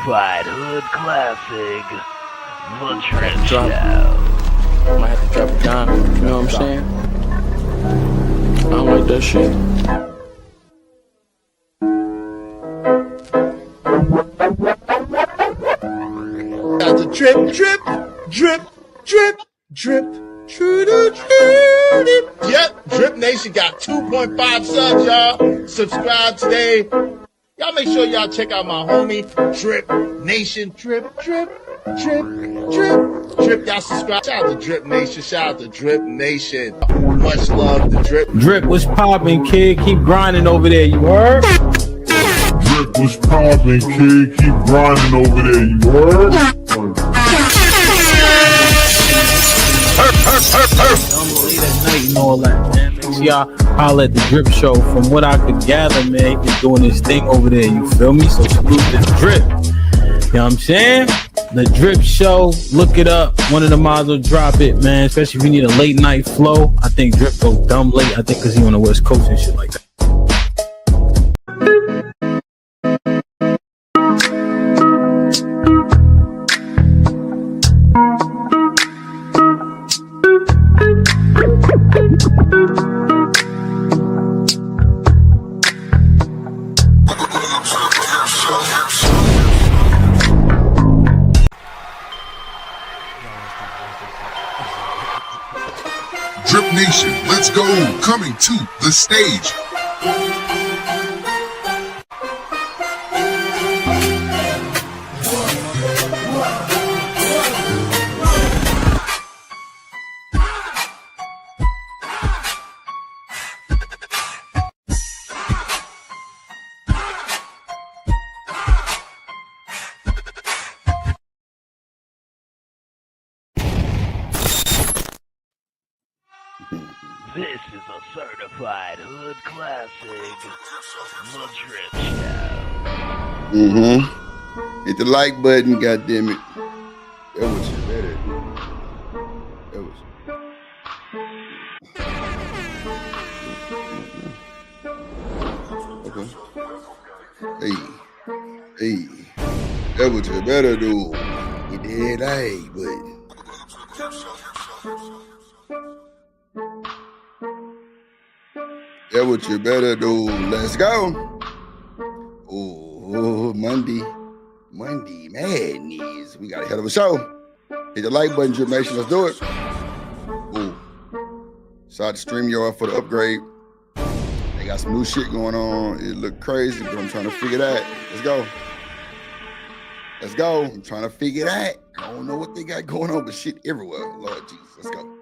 certified hood classic, The Drip Show. Might have to drop it down, you know what I'm saying? I don't like that shit. Got the drip, drip, drip, drip, drip. Yep, Drip Nation got 2.5 subs, y'all. Subscribe today. Y'all make sure y'all check out my homie, Drip Nation. Drip, drip, drip, drip, drip. Y'all subscribe. Shout out to Drip Nation. Shout out to Drip Nation. Much love to Drip. Drip, what's poppin', kid? Keep grinding over there, you heard? Drip, what's poppin', kid? Keep grinding over there, you heard? Late at night and all that, man. Make sure y'all holler at the Drip Show. From what I could gather, man, he's doing his thing over there. You feel me? So salute this Drip. You know what I'm saying? The Drip Show. Look it up. One of the mods will drop it, man. Especially if you need a late night flow. I think Drip go dumb late. I think because he on the West Coast and shit like that. Drip Nation, let's go. Coming to the stage. This is a certified hood classic, The Drip Show. Hit the like button, goddammit. That was better. That was. Okay. Hey. That was better, dude. You did like button. That what you better do. Let's go. Oh, Monday madness. We got a hell of a show. Hit the like button, Drip Nation. Let's do it. Ooh. Shout out to StreamYard for the upgrade. They got some new shit going on. It look crazy, but I'm trying to figure that. Let's go. Let's go. I'm trying to figure that. I don't know what they got going on, but shit everywhere. Lord Jesus. Let's go.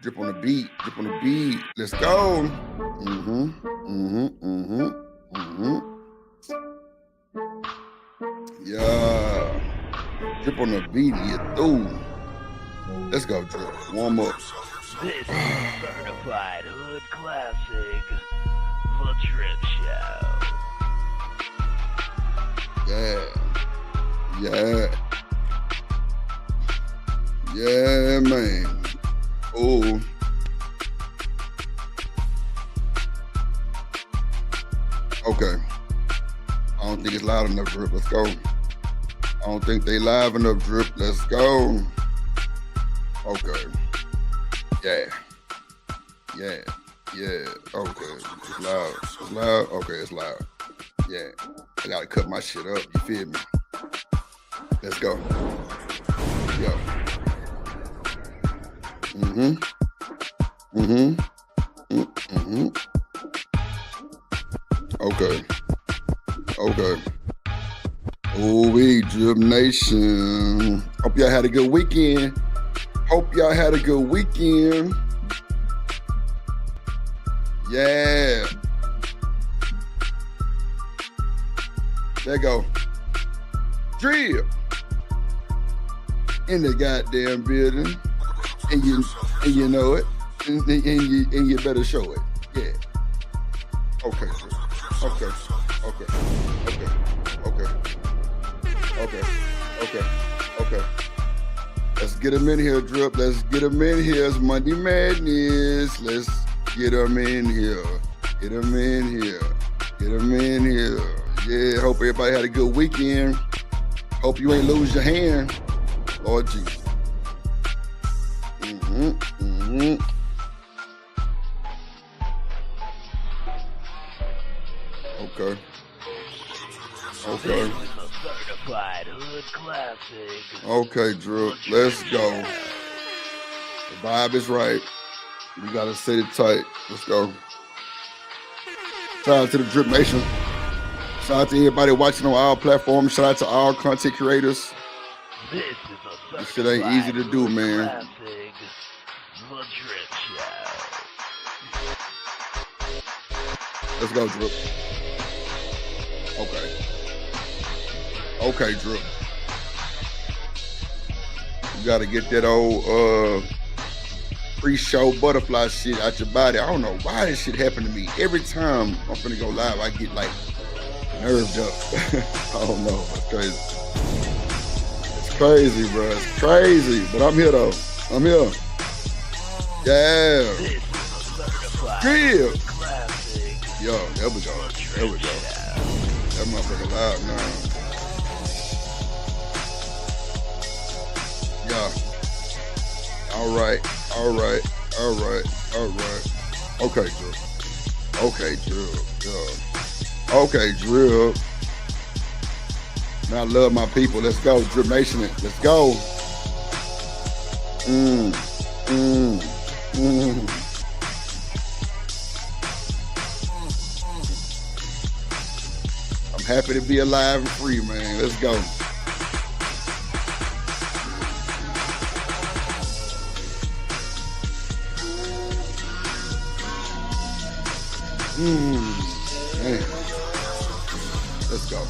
Drip on the beat. Drip on the beat. Let's go. Yeah. Drip on the beat. Get through. Let's go, Drip. Warm up. This is a certified hood classic, The Drip Show. Yeah. Yeah, man. Oh. Okay. I don't think it's loud enough, Drip. Let's go. I don't think they live enough, Drip. Let's go. Okay. Yeah. Okay. It's loud. It's loud. Okay, it's loud. Yeah. I gotta cut my shit up. You feel me? Let's go. Yo. Okay. Oh, we Drip Nation. Hope y'all had a good weekend. Yeah. There go. Drip in the goddamn building. And you know it, and you better show it. Yeah. Okay. Let's get them in here, Drip. Let's get them in here. It's Monday Madness. Let's get them in here. Yeah. Hope everybody had a good weekend. Hope you ain't lose your hand, Lord Jesus. Okay. This is a certified hood classic. Okay, Drew. Let's go. The vibe is right. We gotta set it tight. Let's go. Shout out to the Drip Nation. Shout out to everybody watching on our platforms. Shout out to all content creators. This is a This shit ain't easy to do, man. classic. The Drip Show. Let's go, Drip. Okay. Okay, Drip. You gotta get that old pre-show butterfly shit out your body. I don't know why this shit happened to me. Every time I'm finna go live, I get like nerved up. I don't know. It's crazy. It's crazy, bro. It's crazy. But I'm here though. I'm here. Yeah. This is a certified Drip. classic. Yo, there we go. There we go. That motherfucker loud now. Yeah. All right. All right. All right. All right. Okay, Drew. Okay, Drew. Yeah. Okay, Drew. Man, I love my people. Let's go, Drip Nation. Let's go. I'm happy to be alive and free, man. Let's go. Man. Let's go.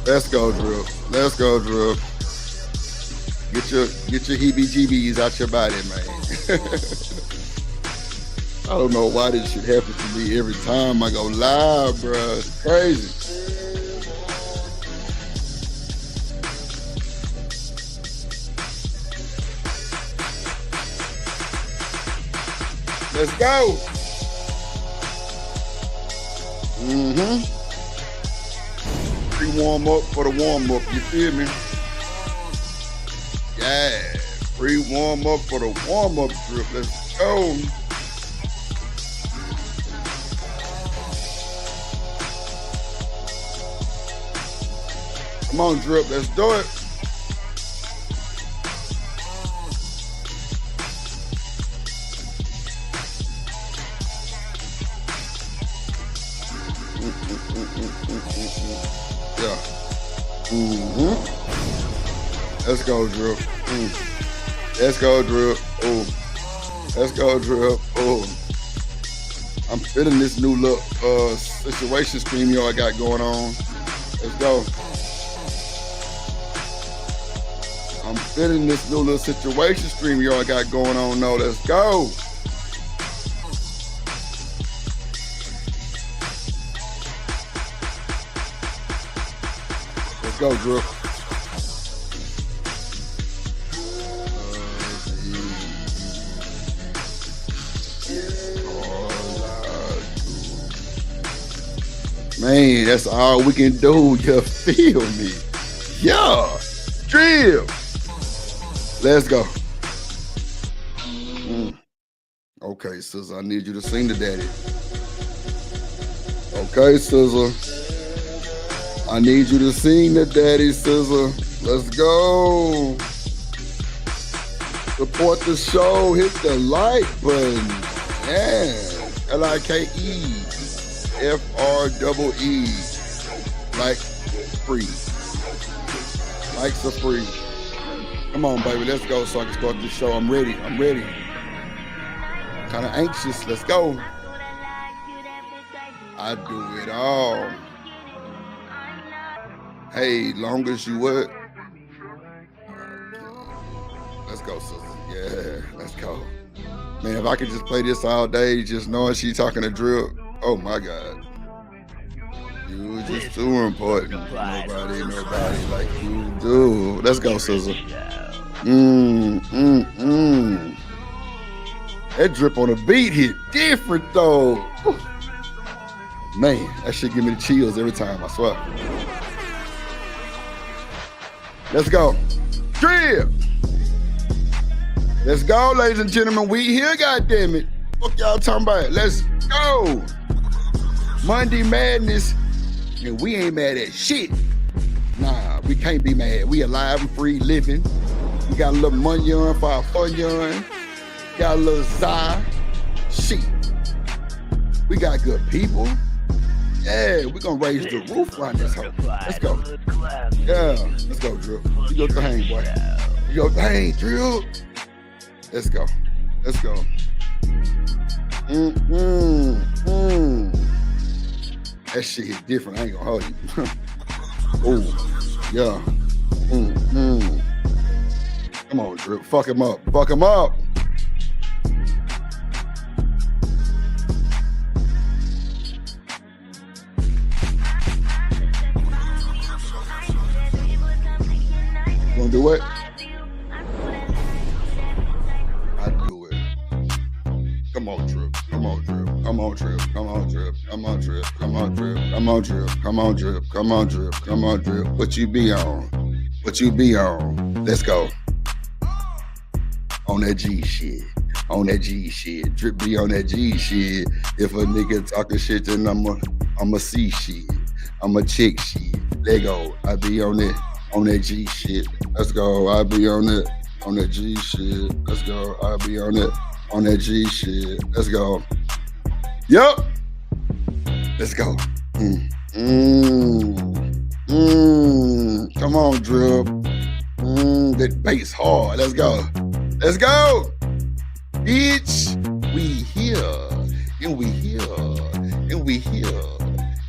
Let's go, Drip. Let's go, Drip. Get your heebie-jeebies out your body, man. I don't know why this shit happens to me every time I go live, bro. It's crazy. Let's go. Pre-warm up for the warm up, you feel me? Yeah, pre-warm up for the warm up Drip. Let's go. Come on, Drip, let's do it. Yeah. Let's go, Drip. Let's go, Drip. Oh. Let's go, Drip. Oh. I'm feeling this new look situation stream y'all got going on. Let's go. I'm feeling this new little situation stream y'all got going on. No, let's go. Let's go, Drip. Man, that's all we can do. You feel me? Yeah. Drip. Let's go. Okay, Sizzle, I need you to sing to Daddy. Okay, Sizzle. I need you to sing to Daddy, Sizzle. Let's go. Support the show. Hit the like button. Yeah. LIKE. FREE. Like free. Likes are free. Come on, baby. Let's go so I can start this show. I'm ready. I'm ready. Kind of anxious. Let's go. I do it all. Hey, long as you what? Let's go, sister. Yeah, let's go. Man, if I could just play this all day, just knowing she talking to Drip. Oh my God. You just too important. Nobody like you do. Let's go, sister. That Drip on the beat hit different though. Whew. Man, that shit give me the chills every time, I swear. Let's go. Drip. Let's go, ladies and gentlemen. We here, goddammit. Fuck y'all talking about? Let's go. Monday Madness, and we ain't mad at shit. Nah, we can't be mad. We alive and free living. We got a little money on for our fun on. Got a little Zai. Shit. We got good people. Yeah, we gonna raise the roof around this hoe. Let's go. Yeah, let's go, Drip. You go thing, boy. You go thing, Drip. Let's go. Let's go. That shit hit different. I ain't gonna hold you. Oh, yeah. Come on, Drip. Fuck him up. Fuck him up. You gonna do it? I do it. Come on, Drip. Come on, Drip. Come on, Drip. Come on, Drip. Come on, Drip. Come on, Drip. Come on, Drip. Come on, Drip. Come on, Drip. Come on, Drip. What you be on? What you be on? Let's go. On that G shit. On that G shit. Drip be on that G shit. If a nigga talking shit, then I'ma see shit. I'ma check shit. Let go. I be on that G shit. Let's go. I be on that G shit. Let's go. I be on that G shit. Let's go. Yup. Let's go. Come on, Drip. That bass hard. Let's go. Let's go. Bitch. We here. And we here. And we here.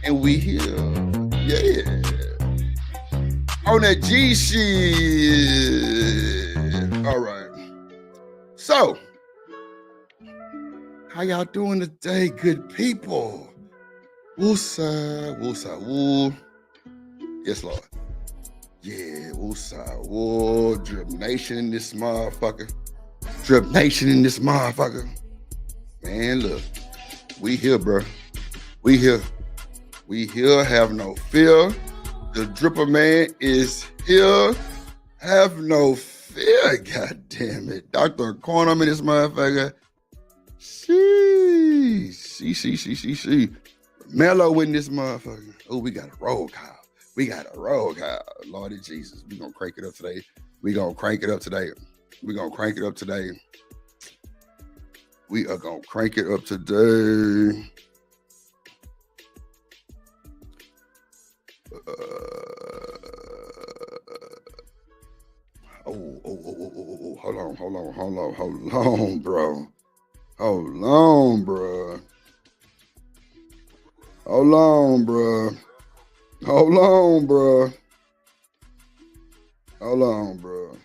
And we here. Yeah. On that G shit. All right. So, how y'all doing today, good people? Woosah, woosah, woo. Yes, Lord. Yeah, woosah, woo. Drip Nation in this motherfucker. Drip Nation in this motherfucker. Man, look. We here, bro. We here. We here, have no fear. The Dripper Man is here. Have no fear, god damn it. Dr. Quantum in this motherfucker. See. Mellow in this motherfucker. Oh, we got a roll call. We got a roll call. Lordy Jesus. We gonna crank it up today. We gonna crank it up today. We gonna crank it up today. We are gonna crank it up today. Hold on, bro. Hold on, bro. Hold on, bro. Hold on, bro. Hold on, bro.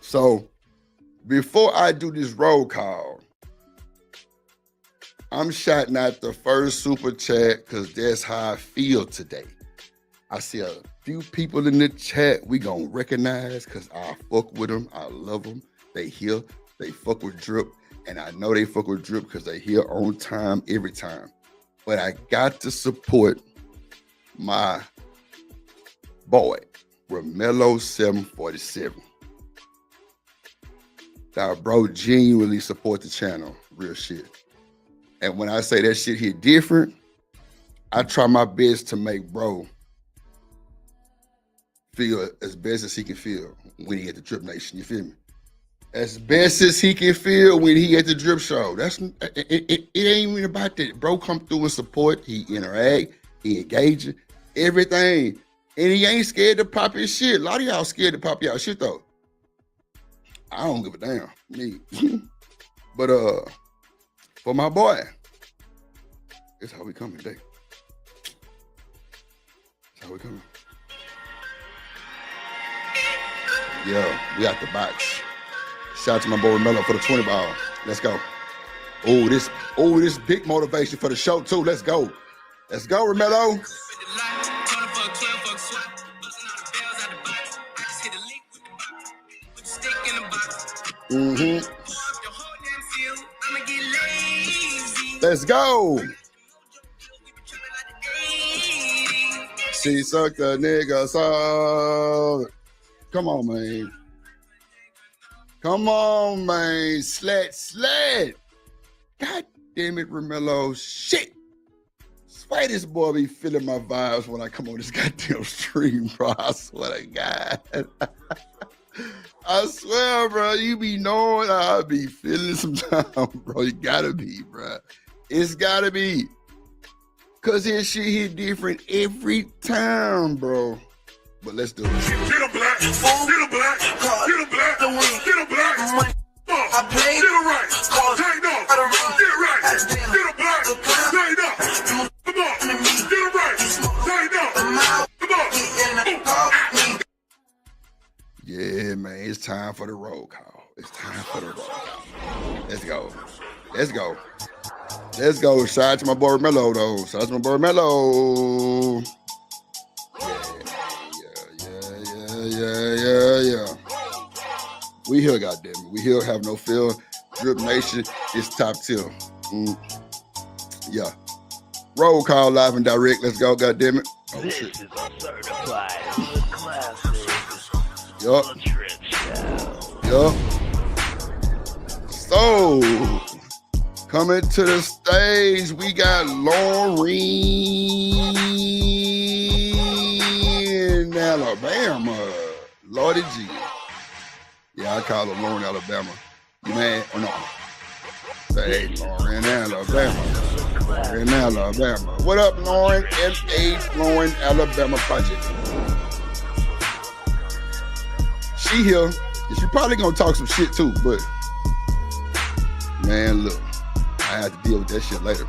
So, before I do this roll call, I'm shouting out the first super chat because that's how I feel today. I see a few people in the chat we gonna recognize because I fuck with them. I love them. They here. They fuck with Drip. And I know they fuck with Drip because they here on time every time. But I got to support my boy, Karmelo 747. That bro genuinely support the channel. Real shit. And when I say that shit hit different, I try my best to make bro feel as best as he can feel when he at the Drip Nation. You feel me? As best as he can feel when he at the Drip Show. That's it ain't even about that. Bro come through and support. He interact. He engage. Everything. And he ain't scared to pop his shit. A lot of y'all scared to pop y'all shit though. I don't give a damn. Me. But for my boy, that's how we coming today. That's how we coming. Yeah, we out the box. Shout out to my boy Karmelo for the 20 ball. Let's go. Oh, this big motivation for the show too. Let's go. Let's go, Karmelo. Let's go. She sucked a nigga soul. Come on, man. Come on, man. Sled. God damn it, Karmelo. Shit. Why this boy be feeling my vibes when I come on this goddamn stream, bro? I swear to God. I swear, bro, you be knowing I be feeling sometimes, bro. You gotta be, bro. It's gotta be. Cause his shit hit different every time, bro. But let's do it. Get a black, get a black, get a black, get a black. I played get it right, tighten up, get it right, get a black, tighten up. Come on, get it right, tighten up. Come on. Yeah, man, it's time for the roll call. It's time for the roll call. Let's go. Let's go. Let's go. Shout out to my boy Karmelo, though. Shout out to my boy Karmelo. Yeah. We here, goddammit. We here, have no fear. Drip Nation is top tier. Yeah. Roll call live and direct. Let's go, goddammit. Oh, This shit. is a certified hood classic. Yup. The Drip Show. Yup. So, coming to the stage, we got Lauren, Alabama. Lordy G. Yeah, I call her Lauren, Alabama. You mad or no? Say, Lauren, Alabama. Lauren, Alabama. What up, Lauren? M.A. Lauren, Alabama Project. She here. She probably gonna talk some shit too, but man, look, I have to deal with that shit later.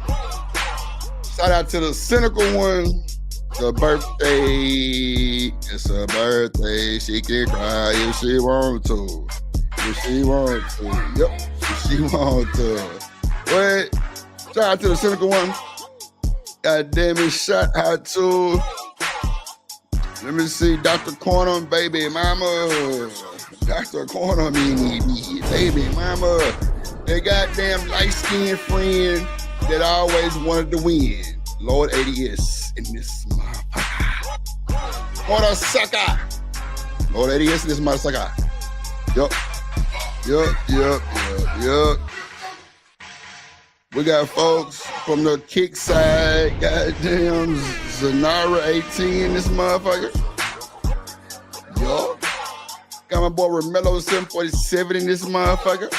Shout out to the cynical one. The birthday, it's her birthday. She can cry if she want to. If she want to. Yep, if she want to. Wait, shout out to the cynical one. God damn it, shout out to, let me see, Dr. Corner, baby mama. Dr. Corner, me, baby mama. That goddamn light-skinned friend that always wanted to win. Lord ADS in this motherfucker. What a sucker. Lord ADS in this motherfucker. Yup. We got folks from the kick side. Goddamn Zanara 18 in this motherfucker. Yup. Got my boy Karmelo 747 in this motherfucker.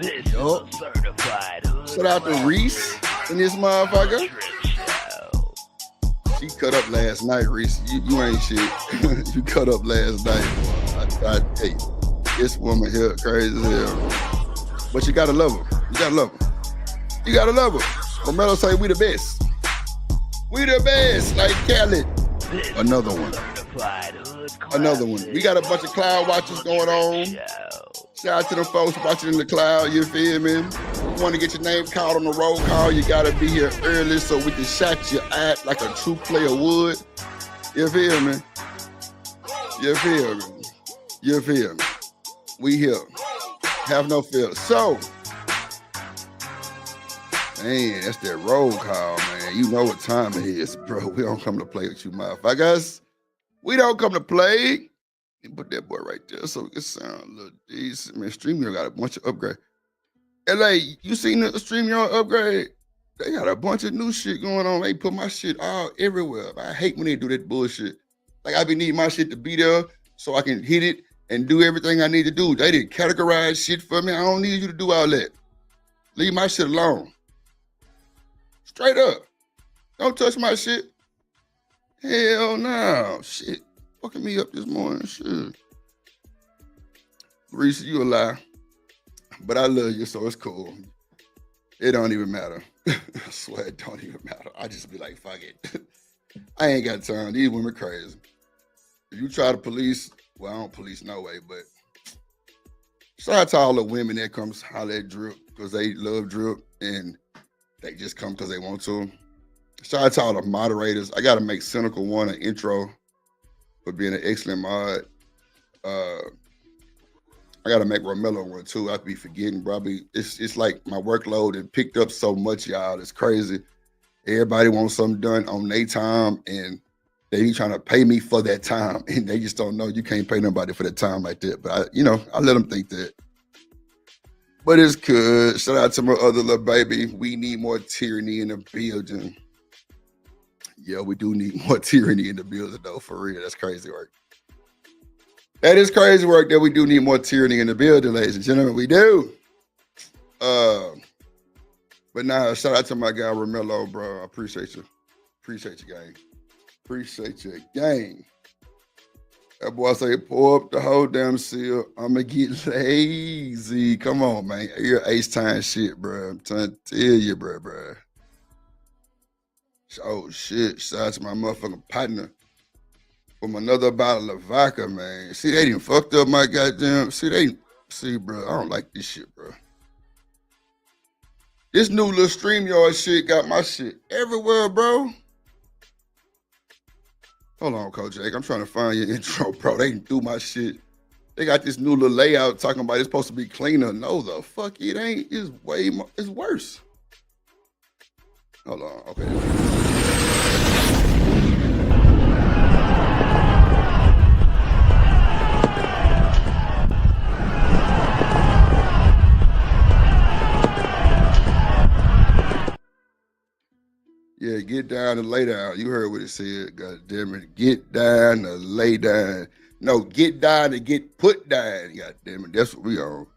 This is a certified hood Shout out to Reese in this motherfucker. Drip Show. She cut up last night, Reese. You ain't shit. You cut up last night, boy. I tell you, this woman here crazy as hell. But you gotta love her. You gotta love her. You gotta love her. Karmelo say we the best. We the best, like Khaled. This Another is a one. certified hood Another one. We got a bunch of cloud watchers going on. Show. Shout out to them folks watching in the cloud, you feel me? You want to get your name called on the roll call, you got to be here early so we can shout you out like a true player would. You feel me? You feel me? You feel me? We here. Have no fear. So, man, that's that roll call, man. You know what time it is, bro. We don't come to play with you motherfuckers. We don't come to play. You put that boy right there so it can sound a little decent. Man, StreamYard got a bunch of upgrade. LA, you seen the StreamYard upgrade? They got a bunch of new shit going on. They put my shit all everywhere. I hate when they do that bullshit. Like, I be needing my shit to be there so I can hit it and do everything I need to do. They didn't categorize shit for me. I don't need you to do all that. Leave my shit alone. Straight up. Don't touch my shit. Hell no. Shit. Fucking me up this morning. Shit. Reese, you a lie. But I love you, so it's cool. It don't even matter. I swear it don't even matter. I just be like, fuck it. I ain't got time. These women crazy. If you try to police, well, I don't police no way, but shout out to all the women that comes holler at Drip because they love Drip and they just come because they want to. Shout out to all the moderators. I got to make Cynical one an intro for being an excellent mod. I got to make Karmelo one too. I be forgetting, bro. It's like my workload and picked up so much, y'all. It's crazy. Everybody wants something done on their time, and They be trying to pay me for that time, and they just don't know you can't pay nobody for that time like that. But I let them think that. But it's good. Shout out to my other little baby. We need more tyranny in the building. Yeah, we do need more tyranny in the building, though, for real. That's crazy work. That is crazy work that we do need more tyranny in the building, ladies and gentlemen. We do. But nah, shout out to my guy, Karmelo, bro. I appreciate you. Appreciate you, gang. Appreciate you, gang. That boy say, pour up the whole damn seal. I'ma get lazy. Come on, man. You're ace time shit, bro. I'm trying to tell you, bro. Oh, shit. Shout out to my motherfucking partner from another bottle of vodka, man. See, they done fucked up my goddamn... See, bro, I don't like this shit, bro. This new little StreamYard shit got my shit everywhere, bro. Hold on, Coach Jake. I'm trying to find your intro, bro. They can do my shit. They got this new little layout talking about it's supposed to be cleaner. No, the fuck it ain't. It's way more. It's worse. Hold on. Okay. Yeah, get down and lay down. You heard what it said. God damn it. Get down and lay down. No, get down and get put down. God damn it. That's what we on.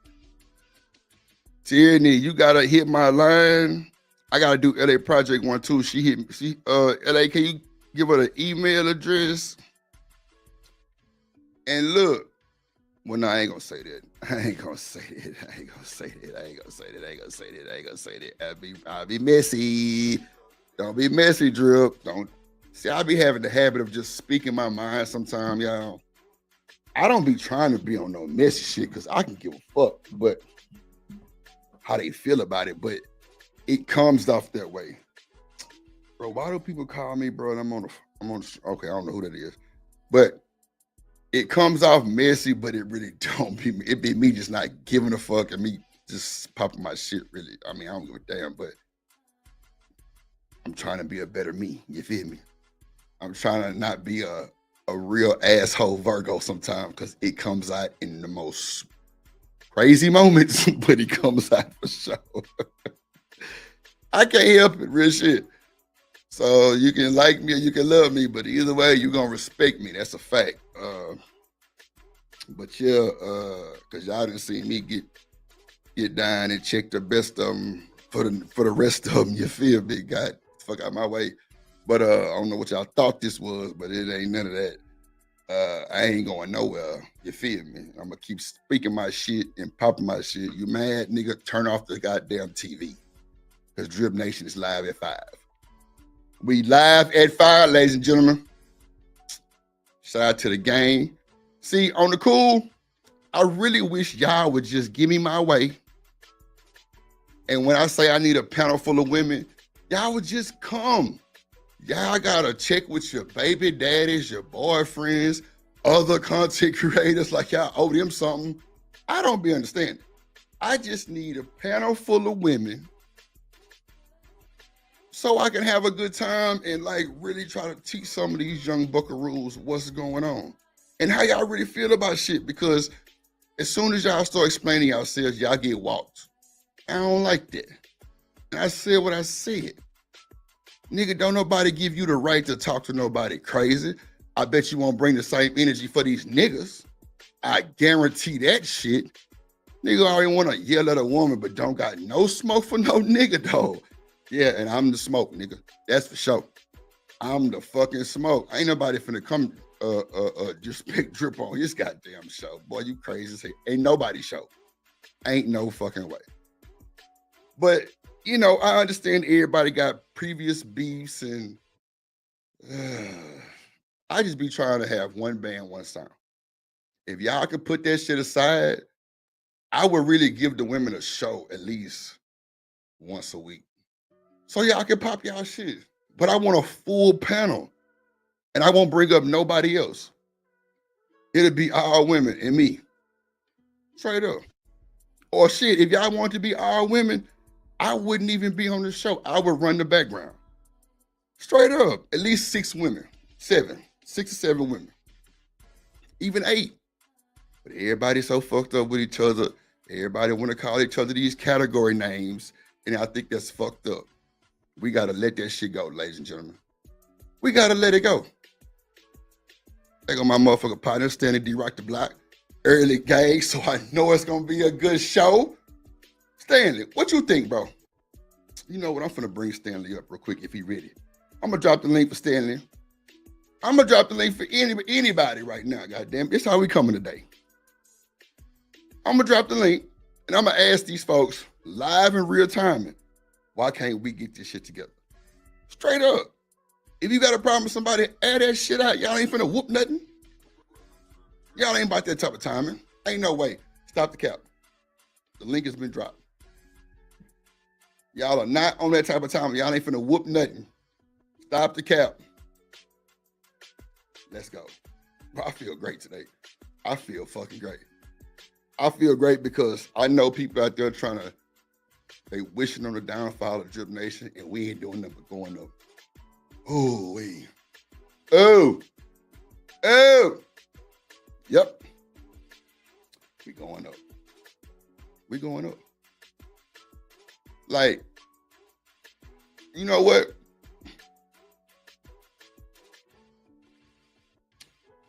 Tierney, you gotta hit my line. I gotta do LA Project 1 too. She hit me. LA, can you give her the email address? And look, well, no, I ain't gonna say that. I ain't gonna say that. I'll be messy. Don't be messy, Drip. Don't see. I be having the habit of just speaking my mind sometimes, y'all. I don't be trying to be on no messy shit because I can give a fuck, but how they feel about it. But it comes off that way, bro. Why do people call me, bro? And I'm on. Okay, I don't know who that is, but it comes off messy, but it really don't be. It be me just not giving a fuck and me just popping my shit. Really, I mean, I don't give a damn, but I'm trying to be a better me. You feel me? I'm trying to not be a real asshole Virgo sometimes because it comes out in the most crazy moments, but it comes out for sure. I can't help it, real shit. So you can like me or you can love me, but either way, you're going to respect me. That's a fact. But yeah, because y'all didn't see me get down and check the best of them for the rest of them. You feel me? God, fuck out my way. But I don't know what y'all thought this was, but it ain't none of that. I ain't going nowhere. You feel me? I'm gonna keep speaking my shit and popping my shit. You mad, nigga? Turn off the goddamn TV. Because Drip Nation is live at 5. We live at 5, ladies and gentlemen. Shout out to the gang. See, on the cool, I really wish y'all would just give me my way. And when I say I need a panel full of women, y'all would just come. Y'all gotta check with your baby daddies, your boyfriends, other content creators, like y'all owe them something. I don't be understanding. I just need a panel full of women so I can have a good time and like really try to teach some of these young buckaroos what's going on and how y'all really feel about shit. Because as soon as y'all start explaining yourselves, y'all get walked. I don't like that. And I said what I said. Nigga, don't nobody give you the right to talk to nobody crazy. I bet you won't bring the same energy for these niggas. I guarantee that shit. Nigga already want to yell at a woman, but don't got no smoke for no nigga, though. Yeah, and I'm the smoke, nigga. That's for sure. I'm the fucking smoke. Ain't nobody finna come just pick Drip on his goddamn show. Boy, you crazy as hell. Ain't nobody show. Ain't no fucking way. But, you know, I understand everybody got previous beefs and I just be trying to have one band, one sound. If y'all could put that shit aside, I would really give the women a show at least once a week. So y'all can pop y'all shit. But I want a full panel. And I won't bring up nobody else. It'll be all women and me. Straight up. Or shit, if y'all want to be all women, I wouldn't even be on the show. I would run the background. Straight up. At least 6 women. 6 or 7 women, even 8. But everybody's so fucked up with each other. Everybody want to call each other these category names, and I think that's fucked up. We gotta let that shit go, ladies and gentlemen. We gotta let it go. There go my motherfucking partner, Stanley D. Rock the Block. Early gang, so I know it's gonna be a good show. Stanley, what you think, bro? You know what? I'm finna bring Stanley up real quick if he ready. I'm gonna drop the link for Stanley. I'm gonna drop the link for anybody right now, goddamn. It's how we coming today. I'm gonna drop the link and I'm gonna ask these folks live in real time, why can't we get this shit together? Straight up. If you got a problem with somebody, add that shit out. Y'all ain't finna whoop nothing. Y'all ain't about that type of timing. Ain't no way. Stop the cap. The link has been dropped. Y'all are not on that type of timing. Y'all ain't finna whoop nothing. Stop the cap. Let's go. Bro, I feel great today. I feel fucking great. I feel great because I know people out there they wishing on the downfall of Drip Nation, and we ain't doing nothing but going up. Oh, we. Oh. Yep. We going up. We going up. Like, you know what?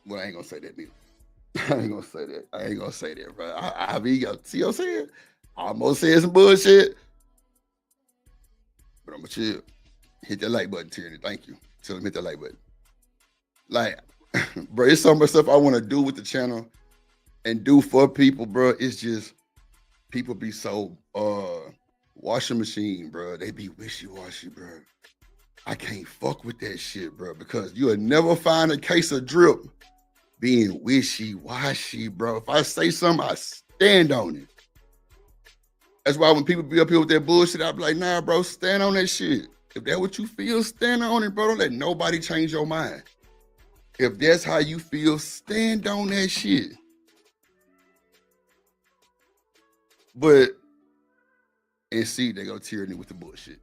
Well, I ain't gonna say that, dude. I ain't gonna say that, bro. I mean, see what I'm saying? I almost said some bullshit. But I'm gonna chill. Hit that like button, Tierney. Thank you. Tell him hit that like button. Like, bro, it's so much stuff I want to do with the channel and do for people, bro. It's just people be so washing machine, bro. They be wishy-washy, bro. I can't fuck with that shit, bro, because you'll never find a case of Drip being wishy-washy, bro. If I say something, I stand on it. That's why when people be up here with that bullshit, I be like, nah, bro, stand on that shit. If that's what you feel, stand on it, bro. Don't let nobody change your mind. If that's how you feel, stand on that shit. But, and see, they go Tierney with the bullshit.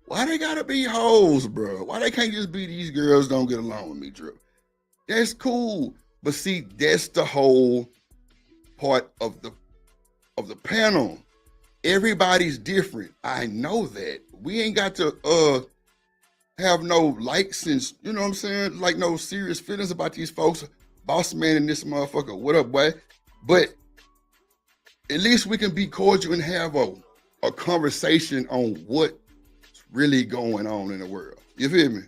Why they gotta be hoes, bro? Why they can't just be these girls don't get along with me, Drip? That's cool. But see, that's the whole part of the panel. Everybody's different. I know that. We ain't got to have no likes and, you know what I'm saying? Like no serious feelings about these folks. Boss man and this motherfucker, what up, boy? But at least we can be cordial and have a conversation on what's really going on in the world. You feel me?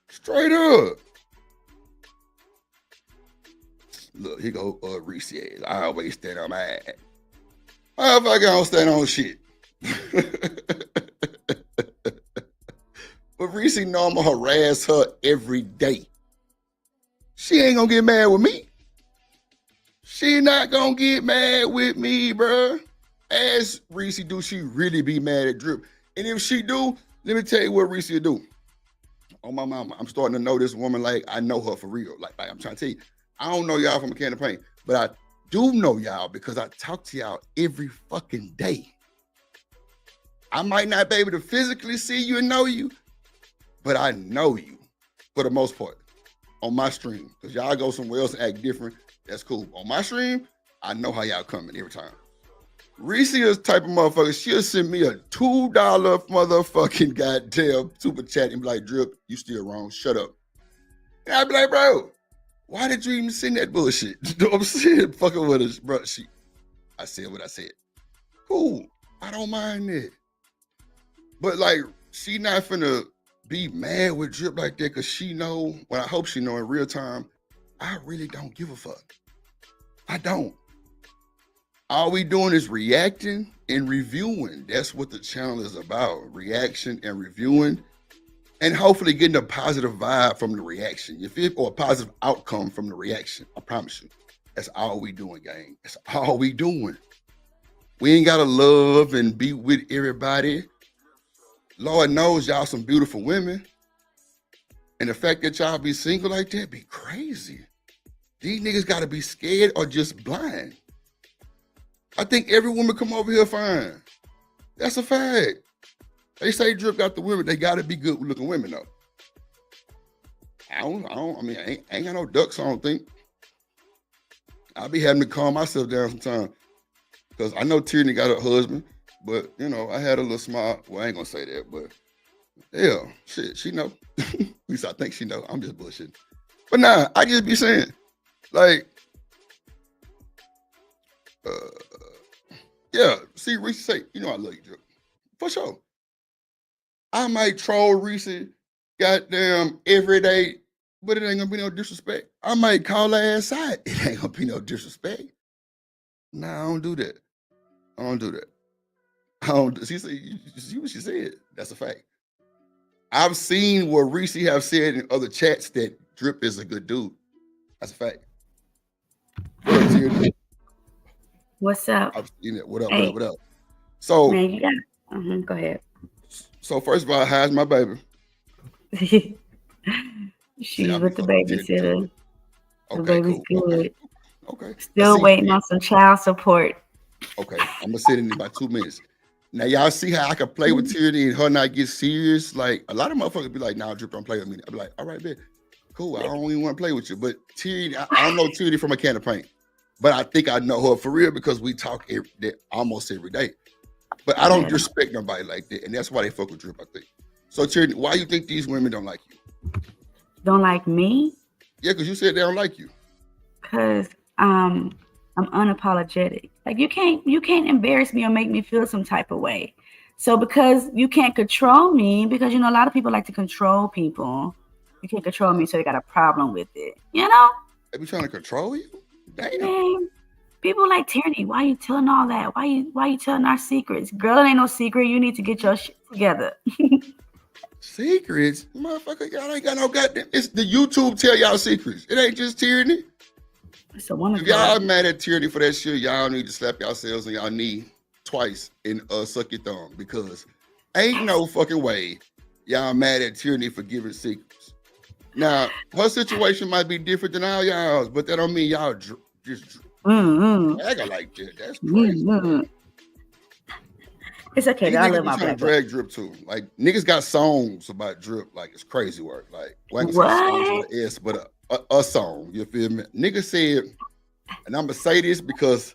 Straight up. Look, here go Reese. I always stand on my ass. How if I don't stand on shit? But Reese know I'm gonna harass her every day. She ain't gonna get mad with me. She not gonna get mad with me, bruh. Ask Reese, do she really be mad at Drip? And if she do, let me tell you what Reese will do. Oh, my mama, I'm starting to know this woman like I know her for real. Like I'm trying to tell you, I don't know y'all from a can of paint, but I do know y'all because I talk to y'all every fucking day. I might not be able to physically see you and know you, but I know you for the most part on my stream. Because y'all go somewhere else and act different. That's cool. On my stream, I know how y'all coming every time. Reese is the type of motherfucker, she'll send me a $2 motherfucking goddamn super chat and be like, Drip, you still wrong. Shut up. And I'd be like, bro, why did you even send that bullshit? You know what I'm saying? Fucking with us, bro. I said what I said. Cool. I don't mind that. But like, she not finna be mad with Drip like that because she know, well, I hope she know in real time, I really don't give a fuck. I don't. All we doing is reacting and reviewing. That's what the channel is about. Reaction and reviewing. And hopefully getting a positive vibe from the reaction. You feel? Or a positive outcome from the reaction. I promise you. That's all we doing, gang. That's all we doing. We ain't gotta love and be with everybody. Lord knows y'all some beautiful women. And the fact that y'all be single like that be crazy. These niggas gotta be scared or just blind. I think every woman come over here fine. That's a fact. They say Drip got the women. They gotta be good looking women though. I mean, I ain't got no ducks, I don't think. I'll be having to calm myself down sometimes. Because I know Tierney got a husband, but, you know, I had a little smile. Well, I ain't going to say that, but, yeah, shit, she know. At least I think she know. I'm just bullshitting. But nah, I just be saying, like, yeah, see, Reese say, you know I love you, Drip. For sure. I might troll Reese goddamn every day, but it ain't gonna be no disrespect. I might call her ass out. It ain't gonna be no disrespect. Nah, I don't do that. I don't do that. I don't. She said, you see what she said? That's a fact. I've seen what Reese have said in other chats that Drip is a good dude. That's a fact. What up, Tierney? What's up? I've seen it. What up? Hey. What up? So, Man, you got. Go ahead. So first of all, how's my baby? She's with the babysitter. The baby's cool. good. Okay. Still waiting on some child support. Okay, I'm gonna sit in about 2 minutes. Now y'all see how I can play with Tierney and her not get serious. Like a lot of motherfuckers be like, "Nah, Drip, don't play with me." I be like, "All right, man, cool. I don't even want to play with you." But Tierney, I don't know Tierney from a can of paint, but I think I know her for real because we talk almost every day. But I don't respect nobody like that, and that's why they fuck with Drip, I think. So Tierney, why you think these women don't like you? Don't like me? Yeah, because you said they don't like you. Because I'm unapologetic. Like you can't embarrass me or make me feel some type of way. So because you can't control me, because you know a lot of people like to control people. You can't control me, so they got a problem with it. You know? They be trying to control you? Damn. Man, people like Tierney, why you telling all that? Why you telling our secrets? Girl, it ain't no secret. You need to get your shit together. Secrets? Motherfucker, y'all ain't got no goddamn. It's the YouTube tell y'all secrets. It ain't just Tierney. It's a woman. If y'all mad at Tierney for that shit, y'all need to slap yourselves on y'all knee twice and suck your thumb because ain't no fucking way y'all mad at Tierney for giving secrets. Now, her situation might be different than all y'all's, but that don't mean y'all just act like that. That's crazy. It's okay. I love my trying to drag Drip too. Like niggas got songs about Drip, like it's crazy work. Like what? Songs with S, but a song. You feel me? Nigga said, and I'm gonna say this because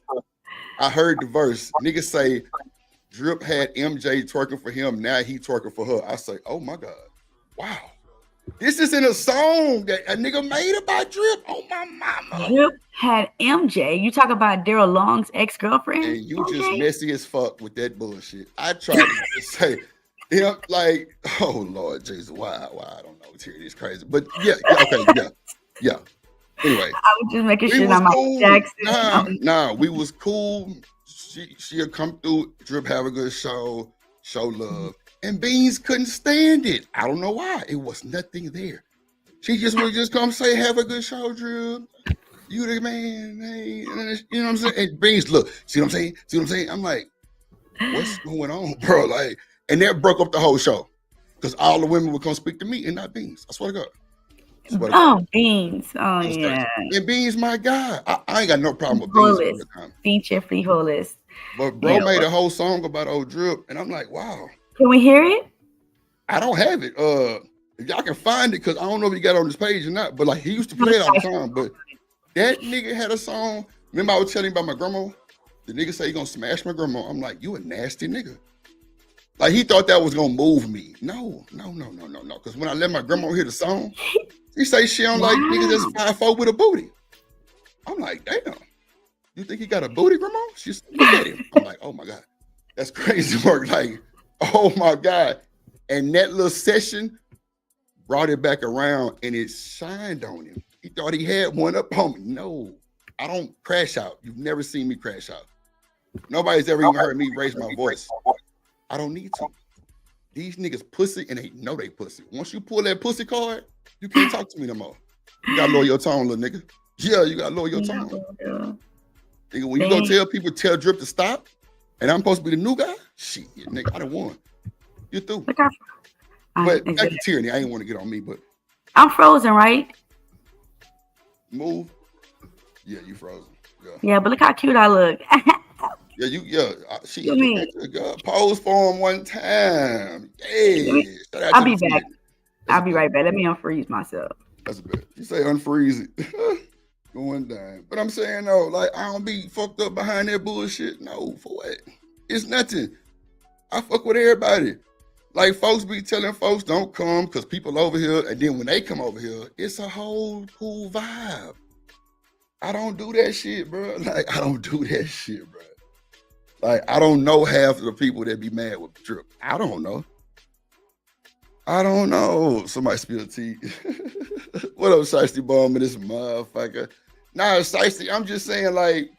I heard the verse. Nigga say Drip had MJ twerking for him. Now he twerking for her. I say, oh my god, wow. This is in a song that a nigga made about Drip. Oh my mama. Drip had MJ. You talk about Daryl Long's ex-girlfriend? And you just messy as fuck with that bullshit. I tried to say, like, oh Lord Jesus, why I don't know. It's crazy. But yeah. Anyway. I was just making sure I'm Michael Jackson. Nah, we was cool. She'll come through, Drip have a good show love. And Beans couldn't stand it. I don't know why. It was nothing there. She just would just come say, have a good show, Drip. You the man, hey. You know what I'm saying? And Beans, look, see what I'm saying? I'm like, what's going on, bro? Like, and that broke up the whole show. Because all the women would come speak to me and not Beans. I swear to God. Oh, Beans. Oh, yeah. And Beans, my guy. I ain't got no problem with Beans all the time. Feature frijoles. But bro made a whole song about old Drip, and I'm like, wow. Can we hear it? I don't have it. If y'all can find it, because I don't know if he got it on this page or not, but like he used to play it all the time. But that nigga had a song. Remember I was telling you about my grandma? The nigga say he gonna smash my grandma. I'm like, you a nasty nigga. Like he thought that was gonna move me. No. Because when I let my grandma hear the song, she say she don't like niggas that's 5'4" with a booty. I'm like, damn. You think he got a booty, grandma? She's look at him. I'm like, oh my God. That's crazy work. Like, oh my God. And that little session brought it back around and it shined on him. He thought he had one up on me. No, I don't crash out. You've never seen me crash out. Nobody's ever even heard me raise my voice. I don't need to. These niggas pussy and they know they pussy. Once you pull that pussy card, you can't talk to me no more. You gotta lower your tone, little nigga. Yeah, you gotta lower your tone. Nigga, when you go tell people, tell Drip to stop, and I'm supposed to be the new guy, shit, nigga, I done won. You're through. But back to Tierney, I ain't want to get on me, but I'm frozen, right? Move. Yeah, you frozen. Yeah, but look how cute I look. She pose for him one time. Hey, I'll be back. I'll be right back. Let me unfreeze myself. That's a bit. You say unfreeze it. Going down. But I'm saying though, like I don't be fucked up behind that bullshit. No, for what? It's nothing. I fuck with everybody. Like folks be telling folks don't come because people over here, and then when they come over here, it's a whole cool vibe. I don't do that shit, bro. Like I don't do that shit, bro. Like I don't know half of the people that be mad with Drip. I don't know. Somebody spill tea. What up, Shiesty Bomb and this motherfucker? Nah, Shiesty, I'm just saying, like,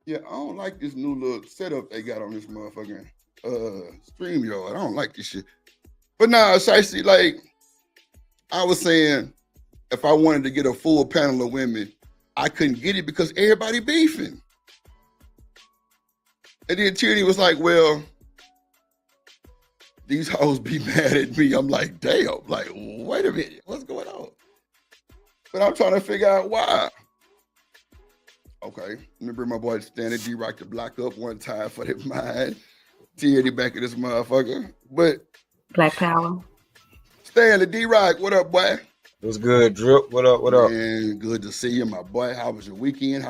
yeah, I don't like this new little setup they got on this motherfucking StreamYard. I don't like this shit. But nah, Shiesty, like, I was saying, if I wanted to get a full panel of women, I couldn't get it because everybody beefing. And then Tierney was like, well, these hoes be mad at me. I'm like, damn, like, wait a minute, what's going on? But I'm trying to figure out why. Okay, let me bring my boy Stanley D-Rock to block up one time for that mind. Tierney back in this motherfucker. But Black Power. Stanley D-Rock, what up, boy? What's good, Drip? What up? Man, good to see you, my boy. How was your weekend?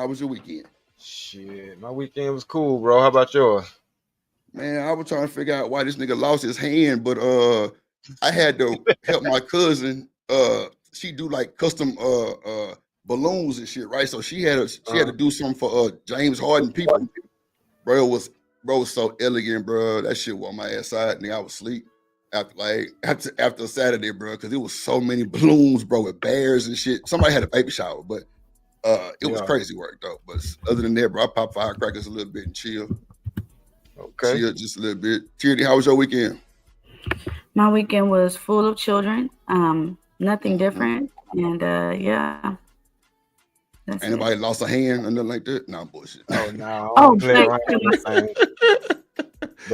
Shit, my weekend was cool, bro. How about yours? Man, I was trying to figure out why this nigga lost his hand, but I had to help my cousin. She do like custom balloons and shit, right? So she had to do something for James Harden people. Bro was so elegant, bro. That shit was on my ass side, nigga. I was asleep after Saturday, bro, because it was so many balloons, bro, with bears and shit. Somebody had a baby shower, but it was crazy work though. But other than that, bro, I popped firecrackers a little bit and chill. Okay. Chill just a little bit. Tierney, how was your weekend? My weekend was full of children. Nothing different. And yeah. That's Anybody lost a hand or nothing like that? Nah, bullshit. Oh no. Oh, But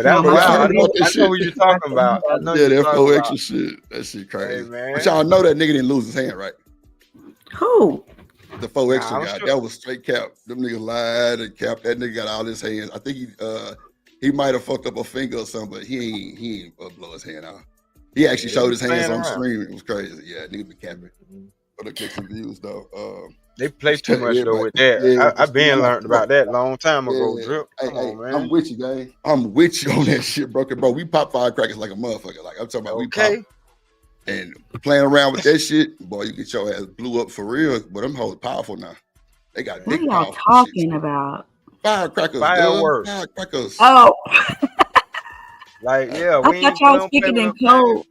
that was I know what you're talking about. I know that FO extra shit. That shit crazy. Hey, man. But y'all know that nigga didn't lose his hand, right? Who? The 4 extra guy. Sure. That was straight cap. Them niggas lied and cap. That nigga got all his hands. I think he might have fucked up a finger or something, but he ain't blow his hand out. He actually showed his hands on stream. It was crazy. Yeah, nigga be capping. But I get some views though. They play too much though with that. Yeah, I've been learned about that a long time ago, Yeah. Drip. Come Hey, on, man. I'm with you, gang. I'm with you on that shit, bro. We pop firecrackers like a motherfucker. Like I'm talking about, we pop. And playing around with that shit, boy, you get your ass blew up for real. But them hoes powerful now. They got What big are y'all powerful talking shit. about? Firecrackers, Fireworks. dude. Firecrackers. Oh, Like, yeah, I we thought y'all was don't play speaking with in them things. code.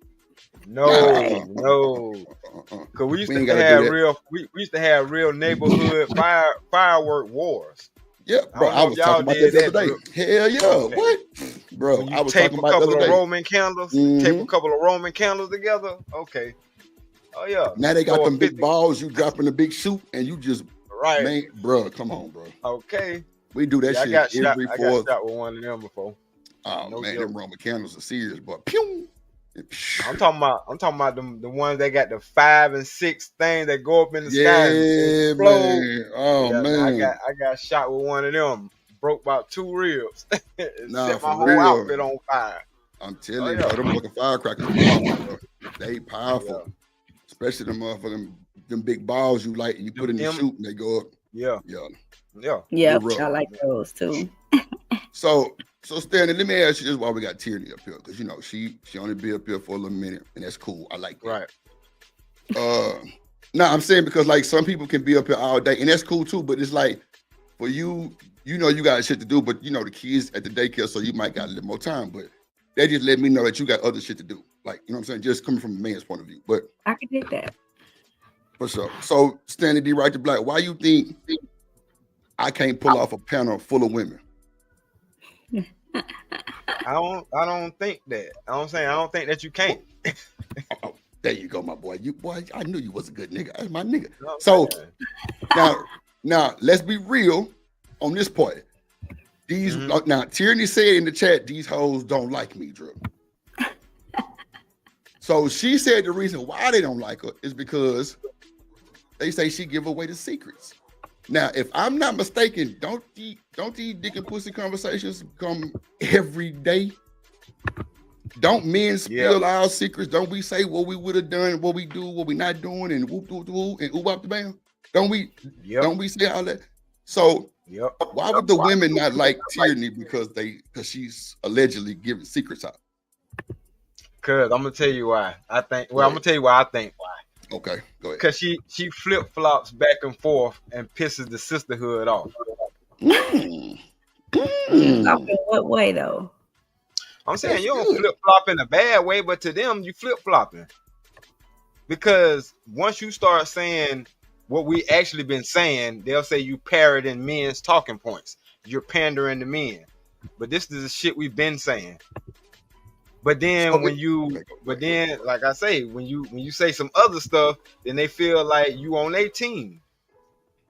No. Cause we used We ain't to gotta have do that. real we used to have real neighborhood firework wars. Yeah, bro. I was talking about that the other day. Hell yeah. Okay. What? Bro, When you I was tape talking a about the couple other of day. Roman candles, tape a couple of Roman candles together. Okay. Oh yeah. Now they got Throw a them big 50 balls. You dropping the big shoot and you just, Right. man, bro, come on, bro. Okay. We do that Yeah, shit every I got fourth. shot with one of them before. Oh No man, joke. them Roman candles are serious, but pew. I'm talking about the ones that got the 5 and 6 things that go up in the sky and Yeah, explode. man. Oh Yeah, man. I got shot with one of them. Broke about 2 ribs. Nah, Set my for whole real. outfit on fire. I'm telling you, yeah. bro, them fucking firecrackers powerful, bro. They powerful. Yeah. Especially them motherfucking them big balls you light and you put in the Them- shoot and they go up. Yeah. Yeah. Yeah. Yep, You're I right. like those too. So Stanley, let me ask you this while we got Tierney up here, because you know she only be up here for a little minute, and that's cool. I like that. Right. No, I'm saying because like some people can be up here all day, and that's cool too. But it's like for you, you know, you got shit to do, but you know the kids at the daycare, so you might got a little more time. But they just let me know that you got other shit to do. Like, you know what I'm saying? Just coming from a man's point of view. But I can take that. for sure. So Stanley D right to black, why you think I can't pull off a panel full of women? I don't think that. I don't think that you can't. Oh, there you go, my boy. I knew you was a good nigga. That's my nigga. No, So man. now let's be real on this part. These now Tierney said in the chat, these hoes don't like me, Drew. So she said the reason why they don't like her is because they say she give away the secrets. Now, if I'm not mistaken, don't these dick and pussy conversations come every day? Don't men spill our secrets? Don't we say what we would have done, what we do, what we not doing, and whoop whoop whoop and oop up the bam? Don't we? Don't we say all that? So why would the women not like Tierney because she's allegedly giving secrets out? Cause I'm gonna tell you why. I'm gonna tell you why I think why. Okay, go ahead. Cause she flip flops back and forth and pisses the sisterhood off. In what way though? I'm saying you don't flip flop in a bad way, but to them you flip flopping. Because once you start saying what we actually been saying, they'll say you parroting men's talking points. You're pandering to men. But this is the shit we've been saying. But then like I say, when you say some other stuff, then they feel like you on their team,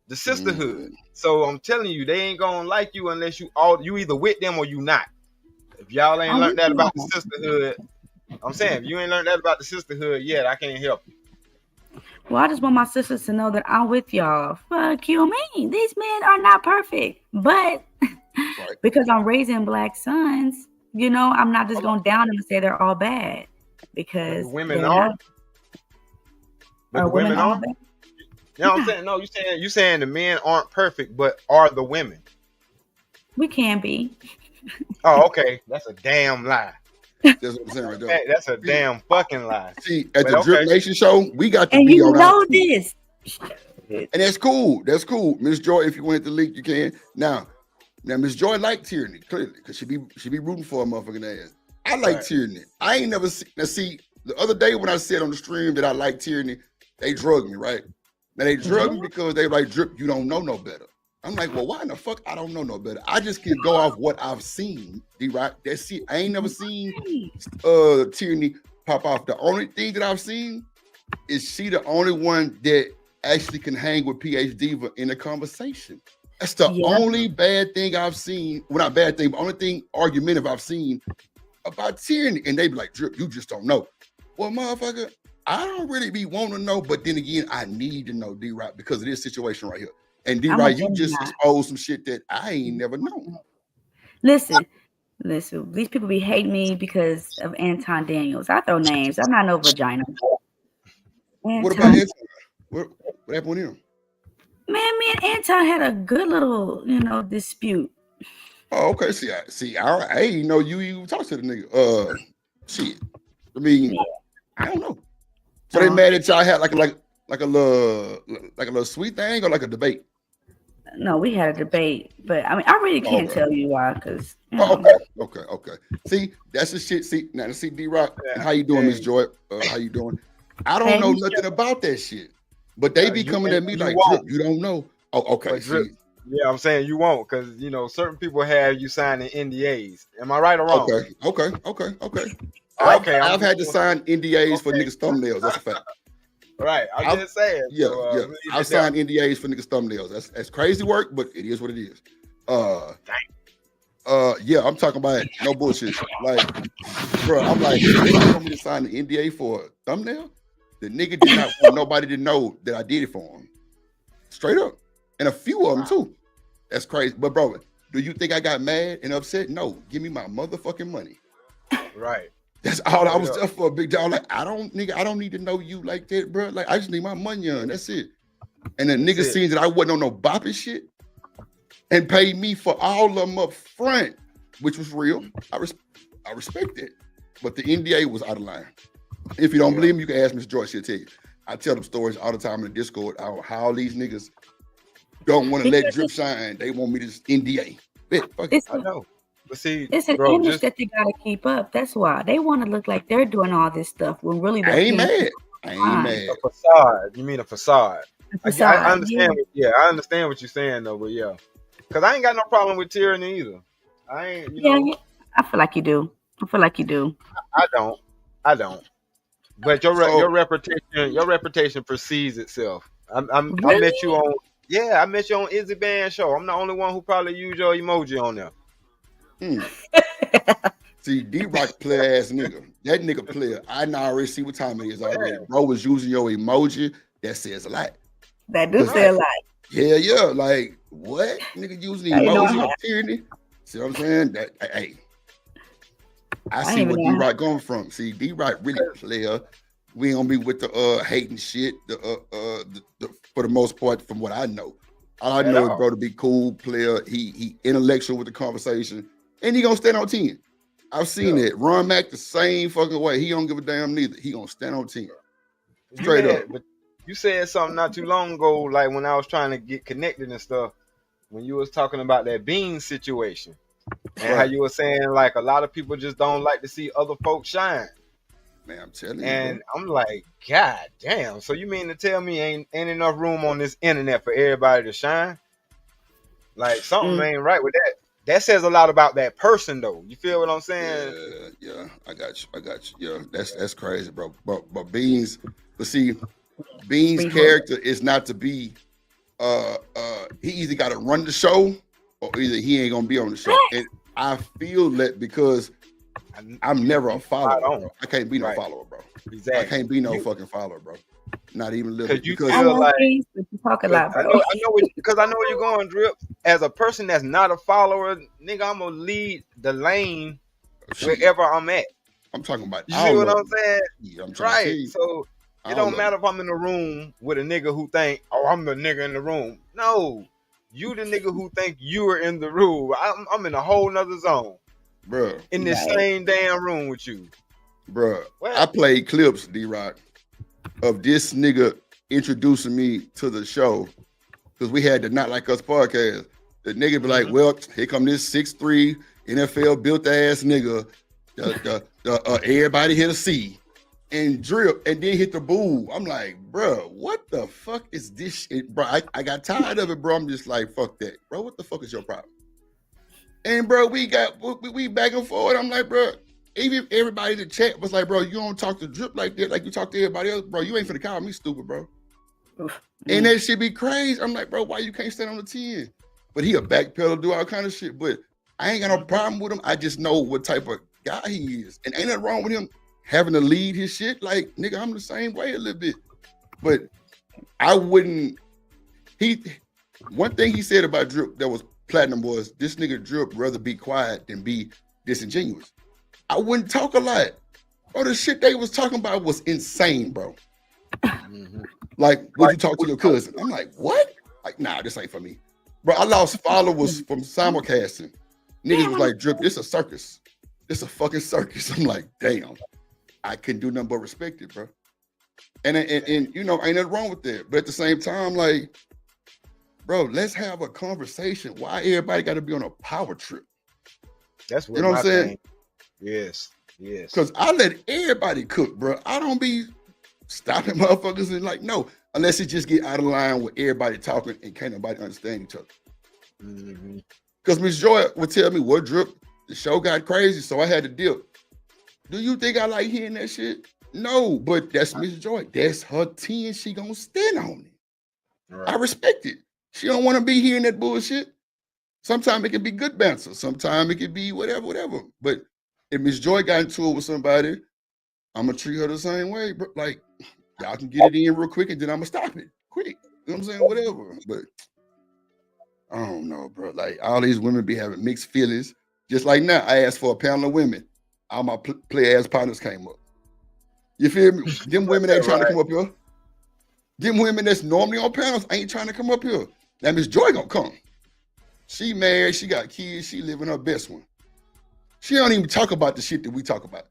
the sisterhood. So I'm telling you, they ain't gonna like you unless you either with them or you not. If y'all ain't learned that about the sisterhood, I'm saying if you ain't learned that about the sisterhood yet, I can't help you. Well, I just want my sisters to know that I'm with y'all. Fuck you, mean these men are not perfect, but because I'm raising black sons. You know, I'm not just going down and say they're all bad because the women are. But the women aren't. You know what I'm saying? No, you saying the men aren't perfect, but are the women? We can be. Oh, okay. That's a damn lie. That's what I'm saying right there. That's a damn fucking lie. See, at the Drip Nation show, we got to and be you on know this. And that's cool. That's cool. Miss Joy, if you want the link, you can. Now Miss Joy like Tierney, clearly, because she be rooting for a motherfucking ass. I like Tierney. I ain't never seen. Now, see, the other day when I said on the stream that I like Tierney, they drugged me, right? Now, they drugged me because they like, Drip, you don't know no better. I'm like, well, why in the fuck I don't know no better? I just can go off what I've seen, D-Rock. That's it. I ain't never seen Tierney pop off. The only thing that I've seen is she the only one that actually can hang with PH Diva in a conversation. That's the only bad thing I've seen. Well, not bad thing, but only thing argumentative I've seen about Tierney. And they be like, Drip, you just don't know. Well, motherfucker, I don't really be wanting to know, but then again, I need to know, D-Rock, because of this situation right here. And D-Rock, you just exposed some shit that I ain't never known. Listen, these people be hating me because of Anton Daniels. I throw names. I'm not no vagina. What about Anton? What happened with him? Man, me and Anton had a good little, dispute. Oh, okay. See, I ain't know you talk to the nigga. Shit. I mean, I don't know. So they mad at y'all had like a little sweet thing or like a debate? No, we had a debate, but I mean, I really can't tell you why, because. Okay. See, that's the shit. See, now to see D-Rock, how you doing, Miss Joy? How you doing? I don't know nothing about that shit. But they be coming at me like, Drip, you don't know. Oh, okay. Drip, I'm saying you won't, because certain people have you signing NDAs. Am I right or wrong? Okay. I've had to sign NDAs for niggas' thumbnails. That's a fact. Right. I'm just saying. Yeah. I've signed NDAs for niggas' thumbnails. That's crazy work, but it is what it is. I'm talking about no bullshit. Like, bro, I'm like, they want me to sign the NDA for a thumbnail? The nigga did not want nobody to know that I did it for him. Straight up. And a few of them too. That's crazy. But bro, do you think I got mad and upset? No. Give me my motherfucking money. Right. That's all I was there for, a big dog. Like, I don't need to know you like that, bro. Like, I just need my money on. That's it. And the nigga seen that I wasn't on no bopping shit and paid me for all of them up front, which was real. I respect it. But the NDA was out of line. If you don't believe me, you can ask Miss Joyce. She'll tell you. I tell them stories all the time in the Discord how all these niggas don't want to let Drip shine. They want me to just NDA. I know. But see, it's an image that they gotta keep up. That's why they want to look like they're doing all this stuff when really I ain't mad. A facade. You mean a facade? I understand. I understand what you're saying though. But because I ain't got no problem with Tierney either. I ain't. I feel like you do. I don't. But your reputation precedes itself. I met you on Izzy Band show. I'm the only one who probably used your emoji on there. See, D-Rock play ass nigga. That nigga player. I now already see what time it is already. Bro was using your emoji. That says a lot. That do say a lot. Yeah. Like, what? Nigga using the emoji of Tierney. See what I'm saying? I I see didn't where even know. D-Rock going from. See, D-Rock really player. We ain't gonna be with the hating shit. For the most part, from what I know. All I At know is all. bro to be cool player. He intellectual with the conversation. And he gonna stand on 10. I've seen Yeah. it. Ron Mac the same fucking way. He don't give a damn neither. He gonna stand on 10. You Straight up. but you said something not too long ago, like when I was trying to get connected and stuff, when you was talking about that bean situation. And how Right. you were saying like a lot of people just don't like to see other folks shine. Man, I'm telling you, And bro. I'm like, God damn. So you mean to tell me ain't enough room on this internet for everybody to shine? Like something ain't right with that. That says a lot about that person though. You feel what I'm saying? Yeah, I got you. Yeah, that's crazy, bro. But Beans, but see, Beans' character is not to be he either gotta run the show or either he ain't gonna be on the show. And I feel that because I'm never a follower, bro. I can't be no Right. follower, bro. Exactly. I can't be no fucking follower, bro. Not even little. Because you Because I feel love like things, but you talk a lot, I bro. know because I know where you're going, Drip. As a person that's not a follower, nigga, I'm gonna lead the lane shit, wherever I'm at. I'm talking about You all see what of I'm them. saying? Yeah, I'm trying to tell Right. you. So it All don't of matter if I'm in a room with a nigga who think, oh, I'm the nigga in the room. No, you the nigga who think you are in the room. I'm in a whole nother zone Bruh, in this Right. same damn room with you. bruh. What? I played clips, D-Rock, of this nigga introducing me to the show because we had the Not Like Us podcast. The nigga be like, well, here come this 6'3" NFL built ass nigga. Everybody hit a C and drip and then hit the boo. I'm like, bro, what the fuck is this shit, bro? I got tired of it, bro. I'm just like, fuck that, bro. What the fuck is your problem? And bro, we back and forth. I'm like, bro, even everybody in the chat was like, bro, you don't talk to Drip like that, like you talk to everybody else, bro. You ain't finna call me stupid, bro. And that shit be crazy. I'm like, bro, why you can't stand on the 10? But he a backpedal, do all kind of shit. But I ain't got no problem with him. I just know what type of guy he is. And ain't nothing wrong with him having to lead his shit. Like, nigga, I'm the same way a little bit. But I wouldn't, one thing he said about Drip that was platinum was, this nigga Drip rather be quiet than be disingenuous. I wouldn't talk a lot. Bro, the shit they was talking about was insane, bro. Like, would you talk to your cousin? I'm like, what? Like, nah, this ain't for me. Bro, I lost followers from simulcasting. Niggas was like, Drip, this a circus. This a fucking circus. I'm like, damn. I couldn't do nothing but respect it, bro. And you know, ain't nothing wrong with that. But at the same time, like, bro, let's have a conversation. Why everybody got to be on a power trip? That's what You know what I'm saying? thing. Yes. Because I let everybody cook, bro. I don't be stopping motherfuckers and like, no, unless it just get out of line with everybody talking and can't nobody understand each other. Because Miss Joy would tell me, what Drip, the show got crazy, so I had to dip. Do you think I like hearing that shit? No, but that's Miss Joy. That's her 10. She gonna stand on it. Right. I respect it. She don't want to be hearing that bullshit. Sometimes it can be good banter. Sometimes it can be whatever. But if Miss Joy got into it with somebody, I'm gonna treat her the same way. But like, y'all can get it in real quick, and then I'm gonna stop it quick. You know what I'm saying? Whatever. But I don't know, bro. Like, all these women be having mixed feelings. Just like now, I asked for a panel of women. All my play-ass partners came up. You feel me? Them women ain't trying to come up here. Them women that's normally on panels ain't trying to come up here. Now Miss Joy gonna come. She married, she got kids, she living her best one. She don't even talk about the shit that we talk about.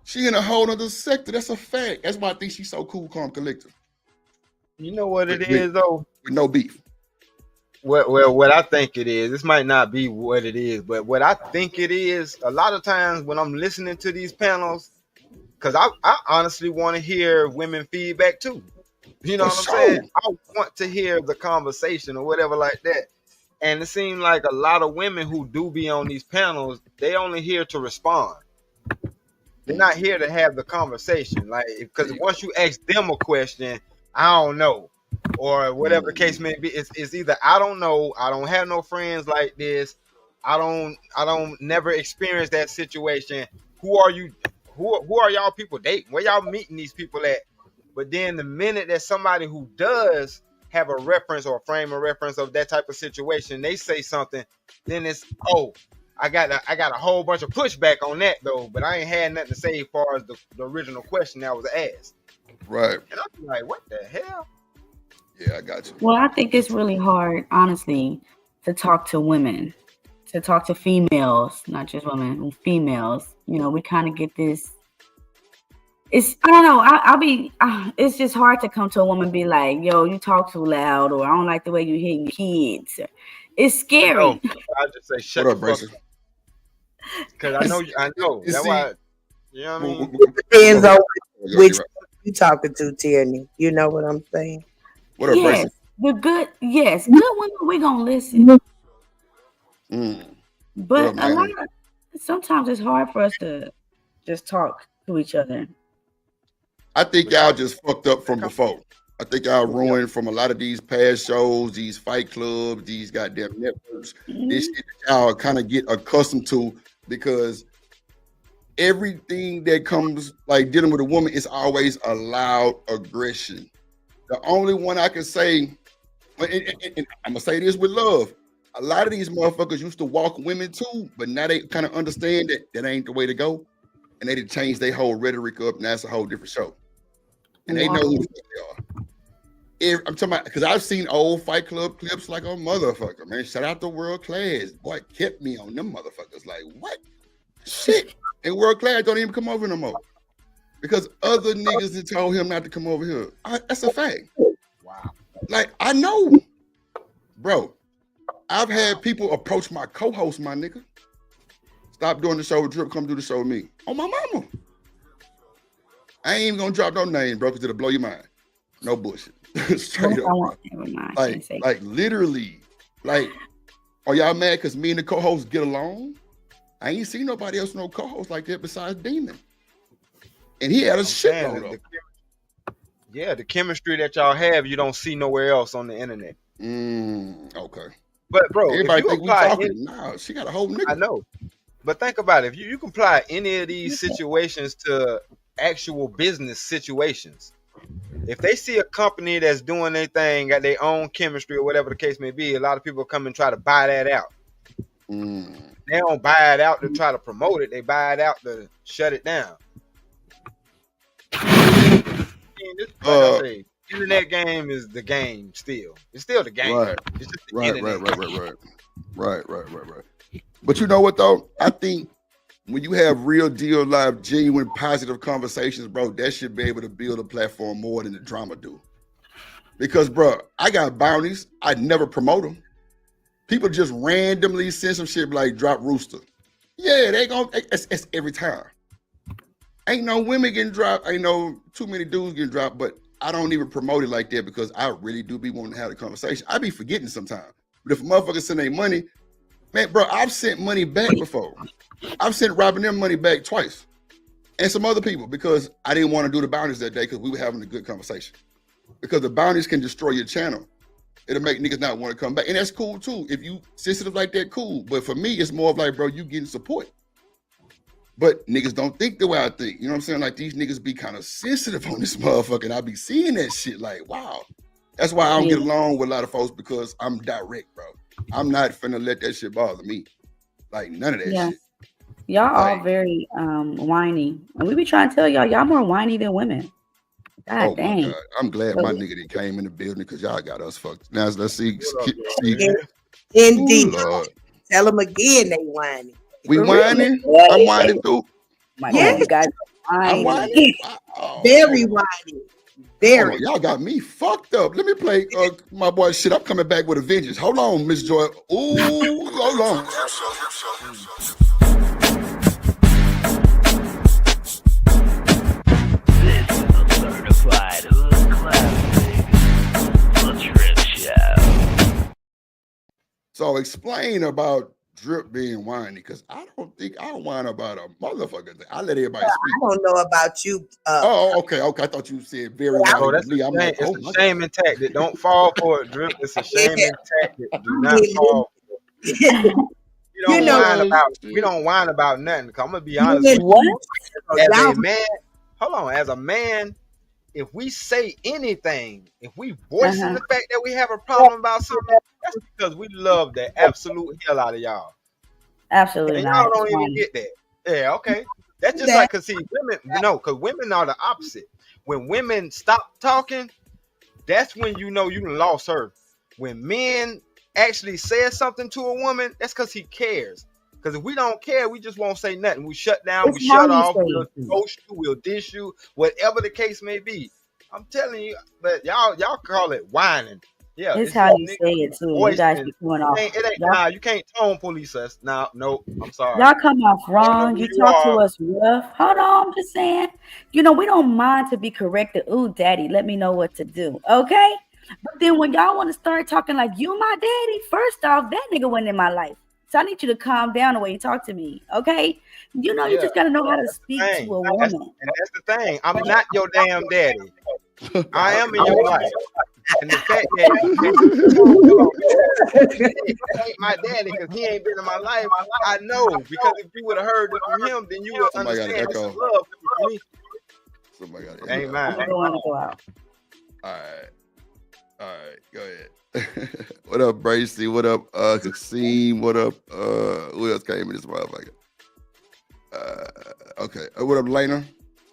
She in a whole other sector. That's a fact. That's why I think she's so cool, calm, collected. You know what it is though? With no beef. What I think it is, this might not be what it is, but what I think it is, a lot of times when I'm listening to these panels, because I honestly want to hear women feedback too. You know what I'm saying? I want to hear the conversation or whatever like that. And it seems like a lot of women who do be on these panels, they only here to respond. They're not here to have the conversation. Like, because once you ask them a question, I don't know, or whatever the case may be, it's either I don't know, I don't have no friends like this, I don't never experience that situation. Who are you? Who are y'all people dating? Where y'all meeting these people at? But then the minute that somebody who does have a reference or a frame of reference of that type of situation, they say something, then it's, oh, I got a whole bunch of pushback on that though, but I ain't had nothing to say as far as the original question that was asked. Right. And I'm like, what the hell? Yeah, I got you. Well, I think it's really hard, honestly, to talk to women, to talk to females, not just women, females. You know, we kind of get this. I don't know. It's just hard to come to a woman and be like, yo, you talk too loud, or I don't like the way you hitting kids. It's scary. No, I just say shut What up, up, Bracer? because I know. You That's see- why. You know what I mean? Depends on Yeah, which you're right. you talking to, Tierney. You know what I'm saying? What up, Yes, Bracer? good women, we gonna listen. Mm. But What up, man? sometimes it's hard for us to just talk to each other. I think y'all just fucked up from before. I think y'all ruined from a lot of these past shows, these fight clubs, these goddamn networks. This shit that y'all kind of get accustomed to, because everything that comes like dealing with a woman is always a loud aggression. The only one I can say, and I'm gonna say this with love, a lot of these motherfuckers used to walk women too, but now they kind of understand that that ain't the way to go, and they did change their whole rhetoric up, and that's a whole different show. And they know who the fuck they are. I'm talking about, because I've seen old Fight Club clips like a motherfucker, man. Shout out to World Class. Boy, kept me on them motherfuckers. Like, what? Shit. And World Class don't even come over no more. Because other niggas that told him not to come over here. That's a fact. Wow. Like, I know. Bro, I've had people approach my co-host, my nigga. Stop doing the show with Drip, come do the show with me. On my mama. I ain't even gonna drop no names, bro, because it'll blow your mind. No bullshit. Straight up, bro. Like literally, like, are y'all mad because me and the co-host get along? I ain't seen nobody else no co-host like that besides Demon. And he had a shitload of. Yeah, the chemistry that y'all have, you don't see nowhere else on the internet. Okay. But bro, everybody if you think we apply talking. Nah, she got a whole nigga. I know. But think about it. If you can apply any of these situations to actual business situations, if they see a company that's doing their thing, got their own chemistry or whatever the case may be, a lot of people come and try to buy that out. They don't buy it out to try to promote it. They buy it out to shut it down. Like I say, internet game is the game still. It's still the game. Right. It's just the Right. internet. Right. But you know what though? I think when you have real deal, live, genuine, positive conversations, bro, that should be able to build a platform more than the drama do. Because, bro, I got bounties. I never promote them. People just randomly send some shit like drop Rooster. Yeah, they gonna. It's every time. Ain't no women getting dropped. Ain't no too many dudes getting dropped. But I don't even promote it like that because I really do be wanting to have the conversation. I be forgetting sometimes. But if a motherfucker send their money, man, bro, I've sent money back before. I've sent Robin them money back twice, and some other people, because I didn't want to do the bounties that day because we were having a good conversation. Because the bounties can destroy your channel. It'll make niggas not want to come back, and that's cool too. If you sensitive like that, cool. But for me, it's more of like, bro, you getting support. But niggas don't think the way I think. You know what I'm saying? Like, these niggas be kind of sensitive on this motherfucker, and I be seeing that shit like, wow. That's why I don't get along with a lot of folks, because I'm direct, bro. I'm not finna let that shit bother me. Like, none of that shit. Y'all all very whiny. And we be trying to tell y'all more whiny than women. God dang. My God. I'm glad my nigga that came in the building, because y'all got us fucked. Now let's see. Indeed. Ooh, Lord. Tell them again they whining. We whining? I'm whining too. Yeah, you guys I'm whining. Very whiny. Very. Y'all got me fucked up. Let me play my boy shit. I'm coming back with a vengeance. Hold on, Miss Joy. Ooh, hold on. This is a certified hood classic, The Trip Show. So explain about Drip being whiny, because I don't whine about a motherfucker. I let everybody speak. I don't know about you. Okay. I thought you said very whiny. Oh, that's I'm like, it's a shaming tactic. Don't fall for it, Drip. It's a shaming tactic. Do not fall for it. We don't whine about nothing. I'm gonna be honest with you. As a man, hold on. As a man, if we say anything, if we voice the fact that we have a problem about something, that's because we love the absolute hell out of y'all. Absolutely And not. y'all don't It's even whiny. get that. Yeah, okay. That's just That- like, cause see, because women are the opposite. When women stop talking, that's when you know you done lost her. When men actually say something to a woman, that's because he cares. Because if we don't care, we just won't say nothing. We shut down, It's we how shut you off, say we'll it, too. ghost you, we'll dish you, whatever the case may be. I'm telling you, but y'all call it whining. Yeah, It's it's how just you niggas say it too. You voice guys and be coming it off. ain't Y'all, nah, you can't tone police us. Nah, nope. I'm sorry. y'all come off I don't know wrong. who You you talk to are. us rough. Hold on, I'm just saying. You know, we don't mind to be corrected. Ooh, daddy, let me know what to do. Okay? But then when y'all want to start talking like you my daddy, first off, that nigga wasn't in my life. So I need you to calm down the way you talk to me. Okay? You know, you Yeah, just gotta know how to that's the speak to thing. a That's woman. the thing. I'm not your damn daddy. I am in your life. And the fact that he ain't my daddy because he ain't been in my life, I know. Because if you would have heard it from him, then you would Somebody got an understand this echo. is love for me. Somebody got it. Ain't I'm mine. going to go out. All right, go ahead. What up, Bracy? What up, Kasim? What up? Who else came in this motherfucker? Okay. What up, Lena?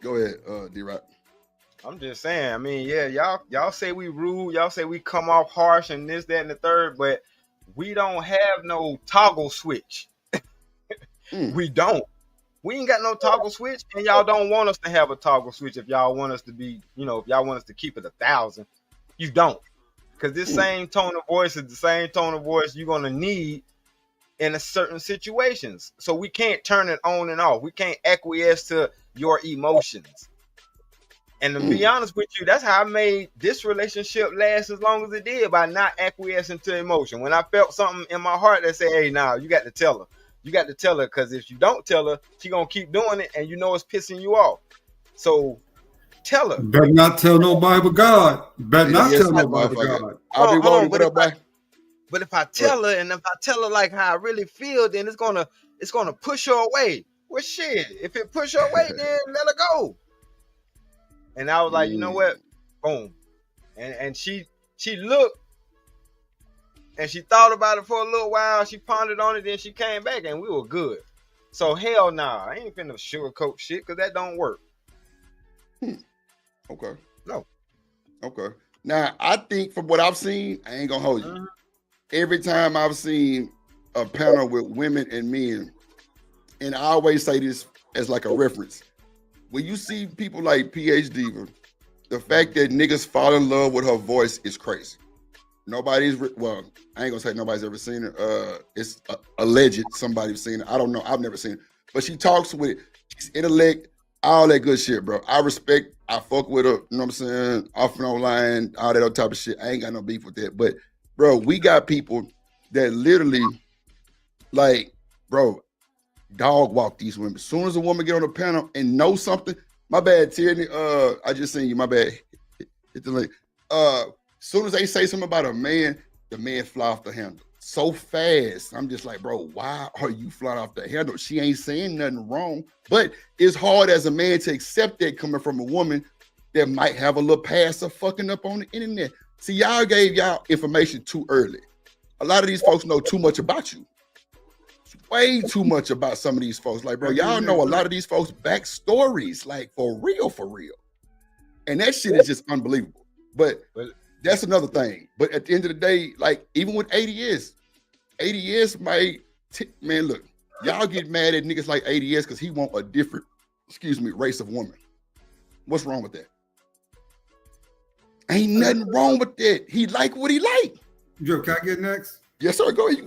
Go ahead, D-Rock. I'm just saying. I mean, yeah, y'all say we rude. Y'all say we come off harsh and this, that, and the third, but we don't have no toggle switch. We don't. We ain't got no toggle switch, and y'all don't want us to have a toggle switch. If y'all want us to be, if y'all want us to keep it 1,000, you don't. Because this same tone of voice is the same tone of voice you're gonna need in a certain situations. So we can't turn it on and off. We can't acquiesce to your emotions. And to be honest with you, that's how I made this relationship last as long as it did, by not acquiescing to emotion. When I felt something in my heart that said, hey, nah, you got to tell her. You got to tell her, because if you don't tell her, she going to keep doing it, and you know it's pissing you off. So tell her. Better not tell nobody but God. Better not Yes, tell that nobody but motherfucker. God. I'll be rolling. What up, boy? But if I tell her, and if I tell her like how I really feel, then it's gonna push her away. Well, shit, if it push her away, then let her go. And I was like, you know what? Boom. And she looked, and she thought about it for a little while. She pondered on it, then she came back, and we were good. So hell nah, I ain't finna sugarcoat shit, because that don't work. Okay. No. Okay. Now, I think from what I've seen, I ain't gonna hold you. Every time I've seen a panel with women and men, and I always say this as like a reference, when you see people like PH Diva, the fact that niggas fall in love with her voice is crazy. Nobody's, well, I ain't gonna say nobody's ever seen her. It's alleged somebody's seen it. I don't know. I've never seen it. But she talks with it. She's intellect, all that good shit, bro. I respect, I fuck with her, you know what I'm saying? Off and online, all that other type of shit. I ain't got no beef with that. But, bro, we got people that literally, like, bro, dog walk these women. As soon as a woman get on the panel and know something, my bad, Tierney, I just seen you, my bad. Hit the link. As soon as they say something about a man, the man fly off the handle so fast. I'm just like, bro, why are you flying off the handle? She ain't saying nothing wrong, but it's hard as a man to accept that coming from a woman that might have a little past of fucking up on the internet. See, y'all gave y'all information too early. A lot of these folks know too much about you. Way too much about some of these folks. Like, bro, y'all know a lot of these folks' backstories, like for real. And that shit is just unbelievable. But that's another thing. But at the end of the day, like, even with ADS might, man, look, y'all get mad at niggas like ADS because he want a different, race of woman. What's wrong with that? Ain't nothing wrong with that. He like what he like. Joe, can I get next? Yes, sir. Go ahead.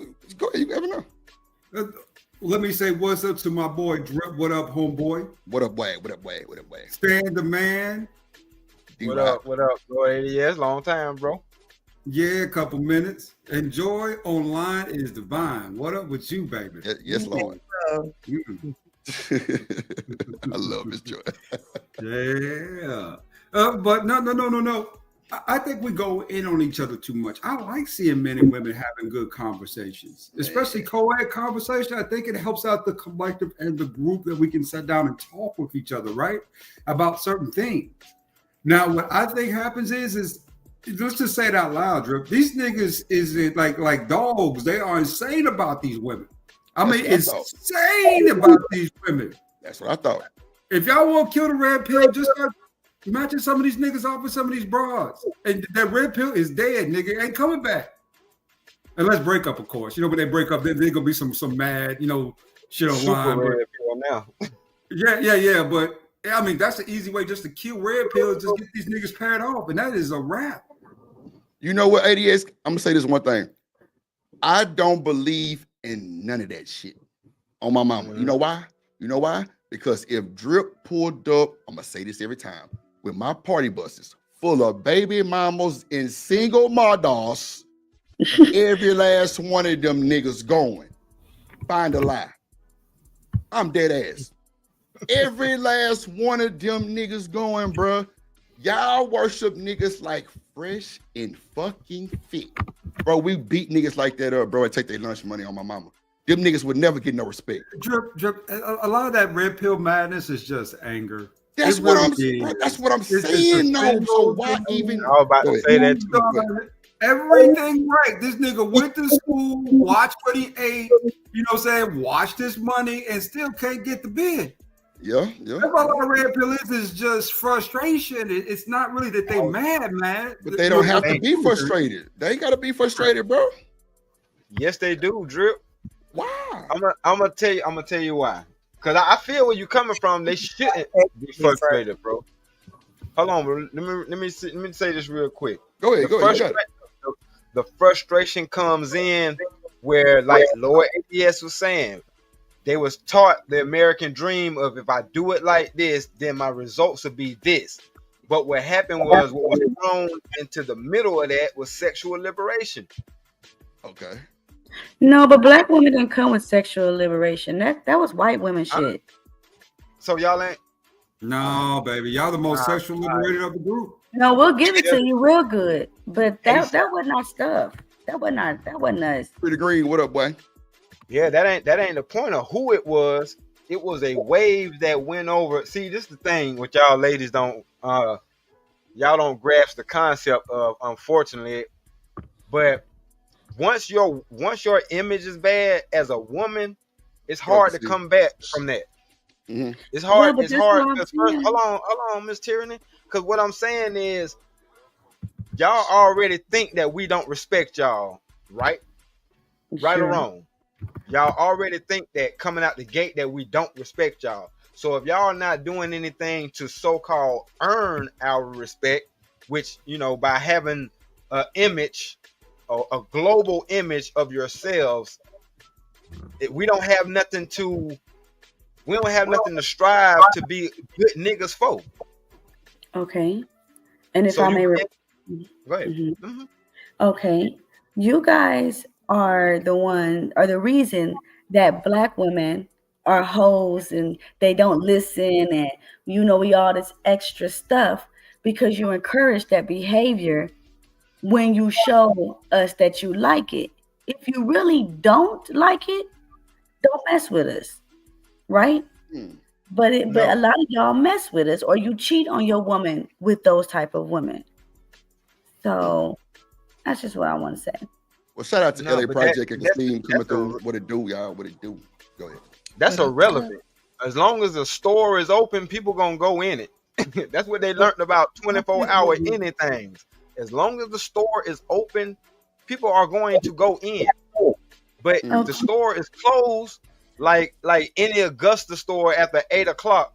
You never know. Let me say what's up to my boy Drip. What up, homeboy? What up, boy? Stan the man. What up, bro? ADS, long time, bro. Yeah, a couple minutes. Enjoy online is divine. What up with you, baby? Yes, Lord. I love Miss Joy. Yeah. But no. I think we go in on each other too much. I like seeing men and women having good conversations, especially co-ed conversation. I think it helps out the collective and the group that we can sit down and talk with each other, right? About certain things. Now, what I think happens is let's just say it out loud, Drip. These niggas isn't like dogs. They are insane about these women. I That's mean, what I it's thought. insane about these women. That's what I thought. If y'all want to kill the red pill, just start matching some of these niggas off with some of these broads. And that red pill is dead, nigga. Ain't coming back. Unless break up, of course. You know, when they break up, there's gonna be some mad, you know, shit online. Super red pill now. Yeah. But I mean, that's the easy way just to kill red pills, just get these niggas paired off, and that is a wrap. You know what, ADS? I'm gonna say this one thing. I don't believe in none of that shit on my mama. You know why? You know why? Because if Drip pulled up, I'm gonna say this every time, with my party buses full of baby mamas and single mothers, every last one of them niggas going. Find a lie. I'm dead ass. Every last one of them niggas going, bruh. Y'all worship niggas like fresh and fucking fit. Bro, we beat niggas like that up, bro, and take their lunch money on my mama. Them niggas would never get no respect. Drip. A lot of that red pill madness is just anger. That's what I'm saying. No, so why even? I was about to say that too. Everything right. This nigga went to school, watched what he ate, you know what I'm saying, watched his money, and still can't get the bid. Yeah. That's all the red pill is just frustration. It's not really that they mad. But they don't have to be frustrated. They ain't gotta be frustrated, bro. Yes, they do, Drip. Why? I'm gonna tell you why. Cause I feel where you coming from. They shouldn't be frustrated, bro. Hold on, bro. Let me say this real quick. Go ahead. The frustration comes in where, like Lord ADS was saying, they was taught the American dream of if I do it like this, then my results will be this. But what happened was what was thrown into the middle of that was sexual liberation. Okay. No, but black women didn't come with sexual liberation. That was white women shit. So y'all ain't. No, baby, y'all the most sexually liberated of the group. No, we'll give it to you real good, but that wasn't our stuff. That wasn't us. Pretty Green, what up, boy? Yeah, that ain't the point of who it was. It was a wave that went over. See, this is the thing with y'all ladies y'all don't grasp the concept of, unfortunately. But once your image is bad as a woman, it's hard to come back from that. Mm-hmm. It's hard. Yeah, it's hard. First, hold on, Miss Tyranny. Because what I'm saying is, y'all already think that we don't respect y'all, right? Right or wrong? Y'all already think that coming out the gate that we don't respect y'all. So if y'all not doing anything to so-called earn our respect, which, you know, by having an image, or a global image of yourselves, we don't have nothing to strive to be good niggas for. Okay. And if So I may... go ahead. Mm-hmm. Okay. You guys are the reason that black women are hoes and they don't listen and, you know, we all this extra stuff because you encourage that behavior when you show us that you like it. If you really don't like it, don't mess with us, right? But a lot of y'all mess with us, or you cheat on your woman with those type of women. So that's just what I want to say. Well, shout out to LA Project and Steam coming through. What it do, y'all? What it do? Go ahead. That's irrelevant. As long as the store is open, people gonna go in it. That's what they learned about 24-hour anything. As long as the store is open, people are going to go in. But if the store is closed, like any Augusta store after 8 o'clock,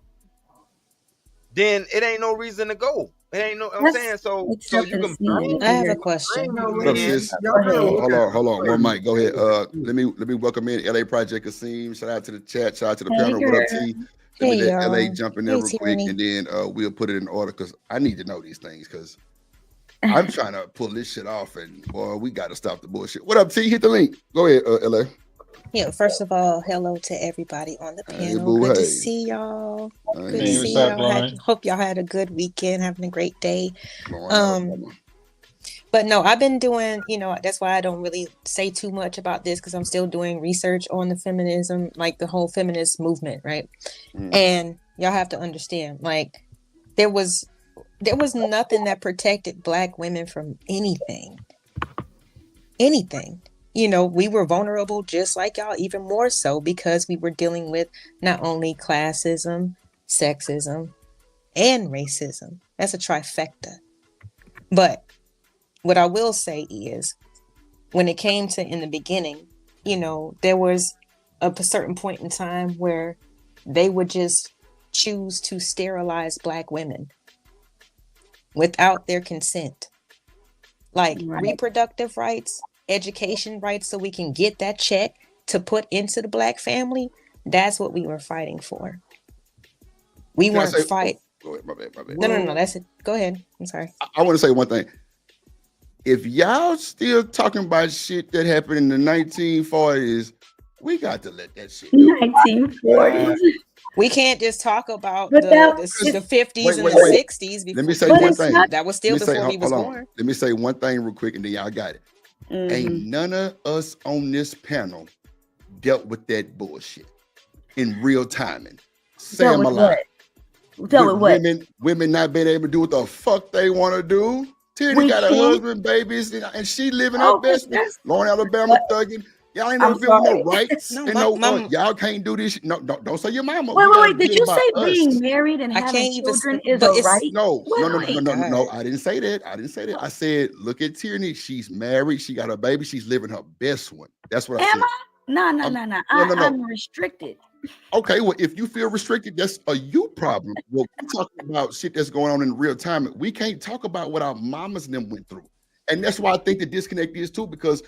then it ain't no reason to go. It ain't no. I'm saying so you can bring. I have a question. What up, sis? Hold on. One mic. Go ahead. Let me welcome in LA Project Kasim. Shout out to the chat. Shout out to the panel. What up, T? Let me let LA jump in there real quick, and then we'll put it in order because I need to know these things because I'm trying to pull this shit off, and boy, we got to stop the bullshit. What up, T? Hit the link. Go ahead, LA. Yeah, first of all, hello to everybody on the panel. Hey, boo, good to hey. see y'all. Good Hey, to see what's up, y'all. Lauren? Hope y'all had a good weekend, having a great day. Lauren, But no, I've been doing, you know, that's why I don't really say too much about this because I'm still doing research on the feminism, like the whole feminist movement, right? And y'all have to understand, like, there was nothing that protected Black women from anything. you know, we were vulnerable just like y'all, even more so because we were dealing with not only classism, sexism, and racism. That's a trifecta. But what I will say is, when it came to in the beginning, you know, there was a certain point in time where they would just choose to sterilize Black women without their consent. Like reproductive rights, education rights, so we can get that check to put into the Black family. That's what we were fighting for. We weren't fighting. Go ahead, my bad. No. That's it. Go ahead. I'm sorry. I want to say one thing. If y'all still talking about shit that happened in the 1940s, we got to let that shit go. 1940s. We can't just talk about the 50s and the 60s. Before, let me say one thing. That was still before we was born. Let me say one thing real quick, and then y'all got it. Ain't none of us on this panel dealt with that bullshit in real timing. Sam alive. Dealt with what? Women not being able to do what the fuck they want to do. Tierney got a husband, babies, and she living her best. Lauren, Alabama, thugging. Y'all ain't never feel no rights. Y'all can't do this. No, don't say your mama. Wait. Did you say being married and having children is a right? No. I didn't say that. I said, look at Tierney. She's married. She got a baby. She's living her best one. That's what I said. Am I? No. I'm restricted. Okay, well, if you feel restricted, that's a you problem. Well, we're talking about shit that's going on in real time. We can't talk about what our mamas and them went through. And that's why I think the disconnect is too, because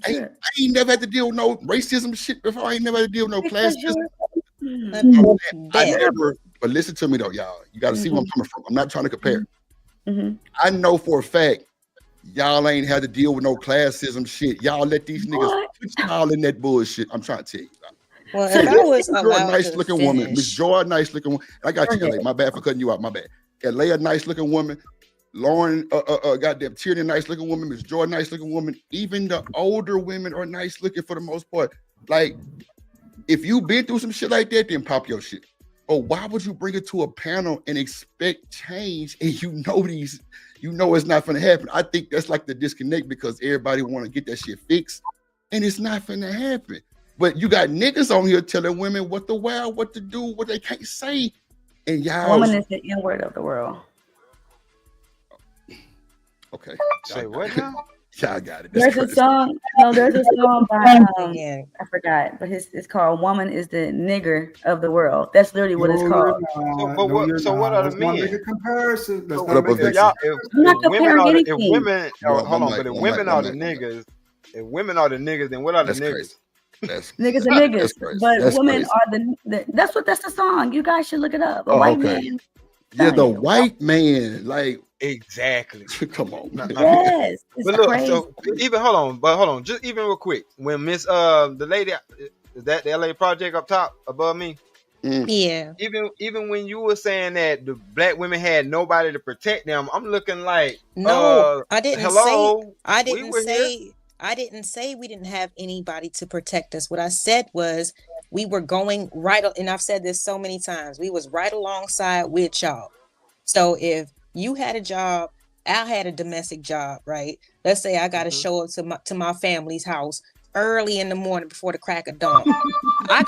I ain't never had to deal with no racism shit before. I ain't never had to deal with no classism. But listen to me though, y'all. You got to see where I'm coming from. I'm not trying to compare. I know for a fact y'all ain't had to deal with no classism shit. Y'all let these niggas put y'all in that bullshit. I'm trying to tell you. Well, if I was allowed nice looking woman, Miss Joy, nice looking woman. I got you, LA. My bad for cutting you out. My bad. LA, a nice looking woman. Lauren, goddamn Tierney, nice looking woman. Miss Joy, nice looking woman. Even the older women are nice looking for the most part. Like, if you been through some shit like that, then pop your shit. Or why would you bring it to a panel and expect change and you know it's not gonna happen? I think that's like the disconnect because everybody want to get that shit fixed and it's not gonna happen. But you got niggas on here telling women what to do, what they can't say. And y'all. Woman is the N-word of the world. Okay. Say what now? Y'all got it. There's a song by I forgot, but it's called "Woman is the Nigger of the World." That's literally what it's called. So what are the men? Make a comparison. If women are the niggas, if women are the niggas, then what are the niggas? Niggas are niggas, but women are that's the song. You guys should look it up. A white man. Yeah, the white man, like exactly. Come on. Yes. But look, so even hold on, just even real quick. When Miss the lady, is that the LA Project up top above me? Yeah. Even when you were saying that the Black women had nobody to protect them, I'm looking like I didn't say we didn't have anybody to protect us. What I said was we were going right, and I've said this so many times, we was right alongside with y'all. So if you had a job, I had a domestic job, right? Let's say I got to show up to my family's house early in the morning before the crack of dawn. I'm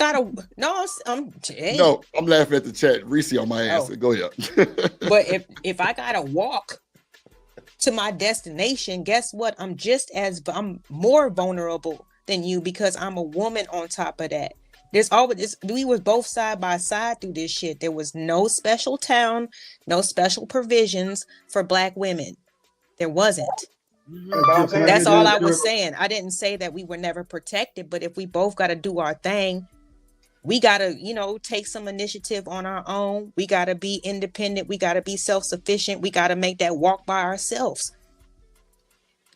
laughing at the chat. Reese on my ass. Go ahead. But if I gotta walk to my destination, guess what? I'm more vulnerable than you because I'm a woman on top of that. We were both side by side through this shit. There was no special town, no special provisions for Black women. There wasn't. That's all I was saying. I didn't say that we were never protected, but if we both got to do our thing, we got to, take some initiative on our own. We got to be independent. We got to be self-sufficient. We got to make that walk by ourselves.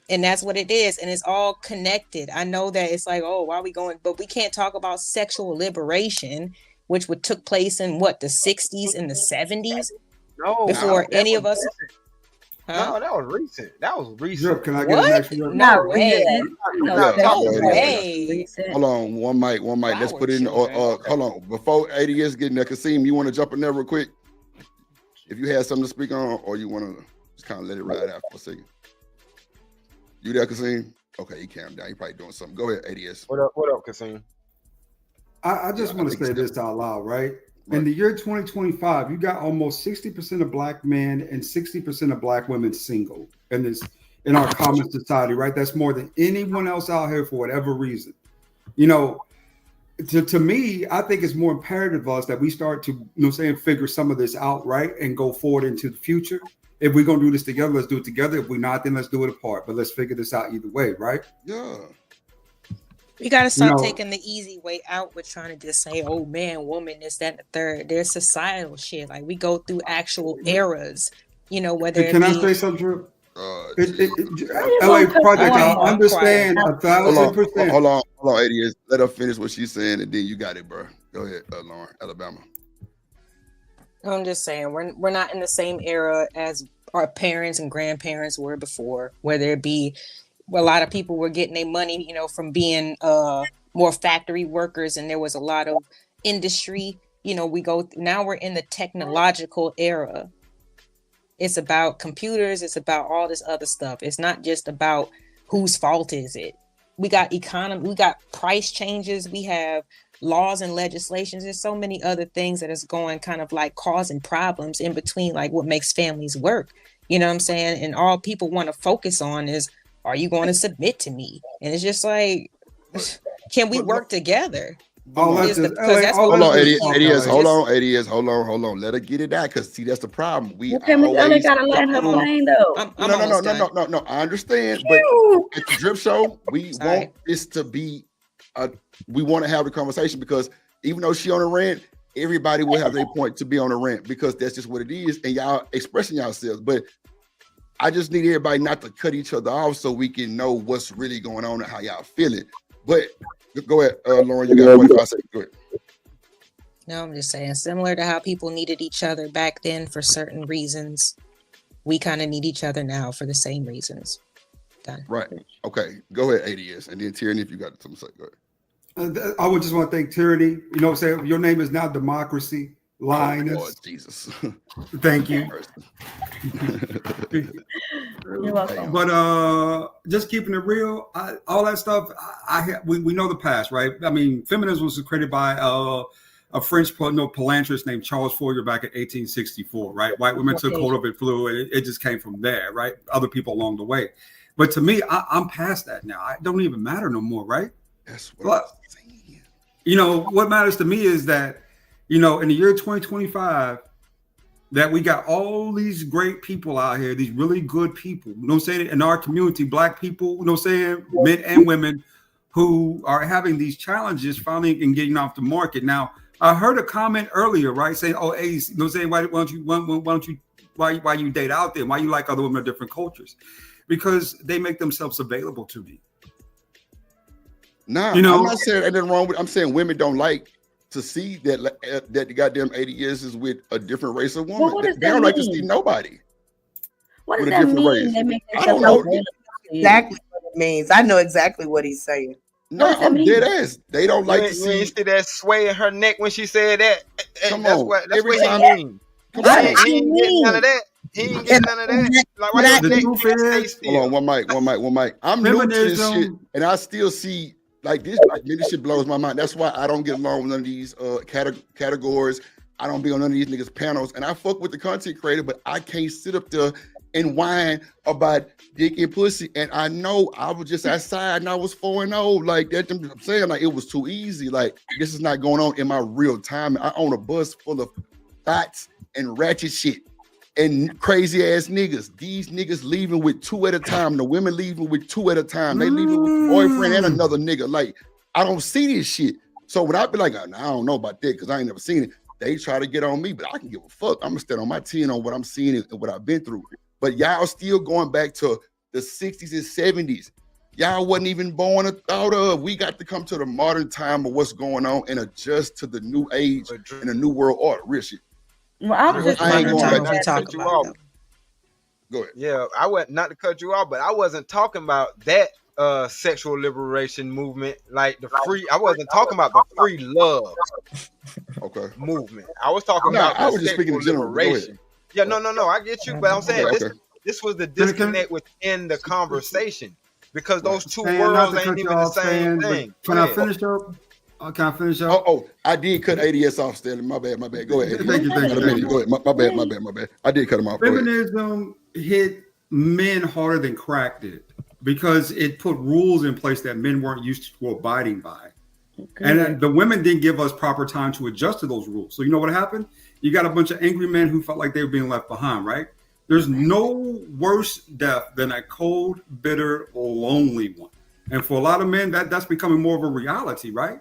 And that's what it is. And it's all connected. I know that it's like, why are we going? But we can't talk about sexual liberation, which took place in the 60s and the 70s. No, before any of us. No, that was recent. Can I get an extra? No way. No way. Hold on, one mic. Let's put it in. Hold on. Before 80 years getting there, Kasim, you want to jump in there real quick? If you had something to speak on, or you want to just kind of let it ride out for a second. You there, Kasim? Okay, he calmed down. He probably doing something. Go ahead, ADS. What up, Kasim? I just want to say this out loud, right? In the year 2025, you got almost 60% of black men and 60% of black women single in our common society, right? That's more than anyone else out here for whatever reason. You know, to me, I think it's more imperative of us that we start to, figure some of this out, right? And go forward into the future. If we're going to do this together, let's do it together. If we're not, then let's do it apart. But let's figure this out either way, right? Yeah. We got to stop taking the easy way out with trying to just say, oh, man, woman, this, that, and the third. There's societal shit. Like, we go through actual eras, whether Can I say something, Drew? LA Project, I understand 1,000%. Hold on, ADS. Let her finish what she's saying, and then you got it, bro. Go ahead, Lauren, Alabama. I'm just saying, we're not in the same era as our parents and grandparents were before, whether it be a lot of people were getting their money, from being more factory workers, and there was a lot of industry. Now we're in the technological era. It's about computers. It's about all this other stuff. It's not just about whose fault is it. We got economy. We got price changes. We have laws and legislations. There's so many other things that is going kind of like causing problems in between, like what makes families work. You know what I'm saying? And all people want to focus on is, are you going to submit to me? And it's just like, can we work together? Hold on, ADS. Hold on. Let her get it out, because see, that's the problem. We always gotta let her plane though. No. I understand, but at the Drip Show, we want this to be we want to have the conversation, because even though she on a rant, everybody will have their point to be on a rant, because that's just what it is, and y'all expressing yourselves. But I just need everybody not to cut each other off so we can know what's really going on and how y'all feeling. But go ahead, Lauren, you got 45 seconds. Go ahead. No, I'm just saying, similar to how people needed each other back then for certain reasons, we kind of need each other now for the same reasons. Done. Right. Okay. Go ahead, ADS. And then Tierney, if you got something to say, go ahead. I would just want to thank Tyranny. Say your name is now Democracy. Linus. Oh, Jesus. Thank you. You're welcome. But just keeping it real, all that stuff, we know the past, right? I mean, feminism was created by a French philanthropist named Charles Fourier back in 1864, right? White women took hold of it, flew, and it just came from there, right? Other people along the way. But to me, I'm past that now. It don't even matter no more, right? That's what I'm saying. What matters to me is that, in the year 2025, that we got all these great people out here, these really good people, in our community, black people, men and women who are having these challenges finally and getting off the market. Now, I heard a comment earlier, right, saying, "Oh, Ace, why you date out there? Why you like other women of different cultures?" Because they make themselves available to me. No, I'm not saying anything wrong with. I'm saying women don't like to see that the goddamn 80 years is with a different race of woman. Well, they don't like to see nobody. What does that mean? They make I don't know exactly what it means. I know exactly what he's saying. No, I'm dead ass. They don't like to see. You see that sway in her neck when she said that? Come that's on. what Every he time. mean. He ain't getting none of that. He ain't getting none of that. Like, why your neck can't stay still? Hold on, one mic. I'm new to this shit, and I still see like this. Like, this shit blows my mind. That's why I don't get along with none of these categories. I don't be on none of these niggas panels, and I fuck with the content creator, but I can't sit up there and whine about dick and pussy. And I know I was just outside and I was 4-0. Like that, I'm saying, like, it was too easy. Like, this is not going on in my real time. I own a bus full of thoughts and ratchet shit and crazy ass niggas. These niggas leaving with 2 at a time. The women leaving with 2 at a time. They leaving with a boyfriend and another nigga. Like, I don't see this shit. So when I be like, I don't know about that because I ain't never seen it, they try to get on me, but I can give a fuck. I'm gonna stand on my 10 on what I'm seeing and what I've been through. But y'all still going back to the 60s and 70s. Y'all wasn't even born or thought of. We got to come to the modern time of what's going on and adjust to the new age and the new world order. Real shit. Well, I was just I ain't going going to cut you off. Go ahead. Yeah, I went not to cut you off, but I wasn't talking about that sexual liberation movement, like the free. I wasn't talking about the free love movement. I was talking about I was just speaking in general. Liberation. Yeah, no. I get you, but I'm saying this was the disconnect within the conversation. because those two And not worlds to ain't cut even you the off, same Stan, but thing. Can Go I ahead. finish up? Can I finish up? Oh, I did cut ADS off, Stanley. My bad. Go ahead. Thank you. Go ahead. My bad. I did cut him off. Go ahead. Feminism hit men harder than crack did because it put rules in place that men weren't used to abiding by. And the women didn't give us proper time to adjust to those rules. So you know what happened? You got a bunch of angry men who felt like they were being left behind, right? There's no worse death than a cold, bitter, lonely one. And for a lot of men, that's becoming more of a reality, right?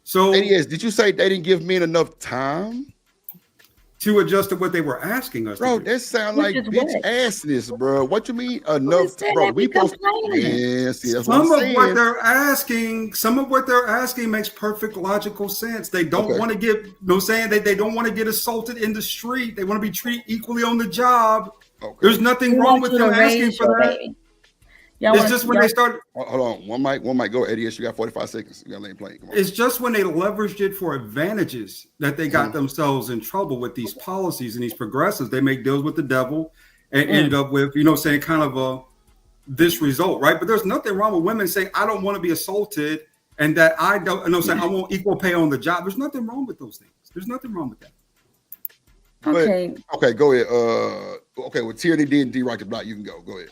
So ADS, did you say they didn't give men enough time to adjust to what they were asking us? Bro, to do? that sound like bitch assness, bro. What you mean enough, bro? We supposed yeah, see, that's Some what I'm of what saying. they're asking makes perfect logical sense. They don't want to get, saying they don't want to get assaulted in the street. They want to be treated equally on the job. There's nothing wrong with them asking for that. It's just when they start. Hold on, one mic. Go, ADS. You got 45 seconds. You got to let him play. Come on. It's just when they leveraged it for advantages that they got themselves in trouble with these policies and these progressives. They make deals with the devil and end up with, saying kind of this result, right? But there's nothing wrong with women saying, I don't want to be assaulted and that I don't, saying I want equal pay on the job. There's nothing wrong with those things. There's nothing wrong with that. Okay, go ahead. Okay, well, Tierney did D-Rock the block. You can go. Go ahead.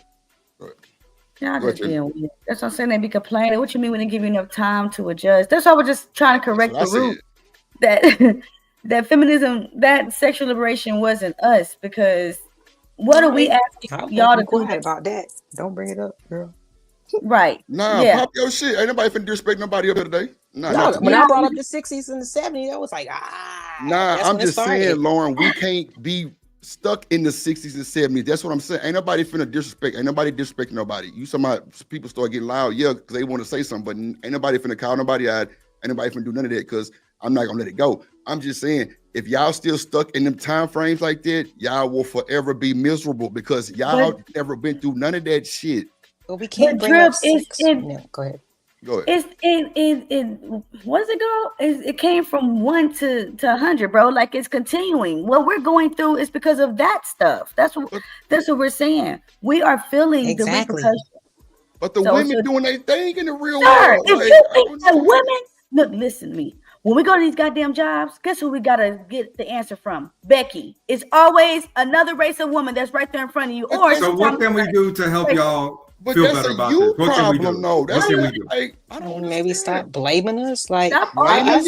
Y'all just being weird. That's what I'm saying. They be complaining. What you mean when they give you enough time to adjust? That's why we're just trying to correct the root that feminism, that sexual liberation wasn't us, because what are we asking y'all to do about that? Don't bring it up, girl. Right. Nah, pop your shit. Ain't nobody finna disrespect nobody up here today. When I brought up the 60s and the 70s, I was like, Nah, I'm just saying, Lauren, we can't be stuck in the 60s and 70s. That's what I'm saying. Ain't nobody finna disrespect. Ain't nobody disrespecting nobody. You somebody people start getting loud, because they want to say something, but ain't nobody finna call nobody out. Ain't nobody finna do none of that, because I'm not gonna let it go. I'm just saying, if y'all still stuck in them time frames like that, y'all will forever be miserable, because y'all never been through none of that shit. Well, we can't bring up go ahead. Go ahead. What does it go? It came from 1 to 100, bro. Like, it's continuing. What we're going through is because of that stuff. That's what we're saying. We are feeling the repercussions. But the women doing their thing in the real world. If you think that women, look, listen to me. When we go to these goddamn jobs, guess who we gotta get the answer from? Becky. It's always another race of woman that's right there in front of you. Or so what can we do to help y'all feel better about this? What can we do? What can we do? Maybe stop blaming us. Like, hold on.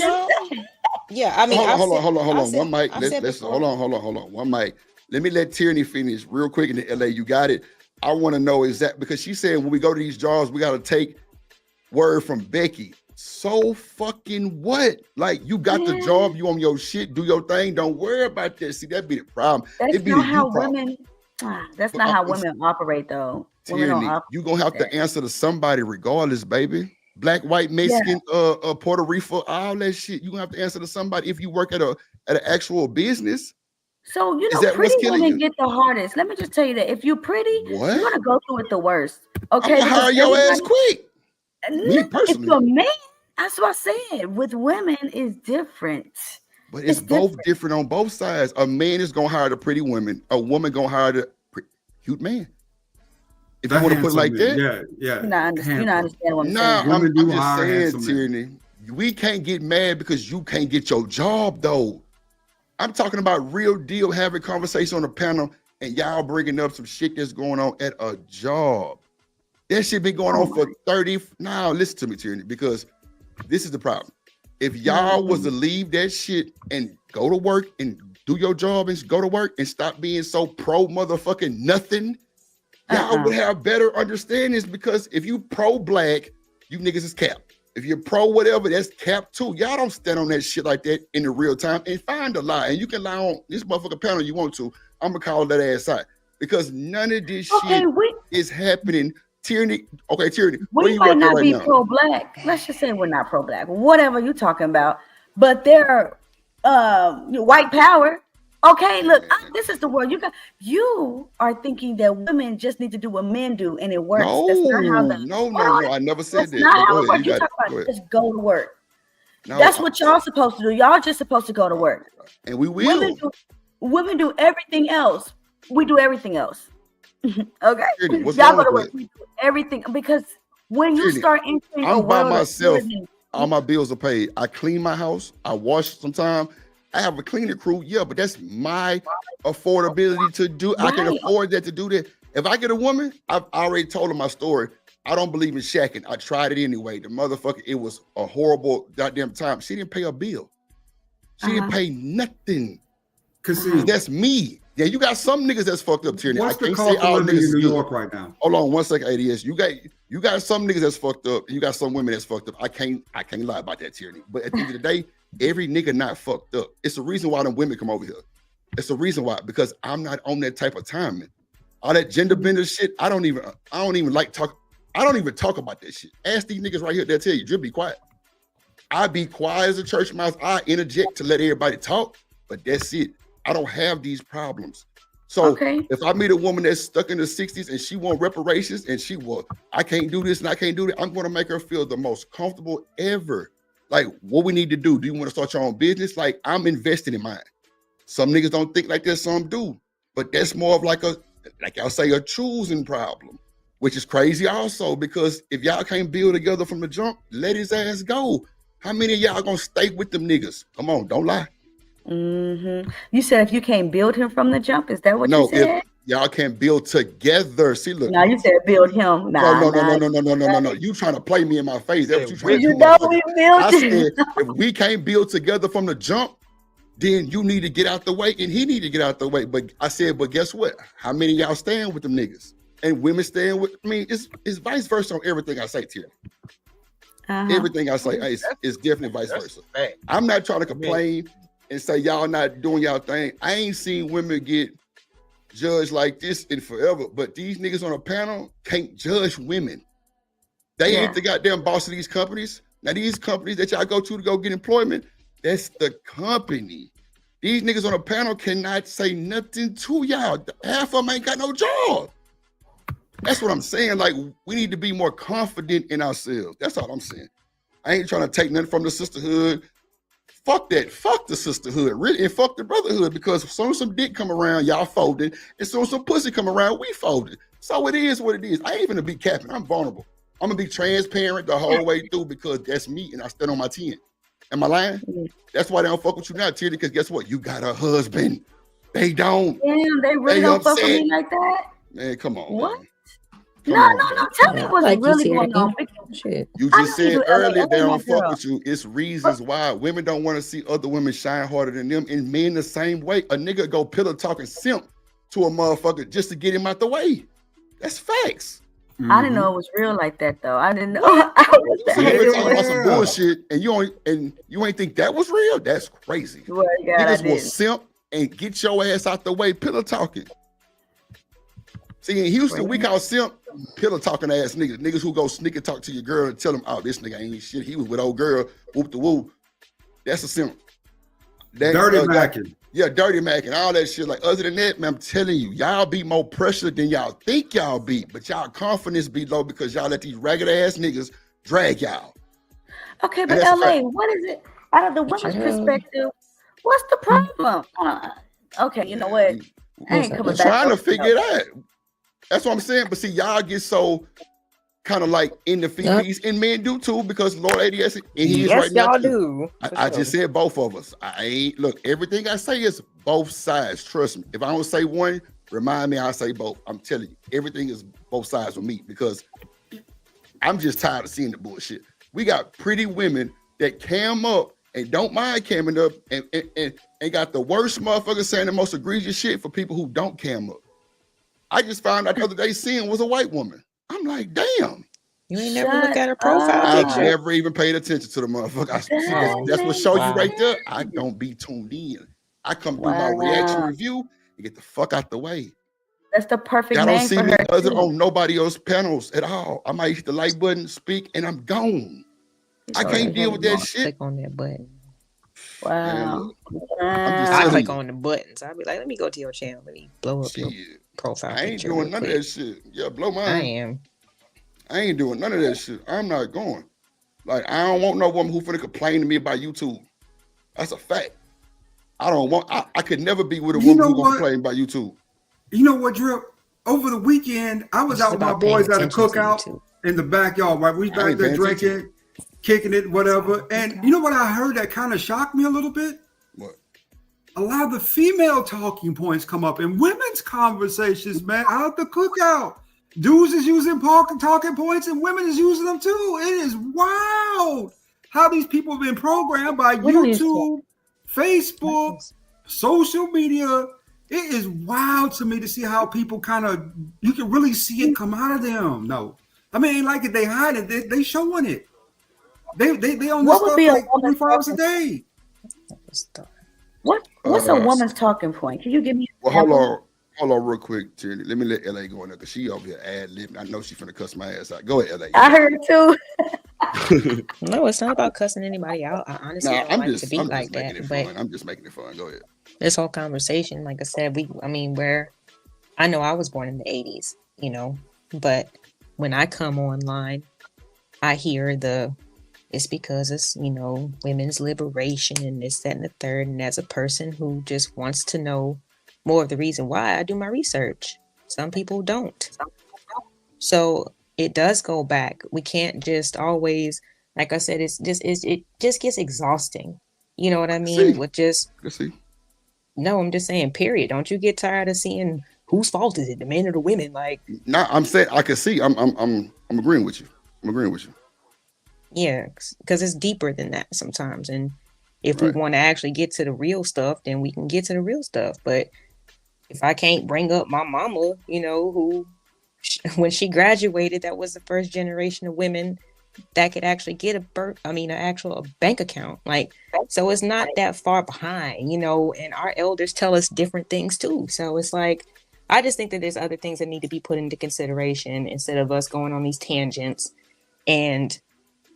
One mic. Let's hold on. One mic. Let me let Tierney finish real quick in the LA. You got it. I want to know because she's saying when we go to these jobs, we got to take word from Becky. So fucking what? Like, you got the job, you on your shit, do your thing. Don't worry about that. See, that'd be the problem. That's not how women. That's not how women operate, though. Tierney, you gonna have to answer to somebody regardless, baby. Black, white, Mexican, Puerto Rico, all that shit. You gonna have to answer to somebody if you work at an actual business. So pretty women get the hardest. Let me just tell you that if you're pretty, you're gonna go through it the worst. Okay, I'm gonna hire your ass quick. Me personally, if you're a man, that's what I said. With women, it's different. But it's both different on both sides. A man is gonna hire the pretty women. A woman gonna hire the cute man. If you want to put it like that, You're not understanding what I'm saying. I'm just saying, Tierney, we can't get mad because you can't get your job, though. I'm talking about real deal, having conversation on the panel, and y'all bringing up some shit that's going on at a job. That shit been going on for 30. Now, listen to me, Tierney, because this is the problem. If y'all was to leave that shit and go to work and do your job and go to work and stop being so pro motherfucking nothing, y'all would have better understandings, because if you pro black, you niggas is cap. If you're pro whatever, that's cap too. Y'all don't stand on that shit like that in the real time and find a lie. And you can lie on this motherfucking panel you want to. I'm gonna call that ass out, because none of this shit is happening. Tierney, Tierney. We might not be pro-black. Let's just say we're not pro-black. Whatever you're talking about, but they're white power. Okay, look, this is the word. You are thinking that women just need to do what men do, and it works. No, that's not how no. I never said that. Not how it works. You talk about just go to work. No, that's what y'all supposed to do. Y'all just supposed to go to work. And we will. Women do everything else. We do everything else. Okay, What's y'all wrong go to with work. We do everything, because when you Brittany, start entering a I'm by world of myself. children, All my bills are paid. I clean my house. I wash sometimes. I have a cleaning crew. Yeah, but that's my affordability to do. I can Right. afford that to do that. If I get a woman, I've already told her my story. I don't believe in shacking. I tried it anyway. The motherfucker, it was a horrible goddamn time. She didn't pay a bill. She didn't pay nothing. Cause that's me. Yeah, you got some niggas that's fucked up, Tierney. What's I the can't cost say of all living niggas in is New good. York right now? Hold on 1 second, ADS. You got some niggas that's fucked up, and you got some women that's fucked up. I can't lie about that, Tierney. But at the end of the day, every nigga not fucked up. It's the reason why them women come over here. It's the reason why, because I'm not on that type of timing. All that gender bender shit, I don't even like talk. I don't even talk about that shit. Ask these niggas right here, they'll tell you, Drip, be quiet. I be quiet as a church mouse. I interject to let everybody talk, but that's it. I don't have these problems. So if I meet a woman that's stuck in the 60s and she want reparations and I can't do this and I can't do that, I'm going to make her feel the most comfortable ever. Like, what we need to do? Do you want to start your own business? Like, I'm investing in mine. Some niggas don't think like that, some do. But that's more of like I'll say, a choosing problem, which is crazy also, because if y'all can't build together from the jump, let his ass go. How many of y'all gonna stay with them niggas? Come on, don't lie. You said if you can't build him from the jump, is that what you said? If y'all can't build together. See, look. No, you said build him. No. You trying to play me in my face. That's what you trying to do. You know we built I him. said, if we can't build together from the jump, then you need to get out the way and he need to get out the way. But I said, but guess what? How many of y'all stand with them niggas? And women stand with, it's vice versa on everything I say to you. Everything I say is definitely vice versa. I'm not trying to complain and say y'all not doing y'all thing. I ain't seen women get judged like this in forever, but these niggas on a panel can't judge women. They ain't the goddamn boss of these companies. Now these companies that y'all go to go get employment, that's the company. These niggas on a panel cannot say nothing to y'all. Half of them ain't got no job. That's what I'm saying. Like, we need to be more confident in ourselves. That's all I'm saying. I ain't trying to take nothing from the sisterhood. Fuck that. Fuck the sisterhood. Really, and fuck the brotherhood, because as soon as some dick come around, y'all folded. As soon as some pussy come around, we folded. So it is what it is. I ain't gonna be capping. I'm vulnerable. I'm gonna be transparent the whole way through, because that's me and I stand on my 10. Am I lying? That's why they don't fuck with you now, Titty, because guess what? You got a husband. They don't. Damn, they really don't fuck with me like that? Man, come on. What? Man. No. Tell me what's really going on. Shit. You just said earlier they don't fuck with you. It's reasons why women don't want to see other women shine harder than them, and men the same way. A nigga go pillow talking simp to a motherfucker just to get him out the way. That's facts. I didn't know it was real like that though. I didn't know. You talking about some bullshit, and you ain't think that was real? That's crazy. Well, God, niggas will simp and get your ass out the way pillow talking. See, in Houston, we call simp pillow talking ass niggas. Niggas who go sneak and talk to your girl and tell them, oh, this nigga ain't shit. He was with old girl, whoop the woo. That's a simp. Dirty macking. Yeah, dirty macking, all that shit. Like, other than that, man, I'm telling you, y'all be more pressure than y'all think y'all be, but y'all confidence be low because y'all let these ragged ass niggas drag y'all. Okay, but LA, what is it? Out of the women's perspective, what's the problem? Okay, you know what? I ain't coming back. Trying to figure it out. That's what I'm saying. But see, y'all get so kind of like in the feces, and men do too, because Lord ADS, and he is right now. Y'all do. I just said both of us. I ain't look. Everything I say is both sides. Trust me. If I don't say one, remind me. I say both. I'm telling you, everything is both sides with me, because I'm just tired of seeing the bullshit. We got pretty women that cam up and don't mind camming up, and got the worst motherfuckers saying the most egregious shit for people who don't cam up. I just found out the other day Sin was a white woman. I'm like, damn. You ain't never look at her profile picture. I never even paid attention to the motherfucker. That's what show you right there. I don't be tuned in. I come through my reaction review and get the fuck out the way. That's the perfect Y'all name don't see for me her. on nobody else's panels at all. I might hit the like button, speak, and I'm gone. I can't deal with that shit. Click on that button. Wow. I click on the buttons. I'll be like, let me go to your channel. Let me blow up your profile I ain't picture doing real none quick. of that shit. Yeah, blow mine. I am. I ain't doing none of that shit. I'm not going. Like, I don't want no woman who finna complain to me about YouTube. That's a fact. I don't want, I could never be with a woman who gonna complain about YouTube. You know what, Drip? Over the weekend, I was out with my boys at a cookout, in the backyard, right? We back there drinking, kicking it, whatever. And you know what I heard that kind of shocked me a little bit? What? A lot of the female talking points come up in women's conversations, man. Out the cookout. Dudes is using talking points and women is using them too. It is wild how these people have been programmed by YouTube, Facebook, social media. It is wild to me to see how people you can really see it come out of them. No, I mean, ain't like it. They hide it. They showing it. They on this stuff like 24 hours a day. What's a woman's talking point? Can you give me? Well, hold on, real quick, Tierney. Let me let LA go in there because she over here ad-libbing. I know she's finna cuss my ass out. Go ahead, LA. I heard it too. No, it's not about cussing anybody out. I honestly don't like to be like that. But I'm just making it fun. Go ahead. This whole conversation, like I said, I know I was born in the 80s, you know, but when I come online, I hear it's because it's, you know, women's liberation and this, that, and the third. And as a person who just wants to know more of the reason why, I do my research. Some people don't. So it does go back. We can't just always, like I said, it just gets exhausting. You know what I mean? No, I'm just saying, period. Don't you get tired of seeing whose fault is it, the men or the women? Like, no, I'm saying I can see. I'm agreeing with you. Yeah, because it's deeper than that sometimes. And if we want to actually get to the real stuff, then we can get to the real stuff. But if I can't bring up my mama, you know, who when she graduated, that was the first generation of women that could actually get an actual bank account. Like, so it's not that far behind, you know, and our elders tell us different things too. So it's like, I just think that there's other things that need to be put into consideration instead of us going on these tangents and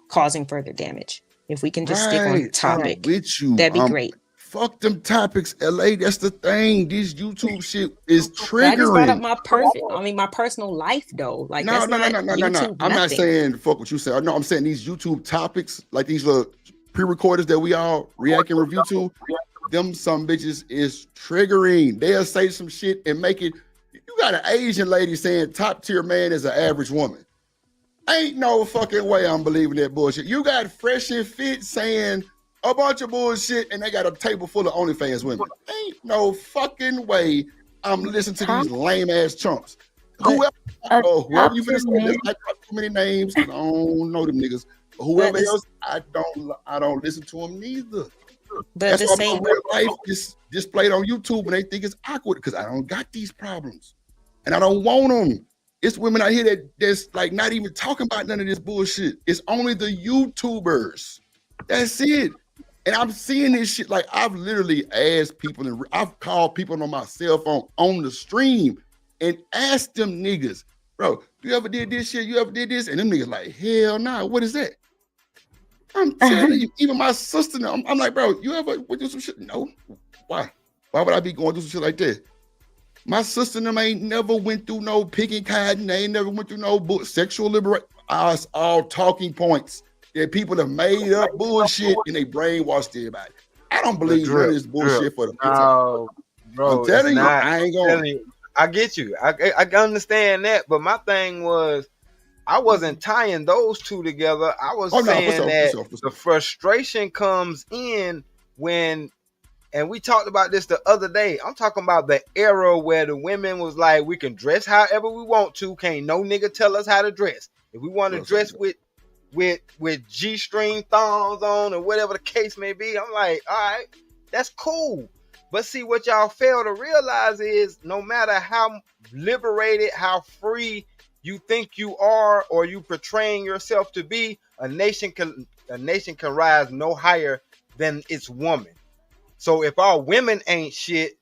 causing further damage. If we can just stick on the topic, that'd be great. Fuck them topics, LA. That's the thing. This YouTube shit is triggering. I just brought up my personal life though. Like, no. I'm not saying fuck what you said. No, I'm saying these YouTube topics, like these little pre-recorders that we all react and review to, them some bitches is triggering. They'll say some shit and make it. You got an Asian lady saying top tier man is an average woman. Ain't no fucking way I'm believing that bullshit. You got Fresh and Fit saying a bunch of bullshit and they got a table full of OnlyFans women. Ain't no fucking way I'm listening to these lame ass chumps. Whoever you finna say, I drop too many names. I don't know them niggas. But whoever else, I don't listen to them neither. But that's why my real life is displayed on YouTube and they think it's awkward because I don't got these problems and I don't want them. It's women out here that's like not even talking about none of this bullshit. It's only the YouTubers. That's it. And I'm seeing this shit. Like, I've literally asked people, and I've called people on my cell phone on the stream and asked them niggas, bro, you ever did this shit? You ever did this? And them niggas like, hell nah, what is that? I'm telling you, even my sister, I'm like, bro, you ever do some shit? No. Why? Why would I be going through some shit like that? My sister and them ain't never went through no picking cotton. They ain't never went through no sexual liberation. It's all talking points that people have made up bullshit and they brainwashed everybody. I don't believe none of this bullshit for the no, bro. I'm telling you, I ain't going. I get you. I understand that, but my thing was, I wasn't tying those two together. I was saying that the frustration comes in when, and we talked about this the other day. I'm talking about the era where the women was like, we can dress however we want to. Can't no nigga tell us how to dress. If we want to dress with G-string thongs on or whatever the case may be, I'm like, all right, that's cool. But see, what y'all fail to realize is no matter how liberated, how free you think you are or you portraying yourself to be, a nation can rise no higher than its woman. So if our women ain't shit,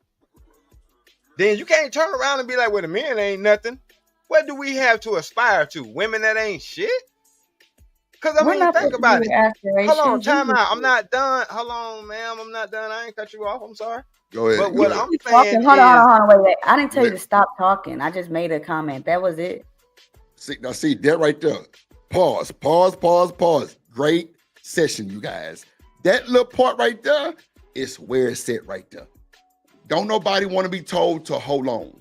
then you can't turn around and be like, well, the men ain't nothing. What do we have to aspire to? Women that ain't shit? Because, I mean, think about it. Hold on, time out. I'm not done. Hold on, ma'am. I'm not done. I ain't cut you off. I'm sorry. Go ahead. But what I'm saying hold on, wait. I didn't tell you to stop talking. I just made a comment. That was it. See that right there. Pause. Great session, you guys. That little part right there is where it's at right there. Don't nobody want to be told to hold on.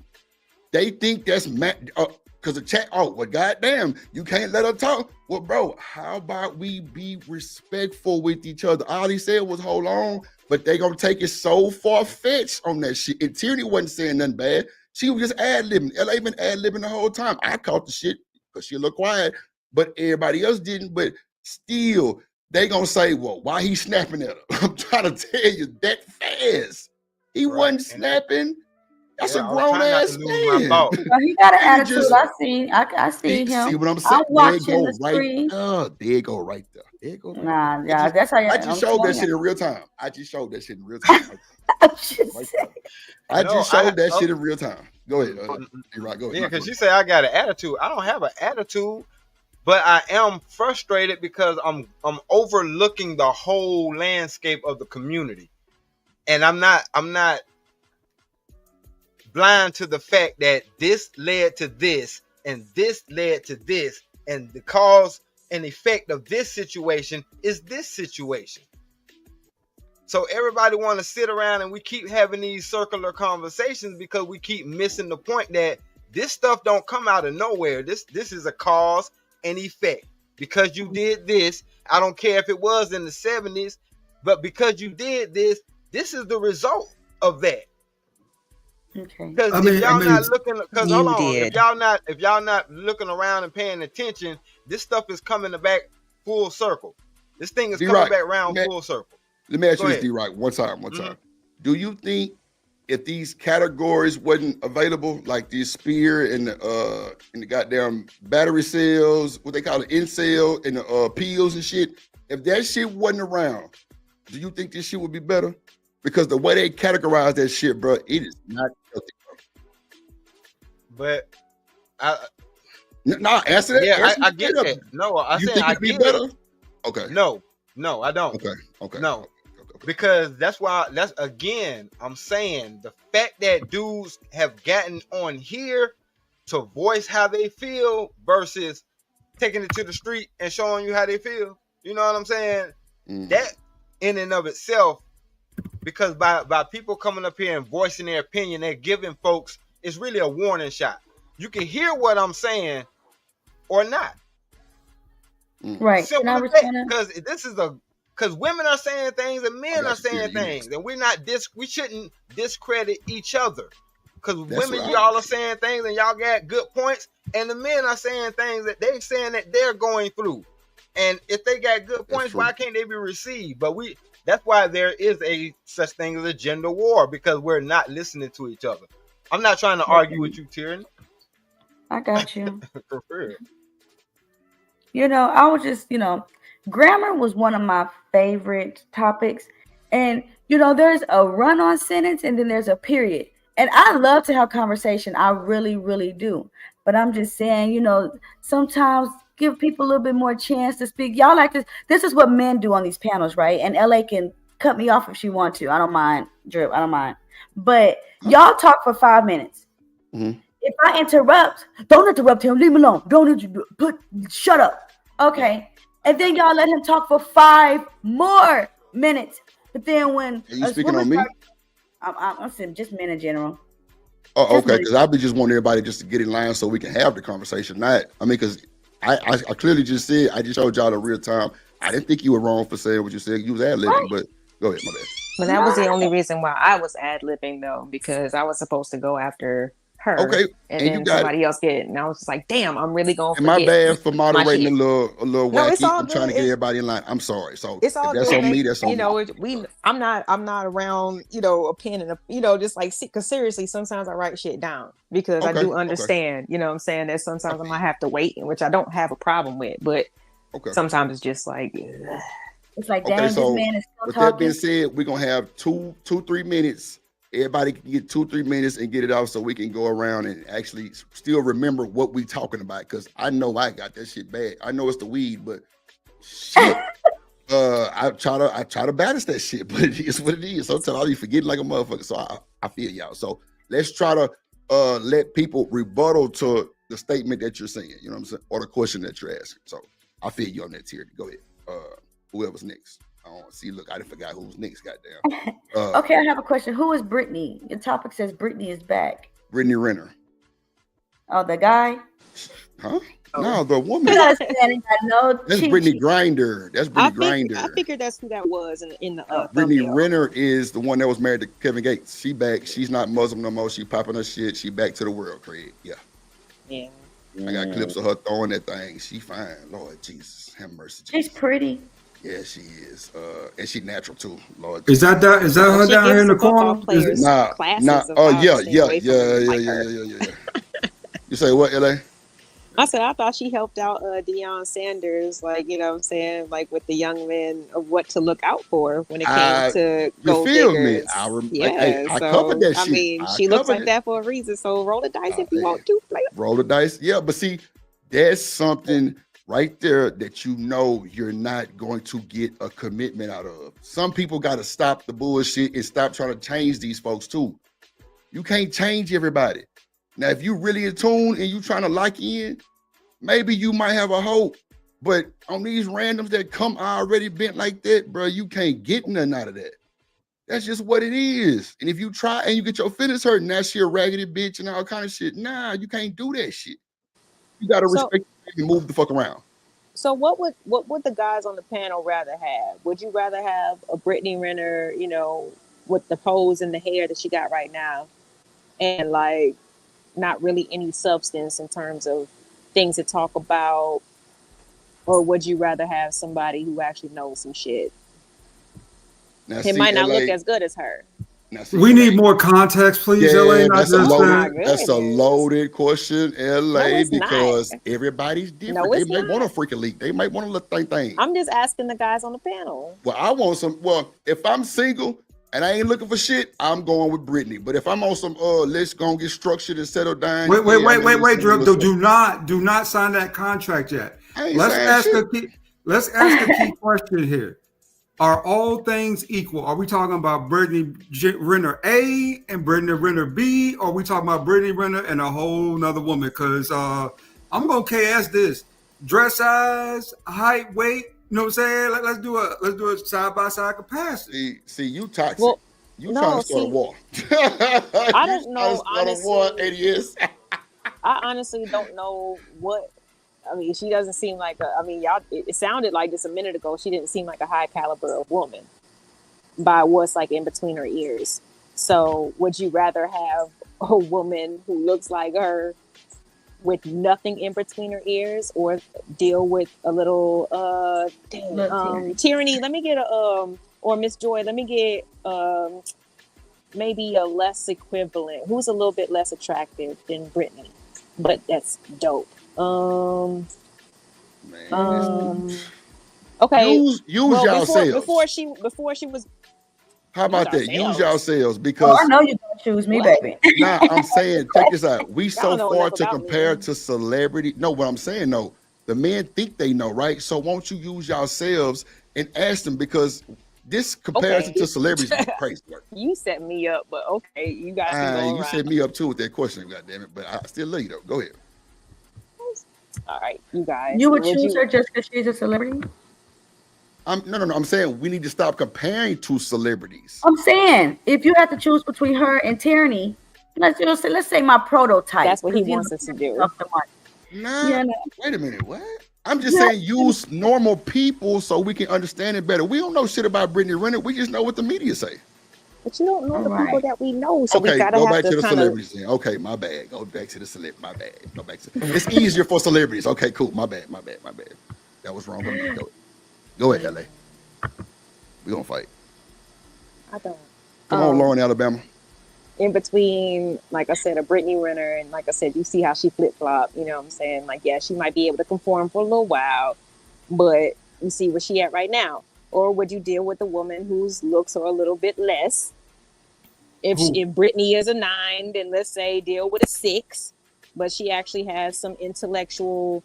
They think that's because because the chat, oh, well, goddamn, you can't let her talk. Well, bro, how about we be respectful with each other? All he said was, hold on, but they gonna take it so far-fetched on that shit. And Tierney wasn't saying nothing bad. She was just ad-libbing. LA been ad-libbing the whole time. I caught the shit because she looked quiet, but everybody else didn't. But still, they gonna say, well, why he snapping at her? I'm trying to tell you that fast. He wasn't snapping. That's a grown ass man. Well, he got an He attitude. just- I see him. See what I'm saying? I'm watching the right screen. there. There you go, right there. There you go. Nah, yeah, that's how you. I just showed that shit in real time. I just showed that shit in real time. I just showed that shit in real time. Go ahead. Right, go ahead. Yeah, because you say I got an attitude. I don't have an attitude, but I am frustrated because I'm overlooking the whole landscape of the community, and I'm not blind to the fact that this led to this and this led to this, and the cause and effect of this situation is this situation. So everybody want to sit around and we keep having these circular conversations because we keep missing the point that this stuff don't come out of nowhere. This is a cause and effect. Because you did this, I don't care if it was in the 70s, but because you did this, this is the result of that. Okay. Because if y'all not looking, because hold on, if y'all not looking around and paying attention, this stuff is coming back full circle. This thing is coming back around full circle. Let me ask you this, D-Right, one time. Do you think if these categories wasn't available, like the spear and the goddamn battery cells, what they call it, incel, and the pills and shit, if that shit wasn't around, do you think this shit would be better? Because the way they categorize that shit, bro, it is not healthy, bro. But answer that. Yeah, answer I get that. that. No, I you said think I it'd be get better? it. Okay. No, I don't. Okay. No. Because that's again, I'm saying the fact that dudes have gotten on here to voice how they feel versus taking it to the street and showing you how they feel. You know what I'm saying? That in and of itself, because by people coming up here and voicing their opinion, they're giving folks, it's really a warning shot. You can hear what I'm saying or not. Right. Because because women are saying things and men are saying things, and we shouldn't discredit each other. Because women, y'all are saying things and y'all got good points, and the men are saying things that they're saying that they're going through. And if they got good points, why can't they be received? But that's why there is a such thing as a gender war, because we're not listening to each other. I'm not trying to argue with you, Tyranny. I got you. For real. I was just, grammar was one of my favorite topics. And, there's a run-on sentence and then there's a period. And I love to have conversation. I really, really do. But I'm just saying, sometimes give people a little bit more chance to speak. Y'all like this. This is what men do on these panels, right? And LA can cut me off if she wants to. I don't mind, Drip. I don't mind. But y'all talk for 5 minutes. Mm-hmm. If I interrupt, don't interrupt him. Leave him alone. Shut up. Okay. And then y'all let him talk for 5 more minutes. But then when are you speaking on me? I'm saying just men in general. Oh, okay. Because I'll be just wanting everybody just to get in line so we can have the conversation. Because I clearly just said, I just showed y'all the real time. I didn't think you were wrong for saying what you said. You was ad-libbing, but go ahead, my bad. But that was the only reason why I was ad-libbing, though, because I was supposed to go after her. Okay. And then somebody else get it. And I was just like, damn, I'm really going to forget. My bad for moderating a little wacky. It's all I'm trying to get everybody in line. I'm sorry. So it's all that's good. on me. That's on me. I'm not around, a pen and a, just like, because seriously, sometimes I write shit down because I do understand, what I'm saying, that sometimes I might have to wait, which I don't have a problem with, but sometimes it's just like, ugh. It's like, damn, so this man is still with talking. that being said, we're going to have 2-3 minutes. Everybody can get 2-3 minutes and get it off so we can go around and actually still remember what we talking about. Because I know I got that shit bad. I know it's the weed, but shit. I try to balance that shit, but it is what it is. Sometimes I'll be forgetting like a motherfucker. So I feel y'all. So let's try to let people rebuttal to the statement that you're saying, you know what I'm saying? Or the question that you're asking. So I feel you on that, Tierney. Go ahead. Whoever's next. I don't see. Look, I forgot who's next. Goddamn. Okay, I have a question. Who is Brittany? Your topic says Brittany is back. Brittany Renner. Oh, the guy. Huh? No, the woman. You understand? Ain't got no That's cheat Brittany sheet. Grinder. That's Brittany I Grinder. figured that's who that was in the Brittany thumbnail. Renner is the one that was married to Kevin Gates. She back. She's not Muslim no more. She popping her shit. She back to the world, Craig. Yeah. Yeah. I got clips of her throwing that thing. She fine. Lord Jesus. Have mercy. She's Jesus. pretty. Yeah, she is. And she natural too. Lord. Is that her She down here gives in the the football corner? Is it? players classes of Oh how to stay away from women like her. yeah. You say what, LA? I said I thought she helped out Deion Sanders, like, you know what I'm saying, like with the young men of what to look out for when it came to gold diggers. I covered that shit. I mean, she looks like that for a reason. So roll the dice if you want to, player. Roll the dice. Yeah, but see, there's something right there that you know you're not going to get a commitment out of. Some people got to stop the bullshit and stop trying to change these folks too. You can't change everybody. Now, if you really in tune and you trying to lock in, maybe you might have a hope. But on these randoms that come already bent like that, bro, you can't get nothing out of that. That's just what it is. And if you try and you get your feelings hurt, and that's your raggedy bitch and all kind of shit, nah, you can't do that shit. You gotta respect and move the fuck around. So what would the guys on the panel rather have? Would you rather have a Brittany Renner, you know, with the pose and the hair that she got right now, and like not really any substance in terms of things to talk about, or would you rather have somebody who actually knows some shit? Now, it might not look as good as her. Now, see, We need more context, please, LA. That's a loaded question, LA, because everybody's different. They might want a freaking leak. They might want a little thing. I'm just asking the guys on the panel. Well, I want some. Well, if I'm single and I ain't looking for shit, I'm going with Brittany. But if I'm on some, let's go and get structured and settle down. Wait, Drew. Do not sign that contract yet. Let's ask a key question here. Are all things equal? Are we talking about Brittany Renner A and Brittany Renner B? Or are we talking about Brittany Renner and a whole nother woman? Because I'm gonna KS this: dress size, height, weight. You know what I'm saying? Let's do a side by side comparison. See, you toxic. Well, you trying to start a war. I don't know. Honestly, war, 80 years. I honestly don't know what. I mean, she doesn't seem like a. I mean, y'all. It sounded like just a minute ago she didn't seem like a high caliber of woman by what's like in between her ears. So, would you rather have a woman who looks like her with nothing in between her ears, or deal with a little tyranny? Let me get a or Miss Joy. Let me get maybe a less equivalent. Who's a little bit less attractive than Brittany, but that's dope. Okay. Use yourselves. Before she was. How about that? Use yourselves, because I know you're gonna choose me, baby. Nah, I'm saying, check this out. We so far to compare to celebrity. No, what I'm saying, no. The men think they know, right? So won't you use yourselves and ask them, because this comparison to celebrities is crazy work. You set me up, but okay, you guys can go you around. set me up too with that question, goddammit. But I still love you though. Go ahead. All right, you guys. You would choose her just because she's a celebrity? No. I'm saying we need to stop comparing to celebrities. I'm saying if you had to choose between her and Tierney, let's say my prototype. That's what he wants us to do. Nah, wait a minute. What? I'm just saying use normal people so we can understand it better. We don't know shit about Brittany Renner. We just know what the media say. But you don't know the people that we know, so okay, we gotta go have back to the kinda... celebrities then. Okay, my bad. Go back to the celebrity. My bad. Go back to. It's easier for celebrities. Okay, cool. My bad. That was wrong. Go ahead, LA. We gonna fight. I don't. Come on, Lauren, Alabama. In between, like I said, a Brittany Renner, and like I said, you see how she flip flop. You know what I'm saying? Like, yeah, she might be able to conform for a little while, but you see where she at right now. Or would you deal with a woman whose looks are a little bit less? If Brittany is a 9, then let's say deal with a 6, but she actually has some intellectual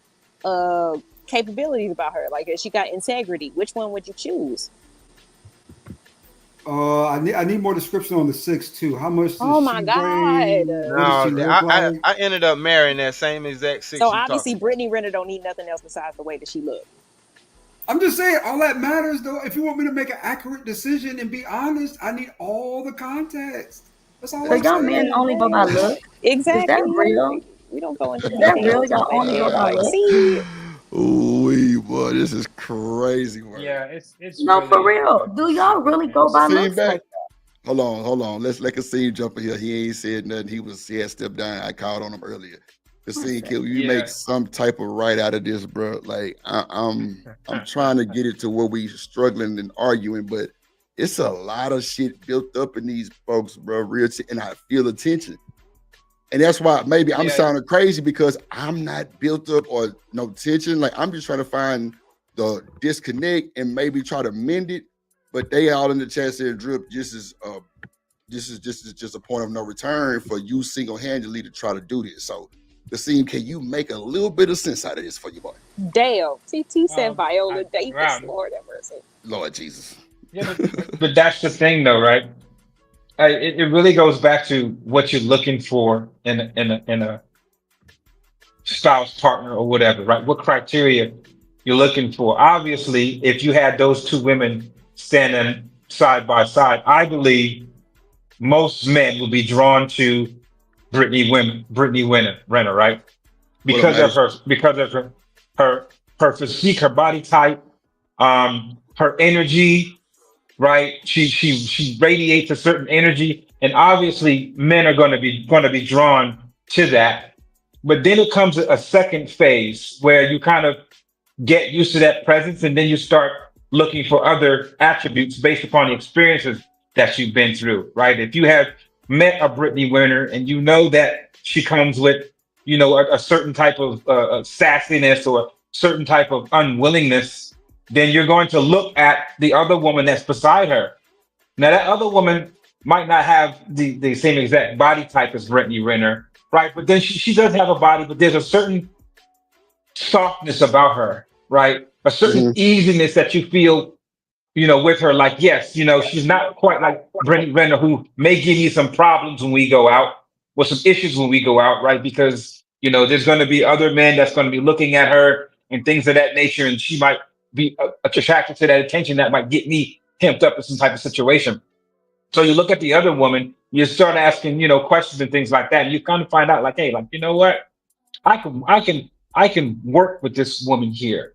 capabilities about her. Like, she got integrity. Which one would you choose? I need more description on the 6 too. How much? Oh my God! No, I ended up marrying that same exact 6. So obviously, Brittany Renner don't need nothing else besides the way that she looked. I'm just saying, all that matters though. If you want me to make an accurate decision and be honest, I need all the context. That's all. So y'all men only go by look. Exactly. Is that real? We don't go into Is that details. real? Y'all only go by Like, looks? see, Ooh, boy, this is crazy, man. Yeah, it's No, really, for real. Do y'all really go by See looks back. like Hold on. Let's let Kasim jump in here. He ain't said nothing. He had stepped down. I called on him earlier. Kasim, can you make some type of right out of this, bro? Like I'm trying to get it to where we struggling and arguing, but it's a lot of shit built up in these folks, bro. And I feel the tension. And that's why maybe I'm sounding crazy because I'm not built up or no tension. Like I'm just trying to find the disconnect and maybe try to mend it. But they all in the chat said, "Drip, this is just a point of no return for you single-handedly to try to do this." So, Kasim, can you make a little bit of sense out of this for you, boy? damn. TT said Viola Davis. Lord have mercy. Lord Jesus. Yeah, but that's the thing, though, right? It really goes back to what you're looking for in a spouse, partner, or whatever, right? What criteria you're looking for. Obviously, if you had those two women standing side by side, I believe most men will be drawn to Brittany Renner, right? Because of her physique, her body type, her energy, right? She radiates a certain energy, and obviously men are going to be drawn to that. But then it comes a second phase where you kind of get used to that presence, and then you start looking for other attributes based upon the experiences that you've been through, right? If you have met a Brittany Renner and you know that she comes with, a certain type of sassiness or certain type of unwillingness, then you're going to look at the other woman that's beside her. Now, that other woman might not have the same exact body type as Brittany Renner, right? But then she does have a body, but there's a certain softness about her, right? A certain easiness that you feel, with her. Like, yes, she's not quite like Brittany Renner, who may give you some problems when we go out, or some issues when we go out, right? Because, there's going to be other men that's going to be looking at her and things of that nature, and she might be attracted to that attention that might get me hemmed up in some type of situation. So you look at the other woman, you start asking, questions and things like that, and you kind of find out, like, hey, like, you know what? I can work with this woman here.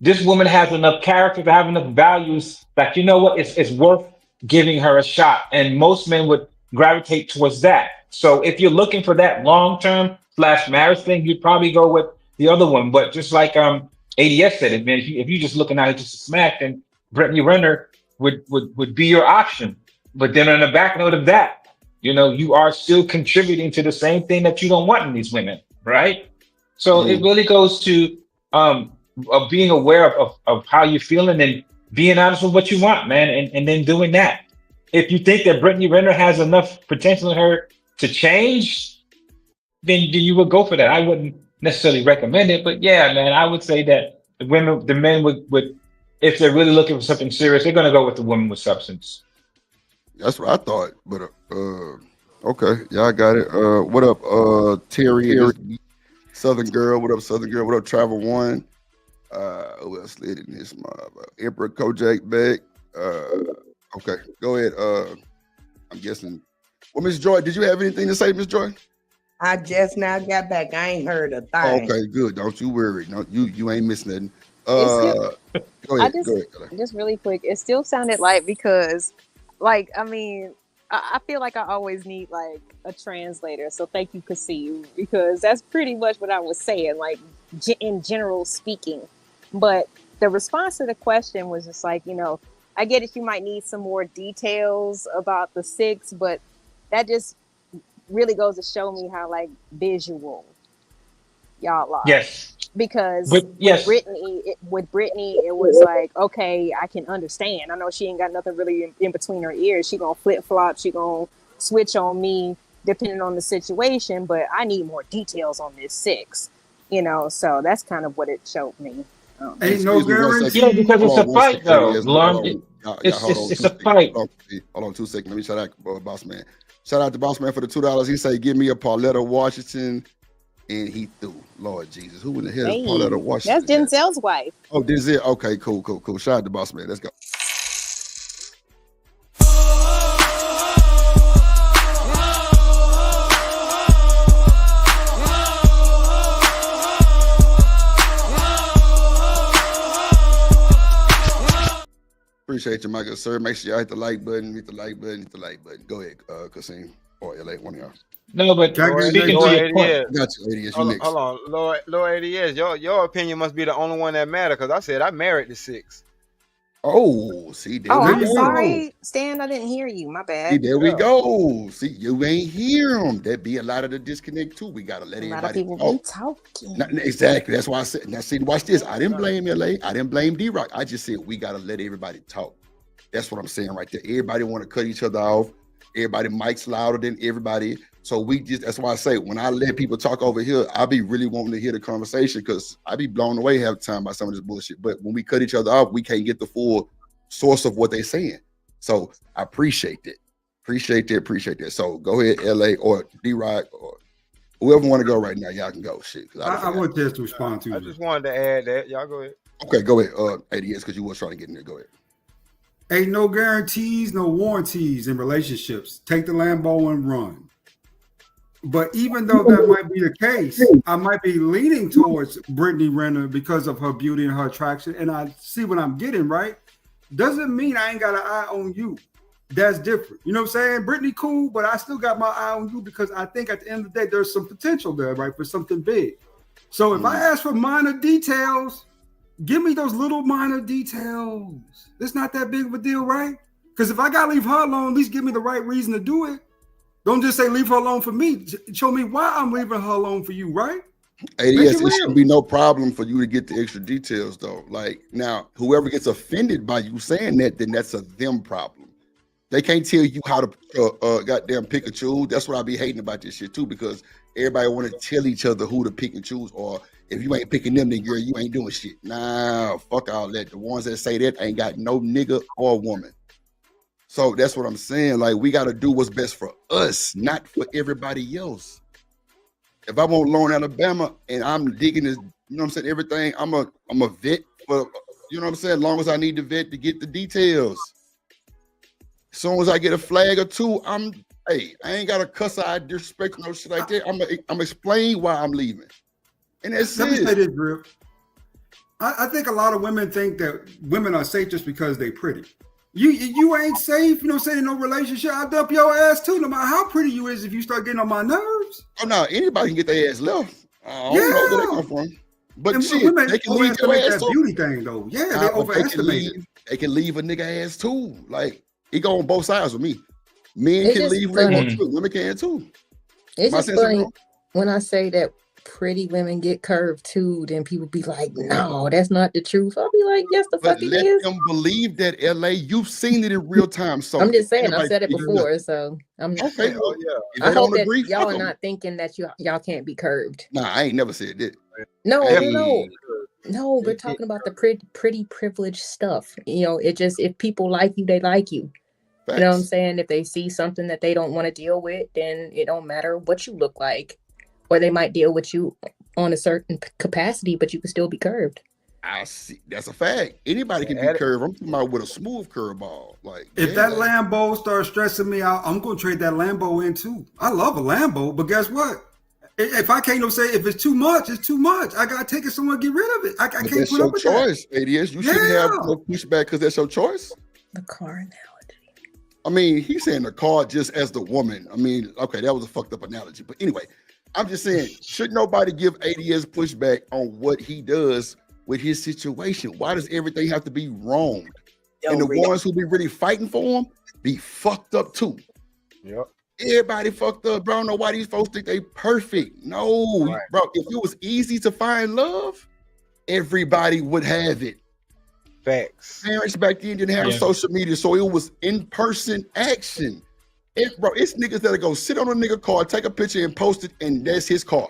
This woman has enough character to have enough values that, it's worth giving her a shot. And most men would gravitate towards that. So if you're looking for that long-term /marriage thing, you'd probably go with the other one. But just like ADS said it, man, if you're just looking at it just to smack, then Brittany Renner would be your option. But then on the back note of that, you are still contributing to the same thing that you don't want in these women, right? So it really goes to of being aware of how you're feeling and being honest with what you want, man, and then doing that. If you think that Brittany Renner has enough potential in her to change, then you would go for that. I wouldn't necessarily recommend it, but yeah, man, I would say that the men would, if they're really looking for something serious, they're gonna go with the woman with substance. That's what I thought, but okay, yeah, I got it. What up, Terry, Southern Girl? What up, Southern Girl? What up, Travel One? Who else slid in this mob? Emperor Kojak Beck. Okay, go ahead. I'm guessing. Well, Miss Joy, did you have anything to say, Miss Joy? I just now got back. I ain't heard a thing. Okay, good. Don't you worry. No, you ain't missing nothing. Go ahead. Just really quick. It still sounded like, because, like, I mean, I feel like I always need like a translator. So thank you, Kasim, because that's pretty much what I was saying, like in general speaking. But the response to the question was just like, I get it. You might need some more details about the six, but that just really goes to show me how like visual y'all are. Yes. Because with Brittany, it was like, okay, I can understand. I know she ain't got nothing really in between her ears. She gonna flip flop. She gonna switch on me depending on the situation. But I need more details on this six. So that's kind of what it showed me. Ain't no guarantee. Yeah, because it's a fight, though. It's a fight. Hold on 2 seconds. Let me shout out Boss Man. Shout out to Boss Man for the $2. He say, "Give me a Pauletta Washington," and he threw. Lord Jesus, who in the hell is Pauletta Washington? That's Denzel's wife. Oh, Denzel. Okay, cool. Shout out to Boss Man. Let's go. appreciate you, my good sir. Make sure y'all hit the like button, hit the like button, hit the like button. Go ahead, Kasim or LA, one of y'all. No, but speaking to your point, ADS. Got you, ADS. Hold on, Lord ADS. Your opinion must be the only one that matter because I said I married the 6. Oh, see, there Oh, we I'm go. sorry, Stan. I didn't hear you. My See, bad. there we go. See, you ain't hear him. There be a lot of the disconnect too. We gotta let A lot of everybody people be talk. talking. Exactly. That's why I said. Now, see, watch this. I didn't blame LA. I didn't blame D-Rock. I just said we gotta let everybody talk. That's what I'm saying right there. Everybody want to cut each other off. Everybody mic's louder than everybody. So that's why I say when I let people talk over here, I be really wanting to hear the conversation because I be blown away half the time by some of this bullshit. But when we cut each other off, we can't get the full source of what they're saying. So I appreciate that. Appreciate that. So go ahead, LA or D-Rock or whoever want to go right now. Y'all can go. Shit. I want this to respond to. I just wanted to add that. Y'all go ahead. Okay, go ahead. ADS, because you was trying to get in there. Go ahead. Ain't no guarantees, no warranties in relationships. Take the Lambo and run. But even though that might be the case, I might be leaning towards Brittany Renner because of her beauty and her attraction. And I see what I'm getting, right? Doesn't mean I ain't got an eye on you. That's different. You know what I'm saying? Brittany cool, but I still got my eye on you because I think at the end of the day, there's some potential there, right? For something big. So if I ask for minor details, give me those little minor details. It's not that big of a deal, right? Because if I got to leave her alone, at least give me the right reason to do it. Don't just say leave her alone for me. Show me why I'm leaving her alone for you, right? ADS, it shouldn't be no problem for you to get the extra details, though. Like, now, whoever gets offended by you saying that, then that's a them problem. They can't tell you how to goddamn pick and choose. That's what I be hating about this shit, too, because everybody want to tell each other who to pick and choose, or if you ain't picking them, then girl, you ain't doing shit. Nah, fuck all that. The ones that say that ain't got no nigga or woman. So that's what I'm saying. Like, we got to do what's best for us, not for everybody else. If I want Lone Alabama and I'm digging this, you know what I'm saying, everything, I'm a vet for, you know what I'm saying, as long as I need the vet to get the details. As soon as I get a flag or two, I ain't got to cuss out, disrespect, no shit like that. I'm explaining why I'm leaving. And that's Let me it. say this, Drip. I think a lot of women think that women are safe just because they pretty. You ain't safe, you know what I'm saying, in no relationship. I'll dump your ass too, no matter how pretty you is if you start getting on my nerves. Oh no, anybody can get their ass left. I don't know where they come from. But And shit, women they can leave their overestimate ass that too. beauty thing though. Yeah, they But overestimate it. they can leave a nigga ass too. Like, it go on both sides with me. Men It's can just leave who they want funny. to. Women can too. It's Am I just saying something funny wrong? when I say that pretty women get curved too, then people be like, no, that's not the truth. I'll be like, yes, the But fuck it let is. them believe that, LA. You've seen it in real time. So I'm just saying, I've anybody said it believe before, so I'm okay, well, if I they hope don't that agree, y'all fuck are 'em. not thinking that y'all can't be curved. Nah, I ain't never said that. No, Hey. no, we're talking about the pretty privileged stuff. You know, it just, if people like you, they like you. Facts. You know what I'm saying? If they see something that they don't want to deal with, then it don't matter what you look like. Or they might deal with you on a certain capacity, but you can still be curved. I see. That's a fact. Anybody can be curved. I'm talking about with a smooth curveball. Like, If that Lambo starts stressing me out, I'm gonna trade that Lambo in too. I love a Lambo, but guess what? If I can't say if it's too much, it's too much. I gotta take it somewhere, get rid of it. I can't that's put your up with choice, that. ADS. You shouldn't have no pushback because that's your choice. The car now. I mean, he's saying the car just as the woman. I mean, okay, that was a fucked up analogy. But anyway, I'm just saying, should nobody give ADS pushback on what he does with his situation? Why does everything have to be wrong? And the ones who be really fighting for him be fucked up too. Yep. Everybody fucked up, bro. I don't know why these folks think they perfect. No, bro. If it was easy to find love, everybody would have it. Facts. Parents back then didn't have social media, so it was in-person action. Bro, it's niggas that'll go sit on a nigga car, take a picture and post it, and that's his car.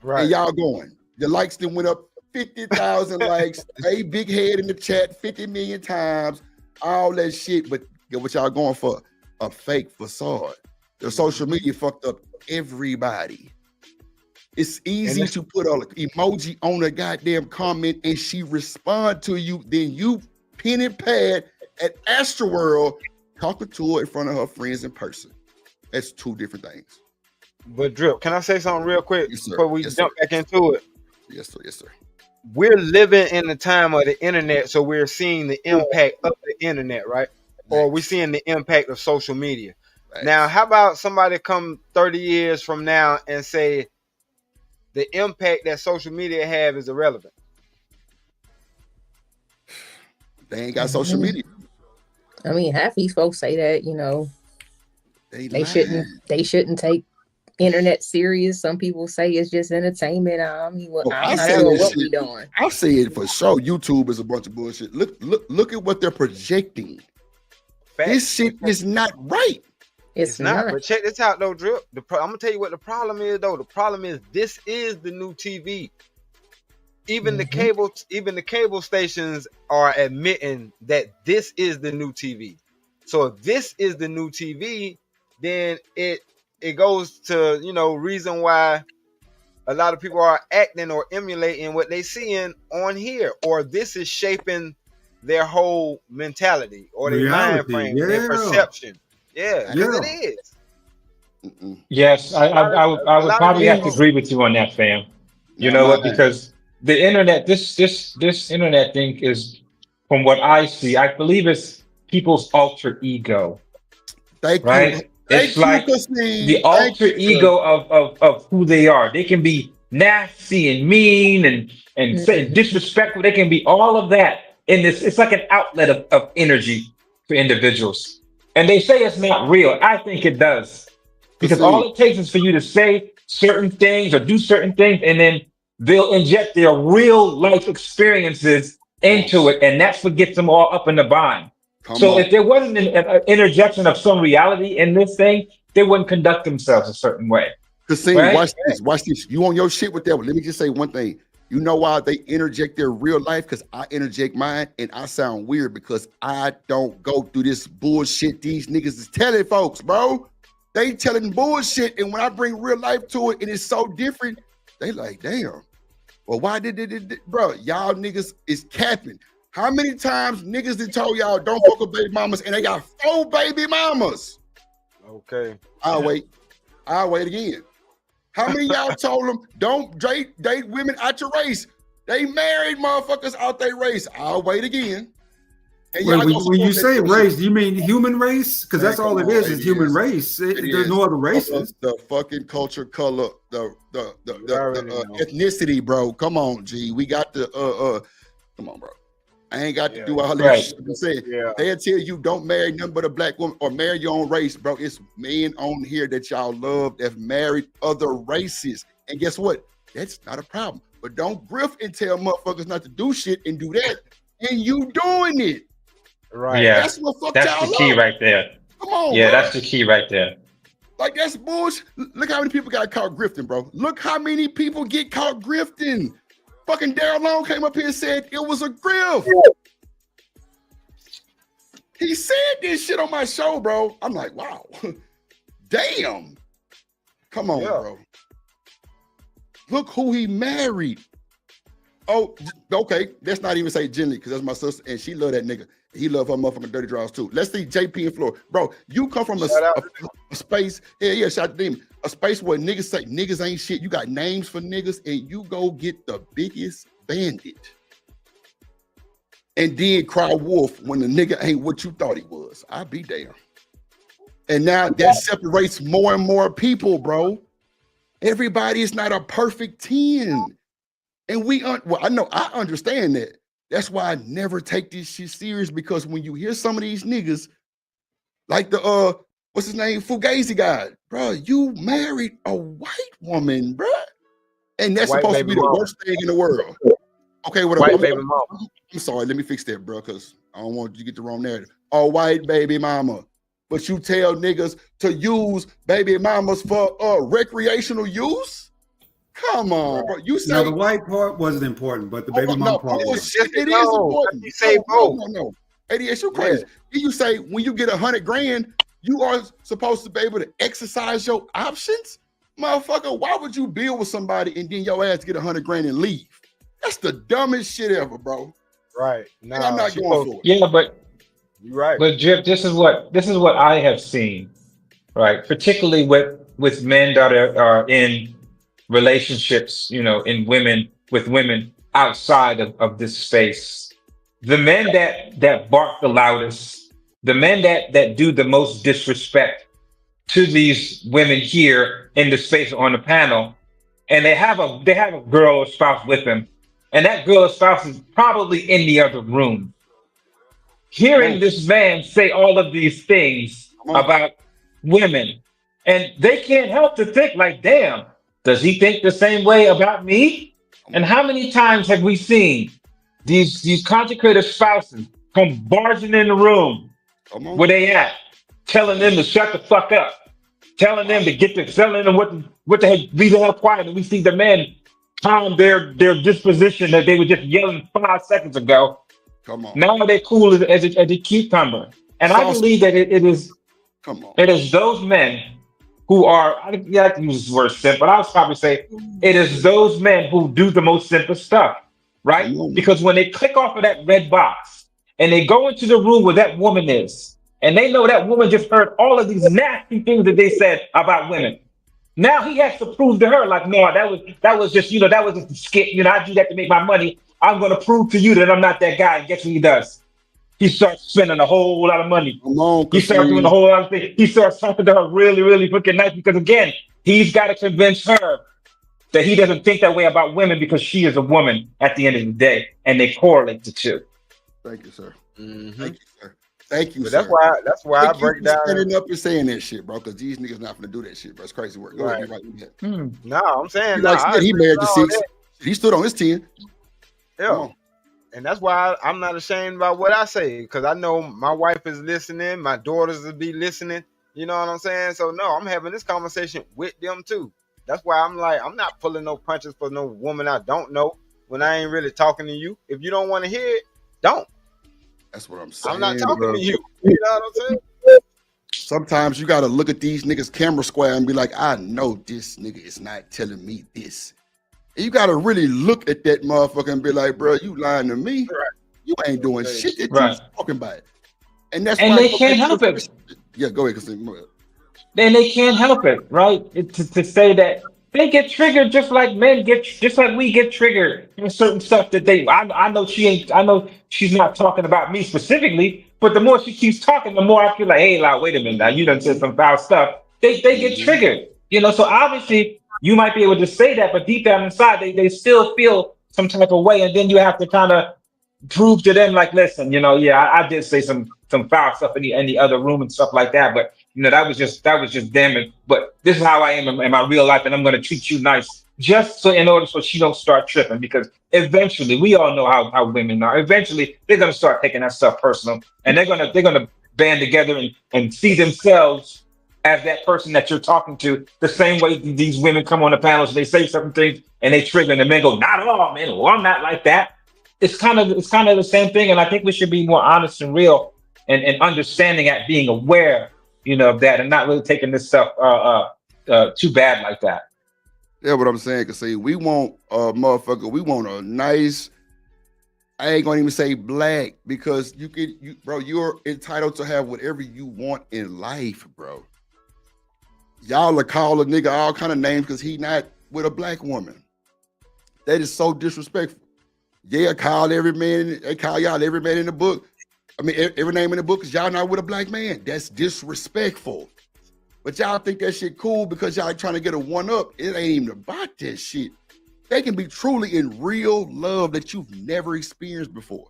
Right. And y'all going. The likes then went up 50,000 likes, a big head in the chat 50 million times, all that shit. But get what y'all going for? A fake facade. The social media fucked up everybody. It's easy to put an emoji on a goddamn comment and she respond to you. Then you pen and pad at Astroworld talking to her in front of her friends in person. That's two different things. But Drip, can I say something real quick Yes, sir. before we Yes, jump sir. back into it? Yes, sir. Yes, sir. we're living in the time of the internet, so we're seeing the impact of the internet, right? Or we're seeing the impact of social media. Now, how about somebody come 30 years from now and say the impact that social media have is irrelevant? They ain't got social media. I mean, half these folks say that, you know, they shouldn't take internet serious. Some people say it's just entertainment. I mean, I'm not sure what we doing. I say it for sure. YouTube is a bunch of bullshit. Look at what they're projecting. This shit is not right. It's not. But check this out, though, Drip. I'm gonna tell you what the problem is, though. The problem is this is the new TV. Even the cable stations are admitting that this is the new TV. So if this is the new TV, then it goes to, you know, reason why a lot of people are acting or emulating what they seeing on here, or this is shaping their whole mentality or their mind frame, their perception. Yeah, because it is. Yes, I would probably have to agree with you on that, fam. You know what? Because the internet, this internet thing is, from what I see, I believe it's people's alter ego. Right? It's like the alter ego of who they are. They can be nasty and mean and disrespectful. They can be all of that in this. It's like an outlet of energy for individuals. And they say it's not real. I think it does. Because all it takes is for you to say certain things or do certain things, and then they'll inject their real life experiences into it. And that's what gets them all up in the bind. So if there wasn't an interjection of some reality in this thing, they wouldn't conduct themselves a certain way. Because watch this. You on your shit with that one. Let me just say one thing. You know why they interject their real life? Because I interject mine, and I sound weird because I don't go through this bullshit these niggas is telling folks, bro. They telling bullshit, and when I bring real life to it, and it's so different, they like, damn. Well, why did bro? Y'all niggas is capping. How many times niggas did told y'all don't fuck with baby mamas, and they got 4 baby mamas? Okay. I'll wait again. How many y'all told them don't date women out your race? They married motherfuckers out their race. I'll wait again. And when you say race, do you mean human race? Because that's all it is human race. There's no other races. The fucking culture, color, the ethnicity, bro. Come on, G. We got the come on, bro. I ain't got to do all this shit. They'll tell you don't marry nothing but a black woman or marry your own race, bro. It's men on here that y'all love that married other races. And guess what? That's not a problem. But don't grift and tell motherfuckers not to do shit and do that. And you doing it. Right. Yeah. That's what fucked That's y'all the key up. right there. Come on, yeah, bro. that's the key right there. Like, that's bullshit. Look how many people got caught grifting, bro. Look how many people get caught grifting. Fucking Daryl Long came up here and said it was a grift. He said this shit on my show, bro. I'm like, wow. Damn. Come on, bro. Look who he married. Oh, okay. Let's not even say Jenny, because that's my sister, and she love that nigga. He love her motherfucking dirty draws too. Let's see JP and Floor. Bro, you come from a space, shout out to them. A space where niggas say niggas ain't shit. You got names for niggas, and you go get the biggest bandit. And then cry wolf when the nigga ain't what you thought he was. I'll be there. And now that separates more and more people, bro. Everybody is not a perfect 10. And I understand that. That's why I never take this shit serious, because when you hear some of these niggas, like the what's his name, Fugazi guy, bro, you married a white woman, bro, and that's supposed to be the worst thing in the world. Okay, whatever. I'm sorry, let me fix that, bro, because I don't want you to get the wrong narrative. A white baby mama, but you tell niggas to use baby mamas for recreational use? Come on, bro. You say the white part wasn't important, but the baby mama part was. It is important. You say both. No. ADS, you crazy. You say when you get $100,000, you are supposed to be able to exercise your options? Motherfucker, why would you build with somebody and then your ass get $100,000 and leave? That's the dumbest shit ever, bro. Right. No, I'm not going for it. Yeah, but you're right. But Drip, this is what I have seen, right? Particularly with men that are in relationships, with women. outside of this space. The men that bark the loudest, the men that do the most disrespect to these women here in the space on the panel, and they have a girl or spouse with them, and that girl or spouse is probably in the other room. Hearing this man say all of these things about women, and they can't help to think like, damn, does he think the same way about me? And how many times have we seen these consecrated spouses come barging in the room where they at, telling them to shut the fuck up, telling them to telling them what the heck, be the hell quiet, and we see the men calm their disposition that they were just yelling 5 seconds ago. Come on. Now they're cool as a cucumber. And I believe that it is those men who are, I like to use this word simp, but I would probably say it is those men who do the most simple stuff, right? Because when they click off of that red box and they go into the room where that woman is, and they know that woman just heard all of these nasty things that they said about women. Now he has to prove to her, like, no, that was just a skit. I do that to make my money. I'm going to prove to you that I'm not that guy. And guess what he does? He starts spending a whole lot of money. He starts doing a whole lot of things. He starts talking to her really, really freaking nice because, again, he's got to convince her that he doesn't think that way about women because she is a woman at the end of the day, and they correlate the two. Thank you, sir. Mm-hmm. Thank you, sir. Thank you, But sir. that's why I break down. Standing up and saying that shit, bro, because these niggas not gonna do that shit, bro. It's crazy work. Go ahead, No, I'm saying like I said, he agree married with the all 6. that. He stood on his 10. Yeah. And that's why I'm not ashamed about what I say, because I know my wife is listening, my daughters will be listening. You know what I'm saying? So no, I'm having this conversation with them too. That's why I'm like, I'm not pulling no punches for no woman I don't know when I ain't really talking to you. If you don't want to hear it, don't. That's what I'm saying. I'm not talking bro. to you. You know what I'm saying? Sometimes you gotta look at these niggas camera square and be like, I know this nigga is not telling me this. And you gotta really look at that motherfucker and be like, bro, you lying to me. Right. You ain't doing shit that Right. you talking about. And that's And why they can't help it. Yeah, go ahead, Kasim. And they can't help it, right? To say that they get triggered just like men get, just like we get triggered in certain stuff that they. I know I know she's not talking about me specifically, but the more she keeps talking, the more I feel like, hey, like, wait a minute, now you done said some foul stuff. They get triggered, So obviously you might be able to say that, but deep down inside, they still feel some type of way, and then you have to kind of prove to them, like, listen, I did say some foul stuff in the other room and stuff like that, but that was just them. But this is how I am in my real life, and I'm going to treat you nice, just so in order so she don't start tripping, because eventually we all know how women are. Eventually they're going to start taking that stuff personal, and they're gonna band together and see themselves as that person that you're talking to, the same way these women come on the panels and they say certain things and they trigger, and the men go, not at all, man. Well, I'm not like that. It's kind of the same thing, and I think we should be more honest and real and understanding at being aware, of that, and not really taking this stuff too bad like that. Yeah, what I'm saying, because see, we want a motherfucker, we want a nice, I ain't gonna even say black, because bro, you're entitled to have whatever you want in life, bro. Y'all are call a nigga all kind of names because he not with a black woman. That is so disrespectful. Yeah, they call y'all every man in the book. I mean, every name in the book is y'all not with a black man. That's disrespectful. But y'all think that shit cool because y'all trying to get a one-up. It ain't even about that shit. They can be truly in real love that you've never experienced before.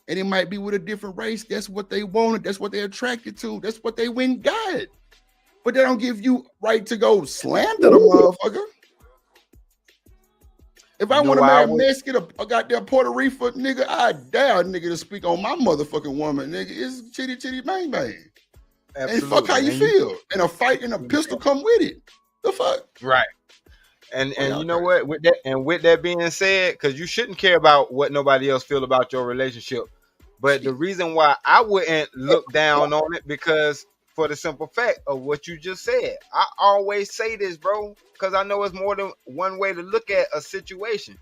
And it might be with a different race. That's what they wanted. That's what they're attracted to. That's what they went and got. But they don't give you right to go slander the motherfucker. If I want to marry a Mexican, a goddamn Puerto Rico nigga, I dare a nigga to speak on my motherfucking woman, nigga. It's chitty chitty bang bang. Absolutely. And fuck how you feel. And a fight and a pistol come with it. The fuck? Right. And you know what? With that being said, because you shouldn't care about what nobody else feel about your relationship. But the reason why I wouldn't look down on it, because for the simple fact of what you just said, I always say this, bro, because I know it's more than one way to look at a situation.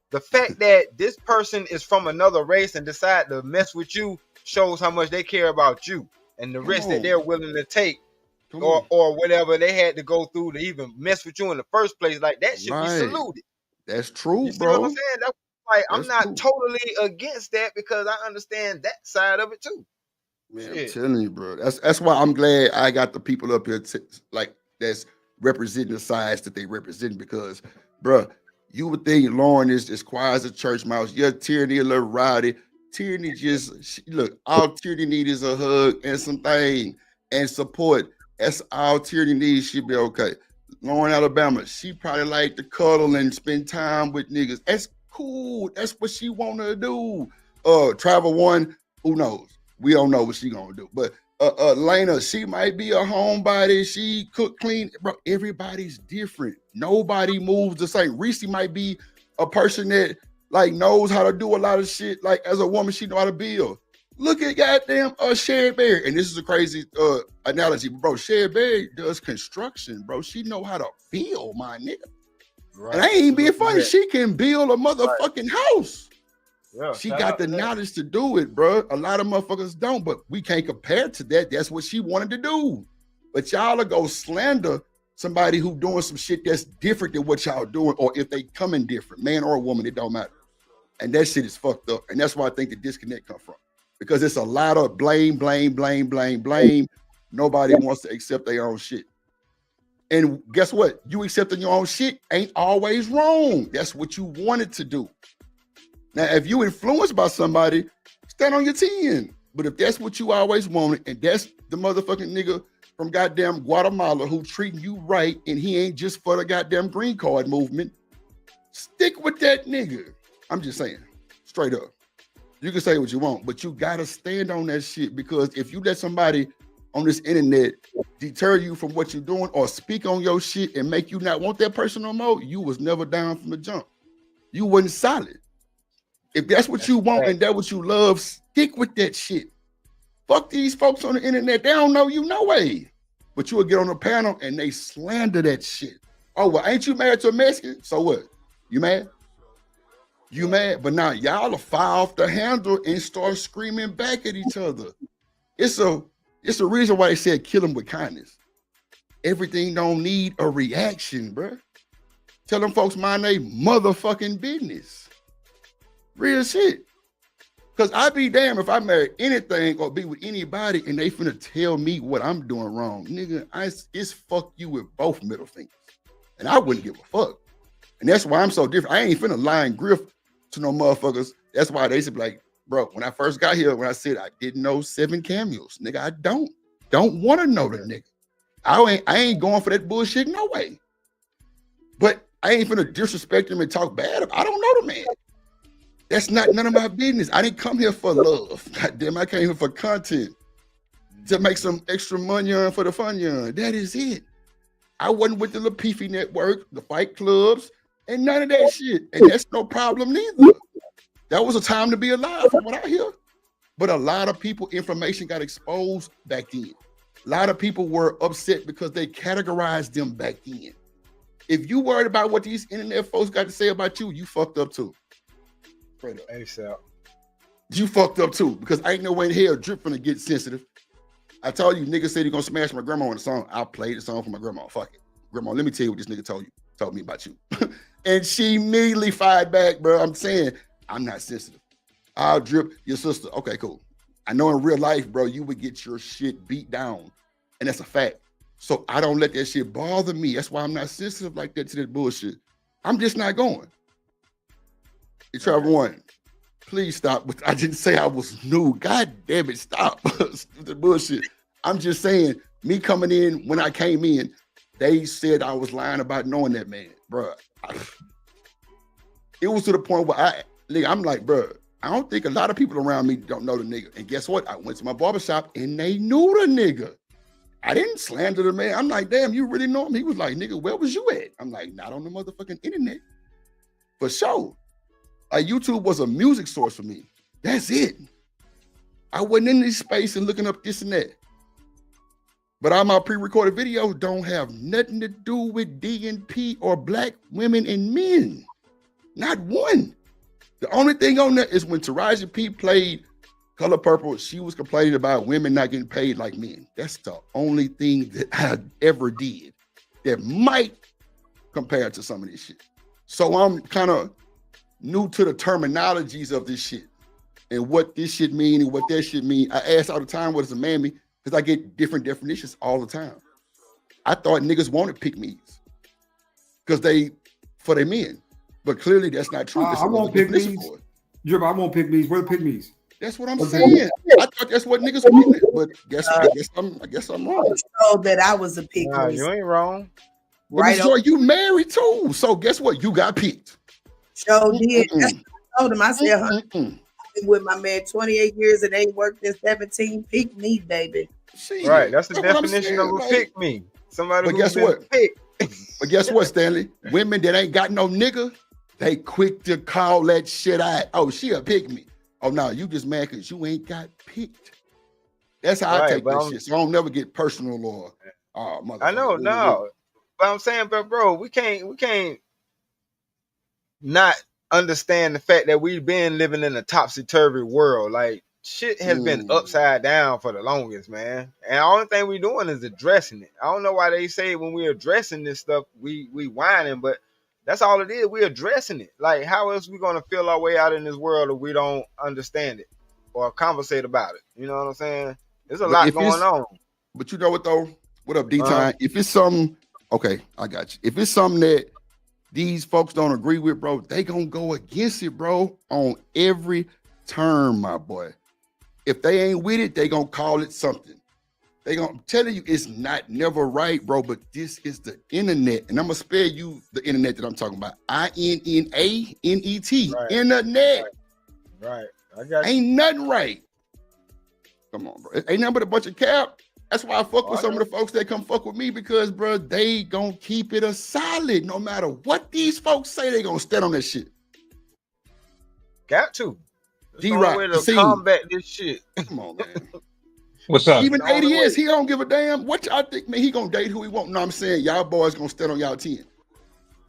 The fact that this person is from another race and decide to mess with you shows how much they care about you and the risk that they're willing to take or whatever they had to go through to even mess with you in the first place. Like, that should be saluted. That's true, you see bro. what I'm saying? like I'm That's not cool. totally against that because I understand that side of it too. Man, I'm Shit. telling you, bro. That's why I'm glad I got the people up here like that's representing the sides that they represent because, bro, you would think Lauren is as quiet as a church mouse. Yeah, Tierney a little rowdy. Tierney look, all Tierney need is a hug and something and support. That's all Tierney needs. She'll be okay. Lauren, Alabama, she probably like to cuddle and spend time with niggas. That's cool. That's what she want to do. Travel One, who knows? We don't know what she gonna do. But Lena, she might be a homebody. She cook, clean. Bro, everybody's different. Nobody moves the same. Reese might be a person that like knows how to do a lot of shit. Like as a woman, she know how to build. Look at goddamn Sherry Berry. And this is a crazy analogy, bro. Sherry Berry does construction, bro. She know how to build, my nigga. Right. And I ain't being funny. She can build a motherfucking house. Yeah, she got the knowledge to do it, bro. A lot of motherfuckers don't, but we can't compare to that. That's what she wanted to do. But y'all will go slander somebody who doing some shit that's different than what y'all doing, or if they coming different, man or a woman, it don't matter. And that shit is fucked up. And that's why I think the disconnect come from. Because it's a lot of blame. Nobody wants to accept their own shit. And guess what? You accepting your own shit ain't always wrong. That's what you wanted to do. Now, if you influenced by somebody, stand on your 10. But if that's what you always wanted, and that's the motherfucking nigga from goddamn Guatemala who treating you right, and he ain't just for the goddamn green card movement, stick with that nigga. I'm just saying, straight up. You can say what you want, but you gotta stand on that shit, because if you let somebody on this internet deter you from what you're doing or speak on your shit and make you not want that person no more, you was never down from the jump. You wasn't solid. If that's what you want and that's what you love, stick with that shit. Fuck these folks on the internet. They don't know you no way. But you will get on a panel and they slander that shit. Oh, well, ain't you married to a Mexican? So what? You mad? You mad? But now y'all will fire off the handle and start screaming back at each other. It's a reason why they said kill them with kindness. Everything don't need a reaction, bro. Tell them folks mind they motherfucking business. Real shit. Because I'd be damned if I marry anything or be with anybody and they finna tell me what I'm doing wrong. Nigga, it's fuck you with both middle fingers. And I wouldn't give a fuck. And that's why I'm so different. I ain't finna lie and griff to no motherfuckers. That's why they said, like, bro, when I first got here, when I said I didn't know 7 cameos, nigga, I don't want to know the nigga. I ain't going for that bullshit, no way. But I ain't finna disrespect him and talk bad. I don't know the man. That's not none of my business. I didn't come here for love. God damn, I came here for content. To make some extra money for the fun. That is it. I wasn't with the Lapifi Network, the fight clubs, and none of that shit. And that's no problem neither. That was a time to be alive from what I hear. But a lot of people, information got exposed back then. A lot of people were upset because they categorized them back then. If you worried about what these internet folks got to say about you, you fucked up too. ASAP. You fucked up too, because I ain't no way in hell Drip finna get sensitive. I told you, niggas said he gonna smash my grandma on the song. I'll play the song for my grandma. Fuck it. Grandma, let me tell you what this nigga told me about you. And she immediately fired back, bro. I'm saying, I'm not sensitive. I'll Drip your sister. Okay, cool. I know in real life, bro, you would get your shit beat down. And that's a fact. So I don't let that shit bother me. That's why I'm not sensitive like that to that bullshit. I'm just not going. Trevor One, please stop. I didn't say I was new. God damn it, stop the bullshit. I'm just saying, me coming in, when I came in, they said I was lying about knowing that man, bro. It was to the point where I'm like, bro, I don't think a lot of people around me don't know the nigga. And guess what? I went to my barbershop and they knew the nigga. I didn't slander the man. I'm like, damn, you really know him? He was like, nigga, where was you at? I'm like, not on the motherfucking internet. For sure. YouTube was a music source for me. That's it. I wasn't in this space and looking up this and that. But all my pre-recorded videos don't have nothing to do with DNP or black women and men. Not one. The only thing on there is when Taraji P played Color Purple, she was complaining about women not getting paid like men. That's the only thing that I ever did that might compare to some of this shit. So I'm kind of new to the terminologies of this shit and what this shit mean and what that shit mean. I ask all the time, what is a mammy? Because I get different definitions all the time. I thought niggas wanted pick-me's because they, for their men. But clearly that's not true. I won't pick-me's. Drip, I won't pick-me's. Where the pick-me's? That's what I'm saying. I thought that's what niggas wanted. But I guess I'm wrong. I was told that I was a pick-me. Nah, you ain't wrong. Right. So you married too. So guess what? You got picked. Sure did. That's what I told him. I said, I've been with my man 28 years and they worked in 17. Pick me, baby. Right. That's the definition of a pick me. Somebody but guess what? But guess what, Stanley? Women that ain't got no nigga, they quick to call that shit out. Oh, she a pick me. Oh no, you just mad because you ain't got picked. That's how I take that shit. So I don't never get personal or I know, no. But I'm saying, bro, we can't not understand the fact that we've been living in a topsy-turvy world. Like shit has been upside down for the longest, man. And the only thing we doing is addressing it. I don't know why they say when we're addressing this stuff, we whining, but that's all it is. We're addressing it. Like, how else we gonna feel our way out in this world if we don't understand it or conversate about it? You know what I'm saying? There's a lot going on. But you know what though? What up, D-Time? If it's something, okay, I got you. If it's something that these folks don't agree with, bro, they gonna go against it, bro, on every turn, my boy. If they ain't with it, they gonna call it something. I'm telling you, it's not never right, bro, but this is the internet. And I'm gonna spare you the internet that I'm talking about. INNANET. Right. Internet. Right. I got you. Ain't nothing right. Come on, bro. It ain't nothing but a bunch of cap. That's why I fuck with some of the folks that come fuck with me because, bro, they gonna keep it a solid. No matter what these folks say, they gonna stand on that shit. Got to. D-Rock, way to combat this shit. Come on, man. What's up? Even ADS, he don't give a damn. What y'all think, man? He gonna date who he want. No, I'm saying y'all boys gonna stand on y'all 10.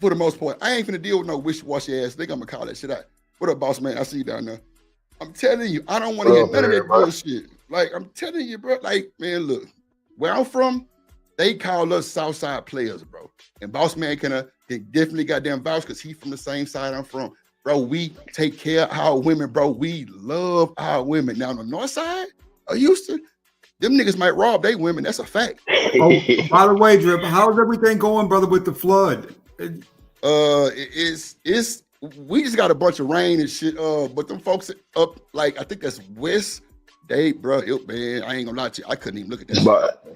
For the most part. I ain't finna deal with no wishy-washy ass. They gonna call that shit out. What up, boss man? I see you down there. I'm telling you, I don't want to hear none of that bullshit. Like, I'm telling you, bro. Like, man, look, where I'm from, they call us Southside players, bro. And boss man can definitely goddamn vouch because he from the same side I'm from. Bro, we take care of our women, bro. We love our women. Now, on the north side of Houston, them niggas might rob they women. That's a fact. Oh, by the way, Drip, how's everything going, brother, with the flood? It's we just got a bunch of rain and shit. But them folks up, like, I think that's west. Man, I ain't gonna lie to you. I couldn't even look at that. But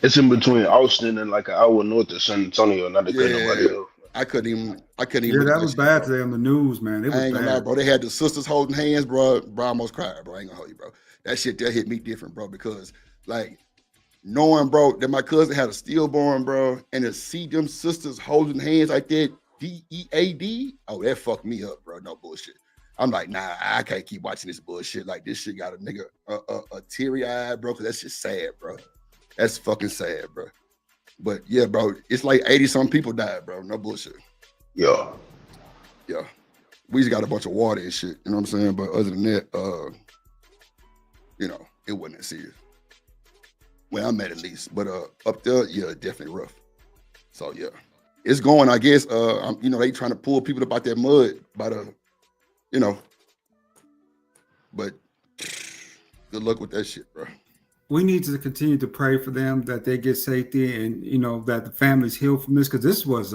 it's in between Austin and like an hour north of San Antonio. Not to cut nobody else. I couldn't even. Yeah, that was bad today on the news, man. It was I ain't gonna lie, bro. They had the sisters holding hands, bro. Bro, I almost cried, bro. I ain't gonna hold you, bro. That shit that hit me different, bro, because like knowing, bro, that my cousin had a stillborn, bro, and to see them sisters holding hands like that, DEAD, oh, that fucked me up, bro. No bullshit. I'm like, nah, I can't keep watching this bullshit. Like this shit got a nigga a teary eye, bro, because that's just sad, bro. That's fucking sad, bro. But yeah, bro, it's like 80-some people died, bro. No bullshit. Yeah. We just got a bunch of water and shit. You know what I'm saying? But other than that, you know, it wasn't that serious. Where I'm at least. But up there, yeah, definitely rough. So yeah. It's going, I guess. You know, they trying to pull people up out that mud by the, you know. But good luck with that shit, bro. We need to continue to pray for them that they get safety and, you know, that the families heal from this, because this was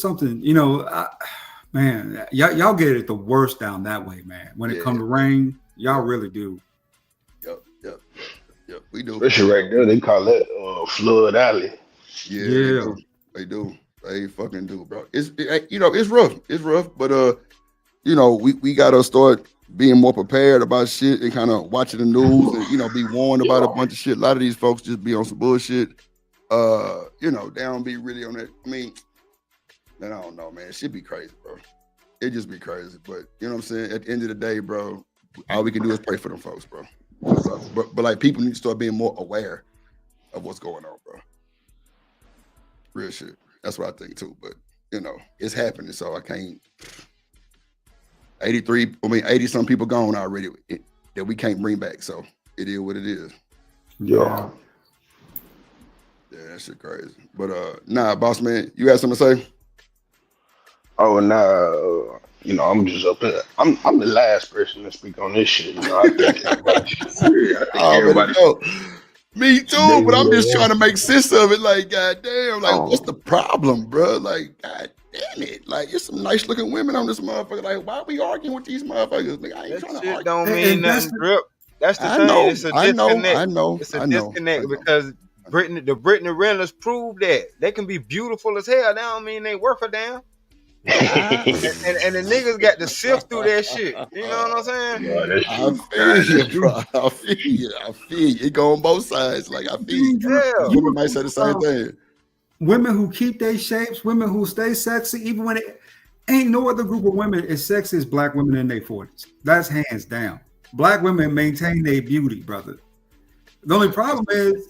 something, you know, man, y'all get it the worst down that way, man. When it comes to rain, y'all really do. Yep, we do. Especially right there, they call it Flood Alley. Yeah. They do. They fucking do, bro. You know, it's rough. It's rough, but you know, we gotta start being more prepared about shit and kind of watching the news and, you know, be warned about a bunch of shit. A lot of these folks just be on some bullshit. You know, they don't be really on that. I mean, I don't know, man. It should be crazy, bro. It just be crazy. But you know what I'm saying? At the end of the day, bro, all we can do is pray for them folks, bro. But like people need to start being more aware of what's going on, bro. Real shit. That's what I think too. But you know, it's happening, so I can't. 80-some people gone already that we can't bring back. So it is what it is. Yeah, that shit crazy. But nah, boss man, you had something to say? Oh nah, you know, I'm just up here. I'm the last person to speak on this shit. You know, I think everybody should. I think everybody Me too, but I'm just trying to make sense of it. Like, goddamn, like, what's Oh. the problem, bro? Like, god damn it. Like, it's some nice looking women on this motherfucker. Like, why are we arguing with these motherfuckers? Like, I ain't That trying to shit argue. don't mean nothing, Drip. That's the I thing. know, It's a I know, disconnect. I know, It's a I know, disconnect I know. because the Brittany Rentless proved that they can be beautiful as hell. That don't mean they worth a damn. and the niggas got to sift through that shit. You know what I'm saying? Yeah, that's I true. feel you, bro. I feel you. I feel you. It go on both sides. Like, I feel you. Yeah. Women might say the same thing. Women who keep their shapes, women who stay sexy, even when it ain't no other group of women as sexy as black women in their 40s. That's hands down. Black women maintain their beauty, brother. The only problem is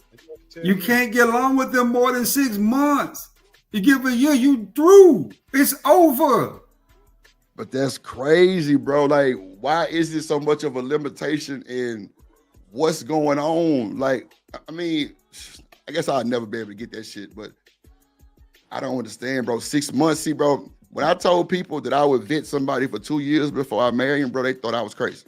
you can't get along with them more than 6 months. You give a year, you through. It's over. But that's crazy, bro. Like, why is there so much of a limitation in what's going on? Like, I mean, I guess I'll never be able to get that shit, but I don't understand, bro. 6 months, see, bro, when I told people that I would vet somebody for 2 years before I marry him, bro, they thought I was crazy.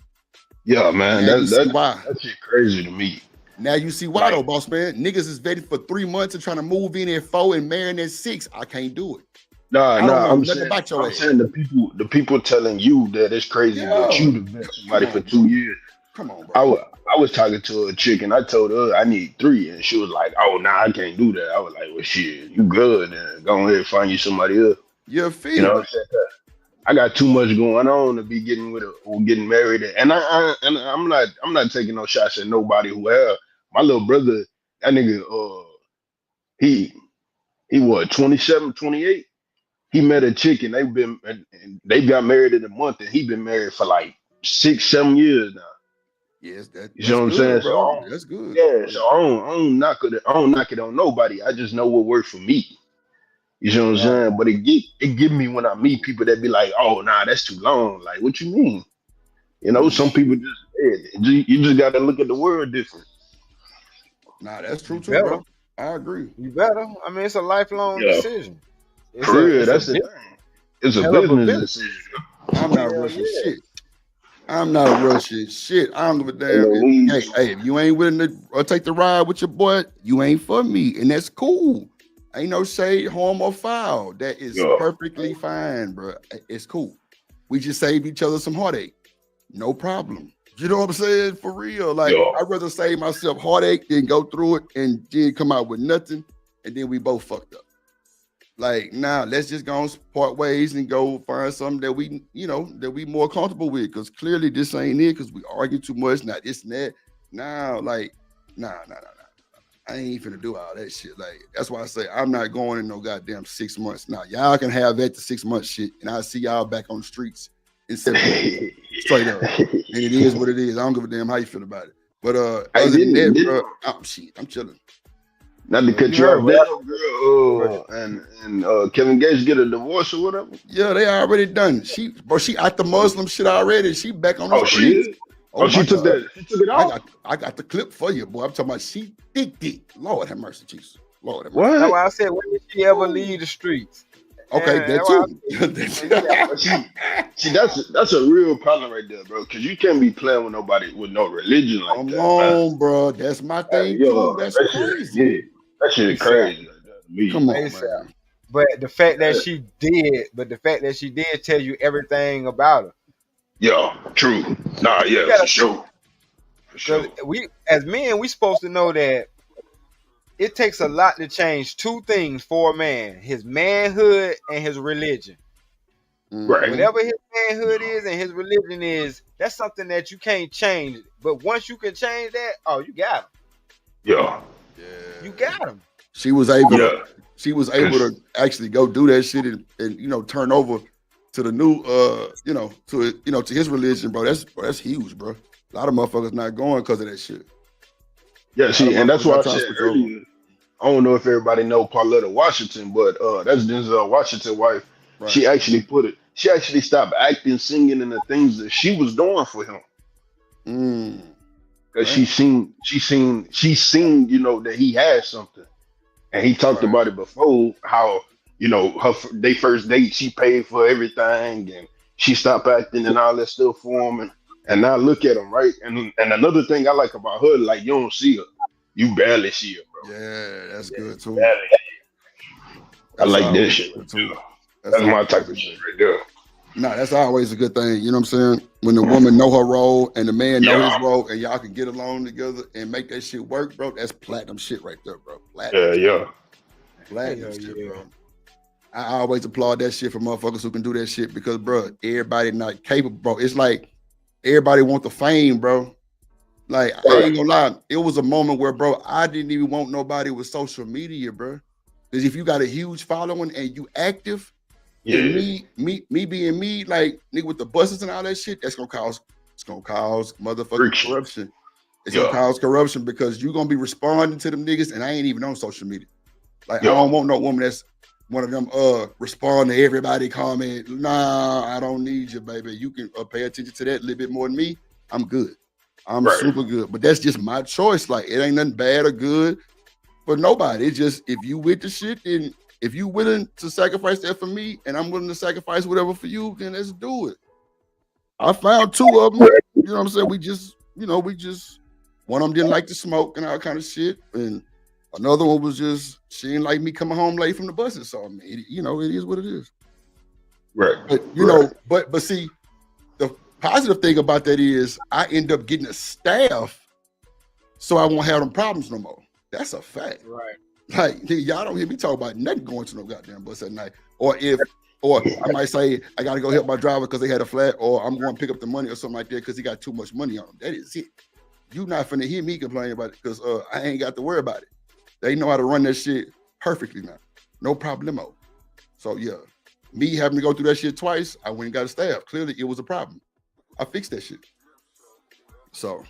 Yeah, man. Now you see why. That shit crazy to me. Now you see why, though, boss man. Niggas is vetted for 3 months and trying to move in at 4 and marrying at 6. I can't do it. Nah, I'm nothing about your ass. saying the people telling you that it's crazy that you to vet somebody for 2 years. Come on, bro. I was talking to a chick and I told her I need 3, and she was like, "Oh, nah, I can't do that." I was like, "Well, shit, you good? Then go ahead and find you somebody else." You feel? You know what I'm saying? I got too much going on to be getting married, and I'm not taking no shots at nobody who have. My little brother, that nigga, he was 27, 28. He met a chick and they got married in a month, and he been married for like 6, 7 years now. Yes, that's You know what I'm good, saying? bro. So That's good. yeah, so I don't knock it on nobody. I just know what worked for me. You know what I'm saying? But it give me when I meet people that be like, "Oh, nah, that's too long." Like, what you mean? You know, some people you just got to look at the world different. Nah, that's true too, bro. I agree. You better. I mean, it's a lifelong decision. It's For real, that's the thing. It's a business decision. I'm not rushing shit. I'm not rushing shit. I don't give a damn. Hey, if you ain't willing to take the ride with your boy, you ain't for me, and that's cool. Ain't no shade, harm, or foul. That is perfectly fine, bro. It's cool. We just save each other some heartache. No problem. You know what I'm saying? For real. Like, I'd rather save myself heartache than go through it and then come out with nothing, and then we both fucked up. Like, nah, let's just go and part ways and go find something that we, that we more comfortable with. Because clearly this ain't it, because we argue too much, not this and that. Nah, like, nah. I ain't finna do all that shit. Like, that's why I say I'm not going in no goddamn 6 months. Now, y'all can have that to 6 months shit, and I'll see y'all back on the streets instead of straight up. And it is what it is. I don't give a damn how you feel about it. But other than that, bro, I'm chilling. Not to cut you off, that girl and Kevin Gates get a divorce or whatever. Yeah, they already done. She out the Muslim shit already. She back on the streets. She is? She took that. She took it off. I got the clip for you, boy. I'm talking about she thick. Lord have mercy, Jesus. Lord have mercy. What? That's why I said, when did she ever leave the streets? Okay, that too. See, that's a real problem right there, bro. Because you can't be playing with nobody with no religion like that. Come on, bro. That's my thing too. That's crazy. That shit is crazy. Come on, man. But the fact that she did tell you everything about her. Yeah, true. Nah, yeah, for sure. We, as men, we supposed to know that it takes a lot to change 2 things for a man: his manhood and his religion. Right. Whatever his manhood is and his religion is, that's something that you can't change. But once you can change that, you got him. Yeah. You got him. She was able to actually go do that shit and turn over to the new to his religion, bro. That's huge, bro. A lot of motherfuckers not going because of that shit. Yeah, see, and that's why I said earlier, I don't know if everybody know Pauletta Washington, but that's Denzel Washington's wife. Right. She actually stopped acting, singing, and the things that she was doing for him. Because she seen, that he had something, and he talked about it before. How they first date, she paid for everything, and she stopped acting and all that stuff for him, and now look at him, right? And another thing I like about her, like you don't see her, you barely see her, bro. Yeah, that's good too. Barely. I like that shit too. That's my type of shit right there. Nah, that's always a good thing. You know what I'm saying? When the woman know her role and the man know his role, and y'all can get along together and make that shit work, bro. That's platinum shit right there, bro. Platinum shit, bro. I always applaud that shit for motherfuckers who can do that shit because, bro, everybody not capable, bro. It's like everybody want the fame, bro. Like, I ain't gonna lie. It was a moment where, bro, I didn't even want nobody with social media, bro. Because if you got a huge following and you active, and me being me, like nigga with the buses and all that shit, it's gonna cause motherfucking corruption. It's gonna cause corruption because you're gonna be responding to them niggas, and I ain't even on social media. Like I don't want no woman that's one of them respond to everybody comment. Nah, I don't need you, baby. You can pay attention to that a little bit more than me. I'm good. I'm super good. But that's just my choice. Like it ain't nothing bad or good for nobody. It's just if you with the shit, then if you willing to sacrifice that for me and I'm willing to sacrifice whatever for you, then let's do it. I found two of them. You know what I'm saying? We just one of them didn't like to smoke and all kind of shit. And another one was just, she didn't like me coming home late from the buses. So I mean, it is what it is. Right. But you know, but see, the positive thing about that is I end up getting a staff so I won't have them problems no more. That's a fact. Right. Like, y'all don't hear me talk about nothing going to no goddamn bus at night. Or I might say, I got to go help my driver because they had a flat, or I'm going to pick up the money or something like that because he got too much money on him. That is it. You not finna hear me complain about it because I ain't got to worry about it. They know how to run that shit perfectly now. No problemo. So, yeah, me having to go through that shit twice, I went and got a staff. Clearly, it was a problem. I fixed that shit. So,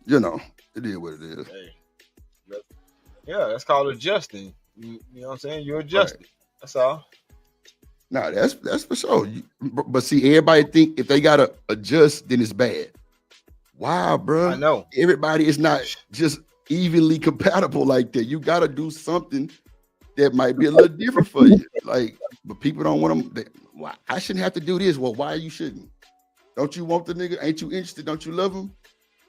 you know, it is what it is. Hey. Yeah, that's called adjusting. You know what I'm saying? You're adjusting. Right. That's all. Nah, that's for sure. But see, everybody think if they gotta adjust, then it's bad. Wow, bro. I know. Everybody is not just evenly compatible like that. You gotta do something that might be a little different for you. Like, but people don't want them. Why I shouldn't have to do this? Well, why you shouldn't? Don't you want the nigga? Ain't you interested? Don't you love him?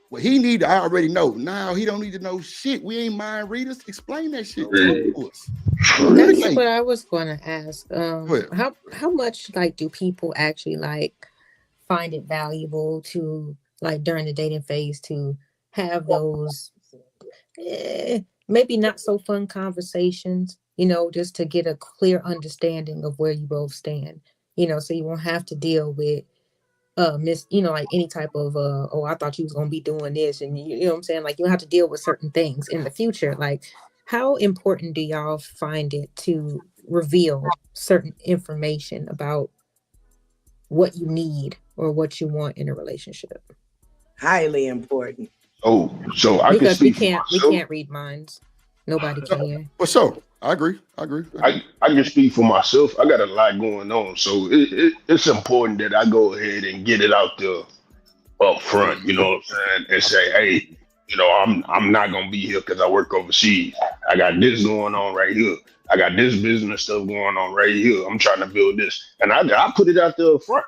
Well, he need to, I already know. Now he don't need to know shit. We ain't mind readers. Explain that shit to us. That's what I was going to ask. How much like do people actually like find it valuable to like during the dating phase to have those maybe not so fun conversations, you know, just to get a clear understanding of where you both stand, you know, so you won't have to deal with like any type of I thought you was gonna be doing this, and you know what I'm saying, like you don't have to deal with certain things in the future. Like, how important do y'all find it to reveal certain information about what you need or what you want in a relationship? Highly important. So I because can we can't read minds. Nobody can. For sure. I agree. I can speak for myself. I got a lot going on, so it's important that I go ahead and get it out there up front. You know what I'm saying? And say, hey, you know, I'm not gonna be here because I work overseas. I got this going on right here. I got this business stuff going on right here. I'm trying to build this, and I put it out there up front.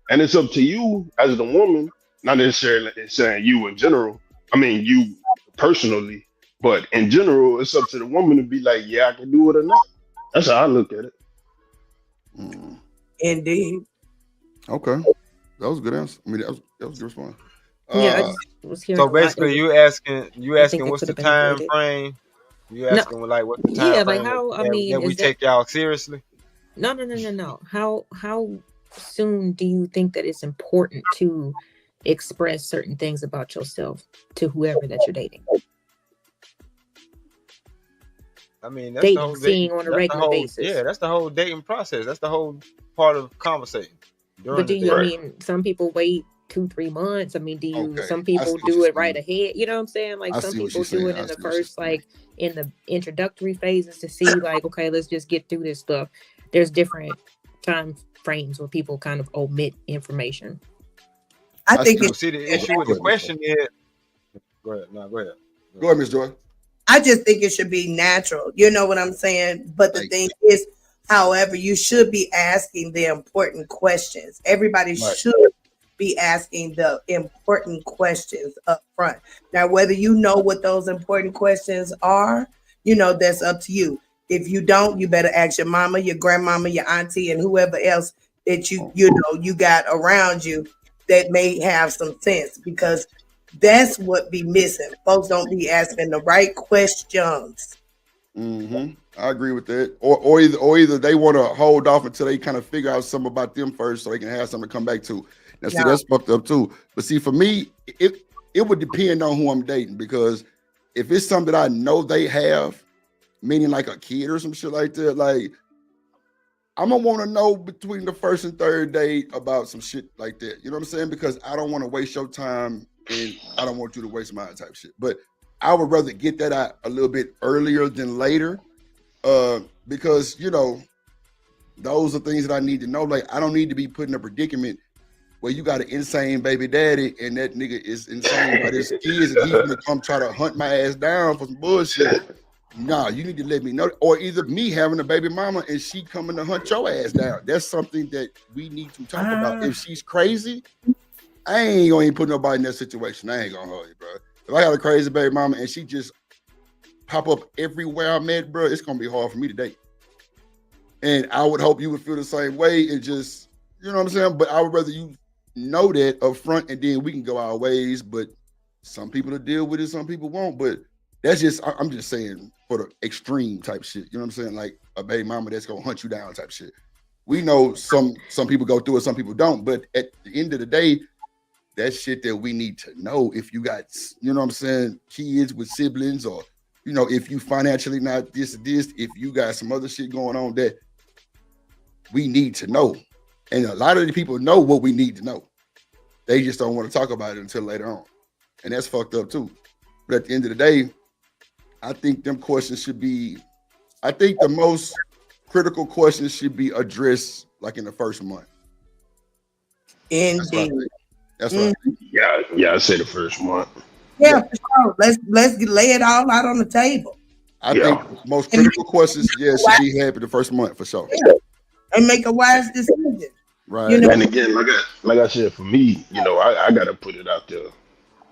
And it's up to you as the woman, not necessarily saying you in general. I mean you personally. But in general, it's up to the woman to be like, yeah, I can do it or not. That's how I look at it. Indeed. Okay. That was a good answer. I mean, that was a good response. Yeah, I was hearing so basically you asking what's the time frame? You asking like what the time frame like how that we take y'all seriously? No. How soon do you think that it's important to express certain things about yourself to whoever that you're dating? I mean, that's the whole seeing on a regular basis. Yeah, that's the whole dating process. That's the whole part of conversating. But do you? I mean, some people wait 2-3 months. I mean, do you? Okay. Some people do it right ahead. You know what I'm saying? Like some people do it in the first, like in the introductory phases to see, like, okay, let's just get through this stuff. There's different time frames where people kind of omit information. I think see the issue with the question is. Go ahead. No, go ahead. Go ahead, Ms. Joy. I just think it should be natural. You know what I'm saying? But the thing is, However, you should be asking the important questions. Everybody should be asking the important questions up front. Now, whether you know what those important questions are, that's up to you. If you don't, you better ask your mama, your grandmama, your auntie, and whoever else that you got around you that may have some sense, because that's what be missing. Folks don't be asking the right questions. Mm-hmm. I agree with that. Or either they want to hold off until they kind of figure out something about them first, so they can have something to come back to. Now, see, that's fucked up too. But see, for me, it would depend on who I'm dating, because if it's something that I know they have, meaning like a kid or some shit like that, like I'm gonna want to know between the first and third date about some shit like that. You know what I'm saying? Because I don't want to waste your time, and I don't want you to waste mine type shit. But I would rather get that out a little bit earlier than later, because those are things that I need to know. Like, I don't need to be put in a predicament where you got an insane baby daddy and that nigga is insane by his kids and he's gonna come try to hunt my ass down for some bullshit. Nah, you need to let me know. Or either me having a baby mama and she coming to hunt your ass down. That's something that we need to talk about. If she's crazy, I ain't gonna even put nobody in that situation. I ain't gonna hold you, bro. If I got a crazy baby mama and she just pop up everywhere I'm at, bro, it's gonna be hard for me to date. And I would hope you would feel the same way and just, you know what I'm saying? But I would rather you know that up front and then we can go our ways. But some people will deal with it, some people won't. But that's just, I'm just saying for the extreme type shit. You know what I'm saying? Like a baby mama that's gonna hunt you down type shit. We know some people go through it, some people don't. But at the end of the day, that's shit that we need to know. If you got, you know what I'm saying, kids with siblings, or, if you financially not this, if you got some other shit going on that we need to know. And a lot of the people know what we need to know. They just don't want to talk about it until later on. And that's fucked up too. But at the end of the day, I think them questions should be, I think the most critical questions should be addressed like in the first month. Indeed. That's what I think. Yeah, I say the first month. Yeah, for sure. Let's lay it all out on the table. I think most critical questions, should be had for the first month for sure. Yeah. And make a wise decision. Right. And again, like I said, for me, I gotta put it out there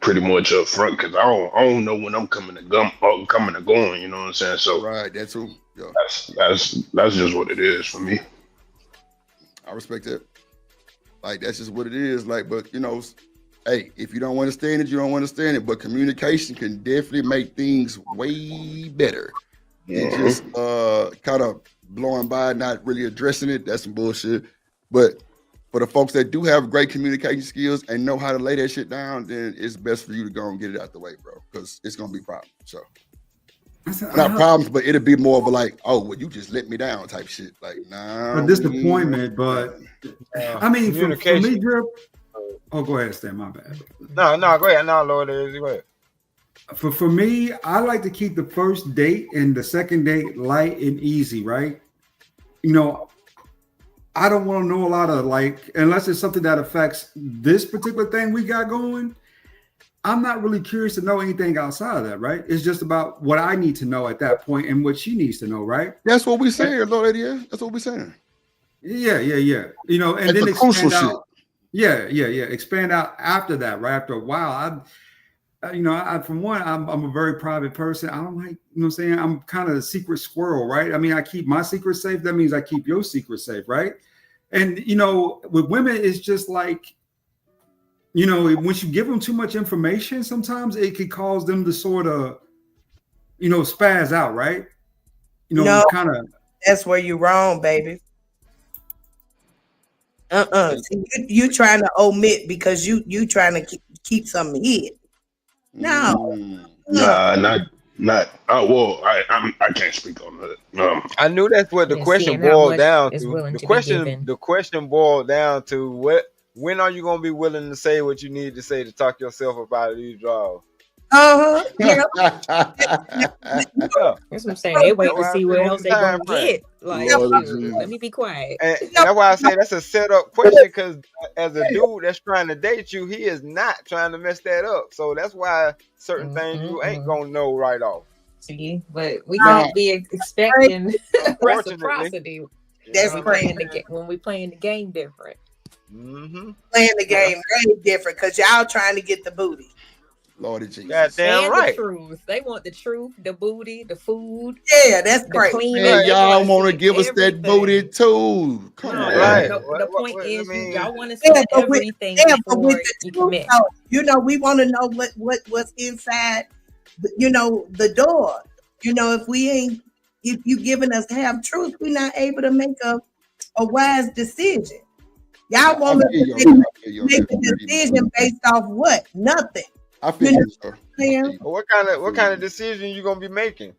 pretty much up front, because I don't know when I'm coming and going. You know what I'm saying? So right, that's true. Yeah. That's just what it is for me. I respect that. Like, that's just what it is. Like, but hey, if you don't understand it, you don't understand it. But communication can definitely make things way better. And just kind of blowing by, not really addressing it, that's some bullshit. But for the folks that do have great communication skills and know how to lay that shit down, then it's best for you to go and get it out the way, bro. Because it's gonna be problems. So not problems, but it'll be more of a like, oh, well, you just let me down type shit. Like, nah. A disappointment, but I mean, for me, Drip. Oh, go ahead, Stan. My bad. No, go ahead. No, Lord, go ahead. For me, I like to keep the first date and the second date light and easy, right? I don't want to know a lot of, like, unless it's something that affects this particular thing we got going. I'm not really curious to know anything outside of that, right? It's just about what I need to know at that point and what she needs to know, right? That's what we're saying, Lord. Yeah, that's what we're saying. Yeah. And then expand out. Shit. Yeah. Expand out after that, right? After a while, from one, I'm a very private person. I don't like, you know what I'm saying? I'm kind of a secret squirrel, right? I mean, I keep my secret safe. That means I keep your secret safe, right? And, with women, it's just like, once you give them too much information, sometimes it could cause them to sort of, spaz out, right? No, kind of. That's where you're wrong, baby. See, you trying to omit because you trying to keep something hid. No. Not. Oh, well, I can't speak on that. I knew that's what the question boiled down to. The question boiled down to when are you gonna be willing to say what you need to say to talk yourself up out of these draws? Yeah. That's what I'm saying. They wait to see what else they gonna get. Like, let me be quiet. And that's why I say that's a setup question, because as a dude that's trying to date you, he is not trying to mess that up. So that's why certain things you ain't gonna know right off. See, but we can't be expecting reciprocity. That's crazy. When we playing the game different. Mm-hmm. Playing the game way different because y'all trying to get the booty. Lord Jesus. Goddamn right. The truth. They want the truth, the booty, the food. Yeah, that's great. Man, y'all want to give us that booty too. Come on. Right. The point is, y'all want to see everything before you commit. You know, we want to know what's inside. You know, the door. You know, if you giving us half truth, we're not able to make a wise decision. Y'all want to make a decision based off what? Nothing. I feel you, sir. What kind of decision you gonna be making?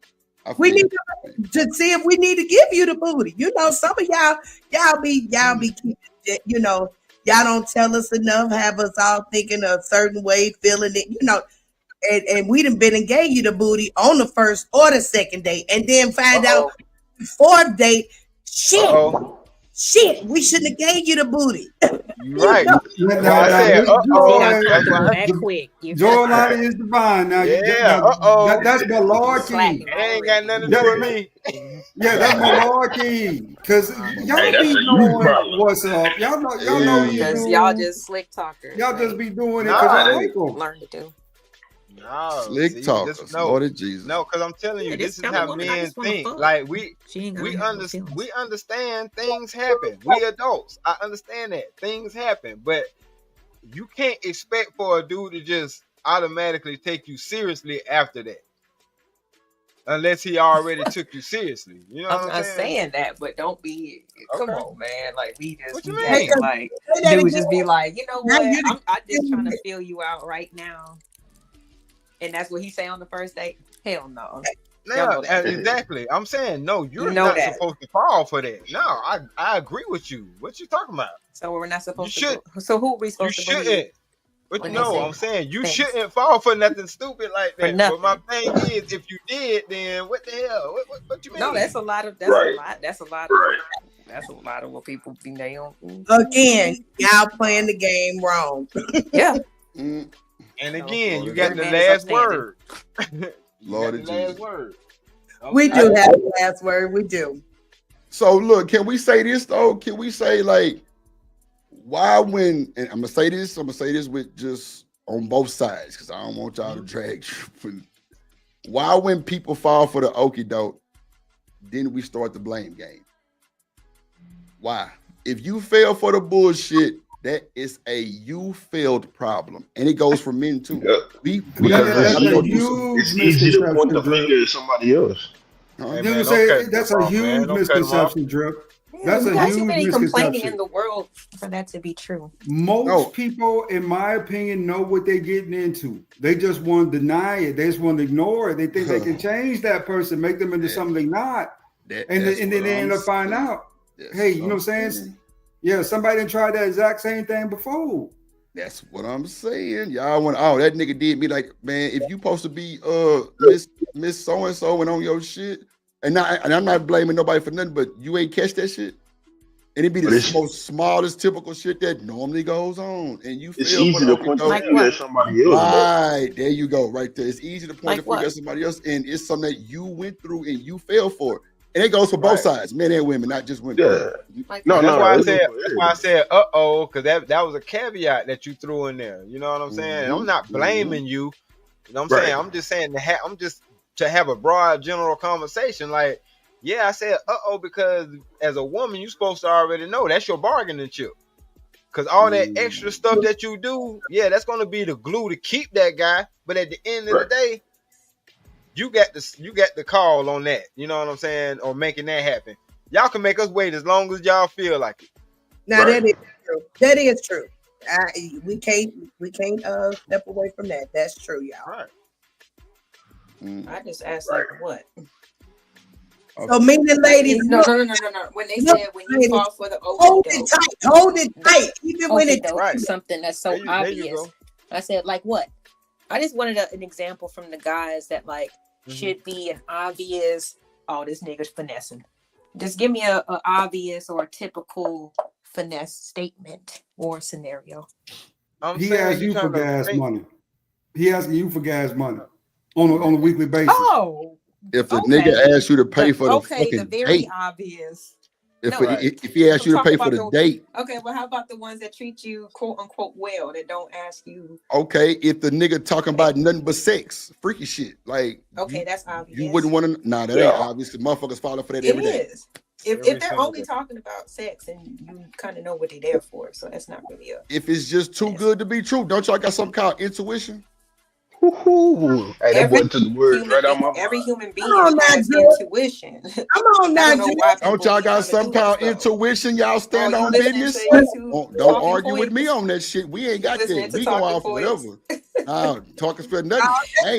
We need to see if we need to give you the booty. You know, some of y'all be keeping, you know, y'all don't tell us enough, have us all thinking a certain way, feeling it, you know, and we done been and gave you the booty on the first or the second date, and then find out the fourth date, shit, we shouldn't have gave you the booty. Right. Joel Lottie is divine. Now, that's malarkey. It ain't got nothing to do with me. Yeah, that's malarkey. Because y'all be knowing what's up. Y'all know because y'all just slick talkers. Y'all just be doing it because y'all like them. Learn to do. No, slick talkers. Lord of Jesus. No, because I'm telling you, this is how men think. Like we understand things happen. We adults. I understand that things happen, but you can't expect for a dude to just automatically take you seriously after that, unless he already took you seriously. You know what I'm saying that, but don't be. Come on, man. Like we just what you mean? Like dudes just be like, you know what? I'm just trying to feel you out right now. And that's what he say on the first date? Hell no. No, exactly. I'm saying no. You're not supposed to fall for that. No, I agree with you. What you talking about? So we're not supposed to. So who are we supposed to? You shouldn't. But no, I'm saying you shouldn't fall for nothing stupid like that. But my thing is, if you did, then what the hell? What you mean? No, that's a lot of. That's a lot. That's a lot. That's a lot of what people be nailed. Again, y'all playing the game wrong. Yeah. And again, you got the last word. Lord of Jesus. We do have the last word. We do. So look, can we say this though? Can we say like, why when? And I'm gonna say this with just on both sides because I don't want y'all to drag. Why when people fall for the okie doke, then we start the blame game? Why? If you fail for the bullshit, that is a you failed problem, and it goes for men too. It's easy to point the finger at somebody else. That's a huge misconception, Drip. That's a huge misconception. Complaining in the world for that to be true. Most people, in my opinion, know what they're getting into. They just want to deny it. They just want to ignore it. They think they can change that person, make them into something they're not, and then they end up finding out. Hey, you know what I'm saying? Yeah, somebody done tried that exact same thing before. That's what I'm saying. Y'all want, that nigga did me like, man, if you supposed to be Miss So-and-so and on your shit, and I'm not blaming nobody for nothing, but you ain't catch that shit. And it be the most smallest typical shit that normally goes on. And you feel it's easy to point the finger at somebody else. Right, there you go, right there. It's easy to point the finger at somebody else, and it's something that you went through and you fell for. And it goes for both sides, men and women, not just women. Yeah. That's why I said, because that was a caveat that you threw in there. You know what I'm saying? I'm not blaming you. You know what I'm saying? I'm just saying to have a broad general conversation. Like, yeah, I said, because as a woman, you're supposed to already know that's your bargaining chip. Because all that extra stuff that you do, that's going to be the glue to keep that guy. But at the end of the day, you got the call on that, you know what I'm saying, or making that happen. Y'all can make us wait as long as y'all feel like it. Now that is true. That is true. We can't step away from that. That's true, y'all. Right. I just asked like what. So meaning ladies, no. When they said when you fall for the hold it tight, even when it's something that's so obvious. I said like what? I just wanted an example from the guys that like should be an obvious. Oh, this nigga's finessing. Just give me a obvious or a typical finesse statement or scenario. He asks you for gas money. He asking you for gas money on a weekly basis. Oh, if the nigga asks you to pay for the fucking the very date. obvious. If he asks you to pay for the date. Okay, well, how about the ones that treat you quote unquote well, that don't ask you? Okay, if the nigga talking about nothing but sex, freaky shit, like okay, that's obvious. You wouldn't want to. Nah, that ain't obvious. Motherfuckers falling for that every day. It is. If they're only talking about sex, and you kind of know what they're there for, so that's not really a. If it's just too good to be true, don't y'all got something called intuition? Hey, that boy took the words right out my mouth. Every human being has intuition. Come on now, don't y'all got something called intuition? Y'all stand on business. Don't argue with me on that shit. We ain't got that. We go off whatever. Talking for nothing. I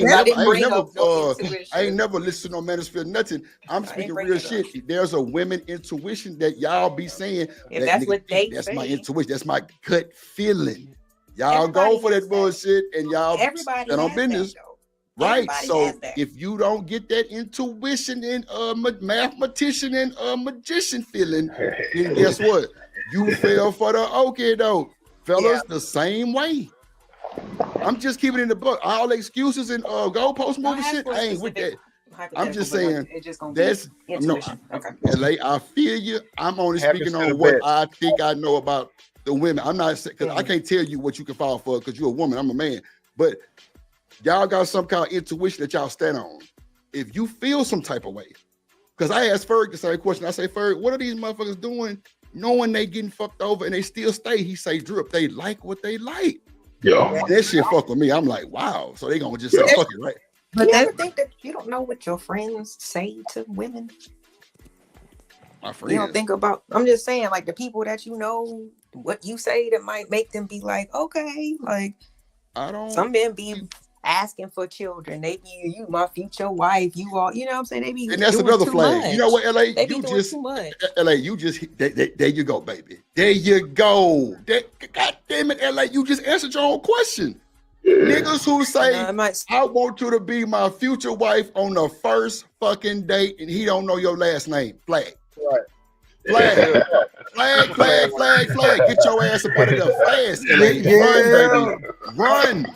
ain't never listened to no manosphere nothing. I'm speaking real shit. There's a women intuition that y'all be saying. That's what they say. That's my intuition. That's my gut feeling. Y'all go for that bullshit and y'all stand on business. Right. So if you don't get that intuition and mathematician and magician feeling, then guess what? You fell for the okay though. Fellas, the same way. I'm just keeping it in the book. All excuses and goalpost moving shit. I ain't with that. I'm just saying that's no. LA, I feel you. I'm only speaking on what I think I know about the women. I'm not saying because I can't tell you what you can fall for because you're a woman. I'm a man. But y'all got some kind of intuition that y'all stand on. If you feel some type of way, because I asked Ferg the same question. I say, Ferg, what are these motherfuckers doing knowing they getting fucked over and they still stay? He say, Drip, they like what they like. Yeah. That shit fuck with me. I'm like, wow. So they gonna just say, fuck it, right? But you ever think that you don't know what your friends say to women? My friends. You don't think about, I'm just saying, like the people that you know, what you say that might make them be like, okay, like some men be asking for children. They be, you my future wife, you all, you know what I'm saying? They be and that's another flag. Much. You know what, LA? They be doing too much. LA, you just there you go, baby. There you go. God damn it, LA, you just answered your own question. Niggas who say I want you to be my future wife on the first fucking date and he don't know your last name. Flag. Right. Flag. Get your ass up out of there fast. Run, baby. Run.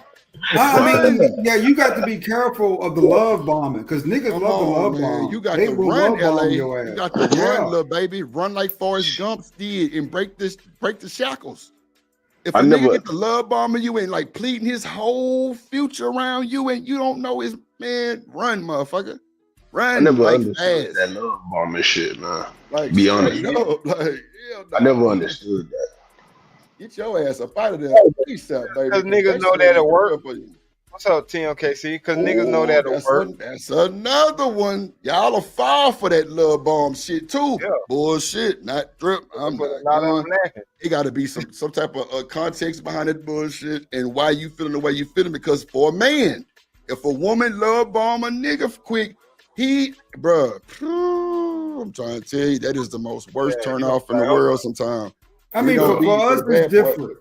I mean, yeah, you got to be careful of the love bombing because niggas love the love bomb. You got to run, LA. You got to run, little baby. Run like Forrest Gump did and break the shackles. If a nigga get the love bombing you and like pleading his whole future around you and you don't know his man, run, motherfucker. Run. I never like understood fast. that love bombing shit, man. Like, be honest. I never understood that. Get your ass up out of there. Peace out, baby. Because niggas know that'll work. What's up, TMKC? Because niggas know that'll work. That's another one. Y'all will fall for that love bomb shit too. Yeah. Bullshit, not Drip. I'm not. It got to be some type of context behind that bullshit and why you feeling the way you feeling. Because for a man, if a woman love bomb a nigga quick, bruh, I'm trying to tell you, that is the most worst turn off in the world sometimes. I mean, for us, it's different.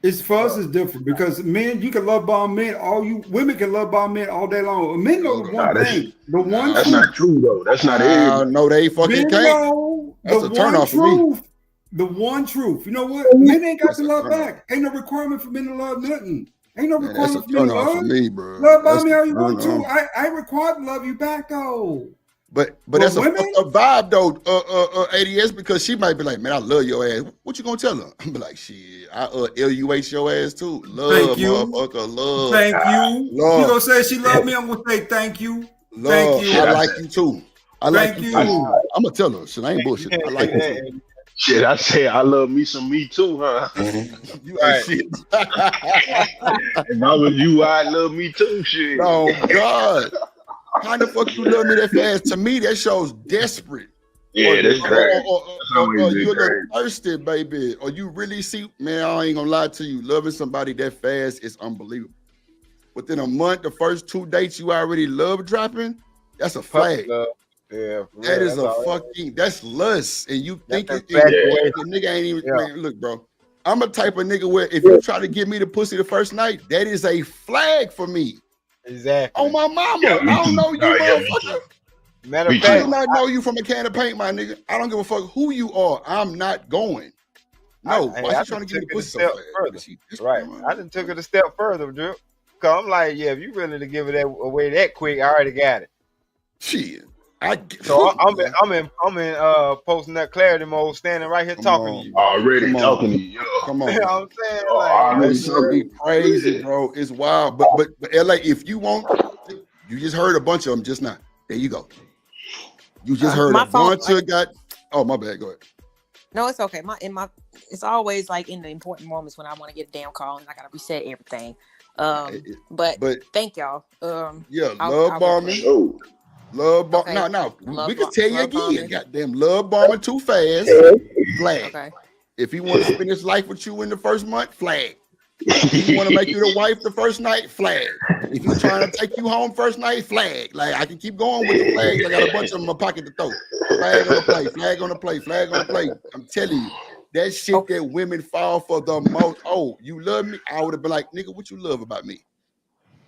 It's different because men, you can love bomb men women can love bomb men all day long. Men know the one thing. That's not true though. That's not it. No, they fucking can't. That's a turn off for me. The one truth. You know what? Men ain't got to love back. Ain't no requirement for men to love nothing. Ain't no requirement for men to love. Me, bro. Love bomb me how you want to. I require to love you back though. But that's a vibe though, ADS, because she might be like, man, I love your ass. What you gonna tell her? I'm be like, shit, I LUH your ass too. Love, thank you, motherfucker, love. Thank you. Love. You gonna say she love me? I'm gonna say thank you. Love. Thank you. I like you too. I like you too. I'm gonna tell her. Shit, I ain't bullshit. I like you too. Shit, I say I love me some me too, huh? You ain't shit. If I was you, I love me too. Shit. Oh God. How the fuck you love me that fast? To me, that shows desperate. Yeah, that's crazy. Or you a little thirsty, baby. Or you really see, man, I ain't gonna lie to you. Loving somebody that fast is unbelievable. Within a month, the first 2 dates you already love dropping, that's a flag. Yeah, that is that's lust. And you think the nigga ain't even, man, look, bro. I'm a type of nigga where if you try to give me the pussy the first night, that is a flag for me. Exactly. Oh my mama, I don't know you, motherfucker. Matter of fact, I do not know you from a can of paint, my nigga. I don't give a fuck who you are. I'm not going. No, why she trying to get the pussy so fast? Right. I done took it a step further, Drip. Cause I'm like, yeah, if you ready to give it away that quick, I already got it. Shit. I'm in posting that clarity mode, standing right here talking to you. Already talking to you. Come on. You know what I'm saying? That shit be crazy, bro. It's wild. But LA, if you want, you just heard a bunch of them just now. There you go. You just heard a bunch of Oh, my bad. Go ahead. No, it's okay. It's always like in the important moments when I want to get a damn call and I gotta reset everything. But thank y'all. Love bombing. Love bombing. Okay. No. We can tell you again. Bombing. Goddamn, love bombing too fast. Flag. Okay. If he want to spend his life with you in the first month, flag. If you want to make you the wife the first night, flag. If you're trying to take you home first night, flag. Like I can keep going with the flags. I got a bunch of them in my pocket to throw. Flag on the play, flag on the play, flag on the play. I'm telling you, that shit that women fall for the most. Oh, you love me? I would have been like, nigga, what you love about me?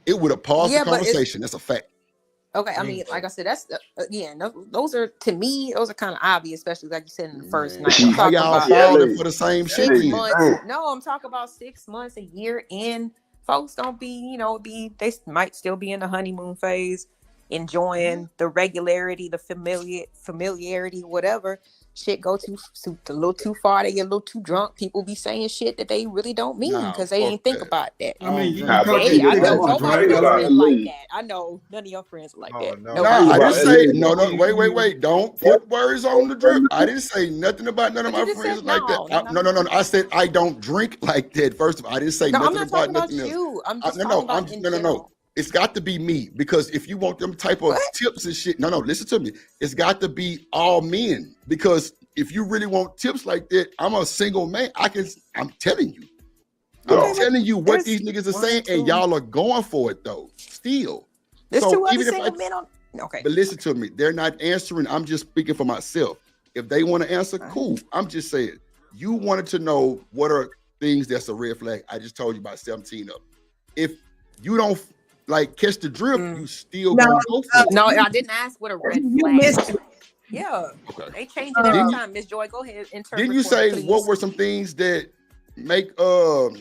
It would have paused the conversation. That's a fact. Okay, I mean, like I said, that's again, those are to me, those are kind of obvious, especially like you said in the first night. How y'all falling for the same shit? 6 months. No, I'm talking about 6 months, a year in. Folks don't be, they might still be in the honeymoon phase, enjoying the regularity, the familiarity, whatever. Shit go a little too far, they get a little too drunk. People be saying shit that they really don't mean because they ain't think about that. I mean, I know nobody like that. I know none of your friends are like that. No, I didn't say no. Wait. Don't put words on the drip. I didn't say nothing about none of my friends like that. No. I said I don't drink like that. First of all, I didn't say nothing about nothing else. You. I'm just talking about no. It's got to be me because if you want them type of tips and shit, no, listen to me. It's got to be all men because if you really want tips like that, I'm a single man. I'm telling you. I'm telling you what these niggas are saying, and y'all are going for it though. Still. There's two other single men on. Okay. But listen to me. They're not answering. I'm just speaking for myself. If they want to answer, cool. I'm just saying. You wanted to know what are things that's a red flag. I just told you about 17 of them. If you don't catch the drip, you still gonna go for it. No, I didn't ask what a red flag is. Yeah. Okay. They change it every time. Miss Joy, go ahead. Didn't you say what were some things that make no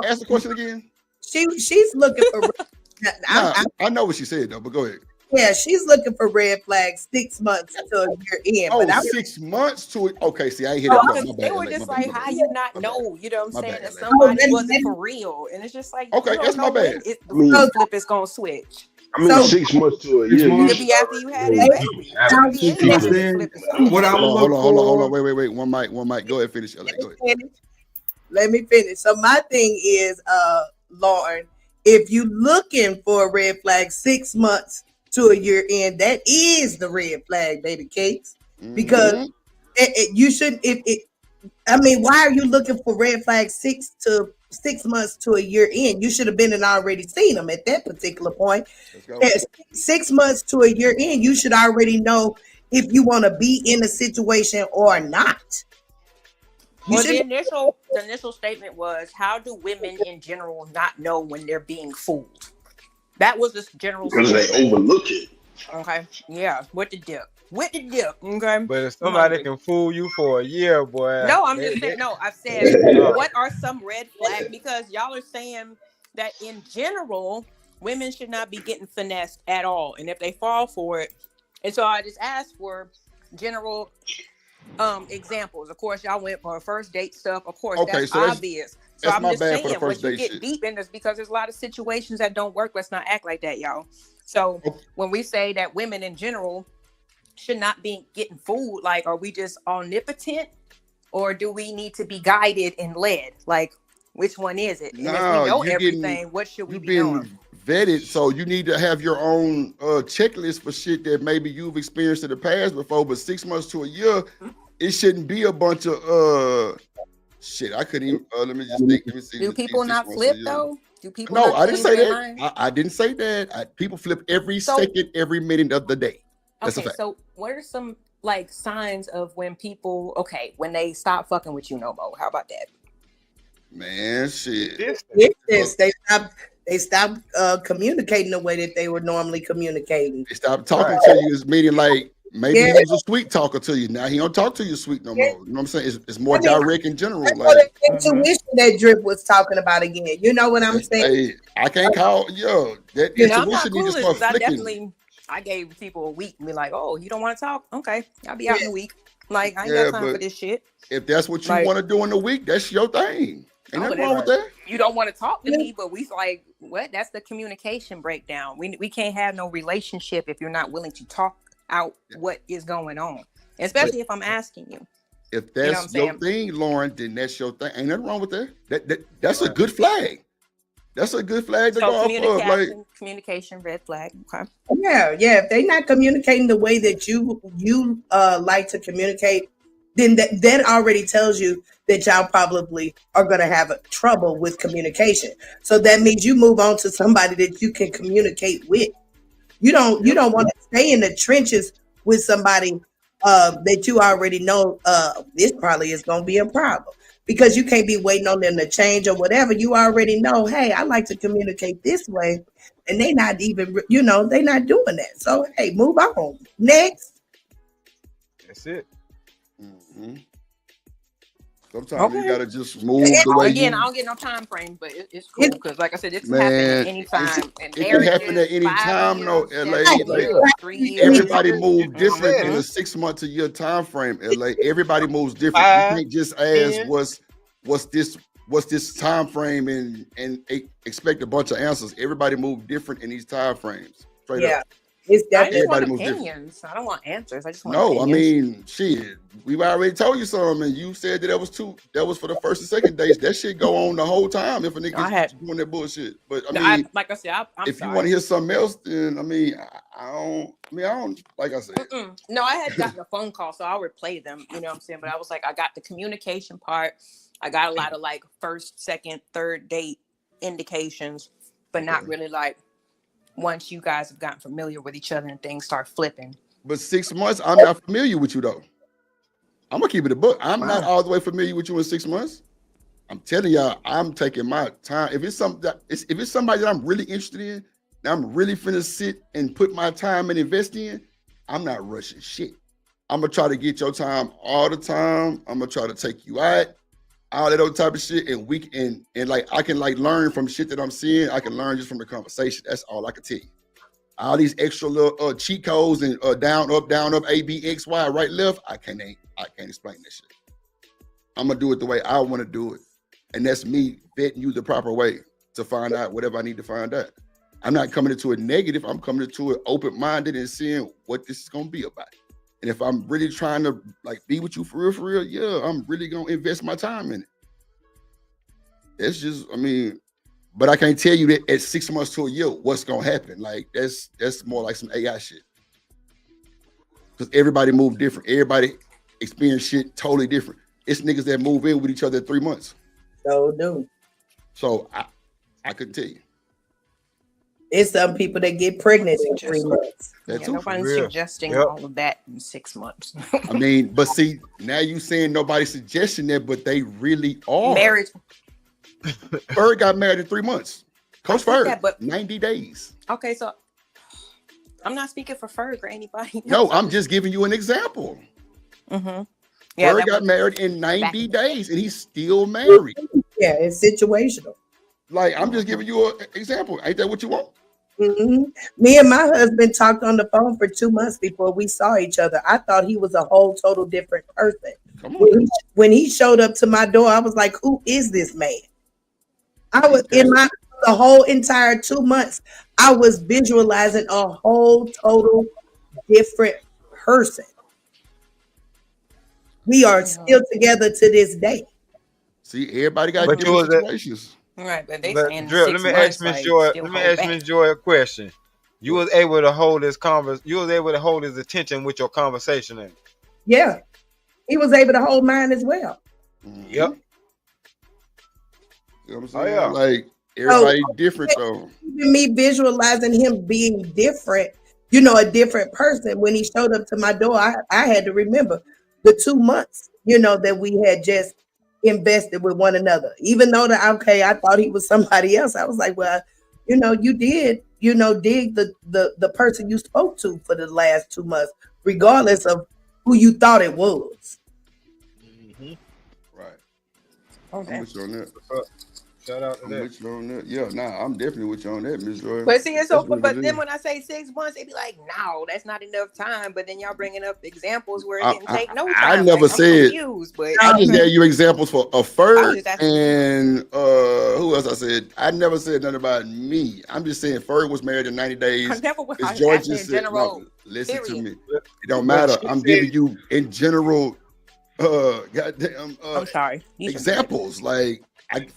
ask the question again? She's looking for I know what she said though, but go ahead. Yeah, she's looking for red flags 6 months to a year in. Oh, 6 months to it. Okay, see, I ain't hear that. They were just like, how you not know? You know what I'm saying? That somebody wasn't for real. And it's just like, okay, that's my bad. The flip is going to switch. I mean, 6 months to a year. It could be after you had it, baby. What I hold on. Wait. One mic. Go ahead, finish. Let me finish. So my thing is, Lauren, if you looking for a red flag 6 months to a year in, that is the red flag, baby cakes. Because you shouldn't. Why are you looking for red flags 6 months to a year in? You should have been and already seen them at that particular point. 6 months to a year in, you should already know if you want to be in a situation or not. The initial statement was, how do women in general not know when they're being fooled? That was this general because they overlook it. Okay. Yeah. With the dip. Okay. But if somebody can fool you for a year, boy. No, I'm just saying. No, I said, what are some red flags? Because y'all are saying that in general, women should not be getting finessed at all, and if they fall for it, and so I just asked for general examples. Of course, y'all went for first date stuff. Of course, that's obvious. So I'm just saying, when you get deep in this, because there's a lot of situations that don't work. Let's not act like that, y'all. So when we say that women in general should not be getting fooled, like, are we just omnipotent, or do we need to be guided and led? Like, which one is it? And if we know everything, what should we be doing? Vetted, so you need to have your own checklist for shit that maybe you've experienced in the past before. But 6 months to a year, it shouldn't be a bunch of shit. I couldn't even. Let me just think. Let me see. Do people not flip though? Do people? No, I didn't say that. I didn't say that. People flip every second, every minute of the day. That's a fact. So what are some signs of when people when they stop fucking with you no more? How about that? Man, shit. They stopped communicating the way that they were normally communicating. They stopped talking to you. It's meaning like maybe he was a sweet talker to you. Now he don't talk to you sweet no more. You know what I'm saying? It's more direct in general. Like intuition that Drip was talking about again. You know what I'm saying? Hey, I can't call that intuition need to start flicking. I gave people a week and be like, oh, you don't want to talk? Okay, I'll be out in a week. Like, I ain't got time for this shit. If that's what you want to do in the week, that's your thing. Ain't nothing wrong with that. You don't want to talk to me, but we like, what? That's the communication breakdown. We can't have no relationship if you're not willing to talk out what is going on, especially if I'm asking you. If that's your thing, Lauren, then that's your thing. Ain't nothing wrong with that. That's a good flag. That's a good flag to go off of. Like, communication, red flag. Okay. Yeah. If they're not communicating the way that you like to communicate, then that already tells you that y'all probably are going to have trouble with communication. So that means you move on to somebody that you can communicate with. You don't want to stay in the trenches with somebody that you already know this probably is going to be a problem, because you can't be waiting on them to change or whatever. You already know, hey, I like to communicate this way, and they not even, they not doing that. So, hey, move on. Next. That's it. Mm-hmm. Sometimes you gotta just move the way. Again, I don't get no time frame, but it's cool because, like I said, it can happen at any time. It can happen at any time, though. LA, everybody moves different in a 6 month to year time frame. LA, everybody moves different. You can't just ask what's this time frame and expect a bunch of answers. Everybody moves different in these time frames. Straight up. I just want opinions. I don't want answers. I just want opinions. I mean, shit. We've already told you something, and you said that that was for the first and second dates. That shit go on the whole time if a nigga is doing that bullshit. But I mean, like I said, if you want to hear something else, then I don't. Like I said, no, I had gotten a phone call, so I'll replay them. You know what I'm saying? But I was like, I got the communication part. I got a lot of like first, second, third date indications, but not really like once you guys have gotten familiar with each other and things start flipping. But 6 months, I'm not familiar with you though. I'm gonna keep it a book. I'm not all the way familiar with you in 6 months. I'm telling y'all, I'm taking my time. If it's somebody that I'm really interested in, that I'm really finna sit and put my time and invest in, I'm not rushing shit. I'm gonna try to get your time all the time. I'm gonna try to take you out, all that other type of shit, and like I can like learn from shit that I'm seeing. I can learn just from the conversation. That's all I can tell you. All these extra little cheat codes and down, up, A, B, X, Y, right, left. I can't explain that shit. I'm gonna do it the way I want to do it, and that's me vetting you the proper way to find out whatever I need to find out. I'm not coming into it negative. I'm coming into it open-minded and seeing what this is gonna be about. And if I'm really trying to like be with you for real, yeah, I'm really gonna invest my time in it. It's just, but I can't tell you that at 6 months to a year what's gonna happen. Like that's more like some AI shit. Because everybody move different. Everybody experience shit totally different. It's niggas that move in with each other at 3 months. So do. So I couldn't tell you. It's some people that get pregnant in 3 months. Nobody's suggesting all of that in 6 months. But see, now you saying nobody's suggesting that, but they really are. Married. Ferg got married in 3 months. Coach Ferg, 90 days. Okay, so I'm not speaking for Ferg or anybody. No, I'm just giving you an example. Mm-hmm. Yeah, Ferg got married in 90 days, and he's still married. Yeah, it's situational. Like, I'm just giving you an example. Ain't that what you want? Mm-hmm. Me and my husband talked on the phone for 2 months before we saw each other. I thought he was a whole total different person. When he showed up to my door, I was like, who is this man? I was the whole entire 2 months, I was visualizing a whole total different person. We are still together to this day. See, everybody got different situations. Right, but let me ask Miss Joy a question. You was able to hold his you was able to hold his attention with your conversation in. Yeah. He was able to hold mine as well. Yep. You know what I'm saying? Like everybody different though. Even me visualizing him being different, a different person. When he showed up to my door, I had to remember the 2 months, that we had just invested with one another. Even though I thought he was somebody else. I was like, well, you did, dig the person you spoke to for the last 2 months, regardless of who you thought it was. Mm-hmm. Right. Okay. Shout out to I'm that. with you on that. Yeah, nah, I'm definitely with you on that, Miss Joy. But see, it's so. That's what But it then is. when I say 6 months, they be like, "No, that's not enough time." But then y'all bringing up examples where it I, didn't take no I time. never Like, I'm said. confused, but I just gave you examples for a I was Ferg just asking. and who else I said. I never said nothing about me. I'm just saying Ferg was married in 90 I days. never was As asking George in just said, general. no, listen to Period. me. It don't But matter. she I'm said- giving you in general goddamn I'm sorry. You can examples. Like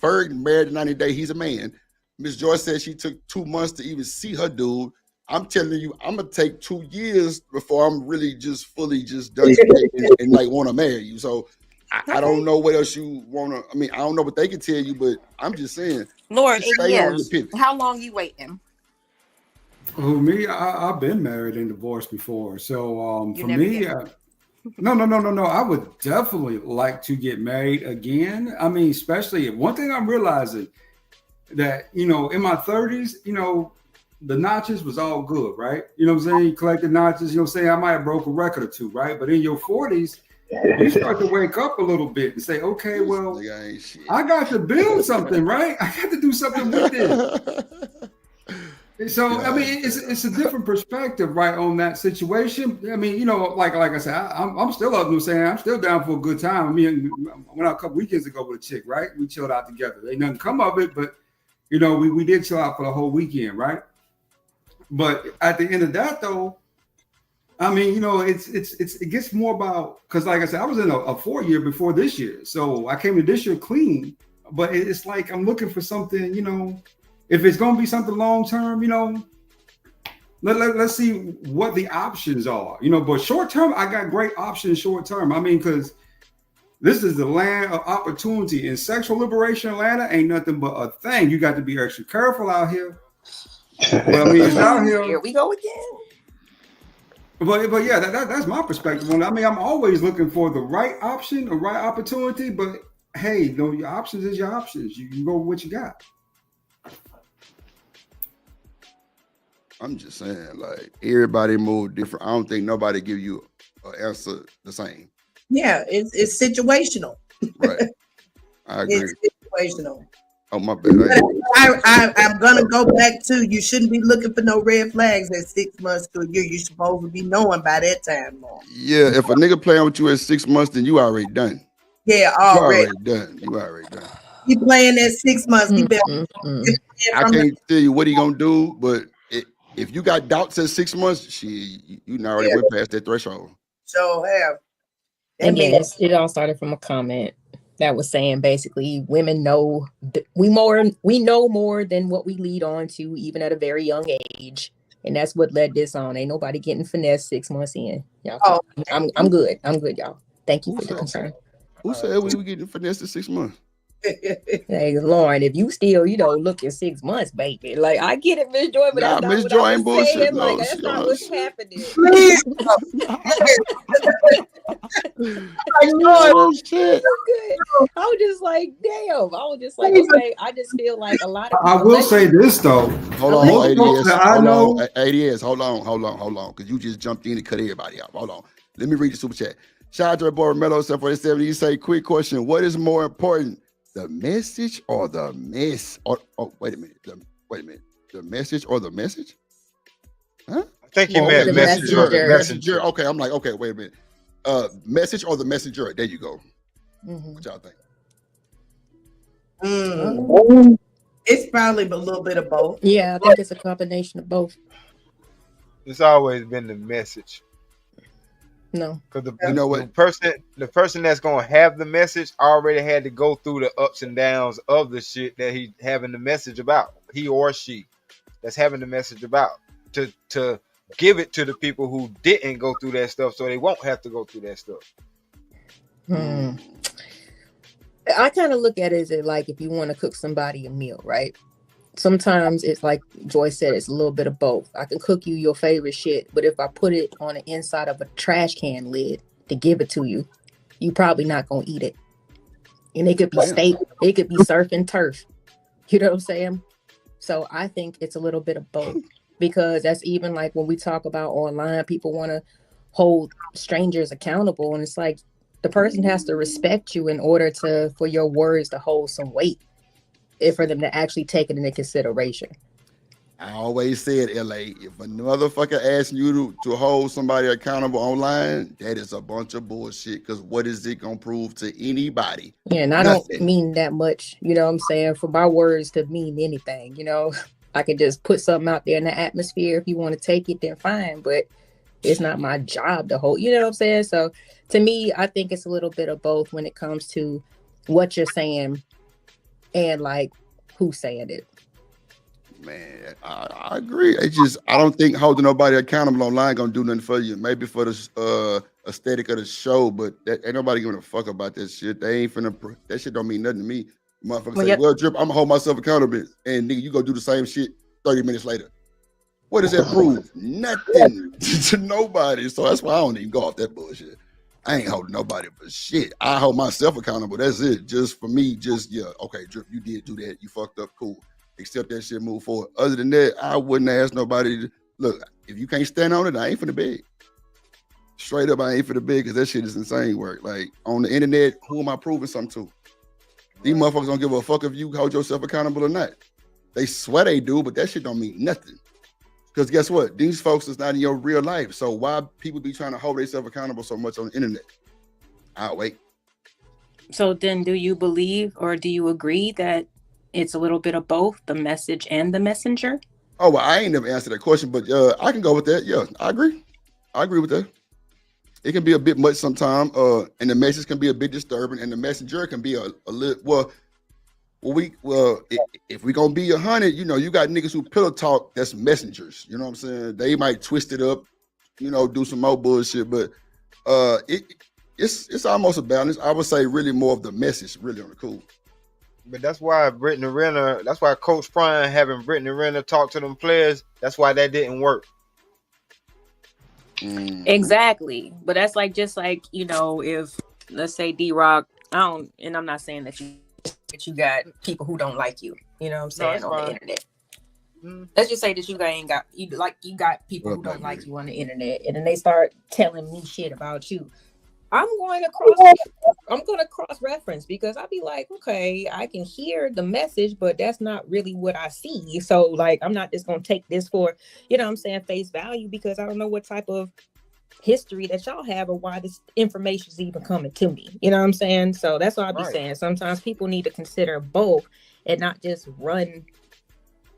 Ferg married in 90 days, he's a man. Miss Joyce said she took 2 months to even see her dude. I'm telling you, I'm gonna take 2 years before I'm really just fully just done and like want to marry you. So I don't know what else you wanna. I mean, I don't know what they can tell you, but I'm just saying, Lord, just stay on your pivot. how long you waiting? Who me? I've been married and divorced before, so You for never me, get no. I would definitely like to get married again. I mean, especially one thing I'm realizing that in my 30s, the notches was all good, right? You know what I'm saying? You collect the notches. You know what I'm saying? I might have broke a record or two, right? But in your 40s, you start to wake up a little bit and say, okay, well, I got to build something, right? I got to do something with this. So I mean, it's a different perspective, right, on that situation. I mean, like I said, I'm still up there saying I'm still down for a good time. I mean, I went out a couple weekends ago with a chick, right? We chilled out together. Ain't nothing come of it, but we did chill out for the whole weekend, right? But at the end of that, though, I mean, it gets more about, because like I said, I was in a 4-year before this year, so I came to this year clean. But it's like I'm looking for something, if it's going to be something long term, let's see what the options are, But short term, I got great options short term. I mean, because this is the land of opportunity, and sexual liberation Atlanta ain't nothing but a thing. You got to be extra careful out here. But I mean, it's out here. Here we go again. But yeah, that's my perspective on it. I mean, I'm always looking for the right option, the right opportunity. But hey, your options is your options. You go with what you got. I'm just saying, like, everybody move different. I don't think nobody give you an answer the same. Yeah, it's situational. Right. I agree. It's situational. Oh, my bad. I'm gonna go back to, you shouldn't be looking for no red flags at 6 months to a year. You're supposed to be knowing by that time, Lord. Yeah, if a nigga playing with you at 6 months, then you already done. Yeah, already done. You already done. He playing at 6 months. He been I can't tell you what he gonna do, but if you got doubts at 6 months, you already went past that threshold. So have. And yes, it all started from a comment that was saying basically women know we know more than what we lead on to, even at a very young age, and that's what led this on. Ain't nobody getting finessed 6 months in, y'all. I'm good, y'all. Thank you for the concern. Who said we were getting finessed at 6 months? Hey, Lauren, if you still, look at 6 months, baby. Like, I get it, Miss Joy, but that's not Miss what Joy I ain't was saying. bullshit. Like, No, that's not what's happening. I know shit. I was just like, damn. I was just like, okay. I just feel like a lot of people. I will say this though. Hold on, ADS. I know. ADS. Hold on. Because you just jumped in and cut everybody out. Hold on. Let me read the super chat. Shout out to our boy Karmelo 747. You say, quick question. What is more important, the message or the mess? Wait a minute. The message or the message? Huh? I think he meant messenger. Okay, I'm like, okay, wait a minute. Message or the messenger? There you go. What y'all think? It's probably a little bit of both. Yeah, I think it's a combination of both. It's always been the message. No, because the person that's gonna have the message already had to go through the ups and downs of the shit that he having the message about. He or she that's having the message about to give it to the people who didn't go through that stuff, so they won't have to go through that stuff. I kind of look at it as like if you want to cook somebody a meal, right? Sometimes it's like Joy said, it's a little bit of both. I can cook you your favorite shit, but if I put it on the inside of a trash can lid to give it to you, you probably not gonna eat it. And it could be steak, it could be surf and turf. You know what I'm saying? So I think it's a little bit of both, because that's even like when we talk about online, people want to hold strangers accountable, and it's like the person has to respect you in order for your words to hold some weight. for them to actually take it into consideration. I always said, LA, if a motherfucker asking you to hold somebody accountable online, that is a bunch of bullshit. Because what is it gonna prove to anybody? Yeah, and I don't mean that much, you know what I'm saying, for my words to mean anything, you know. I could just put something out there in the atmosphere. If you want to take it, then fine. But it's not my job to hold, you know what I'm saying? So to me, I think it's a little bit of both when it comes to what you're saying and like who's saying it. Man, I agree. It's just I don't think holding nobody accountable online gonna do nothing for you. Maybe for the aesthetic of the show, but ain't nobody giving a fuck about that shit. They ain't finna. That shit don't mean nothing to me. Motherfucker say, "Well, Drip, I'm gonna hold myself accountable," and nigga, you go do the same shit 30 minutes later. What does that prove? Nothing to nobody. So that's why I don't even go off that bullshit. I ain't holding nobody for shit. I hold myself accountable. That's it. Just for me. Just okay, Drip, you did do that. You fucked up. Cool. Accept that shit, move forward. Other than that, I wouldn't ask nobody to look. If you can't stand on it, I ain't finna beg. Straight up, I ain't finna beg because that shit is insane work. Like on the internet, who am I proving something to? These motherfuckers don't give a fuck if you hold yourself accountable or not. They swear they do, but that shit don't mean nothing. Because guess what? These folks is not in your real life. So why people be trying to hold themselves accountable so much on the internet? I'll wait. So then do you believe or do you agree that it's a little bit of both, the message and the messenger? Oh, well, I ain't never answered that question, but I can go with that. Yeah, I agree. I agree with that. It can be a bit much sometimes, and the message can be a bit disturbing, and the messenger can be a little, if we gonna be 100, you know, you got niggas who pillow talk, that's messengers. You know what I'm saying? They might twist it up, you know, do some more bullshit, but it's almost a balance. I would say really more of the message, really on the cool. But that's why Brittany Renner, that's why Coach Prime having Brittany Renner talk to them players, that's why that didn't work. Exactly. But that's like, just like, you know, if let's say D-Rock, and I'm not saying that you got people who don't like you, you know what I'm saying, on the internet. Let's just say that you got people who don't like you on the internet, and then they start telling me shit about you. I'm going to cross-reference because I'll be like, okay, I can hear the message, but that's not really what I see. So like, I'm not just going to take this for, you know what I'm saying, face value, because I don't know what type of history that y'all have or why this information is even coming to me. You know what I'm saying? So that's what I'll be saying. Sometimes people need to consider both and not just run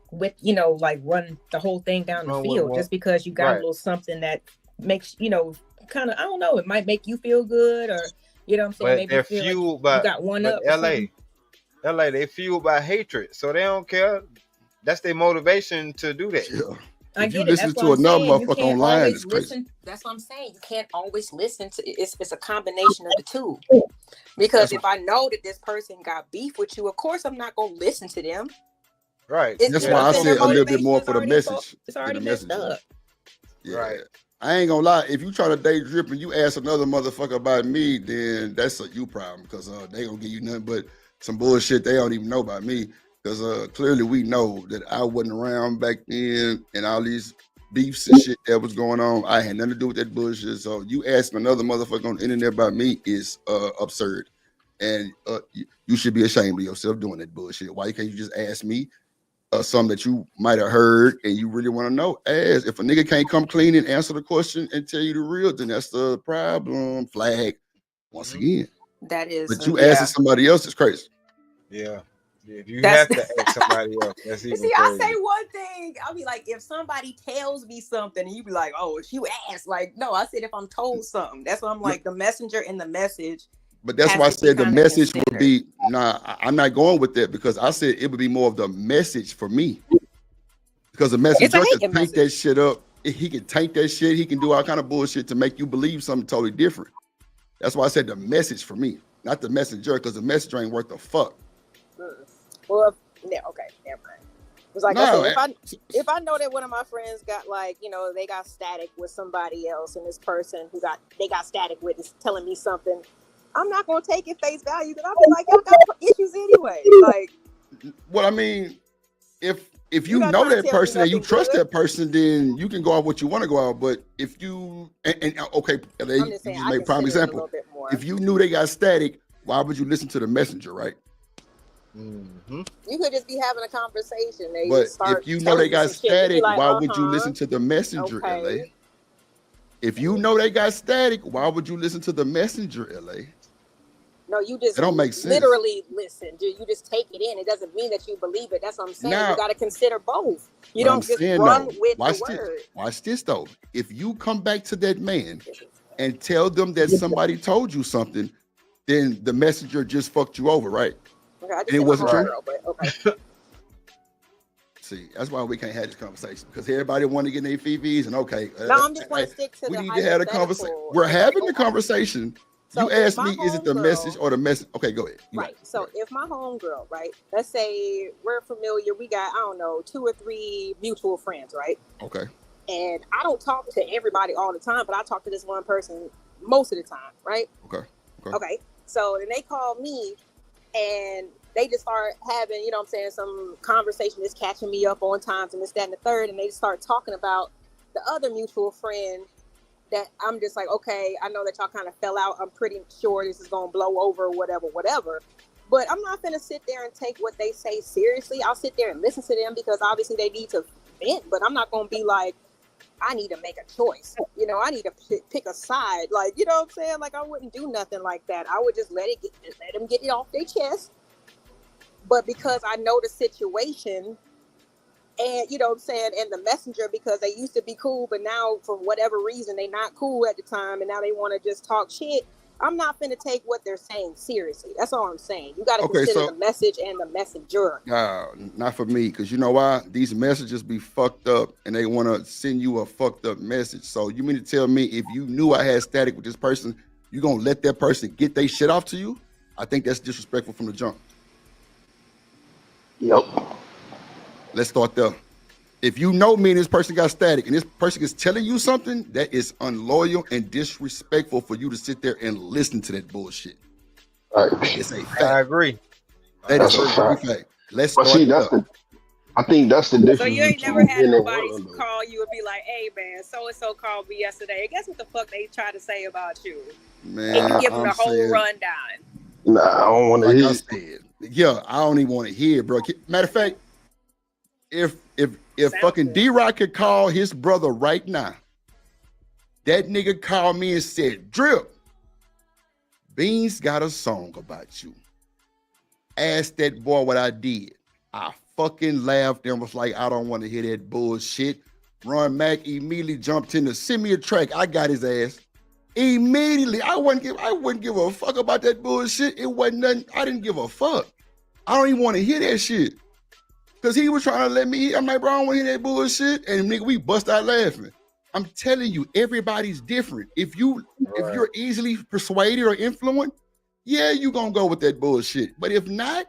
with, you know, like run the whole thing down the field just because you got a little something that makes, you know, kind of, I don't know, it might make you feel good, or you know what I'm saying, but maybe they're feel fueled like by you got one up. LA, they fueled by hatred, so they don't care. That's their motivation to do that. Yeah. I if get you it. listen That's to what I'm another saying. motherfucker online, it's crazy. That's what I'm saying. You can't always listen to it. It's a combination of the two. Because if I know that this person got beef with you, of course I'm not gonna listen to them. Right. That's why I said a little bit more for the message. It's already messed up. Yeah. Right. I ain't gonna lie. If you try to date Drip and you ask another motherfucker about me, then that's a you problem, because they gonna give you nothing but some bullshit they don't even know about me. Because clearly we know that I wasn't around back then, and all these beefs and shit that was going on, I had nothing to do with that bullshit. So you asking another motherfucker on the internet about me is absurd, and you should be ashamed of yourself doing that bullshit. Why can't you just ask me something that you might have heard and you really want to know? As if a nigga can't come clean and answer the question and tell you the real, then that's the problem. Flag once again. That is. But you asking somebody else is crazy. Yeah. If you have to ask somebody else, that's even See, crazy. I say one thing, I'll be like, if somebody tells me something, and you be like, oh, if you ask, like, no, I said if I'm told something. That's why I'm like, the messenger and the message. But that's why I said the message would be, I'm not going with that, because I said it would be more of the message for me. Because the messenger can tank that shit up. He can tank that shit. He can do all kind of bullshit to make you believe something totally different. That's why I said the message for me, not the messenger, because the messenger ain't worth the fuck. Well, yeah, okay, never mind. It's like I said, if I know that one of my friends got, like, you know, they got static with somebody else, and this person they got static with is telling me something, I'm not gonna take it face value, because I'll be like, y'all got issues anyway. Like, well, I mean, if you know that person and you trust that person, then you can go out what you want to go out. But if you okay, you just make prime example. If you knew they got static, why would you listen to the messenger, right? You could just be having a conversation. They But just start if you know telling they you got some shit. You be static, like, why would you listen to the messenger, okay. LA? If you know they got static, why would you listen to the messenger, LA? No, you just It don't make sense. literally listen. You just take it in. It doesn't mean that you believe it. That's what I'm saying. Now, you got to consider both. You But don't I'm just saying, run though, with watch the this. word. Watch this though. If you come back to that man and tell them that somebody told you something, then the messenger just fucked you over, right? Okay, I just And it said wasn't my true. homegirl, but okay. See, that's why we can't have this conversation because everybody want to get in their FVs and okay. No, I'm just going to stick to we the need to have a conversation. hypothetical. We're having the conversation. So You if asked my me, is it the homegirl- message or the message? Okay, go ahead. You got Right. it. So if my homegirl, right, let's say we're familiar, we got, I don't know, 2 or 3 mutual friends, right? Okay. And I don't talk to everybody all the time, but I talk to this one person most of the time, right? Okay. Okay. So then they call me and they just start having, you know what I'm saying, some conversation that's catching me up on times and this, that, and the third. And they just start talking about the other mutual friend that I'm just like, okay, I know that y'all kind of fell out. I'm pretty sure this is going to blow over, whatever. But I'm not going to sit there and take what they say seriously. I'll sit there and listen to them because obviously they need to vent, but I'm not going to be like, I need to make a choice. You know, I need to pick a side. Like, you know what I'm saying? Like, I wouldn't do nothing like that. I would just let them get it off their chest. But because I know the situation and, you know what I'm saying, and the messenger, because they used to be cool, but now for whatever reason, they not cool at the time. And now they want to just talk shit. I'm not going to take what they're saying seriously. That's all I'm saying. You got to consider the message and the messenger. Not for me, because you know why? These messages be fucked up and they want to send you a fucked up message. So you mean to tell me if you knew I had static with this person, you going to let that person get their shit off to you? I think that's disrespectful from the jump. Yep. Let's start there. If you know me and this person got static and this person is telling you something, that is unloyal and disrespectful for you to sit there and listen to that bullshit. Right. It's a fact. I agree. That's a fact. Let's but start see, that's the. I think that's the difference. So you ain't never had nobody call you and be like, "Hey man, so and so called me yesterday. Guess what the fuck they try to say about you?" Man, and you give them I'm the whole saying, rundown. Nah, I don't want to like hear. I said, yeah, I don't even want to hear it, bro. Matter of fact, if fucking D-Rock could call his brother right now, that nigga called me and said, Drip, Beans got a song about you. Ask that boy what I did. I fucking laughed and was like, I don't want to hear that bullshit. Ron Mack immediately jumped in to send me a track. I got his ass. Immediately. I wouldn't give a fuck about that bullshit. It wasn't nothing. I didn't give a fuck. I don't even want to hear that shit. Cause he was trying to let me, I'm like, bro, I don't want to hear that bullshit. And nigga, we bust out laughing. I'm telling you, everybody's different. If you're easily persuaded or influenced, yeah, you gonna go with that bullshit. But if not,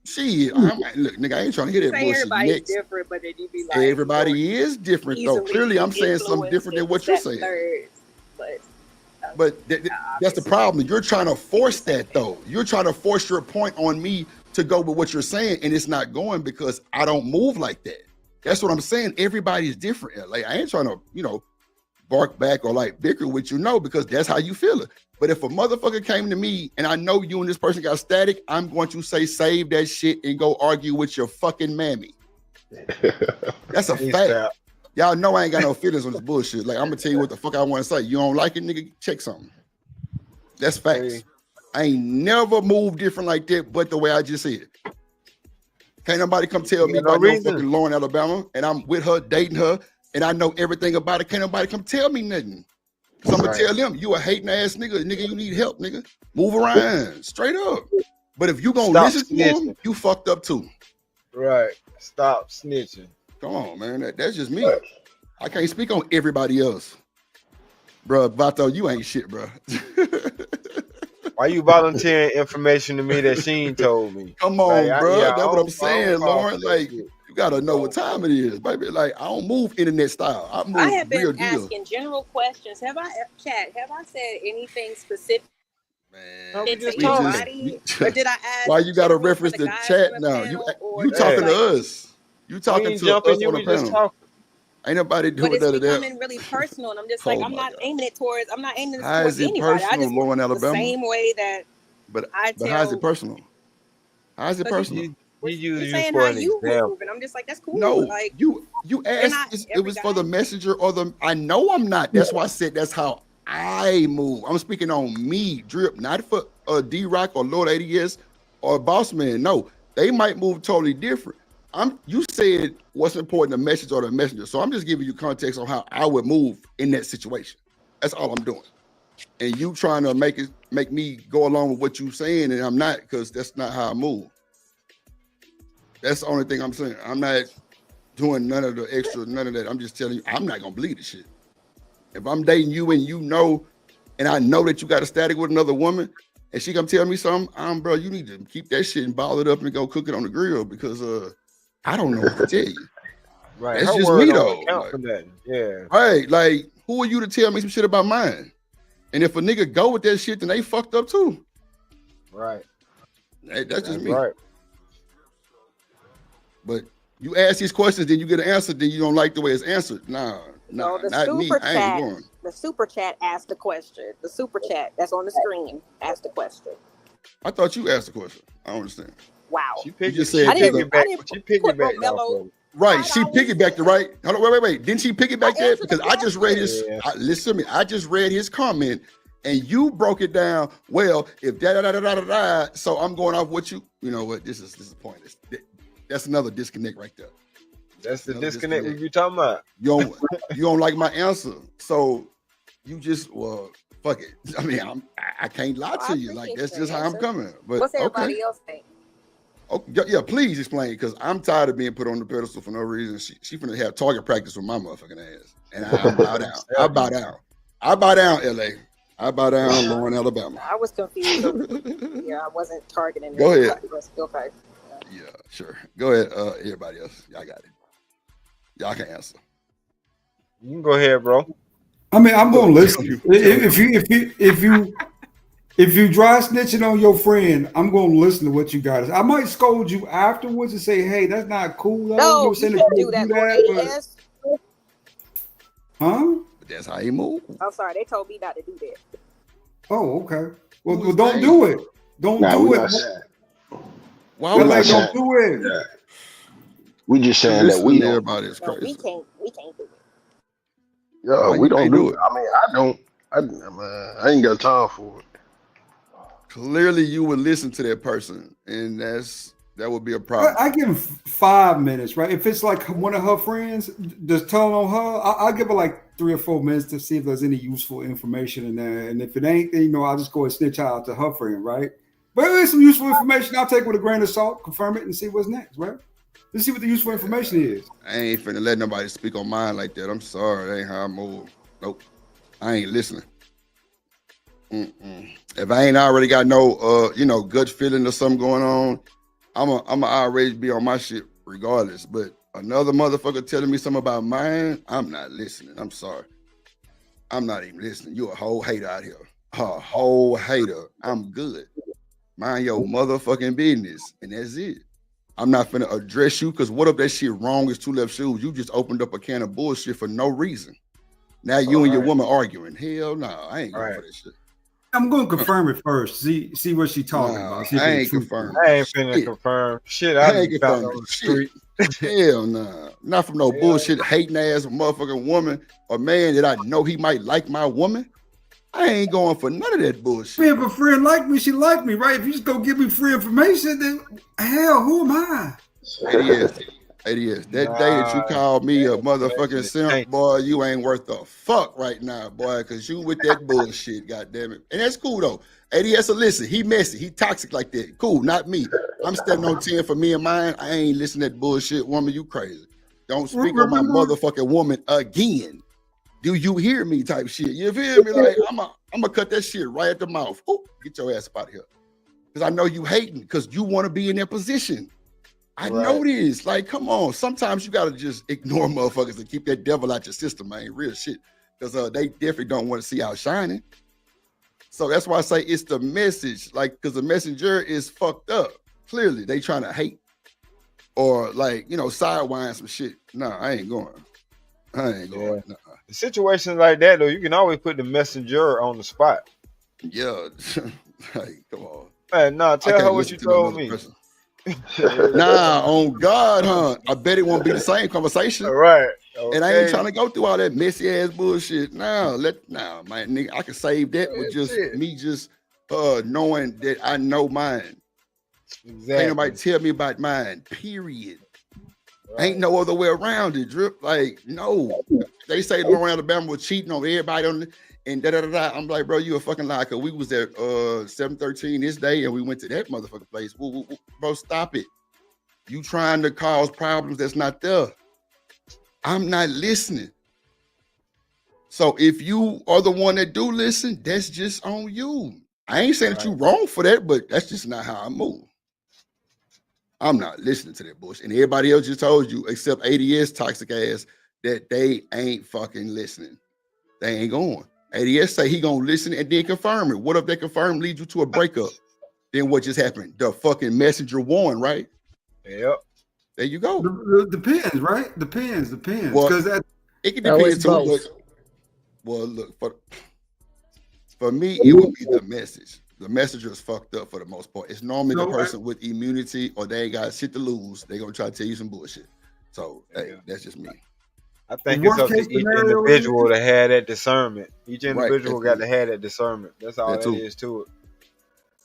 shit, I'm like, look, nigga, I ain't trying to hear that bullshit. Everybody's next. different, but then you be like, Everybody is different though. easily Clearly, I'm saying something different than what you're saying. But that's the problem. You're trying to force that though. You're trying to force your point on me to go with what you're saying, and it's not going because I don't move like that. That's what I'm saying. Everybody's different. Like I ain't trying to, bark back or like bicker with you, no, because that's how you feel it. But if a motherfucker came to me and I know you and this person got static, I'm going to say save that shit and go argue with your fucking mammy. That's a fact. Y'all know I ain't got no feelings on this bullshit. Like I'm gonna tell you what the fuck I want to say. You don't like it, nigga? Check something. That's facts. I ain't never moved different like that, but the way I just said. Can't nobody come tell me about no fucking Lauren, Alabama, and I'm with her, dating her, and I know everything about it. Can't nobody come tell me nothing. Cause I'm gonna tell them, you a hating ass nigga, you need help, nigga. Move around, straight up. But if you gonna listen to them, you fucked up too. Right. Stop snitching. Come on, man. That's just me. I can't speak on everybody else. Bro, Vato, you ain't shit, bro. Why you volunteering information to me that she ain't told me? Come on, like, bro. That's what I'm saying, Lauren. Like, you gotta know what time it is, baby. Like, I don't move internet style. I move I have real been deal. asking general questions. Have I said anything specific? Man, or did I ask? Why you gotta reference the chat now? You talking to us? You talking to us on the panel? Ain't nobody doing but it's none of that. becoming really personal, and I'm just like, I'm not aiming this towards How is it anybody. I personal, just Lauren, the Alabama? same way that But I tell. how is it personal? How's it personal? You're saying how you move, and I'm just like, that's cool. No, like you asked. It was for the messenger or the. I know I'm not. That's why I said that's how I move. I'm speaking on me, Drip, not for D-Rock or Lord ADS or Boss Man. No, they might move totally different. You said what's important, the message or the messenger. So I'm just giving you context on how I would move in that situation. That's all I'm doing. And you trying to make me go along with what you saying, and I'm not, because that's not how I move. That's the only thing I'm saying. I'm not doing none of the extra, none of that. I'm just telling you, I'm not gonna believe the shit. If I'm dating you and you know, and I know that you got a static with another woman, and she come tell me something, bro, you need to keep that shit and ball it up and go cook it on the grill, because I don't know what to tell you. Right. That's Her just word me don't though. count Like, for that. Yeah. right. Like, who are you to tell me some shit about mine? And if a nigga go with that shit, then they fucked up too. Right. That's just me. Right. But you ask these questions, then you get an answer, then you don't like the way it's answered. Nah, no, the not me. super I ain't chat. going. The super chat asked the question. The super chat that's on the screen asked the question. I thought you asked the question. I don't understand. Wow. She just said piggybacked Mello. right. She piggybacked it, right? Hold on, wait. Didn't she piggyback that? Because I just read his. Listen to me. I just read his comment, and you broke it down. Well, if da. So I'm going off what you. You know what? This is pointless. That's another disconnect right there. That's the disconnect we be talking about. You don't like my answer, so you just fuck it. I mean, I can't lie to you. Like, that's just how I'm coming. But what's everybody else think? Oh, yeah, please explain, because I'm tired of being put on the pedestal for no reason. She finna have target practice with my motherfucking ass, and I bow down. I bow down. I bow down, LA. I bow down, Lauren, Alabama. I was confused. Yeah, I wasn't targeting. Go ahead. Okay. Yeah, sure. Go ahead. Everybody else, y'all got it. Y'all can answer. You can go ahead, bro. I mean, I'm gonna listen. If you dry snitching on your friend, I'm gonna listen to what you got. I might scold you afterwards and say, "Hey, that's not cool." No, you can't do that, Lord ADS. Huh? But that's how you move. I'm sorry, they told me not to do that. Oh, okay. Well, don't do it. Don't do it. Why would I don't do it? Yeah. We just saying that we don't. Everybody is crazy. We can't do it. Yeah, Why we you don't can't do do it. it? I mean, I don't. I ain't got time for it. Clearly, you would listen to that person, and that would be a problem. I give him 5 minutes, right? If it's like one of her friends, just telling on her, I'll give her like 3 or 4 minutes to see if there's any useful information in there. And if it ain't, then, I'll just go and snitch out to her friend, right? But if there's some useful information, I'll take it with a grain of salt, confirm it, and see what's next, right? Let's see what the useful information is. I ain't finna let nobody speak on mine like that. I'm sorry, that ain't how I move. Nope, I ain't listening. If I ain't already got no, gut feeling or something going on, I'm already be on my shit regardless. But another motherfucker telling me something about mine, I'm not listening. I'm sorry. I'm not even listening. You a whole hater out here. A whole hater. I'm good. Mind your motherfucking business, and that's it. I'm not finna address you, because what if that shit wrong is 2 left shoes? You just opened up a can of bullshit for no reason. Now you and your woman arguing. Hell no, I ain't going for that shit. I'm going to confirm it first. See what she talking about. See if I it's ain't true. confirmed. I ain't finna confirm shit. I ain't found on the street. Hell nah. Not from no bullshit hating ass motherfucking woman or man that I know he might like my woman. I ain't going for none of that bullshit. If a friend like me, she like me, right? If you just go give me free information, then hell, who am I? ADS. That day that you called me a motherfucking simp, boy, you ain't worth a fuck right now, boy, because you with that bullshit, goddammit. And that's cool, though. ADS, listen, he messy, he toxic like that. Cool, not me. I'm stepping on 10 for me and mine. I ain't listening to that bullshit, woman, you crazy. Don't speak on my motherfucking woman again. Do you hear me type shit? You feel me? Like, I'm gonna cut that shit right at the mouth. Oh, get your ass up out of here. Because I know you hating, because you want to be in that position. I know this. Like, come on. Sometimes you gotta just ignore motherfuckers and keep that devil out your system, man. Real shit. Because they definitely don't want to see outshining. So that's why I say it's the message. Like, because the messenger is fucked up. Clearly, they trying to hate. Or like, sidewind some shit. Nah, I ain't going. Nah. Situations like that, though, you can always put the messenger on the spot. Yeah. Like, come on. Man, tell her what you told me. Nah, on God, huh? I bet it won't be the same conversation. Right. And I ain't trying to go through all that messy ass bullshit. Nah, my nigga, I can save that with just me knowing that I know mine. Exactly. Ain't nobody tell me about mine, period. Right. Ain't no other way around it, Drip. Like, no. They say Lauren Alabama was cheating on everybody on and da-da-da-da. I'm like, bro, you a fucking liar. Cause we was at 713 this day and we went to that motherfucking place. Bro, stop it. You trying to cause problems that's not there. I'm not listening. So if you are the one that do listen, that's just on you. I ain't saying that you wrong for that, but that's just not how I move. I'm not listening to that bullshit. And everybody else just told you, except ADS toxic ass, that they ain't fucking listening. They ain't going. ADS say he gonna listen and then confirm it. What if they confirm leads you to a breakup? Then what just happened? The fucking messenger won, right? Yep. There you go. Depends, right? Depends. Well, Because that it can depend too. But, well, look, for me, it would be the message. The messenger is fucked up for the most part. It's normally the person with immunity or they ain't got shit to lose. They gonna try to tell you some bullshit. So hey, that's just me. I think it's up to each individual to have that discernment. Each individual got to have that discernment. That's all that is to it.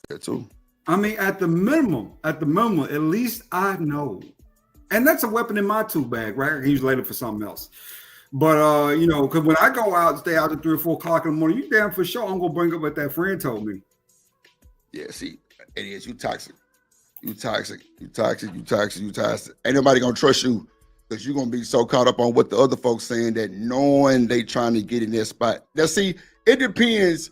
That too. I mean, at the minimum, at least I know. And that's a weapon in my tool bag, right? I can use later for something else. But because when I go out and stay out at 3 or 4 o'clock in the morning, you damn for sure I'm gonna bring up what that friend told me. Yeah, see, it is you toxic. You toxic. Ain't nobody gonna trust you because you're gonna be so caught up on what the other folks saying that knowing they trying to get in their spot. Now, see, it depends,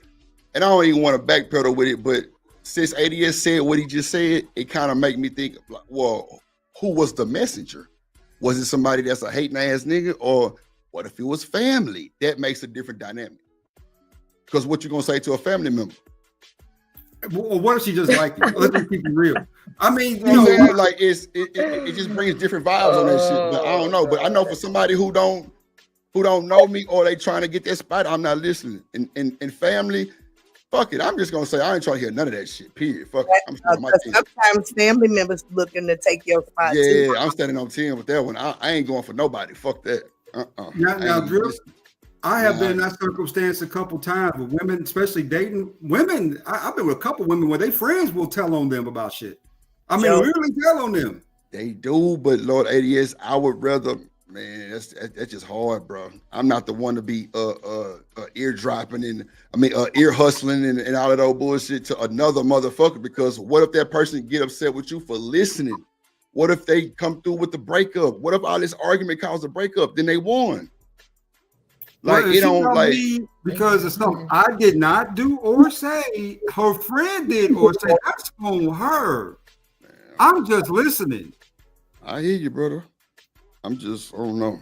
and I don't even want to backpedal with it, but since ADS said what he just said, it kind of make me think, well, who was the messenger? Was it somebody that's a hating ass nigga, or what if it was family? That makes a different dynamic. Because what you gonna say to a family member? Well, what if she just like you? Let's just keep it real. I mean, like it just brings different vibes on that shit. But I don't know. But I know for somebody who don't know me or they trying to get that spot, I'm not listening. And family, fuck it. I'm just gonna say I ain't trying to hear none of that shit. Period. Fuck it. Sometimes family members looking to take your spot. Yeah, too. I'm standing on 10 with that one. I ain't going for nobody. Fuck that. Now, Drew, I have been in that circumstance a couple times with women, especially dating women. I've been with a couple women where they friends will tell on them about shit. I mean, really tell on them. They do, but Lord ADS, I would rather, man, that's just hard, bro. I'm not the one to be ear dropping and ear hustling and all of those bullshit to another motherfucker, because what if that person get upset with you for listening? What if they come through with the breakup? What if all this argument caused a breakup? Then they won. Like, well, it don't like because it's something I did not do or say, her friend did or say. That's on her. I'm just listening. I hear you, brother. I don't know.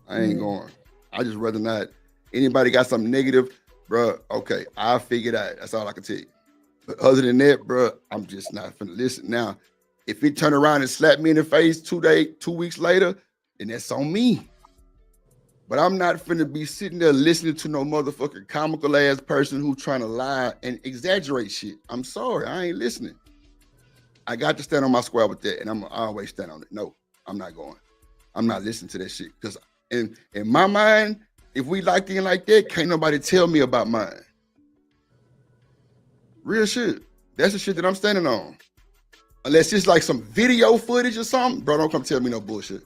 I ain't going. I just rather not. Anybody got something negative, bro? Okay, I'll figure it out. That's all I can tell you. But other than that, bro, I'm just not finna listen. Now, if it turn around and slap me in the face 2 weeks later, then that's on me. But I'm not finna be sitting there listening to no motherfucking comical ass person who trying to lie and exaggerate shit. I'm sorry, I ain't listening. I got to stand on my square with that, and I always stand on it. No, I'm not going. I'm not listening to that shit. Because in my mind, if we like it like that, can't nobody tell me about mine. Real shit. That's the shit that I'm standing on. Unless it's like some video footage or something, bro, don't come tell me no bullshit.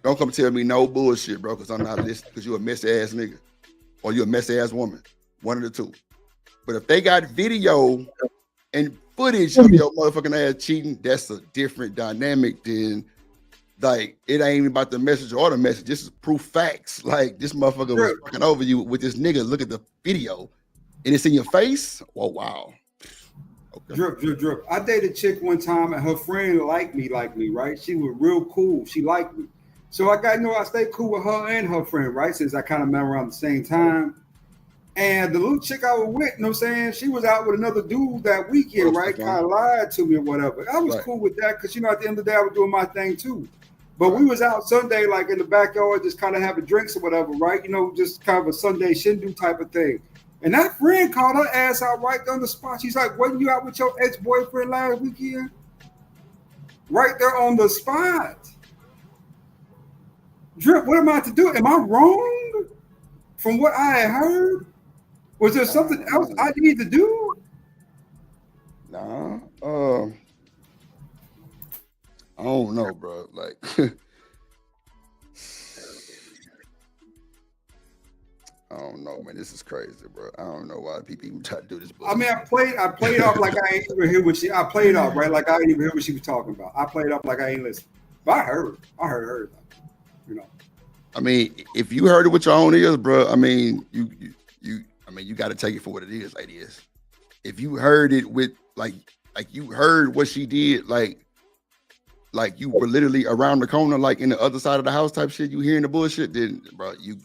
Don't come tell me no bullshit, bro, because I'm not listening, because you a messy ass nigga or you a messy ass woman. One of the two. But if they got video and footage of your motherfucking ass cheating, that's a different dynamic than, like, it ain't even about the message or the message. This is proof facts. Like, this motherfucker was fucking over you with this nigga. Look at the video and it's in your face. Oh, wow. Okay. Drip. I dated a chick one time and her friend liked me, right? She was real cool. She liked me. So I stayed cool with her and her friend, right? Since I kind of met around the same time. And the little chick I was with, you know what I'm saying? She was out with another dude that weekend, right? Kind of lied to me or whatever. I was cool with that because, at the end of the day, I was doing my thing too. But we was out Sunday, like in the backyard, just kind of having drinks or whatever, right? Just kind of a Sunday shindig type of thing. And that friend called her ass out right on the spot. She's like, wasn't you out with your ex-boyfriend last weekend? right there on the spot. Drip, what am I to do? Am I wrong from what I had heard? Was there something else I need to do? Nah, I don't know, bro. Like, I don't know, man. This is crazy, bro. I don't know why people even try to do this. I mean, I played off like I ain't even hear what she. I played off right like I ain't even hear what she was talking about. I played off like I ain't listening, but I heard her. You know. I mean, if you heard it with your own ears, bro. I mean, you got to take it for what it is. Like this. If you heard it with like you heard what she did, like you were literally around the corner, like in the other side of the house type shit, you hearing the bullshit, then bro, you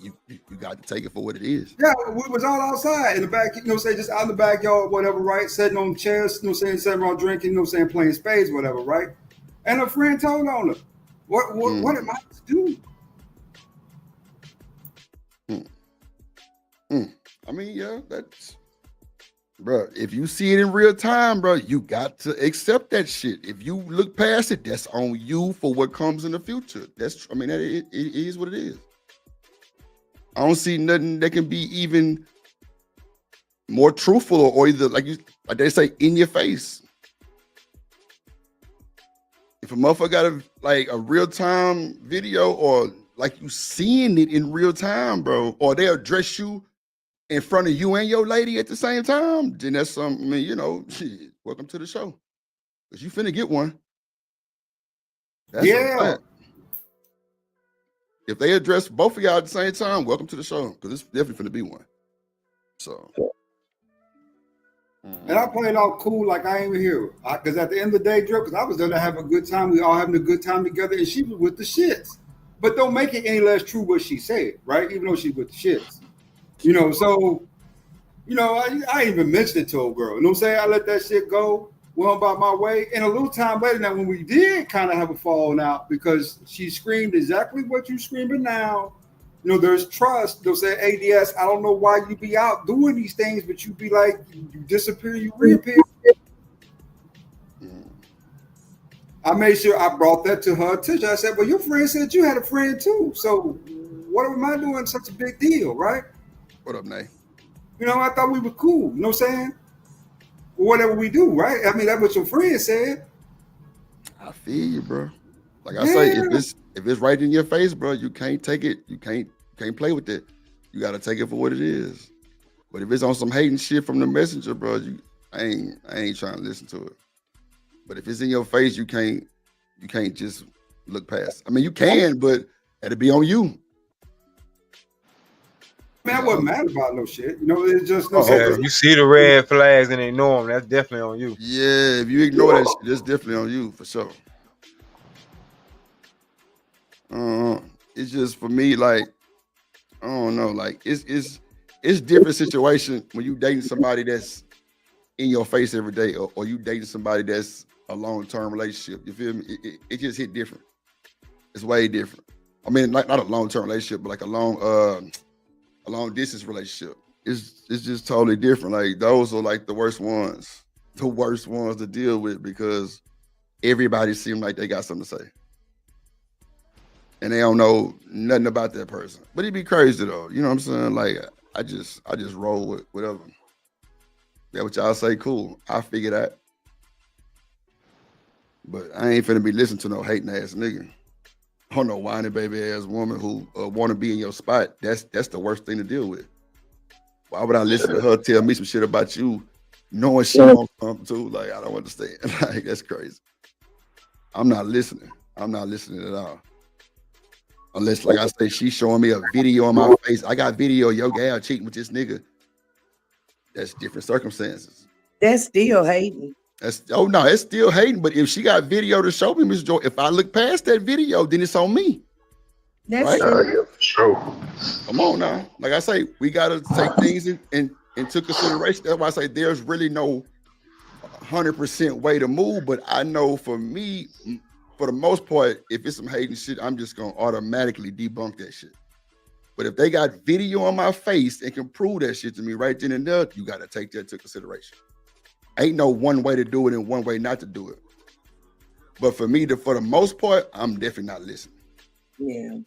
got to take it for what it is. Yeah, we was all outside in the back, you know, say just out in the backyard, whatever, right? Sitting on chairs, you know, saying sitting around drinking, you know, saying playing spades, whatever, right? And a friend told on her, what am I to do? I mean, yeah, that's. Bro, if you see it in real time, bro, you got to accept that shit. If you look past it, that's on you for what comes in the future. That's, I mean, it is what it is. I don't see nothing that can be even more truthful or either like they say in your face. If a motherfucker got a real time video or like you seeing it in real time, bro, or they address you in front of you and your lady at the same time, then that's something, I mean, you know, shit, welcome to the show. Because you finna get one. That's yeah. If they address both of y'all at the same time, welcome to the show. Because it's definitely finna be one. So. And I played all cool like I ain't even here. Because at the end of the day, Drip, because I was there to have a good time. We all having a good time together. And she was with the shits. But don't make it any less true what she said, right? Even though she with the shits. You know, so, you know, I even mentioned it to a girl. You know what I'm saying? I let that shit go, went about my way. And a little time later, now when we did kind of have a falling out because she screamed exactly what you screaming now. You know, there's trust. They'll say, ADS, I don't know why you be out doing these things, but you be like, you disappear, you reappear. I made sure I brought that to her attention. I said, well, your friend said you had a friend too. So what am I doing such a big deal, right? What up, Nay? You know, I thought we were cool. You know what I'm saying? Whatever we do, right? I mean, that's what your friend said. I feel you, bro. Like I say, if it's right in your face, bro, you can't take it. You can't play with it. You got to take it for what it is. But if it's on some hating shit from the messenger, bro, I ain't trying to listen to it. But if it's in your face, you can't just look past. I mean, you can, but it'll be on you. Man, I wasn't mad about no shit. You know, it's just you see the red flags and ignore them. That's definitely on you. Yeah, if you ignore that shit, that's definitely on you for sure. It's just for me, like, I don't know, like it's different situation when you dating somebody that's in your face every day, or you dating somebody that's a long-term relationship. You feel me? It just hit different. It's way different. I mean, like not a long-term relationship, but like a long distance relationship. It's just totally different. Like those are like the worst ones to deal with because everybody seems like they got something to say. And they don't know nothing about that person. But it'd be crazy though. You know what I'm saying? Like I just roll with whatever. That what y'all say, cool. I figure that. But I ain't finna be listening to no hating ass nigga. Oh no, whiny baby ass woman who want to be in your spot. That's the worst thing to deal with. Why would I listen to her tell me some shit about you, knowing she won't come too? Like I don't understand. Like that's crazy. I'm not listening. I'm not listening at all. Unless, like I say, she's showing me a video on my face. I got video of your gal cheating with this nigga. That's different circumstances. That's still hating. It's still hating. But if she got video to show me, Miss Joy, if I look past that video, then it's on me. That's right? true. Yeah, for sure. Come on now. Like I say, we gotta take things into consideration. That's why I say there's really no 100% way to move. But I know for me, for the most part, if it's some hating shit, I'm just gonna automatically debunk that shit. But if they got video on my face and can prove that shit to me right then and there, you gotta take that into consideration. Ain't no one way to do it and one way not to do it. But for me, for the most part, I'm definitely not listening. Yeah.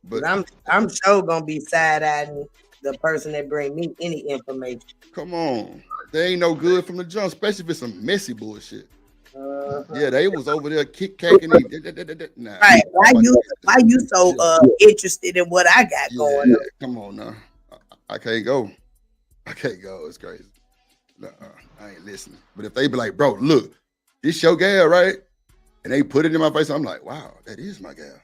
But I'm sure gonna be side-eyeing the person that bring me any information. Come on. They ain't no good from the jump, especially if it's some messy bullshit. Yeah, they was over there kicking. Nah, right. Why you so interested in what I got going on? Come on now. I can't go. It's crazy. I ain't listening. But if they be like, bro, look, this your gal, right? And they put it in my face, I'm like, wow, that is my gal.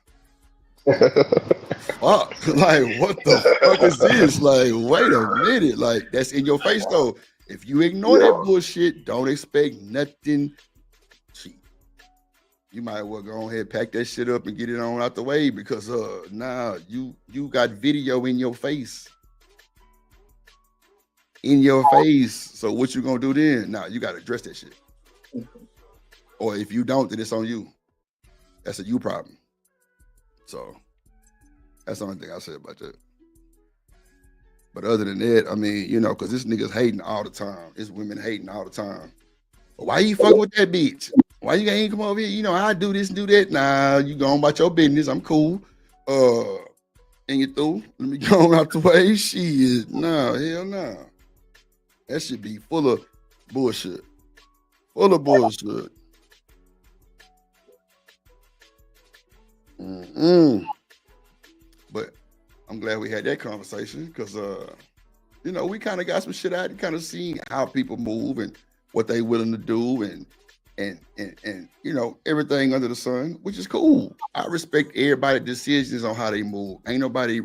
Fuck. Like, what the fuck is this? Like, wait a minute. Like, that's in your face though. If you ignore that bullshit, don't expect nothing cheap. You might well go ahead, pack that shit up and get it on out the way because you got video in your face. In your face. So what you gonna do then? Nah, you gotta address that shit. Or if you don't, then it's on you. That's a you problem. So that's the only thing I say about that. But other than that, I mean, you know, because this nigga's hating all the time. This women hating all the time. But why you fucking with that bitch? Why you ain't come over here? You know, I do this and do that. Nah, you going about your business. I'm cool. And you through. Let me go on out the way. Shit. Nah, hell nah. That should be full of bullshit. Full of bullshit. But I'm glad we had that conversation because, you know, we kind of got some shit out and kind of seen how people move and what they willing to do and you know, everything under the sun, which is cool. I respect everybody's decisions on how they move. Ain't nobody,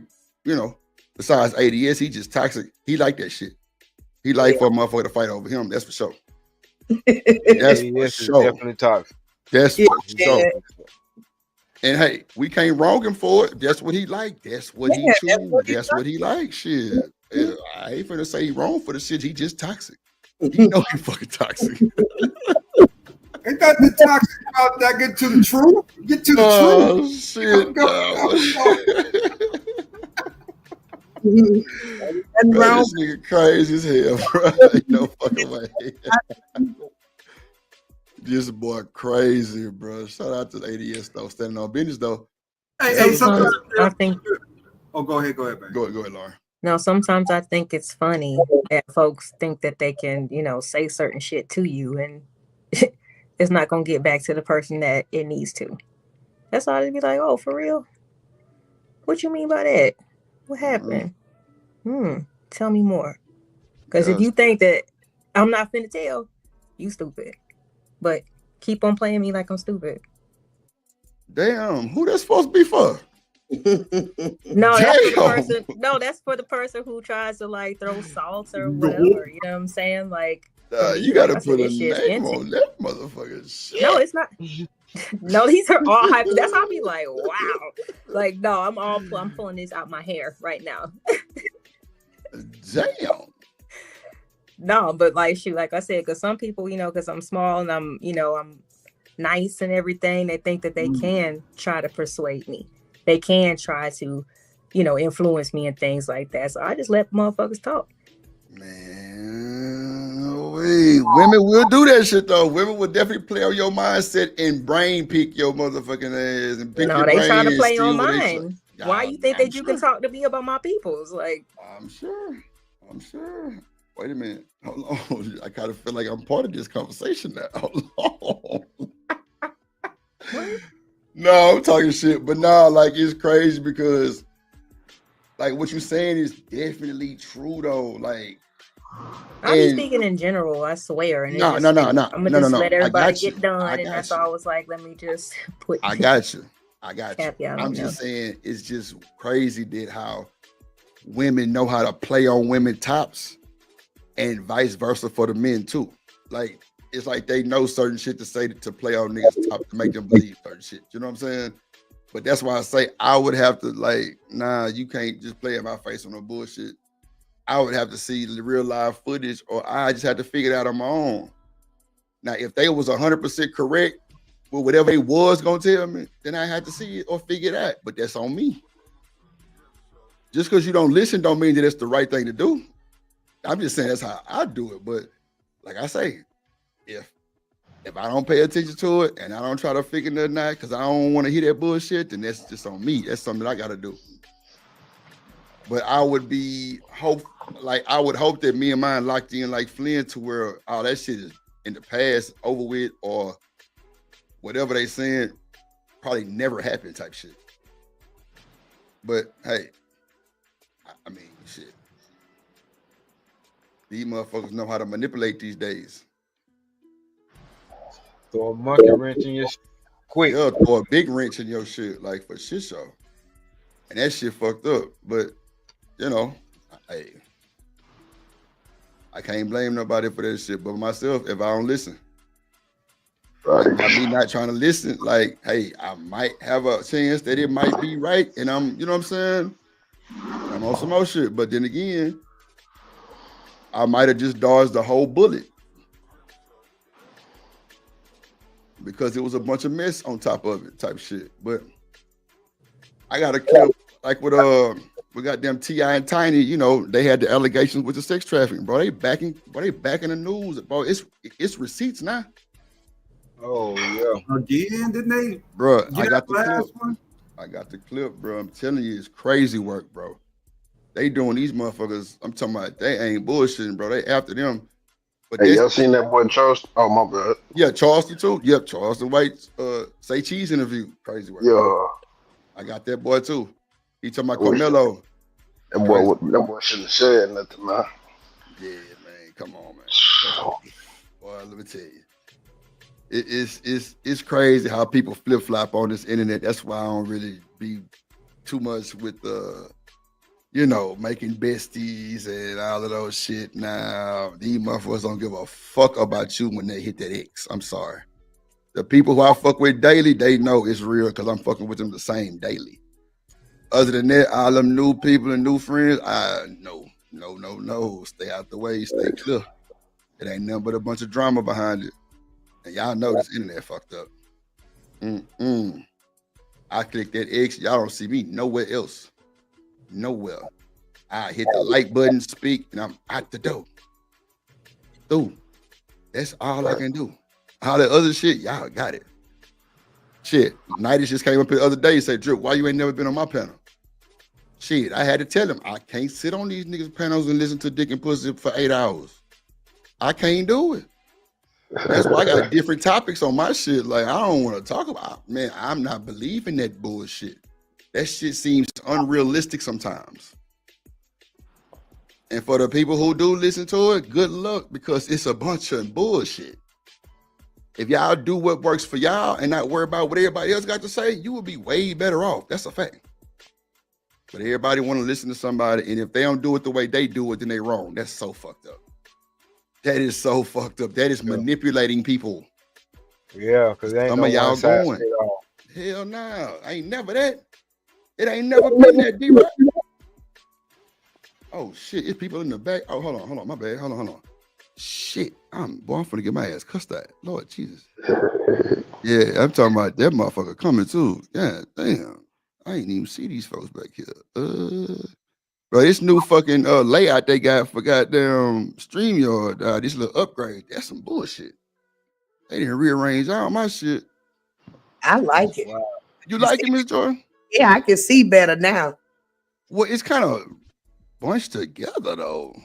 you know, besides ADS, he just toxic. He like that shit. He like for a motherfucker to fight over him. That's for sure. That's for sure. Definitely toxic. That's for sure. And hey, we can't wrong him for it. That's what he like. That's what he choose. That's what he like. Shit. I ain't finna say he wrong for the shit. He just toxic. You know he fucking toxic. Ain't that the toxic about that? Get to the truth. Get to the truth. Shit. Bro, this nigga crazy as hell, bro. Ain't no fucking way. This boy crazy, bro. Shout out to the ADS though, standing on business though. Hey, sometimes I think. Oh, go ahead, man. Go ahead, Lauren. No, sometimes I think it's funny that folks think that they can, you know, say certain shit to you and it's not gonna get back to the person that it needs to. That's all. They'd be like, "Oh, for real? What you mean by that? What happened? Tell me more." Because if you think that I'm not finna tell, you stupid. But keep on playing me like I'm stupid. Damn, who that's supposed to be for? No, that's for the person. No, that's for the person who tries to like throw salt or whatever. You know what I'm saying? Like, you gotta put a name on that motherfucker. Shit. No, it's not. No, these are all hype. That's how I be like, wow. Like, no, I'm pulling this out my hair right now. Damn. No, but like, shoot, like I said, because some people, you know, because I'm small and I'm, you know, I'm nice and everything, they think that they can try to persuade me. They can try to, you know, influence me and things like that. So I just let motherfuckers talk. Man, women will do that shit though. Women will definitely play on your mindset and brain pick your motherfucking ass and pick your brain. No, they trying to play on mine. Why you think that you can talk to me about my peoples? Like, I'm sure. Wait a minute. Hold on. I kind of feel like I'm part of this conversation now. Hold on. No, I'm talking shit. But no, like it's crazy because like what you're saying is definitely true though. Like I'm speaking in general, I swear. And no. I'm gonna just let everybody get done. And that's all I was like, let me just put I got you. I'm just saying it's just crazy that how women know how to play on women tops and vice versa for the men too. Like it's like they know certain shit to say to play on niggas top to make them believe certain shit. You know what I'm saying? But that's why I say I would have to like, nah, you can't just play in my face on no bullshit. I would have to see the real live footage or I just had to figure it out on my own. Now, if they was 100% correct with whatever they was gonna tell me, then I had to see it or figure it out. But that's on me. Just because you don't listen don't mean that it's the right thing to do. I'm just saying that's how I do it. But like I say, if If I don't pay attention to it and I don't try to figure nothing out because I don't want to hear that bullshit, then that's just on me. That's something that I gotta do. But I would hope that me and mine locked in like Flynn to where all that shit is in the past, over with, or whatever they saying probably never happened type shit. But hey, I mean, shit. These motherfuckers know how to manipulate these days. Throw a monkey wrench in your shit quick. Yeah, throw a big wrench in your shit, like for shit show. And that shit fucked up. But, you know, hey, I can't blame nobody for that shit but myself if I don't listen. Like, by me not trying to listen, like, hey, I might have a chance that it might be right. And I'm, you know what I'm saying? I'm on some more shit. But then again, I might have just dodged the whole bullet. Because it was a bunch of mess on top of it, type shit. But I got a clip like with we got them T.I. and Tiny. You know, they had the allegations with the sex trafficking, bro. They back in the news, bro. It's receipts now. Oh yeah. Again, didn't they? Bro, I got the last clip. one? I got the clip, bro. I'm telling you, it's crazy work, bro. They doing these motherfuckers. I'm talking about they ain't bullshitting, bro. They after them. But hey, y'all seen that boy in Charleston? Oh, my bad. Yeah, Charleston too. Yep, Charleston White's Say Cheese interview. Crazy work. Yeah. I got that boy too. He talking about Karmelo. That boy shouldn't have said nothing, man. Yeah, man. Come on, man. Boy, let me tell you. It's crazy how people flip-flop on this internet. That's why I don't really be too much with you know, making besties and all of those shit. Now, these motherfuckers don't give a fuck about you when they hit that X. I'm sorry. The people who I fuck with daily, they know it's real because I'm fucking with them the same daily. Other than that, all them new people and new friends, no. Stay out the way, stay clear. It ain't nothing but a bunch of drama behind it. And y'all know this internet fucked up. I click that X, y'all don't see me nowhere else. Nowhere. I hit the like button, speak, and I'm out the door. Dude, that's all I can do. All that other shit, y'all got it. Shit, Nighty just came up the other day and said, Drip, why you ain't never been on my panel? Shit, I had to tell him, I can't sit on these niggas' panels and listen to dick and pussy for 8 hours. I can't do it. That's why I got different topics on my shit. Like, I don't want to talk about, man, I'm not believing that bullshit. That shit seems unrealistic sometimes. And for the people who do listen to it, good luck, because it's a bunch of bullshit. If y'all do what works for y'all and not worry about what everybody else got to say, you will be way better off. That's a fact. But everybody want to listen to somebody, and if they don't do it the way they do it, then they wrong. That's so fucked up. That is so fucked up. That is manipulating people. Yeah, because some of y'all going. Hell no, ain't never that. It ain't never been that deep. Oh shit, it's people in the back. Oh, hold on, my bad. Hold on. Shit, I'm finna get my ass cussed at. Lord Jesus. Yeah, I'm talking about that motherfucker coming too. Yeah, damn. I ain't even see these folks back here. Bro, this new fucking layout they got for goddamn StreamYard, this little upgrade, that's some bullshit. They didn't rearrange all my shit. I like it. Wow. You like it, Miss Jordan? Yeah, I can see better now. Well, it's kind of bunched together though.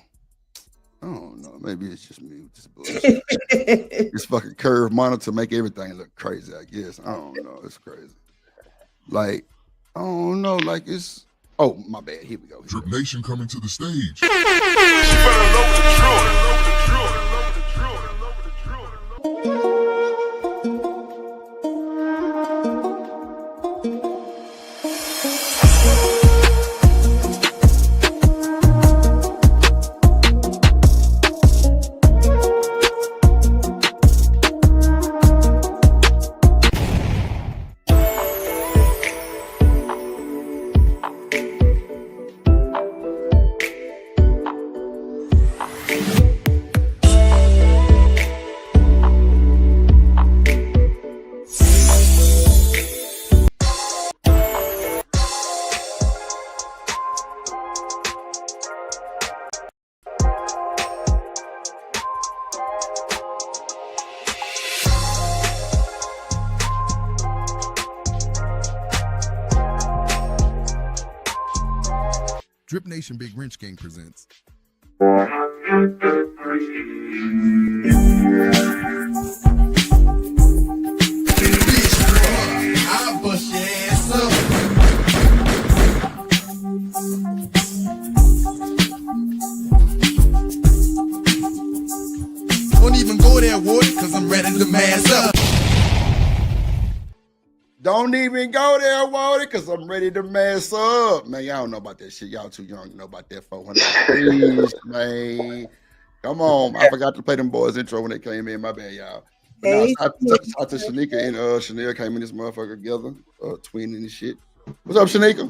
I don't know. Maybe it's just me with this bullshit. This fucking curve monitor make everything look crazy, I guess. I don't know. It's crazy. Like, I don't know. Like, it's... Oh, my bad. Here we go. Drip Nation coming to the stage. Drip Nation Big Wrench Gang presents. I bust your ass up. Don't even go there, Wardy, cause I'm ready to mass up. Don't even go there, Wardy, cause I'm ready to mess up. Man, y'all don't know about that shit. Y'all too young to know about that 400. Please, man. Come on. I forgot to play them boys intro when they came in. My bad, y'all. But Hey, now, shout to Shanika and Chanel came in this motherfucker together, twinning and shit. What's up, Shanika?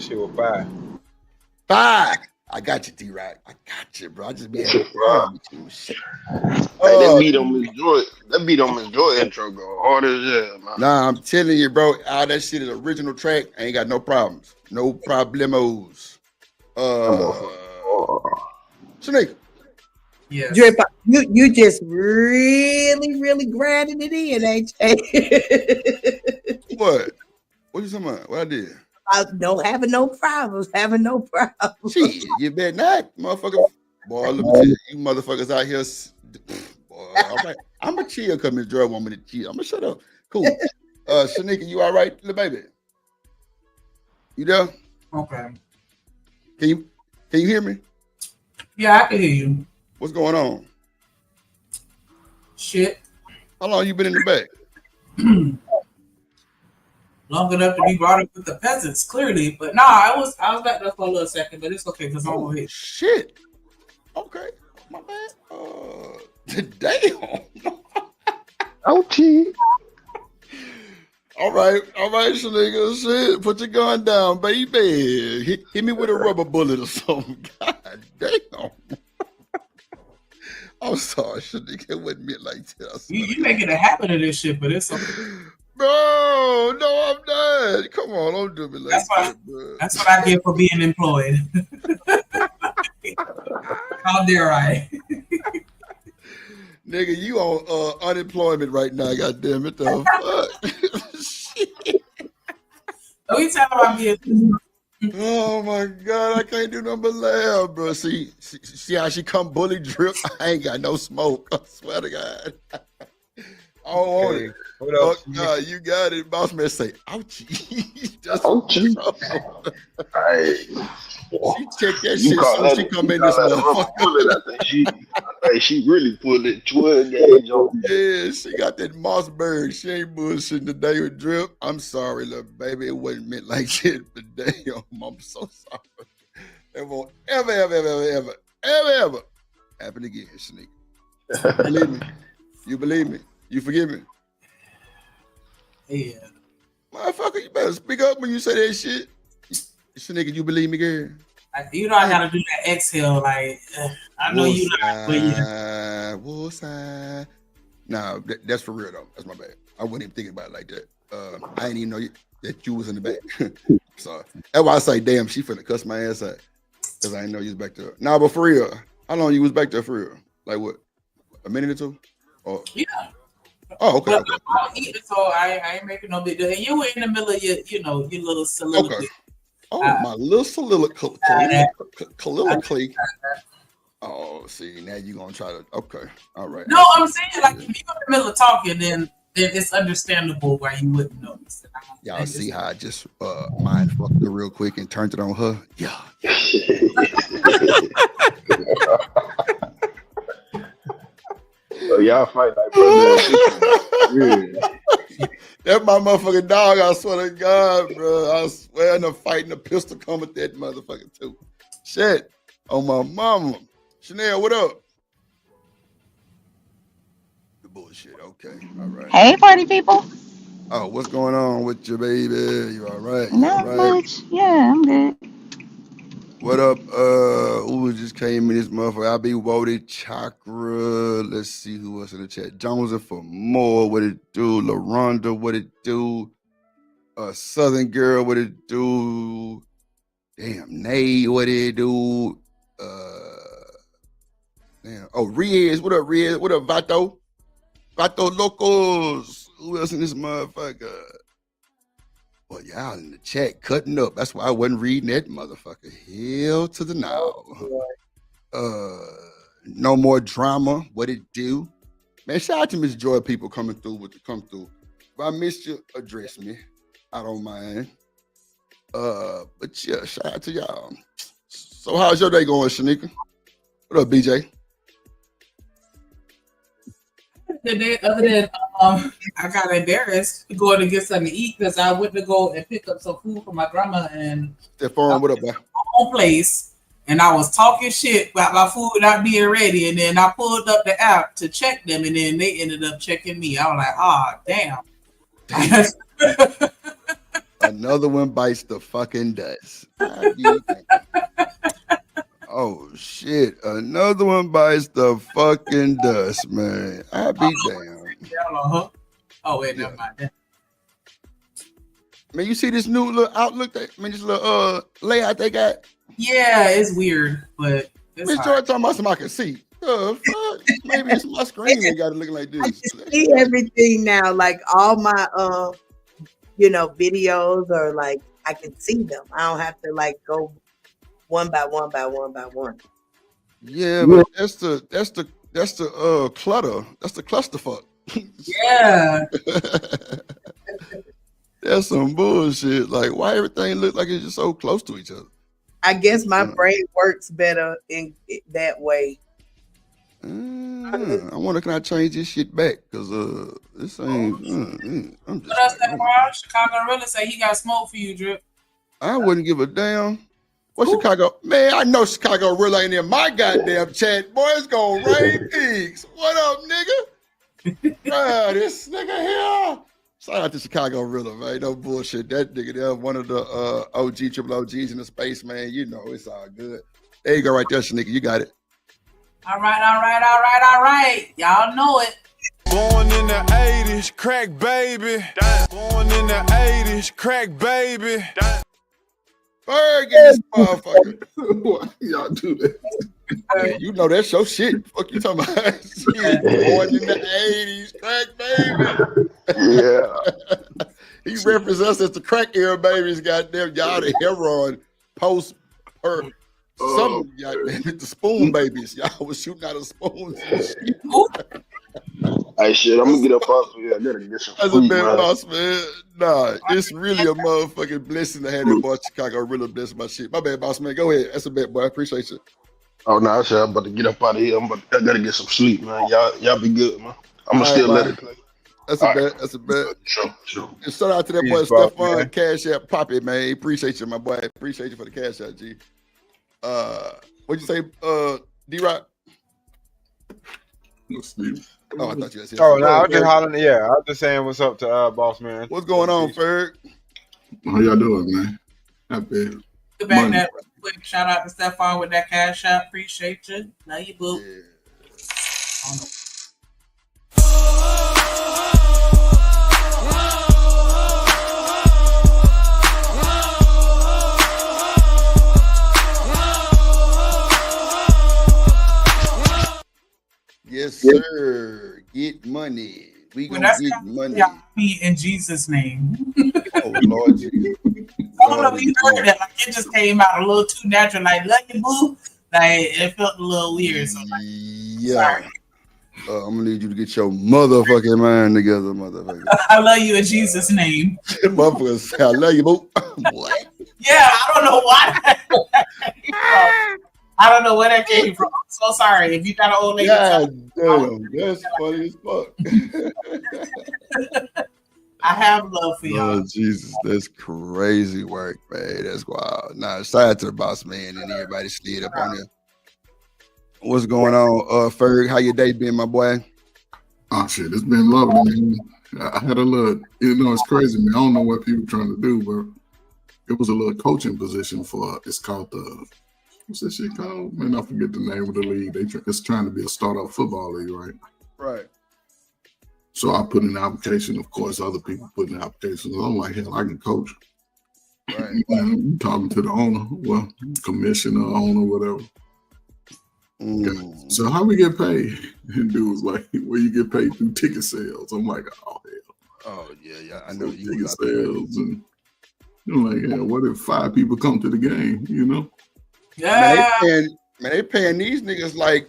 Shit was fire. Five. I got you, D-Rock. I got you, bro. I just be having fun with you. Shit. Hey, that beat on Miss Joy. That beat on Miss Joy intro go hard as hell, man. Nah, I'm telling you, bro. All that shit is original track. I ain't got no problems. No problemos. Shanika. Yeah. Drip, you just really grinding it in, ain't you? What? What you talking about? What I did? Having no problems. Shit, you better not, motherfucker. Boy, let me tell you, you motherfuckers out here. Boy, all right. I'm a chill because Miss Joy want me to chill. I'm gonna shut up. Cool. Shanika, you all right, little baby? You there? Okay. Can you hear me? Yeah, I can hear you. What's going on? Shit. How long you been in the back? Long enough to be brought up with the peasants, clearly. But nah, I was back there for a little second, but it's okay because I'm over here. Shit. Okay. My bad. Damn. Ouchie. All right, Shanika. Shit. Put your gun down, baby. Hit me with a rubber bullet or something. God damn. I'm sorry, Shanika. It wasn't meant like that. You making a habit of this shit, but it's okay. Bro, no, I'm not. Come on, don't do me like that, bro. That's what I get for being employed. How dare I? Nigga, you on unemployment right now, goddamn it, the fuck? Don't you tell about being... Oh my God, I can't do nothing but laugh, bro. See how she come bully Drip? I ain't got no smoke. I swear to God. I don't want it. What else? God, you got it. Boss man say, ouchie. Just Ouchie. She checked that shit so she come in this motherfucker. I think she really pulled it 12 gauge on. Yeah, she got that Mossberg. She ain't bullshitting today with Drip. I'm sorry, little baby. It wasn't meant like shit, but damn, I'm so sorry. It won't ever happen again, Shanika. Believe me. You believe me? You forgive me? Yeah. Motherfucker, you better speak up when you say that shit. Shanika, you believe me, girl? I gotta do that exhale. Like, I know you like, but yeah. Woolside. Nah, that's for real though. That's my bad. I wasn't even thinking about it like that. I didn't even know that you was in the back. So that's why I say, damn, she finna cuss my ass out because I didn't know you was back there. Nah, but for real, how long you was back there for real? Like what? A minute or two? Or... Yeah. Oh, okay. But I'm eating, so I ain't making no big deal. And you were in the middle of your little soliloquy. Okay. Oh, my little soliloquy. Oh, see, now you're gonna try to. Okay, all right. No, I'm saying like if you're in the middle of talking, then it's understandable why you wouldn't notice. Y'all see how I just mind fucked her real quick and turned it on her? Yeah. So y'all fight like brother and sister. Yeah. That's my motherfucking dog, I swear to God, bro. I swear in the fighting, the pistol come with that motherfucker too. Shit. On my mama. Chanel, what up? The bullshit. Okay. All right. Hey, party people. Oh, what's going on with you, baby? You all right? Not much. Yeah, I'm good. What up? Who just came in this motherfucker? I be Wody Chakra. Let's see who else in the chat. Jones for more. What it do? LaRonda, what it do? Southern Girl, what it do? Damn, Nay, what it do? Damn. Oh, Riaz, what up, Riaz? What up, Vato? Vato Locos. Who else in this motherfucker? Well, y'all in the chat cutting up. That's why I wasn't reading that motherfucker. Hell to the now. No more drama. What it do? Man, shout out to Miss Joy people coming through with the come through. If I missed you, address me. I don't mind. But yeah, shout out to y'all. So how's your day going, Shanika? What up, BJ? Other than I got embarrassed going to get something to eat because I went to go and pick up some food for my grandma and Stephon, what up, boy? Home place, and I was talking shit about my food not being ready, and then I pulled up the app to check them, and then they ended up checking me. I was like, damn. Another one bites the fucking dust. Oh shit! Another one bites the fucking dust, man. I be damn. Oh wait, never mind. Man, you see this new little outlook? This little layout they got. Yeah, it's weird, but Miss George talking about something I can see. Fuck? Maybe it's my screen that got it looking like this. I can see everything now, like all my videos, or like I can see them. I don't have to like go one by one. Yeah, but that's the clutter. That's the clusterfuck. Yeah. That's some bullshit. Like, why everything look like it's just so close to each other? I guess my brain works better in that way. I wonder, can I change this shit back? Because this ain't. I'm just. What else that wild? Chicago really say he got smoke for you, Drip. I wouldn't give a damn. What Chicago? Man, I know Chicago really ain't in my goddamn chat. Boy, it's gonna rain pigs. What up, nigga? This nigga here. Shout out to Chicago Rilla, man. No bullshit. That nigga there, one of the triple OGs in the space, man. You know, it's all good. There you go right there, Shanika. You got it. All right. Y'all know it. Born in the 80s, crack baby. Born in the 80s, crack baby. Ferg in this motherfucker. Why y'all do that? Hey, you know that's your shit. Fuck you talking about? Shit. Born in the 80s, crack baby. Yeah. He represents us as the crack era babies, goddamn. Y'all the heroin post or some goddamn the spoon babies. Y'all was shooting out of spoons and shit. Hey, shit, I'm gonna get up off here. I gotta get some That's food, a bad man. boss, man. Nah, it's really a motherfucking blessing to have that boy Chicago really bless my shit. My bad, boss, man. Go ahead. That's a bad boy. I appreciate you. Oh no, I said I'm about to get up out of here. I gotta get some sleep, man. Y'all be good, man. I'm gonna All still right, let it play. That's a bet. That's a bet. Sure. And shout out to that boy Stephon, Cash App Poppy, man. Appreciate you, my boy. Appreciate you for the cash out, G. What'd you say, D-Rock? Oh, I thought you said. Oh, no, I was just hollering. Yeah, I was just saying what's up to boss man. What's going on, Ferg? How y'all doing, man? Happy. Get back that real quick. Shout out to Stephon with that cash out. Appreciate you. Love you, boo. Yeah. Yes, sir. Get money. We gonna get money. Me in Jesus' name. Oh Lord Jesus. I don't know if you heard that. Like it just came out a little too natural. Like love you, boo. Like it felt a little weird. So like, yeah. I'm gonna need you to get your motherfucking mind together, motherfucker. I love you in Jesus' name. Motherfucker say, I love you, boo. What? Yeah, I don't know why. I don't know where that came from. I'm so sorry. If you got an old lady, God damn, that's funny as fuck. I have love for y'all. Oh Jesus, that's crazy work, man. That's wild. Nah, shout out to the boss man and everybody slid up on there. What's going on, Ferg? How your day been, my boy? Oh shit, it's been lovely, man. I had a little, it's crazy, man. I don't know what people trying to do, but it was a little coaching position for. It's called the. What's that shit called? Man, I forget the name of the league. It's trying to be a startup football league, right? Right. So I put in the application. Of course, other people put in the applications. I'm like, hell, I can coach. Right. I'm talking to the owner, well, commissioner, owner, whatever. So how we get paid? And dude was like, well, you get paid through ticket sales. I'm like, oh hell. Oh yeah. I know you ticket sales and I'm like, yeah, what if 5 people come to the game? You know? Yeah. They paying these niggas like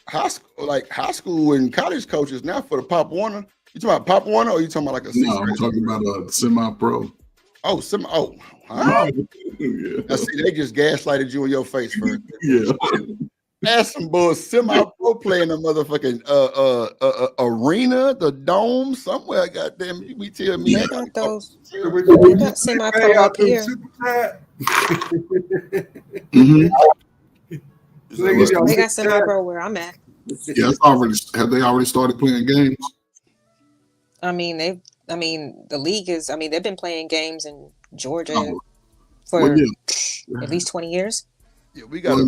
high school and college coaches now for the Pop Warner. You talking about Pop Warner or you talking about like a No, I'm talking about a semi-pro. Oh, huh? Yeah. I see they just gaslighted you in your face first. Yeah. That's some bull semi-pro playing the motherfucking arena, the dome, somewhere. Goddamn, you be telling me They that. got those. They got semi-pro up here. They got semi-pro where I'm at. Yeah, have they already started playing games? I mean, the league is. I mean, they've been playing games in Georgia for at least 20 years. Yeah, we got. They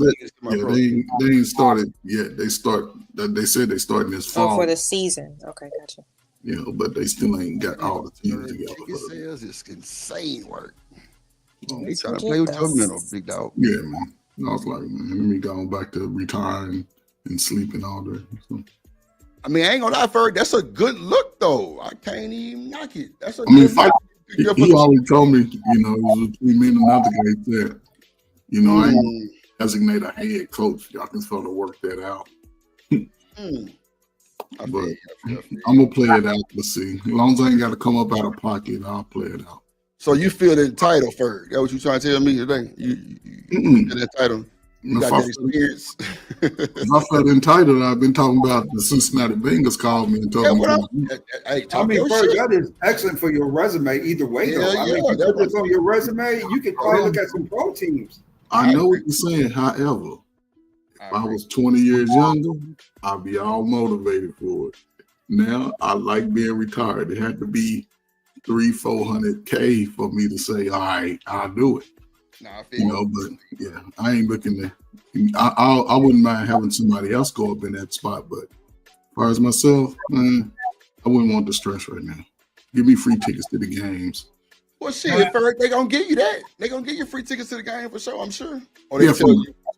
ain't started yet. They said they starting this fall. Oh, for the season. Okay, gotcha. You know, but they still ain't got all the teams together. Ticket sales is insane work. They trying to play with your mental, big dog. Yeah, man. I was like, man, let me go back to retiring and sleeping all day. So. I mean, I ain't gonna lie, Ferg. That's a good look, though. I can't even knock it. That's a I mean, good look. he already told me, you know, it was between me and another guy that, you know, I ain't designate a head coach. Y'all can sort of work that out. But I'm gonna play it out. Let's see. As long as I ain't got to come up out of pocket, I'll play it out. So you feel entitled, Ferg? That what you trying to tell me today? You feel entitled? You got that experience. If I felt entitled, I've been talking about the Cincinnati Bengals called me and told me. I mean, first, that is excellent for your resume either way, though. I mean, if you put this on your resume, you could probably look at some pro teams. I know what you're saying. However, if I was 20 years younger, I'd be all motivated for it. Now, I like being retired. It had to be 300-400K for me to say, all right, I'll do it. You know, but yeah, I ain't looking to. I wouldn't mind having somebody else go up in that spot, but as far as myself, I wouldn't want the stress right now. Give me free tickets to the games. Well, shit, Ferg, they gonna give you that. They gonna give you free tickets to the game for sure. I'm sure. Or Yeah,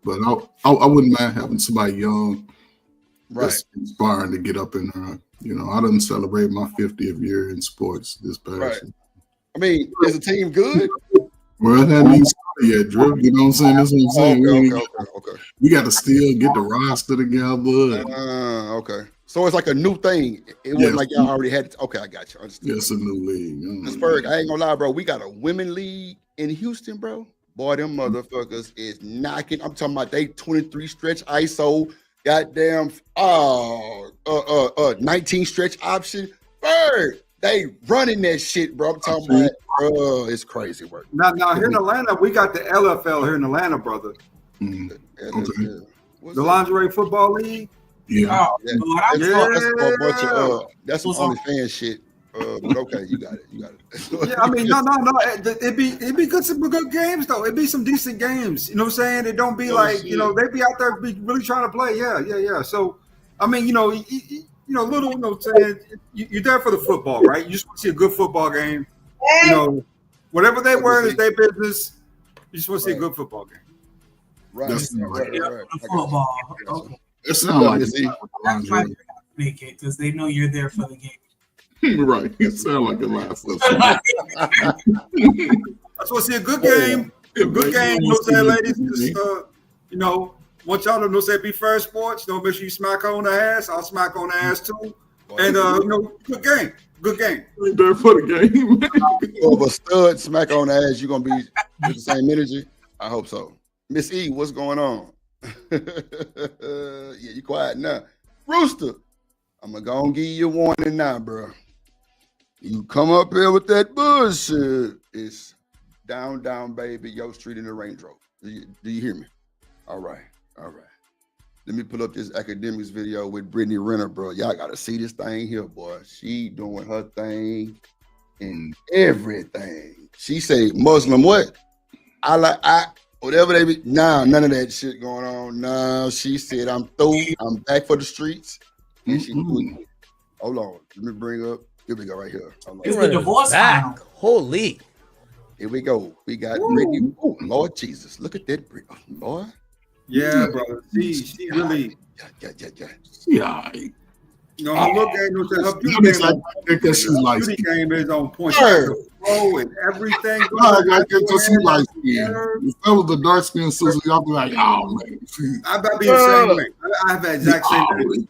but I wouldn't mind having somebody young, that's inspiring to get up in there. You know, I didn't celebrate my 50th year in sports this past year. I mean, is the team good? Well, it hadn't even started yet, Drew. You know what I'm saying? That's what I'm saying. Okay. We got to still get the roster together. Okay. So it's like a new thing. It wasn't like y'all already had it. Okay, I got you. Yeah, it's a new league. Pittsburgh, I ain't gonna lie, bro. We got a women league in Houston, bro. Boy, them motherfuckers is knocking. I'm talking about they 23 stretch ISO, goddamn 19 stretch option. Bird, they running that shit, bro. I'm talking about, bro, it's crazy work. Now here in Atlanta, we got the LFL here in Atlanta, brother. The Lingerie Football League. Yeah. That's some OnlyFans shit. But okay, you got it. Yeah, I mean, no. It'd be good, some good games though. It'd be some decent games. You know what I'm saying? It don't be like shit. You know, they be out there be really trying to play. Yeah. So I mean, little, saying you're there for the football, right? You just want to see a good football game. You know, whatever they word is their business. You just want to see a good football game. Right. Football. Okay. It sounds like That's why they make it, because they know you're there for the game. Right. It sounds like a laugh. I just want to see a good game. A good game. You know what I'm saying, ladies? Just, want y'all to say be fair sports. Make sure you smack on the ass. I'll smack on the ass too. And good game. Good game. There for the game. Of a stud smack on the ass, you're gonna be with the same energy. I hope so. Miss E, what's going on? Yeah, you quiet now. Rooster, I'm gonna go and give you a warning now, bro. You come up here with that bullshit, it's down, baby, Yo Street in the Range Rover. Do you hear me? All right. Let me pull up this academics video with Brittany Renner, bro. Y'all gotta see this thing here, boy. She doing her thing and everything. She say Muslim what? Whatever they be. Nah, none of that shit going on. No, she said I'm through. I'm back for the streets. And she hold on. Let me bring up. Here we go right here. It's the divorce back. Holy. Here we go. We got Brittany. Oh, Lord Jesus. Look at that, Lord. Yeah, brother. She really. Yeah. Her look game, her beauty game is on point. Oh, and everything. Like that because she light skin. If that was the dark skin sister, y'all be like, oh man. I about to be the same way. I have that exact same thing.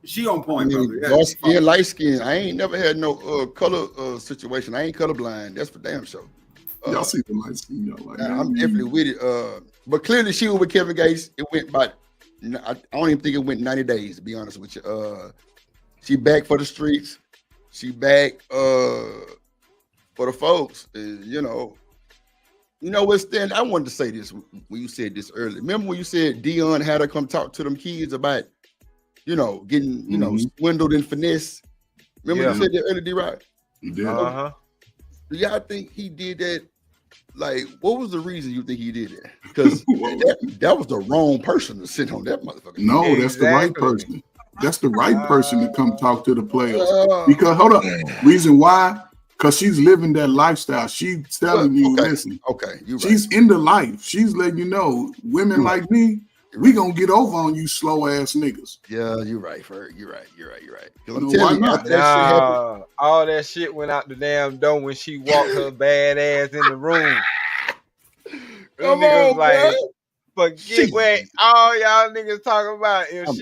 She on point, brother. Yeah, dark skin, light skin. I ain't never had no color situation. I ain't colorblind. That's for damn sure. Y'all see the light skin, y'all like. I'm definitely with it. But clearly she was with Kevin Gates. It went about. I don't even think it went 90 days. To be honest with you, she back for the streets. She back for the folks. You know what's then? I wanted to say this when you said this earlier. Remember when you said Dion had her come talk to them kids about, getting, swindled and finesse? Remember you said that earlier, D-Rod? He did. Do y'all think he did that? Like, what was the reason you think he did that? Because that was the wrong person to sit on that motherfucker. No, that's the right person. That's the right person to come talk to the players. Because, hold up, reason why? Because she's living that lifestyle. She's telling you, listen. Okay, you're right. She's in the life. She's letting you know, women like me, we gonna get over on you slow ass niggas. Yeah, you're right, Ferg. You're right. All that shit went out the damn door when she walked her bad ass in the room. Come niggas on, like, bro. forget what all y'all niggas talking about. If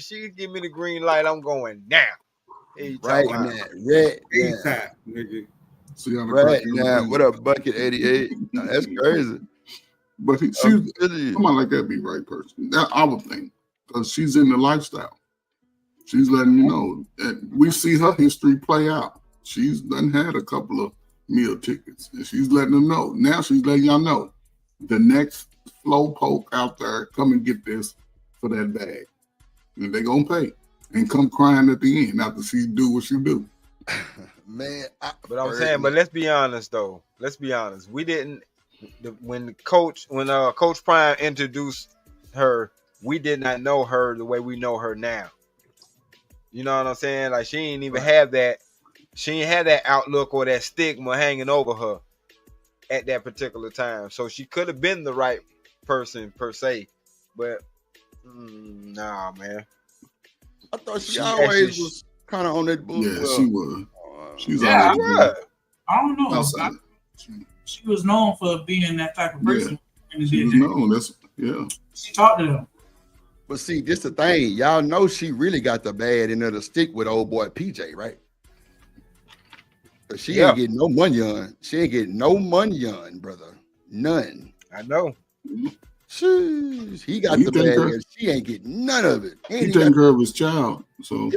she give me the green light, I'm going now. Right now, nigga. Right now, what up, Bucket 88? That's crazy. But she's someone like that be the right person. That I would think, because she's in the lifestyle. She's letting you know that we see her history play out. She's done had a couple of meal tickets, and she's letting them know. Now she's letting y'all know the next slow poke out there, come and get this for that bag, and they gonna pay and come crying at the end after she do what she do. Man, but let's be honest though. Let's be honest. We didn't. When Coach Prime introduced her, we did not know her the way we know her now. You know what I'm saying? Like she ain't even have that. She ain't had that outlook or that stigma hanging over her at that particular time. So she could have been the right person per se, but nah, man. I thought she always was kind of on that bullshit. Yeah, she was. She's I always don't know. She was known for being that type of person. Yeah. She was known. She talked to them. But see, this the thing. Y'all know she really got the bad end of the stick with old boy PJ, right? But she ain't getting no money on. She ain't getting no money on, brother. None. I know. Sheesh. He got the bad end. She ain't getting none of it. He taking care of his child. So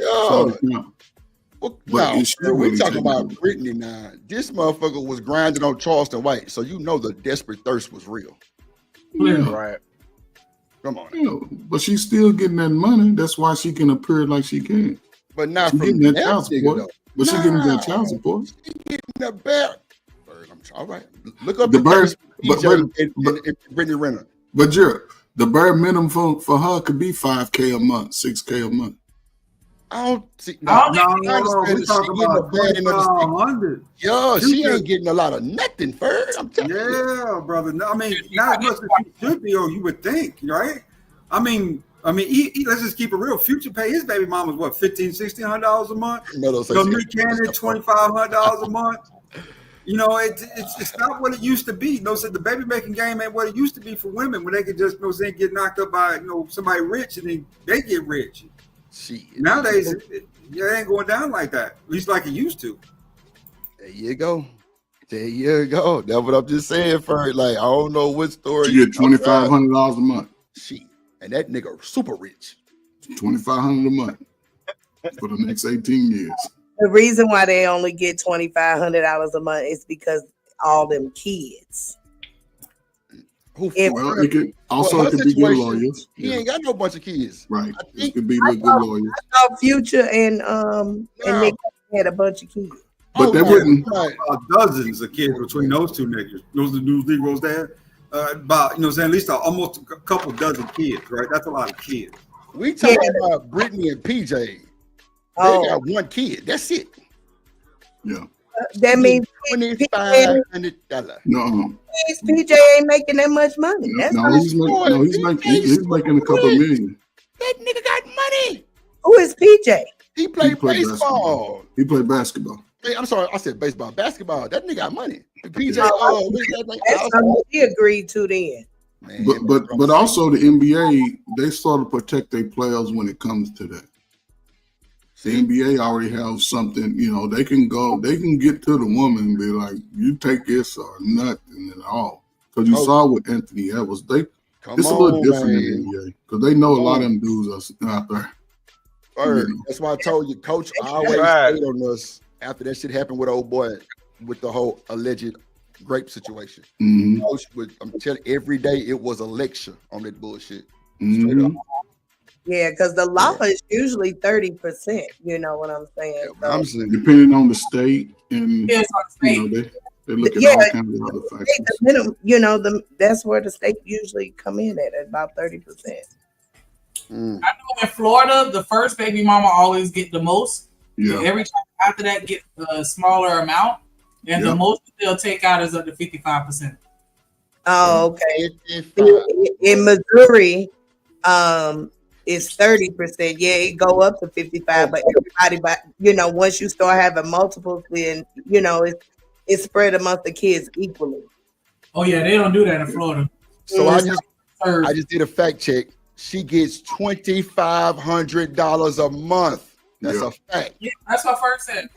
we talking about Brittany now. This motherfucker was grinding on Charleston White, so you know the desperate thirst was real. Yeah. Right. Come on. But she's still getting that money. That's why she can appear like she can. But not she from getting that child support. But she getting that child support. She getting the bear. All right. Look up the bird. And Brittany Renner. But the bare minimum for her could be $5K a month, $6K a month. I don't see. No, we talking about 2,500. Yo, she ain't getting a lot of nothing, Ferg. I'm telling you. Yeah, brother. No, I mean, not as much as she should be, or you would think, right? I mean, let's just keep it real. Future pay his baby mama's what, $1,500-$1,600 a month? So Nick Cannon, $2,500 a month. You know, it's not what it used to be. You know, so the baby making game ain't what it used to be for women, when they could just get knocked up by somebody rich and then they get rich. Nowadays, it ain't going down like that. At least like it used to. There you go. That's what I'm just saying, Ferg. Like, I don't know what story. You get $2,500 a month. And that nigga super rich. $2,500 a month for the next 18 years. The reason why they only get $2,500 a month is because all them kids. It could be good lawyers. He ain't got no bunch of kids. Right. It could be good lawyers. I thought Future and Nick had a bunch of kids. But they wouldn't. Dozens of kids between those two niggas. Those are the new Negroes there. About, at least almost a couple dozen kids, right? That's a lot of kids. We talking about Brittany and PJ. They got one kid. That's it. Yeah. That means $2,500. No. PJ ain't making that much money. He's making a couple of million. That nigga got money. Who is PJ? He played baseball. He played basketball. Hey, I'm sorry, I said baseball, basketball. That nigga got money. PJ, That's something he agreed to then. But also the NBA, they sort of protect their players when it comes to that. The NBA already have something, they can get to the woman and be like, you take this or nothing at all. Because you saw with Anthony Edwards, it's a little different in the NBA because they know a lot of them dudes are out there. That's why I told you, Coach always stayed on us after that shit happened with old boy with the whole alleged grape situation. Mm-hmm. Coach I'm telling you, every day it was a lecture on that bullshit. Straight up. Yeah, because the law is usually 30%. You know what I'm saying? I'm saying, depending on the state and Yes, they look at all kinds of other factors. The minimum, that's where the state usually come in at about 30%. I know in Florida, the first baby mama always get the most. Yeah. Every time after that, get a smaller amount, and the most they'll take out is up to 55%. Oh, okay. In Missouri, it's 30%. Yeah, it go up to 55%, but everybody, once you start having multiples, then it's spread amongst the kids equally. Oh yeah, they don't do that in Florida. So I just did a fact check. She gets $2,500 a month. That's a fact. Yeah, that's what first said.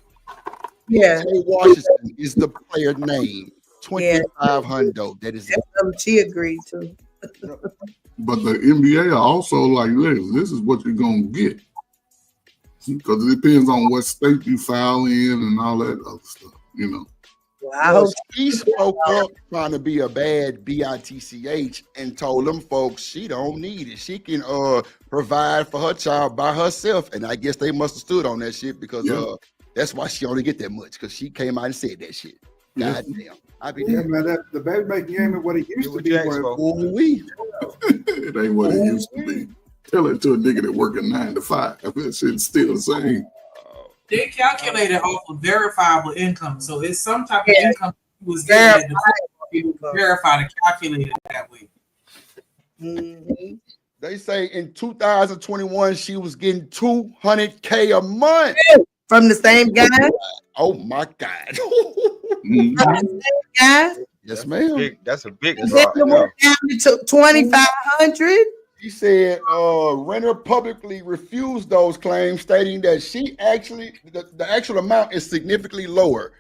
Yeah. Jay Washington is the player name. 2,500. That is she agreed to. But the NBA are also like, this is what you're gonna get. Because it depends on what state you file in and all that other stuff, Well, she spoke up trying to be a bad bitch and told them folks she don't need it. She can provide for her child by herself. And I guess they must have stood on that shit because that's why she only get that much, because she came out and said that shit. God damn. I be man, the baby making game is what it used to be. It ain't what it used to be. Tell it to a nigga that working 9 to 5. That shit's still the same. They calculate it off of verifiable income, so it's some type of income he was getting to verify to calculate it that way. Mm-hmm. They say in 2021 she was getting $200K a month from the same guy. Oh my God! From the same guy. Yes, ma'am. That's a big drop. Down to 2,500. She said renter publicly refused those claims, stating that she actually the actual amount is significantly lower.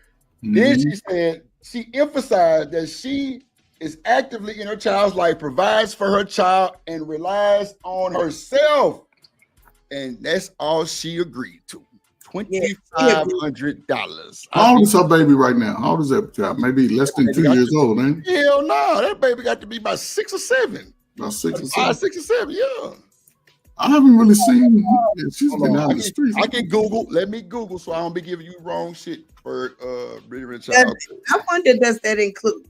Then she said she emphasized that she is actively in her child's life, provides for her child, and relies on herself. And that's all she agreed to. $2,500. How old is her baby right now? How old is that child? Maybe less than 2 years old, ain't it? Hell no, that baby got to be about 6 or 7. About 6 or 7. 5, 6 or 7, yeah. I haven't really seen. She's been out in the streets. I can Google. Let me Google so I don't be giving you wrong shit for Brittany child. I wonder, does that include?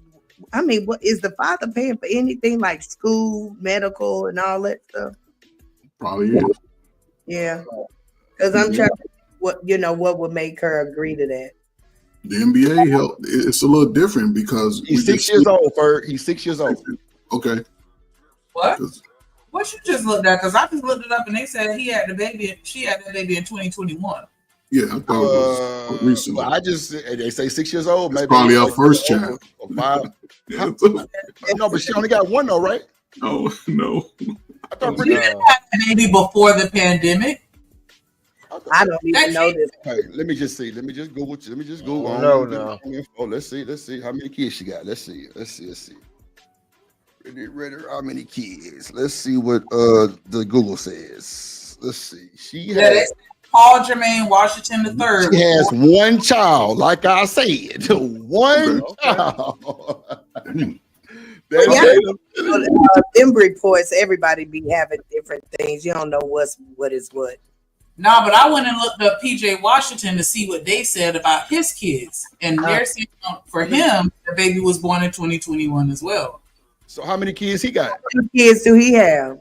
I mean, what is the father paying for anything like school, medical, and all that stuff? Probably is. Yeah, because I'm trying to what what would make her agree to that. The NBA help. It's a little different because he's 6 years old. He's 6 years old. Okay. What? What you just looked at? Because I just looked it up and they said he had the baby. She had the baby in 2021. Yeah, I thought it was recently. Well, they say 6 years old. Maybe probably our first child. Or 5. No, but she only got one though, right? Oh no. I thought She didn't have the baby before the pandemic. I don't even know this. Okay, let me just see. Let me just Google. Let me just Google. No. Oh, let's see how many kids she got. Let's see. How many kids? Let's see what the Google says. Let's see. She has Paul Jermaine Washington III. She has one child, like I said. One child. Them reports, everybody be having different things. You don't know what is what. No, but I went and looked up PJ Washington to see what they said about his kids. And they're saying for him, the baby was born in 2021 as well. So how many kids he got? How many kids do he have?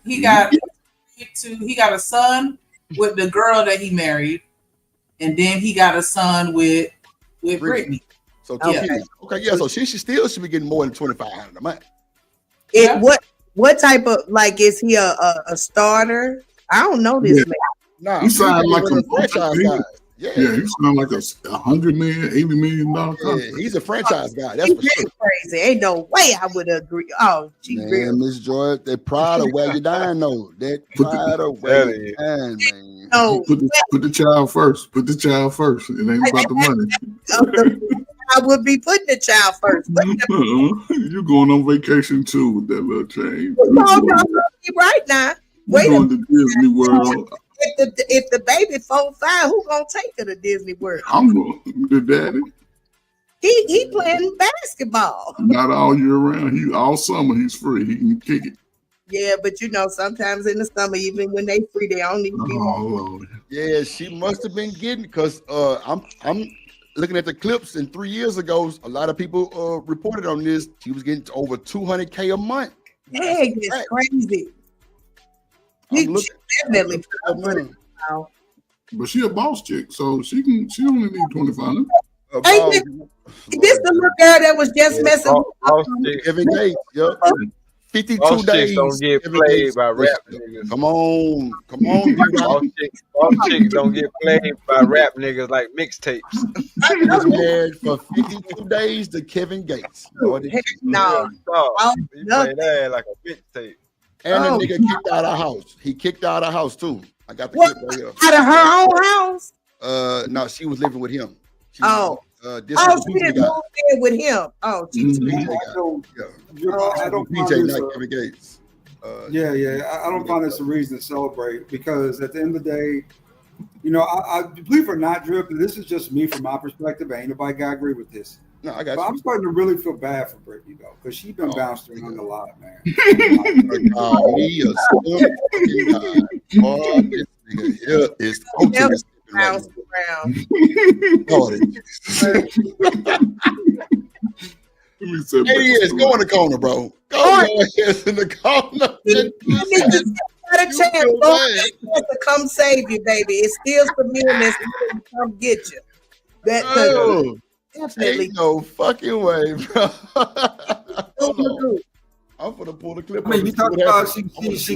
He got a son with the girl that he married, and then he got a son with Brittany. So kids. Okay, yeah. So she should be getting more than $2,500 a month. What type of is he a starter? I don't know this man. Nah, he signed like some franchise guys. Yeah, he sound like a $100 million, $80 million contract. Yeah, he's a franchise guy. That's for sure. Crazy. Ain't no way I would agree. Oh, gee, Man, Miss Joy, they're proud of where you dying, though. They're proud of where you dying, man. No, put the child first. Put the child first. It ain't about the money. I would be putting the child first. You're going on vacation too with that little change. Right now. We're going to Disney World. If the baby 4-5, who gonna take her to Disney World? I'm going. The daddy. He playing basketball. Not all year round. All summer he's free. He can kick it. Yeah, but sometimes in the summer, even when they free, they don't need to be home. Yeah, she must have been getting because I'm looking at the clips, and 3 years ago, a lot of people reported on this. She was getting over $200K a month. Dang, it's crazy. Definitely. But she a boss chick, so she only need 25. This the little girl that was just messing with Kevin Gates. Yep. 52 Boss days. chicks don't get played by rap niggas. Come on. Boss chicks don't get played by rap niggas like mixtapes. He was married for 52 days to Kevin Gates. No. You play that like a mixtape. And the nigga kicked out our house. He kicked out our house too. I got the clip right here. Out of her own house? No, she was living with him. She she didn't move in with him. Oh, geez. I don't find PJ this Knight, Kevin Gates. I don't find this a reason to celebrate because at the end of the day, I believe it or not, Drip, and this is just me from my perspective. Ain't nobody got to agree with this. No, I got but you. I'm starting to really feel bad for Brittany though, because she's been bounced around a lot, man. Me a boy, this nigga here is Bounced around. Hey, yes, go in the corner, bro. Go in the corner. Got a chance to come save you, baby. It's still some men that's going to come get you. Definitely. Ain't no fucking way, bro. I'm gonna pull the clip. I mean, you talk about she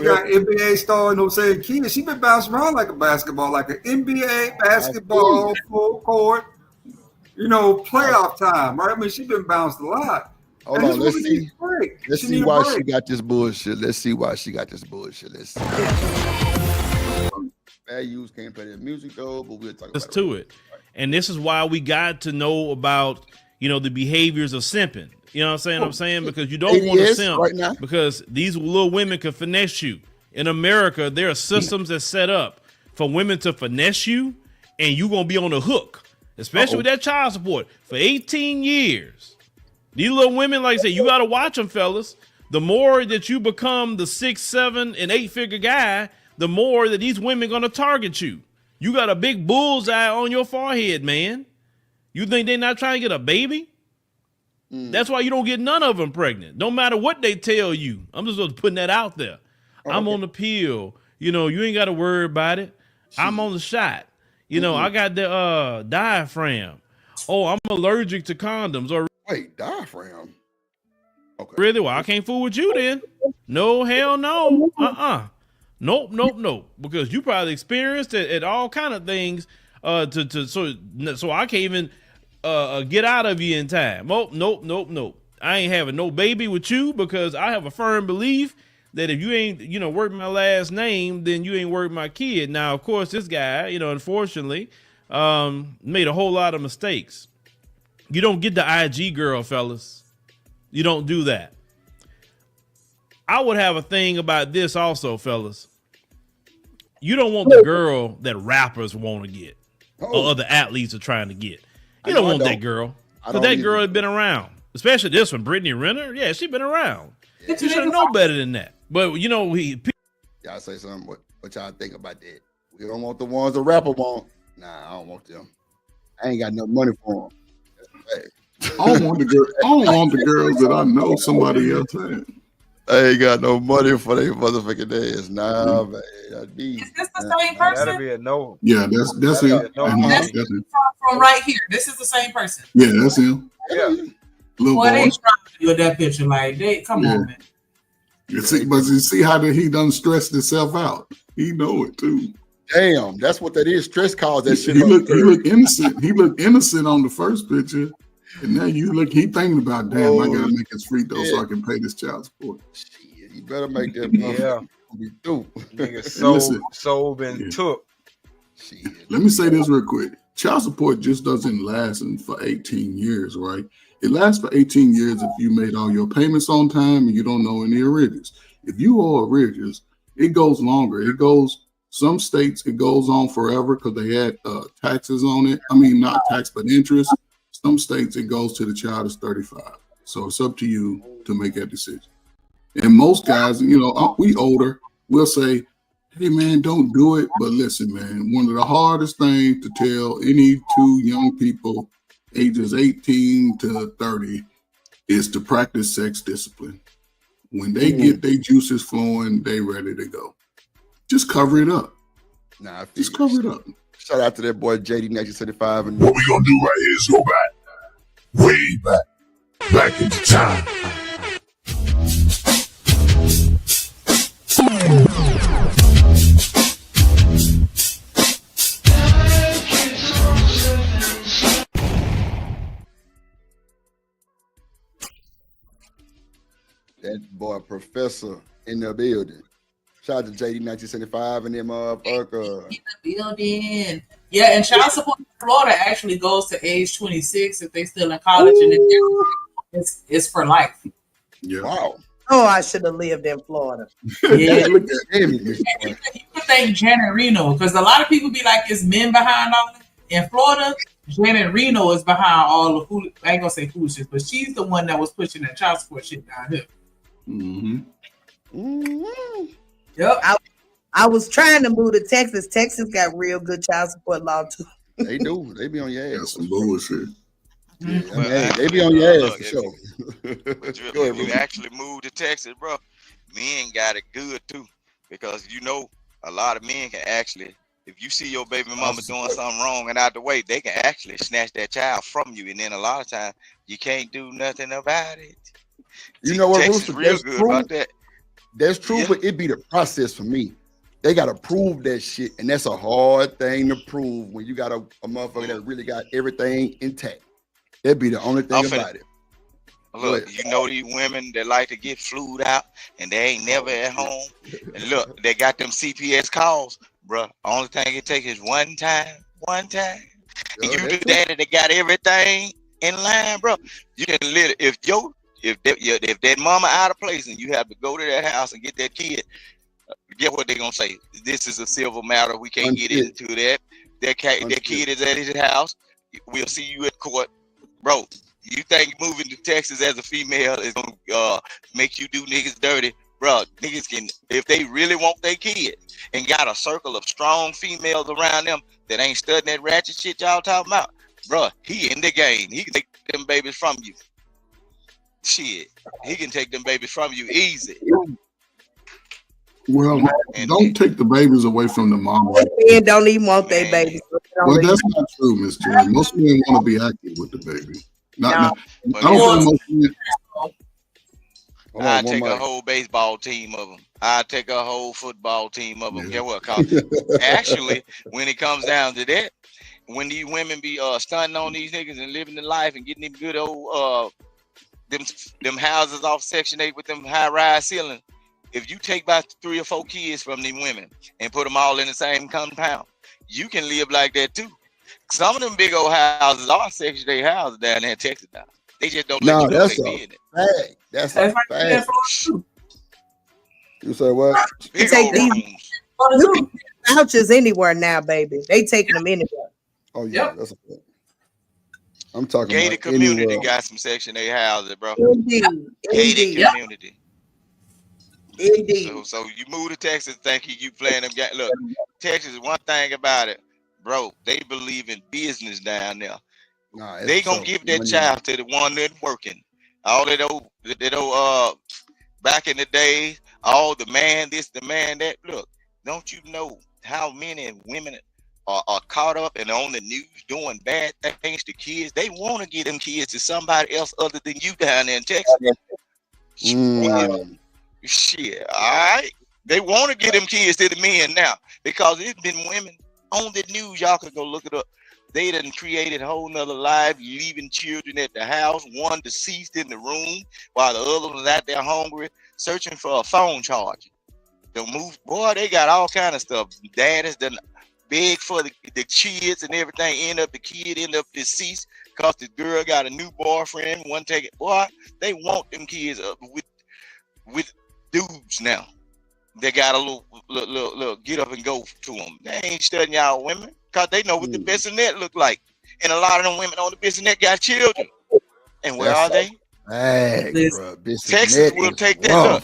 got NBA star, kids. She been bouncing around like a basketball, like an NBA basketball full court. Playoff time, right? I mean, she been bounced a lot. Hold on, let's see. Let's see why she got this bullshit. Let's see. Let's see. Bad use can't play that music though, but we'll talk about it. To it. And this is why we got to know about, the behaviors of simping. You know what I'm saying? Because you don't want to simp right now. Because these little women can finesse you. In America, there are systems that set up for women to finesse you, and you're going to be on the hook, especially with that child support for 18 years. These little women, like I say, you got to watch them, fellas. The more that you become the 6, 7, and 8-figure guy, the more that these women going to target you. You got a big bullseye on your forehead, man. You think they're not trying to get a baby? That's why you don't get none of them pregnant. No matter what they tell you. I'm just putting that out there. I'm on the pill. You ain't got to worry about it. I'm on the shot. I got the diaphragm. Oh, I'm allergic to condoms. Or wait, diaphragm? Okay. Really? Well, I can't fool with you then. No, hell no. Nope. Because you probably experienced it at all kind of things so I can't even get out of you in time. Oh, nope. I ain't having no baby with you because I have a firm belief that if you ain't, work my last name, then you ain't work my kid. Now, of course, this guy, unfortunately, made a whole lot of mistakes. You don't get the IG girl, fellas. You don't do that. I would have a thing about this also, fellas. You don't want the girl that rappers want to get or other athletes are trying to get. You don't want that girl. Because that girl has been around. Especially this one, Brittany Renner. Yeah, she been around. You should know better than that. But, y'all say something. What y'all think about that? We don't want the ones the rapper want. Nah, I don't want them. I ain't got no money for them. I don't want the girls that I know somebody else had. I ain't got no money for their motherfucking ass. Nah, man. Is this the same person? That'll be a no. Yeah, that's it. That's from right here. This is the same person. Yeah, that's him. Yeah. Little boy, boy. they trying to do that picture like they come on, man. You see how he done stressed himself out. He know it too. Damn, that's what that is. Stress caused that shit. He looked innocent. He looked innocent on the first picture, and now he thinking about, damn, I gotta make his free throw so I can pay this child support. Shit, you better make that. Yeah. Be through. Nigga sold and took. Let me say this real quick. Child support just doesn't last for 18 years, right? It lasts for 18 years if you made all your payments on time and you don't know any arrears. If you owe arrears, it goes longer. It goes, some states, it goes on forever because they had taxes on it. I mean, not tax, but interest. Some states, it goes to the child is 35. So it's up to you to make that decision. And most guys, you know, we older, we'll say, hey, man, don't do it. But listen, man, one of the hardest things to tell any two young people ages 18 to 30 is to practice sex discipline. When they get their juices flowing, they ready to go. Just cover it up. Nah, just cover it up. Shout out to that boy JD 1975. And what we gonna do right here is go back, way back into time. That boy Professor in the building. Shout out to JD 1975 and them motherfucker. In the building. Yeah, and child support in Florida actually goes to age 26 if they still in college, and it's for life. Yeah. Wow. Oh, I should have lived in Florida. Yeah. Look at him. You could thank Janet Reno, because a lot of people be like, it's men behind all that. In Florida, Janet Reno is behind all the I ain't gonna say foolishness, but she's the one that was pushing that child support shit down here. Yep. I was trying to move to Texas. Texas got real good child support law too. They do. They be on your ass. That's some bullshit. Yeah, I mean, they be on your ass for sure. If you actually move to Texas, bro, men got it good too, because you know a lot of men can actually, if you see your baby mama doing something wrong and out the way, they can actually snatch that child from you, and then a lot of times you can't do nothing about it. You know what, Texas Rooster? real That's good true. about that. That's true, but it be the process for me. They gotta prove that shit, and that's a hard thing to prove when you got a motherfucker that really got everything intact. That'd be the only thing about it. Look, you know these women that like to get flued out and they ain't never at home. And look, they got them CPS calls, bro. Only thing it takes is one time. And you the daddy that got everything in line, bro. You can live if that mama out of place and you have to go to that house and get that kid. Get what they gonna say? This is a civil matter. We can't get into that. That kid is at his house. We'll see you at court, bro. You think moving to Texas as a female is gonna make you do niggas dirty, bro? Niggas can, if they really want their kid and got a circle of strong females around them that ain't studying that ratchet shit y'all talking about, bro. He in the game. He can take them babies from you. Shit, he can take them babies from you easy. Well, don't take the babies away from the mom. Men don't even want their babies. Well, that's not true, Miss Jerry. Most men want to be active with the baby. I don't think most men. I take a whole baseball team of them. I take a whole football team of them. Get what? Actually, when it comes down to that, when these women be stunting on these niggas and living the life and getting them good old them houses off Section 8 with them high-rise ceilings, if you take about 3 or 4 kids from these women and put them all in the same compound, you can live like that too. Some of them big old houses are Section 8 houses down there in Texas now. They just don't let you know they be in it. Fact. That's a fact. You say what? You take these vouchers anywhere now, baby. They taking them anywhere. Oh yeah, that's a fact. I'm talking gated about community anywhere. got some Section 8 houses, bro. Indeed. Gated community. Indeed. So you move to Texas thinking you playing them games. Look, Texas is one thing about it, bro. They believe in business down there. Nah, they gonna give that child to the one that's working. All that old back in the day, all the man this, the man that. Look, don't you know how many women are caught up and on the news doing bad things to kids? They want to get them kids to somebody else other than you down there in Texas. Shit, all right. They want to get them kids to the men now because it's been women on the news. Y'all can go look it up. They done created a whole nother life, leaving children at the house, one deceased in the room while the other was out there hungry, searching for a phone charger. The move, boy, they got all kind of stuff. Dad has done big for the kids and everything. The kid end up deceased because the girl got a new boyfriend. One take it, boy, they want them kids up with dudes now. They got a little get up and go to them. They ain't studying y'all women because they know what the bassinet look like. And a lot of them women on the bassinet got children. And where are they? Bro, Texas will take that up.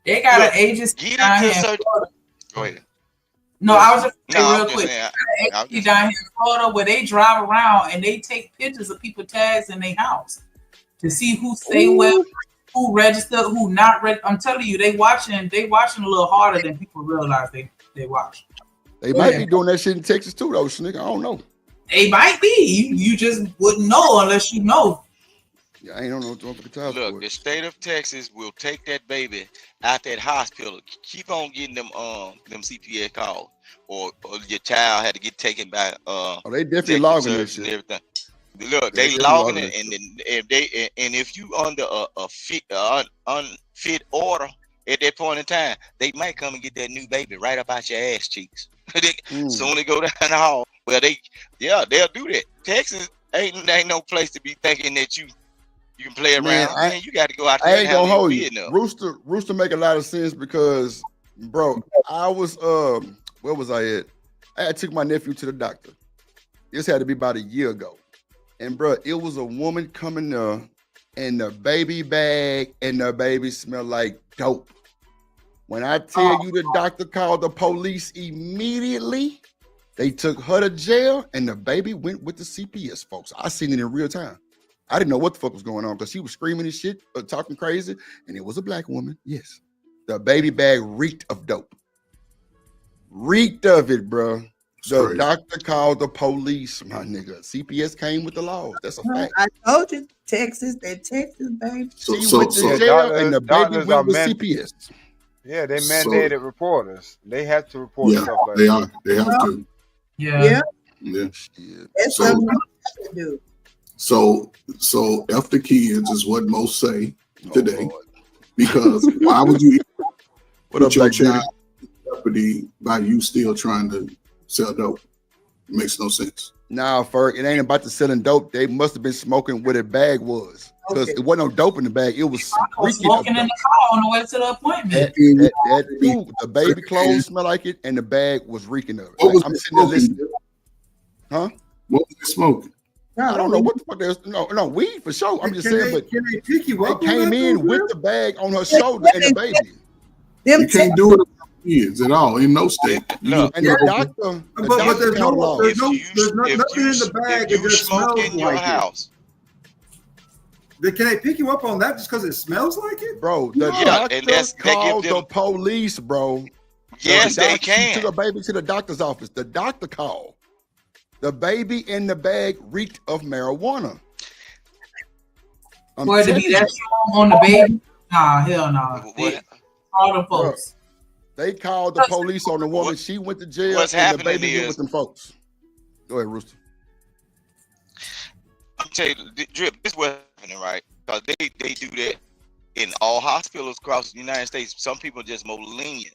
They got an agency down here in Florida. Go ahead. No, I was just saying real quick. An agency down here in Florida where they drive around and they take pictures of people tags in their house to see who stay well, who registered, who not registered. I'm telling you, they watching a little harder than people realize they watch. They might be doing that shit in Texas too, though, nigga. I don't know. They might be. You just wouldn't know unless you know. Yeah, I ain't know no Look, the state of Texas will take that baby out that hospital. Keep on getting them CPS calls, or your child had to get taken by they definitely logging this shit. And everything. Look, they logging it, and if you under a unfit order at that point in time, they might come and get that new baby right up out your ass cheeks. Soon they go down the hall. Well, they'll do that. Texas ain't no place to be thinking that you can play around. Man, you got to go out there. I ain't gonna hold you. Rooster make a lot of sense because, bro, I was where was I at? I took my nephew to the doctor. This had to be about a year ago, and bro, it was a woman coming there, and the baby bag and the baby smelled like dope. When I tell you the doctor called the police immediately, they took her to jail, and the baby went with the CPS folks. I seen it in real time. I didn't know what the fuck was going on because she was screaming and shit, talking crazy, and it was a black woman. Yes, the baby bag reeked of dope. Reeked of it, bro. The doctor called the police, my nigga. CPS came with the laws. That's a fact. I told you, Texas, baby. She went to jail, and the baby went with CPS. Yeah, they mandated reporters. They have to report stuff like that. They have to. Yeah. That's something you have to do. So F the kids is what most say today, because why would you put your child in jeopardy by you still trying to sell dope? It makes no sense. Nah, Ferg, it ain't about the selling dope. They must have been smoking what a bag was, because it wasn't no dope in the bag. It was smoking in the car on the way to the appointment. The baby clothes smell like it, and the bag was reeking of it. Like, I'm sitting there listening. Huh? What was they smoking? I don't know what the fuck there's no weed for sure. I'm just saying, but can they pick you up? They came in with the bag on her shoulder and the baby. You can't do it with kids at all in no state. And the doctor, but there's nothing in the bag. If you smoke in your house, can they pick you up on that just because it smells like it, bro? The doctor called the police, bro. Yes, they can. She took a baby to the doctor's office. The doctor called. The baby in the bag reeked of marijuana. Boy, to be that strong on the baby? Nah, hell no. All the folks. They called the police on the woman. She went to jail. And the baby went with them folks. Go ahead, Rooster. I'm telling you, Drip, this is what's happening, right? Because they do that in all hospitals across the United States. Some people are just more lenient.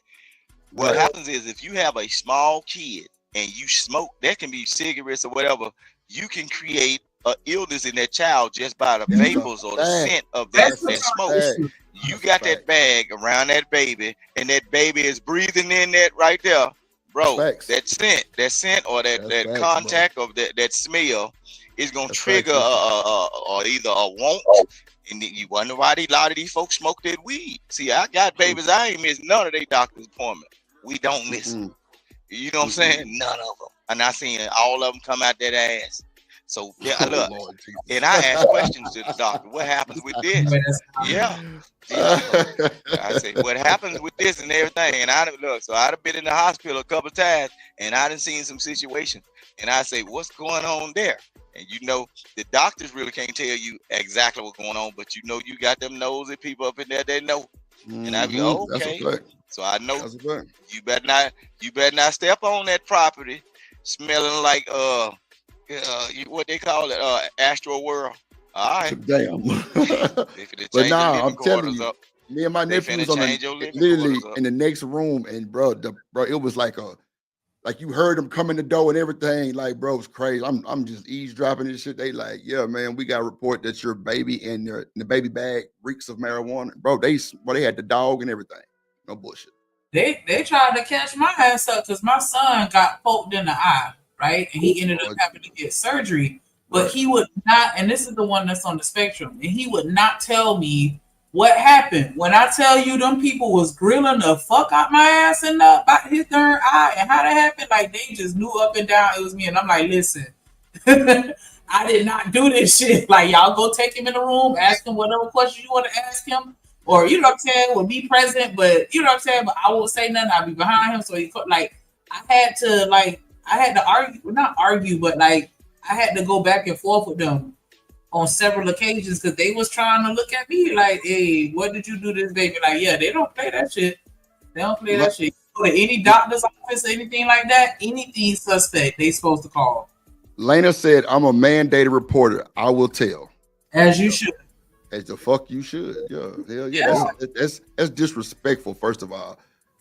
What happens is if you have a small kid and you smoke, that can be cigarettes or whatever, you can create an illness in that child just by the vapors or the scent of that smoke. You got that bag around that baby, and that baby is breathing in that right there, bro. That scent or that contact of that smell is gonna trigger or either a want, and you wonder why a lot of these folks smoke that weed. See, I got babies, I ain't missed none of their doctor's appointment. We don't miss them. You know what I'm saying? None of them. And I seen all of them come out that ass. So yeah, look, and I asked questions to the doctor. What happens with this? Yeah. I say, what happens with this and everything? And I'd have been in the hospital a couple of times, and I done seen some situations. And I say, what's going on there? And you know, the doctors really can't tell you exactly what's going on, but you know, you got them nosy people up in there that know. And I be okay. So I know you better not step on that property smelling like what they call it, Astro World. All right. Damn. But nah, I'm telling you, me and my nephew was on literally in the next room, and bro, it was like you heard them come in the door and everything. Like, bro, it's crazy. I'm just eavesdropping this shit. They like, yeah, man, we got a report that your baby and the baby bag reeks of marijuana. Bro, they had the dog and everything. No bullshit. They tried to catch my ass up because my son got poked in the eye, right? And he ended up having to get surgery. But he would not, and this is the one that's on the spectrum, and he would not tell me what happened. When I tell you them people was grilling the fuck out my ass in about his third eye and how that happened, like they just knew up and down it was me. And I'm like, listen, I did not do this shit. Like, y'all go take him in the room, ask him whatever question you want to ask him. Or, you know what I'm saying, with me present, but you know what I'm saying, but I won't say nothing. I'll be behind him. So he like, I had to argue, well, not argue, but like, I had to go back and forth with them on several occasions because they was trying to look at me like, hey, what did you do to this baby? Like, yeah, they don't play that shit. They don't play that shit. Go to any doctor's office or anything like that, anything suspect, they supposed to call. Lena said, I'm a mandated reporter. I will tell. As you should. As the fuck you should. Yeah. Hell yeah. That's disrespectful, first of all.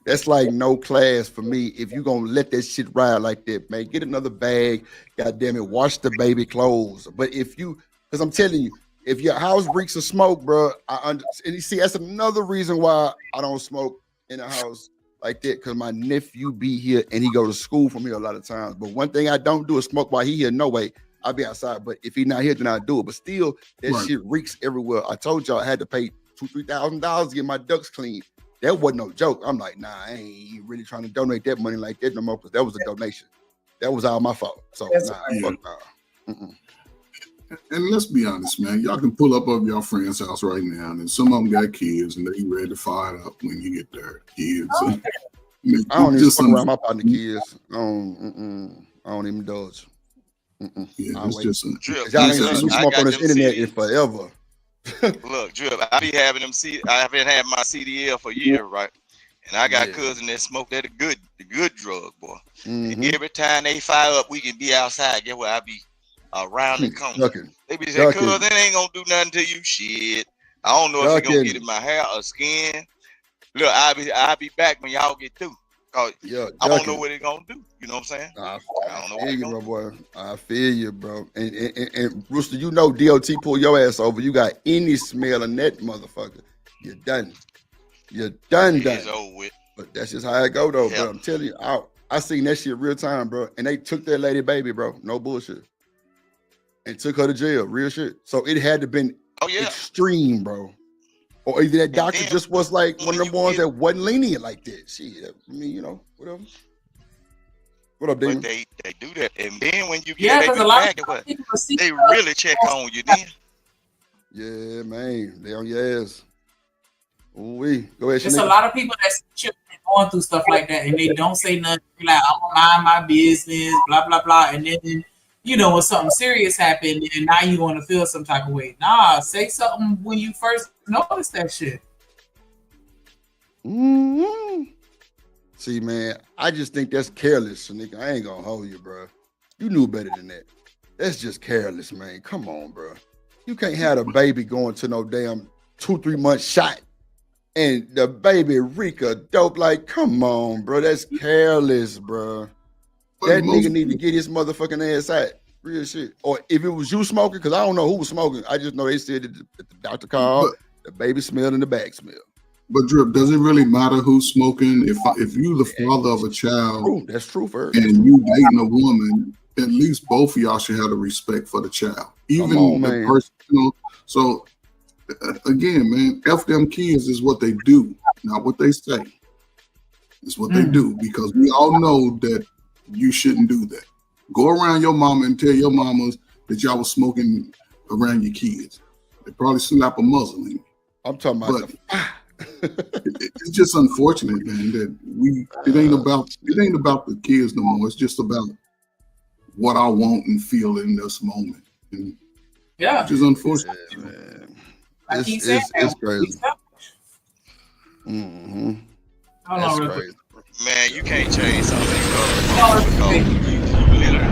That's like no class for me. If you gonna let that shit ride like that, man, get another bag. God damn it, wash the baby clothes. But because I'm telling you, if your house reeks of smoke, bro, and you see, that's another reason why I don't smoke in a house like that. Because my nephew be here and he go to school from here a lot of times. But one thing I don't do is smoke while he here. No way, I'll be outside. But if he not here, then I do it. But still, that shit reeks everywhere. I told y'all I had to pay $2,000-$3,000 to get my ducts cleaned. That wasn't no joke. I'm like, nah, I ain't really trying to donate that money like that no more because that was a donation. That was all my fault. So, fuck nah. And let's be honest, man. Y'all can pull up of your friend's house right now, and some of them got kids, and they ready to fire it up when you get there. Kids. I don't even fuck around my partner kids. I don't even indulge. Yeah, it's just y'all ain't seen me smoke on this internet in forever. Look, Drip, I be having them I've been having my CDL for years, right? And I got cousin that smoke that the good drug, boy. And every time they fire up, we can be outside. Get where I be around the corner. They be saying, cuz that ain't gonna do nothing to you. Shit. I don't know if it's gonna get in my hair or skin. Look, I'll be back when y'all get through. I don't know what it's gonna do. You know what I'm saying? I don't know what it's gonna do. Boy. I feel you, bro. And Rooster, you know DOT pull your ass over. You got any smell in that motherfucker. You're done. You're done. It's over with. But that's just how it go, though, bro. I'm telling you, I seen that shit real time, bro. And they took that lady baby, bro. No bullshit. And took her to jail. Real shit. So it had to been extreme, bro. Or either that doctor just was like one of them ones that wasn't lenient like that. Shit, I mean, you know, whatever. What up, Damon? But they do that, and then when you get they really check on you then. Yeah, man, they on your ass. Ooh-wee. Go ahead. There's a lot of people that's going through stuff like that, and they don't say nothing. Like, I'm gonna mind my business, blah blah blah, and then you know when something serious happened, and now you want to feel some type of way. Nah, say something when you first notice that shit. Mm-hmm. See, man, I just think that's careless, nigga. I ain't gonna hold you, bro. You knew better than that. That's just careless, man. Come on, bro. You can't have a baby going to no damn 2-3 month shot and the baby reek of dope. Like, come on, bro. That's careless, bro. That nigga need to get his motherfucking ass out. Real shit. Or if it was you smoking, because I don't know who was smoking. I just know they said that the doctor called, the baby smelled and the bag smelled. But Drip, does it really matter who's smoking? If you the father of a child, that's true, first. And you dating a woman, at least both of y'all should have the respect for the child, even the person. You know, so again, man, F them kids is what they do, not what they say. It's what they do, because we all know that you shouldn't do that. Go around your mama and tell your mamas that y'all was smoking around your kids. They probably slap a muzzle in you. I'm talking about it's just unfortunate, man, that it ain't about the kids no more. It's just about what I want and feel in this moment. And which is unfortunate. Yeah, man. Like It's crazy. Oh That's crazy. Man, you can't change something because you literally.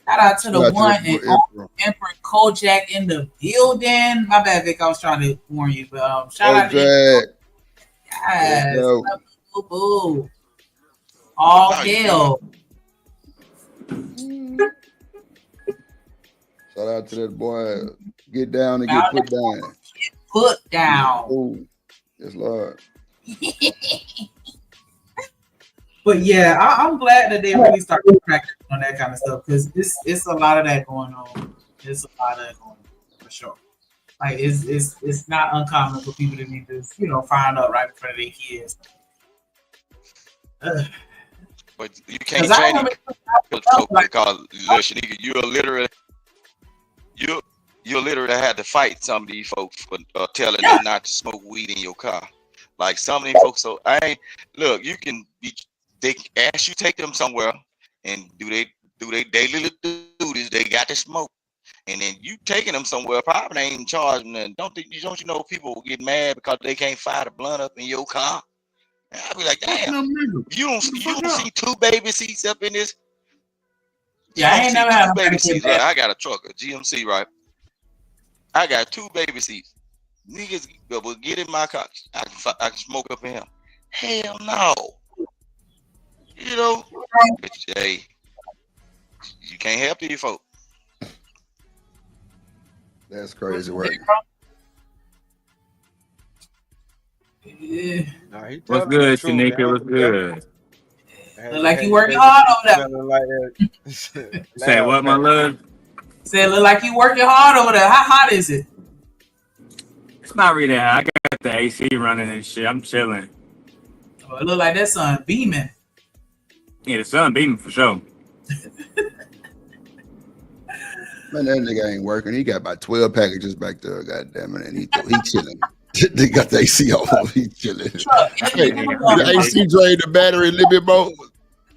Shout out to the one and Emperor Kojak in the building. My bad, Vic. I was trying to warn you, but shout out to yes, boo boo. All hail. Shout out to that boy. Get down and get put down. Get put down. Oh, yes, Lord. But yeah, I'm glad that they really started practicing on that kind of stuff because it's a lot of that going on. It's a lot of that going on for sure. Like it's not uncommon for people to be just find out right in front of their kids. But you can't change it because listen, you're literally had to fight some of these folks for telling them not to smoke weed in your car. Like some of these folks, so you can be. They ask you take them somewhere and do they daily duties. They got to smoke, and then you taking them somewhere probably ain't charging them. Don't you know people will get mad because they can't fire the blunt up in your car? And I'll be like, damn, you don't see 2 baby seats up in this. Yeah, I ain't never had 2 baby seats. Look, I got a truck, a GMC, right? I got 2 baby seats. Niggas will get in my car. I can smoke up in him. Hell no. Hey, you can't help these folks. That's crazy work. Yeah. What's good, Shanika? What's good? Look like you working hard over there. Say what, my love? Say it look like you working hard over there. How hot is it? It's not really hot. I got the AC running and shit. I'm chilling. Oh, it look like that sun beaming. Yeah, the sun beaming for sure. Man, that nigga ain't working. He got about 12 packages back there. God damn it, and he chilling. They got the AC off. He chilling. Hey, the AC drained the battery a little bit more.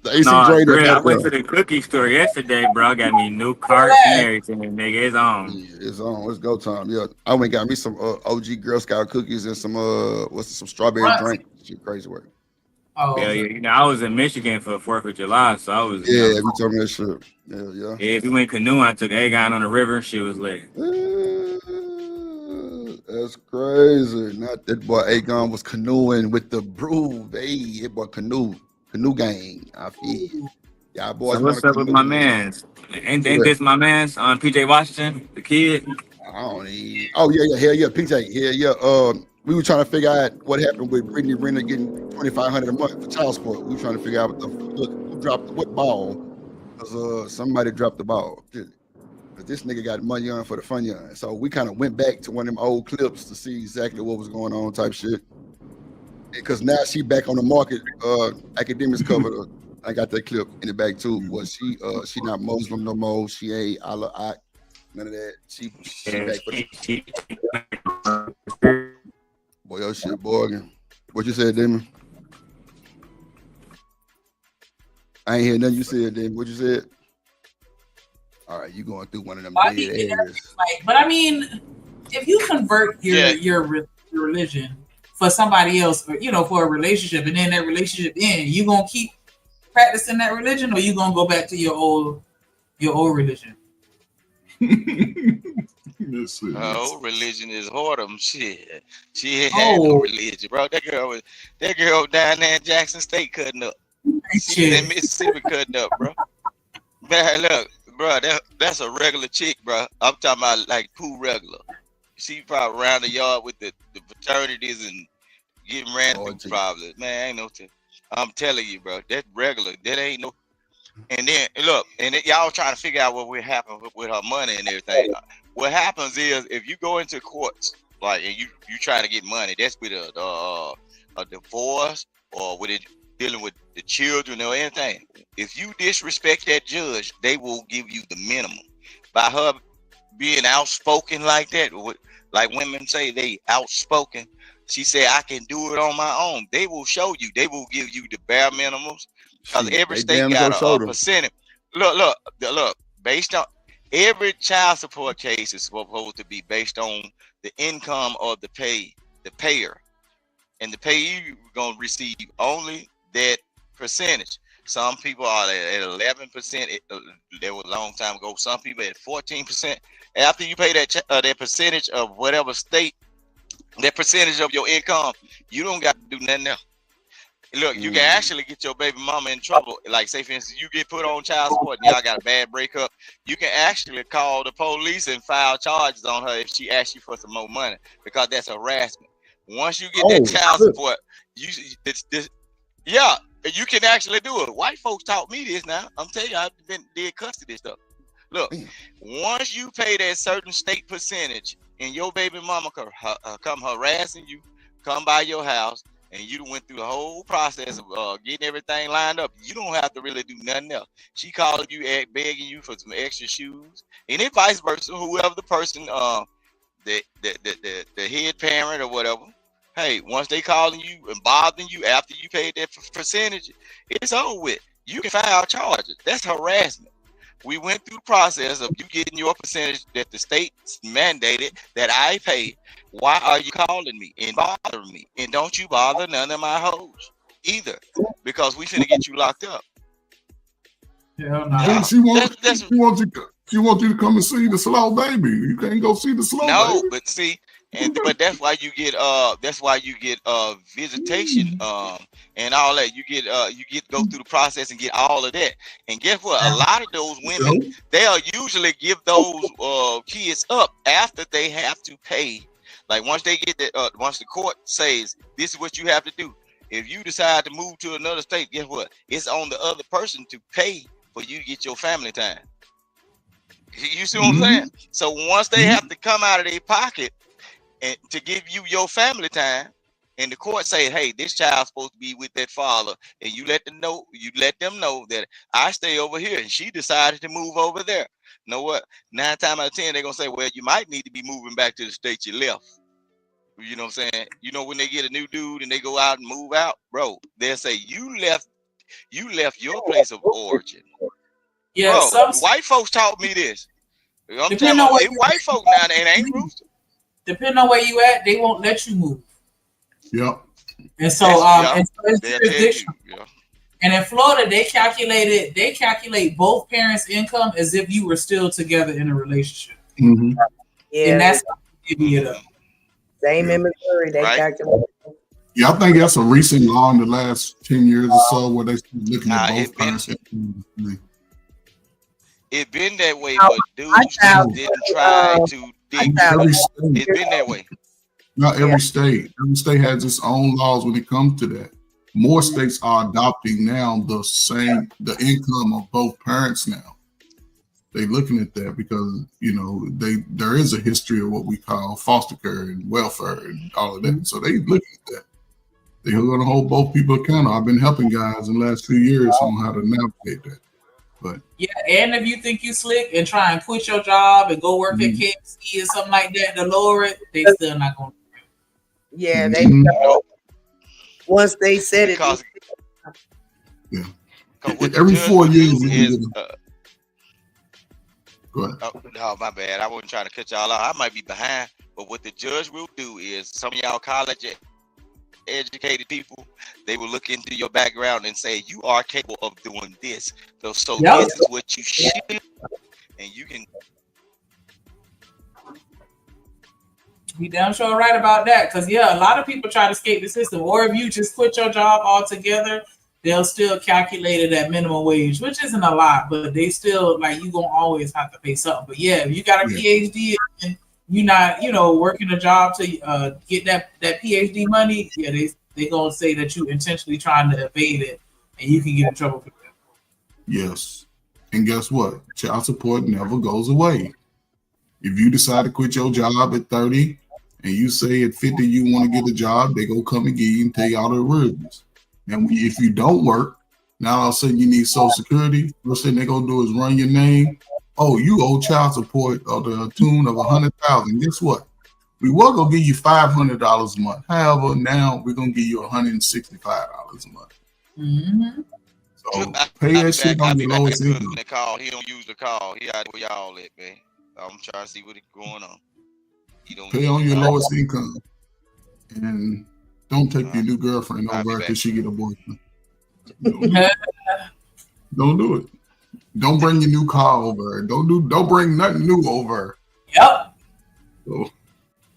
The AC drained the battery. I went to the cookie store yesterday, bro. I got me new carts and everything. Nigga, it's on. Yeah, it's on. It's go time. Yeah, I went and got me some OG Girl Scout cookies and some some strawberry drink. Shit, crazy work. Oh, yeah. I was in Michigan for the 4th of July, so I was. Yeah, you told me that shit. Yeah. Yeah, we went canoeing. I took Aegon on the river. She was lit. That's crazy. Not that boy Aegon was canoeing with the brew. Hey, that boy canoe gang. I feel. Yeah, boys. So what's up with my mans? Ain't this my mans on PJ Washington, the kid? I don't need. Oh yeah, hell yeah, PJ, yeah. We were trying to figure out what happened with Brittany Renner getting $2,500 a month for child support. We were trying to figure out who dropped what ball, because somebody dropped the ball. But this nigga got money on for the fun young. So we kind of went back to one of them old clips to see exactly what was going on, type shit. Because now she back on the market. Academics covered her. I got that clip in the back too. But she not Muslim no more. She ain't Allah, none of that. She back for the. Boy, your shit, boy. What you said, Damon? I ain't hear nothing you said, Damon. What you said? All right, you going through one of them dead areas. But I mean, if you convert your religion for somebody else, or for a relationship, and then that relationship ends, you gonna keep practicing that religion, or you gonna go back to your old religion? Oh, religion is whoredom. Shit. She ain't had no religion, bro. That girl down there in Jackson State cutting up. She in Mississippi cutting up, bro. Man, look, bro, that's a regular chick, bro. I'm talking about like cool regular. She probably around the yard with the fraternities and getting random problems. Man, ain't no thing. I'm telling you, bro, that's regular. That ain't no. And then look, y'all trying to figure out what will happen with her money and everything. What happens is if you go into courts, like, and you trying to get money, that's with a divorce or with it dealing with the children or anything. If you disrespect that judge, they will give you the minimum. By her being outspoken like that, like women say they outspoken, she said, I can do it on my own. They will show you. They will give you the bare minimums. Because every state got a percentage. Look. Based on every child support case is supposed to be based on the income of the payer, and the payee gonna receive only that percentage. Some people are at 11%. There was a long time ago. Some people at 14%. After you pay that percentage of whatever state, that percentage of your income, you don't got to do nothing else. Look, you can actually get your baby mama in trouble. Like, say, for instance, you get put on child support and y'all got a bad breakup. You can actually call the police and file charges on her if she asks you for some more money, because that's harassment. Once you get that child support, you can actually do it. White folks taught me this now. I'm telling you, I've did custody stuff. Look, once you pay that certain state percentage and your baby mama come harassing you, come by your house, and you went through the whole process of getting everything lined up, you don't have to really do nothing else. She called you, begging you for some extra shoes, and then vice versa. Whoever the person, the head parent or whatever, hey, once they calling you and bothering you after you paid that percentage, it's over with. You can file charges. That's harassment. We went through the process of you getting your percentage that the state mandated that I pay. Why are you calling me and bothering me? And don't you bother none of my hoes either, because we finna get you locked up. Hell no. She wants you to come and see the slow baby. You can't go see the slow baby. But see, but that's why you get visitation and all that. You get go through the process and get all of that. And guess what? A lot of those women, they'll usually give those kids up after they have to pay. Like once they get that, once the court says this is what you have to do. If you decide to move to another state, guess what? It's on the other person to pay for you to get your family time. You see what I'm saying? So once they have to come out of their pocket and to give you your family time, and the court say, hey, this child's supposed to be with that father, and you let them know that I stay over here, and she decided to move over there. You know what? 9 times out of 10, they're gonna say, well, you might need to be moving back to the state you left. You know what I'm saying? You know, when they get a new dude and they go out and move out, bro, they'll say you left your place of origin. Yeah, bro, white folks taught me this. I'm telling you, white folk now, they ain't rooster. Depending on where you at, they won't let you move. Yep. And so, and so it's jurisdictional. And in Florida, they calculate both parents' income as if you were still together in a relationship. Mm-hmm. Yeah, and that's how they divvy it up. Same in Missouri, they calculate. Yeah, I think that's a recent law in the last 10 years or so where they start looking at both parents' income. It's been that way, but dudes just didn't try to dig. It's been that way. Not every state. Every state has its own laws when it comes to that. More states are adopting now the income of both parents now. They're looking at that because, you know, there is a history of what we call foster care and welfare and all of that. So they looking at that. They're going to hold both people accountable. I've been helping guys in the last few years on how to navigate that. But yeah, and if you think you slick and try and quit your job and go work at KFC or something like that to lower it, they still not going to. Yeah, they once they said it. Yeah. Every 4 years. Go ahead. Oh, my bad. I wasn't trying to cut y'all out. I might be behind, but what the judge will do is some of y'all college educated people, they will look into your background and say you are capable of doing this. So this is what you should do, and you can. You damn sure right about that, because a lot of people try to escape the system, or if you just quit your job altogether, they'll still calculate it at minimum wage, which isn't a lot, but they still you gonna always have to pay something. But yeah, if you got a PhD and you're not, working a job to get that PhD money, they gonna say that you intentionally trying to evade it, and you can get in trouble for that. Yes, and guess what? Child support never goes away. If you decide to quit your job at 30 and you say at 50 you want to get a job, they go come and get you and take all the arrears. And if you don't work, now all of a sudden you need Social Security. First thing they're gonna do is run your name. Oh, you owe child support of the tune of $100,000. Guess what? We were gonna give you $500 a month. However, now we're gonna give you $165 a month. Mm-hmm. So pay that shit on your lowest income. He don't use the call. He out where y'all at, man. I'm trying to see what is going on. Pay on your lowest income, and don't take your new girlfriend over because she get a boyfriend. Don't do it. Don't bring your new car over. Don't bring nothing new over. Yep. So,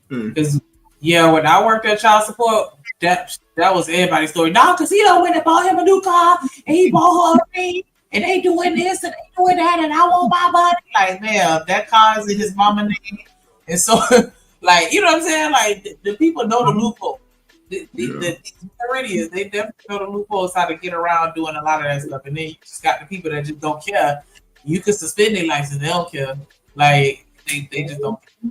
because when I worked at child support, that was everybody's story. No, because he went and bought him a new car, and he bought her a ring, and they doing this and they doing that, and I want my money. Like, man, that car is in his mama name, and so, like, you know what I'm saying? Like, the people know the loophole. The Floridians, they definitely know the loopholes how to get around doing a lot of that stuff, and then you just got the people that just don't care. You can suspend their license, they don't care. Like, they just don't care.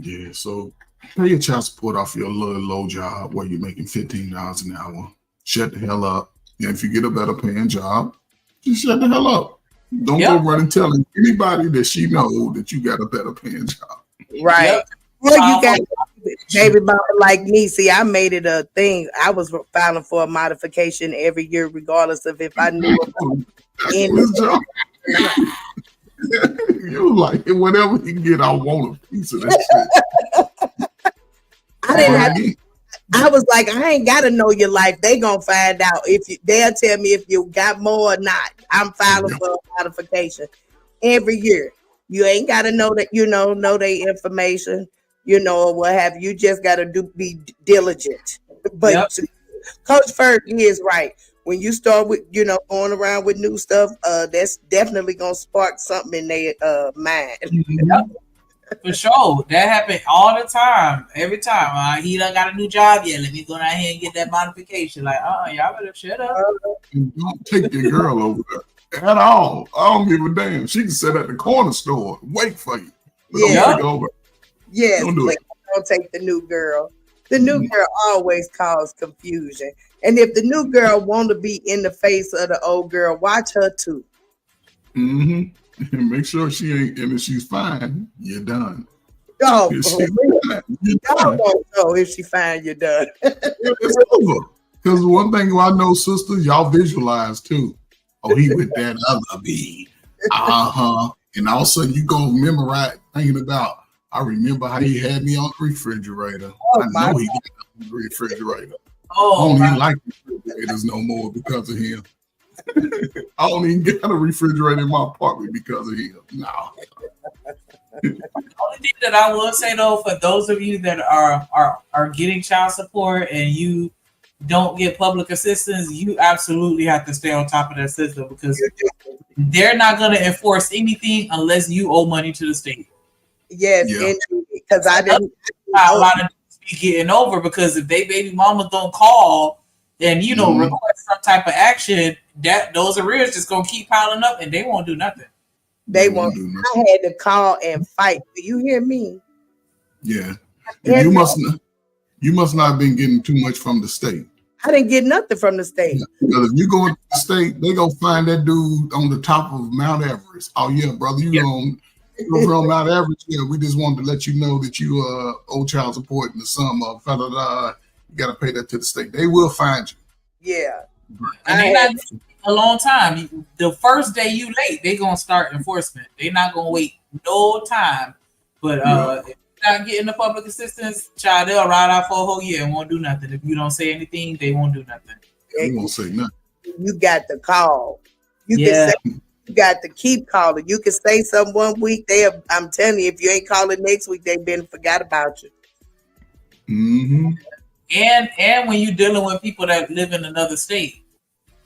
Yeah, so pay your child support off your little low job where you're making $15 an hour. Shut the hell up. And if you get a better paying job, just shut the hell up. Don't go running telling anybody that she know that you got a better paying job. Right. Well, you got baby mama like me. See, I made it a thing. I was filing for a modification every year, regardless of if I knew job. You like it, whatever you get, I want a piece of that shit. I didn't have to, I was like, I ain't gotta know your life. They gonna find out they'll tell me if you got more or not. I'm filing for a modification every year. You ain't gotta know that, know their information, or what have you. Just gotta be diligent. But Coach Ferg is right. When you start with, going around with new stuff, that's definitely gonna spark something in their mind. For sure. That happened all the time. Every time. He done got a new job. Yeah, let me go down here and get that modification. Like, y'all better shut up. And don't take your girl over there at all. I don't give a damn. She can sit at the corner store and wait for you. Don't take over. Yes, don't do it. Don't take the new girl. The new girl always causes confusion. And if the new girl want to be in the face of the old girl, watch her too. Mm-hmm. Make sure she ain't, and if she's fine, you're done. Oh, y'all won't know if she fine, you're done. It's over. Because one thing I know, sisters, y'all visualize too. Oh, he with that other B. And all of a sudden you go memorize thinking about, I remember how he had me on the refrigerator. I know he got on the refrigerator. I don't even like refrigerators no more because of him. I don't even get a refrigerator in my apartment because of him. No. The only thing that I will say though, for those of you that are getting child support and you don't get public assistance, you absolutely have to stay on top of that system because they're not going to enforce anything unless you owe money to the state. Yes, because I didn't. A lot of be getting over because if they baby mamas don't call and request some type of action, that those arrears just gonna keep piling up and they won't do nothing. They won't. I had to call and fight. Do you hear me? Yeah. You must not have been getting too much from the state. I didn't get nothing from the state. Because if you go to the state, they gonna find that dude on the top of Mount Everest. Oh yeah, brother, you're from Mount Everest. Yeah, we just wanted to let you know that you owe child support in the sum of you gotta pay that to the state. They will find you. Yeah. And they not a long time. The first day you late, they gonna start enforcement. They're not gonna wait no time. But if you're not getting the public assistance, child, they'll ride out for a whole year and won't do nothing. If you don't say anything, they won't do nothing. They won't say nothing. You got to call. You got to keep calling. You can say something one week. I'm telling you, if you ain't calling next week, they've been forgot about you. Mm-hmm. And when you're dealing with people that live in another state,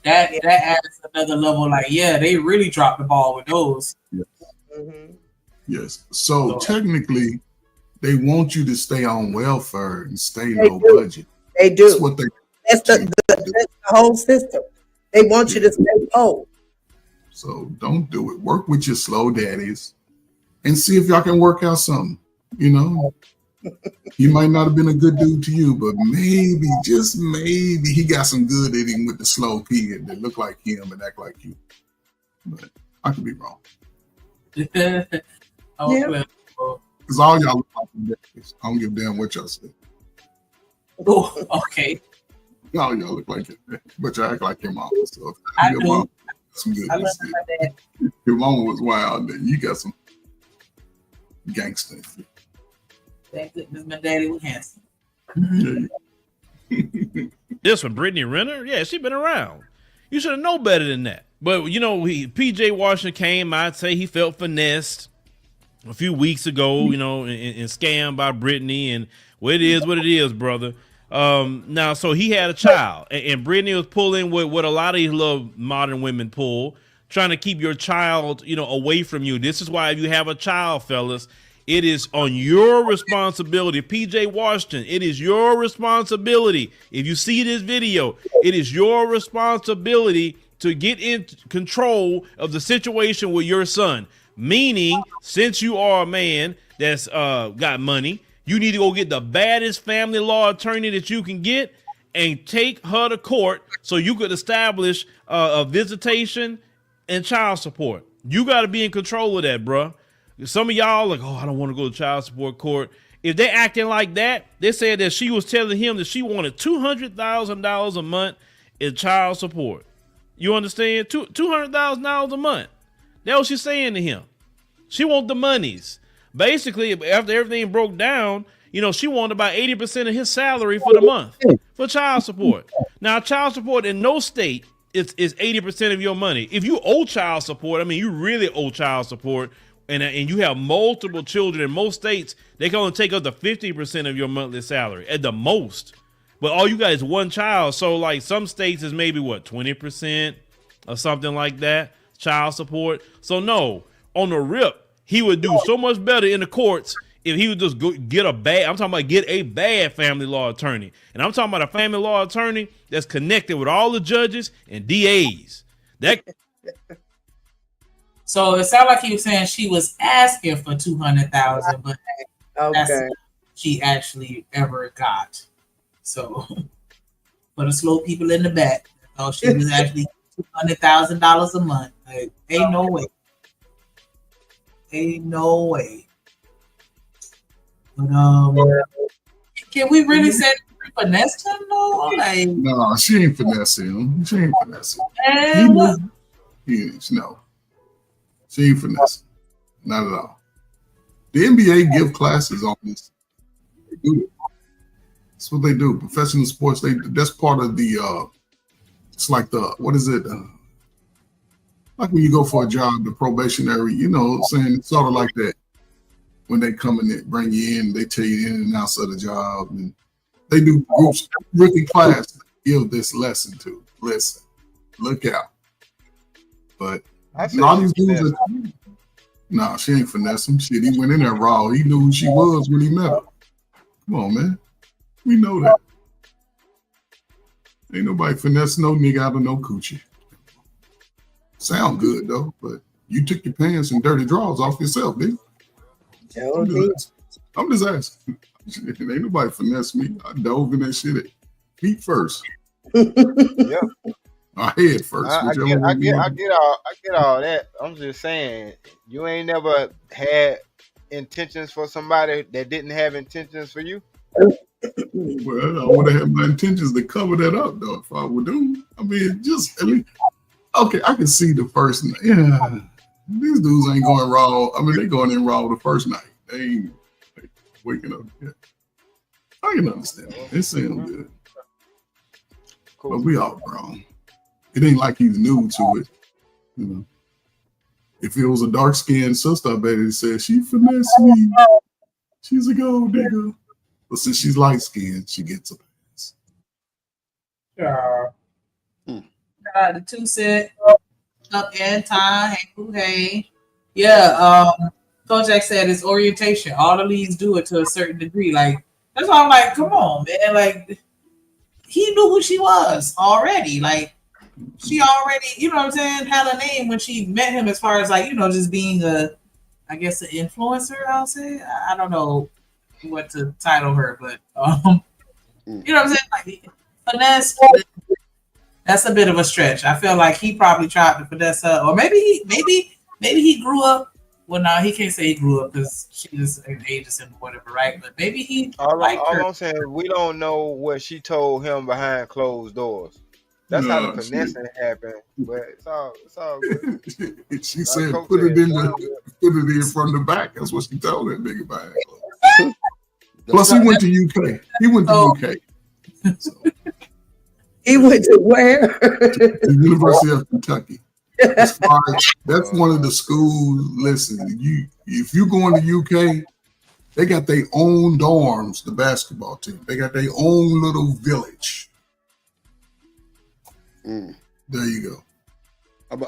that adds another level. Like, they really dropped the ball with those. Yes. Mm-hmm. Yes. So technically, they want you to stay on welfare and stay low budget. They do. That's what that's the whole system. They want you to stay low. So don't do it. Work with your slow daddies and see if y'all can work out something. He might not have been a good dude to you, but maybe, just maybe, he got some good in him with the slow kid that look like him and act like you. But I could be wrong. Because all y'all look like daddies. I don't give a damn what y'all say. Oh, okay. No, y'all look like it, but you act like your mom. So I your do. mom, some good. I love my dad. Your mom was wild. Then you got some gangster. Thank goodness my daddy was handsome. This one, Brittany Renner? Yeah, she been around. You should have known better than that. But, you know, PJ Washington came out, say he felt finessed a few weeks ago, you know, and scammed by Brittany. And well, it is what it is, brother. Now, so he had a child. And Brittany was pulling what a lot of these little modern women pull, trying to keep your child, you know, away from you. This is why if you have a child, fellas, it is on your responsibility. PJ Washington, it is your responsibility. If you see this video, it is your responsibility to get in control of the situation with your son. Meaning, since you are a man that's got money, you need to go get the baddest family law attorney that you can get and take her to court so you could establish a visitation and child support. You got to be in control of that, bruh. Some of y'all like, oh, I don't want to go to child support court. If they acting like that, they said that she was telling him that she wanted $200,000 a month in child support. You understand? $200,000 a month. That's what she's saying to him. She want the monies. Basically, after everything broke down, you know, she wanted about 80% of his salary for the month for child support. Now, child support in no state is 80% of your money. If you owe child support, I mean, you really owe child support, and you have multiple children in most states, they can only take up to 50% of your monthly salary at the most. But all you got is one child. So like some states is maybe what, 20% or something like that, child support. So no, on the rip, he would do so much better in the courts if he would just go get a bad family law attorney. And I'm talking about a family law attorney that's connected with all the judges and DAs. So it sounded like he was saying she was asking for $200,000, but that's what she actually ever got. So for the slow people in the back, I thought she was actually $200,000 a month. Like, ain't no way. Ain't no way. But can we really say she finessed him though? Like, no, she ain't finessing him. She ain't finessing. No. She ain't finessing. Not at all. The NBA give classes on this. They do it. That's what they do. Professional sports, that's part of the it's like what is it? Like when you go for a job, the probationary, you know, saying it's sort of like that. When they come in and bring you in, they tell you the in and outs of the job, and they do groups, rookie class, give this lesson to. Listen, look out. But all these dudes nah, she ain't finessing. Shit, he went in there raw. He knew who she was when he met her. Come on, man. We know that. Ain't nobody finesse no nigga out of no coochie. Sound good though, but you took your pants and dirty drawers off yourself, nigga. I'm just asking. Ain't nobody finesse me. I dove in that shit at feet first. Yeah. I head first. I get all that. I'm just saying, you ain't never had intentions for somebody that didn't have intentions for you. Well, I would have had my intentions to cover that up, though, if I would do. I mean, just, I mean, okay, I can see the first night. Yeah, these dudes ain't going raw. I mean, they going in raw the first night. They ain't waking up yet. I can understand. It sounds good. Cool. But we all grown. It ain't like he's new to it. You know, if it was a dark-skinned sister, I bet it said, she finessed me. She's a gold digger. But since she's light-skinned, she gets a pass. The 2 cent up and time. Hey. Yeah, Kojak said it's orientation. All the leads do it to a certain degree. Like, that's why I'm like, come on, man. Like, he knew who she was already. Like, she already, you know what I'm saying, had a name when she met him, as far as like, you know, just being an influencer, I'll say. I don't know what to title her, but you know what I'm saying? Like, finesse, that's a bit of a stretch. I feel like he probably tried to finesse her, or maybe he grew up Well, no, he can't say he grew up because she was an ageist and whatever, right? But maybe he All liked her. I'm saying, we don't know what she told him behind closed doors. That's how the finessing happened. But it's all good. She Like said, Coach put it said, in from the back. That's what she told that nigga behind closed. Plus, he went to UK. He went to UK. So. He went to where? The University of Kentucky. That's one of the schools. Listen, if you go into UK, they got their own dorms. The basketball team, they got their own little village. There you go.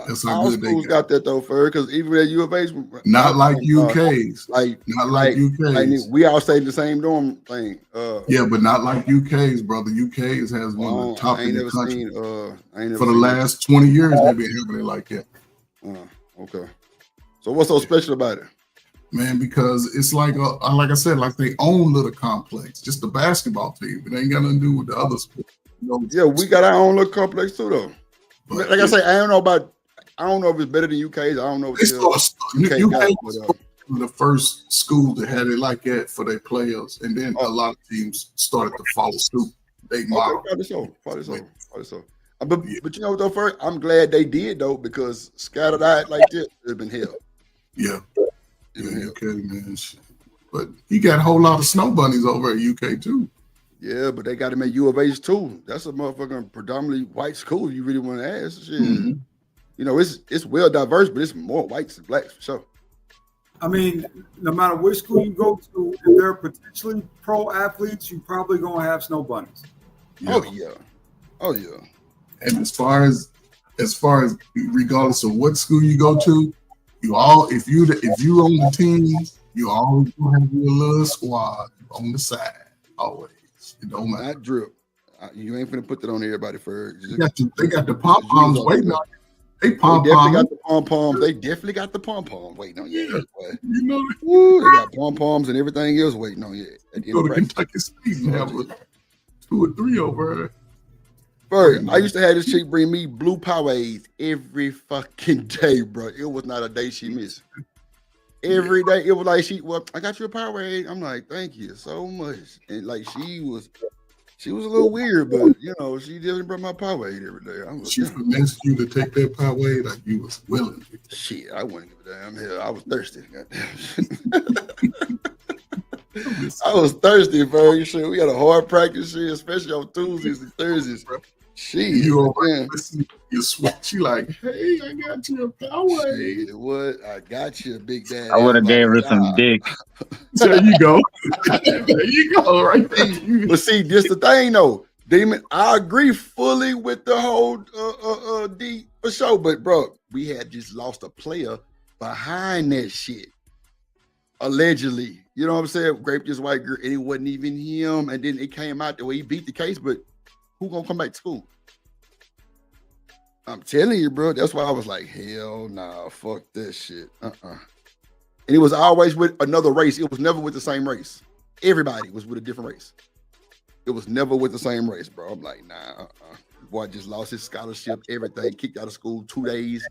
That's how good schools got that though, Ferg. Because even at U of H, not like UK's, not like UK's. Like we all stay in the same dorm thing. Yeah, but not like UK's, brother. UK's has one of the top in the country. For the last 20 years, they've been having it like that. Okay. So what's so special about it? Man, because it's like I said, like they own little complex. Just the basketball team. It ain't got nothing to do with the other sports. Yeah, we got our own little complex too, though. But like I say, I don't know if it's better than UK's. I don't know. UK was the first school that had it like that for their players, and then a lot of teams started to follow suit. They modeled. Probably so. But you know what though, first, I'm glad they did though, because scattered out like this has been hell. Yeah. UK, man. But he got a whole lot of snow bunnies over at UK too. Yeah, but they got him at U of H too. That's a motherfucking predominantly white school. You really want to ask? Shit. You know, it's well diverse, but it's more whites than blacks for sure. I mean, no matter which school you go to, if they're potentially pro athletes, you probably gonna have snow bunnies. Oh yeah. And as far as regardless of what school you go to, if you on the team, you always gonna have your little squad on the side. Always. It don't matter. Not drip. You ain't finna put that on everybody for. They got the pom poms waiting on you. They definitely got the pom poms. They definitely got the pom poms waiting on you. You know, they got pom poms and everything else waiting on you. Go to Kentucky State and have 2 or 3 over there. First, I used to have this chick bring me blue Powerades every fucking day, bro. It was not a day she missed. Every day, it was like I got you a Powerade. I'm like, thank you so much. And like she was a little weird, but you know, she didn't bring my Powerade every day. She convinced you to take that Powerade like you was willing. Shit, I wouldn't give a damn. Hell, I was thirsty. I was thirsty, bro. You sure we had a hard practice, shit, especially on Tuesdays and Thursdays. You sweat. She like, hey, I got you a Powerade. What? I got you, big dad. I would have gave her some dick. There you go. There you go, right there. But see, this the thing though, Demon. I agree fully with the whole D for sure. But bro, we had just lost a player behind that shit. Allegedly. You know what I'm saying? Raped this white girl, and it wasn't even him. And then it came out the way he beat the case, but who gonna come back to school? I'm telling you, bro. That's why I was like, hell nah, fuck this shit. And it was always with another race. It was never with the same race. Everybody was with a different race. It was never with the same race, bro. I'm like, nah, Boy just lost his scholarship, everything, kicked out of school 2 days,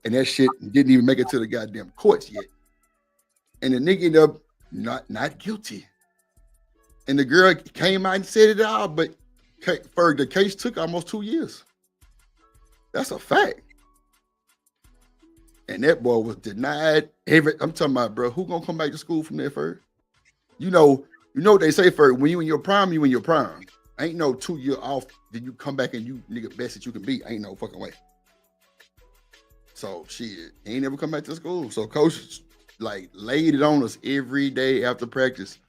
and that shit didn't even make it to the goddamn courts yet. And the nigga ended up not guilty. And the girl came out and said it all, but the case took almost 2 years. That's a fact. And that boy was denied I'm talking about, bro, who gonna come back to school from there, Ferg? You know what they say, Ferg, when you in your prime, you in your prime. Ain't no 2 year off, then you come back and you nigga best that you can be. Ain't no fucking way. So shit, he ain't never come back to school. So coach like laid it on us every day after practice.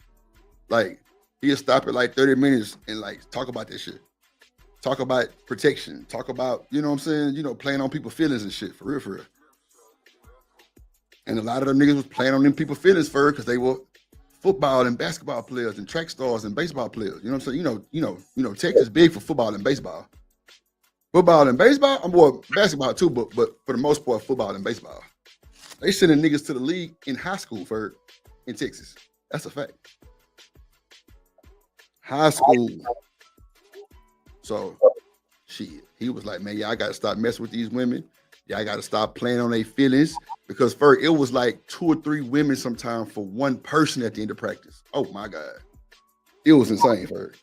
Like he'll stop at like 30 minutes and like talk about that shit. Talk about protection. Talk about, you know what I'm saying? You know, playing on people's feelings and shit, for real. And a lot of them niggas was playing on them people's feelings for because they were football and basketball players and track stars and baseball players. You know what I'm saying? You know, Texas big for football and baseball. Football and baseball, well, basketball too, but for the most part, football and baseball. They sending niggas to the league in high school in Texas. That's a fact. High school. So, shit. He was like, man, I got to stop messing with these women. I got to stop playing on their feelings because first it was like 2 or 3 women sometimes for one person at the end of practice. Oh my God. It was insane first.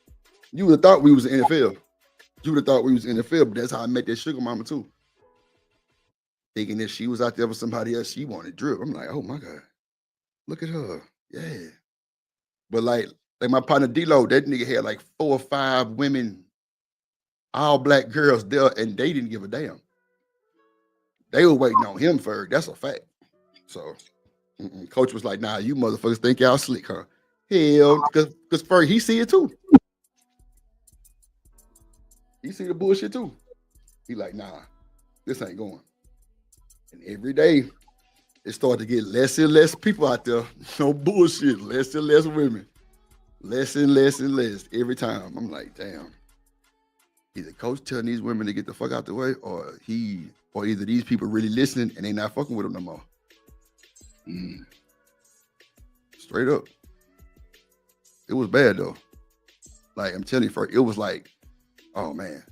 You would have thought we was in the NFL. You would have thought we was in the NFL, but that's how I met that sugar mama too. Thinking that she was out there for somebody else, she wanted drip. I'm like, oh my God. Look at her. Yeah. But like my partner D-Lo, that nigga had like 4 or 5 women, all black girls there, and they didn't give a damn. They were waiting on him first. That's a fact. So, coach was like, "Nah, you motherfuckers think y'all slick, huh?" Hell, because first he see it too. He see the bullshit too. He like, "Nah, this ain't going." And every day, it started to get less and less people out there. No bullshit. Less and less women. Less and less and less every time. I'm like, damn. Either coach telling these women to get the fuck out the way, or either these people really listening and they not fucking with them no more. Straight up. It was bad though. Like I'm telling you, first, it was like, oh man.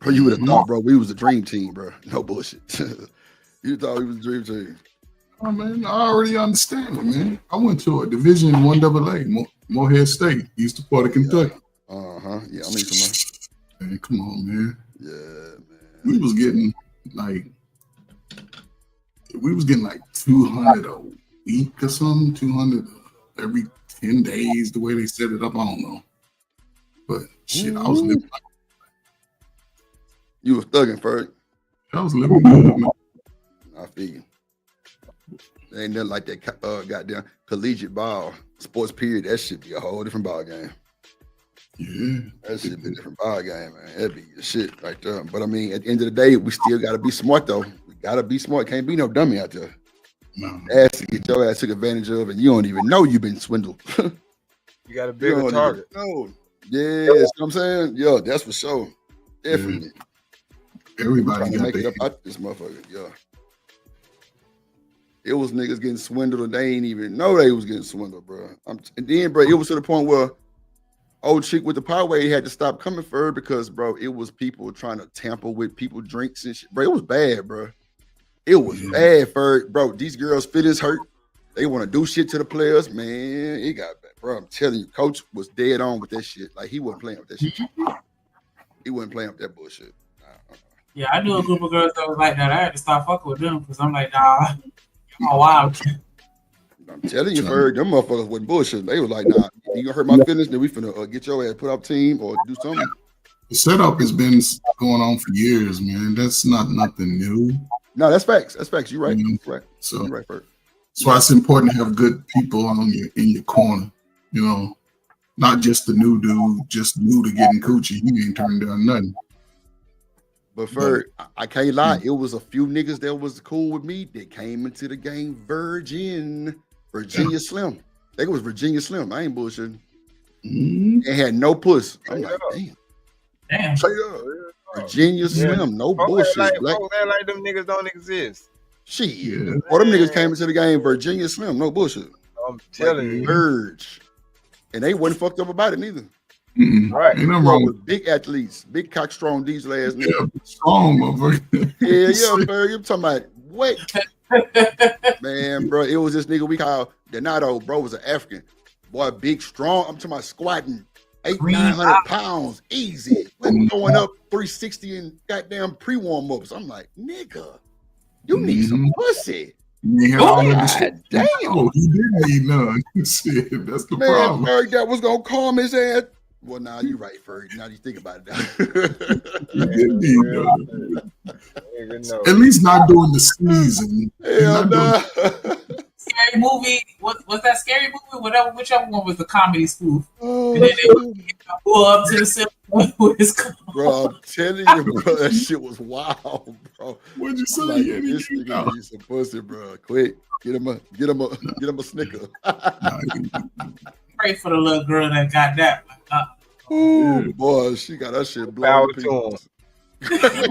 Bro, you would have thought, bro, we was a dream team, bro. No bullshit. You thought we was a dream team. Oh man, I already understand it, man. I went to a Division 1AA, Morehead State, Eastern part of Kentucky. Yeah, I mean some. Man, come on, man. Yeah, man. We was getting like 200 a week or something, 200 every 10 days, the way they set it up. I don't know. But shit, I was living like you was thugging first. I was living good, man. I feel you. There ain't nothing like that goddamn collegiate ball, sports period. That should be a whole different ball game. Yeah. That should be a different ball game, man. That'd be the shit right there. But I mean, at the end of the day, we still gotta be smart though. We gotta be smart. Can't be no dummy out there. No. Ass to get your ass took advantage of, and you don't even know you've been swindled. You got a bigger target. No. Yeah, you know what I'm saying? Yo, that's for sure. Definitely. Yeah. Everybody got make it up out this motherfucker. Yeah. It was niggas getting swindled and they ain't even know they was getting swindled, bro. And then, bro, it was to the point where old chick with the Poway had to stop coming for her because, bro, it was people trying to tamper with people drinks and shit. Bro, it was bad, bro. It was bad for her. Bro, these girls' feelings hurt. They want to do shit to the players. Man, it got bad. Bro, I'm telling you, coach was dead on with that shit. Like, he wasn't playing with that shit. He wasn't playing with that bullshit. Yeah, I knew a group of girls that was like that. I had to stop fucking with them because I'm like, nah. Oh, wow. I'm telling you, Ferg, them motherfuckers wasn't bullshit. They was like, nah, you gonna hurt my feelings, then we finna get your ass put up team or do something. The setup has been going on for years, man. That's not nothing new. No, that's facts. That's facts. You're right. Mm-hmm. Right. So, you're right, Ferg. That's why it's important to have good people in your corner. You know, not just the new dude, just new to getting coochie. He ain't turned down nothing. But Ferg, I can't lie. It was a few niggas that was cool with me that came into the game Virginia Slim. I think it was Virginia Slim. I ain't bullshitting. Mm-hmm. It had no puss. I'm like, damn. Virginia Slim, no bullshit. Like them niggas don't exist. Shit. Yeah. All them niggas came into the game Virginia Slim, no bullshit. I'm telling you. Verge. And they wasn't fucked up about it neither. Mm-mm. Right. Ain't nothing wrong with big athletes, big cock strong diesel ass niggas. strong motherfucker. Yeah, bro. You talking about what? Man, bro, it was this nigga we call Donato, bro, was an African. Boy, big, strong. I'm talking about squatting 800-900 pounds, easy. Going up 360 and goddamn pre-warm-ups. I'm like, nigga, you need some pussy. God damn. Oh, he didn't need none. Shit, that's the problem. Man, Ferg, that was gonna calm his ass. Well, now you're right, Ferg. Now you think about it now. He didn't need none. At least not during the season. Hell no. Scary movie. Was that Scary Movie? Whichever one was the comedy spoof. Oh, and then they would pull up to the cinema with his car. Bro, I'm telling you, bro, that shit was wild, bro. What'd you say? Like, this nigga needs some pussy, bro. Quick, get him a Snicker. Pray for the little girl that got that. Ooh, boy, she got that shit blown to pieces.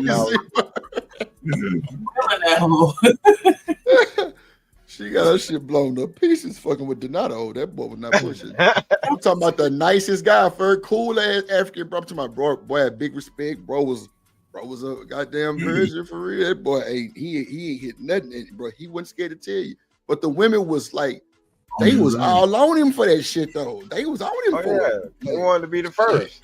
She got that shit blown to pieces fucking with Donato. That boy was not pushing. I'm talking about the nicest guy, Ferg, cool ass African, bro. I'm talking about bro had big respect. Bro Bro was a goddamn virgin for real. That boy ain't he ain't hit nothing, bro. He wasn't scared to tell you. But the women was like, they was all on him for that shit though. They was on him for it. They wanted to be the first.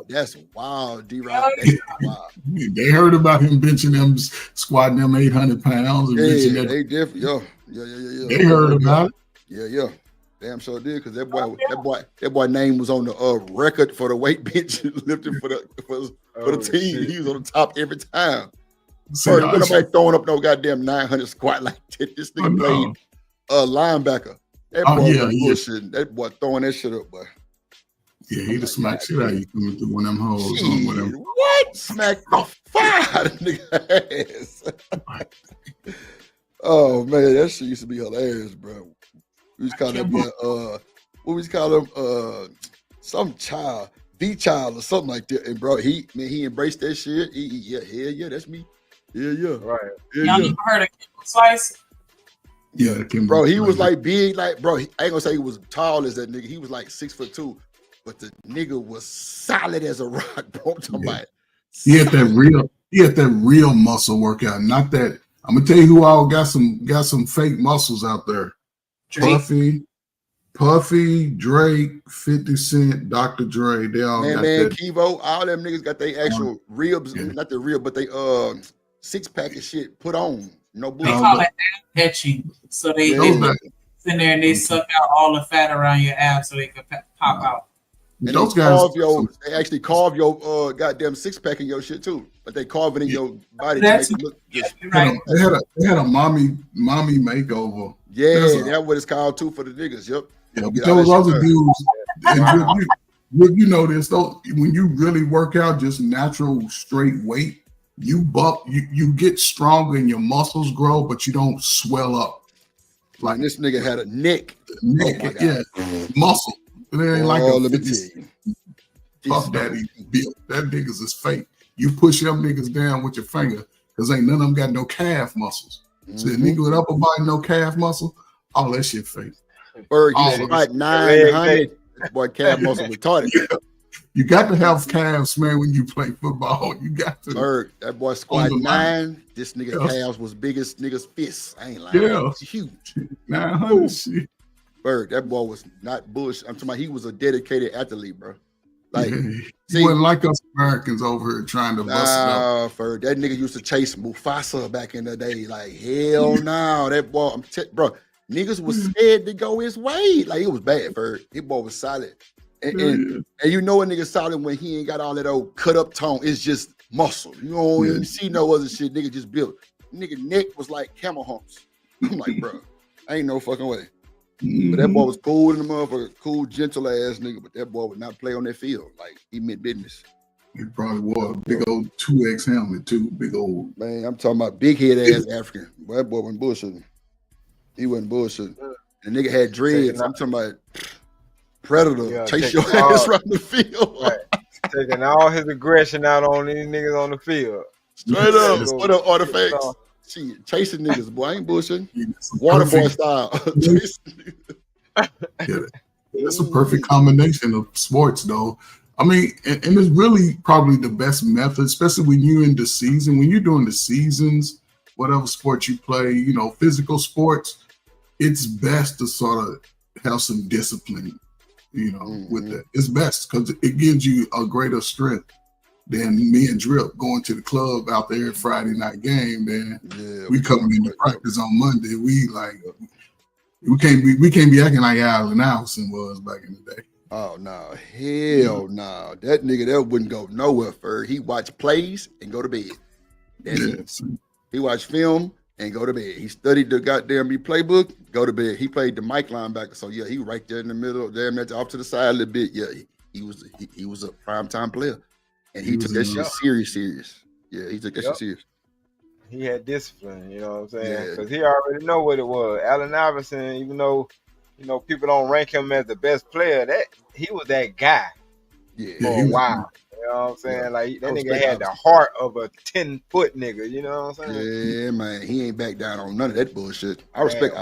That's wild, D-Rock. That's wild. They heard about him benching them, squatting them 800 pounds. And they definitely, yeah. They heard about it. Yeah. Damn sure did, because that boy name was on the record for the weight bench lifting for the team. Shit. He was on the top every time. Nobody throwing up no goddamn 900 squat like that. This nigga played linebacker. That boy was bullshitting. That boy throwing that shit up, boy. Yeah, he just smacked shit out of you coming through one of them hoes. What? Smack the fire out of nigga ass. Oh man, that shit used to be hilarious, bro. We used to call that boy, what we used to call him? Some child, the child or something like that. And bro, he embraced that shit. Hell yeah, that's me. Yeah. Right. Y'all never heard of Kimbo Slice? Yeah, bro, he was like big, like bro. I ain't gonna say he was tall as that nigga. He was like 6'2", but the nigga was solid as a rock, bro. I'm talking about. He had that real muscle workout, not that. I'm gonna tell you who all got some fake muscles out there. Drake. Puffy, Drake, 50 Cent, Dr. Dre, they all got that. Kivo, all them niggas got their actual ribs, not the rib, but they six-pack of shit put on. No bullshit. They call it ab etching. So they in there and they suck out all the fat around your abs so they can pop out. And those guys, they actually carve your goddamn six-pack in your shit too, but they carve it in your body to make it look just right. They had a mommy makeover. Yeah, that's what it's called too for the niggas. Yep. Yeah, but those other dudes, and you know this though, when you really work out just natural straight weight, you get stronger and your muscles grow, but you don't swell up. Like this nigga had a neck. Muscle. It ain't like let me tell you. Puff Daddy built. That niggas is fake. You push them niggas down with your finger, because ain't none of them got no calf muscles. So the nigga with upper body, no calf muscle, all that shit fake. Berg, he's like 900. Boy, calf muscle retarded. Yeah. You got to have calves, man, when you play football. You got to. Berg, that boy squat 9. This nigga calves was big as nigga's fists. I ain't lying. Yeah. It's huge. 900 shit. Berg, that boy was not bush. I'm talking about he was a dedicated athlete, bro. Like, he wasn't like us Americans over here trying to bust it up. Ferg, that nigga used to chase Mufasa back in the day. Like, hell no. That boy, bro, niggas was scared to go his way. Like, it was bad, Ferg. His boy was solid. And you know a nigga solid when he ain't got all that old cut up tone. It's just muscle. You don't even see no other shit. Nigga just built. Nigga neck was like camel humps. I'm like, bro, ain't no fucking way. But that boy was cool in the motherfucker, cool, gentle ass nigga. But that boy would not play on that field. Like, he meant business. He probably wore a big old 2X helmet too. Big old. Man, I'm talking about big head ass African. Boy, that boy wasn't bullshitting. He wasn't bullshitting. The nigga had dreads. I'm talking about Predator. Chase your ass around the field. Right. Taking all his aggression out on these niggas on the field. Straight up. What up, artifacts? Shit, chasing niggas, boy. I ain't bullshitting. Water boy style. It's a perfect combination of sports, though. I mean, and it's really probably the best method, especially when you're in the season. When you're doing the seasons, whatever sport you play, you know, physical sports, it's best to sort of have some discipline, you know, with that. It's best because it gives you a greater strength than me and Drip going to the club out there Friday night game. Then we coming into practice on Monday. We can't be acting like Allen Iverson was back in the day. Oh no, hell no. That nigga that wouldn't go nowhere for. He watch plays and go to bed. That's it. He watched film and go to bed. He studied the goddamn playbook, go to bed. He played the Mike linebacker. So yeah, he right there in the middle, damn that's off to the side a little bit. Yeah, he was a primetime player. And he took that shit serious. Yeah, he took that shit serious. He had discipline, you know what I'm saying? Because he already know what it was. Allen Iverson, even though, you know, people don't rank him as the best player, that he was that guy for a while. You know what I'm saying? Like, that nigga had the heart of a 10-foot nigga, you know what I'm saying? Yeah, man. He ain't back down on none of that bullshit. I respect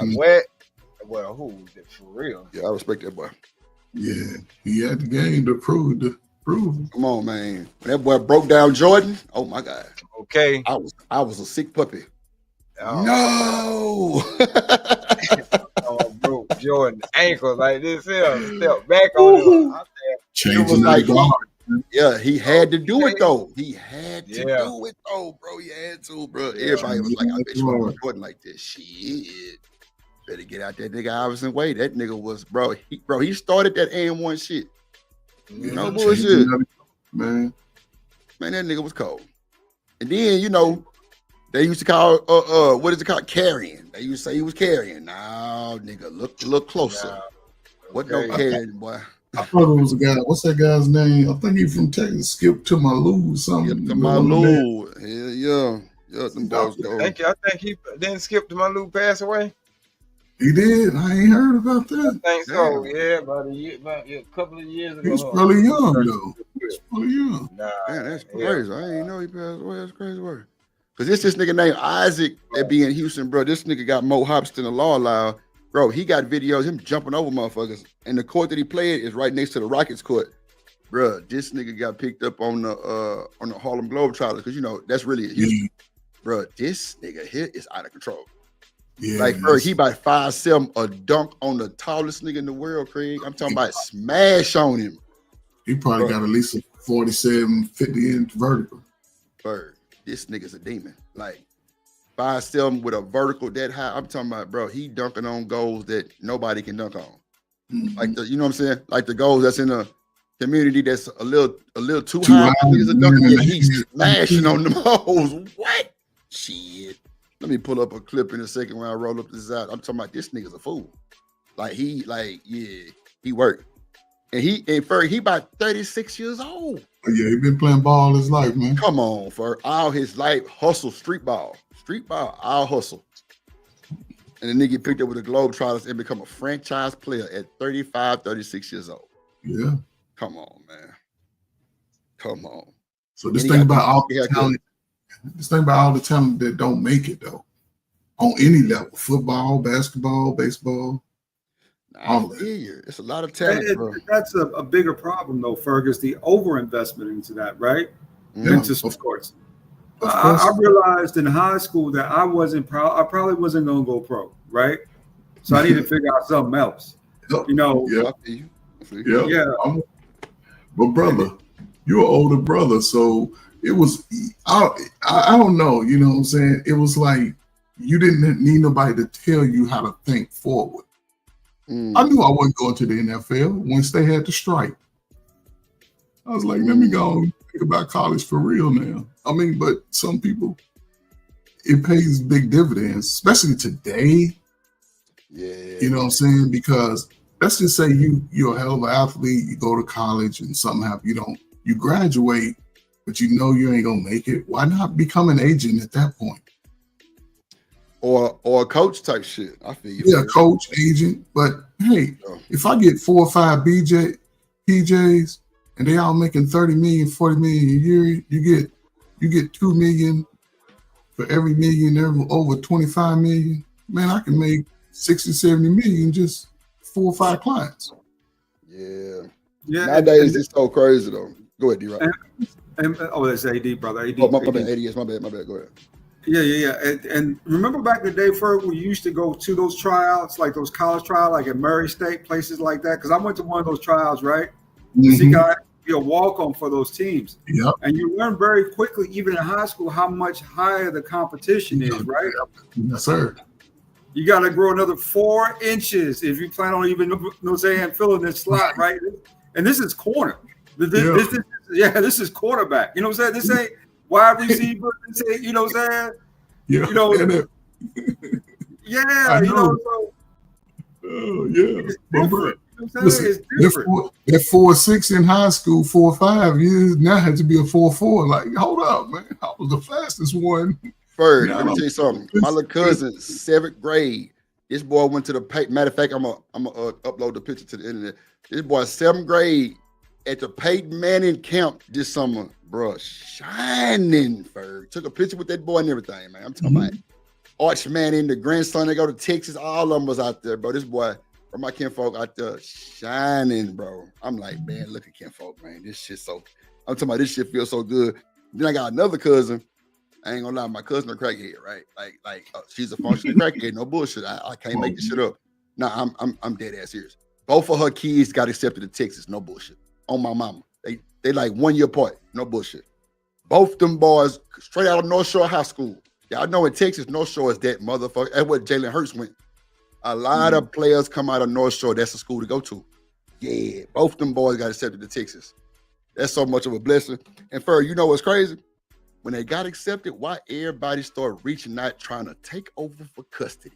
Well, who? For real. Yeah, I respect that boy. Yeah, he had the game to prove Prove. Come on, man. When that boy broke down Jordan, oh my God. Okay. I was a sick puppy. Oh, no. Oh, bro, Jordan ankle like this here. Step back on it. Changing like, that guard. Yeah, he had to do it though. He had to do it though, bro. He had to, bro. Everybody was like, I bet you want Jordan like this. Shit. Better get out that nigga Iverson way. That nigga was, bro. He started that AM1 shit. You know, bullshit. Man, that nigga was cold. And then, you know, they used to call what is it called? Carrying. They used to say he was carrying. No, nigga, look closer. What no carrying, boy? I thought it was a guy. What's that guy's name? I think he's from Texas. Skip to my Lou or something. Skip to my Lou. Yeah. Them boys go. I think he didn't Skip to my Lou pass away. He did. I ain't heard about that. I think so. Yeah, about a couple of years ago. He's probably young though. He's probably young. Nah, man, that's crazy. I ain't know he passed away. That's crazy work. Cause this nigga named Isaac that be in Houston, bro. This nigga got more hops than the law allowed. Bro, he got videos him jumping over motherfuckers. And the court that he played is right next to the Rockets court. Bro, this nigga got picked up on the Harlem Globetrotters, because you know that's really a Houston. Bro, this nigga here is out of control. Yeah, like, bro, he about 5'7", a dunk on the tallest nigga in the world, Craig. I'm talking about smash on him. He probably got at least a 47, 50 inch vertical. Bird, this nigga's a demon. Like 5'7" with a vertical that high. I'm talking about, bro, he dunking on goals that nobody can dunk on. Like the, you know what I'm saying? Like the goals that's in a community that's a little too high. Niggas are dunking. Yeah, he's smashing on them holes. What? Shit. Let me pull up a clip in a second when I roll up this out. I'm talking about this nigga's a fool. He worked. And he about 36 years old. Yeah, he been playing ball his life, man. Come on, for all his life, hustle, street ball, all hustle. And the nigga picked up with the Globetrotters and become a franchise player at 35, 36 years old. Yeah. Come on, man. Come on. So this thing about all the talent, that don't make it though, on any level, football, basketball, baseball. All that. It's a lot of talent, bro. That's a bigger problem though, Fergus, the overinvestment into that, right? Into sports. I realized in high school that I probably wasn't gonna go pro, right? So I need to figure out something else. You know, yeah. But brother, you're an older brother, so it was I don't know, you know what I'm saying? It was like you didn't need nobody to tell you how to think forward. I knew I wasn't going to the NFL once they had the strike. I was like, let me go and think about college for real now. I mean, but some people, it pays big dividends, especially today. Yeah. You know what I'm saying? Because let's just say you're a hell of an athlete, you go to college and something happens, you graduate, but you know you ain't gonna make it. Why not become an agent at that point? Or a coach type shit. I feel you. Yeah, coach, agent. But hey, if I get 4 or 5 PJs and they all making 30 million, 40 million a year, you get 2 million for every million, over 25 million. Man, I can make 60, 70 million just 4 or 5 clients. Yeah. Nowadays it's so crazy though. Go ahead, D-Rock. That's AD, brother. AD. Oh, my bad, AD. Yes, my bad. Go ahead. Yeah. And remember back in the day, Ferg, we used to go to those tryouts, like those college tryouts, like at Murray State, places like that. Because I went to one of those tryouts, right? So you got to be a walk-on for those teams. Yeah. And you learn very quickly, even in high school, how much higher the competition is, right? Yes, sir. You got to grow another 4 inches if you plan on even, filling this slot, right? And this is corner. This is quarterback. You know what I'm saying? This ain't wide receiver. This ain't, you know what I'm saying? Yeah. You know. I know. So, it's different. It's different. That 4.6 in high school, 4.5 years now had to be a 4.4. Like, hold up, man. I was the fastest one. Ferg, let me tell you something. My little cousin, 7th grade. This boy went to the matter of fact, I'm gonna upload the picture to the internet. This boy, 7th grade, at the Peyton Manning camp this summer, bro, shining, Ferg. Took a picture with that boy and everything, man. I'm talking about Arch Manning, the grandson, they go to Texas, all of them was out there, bro. This boy, Or my kinfolk out there shining, bro. I'm like, man, look at kinfolk, man. This shit I'm talking about this shit feels so good. Then I got another cousin. I ain't gonna lie, my cousin a crackhead, right? Like she's a functioning crackhead, no bullshit. I can't make this shit up. Nah, I'm dead ass serious. Both of her kids got accepted to Texas, no bullshit. On my mama. They like 1 year apart, no bullshit. Both them boys straight out of North Shore High School. Y'all know in Texas, North Shore is that motherfucker. That's what Jalen Hurts went. A lot of players come out of North Shore. That's a school to go to. Yeah, both them boys got accepted to Texas. That's so much of a blessing. And you know what's crazy? When they got accepted, why everybody started reaching out trying to take over for custody?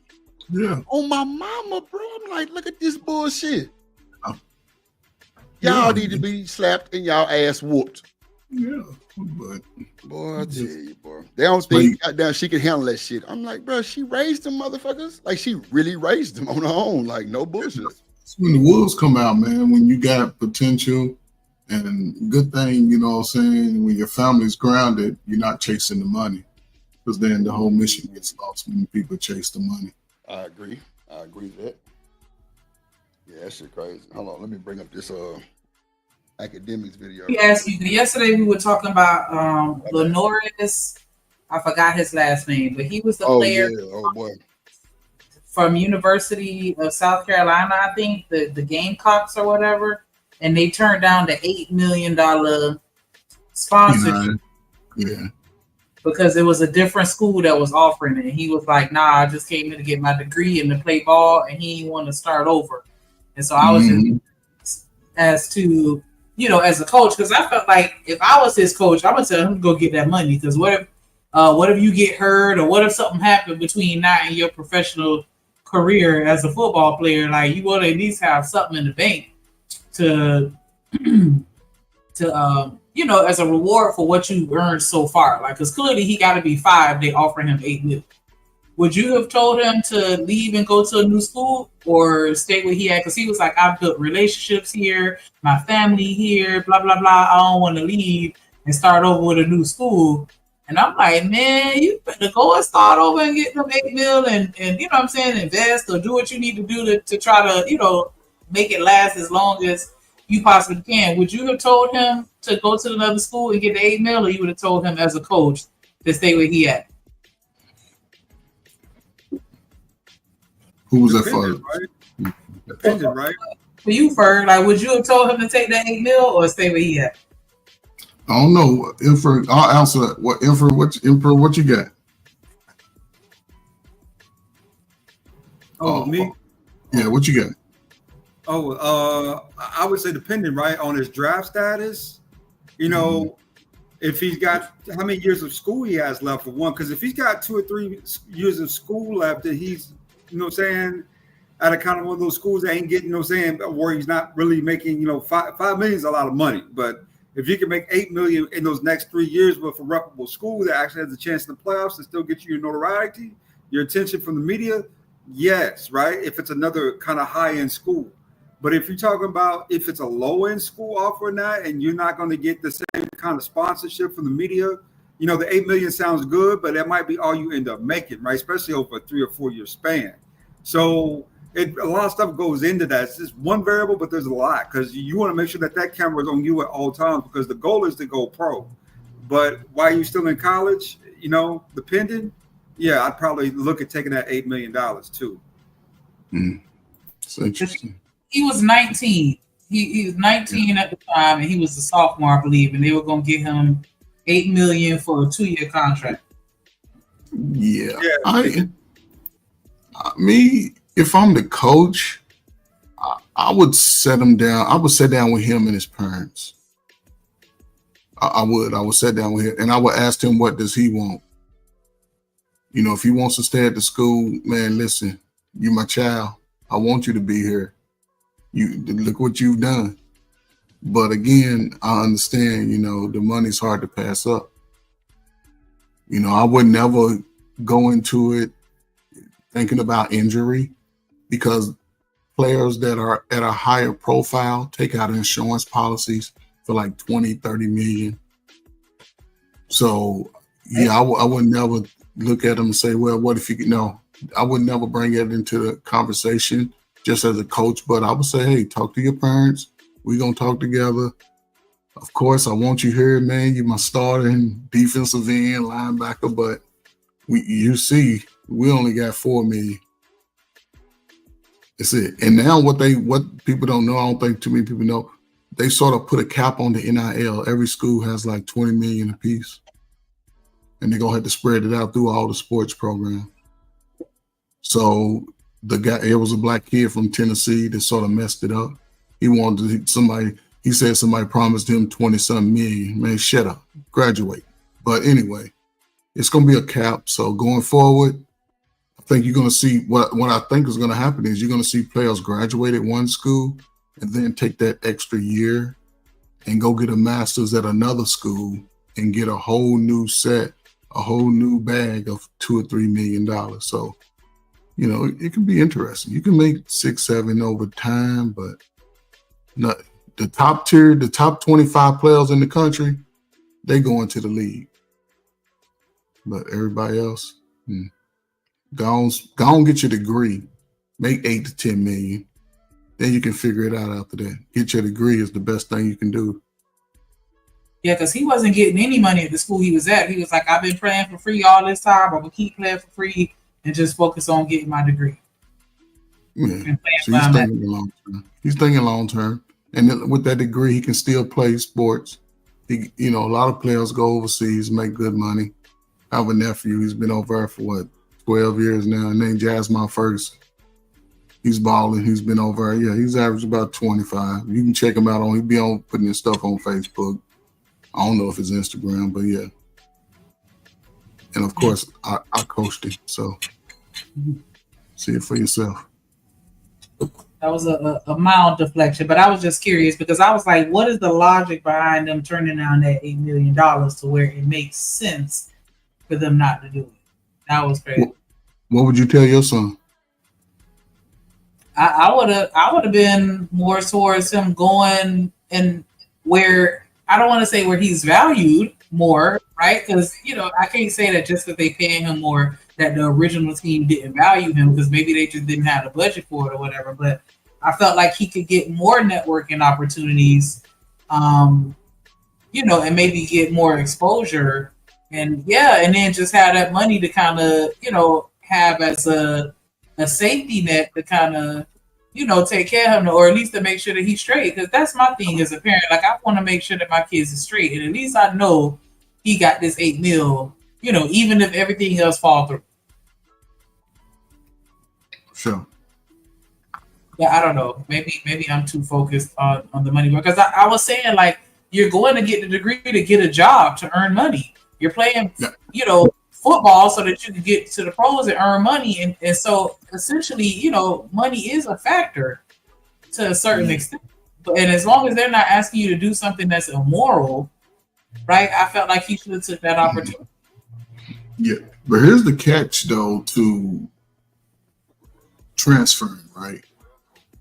Yeah. Oh, my mama, bro. I'm like, look at this bullshit. Y'all need to be slapped and y'all ass whooped. Yeah, but boy, I tell you, bro. They don't think goddamn she can handle that shit. I'm like, bro, she raised them motherfuckers. Like she really raised them on her own. Like no bullshit. It's when the wolves come out, man. When you got potential and good thing, you know what I'm saying. When your family's grounded, you're not chasing the money, because then the whole mission gets lost when people chase the money. I agree with that. Yeah, that shit crazy. Hold on, let me bring up this academics video. He asked you yesterday. We were talking about Lenoris. I forgot his last name, but he was the player. Yeah. Oh boy. From University of South Carolina, I think the Gamecocks or whatever, and they turned down the $8 million sponsorship. Yeah. Because it was a different school that was offering it. He was like, "Nah, I just came in to get my degree and to play ball," and he didn't want to start over. And so I was just as to, you know, as a coach, because I felt like if I was his coach, I would tell him to go get that money. Because what if you get hurt, or what if something happened between now and your professional career as a football player? Like, you want to at least have something in the bank to you know, as a reward for what you earned so far. Like, because clearly he got to be 5. They offer him $8 million. Would you have told him to leave and go to a new school, or stay where he had? Because he was like, "I've built relationships here, my family here, blah, blah, blah. I don't want to leave and start over with a new school." And I'm like, man, you better go and start over and get them $8 million and you know what I'm saying, invest or do what you need to do to try to, you know, make it last as long as you possibly can. Would you have told him to go to another school and get the $8 million, or you would have told him as a coach to stay where he at? Who was that for? Right? Dependent, right? For you, Ferg, like, would you have told him to take that $8 million or stay where he at? I don't know. I'll answer that. What you got? Oh, me? Yeah, what you got? Oh, I would say depending, right, on his draft status. You know, if he's got how many years of school he has left for one. Because if he's got 2 or 3 years of school left, that he's, you know what I'm saying, at a kind of one of those schools that ain't getting, you know what I'm saying, where he's not really making, you know, $5 million is a lot of money. But if you can make $8 million in those next 3 years with a reputable school that actually has a chance in the playoffs and still get you your notoriety, your attention from the media, yes, right? If it's another kind of high-end school. But if you're talking about if it's a low-end school offering that and you're not going to get the same kind of sponsorship from the media, you know, the $8 million sounds good, but that might be all you end up making, right? Especially over a 3 or 4 year span. So a lot of stuff goes into that. It's just one variable, but there's a lot, because you want to make sure that camera is on you at all times, because the goal is to go pro. But while you're still in college, you know, depending, yeah, I'd probably look at taking that $8 million too. It's interesting. He was 19. He was 19 at the time, and he was a sophomore, I believe, and they were going to give him $8 million for a 2-year contract. Yeah. If I'm the coach, I would set him down. I would sit down with him and his parents. I would sit down with him, and I would ask him, what does he want? You know, if he wants to stay at the school, man, listen, you my child. I want you to be here. You look what you've done. But again, I understand, you know, the money's hard to pass up. You know, I would never go into it thinking about injury, because players that are at a higher profile take out insurance policies for like 20, 30 million. So yeah, I would never look at them and say, well, what if you could? No, I would never bring it into the conversation. just as a coach, but I would say, hey, talk to your parents. We're going to talk together. Of course, I want you here, man. You're my starting defensive end, linebacker, but you see, we only got $4 million. That's it. And now what people don't know, I don't think too many people know, they sort of put a cap on the NIL. Every school has like 20 million apiece. And they're going to have to spread it out through all the sports programs. So it was a black kid from Tennessee that sort of messed it up. He said somebody promised him 20-something million. Man, shut up. Graduate. But anyway, it's going to be a cap. So going forward, I think you're going to see what I think is going to happen is you're going to see players graduate at one school and then take that extra year and go get a master's at another school and get a whole new set, a whole new bag of $2 or $3 million. So, it can be interesting. You can make 6, 7 over time, but not the top tier, the top 25 players in the country, they go into the league. But everybody else, go on, get your degree, make 8 to 10 million. Then you can figure it out after that. Get your degree is the best thing you can do. Yeah, because he wasn't getting any money at the school he was at. He was like, I've been playing for free all this time. I'm going to keep playing for free and just focus on getting my degree. Yeah. So he's thinking long term. He's thinking long term. And then with that degree, he can still play sports. A lot of players go overseas, make good money. I have a nephew. He's been over there for 12 years now, named Jasmine Ferguson. He's balling. He's been over there. Yeah, he's averaged about 25. You can check him out he'll be on putting his stuff on Facebook. I don't know if it's Instagram, but yeah. And of course, I coached him. So see it for yourself. That was a mild deflection, but I was just curious because I was like, what is the logic behind them turning down that $8 million to where it makes sense for them not to do it? That was crazy. What would you tell your son? I would have been more towards him going and where I don't want to say where he's valued more, right? Because I can't say that just because they paying him more that the original team didn't value him because maybe they just didn't have the budget for it or whatever. But I felt like he could get more networking opportunities, and maybe get more exposure, and then just have that money to kind of have as a safety net to kind of take care of him, or at least to make sure that he's straight. Because that's my thing as a parent. Like I want to make sure that my kids are straight, and at least I know he got this $8 million. Even if everything else fall through. Sure. Yeah, I don't know. Maybe I'm too focused on the money because I was saying like you're going to get the degree to get a job to earn money. You're playing, football so that you can get to the pros and earn money, and so essentially, money is a factor to a certain extent. And as long as they're not asking you to do something that's immoral, right? I felt like he should have took that opportunity. Yeah, but here's the catch though to transferring, right?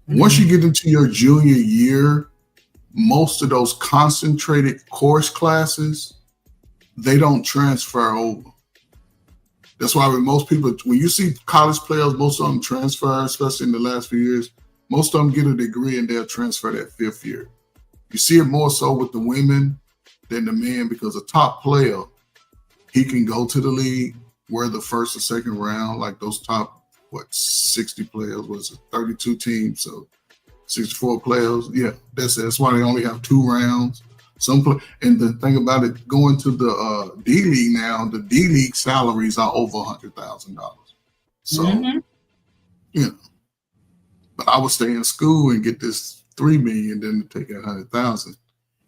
Once you get into your junior year, most of those concentrated course classes, they don't transfer over. That's why when most people, when you see college players, most of them transfer, especially in the last few years, most of them get a degree and they'll transfer that 5th year. You see it more so with the women than the men because a top player, he can go to the league, wear the 1st or 2nd round, like those top, 60 players, was it 32 teams, so 64 players. Yeah, that's it. That's why they only have 2 rounds. And the thing about it, going to the D League now, the D League salaries are over $100,000. So, but I would stay in school and get this $3 million, then to take $100,000,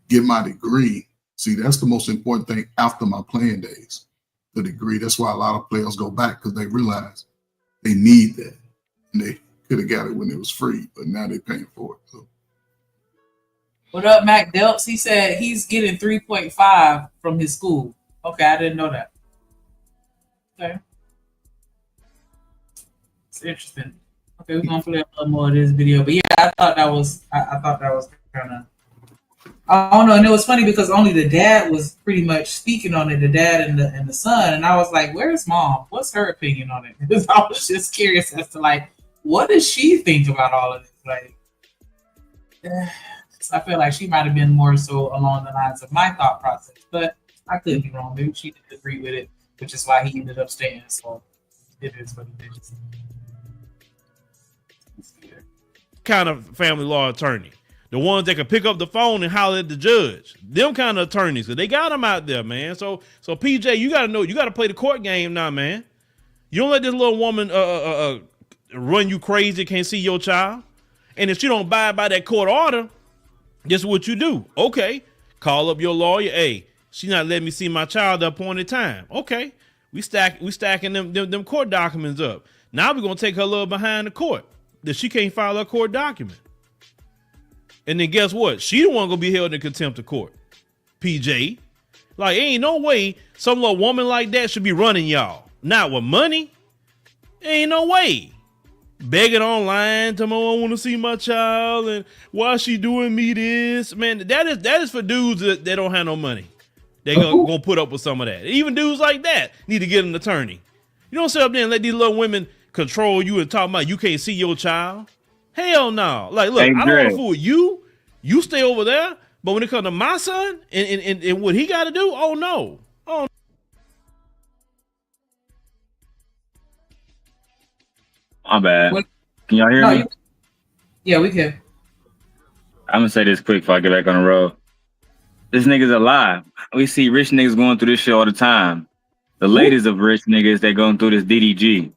get my degree. See, that's the most important thing after my playing days, the degree. That's why a lot of players go back because they realize they need that. And they could have got it when it was free, but now they're paying for it. So. What up, Mac Delps? He said he's getting 3.5 from his school. Okay, I didn't know that. Okay. It's interesting. Okay, we're gonna play a little more of this video. But yeah, I thought that was kind of, I don't know, and it was funny because only the dad was pretty much speaking on it, the dad and the son, and I was like, where's mom? What's her opinion on it? Because I was just curious as to like what does she think about all of this? Like, I feel like she might have been more so along the lines of my thought process, but I could be wrong. Maybe she didn't agree with it, which is why he ended up staying. So it is what it is. Kind of family law attorney, the ones that can pick up the phone and holler at the judge. Them kind of attorneys, because they got them out there, man. So PJ, you got to know, you got to play the court game now, man. You don't let this little woman run you crazy, can't see your child. And if she don't abide by that court order, this is what you do. Okay, call up your lawyer. Hey, she not letting me see my child at the appointed time. Okay, we stacking them court documents up. Now we're gonna take her little behind the court that she can't file a court document. And then guess what? She the one gonna be held in contempt of court. PJ, like ain't no way some little woman like that should be running y'all. Not with money. Ain't no way. Begging online, tell me I want to see my child and why she doing me this. Man, that is for dudes that don't have no money. They gonna put up with some of that. Even dudes like that need to get an attorney. You don't sit up there and let these little women control you and talk about you can't see your child. Hell no. Like, look, I don't want to fool you. You stay over there. But when it comes to my son and what he got to do, oh no. Oh. My bad. Can y'all hear me? Yeah, we can. I'm gonna say this quick before I get back on the road. This nigga's alive. We see rich niggas going through this shit all the time. The ladies of rich niggas, they going through this DDG.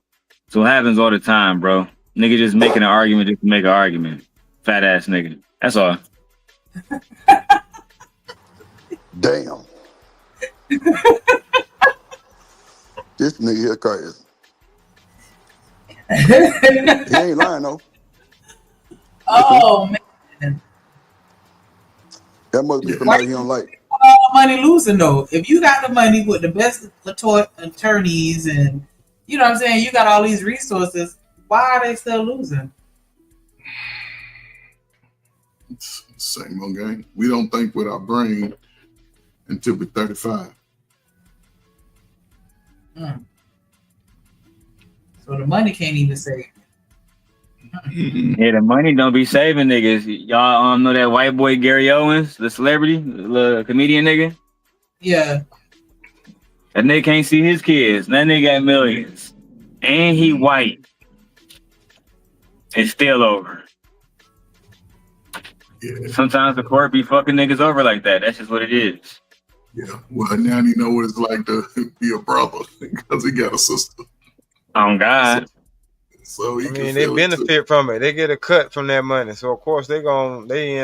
So it happens all the time, bro. Nigga just making an argument just to make an argument. Fat ass nigga. That's all. Damn. This nigga here crazy. He ain't lying though. Oh man. That must be somebody he don't like. All money losing though. If you got the money with the best attorneys and you know what I'm saying, you got all these resources, why are they still losing? It's the same old game. We don't think with our brain until we're 35. So the money can't even save. Yeah, the money don't be saving niggas. Y'all know that white boy Gary Owens, the celebrity, the comedian nigga? Yeah. That nigga can't see his kids. That nigga got millions. And he white. It's still over. Yeah. Sometimes the court be fucking niggas over like that. That's just what it is. Yeah. Well, now you know what it's like to be a brother because he got a sister. Oh God. So I mean, they benefit from it. They get a cut from that money. So of course they in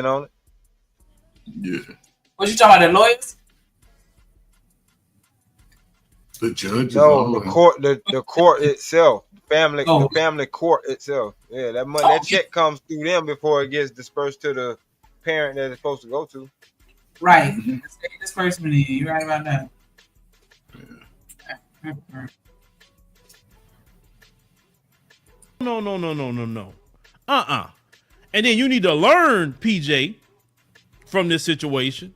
on it. Yeah. What you talking about, the lawyers? The judge. No, the court, the court itself, the family court itself. Yeah, that money, that check comes through them before it gets dispersed to the parent that it's supposed to go to. Right. Disbursement. You're right about that. Yeah. No. And then you need to learn, PJ, from this situation.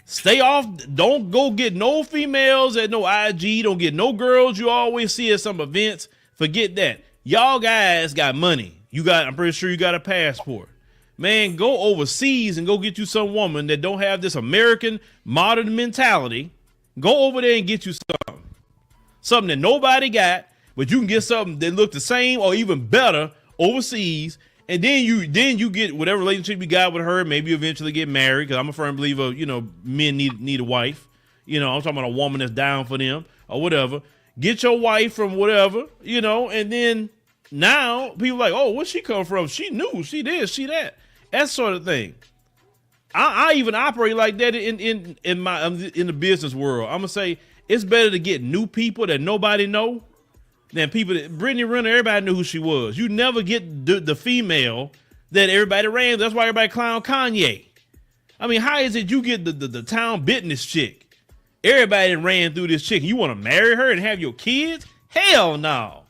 Stay off. Don't go get no females at no IG. Don't get no girls you always see at some events. Forget that. Y'all guys got money. I'm pretty sure you got a passport. Man, go overseas and go get you some woman that don't have this American modern mentality. Go over there and get you something. Something that nobody got, but you can get something that look the same or even better overseas. And then you get whatever relationship you got with her, maybe eventually get married. Cause I'm a firm believer, men need a wife. I'm talking about a woman that's down for them or whatever. Get your wife from whatever, and then now people like, oh, where'd she come from? She knew, she this, she that sort of thing. I even operate like that in the business world. I'm gonna say it's better to get new people that nobody know than people that Brittany Renner, everybody knew who she was. You never get the female that everybody ran. That's why everybody clown Kanye. I mean, how is it you get the town business chick? Everybody ran through this chick. You want to marry her and have your kids? Hell no.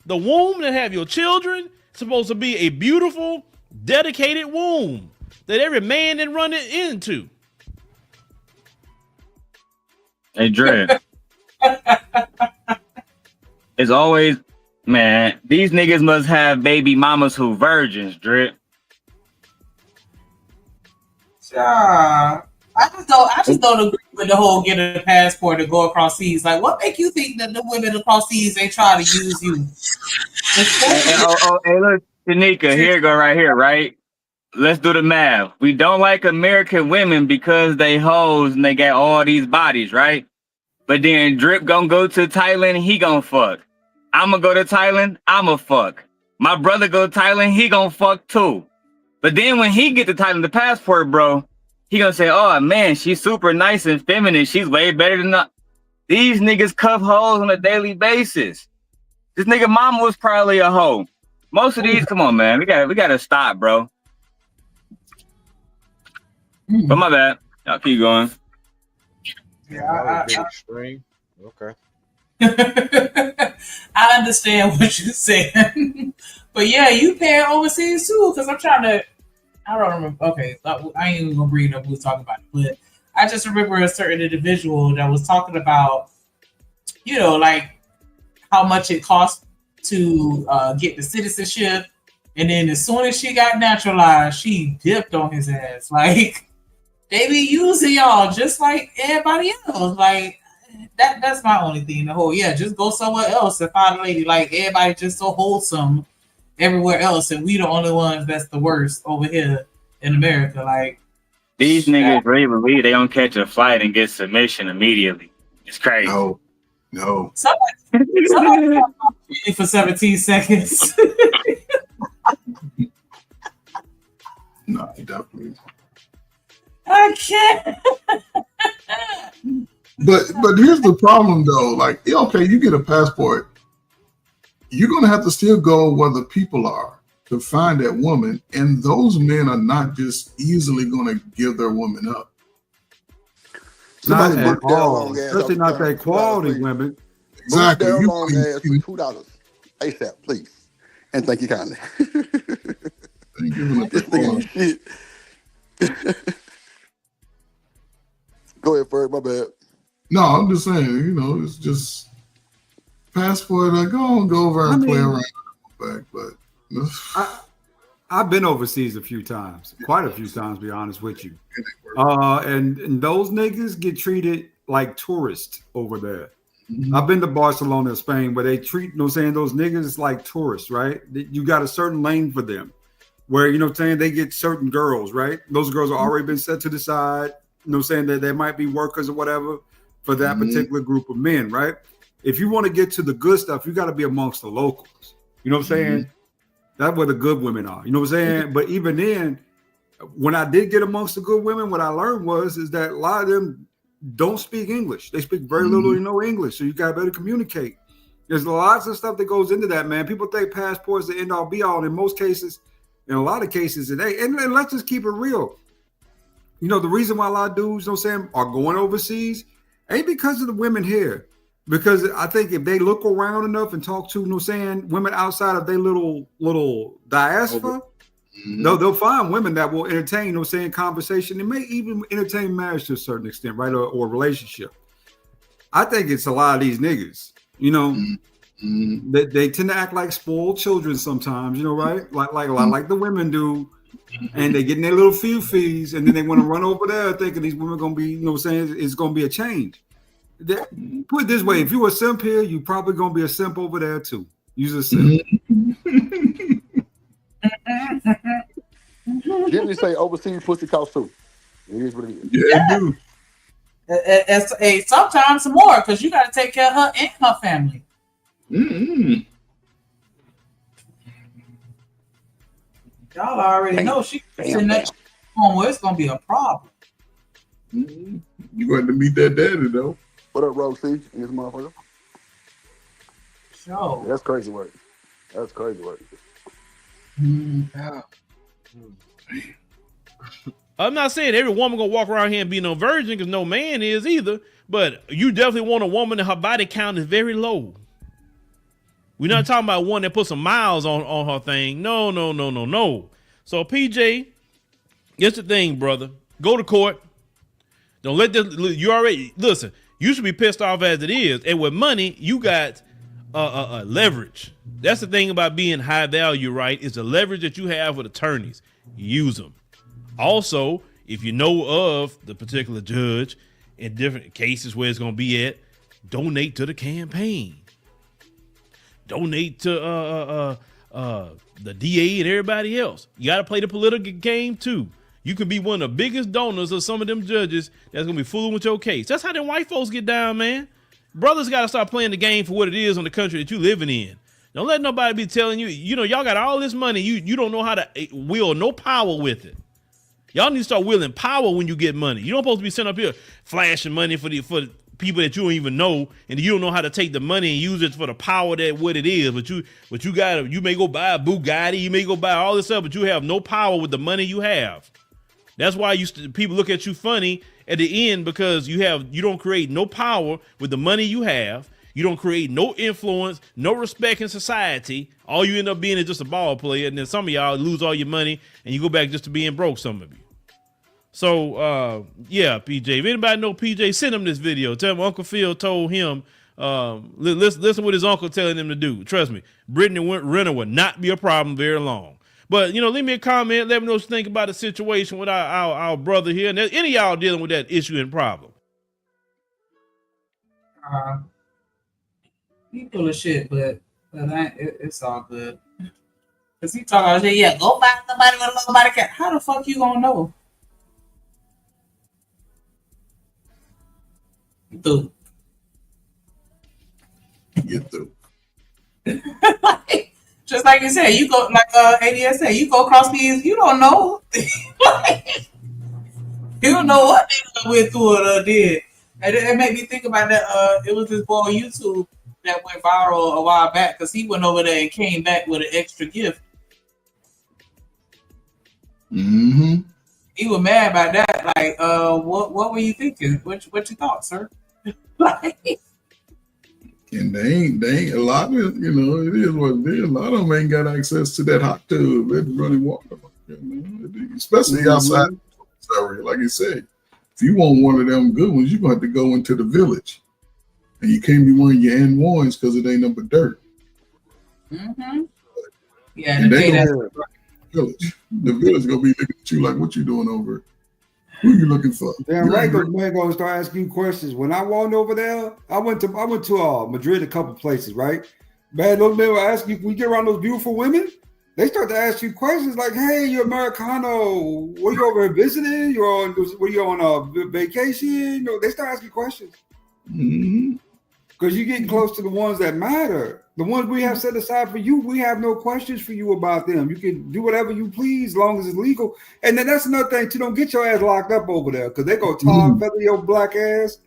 The womb that have your children is supposed to be a beautiful, dedicated womb that every man then run it into. Hey, Dre. It's always Man, these niggas must have baby mamas who virgins, Drip. I just don't agree with the whole get a passport to go across seas. Like, what make you think that the women across seas ain't trying to use you? Hey, look, Tanika, here go right here, right? Let's do the math. We don't like American women because they hoes and they got all these bodies, right? But then Drip gonna go to Thailand, he gonna fuck. I'ma go to Thailand, I'ma fuck. My brother go to Thailand, he gonna fuck too. But then when he get to Thailand, the passport, bro, he gonna say, oh man, she's super nice and feminine. She's way better than that. These niggas cuff hoes on a daily basis. This nigga mama was probably a hoe. Most of these, come on, man. We gotta stop, bro. But my bad. Y'all keep going. Yeah, extreme. Okay. I understand what you're saying. But yeah, you pay overseas too, because I'm trying to. I don't remember. Okay, I ain't even gonna bring it up. We was talking about it, but I just remember a certain individual that was talking about, like how much it cost to get the citizenship, and then as soon as she got naturalized, she dipped on his ass. Like, they be using y'all just like everybody else. Like, that's my only thing. The whole, just go somewhere else and find a lady. Like, everybody just so wholesome everywhere else, and we the only ones that's the worst over here in America. Like, these niggas really believe they don't catch a flight and get submission immediately. It's crazy. No. Somebody for 17 seconds. No, definitely. I can't. But here's the problem though. Like, okay, you get a passport. You're gonna have to still go where the people are to find that woman, and those men are not just easily gonna give their woman up. Not at all, especially not that quality women. Exactly. Down long ass for $2 ASAP, please, and thank you kindly. Shit. Go ahead, Ferg. My bad. No, I'm just saying. It's just passport. I go over and play around back, but I've been overseas a few times, quite a few times, to be honest with you. And those niggas get treated like tourists over there. Mm-hmm. I've been to Barcelona, Spain, where they treat, those niggas like tourists, right? You got a certain lane for them where, they get certain girls, right? Those girls are already been set to the side, that they might be workers or whatever for that particular group of men, right? If you want to get to the good stuff, you got to be amongst the locals. You know what I'm saying? That's where the good women are. You know what I'm saying? But even then, when I did get amongst the good women, what I learned is that a lot of them don't speak English. They speak very little to no English. So you got to better communicate. There's lots of stuff that goes into that, man. People think passports are the end all be all. In most cases, in a lot of cases, it ain't. And let's just keep it real. The reason why a lot of dudes, are going overseas ain't because of the women here. Because I think if they look around enough and talk to, women outside of their little diaspora, they'll find women that will entertain, conversation. They may even entertain marriage to a certain extent, right? Or relationship. I think it's a lot of these niggas, they tend to act like spoiled children sometimes, right? Like the women do. And they get in their little fees, and then they want to run over there thinking these women are going to be, it's going to be a change. Put it this way, if you a simp here, you probably going to be a simp over there too. You're a simp. Didn't you say overseas pussy costs too? It is what it is. Yeah, it do. Sometimes more, because you got to take care of her and her family. Y'all already know she's in that home where it's going to be a problem. You going to meet that daddy, though. What up, Rose C? In this motherfucker? Sure. Yeah, that's crazy work. That's crazy work. I'm not saying every woman gonna walk around here and be no virgin, because no man is either. But you definitely want a woman that her body count is very low. We're not talking about one that put some miles on her thing. No. So PJ, here's the thing, brother. Go to court. Don't let this. You already listen. You should be pissed off as it is. And with money, you got leverage. That's the thing about being high value, right? Is the leverage that you have with attorneys. Use them. Also, if you know of the particular judge in different cases where it's going to be at, donate to the campaign. Donate to the DA and everybody else. You got to play the political game too. You could be one of the biggest donors of some of them judges that's going to be fooling with your case. That's how them white folks get down, man. Brothers got to start playing the game for what it is on the country that you living in. Don't let nobody be telling you, you know, y'all got all this money. You don't know how to wield no power with it. Y'all need to start wielding power when you get money. You don't supposed to be sitting up here flashing money for people that you don't even know, and you don't know how to take the money and use it for the power that what it is. But you may go buy a Bugatti, you may go buy all this stuff, but you have no power with the money you have. That's why people look at you funny at the end, because you don't create no power with the money you have. You don't create no influence, no respect in society. All you end up being is just a ball player, and then some of y'all lose all your money and you go back just to being broke, some of you. So, yeah, PJ, if anybody know PJ, send him this video. Tell him Uncle Phil told him, listen what his uncle telling him to do. Trust me, Brittany Renner will not be a problem very long. But, you know, leave me a comment. Let me know what you think about the situation with our brother here. And any of y'all dealing with that issue and problem. He full of shit, but it's all good. Cause he talking about shit. Yeah, go find somebody with a nobody cat. How the fuck you gonna know? You through. Get through. Just like you said, you go like ADS said, you go across these, you don't know. You don't know what they went through it or did. And it made me think about that. It was this boy on YouTube that went viral a while back because he went over there and came back with an extra gift. Mm-hmm. He was mad about that. Like, what were you thinking? What you thought, sir? Like, and they ain't a lot of it, you know, it is what it is. A lot of them ain't got access to that hot tub, that running water, you know, especially outside. Sorry, like I said, if you want one of them good ones, you're gonna have to go into the village. And you can't be wearing your N1s because it ain't nothing but dirt. mm-hmm. Yeah, and they gonna the village gonna be looking at you like, what you doing over? Who you looking for? Damn right, those man gonna start asking you questions. When I walked over there, I went to Madrid, a couple places, right? Man, those men will ask you, when you get around those beautiful women, they start to ask you questions like, "Hey, you're Americano. Were you over here visiting? Were you on a vacation?" You know, they start asking questions. Mm-hmm. Because you're getting close to the ones that matter. The ones we have set aside for you, we have no questions for you about them. You can do whatever you please as long as it's legal. And then that's another thing, too. Don't get your ass locked up over there because they're going to tar and feather your black ass.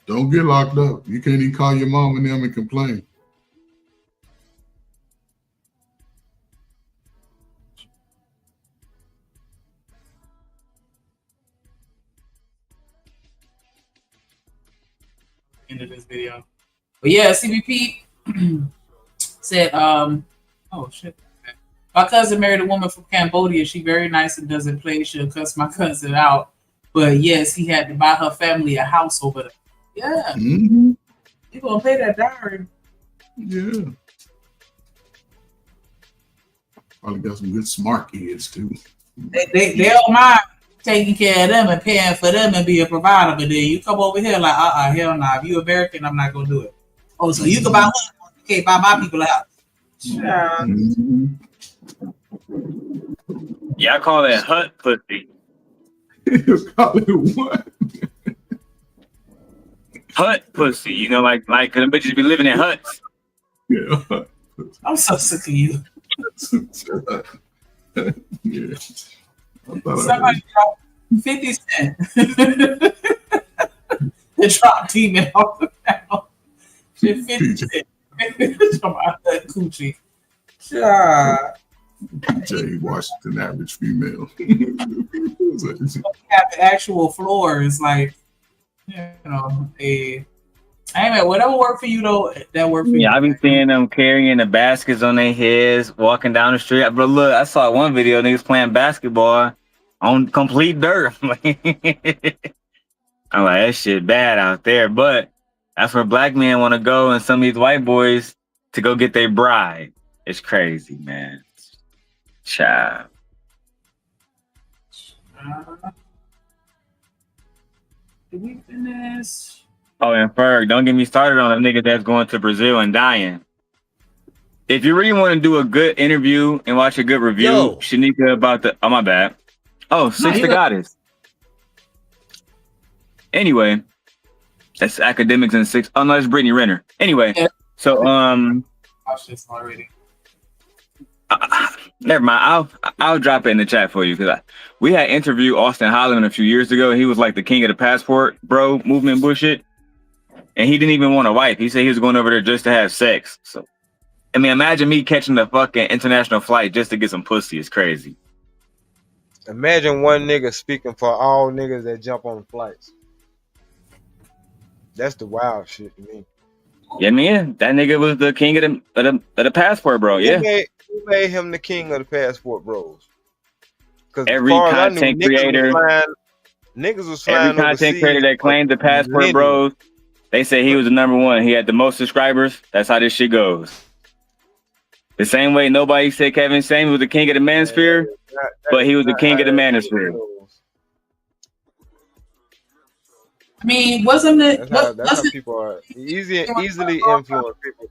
Don't get locked up. You can't even call your mom and them and complain. End of this video. But yeah, CBP said, oh shit. My cousin married a woman from Cambodia. She very nice and doesn't play. She'll cuss my cousin out. But yes, he had to buy her family a house over there. Yeah. Mm-hmm. You gonna pay that dowry. Yeah. Probably got some good smart kids too. They don't mind taking care of them and paying for them and be a provider, but then you come over here like, hell no. If you American, I'm not gonna do it. Oh, so you can buy one, you can't buy my people out. Yeah. Mm-hmm. Yeah, I call that hut pussy. Call it what? Hut pussy. You know, like them bitches be living in huts. Yeah. I'm so sick of you. Yeah. Somebody dropped 50 Cent. The drop demon off the panel. 50 Cent. About that coochie. PJ Washington, average female. Have the actual floor is like, you know, hey man, whatever work for you though, that work for you. Yeah, I've been seeing them carrying the baskets on their heads, walking down the street. But look, I saw one video, niggas playing basketball on complete dirt. I'm like, that shit bad out there. But That's where black men want to go, and some of these white boys to go get their bride. It's crazy, man. Child. Did we finish? Oh, and Ferg, don't get me started on a nigga that's going to Brazil and dying. If you really want to do a good interview and watch a good review, Shanika about the... Oh, my bad. Oh, Six the Goddess. Anyway, that's academics and six. Oh, no, it's Brittany Renner. Anyway, so, Watch this already. never mind. I'll drop it in the chat for you because we had interviewed Austin Holland a few years ago. He was like the king of the passport, bro, movement bullshit. And he didn't even want a wife. He said he was going over there just to have sex. So, I mean, imagine me catching the fucking international flight just to get some pussy. It's crazy. Imagine one nigga speaking for all niggas that jump on flights. That's the wild shit to me. Yeah, man, that nigga was the king of the passport, bro. Yeah. Who made him the king of the passport bros? Because every content creator, niggas was flying every content creator that claimed the passport bros, they say he was the number one. He had the most subscribers. That's how this shit goes. The same way nobody said Kevin Samuels was the king of the manosphere, but he was the king of the manosphere. I mean, wasn't it? That's how people are easily influenced people.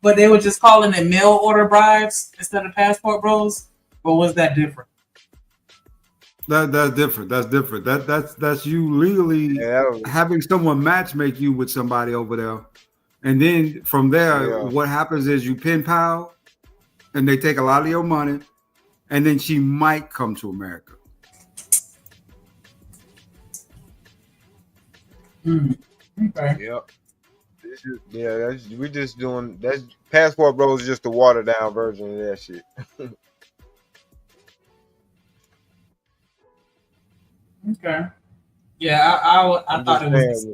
But they were just calling it mail order brides instead of passport bros, or was that different? That's different. That's different. That's you legally having someone matchmake you with somebody over there, and then from there, what happens is you pen pal, and they take a lot of your money, and then she might come to America. Okay. Yep. We just doing that. Passport bros is just a watered down version of that shit. Okay. Yeah, I thought it was.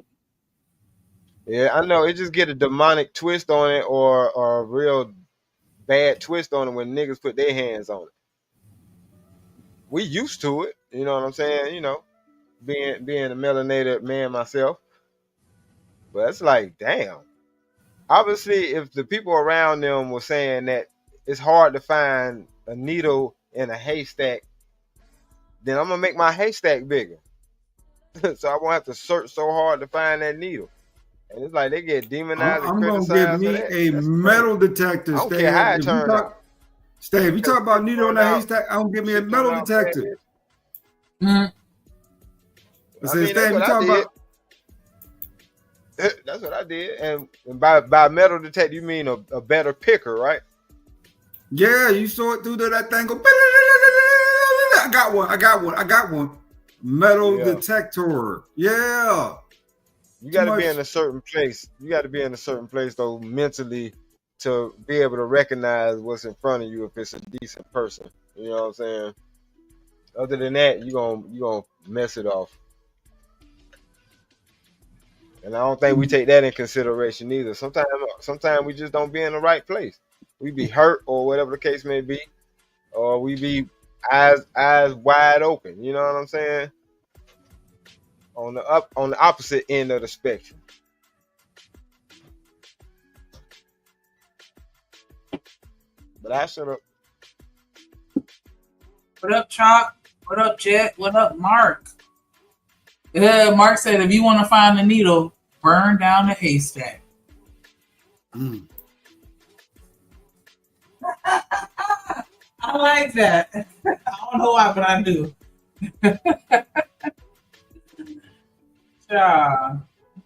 Yeah, I know. It just get a demonic twist on it, or a real bad twist on it when niggas put their hands on it. We used to it, you know what I'm saying? You know, being a melanated man myself. But it's like, damn. Obviously, if the people around them were saying that it's hard to find a needle in a haystack, then I'm gonna make my haystack bigger. So I won't have to search so hard to find that needle. And it's like they get demonized. I'm gonna give me a metal detector. I don't care how it turns out. Steve, you talk about needle in a haystack, I'm gonna give me a metal detector. I say, Steve, you talking about? That's what I did. And by metal detector, you mean a better picker, right? Yeah, you saw it through that thing. Go, I got one. Metal detector. Yeah. You got to be in a certain place. You got to be in a certain place, though, mentally, to be able to recognize what's in front of you if it's a decent person. You know what I'm saying? Other than that, you gonna mess it off. And I don't think we take that in consideration either. Sometimes we just don't be in the right place. We be hurt or whatever the case may be, or we be eyes wide open. You know what I'm saying? On the opposite end of the spectrum. But I should have. What up, Chalk? What up, Jet? What up, Mark? Yeah, Mark said if you want to find the needle, burn down the haystack. I like that. I don't know why, but I do. Yeah.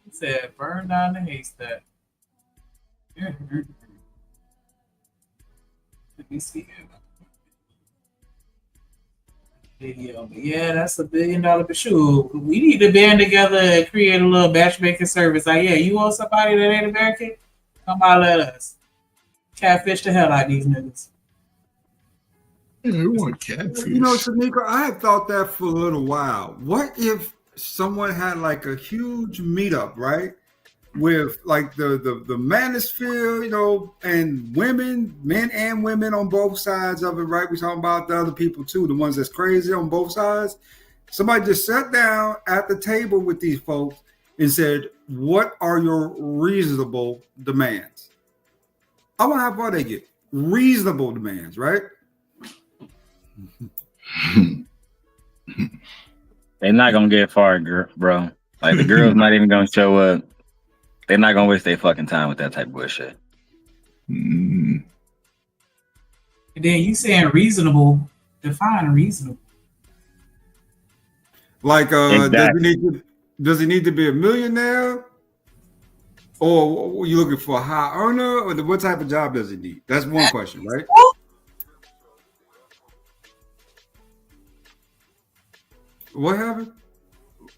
He said burn down the haystack. Let me see it. Video. But yeah, that's $1 billion shoot. We need to band together and create a little matchmaking service. Like, yeah, you want somebody that ain't American? Come holler at us. Catfish the hell out of these niggas. Yeah, we want catfish. You know, Tanika, I have thought that for a little while. What if someone had like a huge meetup, right? With like the manosphere, you know, and women, men and women on both sides of it, right? We're talking about the other people too, the ones that's crazy on both sides. Somebody just sat down at the table with these folks and said, "What are your reasonable demands?" I want how far they get. Reasonable demands, right? They're not gonna get far, bro. Like the girl's not even gonna show up. They're not gonna waste their fucking time with that type of bullshit. And then you saying reasonable, define reasonable. Like, Exactly. does he need to be a millionaire? Or are you looking for a high earner? Or what type of job does he need? That's one question, right? What happened?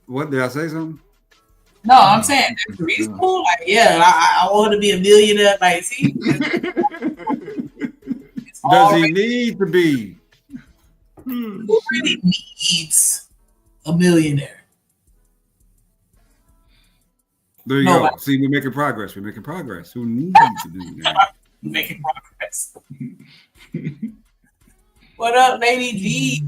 What did I say something? No, I'm saying that's reasonable. Like, yeah, I want to be a millionaire. Like, see, does he need to be? Who really needs a millionaire? There you go. See, we're making progress. We're making progress. Who needs to do that? Making progress. What up, Lady G?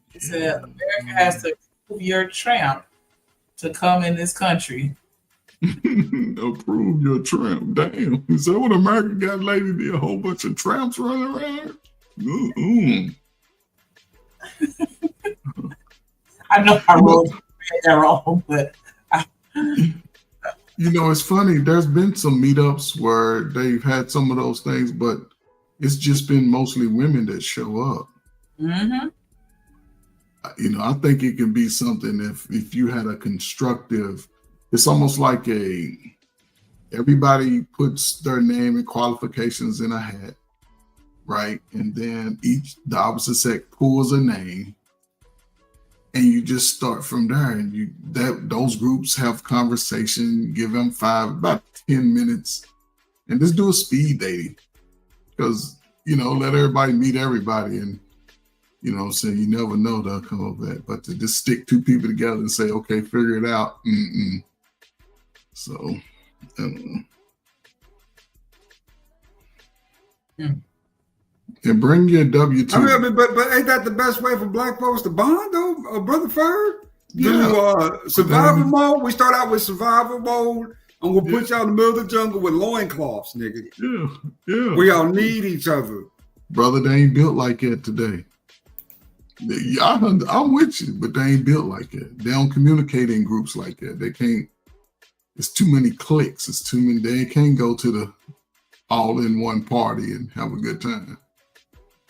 He said America has to approve your tramp to come in this country. Approve your tramp. Damn. Is that what America got lately? A whole bunch of tramps running around? I know I wrote that wrong, but you know, it's funny. There's been some meetups where they've had some of those things, but it's just been mostly women that show up. Mm-hmm. You know, I think it can be something if you had a constructive. It's almost like everybody puts their name and qualifications in a hat, right? And then the opposite sex pulls a name, and you just start from there. And those groups have conversation, give them about 10 minutes, and just do a speed dating, because let everybody meet everybody, and you know what I'm saying, you never know they'll come up with that. But to just stick two people together and say, okay, figure it out. So, I don't know. And bring your W-2. I mean, but ain't that the best way for black folks to bond, though, Brother Ferg? Do survival mode. We start out with survival mode, and we'll put y'all in the middle of the jungle with loincloths, nigga. Yeah. We all need each other. Brother, they ain't built like that today. I'm with you, but they ain't built like that. They don't communicate in groups like that. They can't. It's too many cliques. It's too many. They can't go to the all-in-one party and have a good time.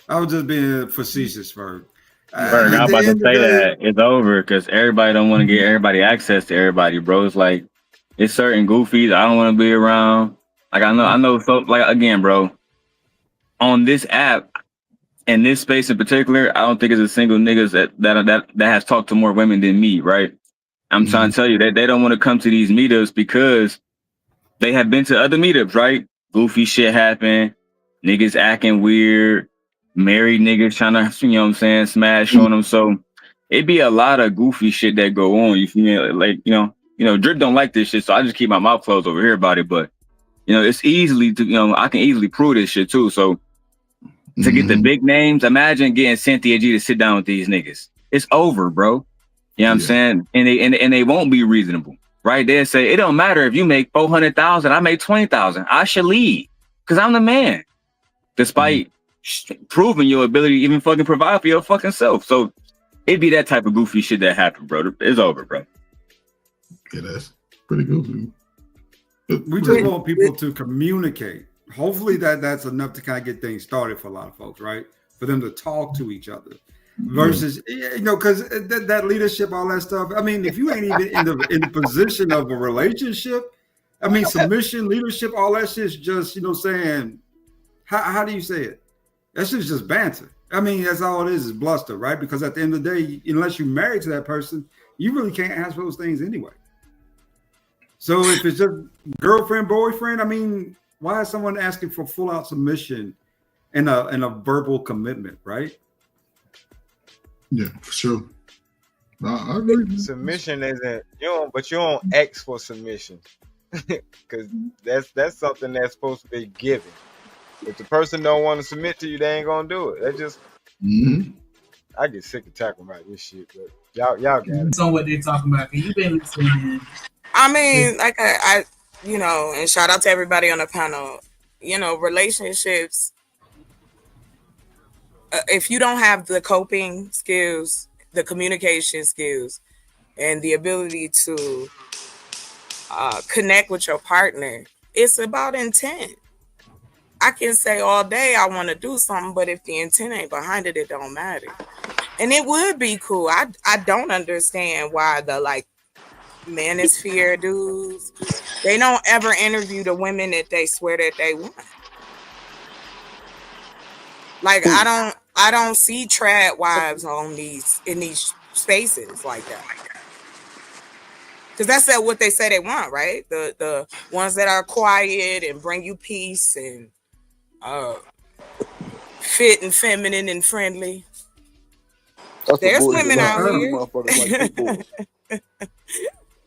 I was just being facetious, Ferg. I'm about to say that it's over because everybody don't want to get everybody access to everybody, bro. It's like it's certain goofies I don't want to be around. Like I know. So like again, bro, on this app. In this space in particular, I don't think it's a single niggas that has talked to more women than me, right? I'm trying to tell you that they don't want to come to these meetups because they have been to other meetups, right? Goofy shit happen, niggas acting weird, married niggas trying to, you know what I'm saying, smash on them. So it be a lot of goofy shit that go on. You feel me? Like, Drip don't like this shit, so I just keep my mouth closed over here about it. But, it's easily I can easily prove this shit too. So to get the big names, imagine getting Cynthia G to sit down with these niggas. It's over, bro. You know what I'm saying? And they won't be reasonable, right? They'll say, it don't matter if you make 400,000, I make 20,000. I should lead because I'm the man. Despite proving your ability to even fucking provide for your fucking self. So it'd be that type of goofy shit that happened, bro. It's over, bro. Yeah, that's pretty goofy. We just want people to communicate. Hopefully that's enough to kind of get things started for a lot of folks, right? For them to talk to each other versus, because that leadership, all that stuff. I mean, if you ain't even in the position of a relationship, I mean, submission, leadership, all that shit's just, saying, how do you say it? That shit's just banter. I mean, that's all it is bluster, right? Because at the end of the day, unless you're married to that person, you really can't ask those things anyway. So if it's just girlfriend, boyfriend, I mean, why is someone asking for full out submission and a verbal commitment, right? Yeah, for sure. I agree. Submission isn't you don't ask for submission because that's something that's supposed to be given. If the person don't want to submit to you, they ain't gonna do it. That's just I get sick of talking about this shit, but y'all got it. On what they're talking about. Cause you've been listening. I mean, like I, you know, and shout out to everybody on the panel. You know, relationships. If you don't have the coping skills, the communication skills, and the ability to connect with your partner, it's about intent. I can say all day I want to do something, but if the intent ain't behind it, it don't matter. And it would be cool. I don't understand why the like manosphere dudes, they don't ever interview the women that they swear that they want. Like I don't see trad wives on in these spaces like that. Because that's what they say they want, right? The ones that are quiet and bring you peace and fit and feminine and friendly. There's women out here.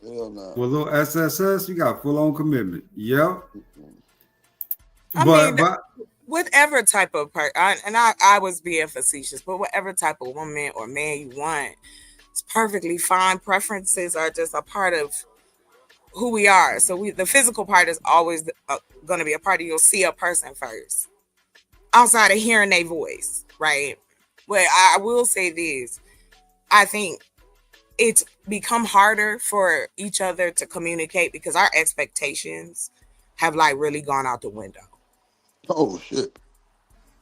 Hell no. With a little SSS, you got full on commitment. Yep. But whatever type of person, I was being facetious, but whatever type of woman or man you want, it's perfectly fine. Preferences are just a part of who we are. So the physical part is always going to be a part of. You'll see a person first, outside of hearing their voice, right? But I will say this: I think it's become harder for each other to communicate because our expectations have like really gone out the window. Oh shit!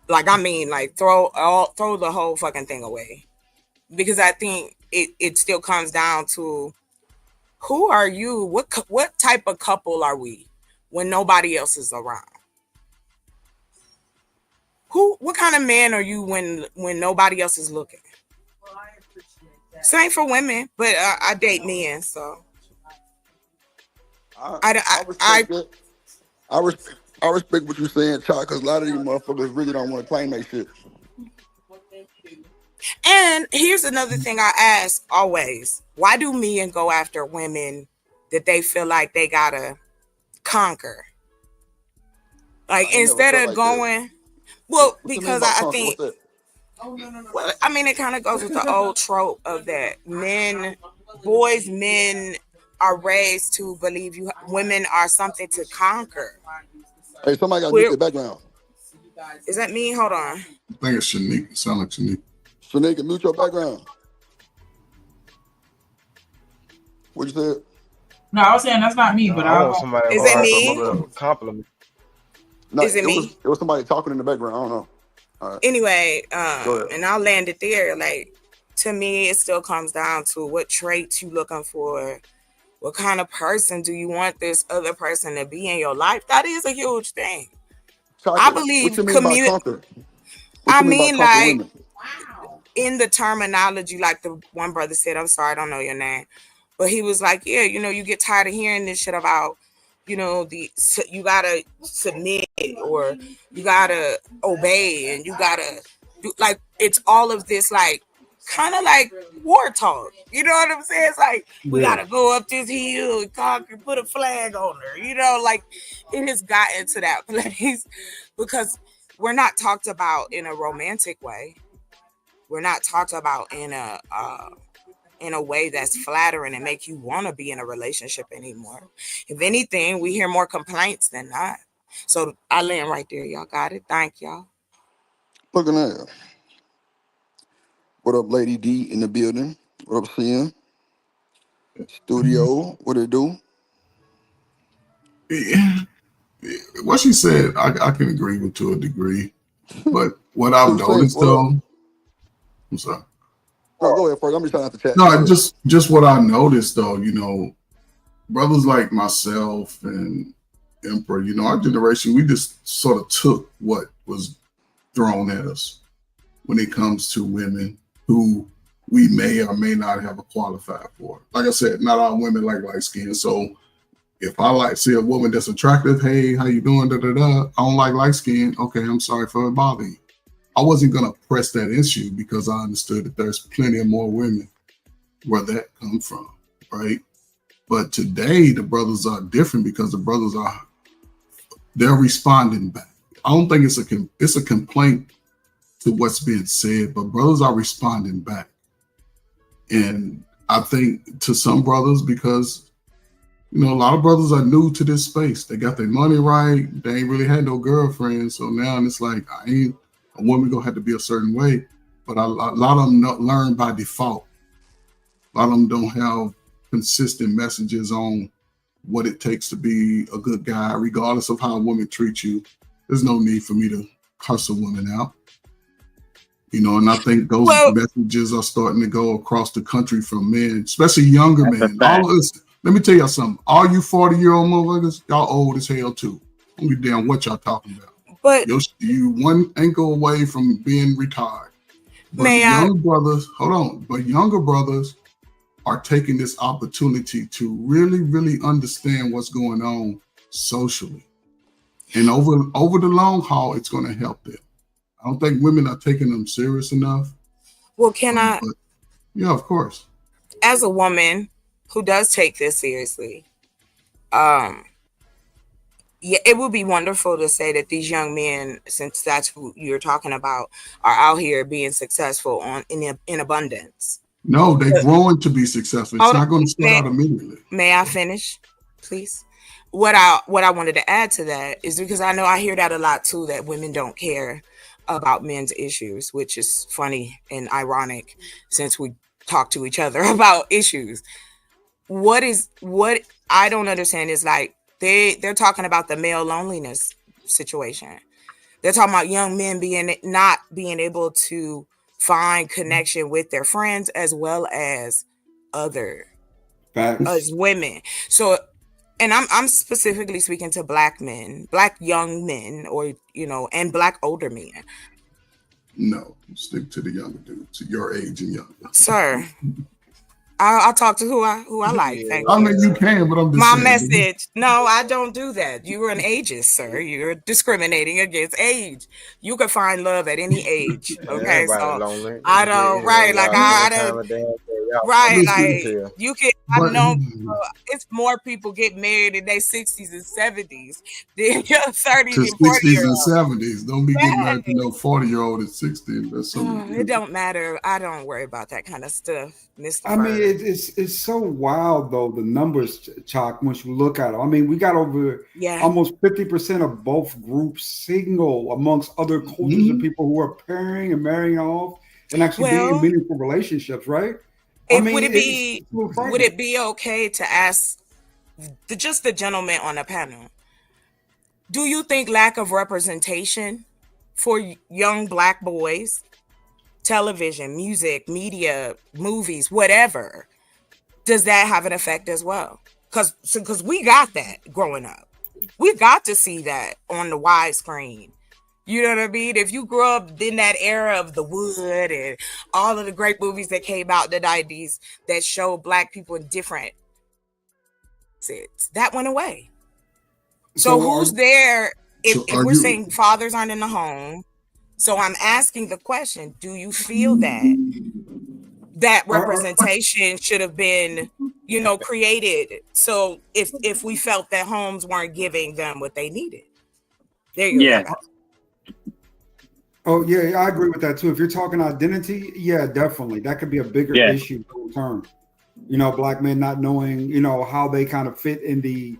Like I mean, like throw the whole fucking thing away, because I think it still comes down to who are you? What type of couple are we when nobody else is around? What kind of man are you when nobody else is looking? Same for women, but I date men, so I respect what you're saying, Chuck, because a lot of these motherfuckers really don't want to claim that shit. And here's another thing I ask always: why do men go after women that they feel like they gotta conquer? Like instead of going, well, because I think. Well, I mean, it kind of goes with the old trope of that men are raised to believe women are something to conquer. Hey, somebody got to mute their background. Is that me? Hold on. I think it's Shanique. It sounds like Shanique. Shanique, mute your background. What you said? No, I was saying that's not me, but I want somebody. Is it me? Compliment. No, is it me? It was somebody talking in the background. I don't know. Right. Anyway, and I'll land it there. Like, to me, it still comes down to what traits you looking for. What kind of person do you want this other person to be in your life? That is a huge thing. I believe community. I mean, like, in the terminology, like the one brother said, I'm sorry, I don't know your name, but he was like, yeah, you know, you get tired of hearing this shit about, you know, you gotta submit or you gotta obey and you gotta do, like, it's all of this, like, kind of like war talk. You know what I'm saying? It's like, we gotta go up this hill and conquer, put a flag on her. You know, like, it has gotten to that place because we're not talked about in a romantic way. We're not talked about in a way that's flattering and make you want to be in a relationship anymore. If anything, we hear more complaints than not. So I land right there. Y'all got it. Thank y'all. Look at that. What up, Lady D in the building? What up, CM? Studio, what it do? Yeah. What she said, I can agree with to a degree. But what I've noticed though, I'm sorry. No, go ahead, first. I'm just trying not to chat. No, just what I noticed though, you know, brothers like myself and Emperor, you know, our generation, we just sort of took what was thrown at us when it comes to women who we may or may not have a qualified for. Like I said, not all women like light skin. So if I see a woman that's attractive, hey, how you doing? Da, da, da. I don't like light skin. Okay, I'm sorry for bothering you. I wasn't going to press that issue because I understood that there's plenty of more women where that comes from, right? But today, the brothers are different because the brothers they're responding back. I don't think it's a complaint to what's being said, but brothers are responding back. And I think to some brothers, because, you know, a lot of brothers are new to this space. They got their money right. They ain't really had no girlfriend. So now it's like, a woman gonna have to be a certain way. But a lot of them learn by default. A lot of them don't have consistent messages on what it takes to be a good guy, regardless of how a woman treats you. There's no need for me to cuss a woman out. You know, and I think those messages are starting to go across the country from men, especially younger men. All of us, let me tell y'all something. All you 40-year-old motherfuckers, y'all old as hell too. Don't give a damn what y'all talking about. But you one ankle away from being retired. But younger brothers are taking this opportunity to really, really understand what's going on socially. And over the long haul, it's going to help them. I don't think women are taking them serious enough. Well, yeah, of course. As a woman who does take this seriously, yeah, it would be wonderful to say that these young men, since that's who you're talking about, are out here being successful in abundance. No, they're growing to be successful. It's not going to start out immediately. May I finish, please? What I wanted to add to that is because I know I hear that a lot too, that women don't care about men's issues, which is funny and ironic since we talk to each other about issues. What I don't understand is like they're talking about the male loneliness situation. They're talking about young men not being able to find connection with their friends as well as as women. So, and I'm specifically speaking to black men, black young men, or and black older men. No, stick to the younger dudes, your age and younger. Sir, I'll talk to who I like. Thank I you. mean, you can, but I'm just saying. Message. No, I don't do that. You're an ageist, sir. You're discriminating against age. You can find love at any age. Okay, so lonely. I don't. Right, like I don't. Right, like you can. I know it's more people get married in their 60s and 70s than your 30s to and 40s 60s and 70s. Don't be getting married to no 40-year-old at 60. That's it don't matter. I don't worry about that kind of stuff, Mr. I mean, it's so wild though, the numbers, Chalk, once you look at it. I mean, we got over almost 50% of both groups single amongst other cultures of people who are pairing and marrying off and actually being in meaningful relationships, right? Would it be okay to ask just the gentleman on the panel? Do you think lack of representation for young black boys, television, music, media, movies, whatever, does that have an effect as well? Because we got that growing up. We got to see that on the widescreen. You know what I mean? If you grew up in that era of The Wood and all of the great movies that came out in the 90s that showed black people in different sets, that went away. So who's there if we're saying fathers aren't in the home? So I'm asking the question, do you feel that representation should have been, created? So if we felt that homes weren't giving them what they needed. There you go. Oh, yeah, I agree with that too. If you're talking identity, yeah, definitely. That could be a bigger issue long term. Black men not knowing, how they kind of fit in the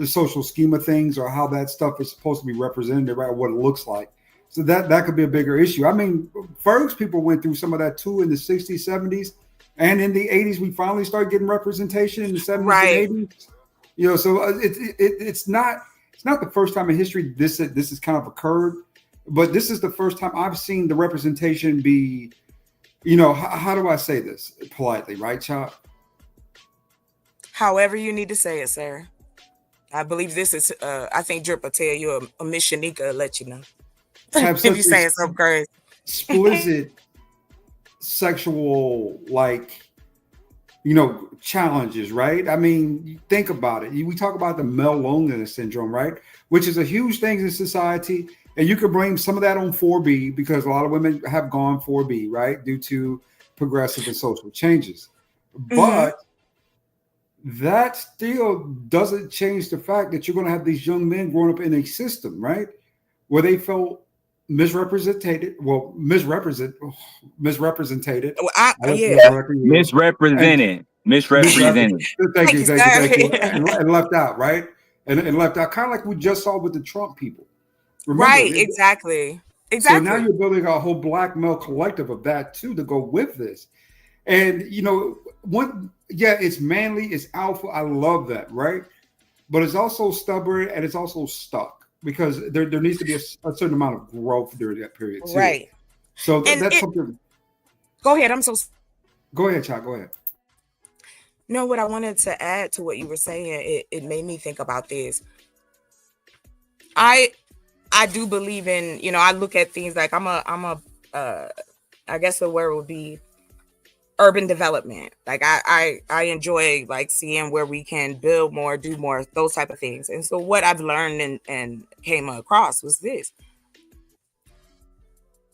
social scheme of things or how that stuff is supposed to be represented, right? What it looks like. So that could be a bigger issue. I mean, Ferg's people went through some of that too in the 60s, 70s, and in the 80s, we finally started getting representation in the 70s and 80s. So it's not the first time in history this has kind of occurred. But this is the first time I've seen the representation be, how do I say this politely, right, Chop? However you need to say it, sir. I believe this is, I think Drip will tell you, a Miss Shanika will let you know. If you're saying something crazy. Explicit sexual, challenges, right? I mean, think about it. We talk about the male loneliness syndrome, right? Which is a huge thing in society. And you could blame some of that on 4B because a lot of women have gone 4B, right? Due to progressive and social changes. But that still doesn't change the fact that you're going to have these young men growing up in a system, right? Where they felt misrepresented. Well, misrepresented. Misrepresented. Misrepresented. Thank you. And left out, right? And left out, kind of like we just saw with the Trump people. Remember, right, exactly. So now you're building a whole black male collective of that too to go with this. And it's manly, it's alpha. I love that, right? But it's also stubborn and it's also stuck because there needs to be a certain amount of growth during that period too. Right. So that's something. Go ahead. Go ahead, Chuck. Go ahead. No, what I wanted to add to what you were saying, it made me think about this. I do believe in, I look at things like I guess the word would be urban development. Like I enjoy like seeing where we can build more, do more, those type of things. And so what I've learned and came across was this.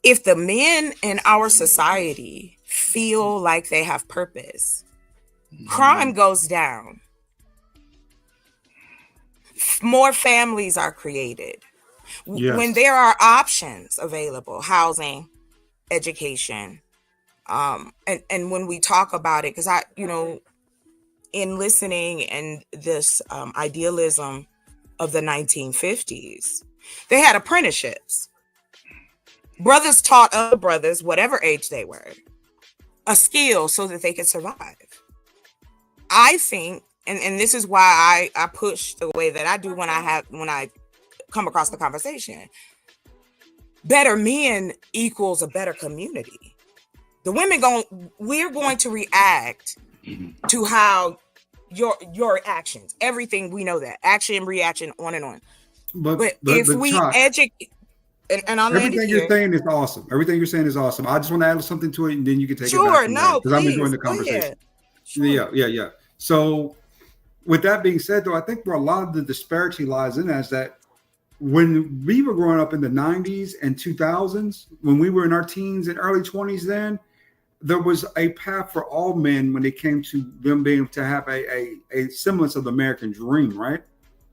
If the men in our society feel like they have purpose, crime goes down. More families are created. Yes. When there are options available, housing, education, and when we talk about it, because in listening and this idealism of the 1950s, they had apprenticeships. Brothers taught other brothers, whatever age they were, a skill so that they could survive. I think, and this is why I push the way that I do when I come across the conversation. Better men equals a better community. The women we're going to react to how your actions, everything, we know that action, reaction, on and on. But if we educate, and I'll everything you're saying is awesome. Everything you're saying is awesome. I just want to add something to it, and then you can take it back. Because I'm enjoying the conversation. Sure. Yeah. So, with that being said, though, I think where a lot of the disparity lies in is that when we were growing up in the 90s and 2000s, when we were in our teens and early 20s, then there was a path for all men when it came to them being able to have a semblance of the American dream, right?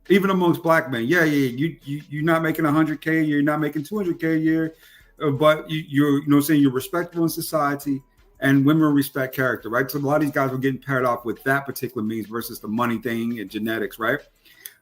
Even amongst black men. Yeah. You're not making 100K, you're not making 200K a year, but you're respectable in society, and women respect character, right? So a lot of these guys were getting paired off with that particular means versus the money thing and genetics, right?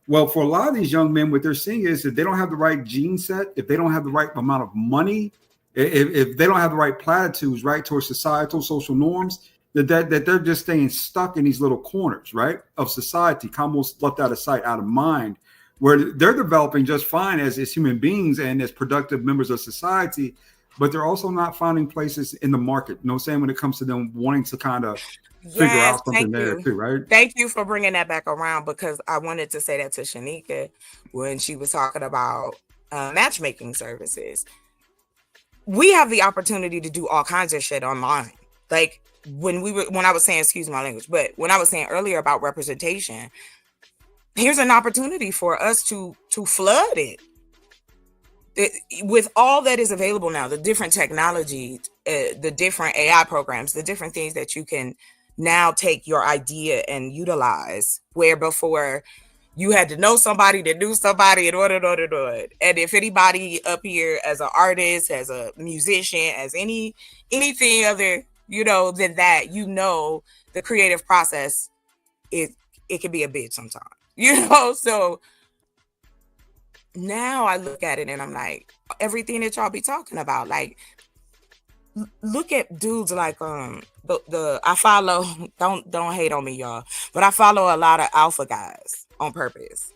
Well, for a lot of these young men, what they're seeing is if they don't have the right gene set, if they don't have the right amount of money, if they don't have the right platitudes, right, towards societal, social norms, that they're just staying stuck in these little corners, right, of society, almost left out of sight, out of mind, where they're developing just fine as human beings and as productive members of society, but they're also not finding places in the market, you know what I'm saying, when it comes to them wanting to kind of figure out something there too, right? Thank you for bringing that back around, because I wanted to say that to Shanika when she was talking about matchmaking services. We have the opportunity to do all kinds of shit online. Like when I was saying, excuse my language, but when I was saying earlier about representation, here's an opportunity for us to flood it. With all that is available now, the different technology, the different AI programs, the different things that you can now take your idea and utilize, where before you had to know somebody to do somebody in order to do it. And if anybody up here as an artist, as a musician, as anything other, than that, the creative process, it can be a bitch sometimes, so now I look at it and I'm like, everything that y'all be talking about, like, look at dudes like I follow, don't hate on me, y'all, but I follow a lot of alpha guys on purpose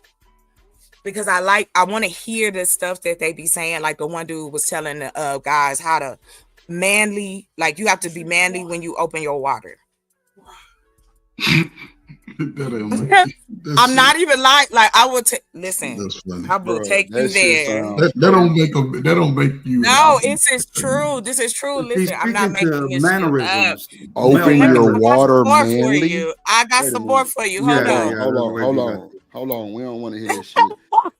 because I want to hear the stuff that they be saying. Like the one dude was telling the guys how to manly, like you have to be manly when you open your water. I'm not even like I will listen. I will take you there. That don't make you. No, this is true. This is true. Listen, I'm not making this mannerisms. Open your water manly. I got some more for you. Hold on. We don't want to hear this shit.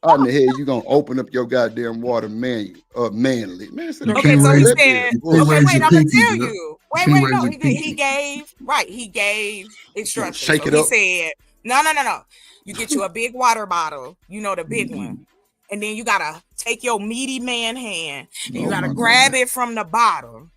How in the hell you gonna open up your goddamn water manly? Man, okay, so he said, okay, wait, I'm gonna tell you. Wait, no, he gave instructions. Shake it up. He said, no. You get you a big water bottle, the big one. and then you gotta take your meaty man hand and you Oh, gotta my grab God. it from the bottom,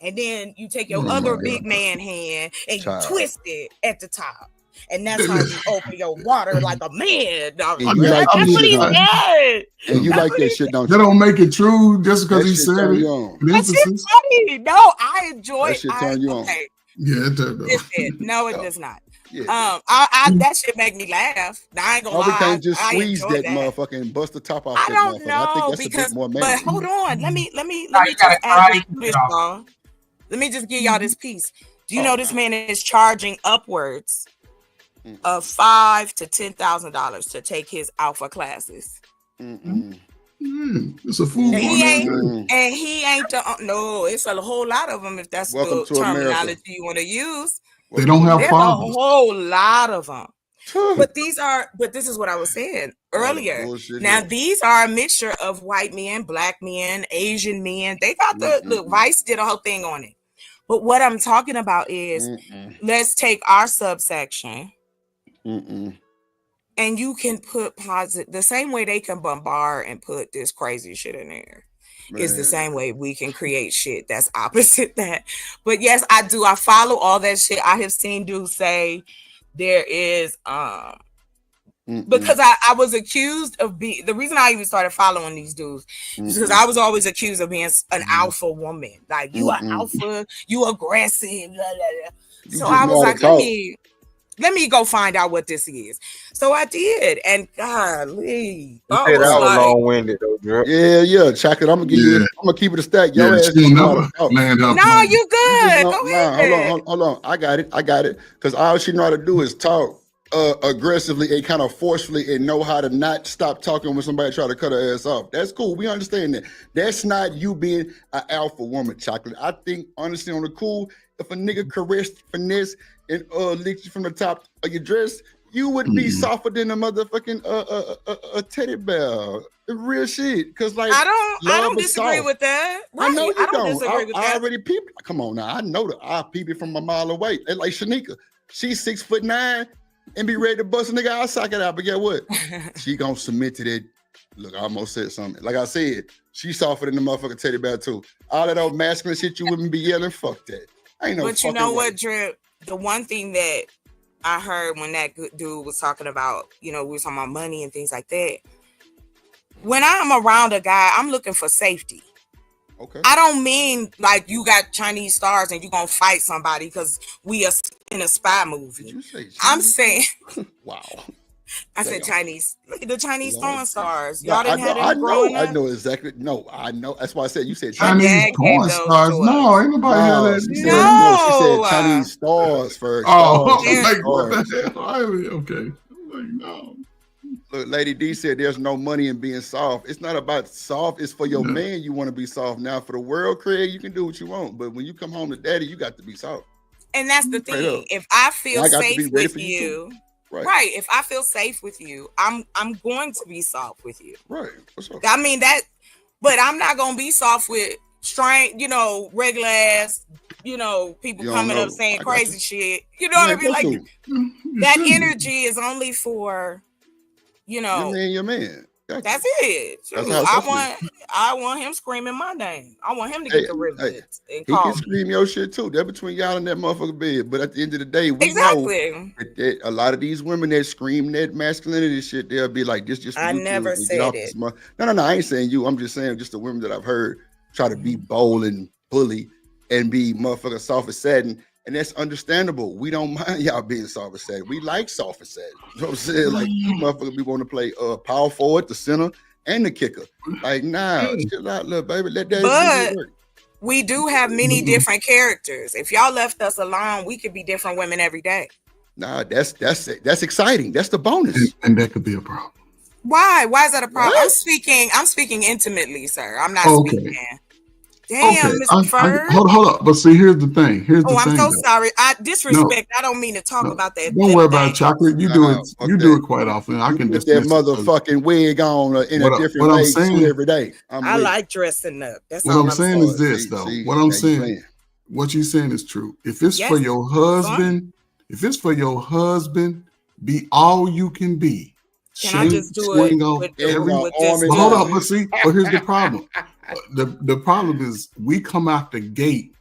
and then you take your Oh, other my big God. man hand and you Child. twist it at the top. And that's how you open your water like a man. Dog. And you like That's that what shit, he huh? said. And you That's like what that he shit, don't That you? don't make it true just because That he shit said turn it. you on. With That shit emphasis. funny. No, I enjoy That shit I turn you on. okay. Yeah, it turned on. Listen, no, it does not. Yeah. I that shit make me laugh. Now, I ain't gonna Why we lie, can't just I squeeze enjoy that that. motherfucker and bust the top off I that don't motherfucker? I think know that's a because, bit more but manly. hold on, let me Nah, you just gotta add this karate to kick this, it off. y'all. Let me just give y'all this piece. Do you Oh, know this man is charging upwards of $5,000 to $10,000 to take his alpha classes? It's a food And he ain't, organization. and he ain't the no. It's a whole lot of them. If that's Welcome the to America. terminology you want to use, They don't have there's a fathers. whole lot of them. But this is what I was saying earlier. bullshit Now, here. these are a mixture of white men, black men, Asian men. They got the Vice did a whole thing on it. But what I'm talking about is let's take our subsection and you can put positive the same way they can bombard and put this crazy shit in there. Is the same way we can create shit that's opposite that. But yes, I do. I follow all that shit. I have seen dudes say there is because I was accused of being the reason I even started following these dudes is because I was always accused of being an alpha woman. Like you are alpha, you aggressive, blah, blah, blah. So I was like, let me go find out what this is. So I did, and golly, You said I was long-winded though, Drip. Yeah, Chocolate. I'm gonna give you. I'm gonna keep it a stack. Your ass she'll just know how never to talk. land her No, plane. you good. Go Go ahead. hold on. I got it. Because all she know how to do is talk aggressively and kind of forcefully and know how to not stop talking when somebody try to cut her ass off. That's cool. We understand that. That's not you being an alpha woman, Chocolate. I think honestly on the cool, if a nigga caressed, finesse, and licked you from the top of your dress, you would be softer than a motherfucking a teddy bear. The real shit. Cause like I don't is disagree soft. with that. I know you I don't don't. disagree with I that. already peeped. Come on now. I know that I peep it from a mile away. And like Shanika, she's 6'9" and be ready to bust a nigga out, sock it out. But guess what? She gonna submit to that. Look, I almost said something. Like I said, she's softer than the motherfucking teddy bear too. All that old masculine shit you wouldn't be yelling. Fuck that. Ain't no. But you know way. what, Drip? The one thing that I heard when that good dude was talking about, we were talking about money and things like that. When I'm around a guy, I'm looking for safety. Okay. I don't mean like you got Chinese stars and you gonna fight somebody because we are in a spy movie. Did you say Chinese? I'm saying, wow. I said Chinese. Look at the Chinese porn stars. No, Y'all didn't have them growing up. I know exactly. No, I know. That's why I said you said Chinese porn stars. No, ain't nobody had that. She said Chinese stars first. Oh, Stars, like what stars. the hell? Okay. Like, no. Look, Lady D said there's no money in being soft. It's not about soft. It's for your man. You want to be soft. Now for the world, Craig, you can do what you want. But when you come home to daddy, you got to be soft. And that's the Straight thing. up. If I feel I got to safe be ready with for you, too. Right. right. If I feel safe with you, I'm going to be soft with you. Right. What's up? I mean that, but I'm not gonna be soft with regular ass, people coming up saying crazy shit. You know what I mean? Like that energy is only for, Your man. That's it. That's Shoot, how I want him screaming my name. I want him to get the rivets and he call can me. scream your shit too. They're between y'all and that motherfucker bed. But at the end of the day, we Exactly. know that a lot of these women that scream that masculinity shit, they'll be like, this just for I you never to get said off it. this month. No, I ain't saying you. I'm just saying just the women that I've heard try to be bold and bully and be motherfucker soft as satin. And that's understandable. We don't mind y'all being soft as satin. We like soft as satin. You know what I'm saying? Like you motherfuckers, we want to play power forward, the center, and the kicker. Like, chill out, little baby. Let that But work. we do have many different characters. If y'all left us alone, we could be different women every day. Nah, that's exciting. That's the bonus. And that could be a problem. Why? Why is that a problem? What? I'm speaking intimately, sir. I'm not Okay. speaking. Damn, Mr. Ferg. Hold up. But see, here's the thing. I'm so sorry. I disrespect. I don't mean to talk about that. Don't worry about it, Chocolate. You do it. You do it quite often. I can put dismiss that motherfucking wig on in a different way every day. I like dressing up. That's what all I'm saying is this, though. What I'm saying, playing. what you're saying is true. If it's for your husband, be all you can be. Can I just do swing it off with every. this But hold on, but see, but here's the problem. The problem is we come out the gate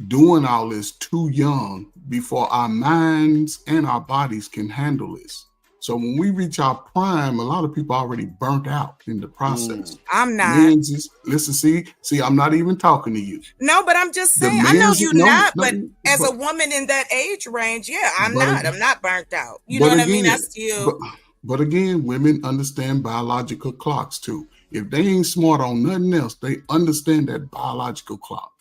doing all this too young before our minds and our bodies can handle this. So when we reach our prime, a lot of people already burnt out in the process. I'm not. Listen, see, I'm not even talking to you. No, but I'm just saying. I know you're not, but as a woman in that age range, yeah, I'm not. I'm not burnt out. You know what I mean? I still. But again, women understand biological clocks too. If they ain't smart on nothing else, they understand that biological clock.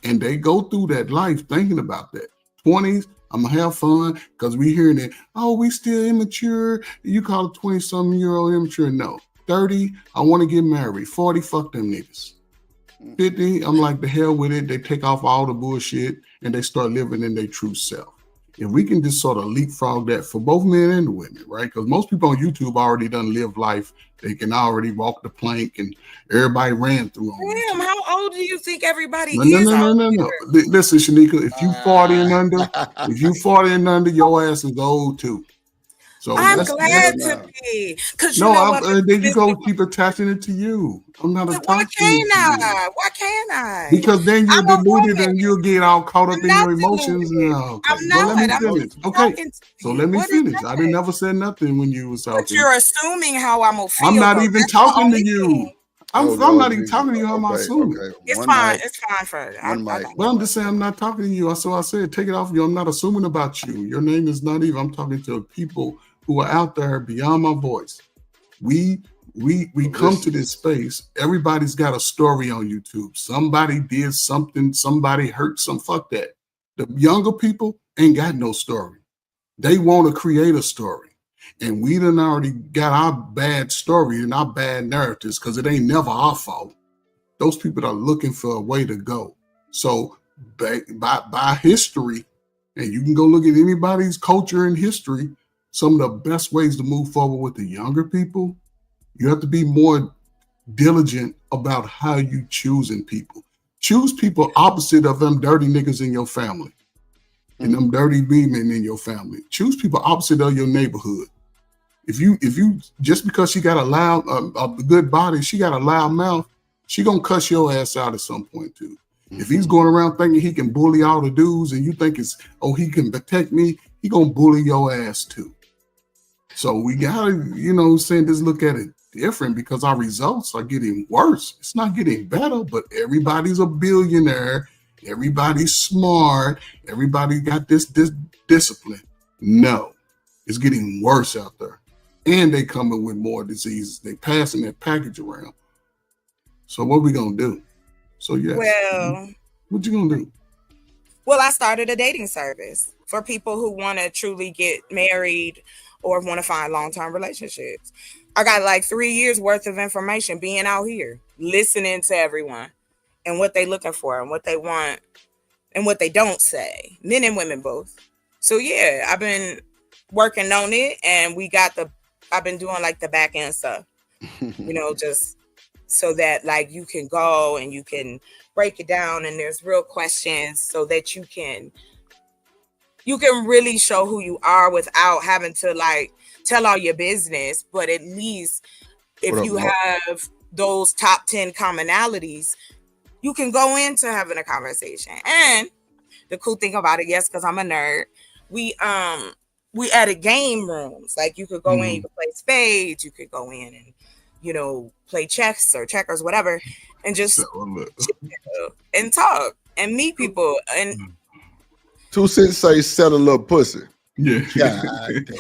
And they go through that life thinking about that. 20s, I'm gonna have fun because we hearing it. Oh, we still immature. You call a 20-something-year-old immature? No. 30, I want to get married. 40, fuck them niggas. 50, I'm like, the hell with it. They take off all the bullshit and they start living in their true self. If we can just sort of leapfrog that for both men and the women, right? Because most people on YouTube already done live life. They can already walk the plank and everybody ran through them. Damn, how old do you think everybody No. is? Listen, Shanika, if you 40 and under, your ass is old too. So I'm glad to be. Because you know what? Then you go keep attaching it to you. I'm not attaching Why it to can't you. I? Why can't I? Because then you're deluded and you'll get all caught up in your emotions. Okay. I'm not. Let me finish. Okay. So let me finish. I didn't never say nothing when you was talking. But you're assuming how I'm gonna feel. I'm not even talking to you. I'm not even talking to you. I'm assuming. It's fine. It's fine for Well, I'm just saying I'm not talking to you. So I said, take it off you. I'm not assuming about you. Your name is not even. I'm talking to people who are out there beyond my voice. We come to this space. Everybody's got a story on YouTube. Somebody did something. Somebody hurt some. Fuck that. The younger people ain't got no story. They want to create a story. And we done already got our bad story and our bad narratives because it ain't never our fault. Those people are looking for a way to go. So by history, and you can go look at anybody's culture and history, some of the best ways to move forward with the younger people, you have to be more diligent about how you choosing people. Choose people opposite of them dirty niggas in your family and them dirty women in your family. Choose people opposite of your neighborhood. If you just because she got a good body, she got a loud mouth, she gonna cuss your ass out at some point too. If he's going around thinking he can bully all the dudes and you think he can protect me, he gonna bully your ass too. So we gotta, just look at it different because our results are getting worse. It's not getting better, but everybody's a billionaire. Everybody's smart. Everybody got this discipline. No, it's getting worse out there. And they coming with more diseases. They passing that package around. So what we gonna do? So yes. Well, what you gonna do? Well, I started a dating service for people who want to truly get married or want to find long-term relationships. I got like 3 years worth of information being out here, listening to everyone and what they looking for and what they want and what they don't say, men and women both. So yeah, I've been working on it and I've been doing like the back end stuff, just so that like you can go and you can break it down and there's real questions so that you can really show who you are without having to like tell all your business. But at least if you have those top 10 commonalities, you can go into having a conversation. And the cool thing about it, yes, because I'm a nerd, we added game rooms. Like you could go in, you could play spades, you could go in and, play chess or checkers, whatever, and just and talk and meet people. And 2 cents say sell a little pussy. Yeah.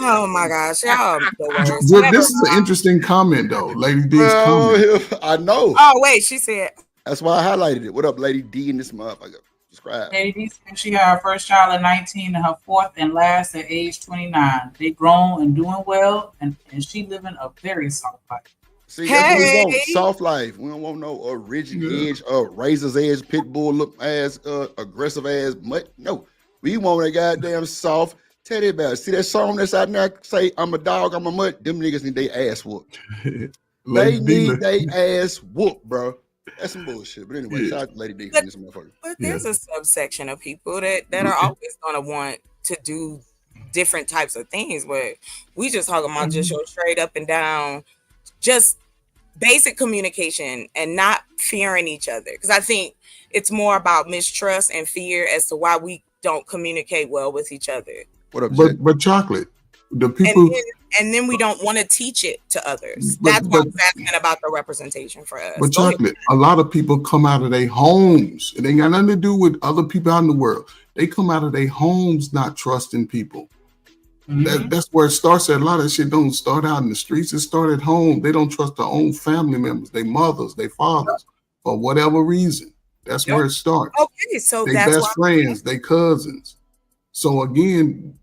Oh my gosh, y'all the worst. This is an interesting comment though, Lady D's comment. I know. Oh wait, she said. That's why I highlighted it. What up, Lady D in this motherfucker? Subscribe. Lady D said she had her first child at 19 and her fourth and last at age 29. They grown and doing well, and she living a very soft life. See, that's what we want. Soft life. We don't want no rigid edge, razor's edge, pit bull look ass, aggressive ass mutt. No, we want a goddamn soft teddy bear. See that song that's out there? Say I'm a dog, I'm a mutt. Them niggas need their ass whooped. They need their ass whooped, bro. That's some bullshit. But anyway, shout out to Lady D from this motherfucker. But there's a subsection of people that are always gonna want to do different types of things, but we just talking about just your straight up and down, just basic communication and not fearing each other. Because I think it's more about mistrust and fear as to why we don't communicate well with each other. What up, but chocolate, the people, and then we don't want to teach it to others. That's why I was asking about the representation for us. But chocolate, a lot of people come out of their homes. It ain't got nothing to do with other people out in the world. They come out of their homes not trusting people. That's where it starts. At a lot of shit don't start out in the streets. It started at home. They don't trust their own family members, their mothers, their fathers, for whatever reason. That's where it starts. Okay, so they that's best friends, they cousins. So again,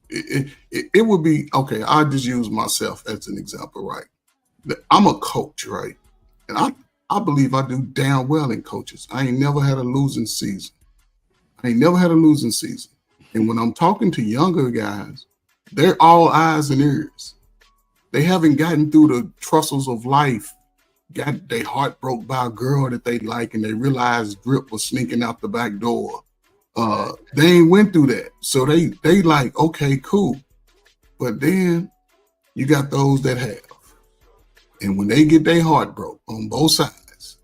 it would be okay. I just use myself as an example, right? I'm a coach, right? And I believe I do damn well in coaches. I ain't never had a losing season. And when I'm talking to younger guys, they're all eyes and ears. They haven't gotten through the trestles of life, got their heart broke by a girl that they like, and they realized drip was sneaking out the back door. They ain't went through that. So they like, okay, cool. But then you got those that have. And when they get their heart broke on both sides,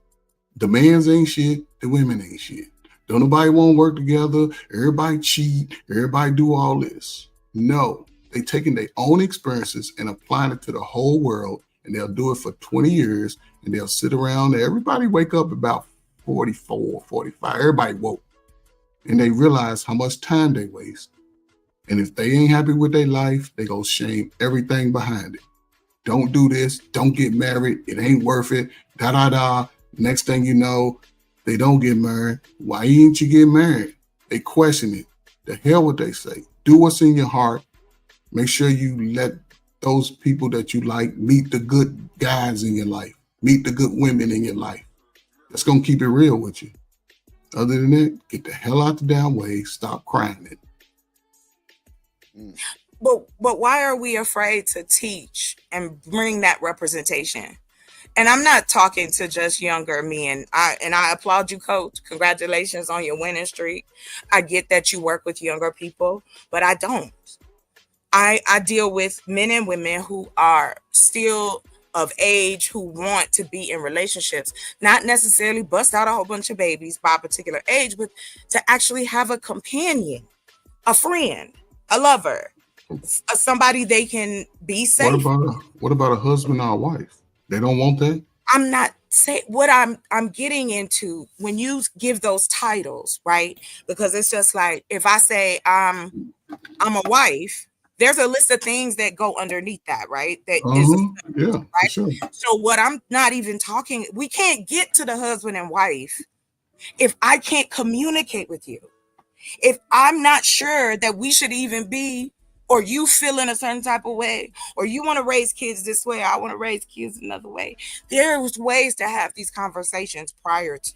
the mans ain't shit, the women ain't shit. Don't nobody want to work together. Everybody cheat. Everybody do all this. No, they taking their own experiences and applying it to the whole world, and they'll do it for 20 years, and they'll sit around. Everybody wake up about 44, 45. Everybody woke. And they realize how much time they waste. And if they ain't happy with their life, they go shame everything behind it. Don't do this. Don't get married. It ain't worth it. Da-da-da. Next thing you know, they don't get married. Why ain't you get married? They question it. The hell what they say. Do what's in your heart. Make sure you let those people that you like meet the good guys in your life. Meet the good women in your life. That's going to keep it real with you. Other than that, get the hell out the damn way. Stop crying it. But why are we afraid to teach and bring that representation? And I'm not talking to just younger men. I applaud you, Coach. Congratulations on your winning streak. I get that you work with younger people, but I don't. I deal with men and women who are still of age, who want to be in relationships, not necessarily bust out a whole bunch of babies by a particular age, but to actually have a companion, a friend, a lover, somebody they can be safe. What about a husband or a wife? They don't want that? I'm not saying what I'm getting into when you give those titles, right? Because it's just like, if I say I'm a wife, there's a list of things that go underneath that, right? That is right. Sure. So what I'm not even talking, we can't get to the husband and wife if I can't communicate with you. If I'm not sure that we should even be, or you feel in a certain type of way, or you want to raise kids this way, I want to raise kids another way. There's ways to have these conversations prior to.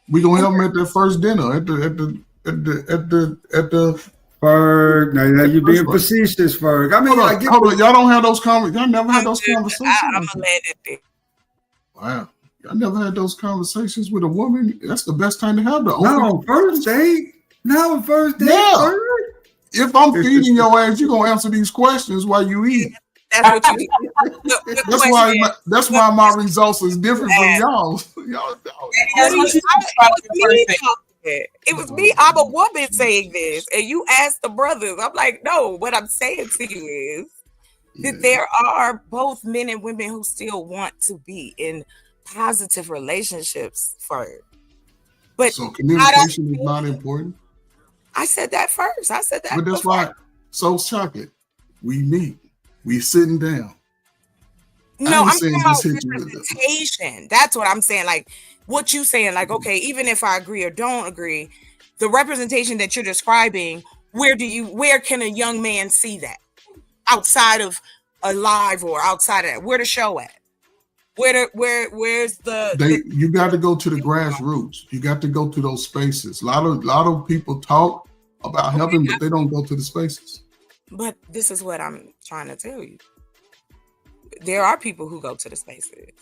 We gonna have them at their first dinner at the Ferg, now you're being facetious, Ferg. I mean, hold on. Y'all don't have those conversations. Y'all never had those conversations. I'm gonna let it be. Wow, y'all never had those conversations with a woman. That's the best time to have them. No, first date. No, first date. Yeah. Ferg. If I'm feeding your ass, you're gonna answer these questions while you eat. That's what you do. That's why my results is different from y'all. It was me. I'm a woman saying this, and you ask the brothers. I'm like, no. What I'm saying to you is that there are both men and women who still want to be in positive relationships but so communication is not important. I said that first. I said that. But that's why. So chocolate, we meet. We sitting down. No, I'm talking about representation. That's what I'm saying. Like what you saying. Like, okay, even if I agree or don't agree, the representation that you're describing, where can a young man see that outside of a live or outside of that? Where to show at? Where's the? You got to go to the grassroots. You got to go to those spaces. A lot of people talk about helping, but they don't go to the spaces. But this is what I'm trying to tell you. There are people who go to the spaces.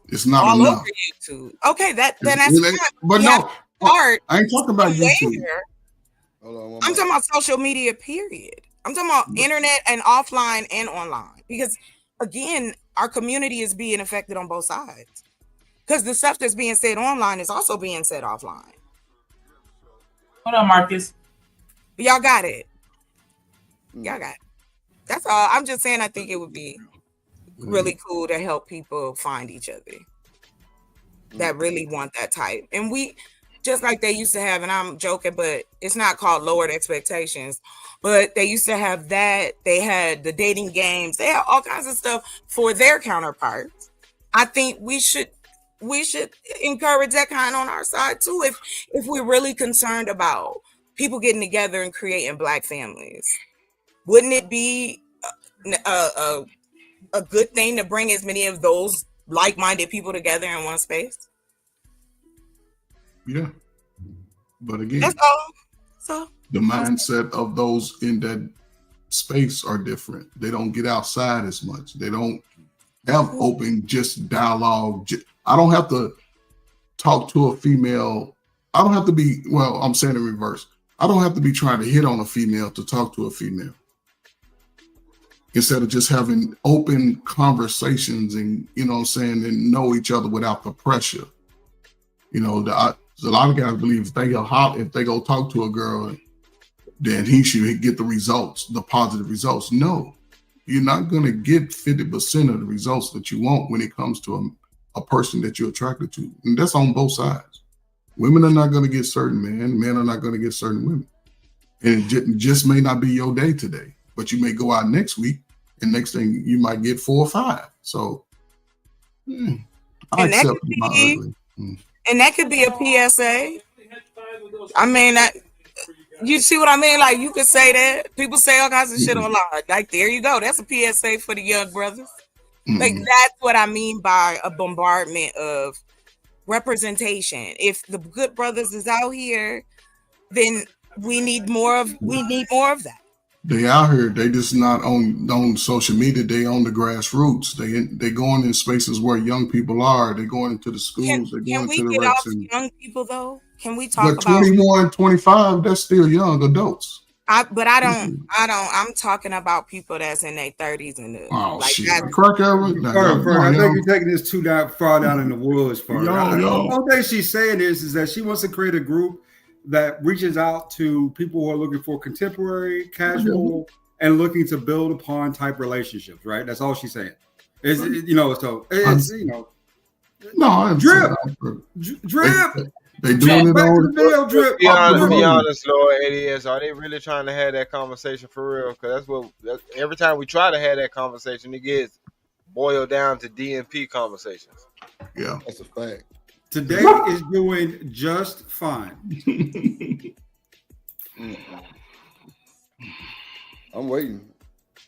It's not all enough. Over YouTube. Okay, then that's fine. But no, I ain't talking about YouTube. I'm talking about social media. Period. I'm talking about internet and offline and online. Because again, our community is being affected on both sides. Because the stuff that's being said online is also being said offline. Hold on, Marcus. Y'all got it. Y'all got it. That's all. I'm just saying I think it would be really cool to help people find each other that really want that type. And we, just like they used to have, and I'm joking, but it's not called lowered expectations, but they used to have that. They had the dating games. They had all kinds of stuff for their counterparts. I think we should encourage that kind on our side too. If we're really concerned about people getting together and creating Black families, wouldn't it be a good thing to bring as many of those like-minded people together in one space? Yeah. But again, that's all. So the mindset of those in that space are different. They don't get outside as much. They don't have open just dialogue. I don't have to talk to a female. I don't have to be, well, I'm saying in reverse. I don't have to be trying to hit on a female to talk to a female. Instead of just having open conversations and, you know what I'm saying, and know each other without the pressure. You know, a lot of guys believe if they go talk to a girl, then he should get the results, the positive results. No, you're not going to get 50% of the results that you want when it comes to a person that you're attracted to. And that's on both sides. Women are not going to get certain men are not going to get certain women. And it just may not be your day today, but you may go out next week and next thing you might get 4 or 5. So I accept my ugly. And that could be a PSA. I mean, you see what I mean? Like, you could say that. People say all kinds of shit online. Like, there you go. That's a PSA for the young brothers. Like, that's what I mean by a bombardment of representation. If the good brothers is out here, then we need more of that. They out here. They just not on social media. They on the grassroots. They going in spaces where young people are. They going into the schools. They going into the reps. Young people though? Can we talk about 21, 25? That's still young adults. I'm talking about people that's in their 30s and like shit. that. Crack I think you're taking this too far down in the woods. The only thing she's saying is that she wants to create a group that reaches out to people who are looking for contemporary, casual, and looking to build upon type relationships. Right? That's all she's saying. It's drip. They doing it all. Be honest, Lord, ADS. Are they really trying to have that conversation for real? Because that's every time we try to have that conversation, it gets boiled down to DNP conversations. Yeah, that's a fact. Today is doing just fine. I'm waiting.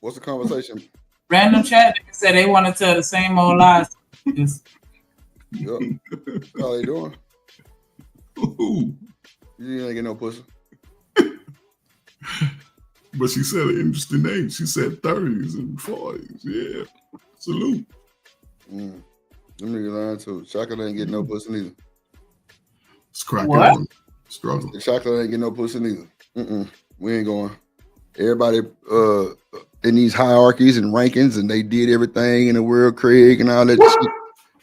What's the conversation? Random chat said they want to tell the same old lies. Yep. How they doing? Ooh. You ain't get no pussy. But she said an interesting name. She said 30s and 40s. Yeah. Salute. Them niggas lying too. Chocolate ain't getting no pussy neither. It's cracking. Struggle. Chocolate ain't getting no pussy neither. We ain't going. Everybody in these hierarchies and rankings, and they did everything in the world, Craig and all that shit.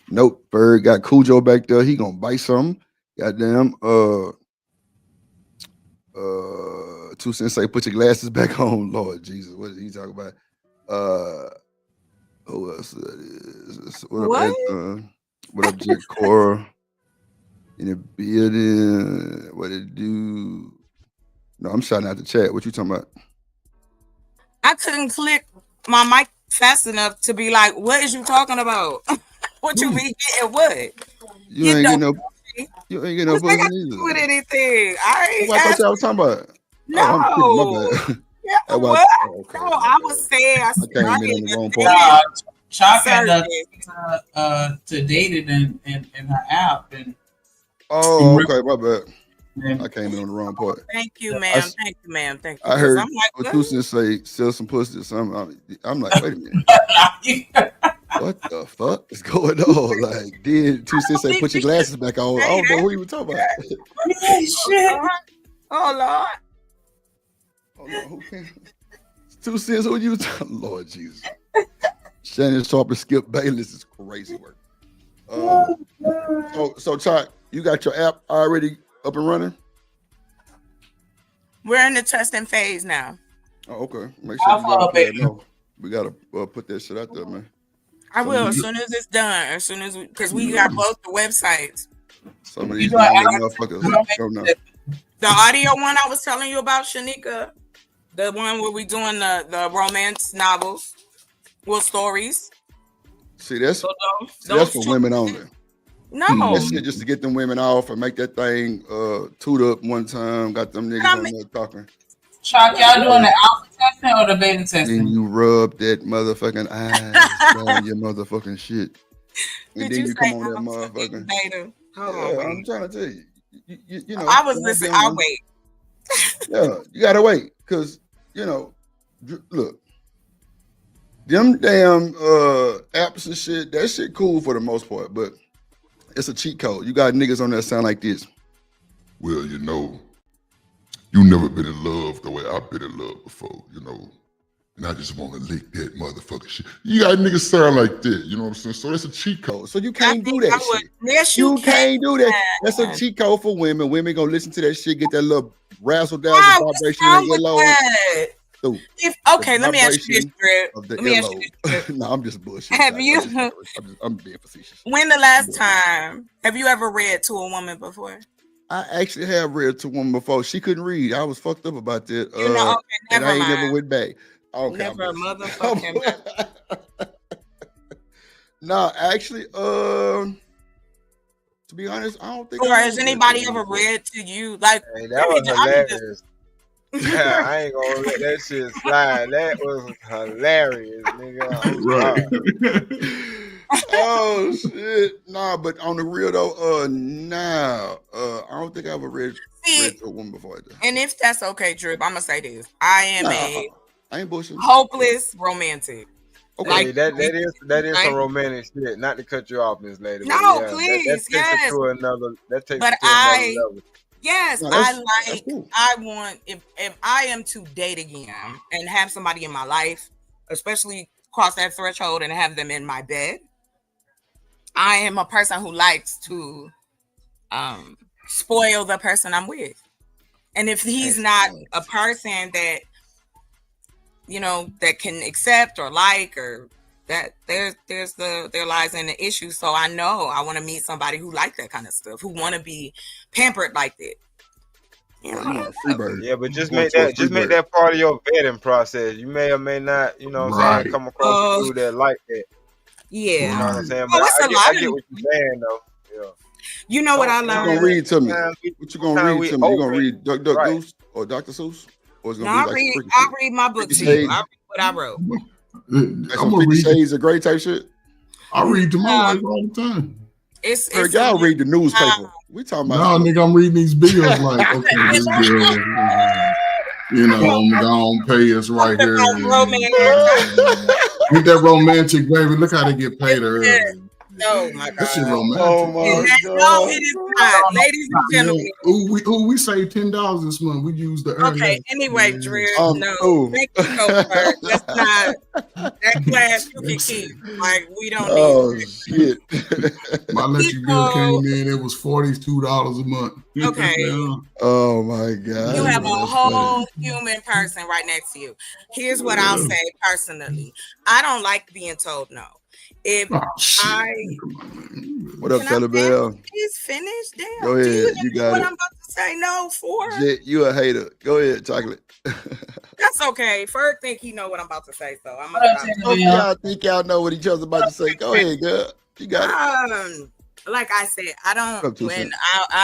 Nope. Bird got Cujo back there. He gonna bite something. Goddamn. 2 Sensei, put your glasses back on. Lord Jesus, what is he talking about? Who else is? What up, Jet Cora? In the building. What it do? No, I'm shouting out the chat. What you talking about? I couldn't click my mic fast enough to be like, what is you talking about? What you be getting what? You ain't getting no pussy either. With anything. I thought y'all was talking about. No. What? No, I was saying I came in on the wrong part. Chalk had to date it in her app. And okay, my bad. I came in on the wrong part. Thank you, ma'am. Thank you, ma'am. Thank you. I heard I'm like, what Tucson say, sell some pussy or something. I'm like, wait a minute. What the fuck is going on? Like, did Tucson say put your glasses back on? I don't know who you were talking about. Shit. Oh Lord. Oh no, who can? 2 cents. Who you? Lord Jesus. Shannon Sharp and Skip Bayless is crazy work. So Chuck, you got your app already up and running? We're in the testing phase now. Oh, okay. Make sure you let us know. We gotta put that shit out there, man. I will as soon as it's done. As soon as because we got both the websites. Some of these motherfuckers go now. The audio one I was telling you about, Shanika, the one where we doing the romance novels, stories. See, that's for women only. No, that shit just to get them women off and make that thing toot up one time. Got them niggas on there talking. Chuck, y'all doing the alpha testing or the beta testing? Then you rub that motherfucking eyes on your motherfucking shit, and then you come on that motherfucking beta. I'm trying to tell you. You know, I was listening. I'll wait. Yeah, you gotta wait because look, them damn apps and shit. That shit cool for the most part, but it's a cheat code. You got niggas on there sound like this. Well, you know, you never been in love the way I've been in love before, you know. And I just want to lick that motherfucking shit. You got niggas sound like that, you know what I'm saying? So that's a cheat code. So you can't do that shit. Yes, you can't do that. That's a cheat code for women. Women gonna listen to that shit, get that little razzle dazzle vibration in their earlobe. Let me ask you this, Drip. Let me ask you this. No, I'm just bullshit. Have you? I'm being facetious. When the last time have you ever read to a woman before? I actually have read to a woman before. She couldn't read. I was fucked up about that. And I ain't never went back. Okay, never a motherfucking. No, actually, to be honest, I don't think. Or has anybody ever read to you? Like that was hilarious. Yeah, I ain't gonna let that shit slide. That was hilarious, nigga. Right. Oh shit. Nah, but on the real though, I don't think I ever read to a woman before. And if that's okay, Drip, I'm gonna say this. I am I ain't bullshit. Hopeless romantic. Okay, like, that is some romantic shit. Not to cut you off, Miss Lady. No, yeah, please, that takes yes. it to another. That takes but it to another level. Yes, No, cool. I want if I am to date again and have somebody in my life, especially cross that threshold and have them in my bed. I am a person who likes to spoil the person I'm with. And if he's not a person that that can accept or like or that there lies in the issue. So I know I want to meet somebody who like that kind of stuff, who want to be pampered like that. Freebird. Yeah, but just make that part of your vetting process. You may or may not, Right. come across people that like that. Yeah. You know what I'm saying? Well, But it's I get what you're saying though. Yeah. You know what I learned? You gonna read to me? What you gonna read to me? You gonna read Duck Goose or Dr. Seuss? Or it's gonna be like I'll read my book to you. I'll read what I wrote. Like some 50 Shades of Grey type shit. I read to my wife all the time. It's y'all read the newspaper. We talking about nigga, I'm reading these bills like, okay, this bill, I'm gonna pay us right here. Get that romantic, baby. Look how they get paid early. Oh my God. That shit romantic. Oh my God. No, it is not. Ladies and gentlemen. We saved $10 this month. We used the early. Okay, anyway, Drew, make you go first. That's not that class you can keep. Like, we don't need Oh shit. My electric bill came in, it was $42 a month. Okay. Oh my God. You have a whole human person right next to you. Here's what I'll say personally. I don't like being told no. If What up, Taylor Bell? He's finished. Damn. Go ahead. You got what it. I'm about to say no for? Jet, you a hater. Go ahead, Chocolate. That's okay. Ferg think he know what I'm about to say, so I'm y'all think y'all know what each other's about to say. Go ahead, girl. You got it. Like I said, I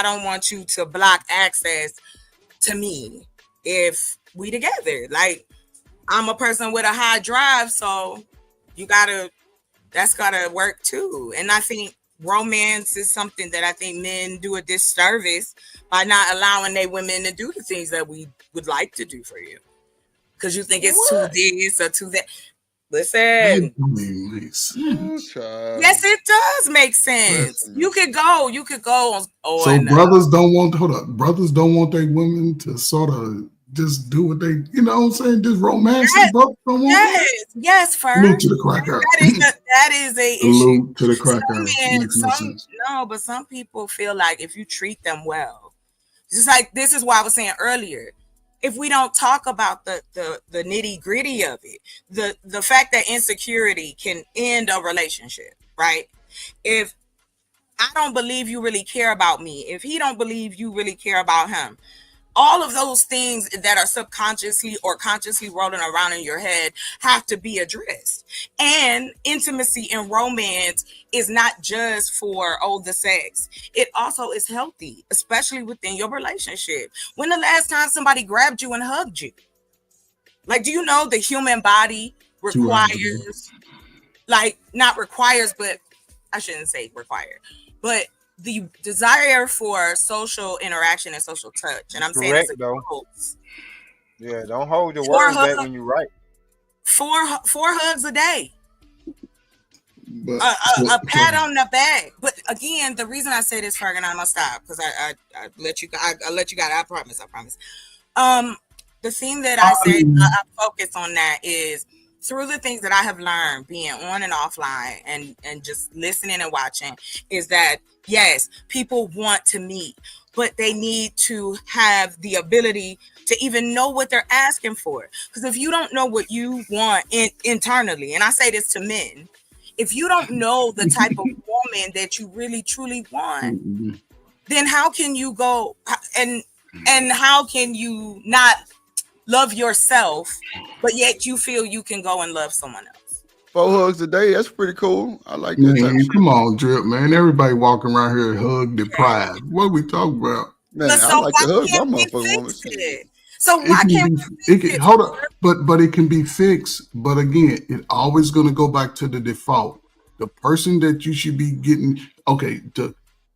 don't want you to block access to me if we together. Like, I'm a person with a high drive, so that's gotta work too. And I think romance is something that I think men do a disservice by not allowing their women to do the things that we would like to do for you. Because you think it's too this or too that. Listen. Yes, it does make sense. You could go. So brothers don't want their women to sort of just do what they, you know what I'm saying? Just romance and broke someone. Yes, Fer. Salute to the crack house. That is a Salute issue. to the crack house. But some people feel like if you treat them well, just like this is why I was saying earlier, if we don't talk about the nitty gritty of it, the fact that insecurity can end a relationship, right? If I don't believe you really care about me, if he don't believe you really care about him, all of those things that are subconsciously or consciously rolling around in your head have to be addressed. And intimacy and romance is not just for the sex. It also is healthy, especially within your relationship. When the last time somebody grabbed you and hugged you? Like, do you know the human body requires, like, not requires, but I shouldn't say required, but the desire for social interaction and social touch. And I'm saying this though. Yeah, don't hold your words back when you write. Four hugs a day. A pat on the back. But again, the reason I say this, Ferg, and I'm gonna stop because I let you go. I promise. The thing that I say I focus on that is through the things that I have learned being on and offline and just listening and watching is that yes, people want to meet, but they need to have the ability to even know what they're asking for. Because if you don't know what you want internally, and I say this to men, if you don't know the type of woman that you really truly want, then how can you go and how can you not love yourself, but yet you feel you can go and love someone else? 4 hugs a day, that's pretty cool. I like that. Man, come on, Drip, man. Everybody walking around here hug deprived. What are we talking about? Man, I like to hug my motherfucking woman. So why can't it can hold up, but it can be fixed. But again, it always gonna go back to the default. The person that you should be getting,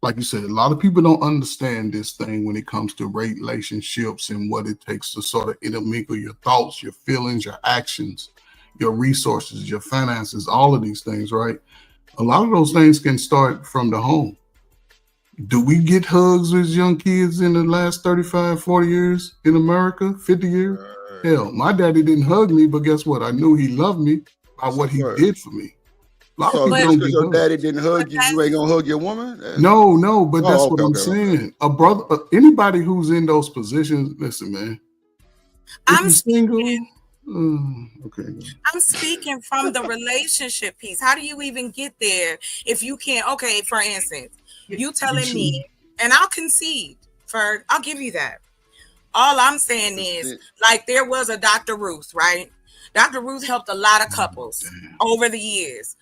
like you said, a lot of people don't understand this thing when it comes to relationships and what it takes to sort of intermingle your thoughts, your feelings, your actions, your resources, your finances, all of these things, right? A lot of those things can start from the home. Do we get hugs as young kids in the last 35, 40 years in America, 50 years? Hell, my daddy didn't hug me, but guess what? I knew he loved me by what he did for me. So just because your daddy didn't hug you, you ain't gonna hug your woman? No, but that's what I'm saying. A brother, anybody who's in those positions, listen, man. I'm single. I'm speaking from the relationship piece. How do you even get there if you can't? Okay, for instance, you telling me, and I'll concede, I'll give you that. All I'm saying is, like, there was a Dr. Ruth, right? Dr. Ruth helped a lot of couples over the years.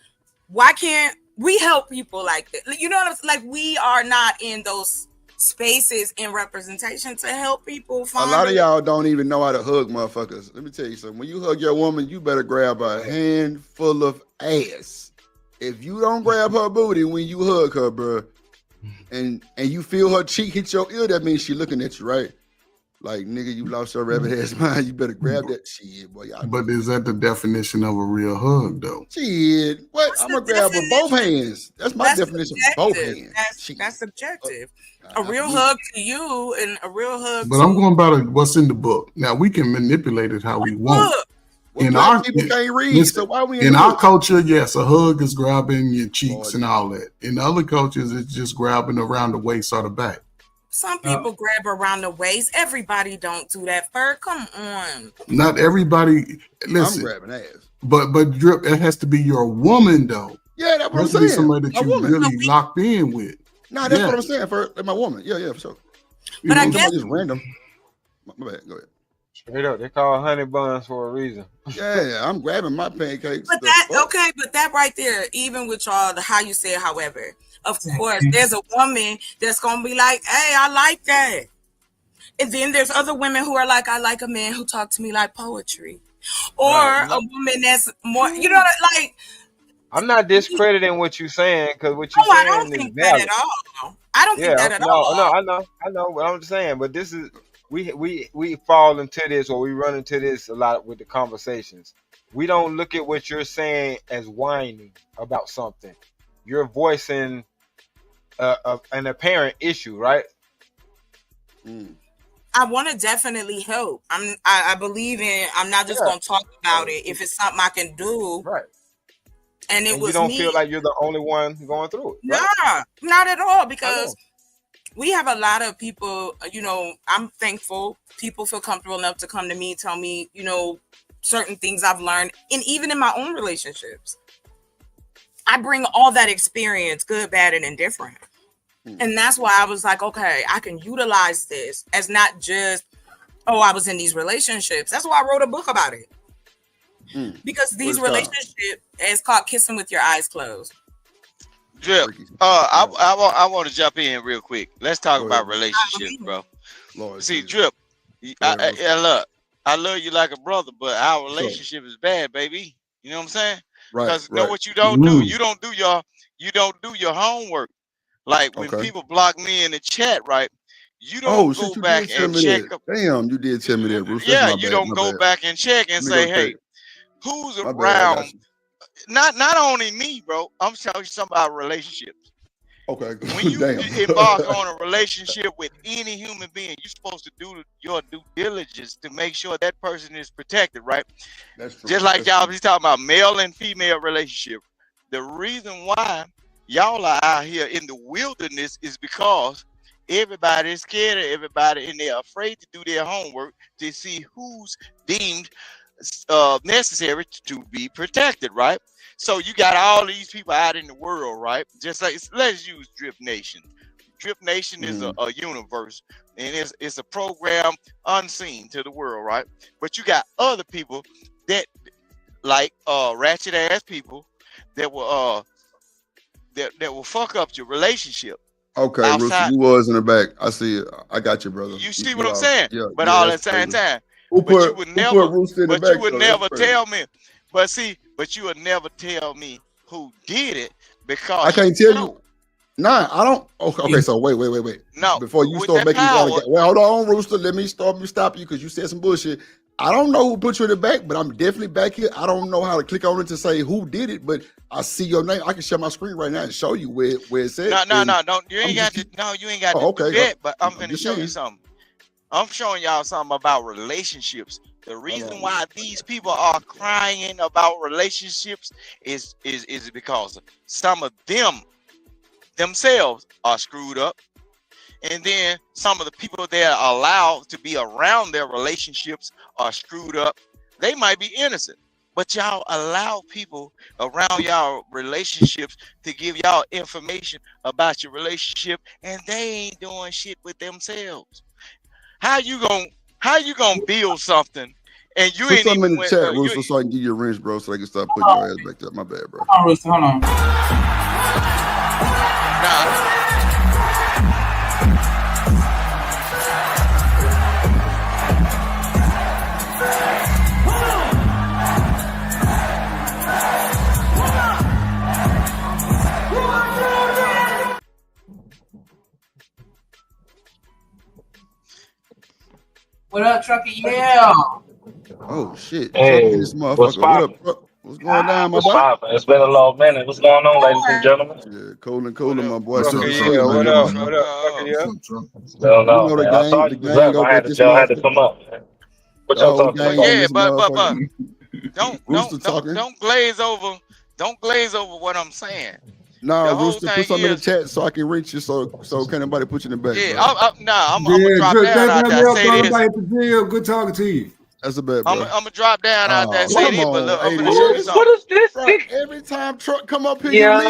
Why can't we help people like that? You know what I'm saying? Like, we are not in those spaces in representation to help people find. A lot of y'all don't even know how to hug motherfuckers. Let me tell you something. When you hug your woman, you better grab a handful of ass. If you don't grab her booty when you hug her, bro, and you feel her cheek hit your ear, that means she looking at you, right? Like, nigga, you lost your rabbit ass mind. You better grab that shit, boy. But is that the definition of a real hug, though? Shit, what? I'm gonna grab with both hands. That's my definition of both hands. That's subjective. A real hug to you and a real hug. But I'm going by what's in the book. Now we can manipulate it how we want. In our people can't read, so why we in our culture, yes, a hug is grabbing your cheeks and all that. In other cultures, it's just grabbing around the waist or the back. Some people grab around the waist. Everybody don't do that. Come on. Not everybody. Listen, I'm grabbing ass. But Drip, it has to be your woman though. Yeah, that's what I'm saying. Somebody that you really locked in with. No, that's what I'm saying. For my woman, yeah, for sure. But I guess just random. My bad. Go ahead. Straight up, they call honey buns for a reason. Yeah, I'm grabbing my pancakes. But that right there, even with y'all, how you say it, however, of course, there's a woman that's gonna be like, "Hey, I like that," and then there's other women who are like, "I like a man who talks to me like poetry," or a woman that's more, you know, like. I'm not discrediting what you're saying because what you're saying I don't think that at all. I don't think that at all. No, I know what I'm saying, but this is we fall into this or we run into this a lot with the conversations. We don't look at what you're saying as whining about something. You're voicing an apparent issue, right? I want to definitely help. I believe in. I'm not just gonna talk about it if it's something I can do. Right. And it And was you don't me. feel like you're the only one going through it. Right? Nah, not at all. Because we have a lot of people. I'm thankful. People feel comfortable enough to come to me, tell me, certain things I've learned, and even in my own relationships, I bring all that experience, good, bad, and indifferent. And that's why I was like, okay, I can utilize this as not just, I was in these relationships. That's why I wrote a book about it. Because these relationships is called Kissing with Your Eyes Closed. Drip, I want to jump in real quick. Let's talk about relationships, bro. See, Drip, I love you like a brother, but our relationship is bad, baby. You know what I'm saying? Because know what you don't do? You don't do your homework. Like when people block me in the chat, right? You don't go back and check. Damn, you did tell me that, Bruce. Yeah, you don't go back and check and say, hey, who's around? Not only me, bro. I'm telling you something about relationships. Okay. When you embark on a relationship with any human being, you're supposed to do your due diligence to make sure that person is protected, right? That's true. Just like y'all be talking about male and female relationship. The reason why y'all are out here in the wilderness is because everybody is scared of everybody and they're afraid to do their homework to see who's deemed necessary to be protected, right? So you got all these people out in the world, right? Just like, let's use Drip Nation. Drip Nation is a universe, and it's a program unseen to the world, right? But you got other people that like ratchet ass people that will that will fuck up your relationship. Okay, Bruce, you was in the back. I see it. I got you, brother. You see what I'm saying? Yeah, but all at the same time. But you would never tell me. But you would never tell me who did it because I can't tell you. Nah, I don't. Okay, so wait. No. Before you start making hold on, Rooster. Let me stop you because you said some bullshit. I don't know who put you in the back, but I'm definitely back here. I don't know how to click on it to say who did it, but I see your name. I can share my screen right now and show you where it says. No. You ain't got to do that. But I'm gonna show you something. I'm showing y'all something about relationships. The reason why these people are crying about relationships is because some of them themselves are screwed up. And then some of the people that are allowed to be around their relationships are screwed up. They might be innocent, but y'all allow people around y'all relationships to give y'all information about your relationship, and they ain't doing shit with themselves. How you gonna build something and you put ain't something even in the chat, Rooster, so I can give you a wrench, bro, so I can start putting your ass back there. My bad, bro. Hold on. What up, Trucker? Yeah. Oh shit! Hey, this motherfucker. what's What up? What's going down, my boy? It's been a long minute. What's going on, ladies and gentlemen? Yeah, cooler, my boy. What up? What up? Still no, you know man. I saw you was up. I had to come up. Man. What y'all talking about? Yeah, but don't glaze over. Don't glaze over what I'm saying. Nah, Rooster, put something in the chat so I can reach you. So can anybody put you in the back? Yeah, I'm gonna drop down out there. Say this. Good talking to you. That's a bad, bro. I'm gonna drop down out there. Say this, but look, I'm gonna show you something. What is this? Bro, every time truck come up here, yo, you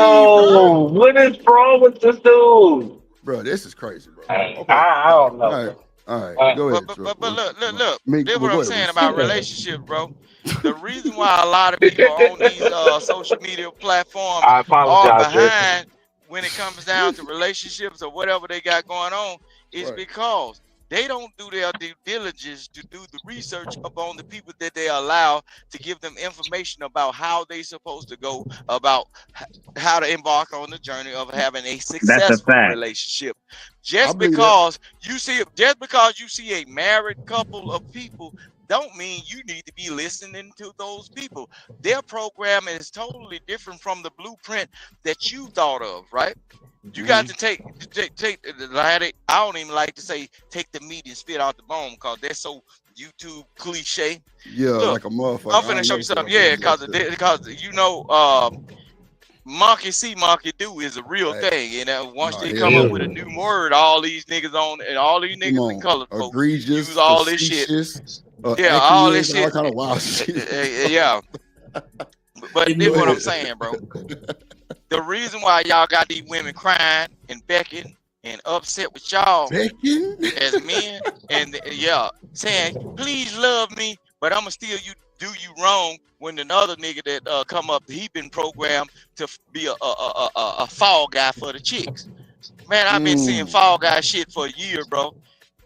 leave, what is wrong with this dude? Bro, this is crazy, bro. Okay. I don't know. All right. Go ahead. But look. This is what I'm saying about relationships, bro. The reason why a lot of people on these social media platforms are behind when it comes down to relationships or whatever they got going on is because they don't do their due diligence to do the research upon the people that they allow to give them information about how they supposed to go about how to embark on the journey of having a successful relationship. Just because you see a married couple of people don't mean you need to be listening to those people. Their program is totally different from the blueprint that you thought of, right? You got to take the I don't even like to say take the meat and spit out the bone because that's so YouTube cliche. Yeah, Look, like a motherfucker. I'm finna show you something. Yeah, because you know, monkey see, monkey do is a real thing. And once they come up with a new word, all these niggas on and all these niggas in color folks egregious, use all this shit. Yeah, all this shit. All kind of wild shit. Yeah. But this is what I'm saying, bro. The reason why y'all got these women crying and becking and upset with y'all as men, and saying, please love me, but I'ma still do you wrong when another nigga that come up, he been programmed to be a fall guy for the chicks. Man, I've been seeing fall guy shit for a year, bro.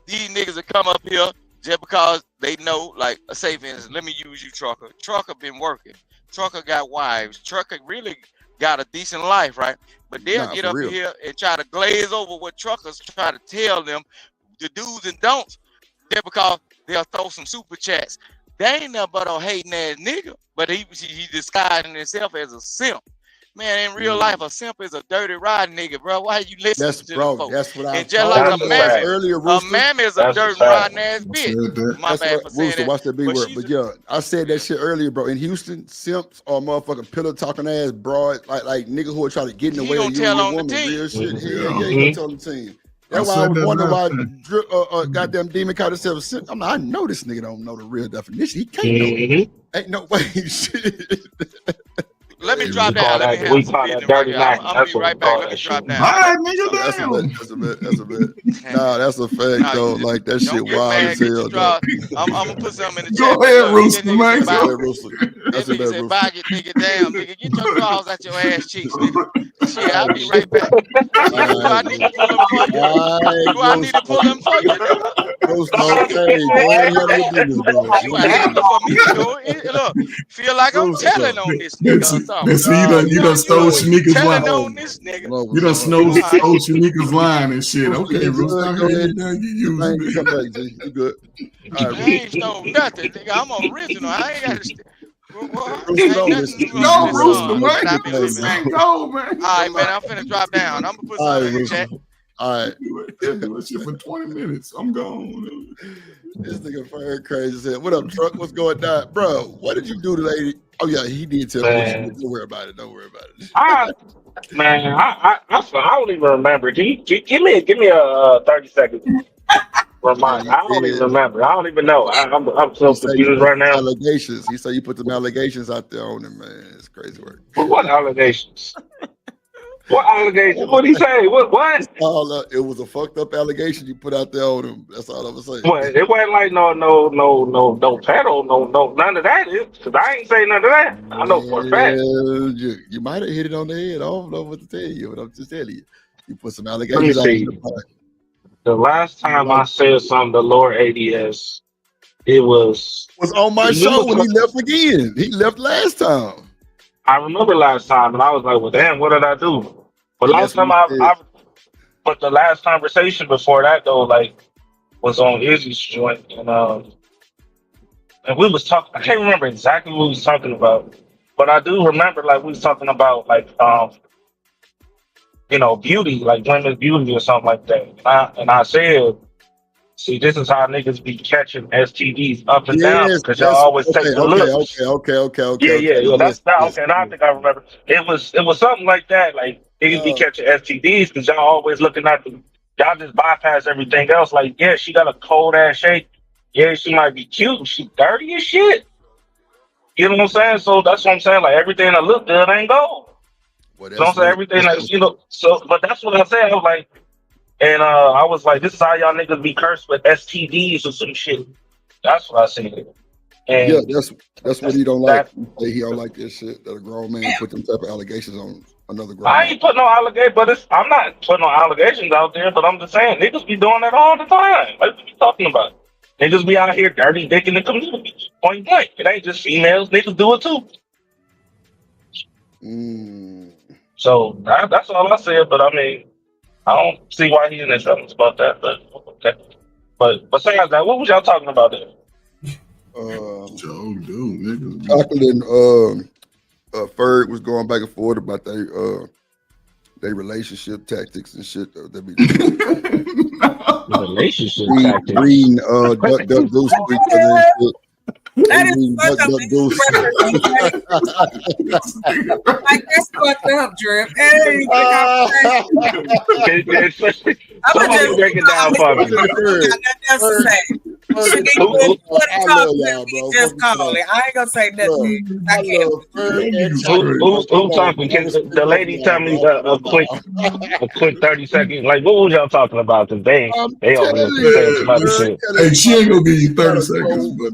These niggas that come up here just because they know, like, say for instance, let me use you, Trucker. Trucker been working. Trucker got wives. Trucker really got a decent life, right? But they'll get up here and try to glaze over what truckers try to tell them, the do's and don'ts. Just because they'll throw some super chats. They ain't nothing but a hating ass nigga, but he disguising himself as a simp. Man, in real life, a simp is a dirty rotten nigga, bro. Why you listen to them folks? That's what I and just like a mammy, earlier, a mammy is a dirty rotten ass bitch. My bad for saying Rooster, that. watch that B word. But yeah, I said that shit earlier, bro. In Houston, simps are motherfucking pillow talking ass broad, like niggas who are trying to get in the way of you and your woman. Real shit. Yeah, he gonna tell the team. That's why I was wondering why goddamn Demon called himself a simp. I know this nigga don't know the real definition. He can't know it. Ain't no way. Shit. Let me drop down. Let me have some business right here. I'll be right back. Let me drop down. That's a bit. Nah, that's a fact, though. Like, that shit wild as hell, though. I'm going to put something in the chat. Go ahead, Rooster, man. That nigga said, bye, get nigga down. Nigga, get your drawers out your ass cheeks, nigga. Shit, I'll be right back. Do I need to pull them for you? Do I need to pull them for you, nigga? Go ahead, You are happy for me to do it. Look, feel like I'm telling on this nigga. You done stole Shanika's line. On this nigga. You done stole Shanika's line and shit. Okay, Rooster, go ahead. You good. I ain't stole nothing, nigga. I'm original. I ain't got to. No, Rooster, man. Go, man. All right, man. I'm finna drop down. I'm gonna put something in the chat. All right. Do that shit for 20 minutes. I'm gone. This nigga fired crazy as hell. What up, Truck? What's going down? Bro, what did you do to lady? Oh, yeah, he did tell me. Don't worry about it. Don't worry about it. I don't even remember. Give me a 30 seconds. Remind. I don't even remember. I don't even know. I'm so confused right now. Allegations. He said you put them allegations out there on him, man. It's crazy work. What allegations? What allegations? What did he say? What? It was a fucked up allegation you put out there on him. That's all I'm saying. Well, it wasn't like no pedal, no none of that. Because I ain't saying none of that. I know for a fact. You might have hit it on the head. I don't know what to tell you, but I'm just telling you. You put some allegations out there. The last time I said something to Lord ADS, it was on my show when he left again. He left last time. I remember last time, and I was like, well, damn, what did I do? But last time but the last conversation before that, though, like, was on Izzy's joint, and we was talking, I can't remember exactly what we was talking about, but I do remember, like, we was talking about, like, beauty, like women's beauty or something like that. And I said, see, this is how niggas be catching STDs up and down because y'all always take the looks. Okay. Yeah. That's okay. Now I think I remember. It was something like that. Like niggas be catching STDs because y'all always looking at them. Y'all just bypass everything else. Like, yeah, she got a cold ass shape. Yeah, she might be cute. She dirty as shit. You know what I'm saying? So that's what I'm saying. Like everything that look good ain't gold. Well, so I'm saying everything that So, but that's what I said. I was like. And I was like, this is how y'all niggas be cursed with STDs or some shit. That's what I said. And yeah, that's what he don't like. He don't like this shit that a grown man put them type of allegations on another grown man. I ain't putting no allegations, but I'm not putting no allegations out there, but I'm just saying, niggas be doing that all the time. Like, what you talking about? Niggas be out here dirty dick in the community. Point blank. It ain't just females. Niggas do it too. So that's all I said, but I mean, I don't see why he in his feelings about that, but okay. But besides that, what was y'all talking about there? Chocolate and Ferg was going back and forth about they relationship tactics and shit. They be relationship tactics. Green duck goose to each other and shit. That is duck goose. Like that's fucked up, Drip. Hey, Somebody break it down for me. Just call it. I ain't gonna say nothing. I can't. Who's talking? Can the lady tell me a quick 30 seconds? Like, what was y'all talking about? Cause they over here saying some other shit. Hey, she ain't gonna give you 30 seconds, but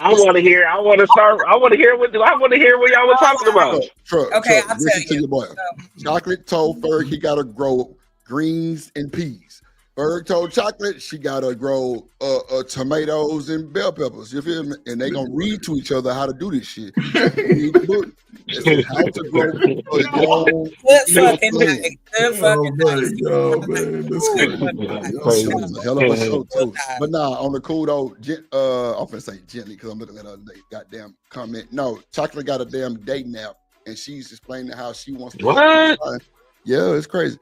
I want to hear. I want to start. I want to hear what y'all were talking about. Okay, I'll listen tell to your boy. Chocolate told Ferg he gotta grow greens and peas. Ferg told Chocolate she gotta grow tomatoes and bell peppers. You feel me? And they gonna read to each other how to do this shit. It says how to grow Good fucking night. Good fucking night. Hell of a show too. But nah, on the cool though, I'm gonna say gently because I'm looking at her goddamn comment. No, Chocolate got a damn dating app, and she's explaining how she wants to. What? Yeah, it's crazy.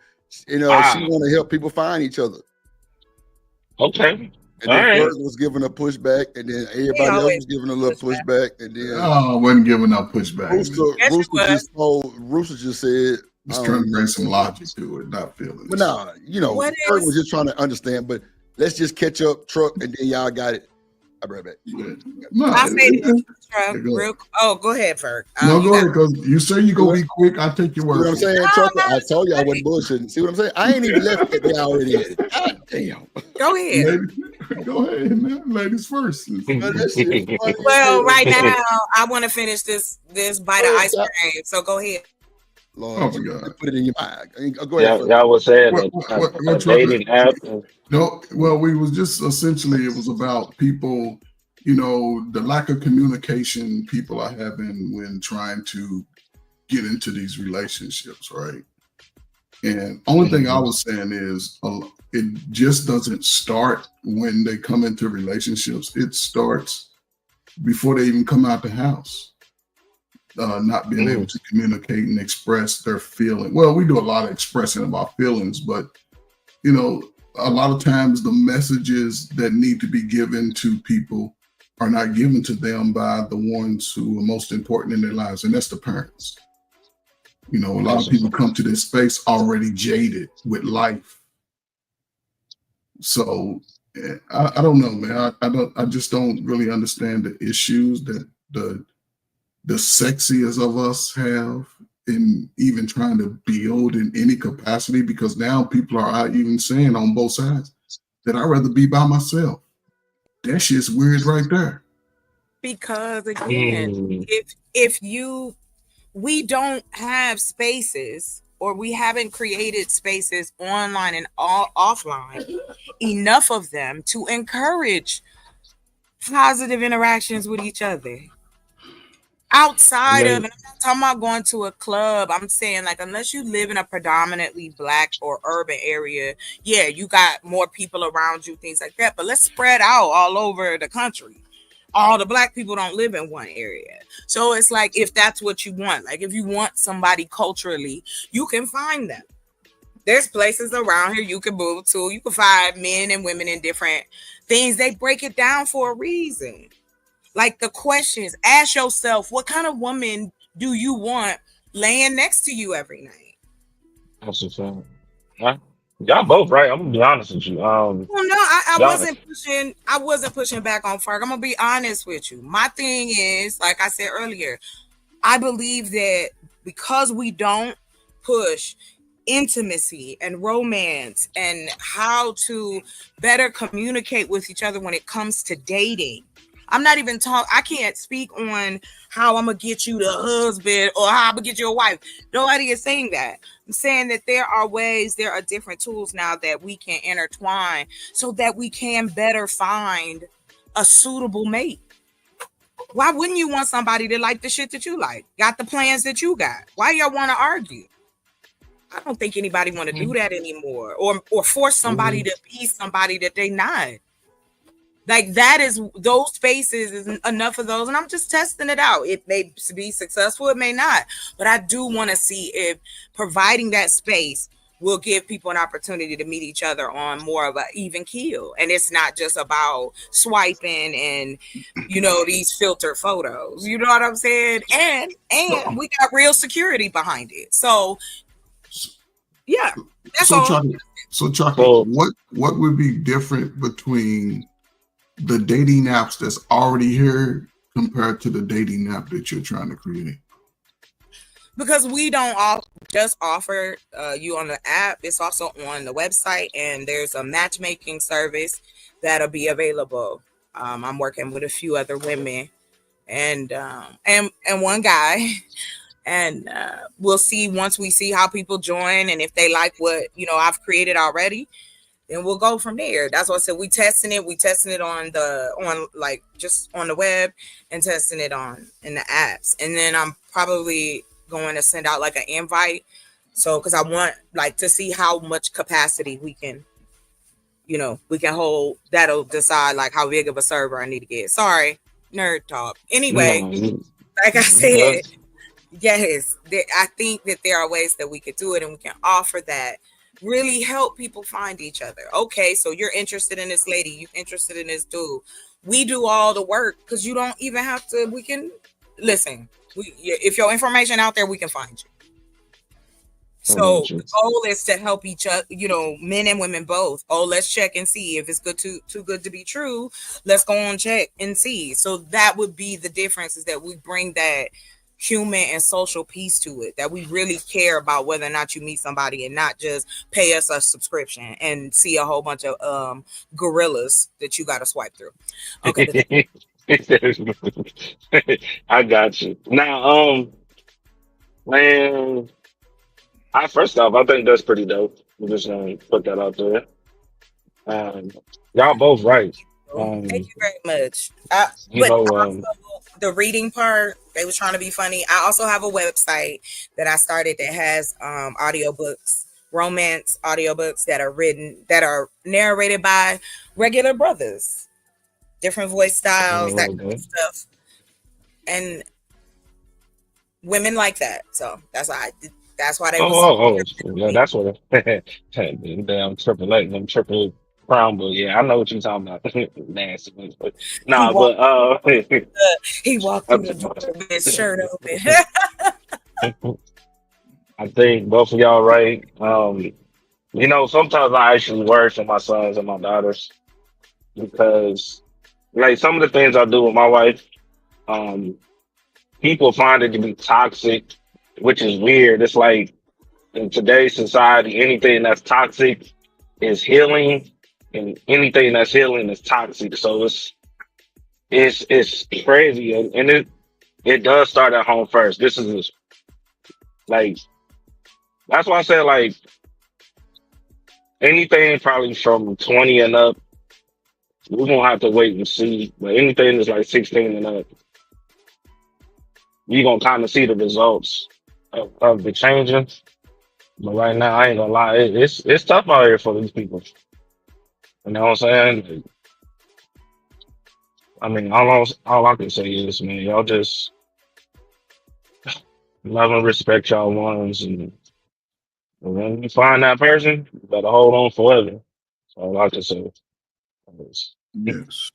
You know, she want to help people find each other. Okay. And then Ferg was giving a pushback, and then everybody else was giving a little pushback, and then I wasn't giving up pushback. Rooster just said just trying to bring some logic to it, not feelings. But nah, you know, Ferg was just trying to understand. But let's just catch up, truck, and then y'all got it. I'll be right back. I say this, Truck. Go ahead, Ferg. No, go ahead, because you say you gonna be quick. I take your word. See what I'm saying, Truck? I told you I wasn't bullshitting. See what I'm saying? I ain't even left it. They already had it. God damn. Go ahead. Go ahead, man. Ladies first. Well, right now I want to finish this bite of ice cream. So go ahead. Lord, oh my God. Put it in your bag. Go ahead. Y'all was saying what dating app. No, well, we was just essentially it was about people, you know, the lack of communication people are having when trying to get into these relationships, right? And only thing I was saying is it just doesn't start when they come into relationships. It starts before they even come out the house. Not being able to communicate and express their feeling. Well, we do a lot of expressing of our feelings, but you know, a lot of times the messages that need to be given to people are not given to them by the ones who are most important in their lives, and that's the parents. You know, a lot of people come to this space already jaded with life. So I don't know, man. I just don't really understand the issues that the sexiest of us have in even trying to build in any capacity, because now people are out even saying on both sides that I'd rather be by myself. That shit's weird right there. Because again, we don't have spaces, or we haven't created spaces online and offline, enough of them to encourage positive interactions with each other. Outside of, and I'm not talking about going to a club, I'm saying like unless you live in a predominantly Black or urban area, yeah, you got more people around you, things like that. But let's spread out all over the country. All the Black people don't live in one area. So it's like, if that's what you want, like if you want somebody culturally, you can find them. There's places around here you can move to. You can find men and women in different things. They break it down for a reason. Like the questions, ask yourself, what kind of woman do you want laying next to you every night? That's what's up. Huh? Y'all both right. I'm gonna be honest with you. Well, no, I wasn't pushing back on Ferg. I'm gonna be honest with you. My thing is, like I said earlier, I believe that because we don't push intimacy and romance and how to better communicate with each other when it comes to dating. I'm not even I can't speak on how I'm gonna get you the husband or how I'm gonna get you a wife. Nobody is saying that. I'm saying that there are ways, there are different tools now that we can intertwine so that we can better find a suitable mate. Why wouldn't you want somebody that like the shit that you like, got the plans that you got? Why y'all want to argue? I don't think anybody want to do that anymore, or force somebody to be somebody that they not. Like that is those spaces is enough of those, and I'm just testing it out. It may be successful, it may not, but I do want to see if providing that space will give people an opportunity to meet each other on more of an even keel, and it's not just about swiping and these filtered photos. You know what I'm saying? And we got real security behind it. So yeah, that's all. Chocolate, what would be different between the dating apps that's already here compared to the dating app that you're trying to create? Because we don't just offer you on the app, it's also on the website, and there's a matchmaking service that'll be available. I'm working with a few other women and one guy, and we'll see once we see how people join, and if they like what I've created already, then we'll go from there. That's what I said. We testing it on just on the web and testing it in the apps, and then I'm probably going to send out like an invite, so because I want to see how much capacity we can hold. That'll decide how big of a server I need to get. Sorry, nerd talk. Anyway, like I said, yes, I think that there are ways that we could do it, and we can offer that. Really help people find each other. Okay, so you're interested in this lady, you're interested in this dude. We do all the work because you don't even have to. We can listen. If your information out there, we can find you. So the goal is to help each other, men and women both. Oh, let's check and see if it's too good to be true. Let's go on check and see. So that would be the difference, is that we bring that human and social piece to it, that we really care about whether or not you meet somebody and not just pay us a subscription and see a whole bunch of gorillas that you got to swipe through. Okay. I got you. Now, man, first off, I think that's pretty dope. I'm just gonna put that out there. Y'all both right. Thank you very much. The reading part, they was trying to be funny. I also have a website that I started that has audiobooks, romance audiobooks that are narrated by regular brothers, different voice styles, that kind of stuff, and women like that. So that's why they. Yeah, that's what damn triple crown, but yeah, I know what you're talking about. Nasty, but he walked through the door with his shirt open. I think both of y'all right. Sometimes I actually worry for my sons and my daughters, because some of the things I do with my wife, people find it to be toxic, which is weird. It's like in today's society, anything that's toxic is healing, and anything that's healing is toxic. So it's crazy, and it does start at home first. This is that's why I said anything probably from 20 and up, we're gonna have to wait and see. But anything that's 16 and up, you're gonna kind of see the results of the changing. But right now, I ain't gonna lie, it's tough out here for these people. You know what I'm saying? I mean, all I can say is, man, y'all just love and respect y'all ones, and when you find that person, you better hold on forever. That's all I can say. Yes.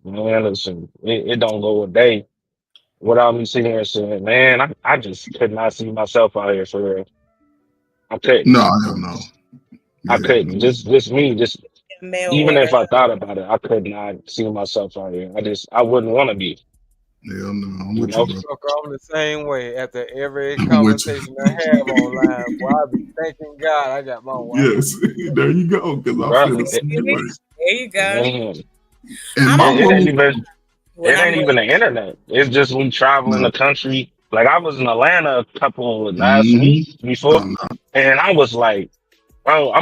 Man, listen, it don't go a day without me sitting here saying, man, I just could not see myself out here for real. I couldn't. No, I don't know. I couldn't. Just me. Just even if I thought about it, I could not see myself out here. I wouldn't want to be. Yeah, no, I'm with you, I'm the same way. After every conversation I have online, boy, I be thanking God I got my wife. Yes, there you go. Because I feel the same way. There you go. And it ain't even the internet. It's just me traveling the country. I was in Atlanta last week before, and I was like, bro,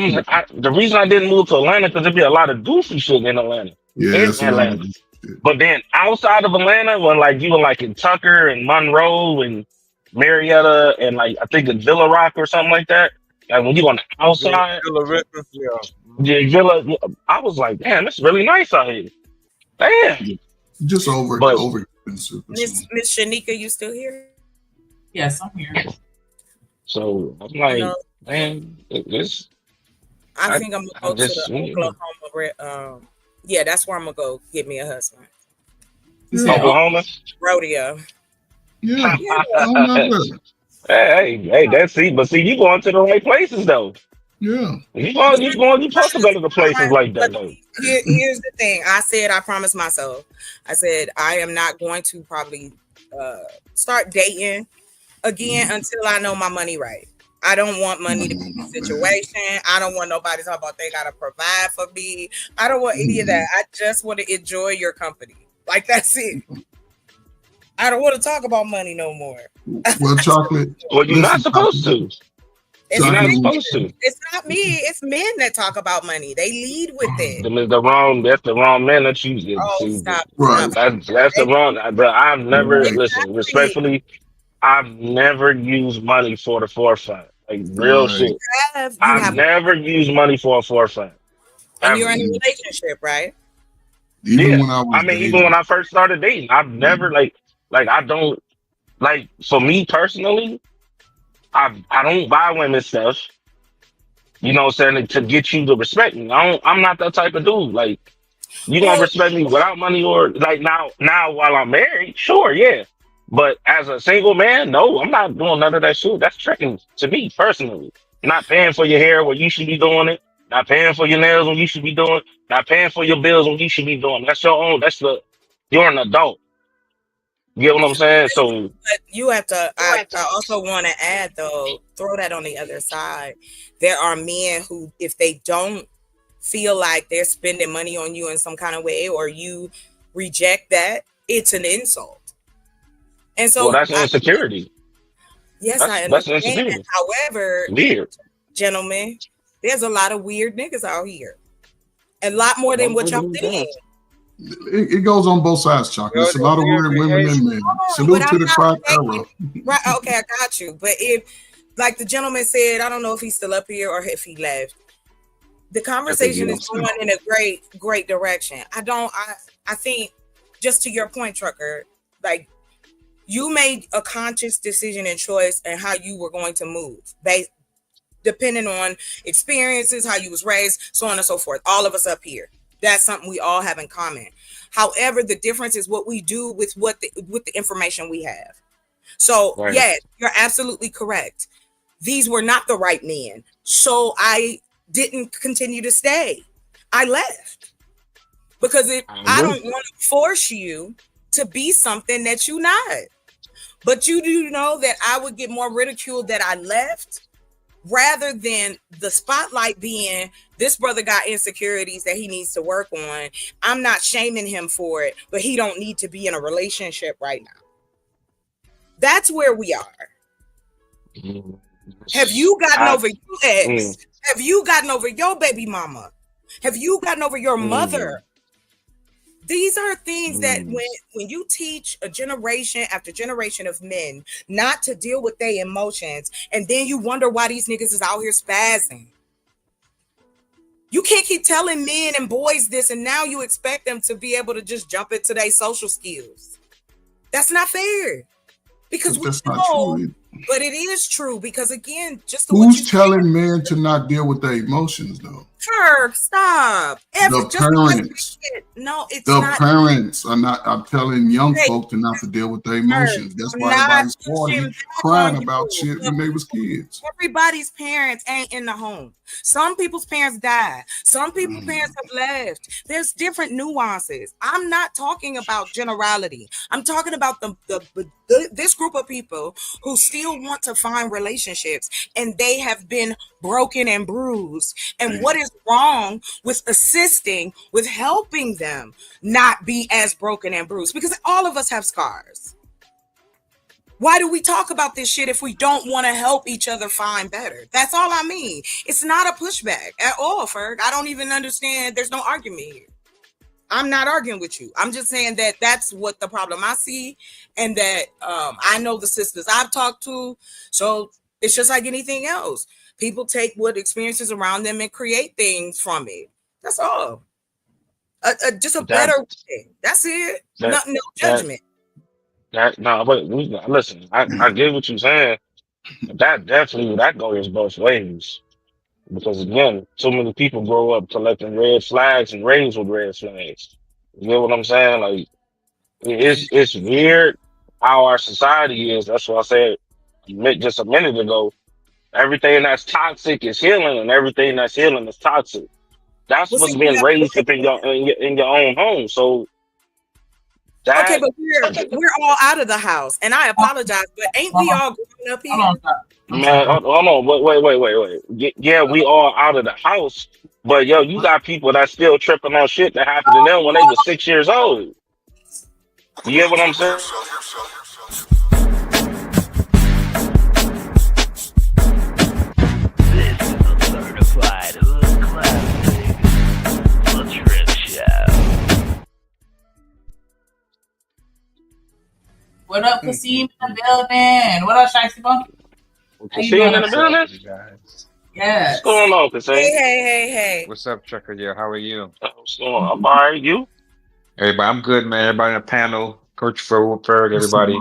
the reason I didn't move to Atlanta because there'd be a lot of goofy shit in Atlanta. Yes, in Atlanta. But then outside of Atlanta, when you were in Tucker and Monroe and Marietta and I think in Villa Rock or something like that, when you on the outside, Yeah, Villa. I was like, damn, it's really nice out here. Damn. Just But over expensive. Miss Shanika, you still here? Yes, I'm here. so I'm I know. like, man, this. I think I'm gonna go to just, the Oklahoma. Yeah, that's where I'm gonna go get me a husband. Oklahoma. Rodeo. Yeah. Hey, that's but see, you going to the right places though. Yeah. You supposed to go to the places like that though. Here's the thing. I said I promised myself. I said I am not going to probably start dating again until I know my money right. I don't want money to be a situation. I don't want nobody talking about they gotta provide for me. I don't want any of that. I just want to enjoy your company. Like that's it. I don't want to talk about money no more. Well, chocolate. Well, you're not supposed to. You're not supposed to. It's not me. It's men that talk about money. They lead with it. That's the wrong man that you get. Oh, stop. Right. That's the wrong. But I've never listen respectfully. I've never used money for the forefront. Like real shit. I've never used money for a forefront. And you're in a relationship, right? Even when I was even when I first started dating, I've never like I don't like for me personally, I don't buy women stuff. You know what I'm saying? To get you to respect me. I'm not that type of dude. Like you gonna respect me without money or like now while I'm married, sure, yeah. But as a single man, no, I'm not doing none of that shit. That's tricking to me personally. Not paying for your hair where you should be doing it. Not paying for your nails when you should be doing it. Not paying for your bills when you should be doing it. That's your own. You're an adult. You get what I'm saying? So but you have to. I also want to add though, throw that on the other side. There are men who, if they don't feel like they're spending money on you in some kind of way, or you reject that, it's an insult. And so that's insecurity. Yes, I understand. That's insecurity. However, weird. Gentlemen, there's a lot of weird niggas out here. A lot more than what y'all think. It goes on both sides, chocolate. It's a lot of weird women and men. Salute to the crack era. Right, okay, I got you. But if, like the gentleman said, I don't know if he's still up here or if he left. The conversation is going in a great direction. I think, just to your point, Trucker, like, you made a conscious decision and choice and how you were going to move, based depending on experiences, how you was raised, so on and so forth. All of us up here, that's something we all have in common. However, the difference is what we do with the information we have. So, yes, you're absolutely correct. These were not the right men, so I didn't continue to stay. I left because I don't want to force you to be something that you're not. But you do know that I would get more ridiculed that I left rather than the spotlight being this brother got insecurities that he needs to work on. I'm not shaming him for it, but he don't need to be in a relationship right now. That's where we are. Have you gotten over your ex? Have you gotten over your baby mama? Have you gotten over your mother? These are things that when you teach a generation after generation of men not to deal with their emotions, and then you wonder why these niggas is out here spazzing. You can't keep telling men and boys this, and now you expect them to be able to just jump into their social skills. That's not fair. Because we know, but it is true. Because again, just who's telling men to not deal with their emotions, though? Kirk, stop. The parents. No, it's the not. Parents are not. I'm telling young folk to not to deal with their emotions. That's why everybody's 40 crying about shit when they was kids. Everybody's parents ain't in the home. Some people's parents died. Some people's parents have left. There's different nuances. I'm not talking about generality. I'm talking about this group of people who still want to find relationships, and they have been broken and bruised. And what is wrong with assisting, with helping them not be as broken and bruised? Because all of us have scars. Why do we talk about this shit if we don't want to help each other find better? That's all I mean. It's not a pushback at all, Ferg. I don't even understand. There's no argument here. I'm not arguing with you. I'm just saying that that's what the problem I see, and that I know the sisters I've talked to. So it's just like anything else. People take what experiences around them and create things from it. That's all. Just a better way. That's it. No judgment. Listen, I get what you're saying. That definitely that goes both ways. Because again, so many people grow up collecting red flags and raised with red flags. You get what I'm saying? Like it's weird how our society is. That's what I said just a minute ago. Everything that's toxic is healing, and everything that's healing is toxic. That's what's being raised up in your own home. So okay, but we're all out of the house, and I apologize, but ain't we all growing up here? Man, hold on, wait. Yeah, we all out of the house, but yo, you got people that still tripping on shit that happened to them when they were 6 years old. You get what I'm saying? This is a certified hood classic, The Trip Show. What up, Kasim in the building? What up, Shiesty Bun? Kasim in the building? Yes. What's going on, Kasim? Hey. What's up, Chucker? Yeah, how are you? What's going on? I'm all right. You? Everybody, I'm good, man. Everybody on the panel, Coach Ferg, everybody.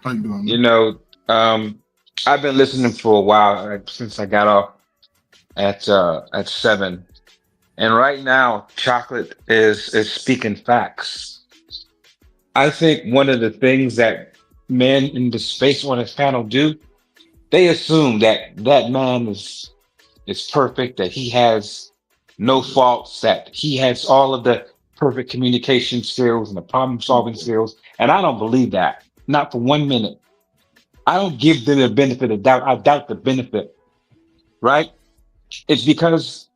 How you doing? You know, I've been listening for a while since I got off at 7, and right now, Chocolate is speaking facts. I think one of the things that men in the Space on his panel do, they assume that man is perfect, that he has no faults, that he has all of the perfect communication skills and the problem solving skills. And I don't believe that, not for 1 minute. I don't give them the benefit of doubt. I doubt the benefit, right? It's because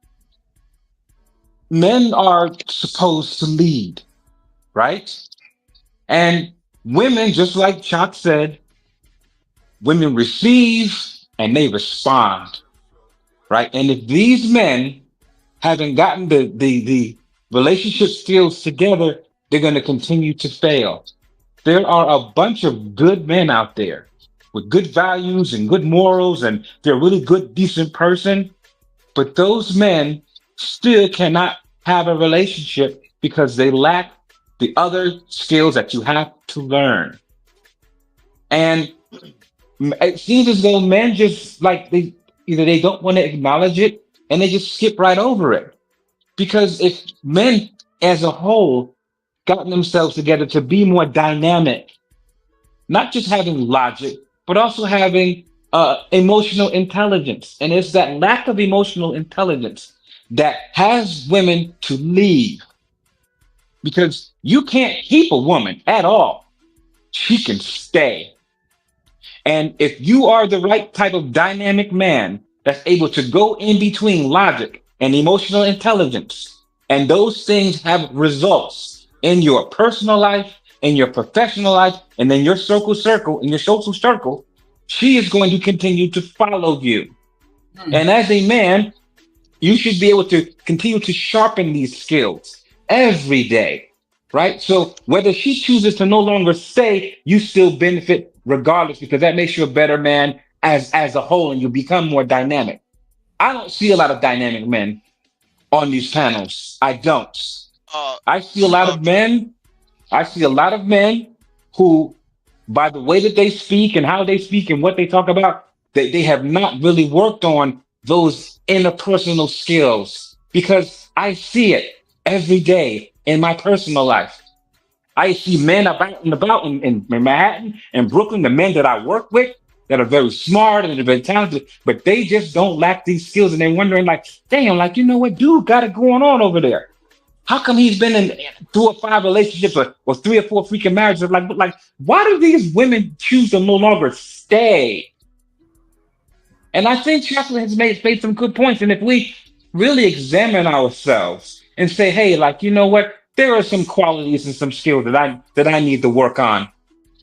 men are supposed to lead, right? And women, just like Chuck said, women receive and they respond, right? And if these men haven't gotten the relationship skills together, they're going to continue to fail. There are a bunch of good men out there with good values and good morals, and they're a really good, decent person. But those men still cannot have a relationship because they lack the other skills that you have to learn. And it seems as though men just like they don't want to acknowledge it and they just skip right over it. Because if men as a whole gotten themselves together to be more dynamic, not just having logic, but also having emotional intelligence. And it's that lack of emotional intelligence that has women to leave. Because you can't keep a woman at all. She can stay. And if you are the right type of dynamic man that's able to go in between logic and emotional intelligence, and those things have results in your personal life, in your professional life, and in your social circle, she is going to continue to follow you. And as a man, you should be able to continue to sharpen these skills every day, right? So whether she chooses to no longer stay, you still benefit regardless, because that makes you a better man as a whole, and you become more dynamic. I don't see a lot of dynamic men on these panels. I don't. I see a lot of men. I see a lot of men who, by the way that they speak and how they speak and what they talk about, they have not really worked on those interpersonal skills, because I see it every day in my personal life. I see men about in Manhattan and Brooklyn, the men that I work with that are very smart and very talented, but they just don't lack these skills. And they're wondering, like, damn, like, you know what, dude got it going on over there. How come he's been in 2 or 5 relationships or 3 or 4 freaking marriages? Like, why do these women choose to no longer stay? And I think Chocolate has made some good points. And if we really examine ourselves and say, hey, like, you know what, there are some qualities and some skills that I need to work on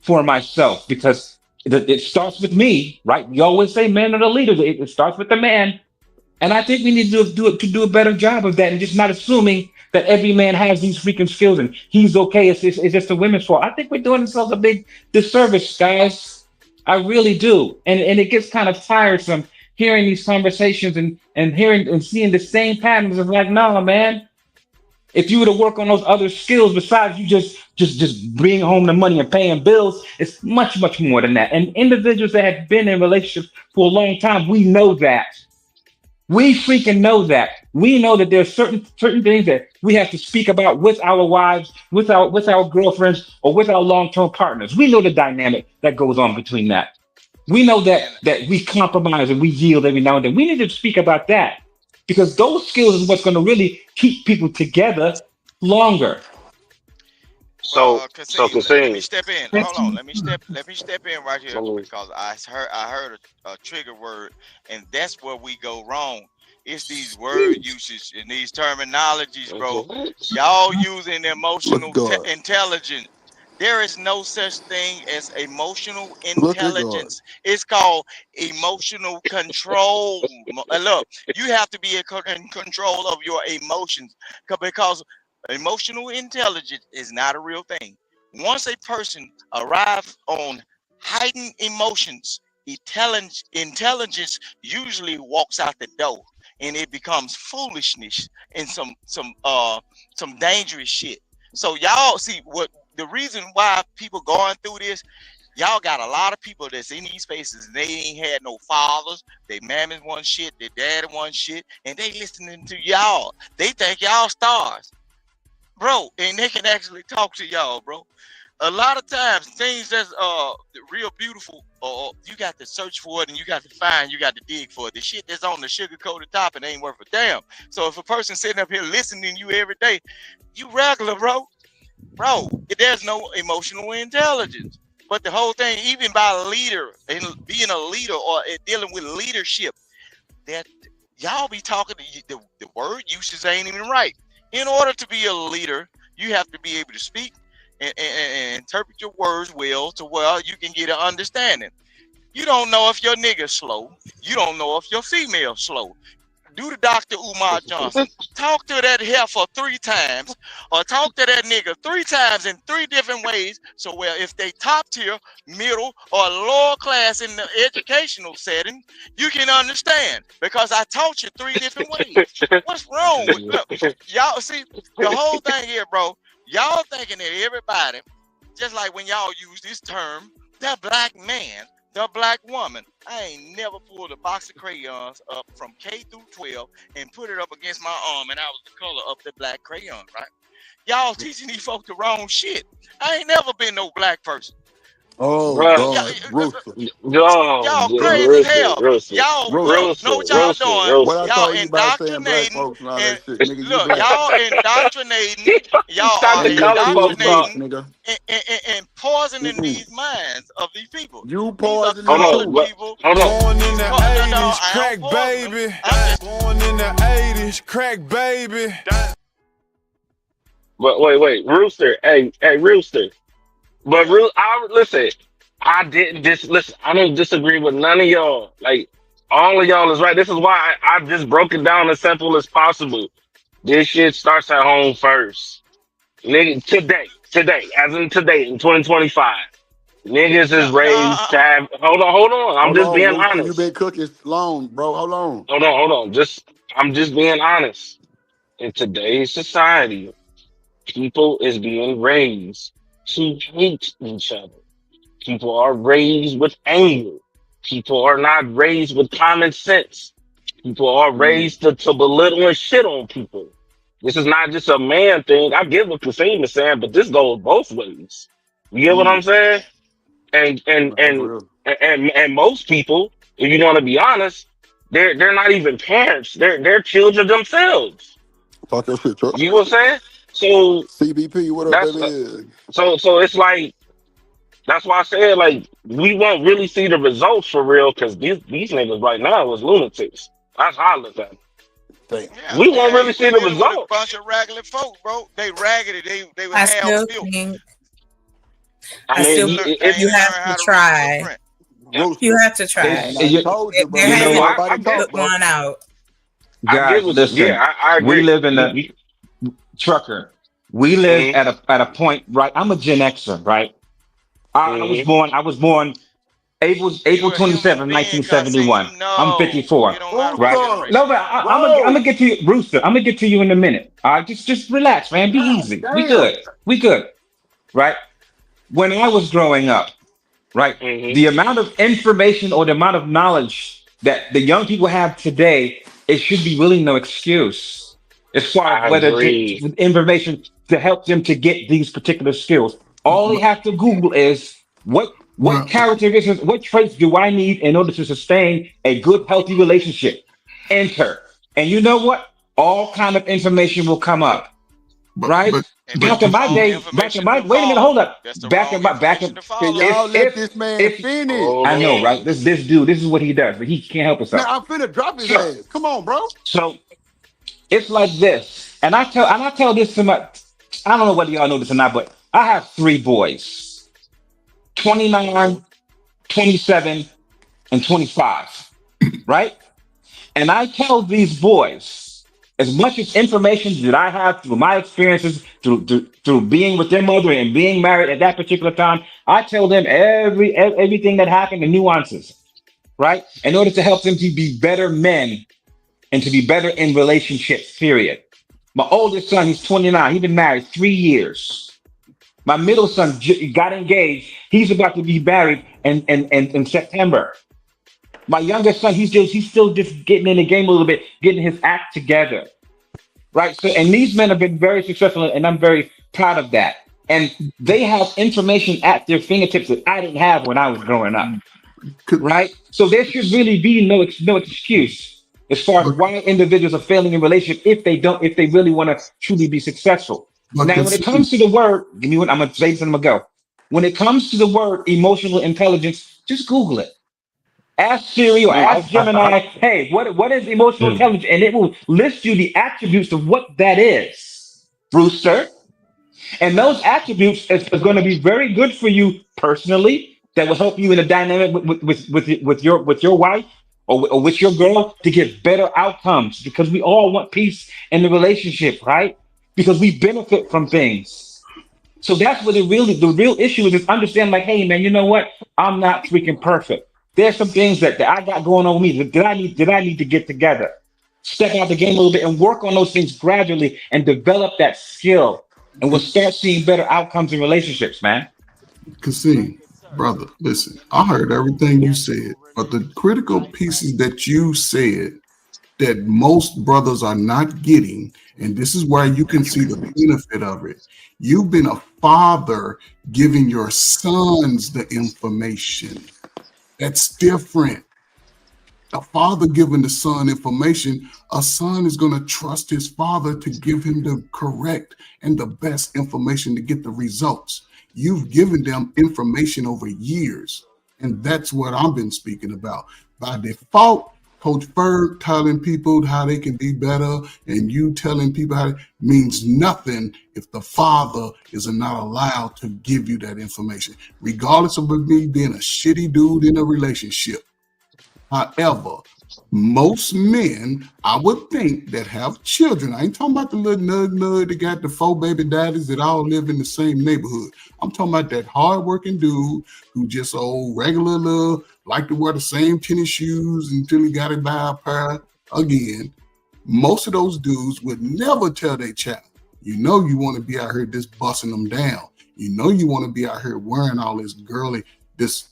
for myself, because it starts with me, right? We always say men are the leaders. It starts with the man. And I think we need to do a better job of that, and just not assuming that every man has these freaking skills and he's okay. It's just the women's fault. I think we're doing ourselves a big disservice, guys. I really do. And it gets kind of tiresome hearing these conversations and hearing and seeing the same patterns. It's like, no, man. If you were to work on those other skills besides you just bringing home the money and paying bills, it's much, much more than that. And individuals that have been in relationships for a long time, we know that. We freaking know that. We know that there's certain things that we have to speak about with our wives, with our girlfriends, or with our long-term partners. We know the dynamic that goes on between that. We know that we compromise and we yield every now and then. We need to speak about that because those skills is what's going to really keep people together longer. Let me step in. Hold on. Let me step in right here because I heard a trigger word, and that's where we go wrong. It's these word usage and these terminologies, bro. Y'all using emotional intelligence. There is no such thing as emotional intelligence. It's called emotional control. Look, you have to be in control of your emotions because emotional intelligence is not a real thing. Once a person arrives on heightened emotions, intelligence usually walks out the door, and it becomes foolishness and some dangerous shit. So y'all see what the reason why people going through this. Y'all got a lot of people that's in these spaces and they ain't had no fathers. They mammies one shit, their daddy one shit, and they listening to y'all. They think y'all stars. Bro, and they can actually talk to y'all, bro. A lot of times, things that's real beautiful, you got to search for it and you got to find, you got to dig for it. The shit that's on the sugar-coated top, it ain't worth a damn. So if a person sitting up here listening to you every day, you regular, bro. Bro, there's no emotional intelligence. But the whole thing, even by a leader and being a leader or dealing with leadership, that y'all be talking, the word usage ain't even right. In order to be a leader, you have to be able to speak and interpret your words well to where you can get an understanding. You don't know if your nigga's slow. You don't know if your female's slow. Do the Dr. Umar Johnson. Talk to that heifer 3 times or talk to that nigga 3 times in 3 different ways. So well, if they top tier, middle, or lower class in the educational setting, you can understand because I taught you 3 different ways. What's wrong with y'all? See, the whole thing here, bro, y'all thinking that everybody, just like when y'all use this term, the black man, the black woman. I ain't never pulled a box of crayons up from K through 12 and put it up against my arm and I was the color of the black crayon, right? Y'all teaching these folks the wrong shit. I ain't never been no black person. Oh, God. Y'all crazy as hell. Y'all know what y'all doing. What I Y'all told you about saying black indoctrinating. folks and all that shit, nigga. You Look, black. y'all indoctrinating. Y'all are indoctrinating and poisoning these minds of these people. You poisoning people. Born in the 80s, crack baby. Born in the 80s, crack baby. But wait, Rooster. Hey, Rooster. But listen, I don't disagree with none of y'all. Like, all of y'all is right. This is why I just broke it down as simple as possible. This shit starts at home first. Nigga, today, as in today, in 2025, niggas is raised to have. Hold on. I'm just being honest. You been cooking long, bro. Hold on. Hold on. I'm just being honest. In today's society, people is being raised to hate each other. People are raised with anger. People are not raised with common sense. People are raised to belittle and shit on people. This is not just a man thing. I get what Kasim is saying, but this goes both ways. You get what I'm saying? And most people, if you want to be honest, they're not even parents. They're children themselves. Talk your shit, Chuck. You know what I'm saying? So CBP, what up, baby? So it's like, that's why I said, like, we won't really see the results for real because these niggas right now is lunatics. That's how I look at it. Yeah, we won't really see the results. A bunch of raggedy folk, bro. They raggedy. They would I have still filth. think I mean, you have to try. You have to try. I told you, bro. There hasn't Nobody put one out. Guys, listen. I agree. We live in a trucker. We live at a point, right? I'm a Gen Xer, right? I was born April 27, 1971. I'm 54. Right? No, but I'm gonna get to you, Rooster. I'm gonna get to you in a minute. All right, just relax, man. Be easy. We good. We good. Right? When I was growing up, right, the amount of information or the amount of knowledge that the young people have today, it should be really no excuse as far as whether information to help them to get these particular skills. All they have to Google is what characteristics, what traits do I need in order to sustain a good, healthy relationship? Enter. And you know what? All kind of information will come up. Right? Back in my day, wait a minute, hold up. Can y'all let this man finish? I know, right? This dude, this is what he does, but he can't help himself. Man, I'm finna drop his ass. Come on, bro. So it's like this, and I tell this to my, I don't know whether y'all know this or not, but I have 3 boys, 29, 27, and 25, right? And I tell these boys, as much as information that I have through my experiences, through being with their mother and being married at that particular time, I tell them everything that happened, the nuances, right? In order to help them to be better men and to be better in relationships, period. My oldest son, he's 29. He's been married 3 years. My middle son got engaged. He's about to be married in September. My youngest son, he's still just getting in the game a little bit, getting his act together, right? So, and these men have been very successful, and I'm very proud of that. And they have information at their fingertips that I didn't have when I was growing up, right? So there should really be no excuse as far as why individuals are failing in relationship if they really want to truly be successful. Now, when it comes to the word, give me one. I'm gonna say this and I'm gonna go. When it comes to the word emotional intelligence, just Google it. Ask Siri or ask Gemini, hey, what is emotional intelligence? And it will list you the attributes of what that is, Brewster. And those attributes is going to be very good for you personally. That will help you in a dynamic with your wife or with your girl to get better outcomes, because we all want peace in the relationship, right? Because we benefit from things. So that's what the real issue is understand, like, hey man, you know what? I'm not freaking perfect. There's some things that I got going on with me that I need to get together. Step out the game a little bit and work on those things gradually and develop that skill. And we'll start seeing better outcomes in relationships, man. Kasim, brother, listen, I heard everything you said, but the critical pieces that you said that most brothers are not getting, and this is where you can see the benefit of it. You've been a father giving your sons the information. That's different. A father giving the son information, a son is going to trust his father to give him the correct and the best information to get the results. You've given them information over years, and that's what I've been speaking about. By default, Coach Ferg telling people how they can be better and you telling people how means nothing if the father is not allowed to give you that information, regardless of me being a shitty dude in a relationship. However, most men, I would think, that have children, I ain't talking about the little nug that got the 4 baby daddies that all live in the same neighborhood. I'm talking about that hardworking dude who just old regular little, like to wear the same tennis shoes until he got to buy a pair again. Most of those dudes would never tell their child, you know you want to be out here just busting them down. You know you want to be out here wearing all this girly, this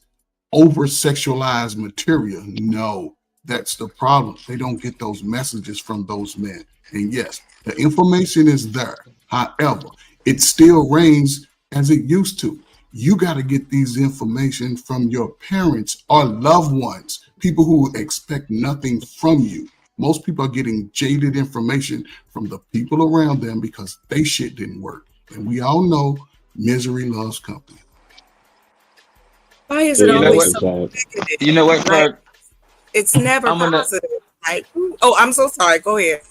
over-sexualized material. No, that's the problem. They don't get those messages from those men. And yes, the information is there. However, it still reigns as it used to. You got to get these information from your parents or loved ones, people who expect nothing from you. Most people are getting jaded information from the people around them because they shit didn't work. And we all know misery loves company. Why is it always so negative? You know what, like, it's never positive. Like, oh, I'm so sorry. Go ahead.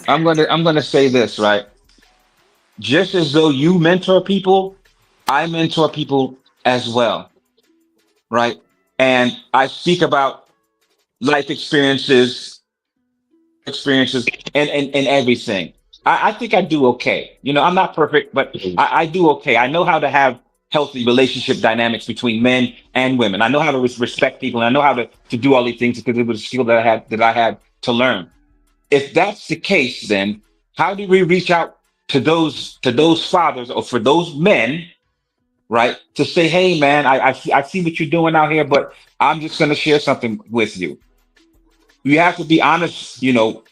I'm gonna say this, right? Just as though you mentor people, I mentor people as well, right? And I speak about life experiences, and everything. I think I do okay. You know, I'm not perfect, but I do okay. I know how to have healthy relationship dynamics between men and women. I know how to respect people, and I know how to do all these things because it was a skill that I had to learn. If that's the case, then how do we reach out to those fathers or for those men, right? To say, hey man, I see what you're doing out here, but I'm just gonna share something with you. We have to be honest,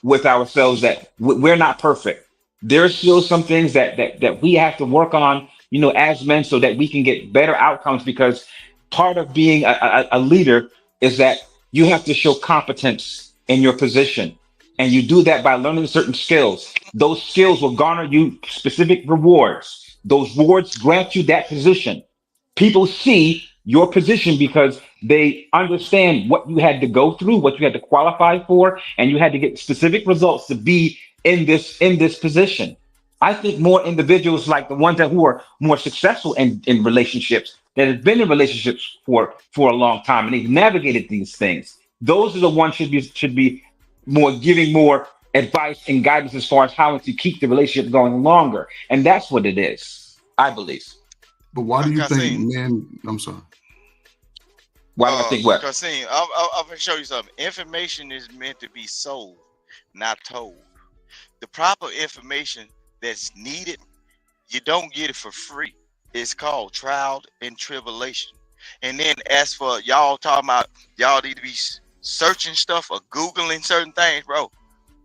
with ourselves that we're not perfect. There's still some things that we have to work on, as men, so that we can get better outcomes. Because part of being a leader is that you have to show competence in your position, and you do that by learning certain skills. Those skills will garner you specific rewards. Those rewards grant you that position. People see your position because they understand what you had to go through, what you had to qualify for, and you had to get specific results to be in this position. I think more individuals like the ones who are more successful in relationships, that have been in relationships for a long time and they've navigated these things. Those are the ones should be more giving more advice and guidance as far as how to keep the relationship going longer. And that's what it is, I believe. But why do you think men? I'm sorry. Why do I think what? Because I'm gonna show you something. Information is meant to be sold, not told. The proper information that's needed, you don't get it for free. It's called trial and tribulation. And then as for y'all talking about y'all need to be searching stuff or Googling certain things, bro.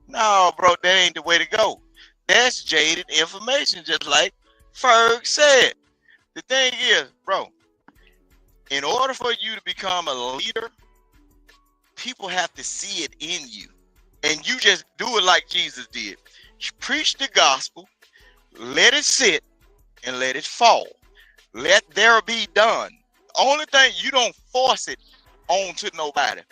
No, bro, that ain't the way to go. That's jaded information, just like Ferg said. The thing is, bro, in order for you to become a leader, people have to see it in you. And you just do it like Jesus did. You preach the gospel, let it sit, and let it fall. Let there be done. Only thing, you don't force it onto nobody.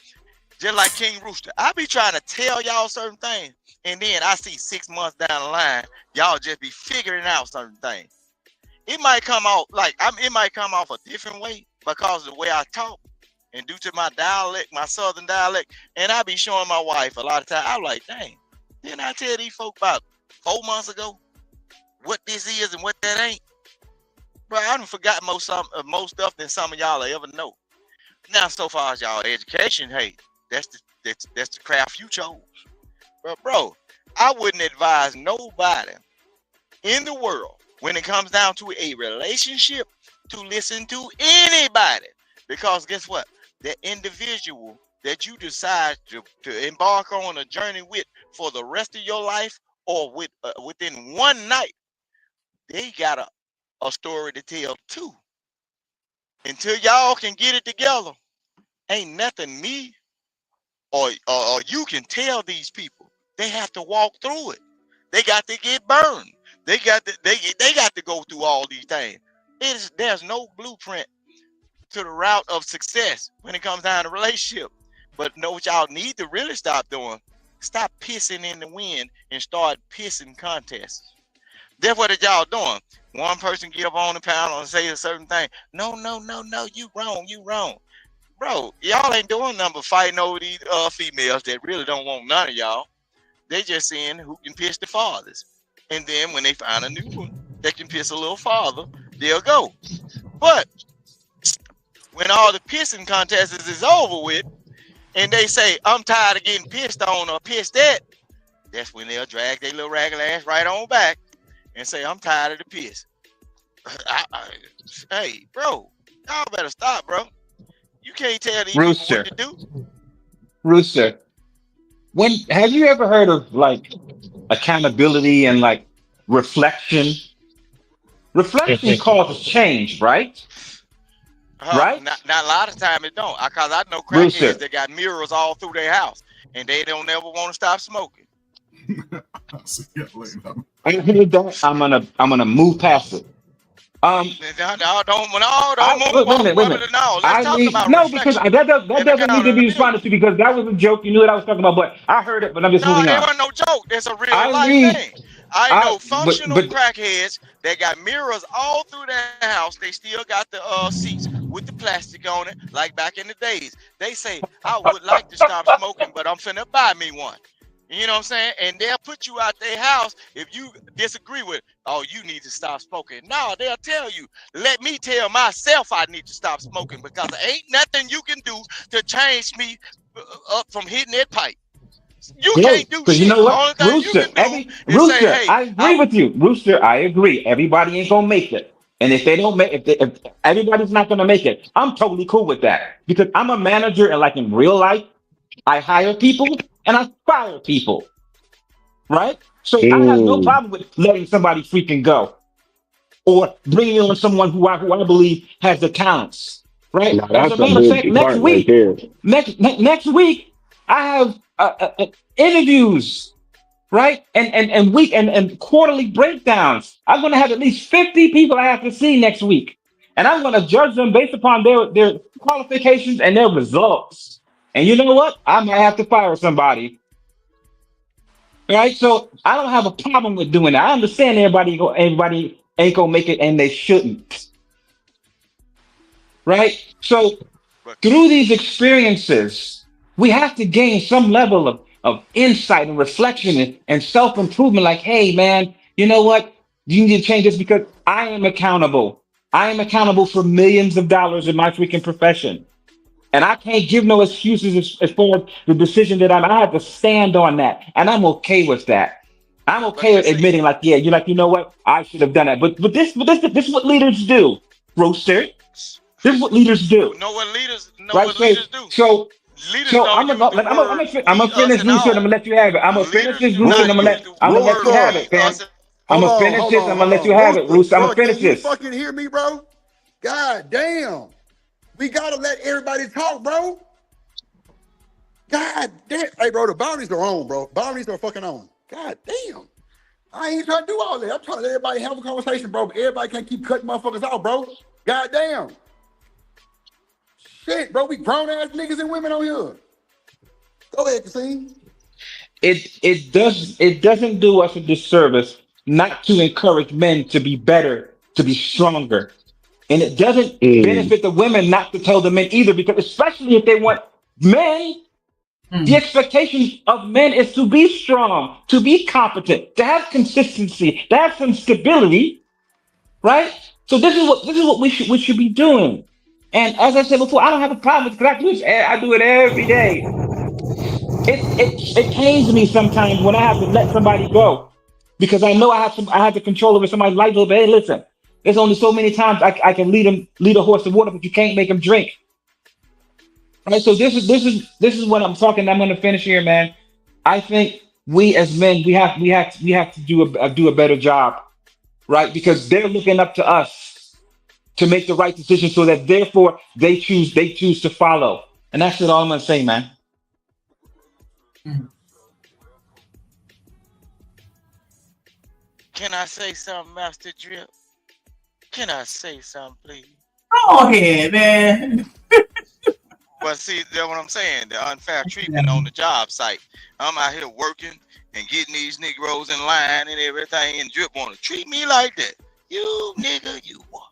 Just like King Rooster. I be trying to tell y'all certain things, and then I see 6 months down the line, y'all just be figuring out certain things. It might come out it might come off a different way because of the way I talk and due to my dialect, my southern dialect. And I be showing my wife a lot of times. I'm like, dang, didn't I tell these folk about 4 months ago what this is and what that ain't? Bro, I done forgot most stuff than some of y'all ever know. Now, so far as y'all education, hey, that's the craft you chose. But bro, I wouldn't advise nobody in the world when it comes down to a relationship to listen to anybody, because guess what? The individual that you decide to embark on a journey with for the rest of your life or within one night, they got a story to tell too. Until y'all can get it together, ain't nothing me or you can tell these people. They have to walk through it. They got to get burned. They got to go through all these things. There's no blueprint to the route of success when it comes down to relationship. But know what y'all need to really stop doing? Stop pissing in the wind and start pissing contests. That's what y'all doing. One person get up on the panel and say a certain thing. No, you wrong. Bro, y'all ain't doing nothing but fighting over these females that really don't want none of y'all. They just saying who can piss the farthest. And then when they find a new one that can piss a little farther, they'll go. But when all the pissing contests is over with, and they say, I'm tired of getting pissed on or pissed at, that's when they'll drag their little ragged ass right on back and say, I'm tired of the piss. Hey, bro, y'all better stop, bro. You can't tell these people what to do. Rooster, have you ever heard of like accountability and like reflection? Reflection causes change, right? Right? Not a lot of time it don't. Because I know crackheads that got mirrors all through their house and they don't ever want to stop smoking. I'm gonna move past it. Don't move. Because that doesn't need to be responded to because that was a joke. You knew what I was talking about, but I heard it, but I'm just moving on. It wasn't no joke. It's a real life thing. I know functional crackheads that got mirrors all through their house. They still got the seats with the plastic on it, like back in the days. They say, I would like to stop smoking, but I'm finna buy me one. You know what I'm saying? And they'll put you out their house if you disagree with it. Oh, you need to stop smoking. No, they'll tell you. Let me tell myself I need to stop smoking because there ain't nothing you can do to change me up from hitting that pipe. You can't do Because shit. you know The what, only thing you Rooster, can do is say, Rooster, hey, I agree with you, Rooster. I agree. Everybody ain't gonna make it, and if they don't make, if everybody's not gonna make it, I'm totally cool with that because I'm a manager, and like in real life, I hire people and I fire people, right? So I have no Mm. problem with letting somebody freaking go or bringing on someone who I believe has the talents, right? Now As a that's a matter of good fact, next point right week, there. next week, I have interviews, right? And quarterly breakdowns. I'm going to have at least 50 people I have to see next week, and I'm going to judge them based upon their qualifications and their results. And you know what? I might have to fire somebody. Right, so I don't have a problem with doing that. I understand everybody ain't gonna make it, and they shouldn't. Right, so through these experiences, we have to gain some level of insight and reflection and self improvement. Like, hey, man, you know what? You need to change this because I am accountable. I am accountable for millions of dollars in my freaking profession. And I can't give no excuses as far as the decision that I have to stand on that. And I'm okay with that. I'm okay with admitting, like, yeah, you're like, you know what? I should have done that. But this is what leaders do, Rooster. This is what leaders do. know what leaders Right? Leaders So don't use the word I'm gonna we, us, finish and Rooster and I'm all. gonna let you have it. I'm gonna finish Leaders this do Rooster not and use the I'm gonna let you word have we, it, fam. us, and I'm Hold gonna on, finish hold this. on, I'm hold gonna let you on. have it, Rooster, Rooster. I'm bro, gonna finish can you this. fucking hear me, bro? God damn. We gotta let everybody talk, bro. God damn. Hey, bro, the boundaries are on, bro. Boundaries are fucking on. God damn. I ain't trying to do all that. I'm trying to let everybody have a conversation, bro. But everybody can't keep cutting motherfuckers out, bro. God damn. Shit, bro. We grown ass niggas and women on here. Go ahead, Cassine. It doesn't do us a disservice not to encourage men to be better, to be stronger. And it doesn't Mm. benefit the women not to tell the men either, because especially if they want men, the expectation of men is to be strong, to be competent, to have consistency, to have some stability, right? So this is what we should be doing. And as I said before, I don't have a problem with because I do it every day. It pains me sometimes when I have to let somebody go because I know I have the control over somebody's life. But hey, listen, there's only so many times I can lead a horse to water, but you can't make him drink. Right. So this is what I'm talking. I'm going to finish here, man. I think we as men we have to do a better job, right? Because they're looking up to us to make the right decision, so that therefore they choose to follow. And that's all I'm going to say, man. Can I say something, Master Drip? Can I say something, please? Go ahead, man. But see, that's what I'm saying. The unfair treatment on the job site. I'm out here working and getting these Negroes in line and everything, and Drip want to treat me like that. You nigga, you what?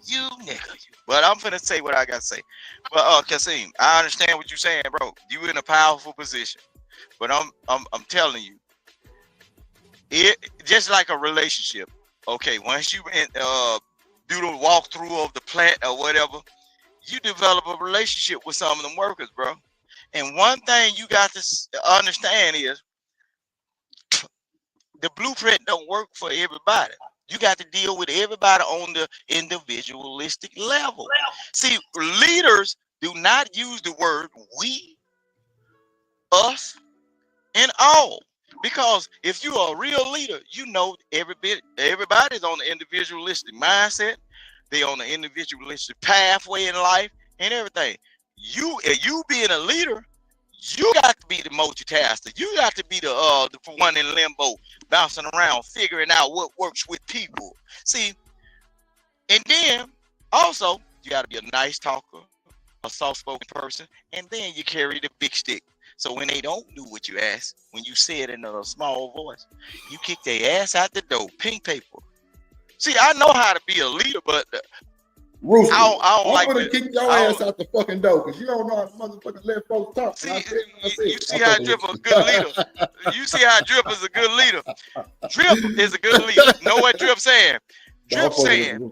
You nigga, you. But I'm finna say what I gotta say. But Kasim, I understand what you're saying, bro. You in a powerful position. But I'm telling you, it just like a relationship. Okay, once you do the walkthrough of the plant or whatever, you develop a relationship with some of them workers, bro. And one thing you got to understand is the blueprint don't work for everybody. You got to deal with everybody on the individualistic level. See, leaders do not use the word we, us, and all. Because if you are a real leader, you know everybody's on the individualistic mindset. They on the individualistic pathway in life and everything. You being a leader, you got to be the multitasker. You got to be the one in limbo, bouncing around, figuring out what works with people. See, and then also you got to be a nice talker, a soft-spoken person, and then you carry the big stick. So when they don't do what you ask, when you say it in a small voice, you kick their ass out the door. Pink paper. See, I know how to be a leader, but Rooster, I don't I'm like gonna to. kick your ass out the fucking door because you don't know how to motherfucking let folks talk. You see how Drip a good leader. You see how Drip is a good leader. Drip is a good leader. Know what Drip saying? Drip saying,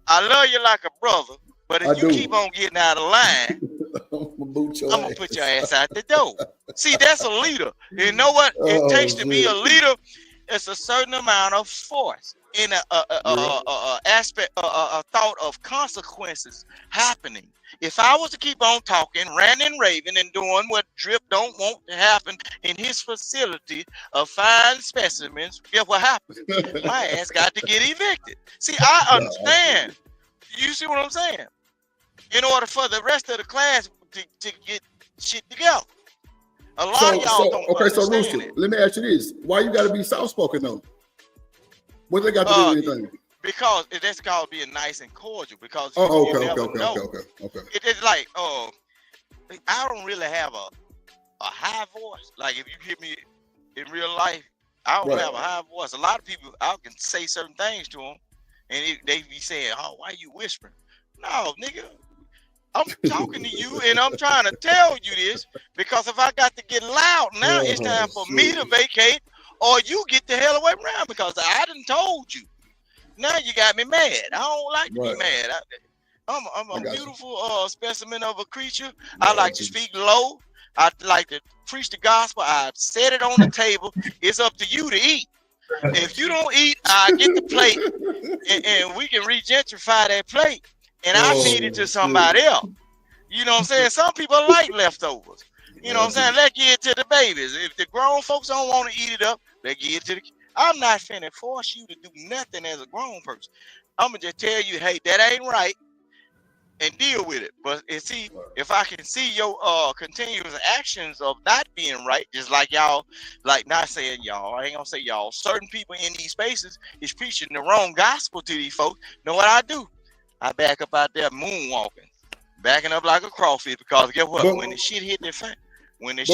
I love you like a brother, but if you keep on getting out of line, I'm gonna put your ass out the door. See, that's a leader. You know what it takes to be a leader? It's a certain amount of force in a aspect, a thought of consequences happening. If I was to keep on talking, ranting and raving, and doing what Drip don't want to happen in his facility of fine specimens, guess what happens? My ass got to get evicted. See, I understand. You see what I'm saying? In order for the rest of the class to get shit together. A lot of y'all don't understand Rooster, it. let me ask you this. Why you gotta be soft-spoken though? What they got to do with anything? Because that's called being nice and cordial. Because okay. It's like, I don't really have a high voice. Like if you hear me in real life, I don't have a high voice. A lot of people, I can say certain things to them, and they be saying, "Oh, why you whispering?" No, nigga, I'm talking to you, and I'm trying to tell you this because if I got to get loud now, it's time for me to vacate, or you get the hell away from around because I done told you. Now you got me mad. I don't like to be mad. I'm a beautiful specimen of a creature. I like to speak low. I like to preach the gospel. I set it on the table. It's up to you to eat. If you don't eat, I get the plate, and we can regentrify that plate, and I feed it to somebody else. You know what I'm saying? Some people like leftovers. You know what I'm saying? Let's give it to the babies. If the grown folks don't want to eat it up, let's give it to the. I'm not finna force you to do nothing as a grown person. I'm gonna just tell you, hey, that ain't right, and deal with it. But see, if I can see your continuous actions of not being right, just like y'all, like not saying y'all, I ain't gonna say y'all. Certain people in these spaces is preaching the wrong gospel to these folks. Know what I do? I back up out there moonwalking, backing up like a crawfish because guess what? When the shit hit their fan, let me ask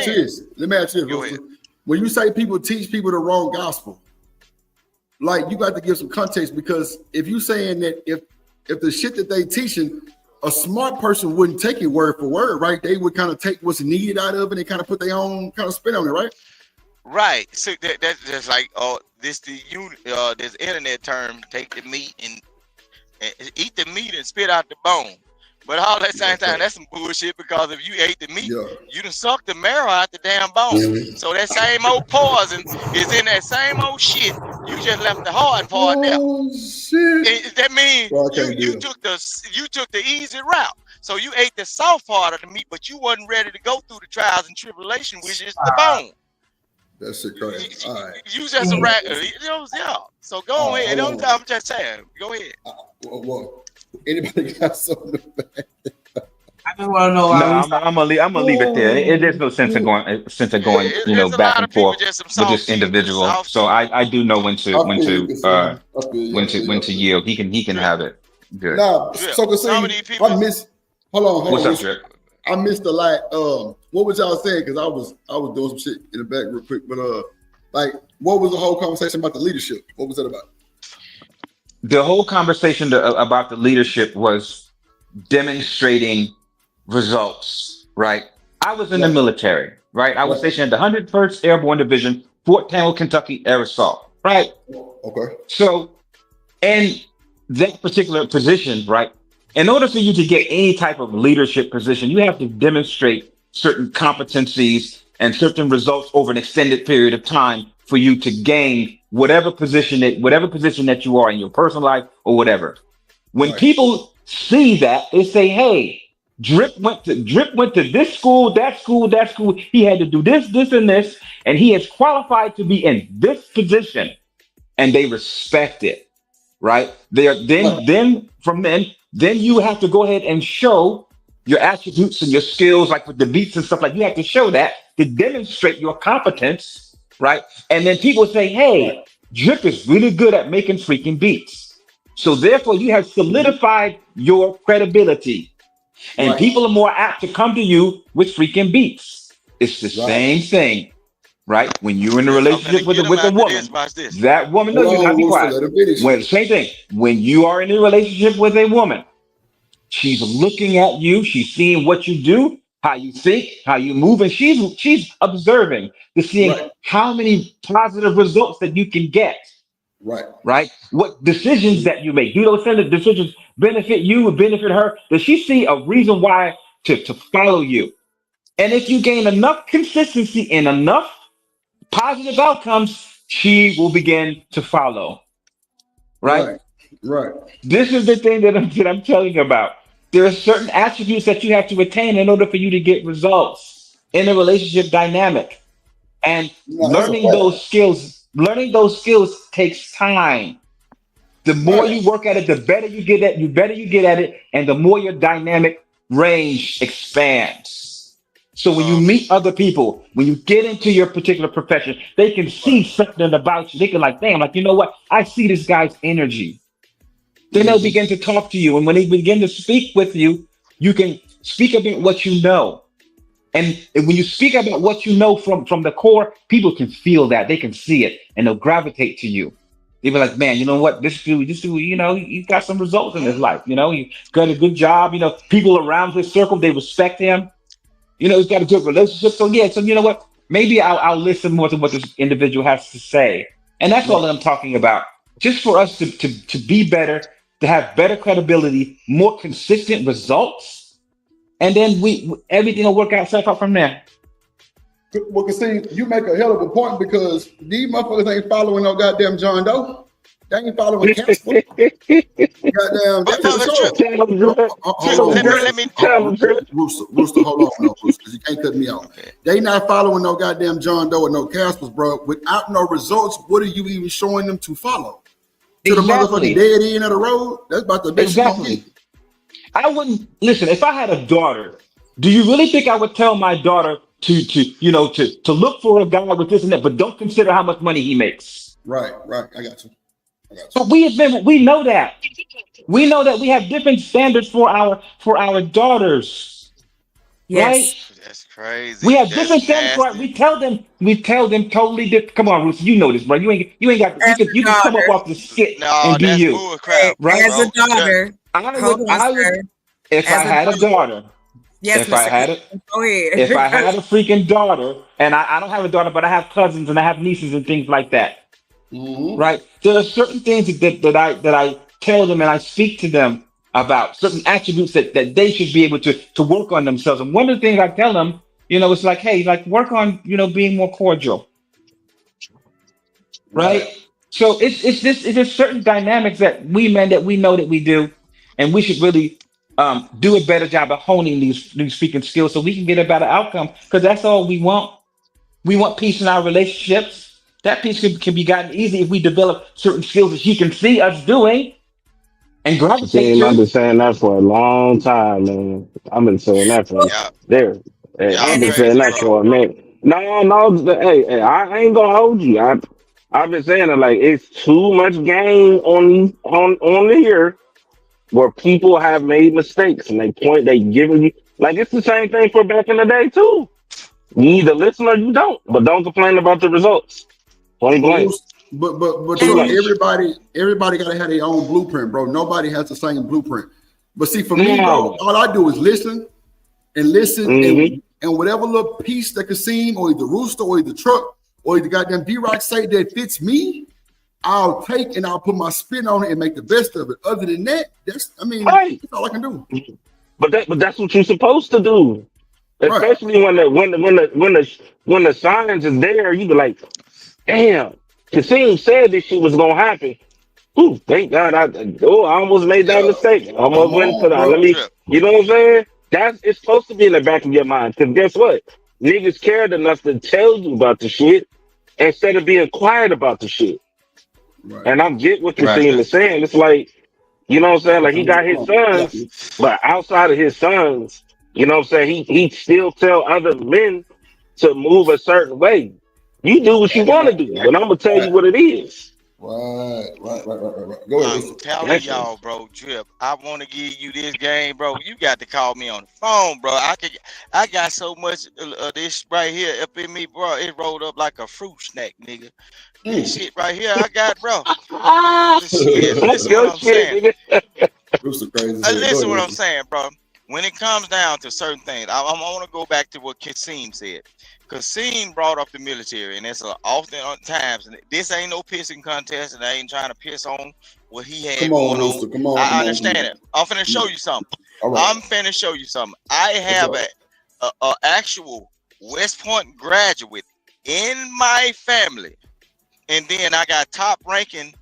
you this. Rooster. When you say people teach people the wrong gospel, like you got to give some context because if you saying that if the shit that they teaching, a smart person wouldn't take it word for word, right? They would kind of take what's needed out of it and kind of put their own kind of spin on it, right? Right. So that's just like this internet term, take the meat and eat the meat and spit out the bone. But all that same time, that's some bullshit because if you ate the meat, you done sucked the marrow out the damn bone. So that same old poison is in that same old shit. You just left the hard part there. Shit. That means you took the easy route. So you ate the soft part of the meat, but you wasn't ready to go through the trials and tribulation, which is the bone. That shit crazy. All right. You just a rat. So go ahead. I'm just saying. Go ahead. Well, anybody got something to back? I just want to know. No, I'm gonna leave it there. There's no sense of going back and forth with this individual. So I do know when to yield. He can have it. Good. Nah, so I miss. Hold on. What's up, Drip? I missed a lot. What was y'all saying? Because I was doing some shit in the back real quick. But like, what was the whole conversation about the leadership? What was that about? The whole conversation about the leadership was demonstrating results, right? I was in the military, right? I was stationed at the 101st Airborne Division, Fort Campbell, Kentucky, Air Assault, right? Okay. So, in that particular position, right, in order for you to get any type of leadership position, you have to demonstrate certain competencies and certain results over an extended period of time for you to gain whatever position that you are in your personal life or whatever. When people see that, they say, "Hey, Drip went to this school, that school, that school. He had to do this, and this, and he is qualified to be in this position," and they respect it, right? Then you have to go ahead and show your attributes and your skills, like with the beats and stuff. Like you have to show that to demonstrate your competence, right? And then people say, "Hey, Drip is really good at making freaking beats." So therefore, you have solidified your credibility, and people are more apt to come to you with freaking beats. It's the same thing. right? When you're in a I'm finna relationship with get him a after woman, this. Watch this. that woman, no, Hold you gotta on, be Rooster, quiet. let him finish. When same thing, when you are in a relationship with a woman, she's looking at you, she's seeing what you do, how you think, how you move, and she's observing to seeing Right, how many positive results that you can get, right, right? What decisions that you make. Do those kind of decisions benefit you or benefit her? Does she see a reason why to follow you? And if you gain enough consistency and enough positive outcomes, she will begin to follow, right? right, right. This is the thing that I'm telling you about. There are certain attributes that you have to attain in order for you to get results in a relationship dynamic. And No, that's a fact. learning those skills takes time. The more Right, you work at it, the better you get at it, and the more your dynamic range expands. So when you meet other people, when you get into your particular profession, they can see something about you. They can like, damn, like, you know what? I see this guy's energy. Then they'll begin to talk to you. And when they begin to speak with you, you can speak about what you know. And when you speak about what you know from the core, people can feel that. They can see it and they'll gravitate to you. They'll be like, man, you know what? This dude, you know, you got some results in his life. You know, he got a good job. You know, people around his circle, they respect him. You know, he's got a good relationship. So yeah, so you know what? Maybe I'll listen more to what this individual has to say. And that's all that I'm talking about. Just for us to be better, to have better credibility, more consistent results, and then everything will work out itself out from there. Well, see, you make a hell of a point because these motherfuckers ain't following no goddamn John Doe. They ain't following Casper. Goddamn, that's for sure. Hold on, Rooster, hold on, no, Rooster, because you can't cut me off. They not following no goddamn John Doe or no Caspers, bro. Without no results, what are you even showing them to follow? To the motherfucking dead end of the road? That's about the best you gonna get. I wouldn't listen. If I had a daughter, do you really think I would tell my daughter to look for a guy with this and that, but don't consider how much money he makes? Right. I got you. But we know that. We know that we have different standards for our daughters. Yes. Right? That's crazy. We have different standards for it. We tell them totally different. Come on, Ruth, you know this, bro. You ain't got you can come up off the skit and be you. Right? As a daughter, If I had a daughter. Yes, go ahead. If I had a freaking daughter, and I don't have a daughter, but I have cousins and I have nieces and things like that. Mm-hmm. Right? There are certain things that I tell them and I speak to them about certain attributes that they should be able to work on themselves. And one of the things I tell them, it's like, hey, like work on, being more cordial. Right? So it's just certain dynamics that we know that we do, and we should really do a better job of honing these speaking skills so we can get a better outcome, because that's all we want. We want peace in our relationships. That peace can be gotten easy if we develop certain skills that you can see us doing and gravitate I've to. been saying that for a long time, man. I've been saying that for there. Hey, I've been saying that for a minute. No, hey, I ain't gonna hold you. I've been saying it like it's too much game on the here where people have made mistakes and they giving you like it's the same thing for back in the day too. You either listen or you don't, but don't complain about the results. Point blank. But everybody gotta have their own blueprint, bro. Nobody has the same blueprint. But see, for me, bro, all I do is listen, and whatever little piece that could seem, or the rooster, or the truck, or the goddamn D-Rock say that fits me, I'll take and I'll put my spin on it and make the best of it. Other than that, that's all I can do. But that's what you're supposed to do. Especially when the signs is there, you be like, damn, Kasim said this shit was gonna happen. Ooh, thank God I almost made that mistake. I almost went to that. You know what I'm saying? It's supposed to be in the back of your mind. Because guess what? Niggas cared enough to tell you about the shit instead of being quiet about the shit. Right. And I get what Kasim is saying. It's like, you know what I'm saying? Like he got his sons, but outside of his sons, you know what I'm saying? He still tell other men to move a certain way. You do what you want to do, but I'm gonna tell you what it is. Right. Go ahead, I'm Rooster. telling y'all, bro, Drip. I want to give you this game, bro. You got to call me on the phone, bro. I got so much of this right here up in me, bro. It rolled up like a fruit snack, nigga. This shit right here, I got, bro. Shit, That's listen what your I'm shit, saying. nigga. Rooster crazy as hell. Go Listen ahead, what I'm Rooster. saying, bro. When it comes down to certain things, I want to go back to what Kasim said. Kasim brought up the military, and it's often on times. And this ain't no pissing contest, and I ain't trying to piss on what he had Come on, going Rooster. on. Come on. I understand it. I'm finna show you something. I'm finna show you something. I have a actual West Point graduate in my family, and then I got top ranking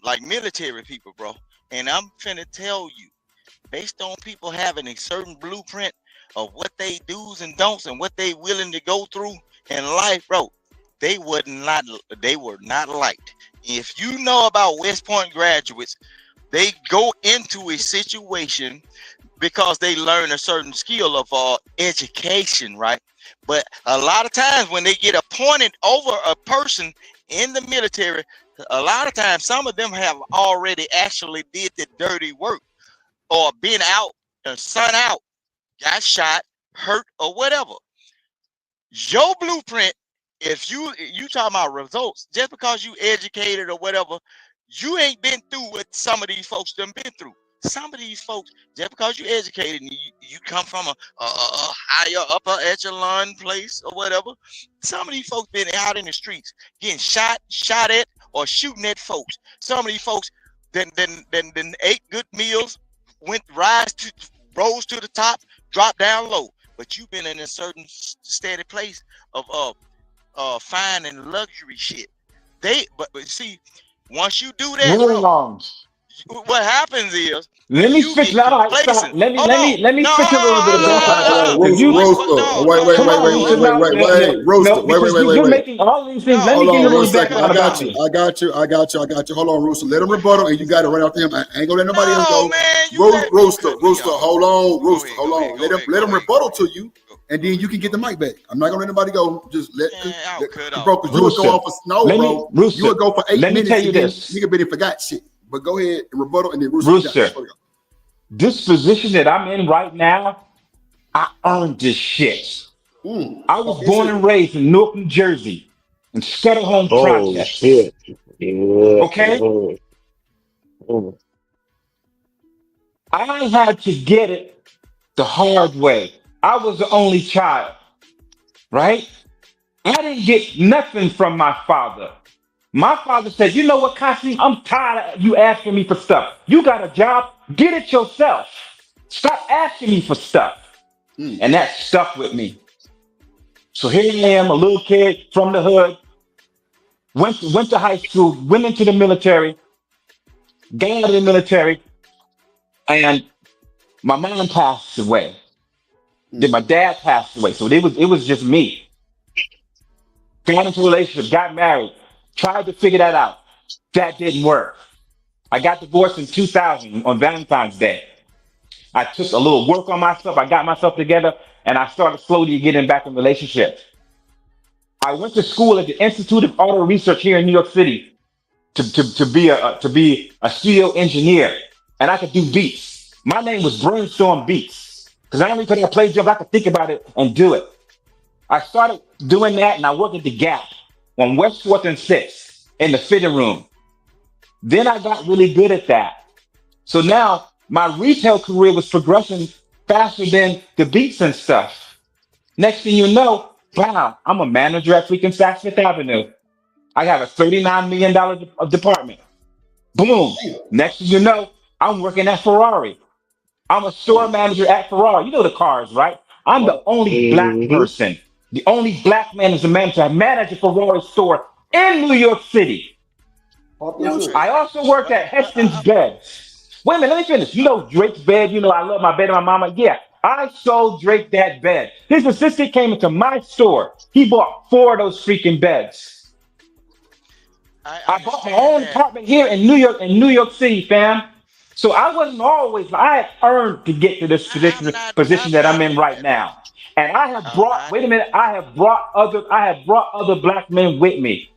like military people, bro. And I'm finna tell you, based on people having a certain blueprint of what they do's and don'ts and what they willing to go through in life, bro, they were not liked. If you know about West Point graduates, they go into a situation because they learn a certain skill of education, right? But a lot of times when they get appointed over a person in the military, a lot of times some of them have already actually did the dirty work or been out and sun out, got shot, hurt, or whatever. Your blueprint, if you talking about results, just because you educated or whatever, you ain't been through what some of these folks done been through. Some of these folks, just because you educated and you come from a higher upper echelon place or whatever, some of these folks been out in the streets getting shot at, or shooting at folks. Some of these folks then ate good meals, rose to the top, dropped down low. But you've been in a certain steady place of fine and luxury shit. But see, once you do that, bro, what happens is let me you fix get that. All right, complacent. let me fix it a little bit. Rooster. Come on, Rooster. Rooster. Because you're making all these things. Let me give you a little background about me. I got you. Hold on, Rooster. Let him rebuttal, and you got it right after him. I ain't gonna let nobody else go. Rooster. Hold on. Let him rebuttal to you, and then you can get the mic back. I'm not gonna let nobody go. Just bro, because you would go off for Rooster. You would go for 8 minutes. Let me tell you this. Nigga, been forgot shit. But go ahead and rebuttal, and then Rooster. This position that I'm in right now, I earned this shit. I was born and raised in Newark, New Jersey, in Scutterholm Project. Shit. Yeah. Okay? I had to get it the hard way. I was the only child, right? I didn't get nothing from my father. My father said, you know what, Kasim? I'm tired of you asking me for stuff. You got a job, get it yourself. Stop asking me for stuff. And that stuck with me. So here I am, a little kid from the hood, went to high school, went into the military, got out of the military, and my mom passed away. Then my dad passed away. So it was just me. Got into a relationship, got married, tried to figure that out. That didn't work. I got divorced in 2000 on Valentine's Day. I took a little work on myself. I got myself together, and I started slowly getting back in relationships. I went to school at the Institute of Auto Research here in New York City to be a studio engineer, and I could do beats. My name was Brainstorm Beats because I only could play drums. I could think about it and do it. I started doing that, and I worked at the Gap on West 4th and 6th in the fitting room. Then I got really good at that. So now my retail career was progressing faster than the beats and stuff. Next thing you know, wow, I'm a manager at freaking Saks Fifth Avenue. I have a $39 million department. Boom. Next thing you know, I'm working at Ferrari. I'm a store manager at Ferrari. You know the cars, right? I'm the only black person. The only black man is a manager. I manage a Ferrari store in New York City. I also worked at Heston's Beds. Wait a minute, let me finish. You know Drake's bed. You know I love my bed and my mama. Yeah, I sold Drake that bed. His assistant came into my store. He bought 4 of those freaking beds. I bought my own apartment here in New York City, fam. So I wasn't always. I had earned to get to this position that I'm in right now. And I have brought. Wait a minute. I have brought other black men with me.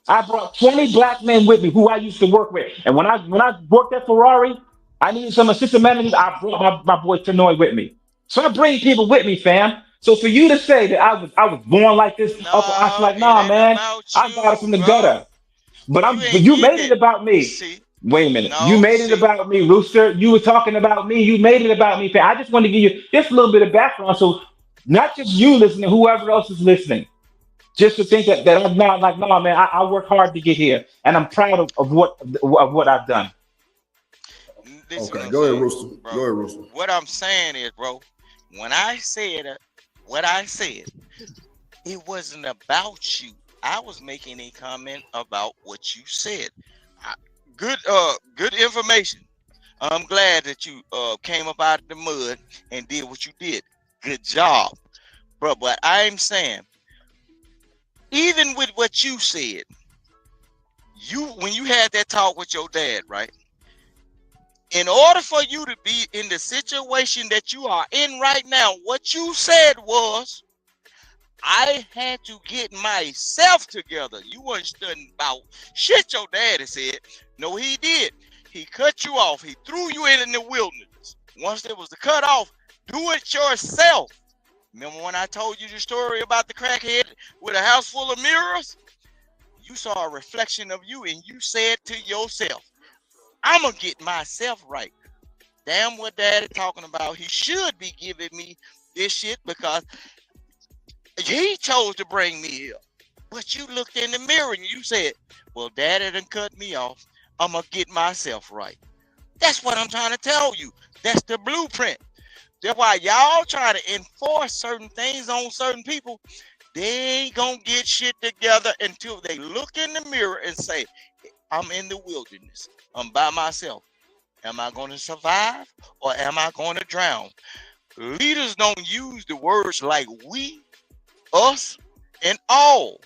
I brought 20 black men with me who I used to work with. And when I worked at Ferrari, I needed some assistant managers. I brought my boy Tanoy with me. So I bring people with me, fam. So for you to say that I was born like this, Uncle Osh, like, nah, man, I got it from the gutter. But you made it about me. Wait a minute. You made it about me, Rooster. You were talking about me. You made it about me, fam. I just want to give you just a little bit of background. So not just you listening, whoever else is listening. Just to think that I'm not like, no, man, I work hard to get here, and I'm proud of what I've done. Okay, go ahead, Rooster. Bro. Go ahead, Rooster. What I'm saying is, bro, when I said what I said, it wasn't about you. I was making a comment about what you said. Good information. I'm glad that you came up out of the mud and did what you did. Good job, bro. But I'm saying, even with what you said, when you had that talk with your dad, right? In order for you to be in the situation that you are in right now, what you said was, I had to get myself together. You weren't studying about shit your daddy said. No, he did. He cut you off. He threw you in the wilderness. Once there was the cut off, do it yourself. Remember when I told you the story about the crackhead with a house full of mirrors? You saw a reflection of you and you said to yourself, I'm going to get myself right. Damn what daddy talking about. He should be giving me this shit because he chose to bring me here. But you looked in the mirror and you said, well, daddy done cut me off. I'm going to get myself right. That's what I'm trying to tell you. That's the blueprint. That's why y'all trying to enforce certain things on certain people. They ain't going to get shit together until they look in the mirror and say, I'm in the wilderness. I'm by myself. Am I going to survive or am I going to drown? Leaders don't use the words like we, us, and all.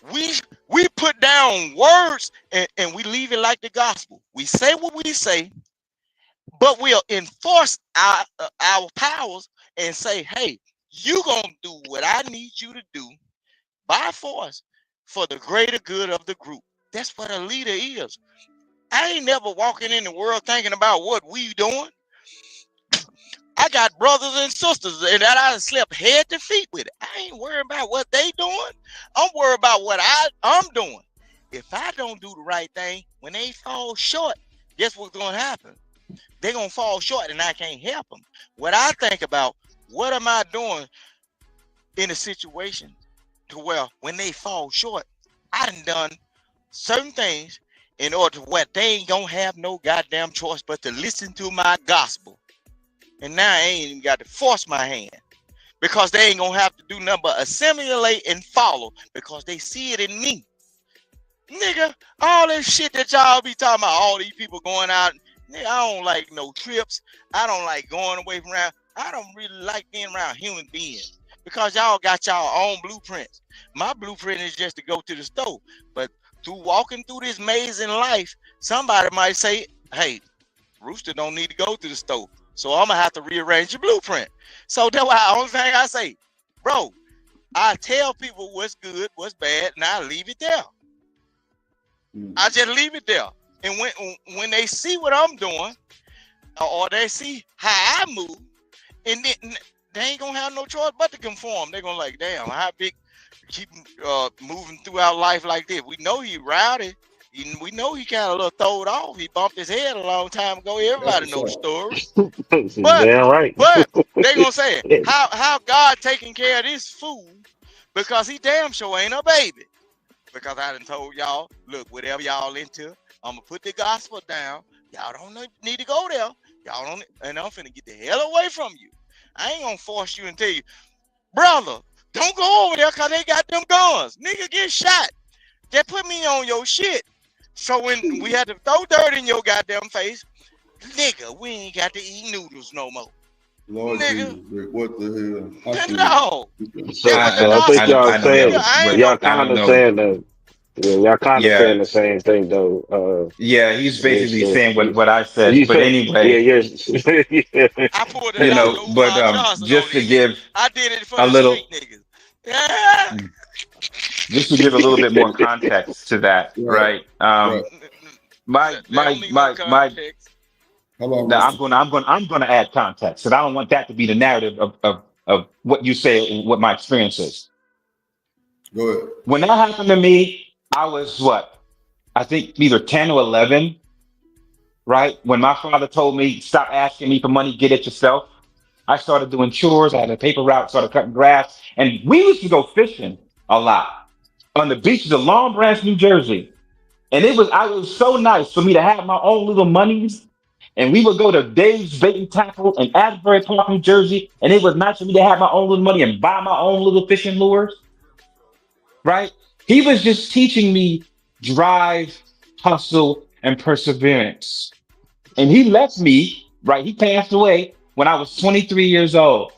We put down words and we leave it like the gospel. We say what we say, but we'll enforce our powers and say, hey, you gonna do what I need you to do by force for the greater good of the group. That's what a leader is. I ain't never walking in the world thinking about what we doing. I got brothers and sisters and that I slept head to feet with it. I ain't worried about what they doing. I'm worried about what I'm doing. If I don't do the right thing, when they fall short, guess what's going to happen? They're going to fall short and I can't help them. What I think about, what am I doing in a situation to where when they fall short, I done certain things in order to what they ain't going to have no goddamn choice but to listen to my gospel. And now I ain't even got to force my hand because they ain't going to have to do nothing but assimilate and follow because they see it in me. Nigga, all this shit that y'all be talking about, all these people going out, nigga, I don't like no trips. I don't like going away from around. I don't really like being around human beings because y'all got y'all own blueprints. My blueprint is just to go to the store. But through walking through this maze in life, somebody might say, hey, Rooster don't need to go to the store. So I'm going to have to rearrange your blueprint. So that's why the only thing I say, bro, I tell people what's good, what's bad, and I leave it there. I just leave it there. And when they see what I'm doing, or they see how I move, and then they ain't going to have no choice but to conform. They're going to like, damn, how big keep moving throughout life like this. We know he rowdy. We know he kind of a little throwed off. He bumped his head a long time ago. Everybody knows the story. Damn right. But they gonna say how God taking care of this fool because he damn sure ain't a baby. Because I done told y'all, look, whatever y'all into, I'm gonna put the gospel down. Y'all don't need to go there. Y'all don't, and I'm finna get the hell away from you. I ain't gonna force you and tell you, brother, don't go over there because they got them guns. Nigga get shot. Just put me on your shit. So when we had to throw dirt in your goddamn face, nigga, we ain't got to eat noodles no more. Lord Jesus, Rick, what the hell? No. I think y'all saying, y'all kind of saying that. Yeah, y'all kind of saying the same thing though. Yeah, he's basically saying what I said. But anyway, I pulled it out but just to give I did it for a the little. street niggas. Yeah. just to give a little bit more context to that, right? My. I'm gonna add context, because I don't want that to be the narrative of what you say and what my experience is. Go ahead. When that happened to me, I was what? I think either 10 or 11, right? When my father told me, stop asking me for money, get it yourself. I started doing chores. I had a paper route, started cutting grass. And we used to go fishing a lot on the beaches of Long Branch, New Jersey. And it was so nice for me to have my own little monies. And we would go to Dave's Bait and Tackle in Asbury Park, New Jersey. And it was nice for me to have my own little money and buy my own little fishing lures. Right? He was just teaching me drive, hustle, and perseverance. And he left me, right? He passed away when I was 23 years old.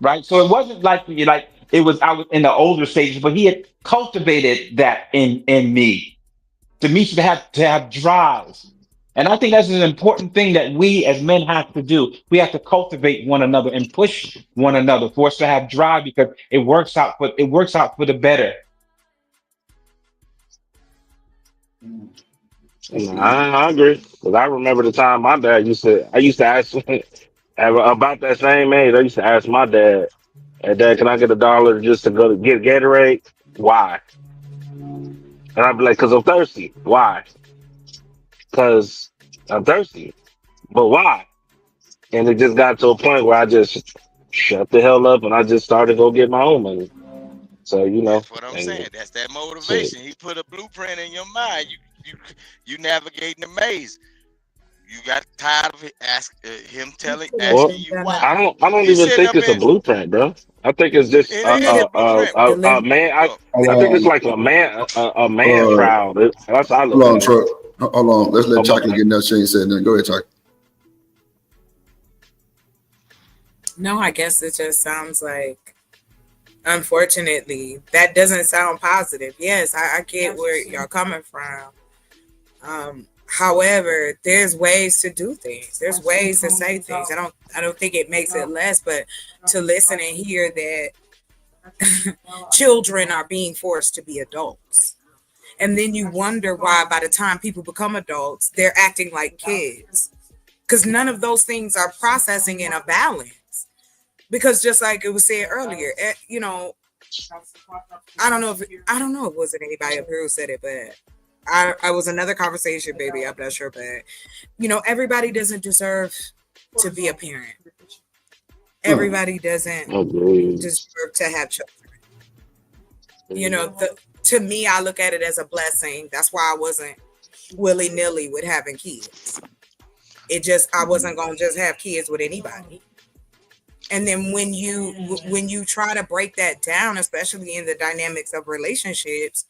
Right? So it wasn't like I was in the older stages, but he had cultivated that in me. To me, to have drive. And I think that's an important thing that we as men have to do. We have to cultivate one another and push one another for us to have drive, because it works out for the better. I agree. Because I remember the time my dad used to ask about that same age. I used to ask my dad, "Hey, Dad, can I get $1 just to go to get Gatorade?" Why? And I'd be like, "Because I'm thirsty." Why? Because I'm thirsty. But why? And it just got to a point where I just shut the hell up and I just started to go get my own money. So, That's what I'm saying. That's that motivation. He put a blueprint in your mind. You navigating the maze. You got tired of him asking you why. I don't even think it's a blueprint, bro. I think it's just a man. I think it's like a man proud. That's how I look at it. Truck. Hold on. Let's let Chocolate get that shit said. Then go ahead, Chocolate. No, I guess it just sounds like, unfortunately, that doesn't sound positive. Yes, I get where y'all coming from. However, there's ways to do things. There's ways to say things. I don't think it makes it less, but to listen and hear that children are being forced to be adults. And then you wonder why by the time people become adults, they're acting like kids. Because none of those things are processing in a balance. Because just like it was said earlier, I don't know if it wasn't anybody up here who said it, but I was another conversation, baby. I'm not sure, but everybody doesn't deserve to be a parent. Everybody doesn't deserve to have children. To me, I look at it as a blessing. That's why I wasn't willy-nilly with having kids. I wasn't gonna just have kids with anybody. And then when you try to break that down, especially in the dynamics of relationships,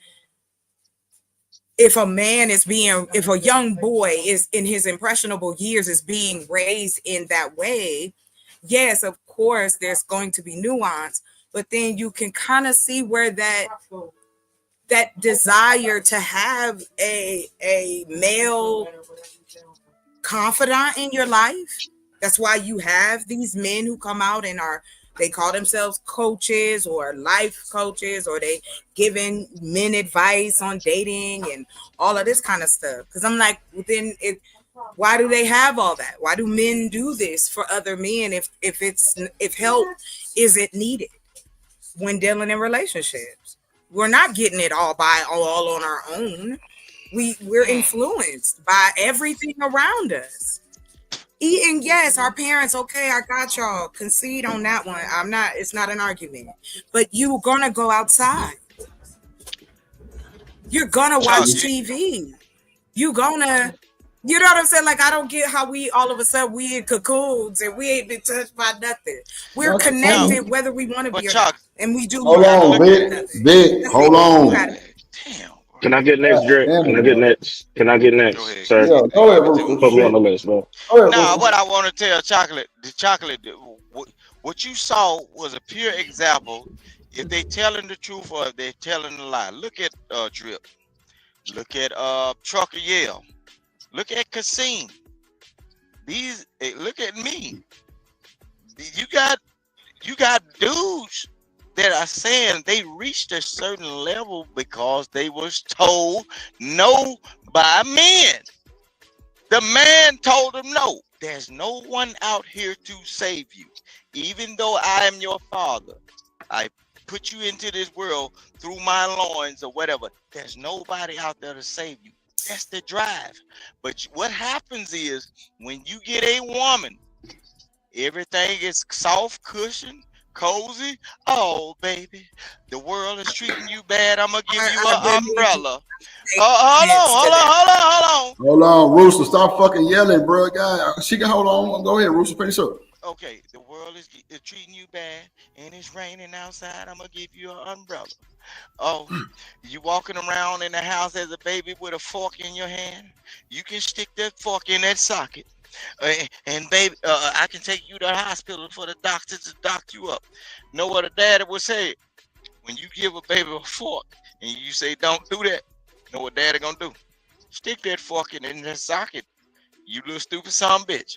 if a young boy is in his impressionable years is being raised in that way, yes, of course, there's going to be nuance, but then you can kind of see where that desire to have a male confidant in your life. That's why you have these men who come out and they call themselves coaches or life coaches, or they giving men advice on dating and all of this kind of stuff. Because I'm like, why do they have all that? Why do men do this for other men if help isn't needed when dealing in relationships? We're not getting it all on our own. We're influenced by everything around us. Eating, yes, our parents, okay, I got y'all. Concede on that one. It's not an argument. But you're gonna go outside. You're gonna watch TV. You know what I'm saying? Like, I don't get how we all of a sudden we in cocoons and we ain't been touched by nothing. We're connected whether we want to be or not. And we do. Hold on, Vic. Hold on. Can I get next, Drake? Can I get next, sir? Yeah, go ahead, put me on the list, bro. Now, what I want to tell Chocolate, what you saw was a pure example. If they telling the truth or if they're telling a lie. Look at Drip. Look at Trucker Yale. Look at Kasim. Look at me. You got dudes that are saying they reached a certain level because they was told no by men. The man told them no. There's no one out here to save you. Even though I am your father, I put you into this world through my loins or whatever. There's nobody out there to save you. That's the drive. But what happens is when you get a woman, everything is soft cushion, cozy. Oh, baby, the world is treating you bad. I'm gonna give you an umbrella. Hold on, Rooster. Stop fucking yelling, bro. God, she can hold on. Go ahead, Rooster. Finish up. Okay, the world is treating you bad and it's raining outside. I'm gonna give you an umbrella. Oh, you walking around in the house as a baby with a fork in your hand. You can stick that fork in that socket. And baby, I can take you to the hospital for the doctor to doc you up. Know what a daddy would say? When you give a baby a fork and you say don't do that, know what daddy gonna do? Stick that fork in that socket. You little stupid son of a bitch.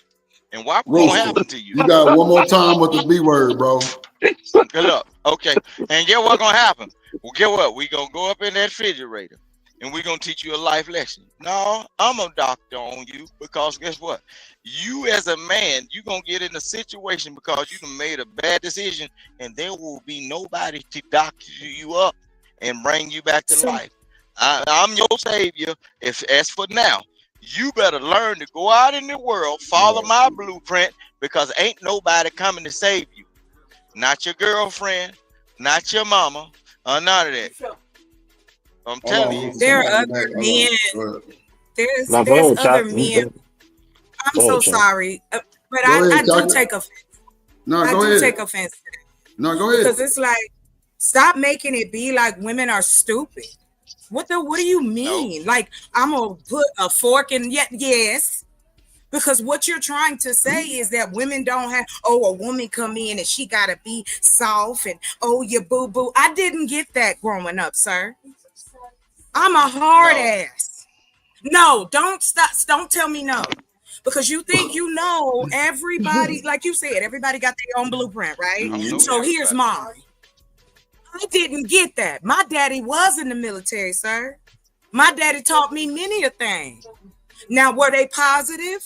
And what's gonna happen to you? You got one more time with the B word, bro. Good luck. Okay. And guess what's gonna happen? Well, guess what? We gonna go up in that refrigerator and we're gonna teach you a life lesson. No, I'm a doctor on you because guess what? You as a man, you gonna get in a situation because you done made a bad decision, and there will be nobody to doctor you up and bring you back to life. I'm your savior. As for now, you better learn to go out in the world, follow my blueprint, because ain't nobody coming to save you. Not your girlfriend, not your mama, none of that. I'm telling you. There are other men. There's other men. I'm so sorry, but I do take offense. No, I go do ahead. take offense to that. No, go ahead. Because it's like, stop making it be like women are stupid. What do you mean? Like, I'm gonna put a fork in? Yes. Because what you're trying to say is that women don't have, a woman come in and she gotta be soft and you boo boo. I didn't get that growing up, sir. I'm a hard ass. No, don't stop. Don't tell me no. Because you think you know everybody, like you said, everybody got their own blueprint, right? So here's mine. I didn't get that. My daddy was in the military, sir. My daddy taught me many a thing. Now, were they positive?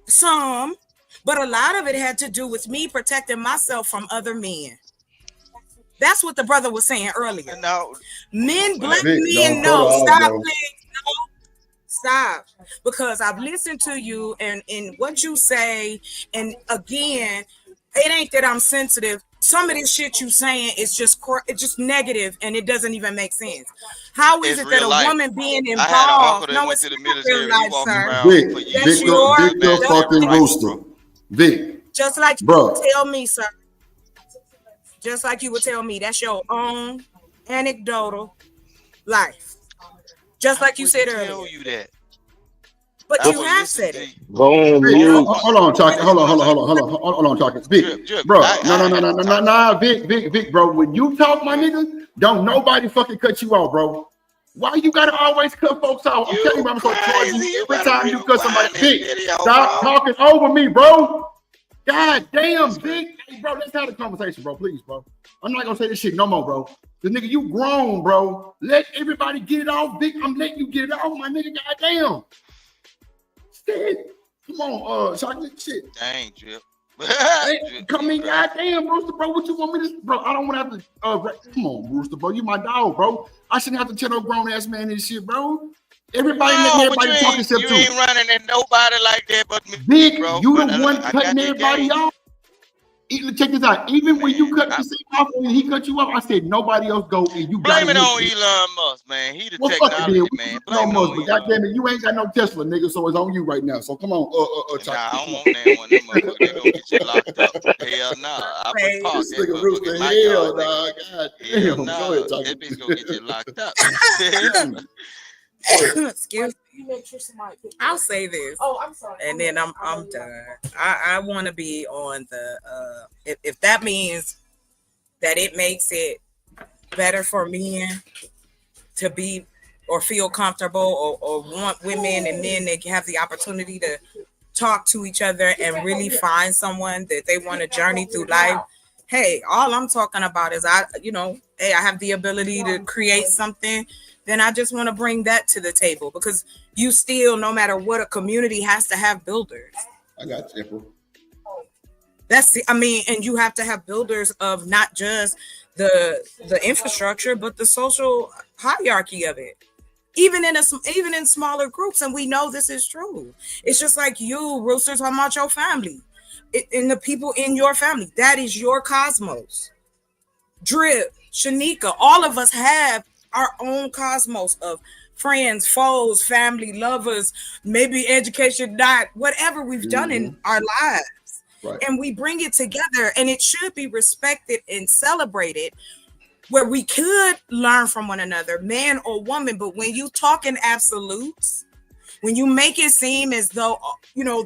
Some, but a lot of it had to do with me protecting myself from other men. That's what the brother was saying earlier. No. Men, black men, no. Stop, please. No. Stop. Because I've listened to you and what you say, and again, it ain't that I'm sensitive. Some of this shit you saying is just negative, and it doesn't even make sense. How is it that a woman being involved? I had an uncle that went to the military. He walked around Vic, for Vic, years. your fucking rooster. Vic. Just like you would tell me, sir. Just like you would tell me, that's your own anecdotal life. Just like you said earlier. Tell you that. But you have said it. Hold on, Chucky. Hold on, Chucky. Vic, bro. No, Vic, bro. When you talk, my nigga, don't nobody fucking cut you off, bro. Why you gotta always cut folks off? I'm telling you, I'm gonna charge you every time you cut somebody. Vic, stop talking over me, bro. God damn, Vic. Hey, bro, let's have a conversation, bro. Please, bro. I'm not gonna say this shit no more, bro. The nigga, you grown, bro. Let everybody get it off, Vic. I'm letting you get it off, my nigga. Goddamn. Come on, chocolate shit. Dang, Drip. Hey, come in, goddamn, Rooster, bro. What you want me to, bro? I don't want to have to. Come on, Rooster, bro. You my dog, bro. I shouldn't have to tell no grown ass man this shit, bro. Everybody talking shit too. You ain't running at nobody like that, but me, Big, bro. you the one cutting everybody off. Even check this out. Even when you cut the same off, when he cut you off, I said nobody else go, and you blame it on Elon Musk, man. He the technology man. Blame no Musk, but goddamn it, you ain't got no Tesla, nigga. So it's on you right now. So come on, Nah, I don't want that one. Them motherfuckers, they gonna get you locked up. Hell no. I would park that motherfucker in my yard. Hell no. That bitch gonna get you locked up. Excuse me. I'll say this. Oh, I'm sorry. And then I'm done. I want to be on the if that means that it makes it better for men to be or feel comfortable or want women and men that have the opportunity to talk to each other and really find someone that they want to journey through life, hey, all I'm talking about is hey, I have the ability to create something, then I just want to bring that to the table, because you still, no matter what, a community has to have builders. I got you. And you have to have builders of not just the infrastructure, but the social hierarchy of it. Even in smaller groups, and we know this is true. It's just like you, Rooster, talking about your family, and the people in your family. That is your cosmos. Drip, Shanika, all of us have our own cosmos of friends, foes, family, lovers, maybe education, not whatever we've done in our lives. Right. And we bring it together, and it should be respected and celebrated, where we could learn from one another, man or woman. But when you talk in absolutes, when you make it seem as though,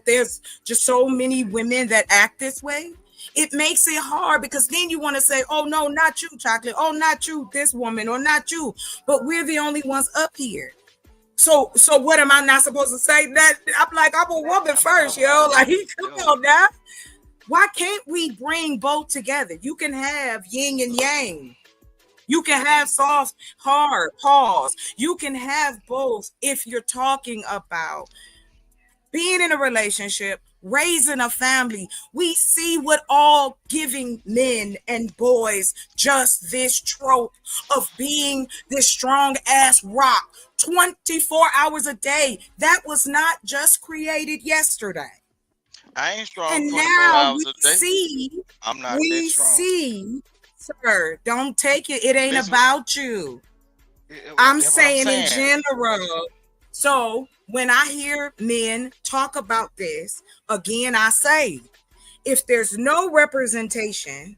there's just so many women that act this way, it makes it hard, because then you want to say, oh, no, not you, Chocolate. Oh, not you, this woman, or not you. But we're the only ones up here. So what am I not supposed to say? That I'm like, I'm a woman first, yo. Like, come on now. Why can't we bring both together? You can have yin and yang. You can have soft, hard, pause. You can have both if you're talking about being in a relationship, raising a family. We see what all giving men and boys just this trope of being this strong ass rock 24 hours a day. That was not just created yesterday. I ain't strong. And 24 now hours we a day. see, I'm not that strong. sir, don't take it. It ain't about you. I'm saying in general. So when I hear men talk about this, again, I say, if there's no representation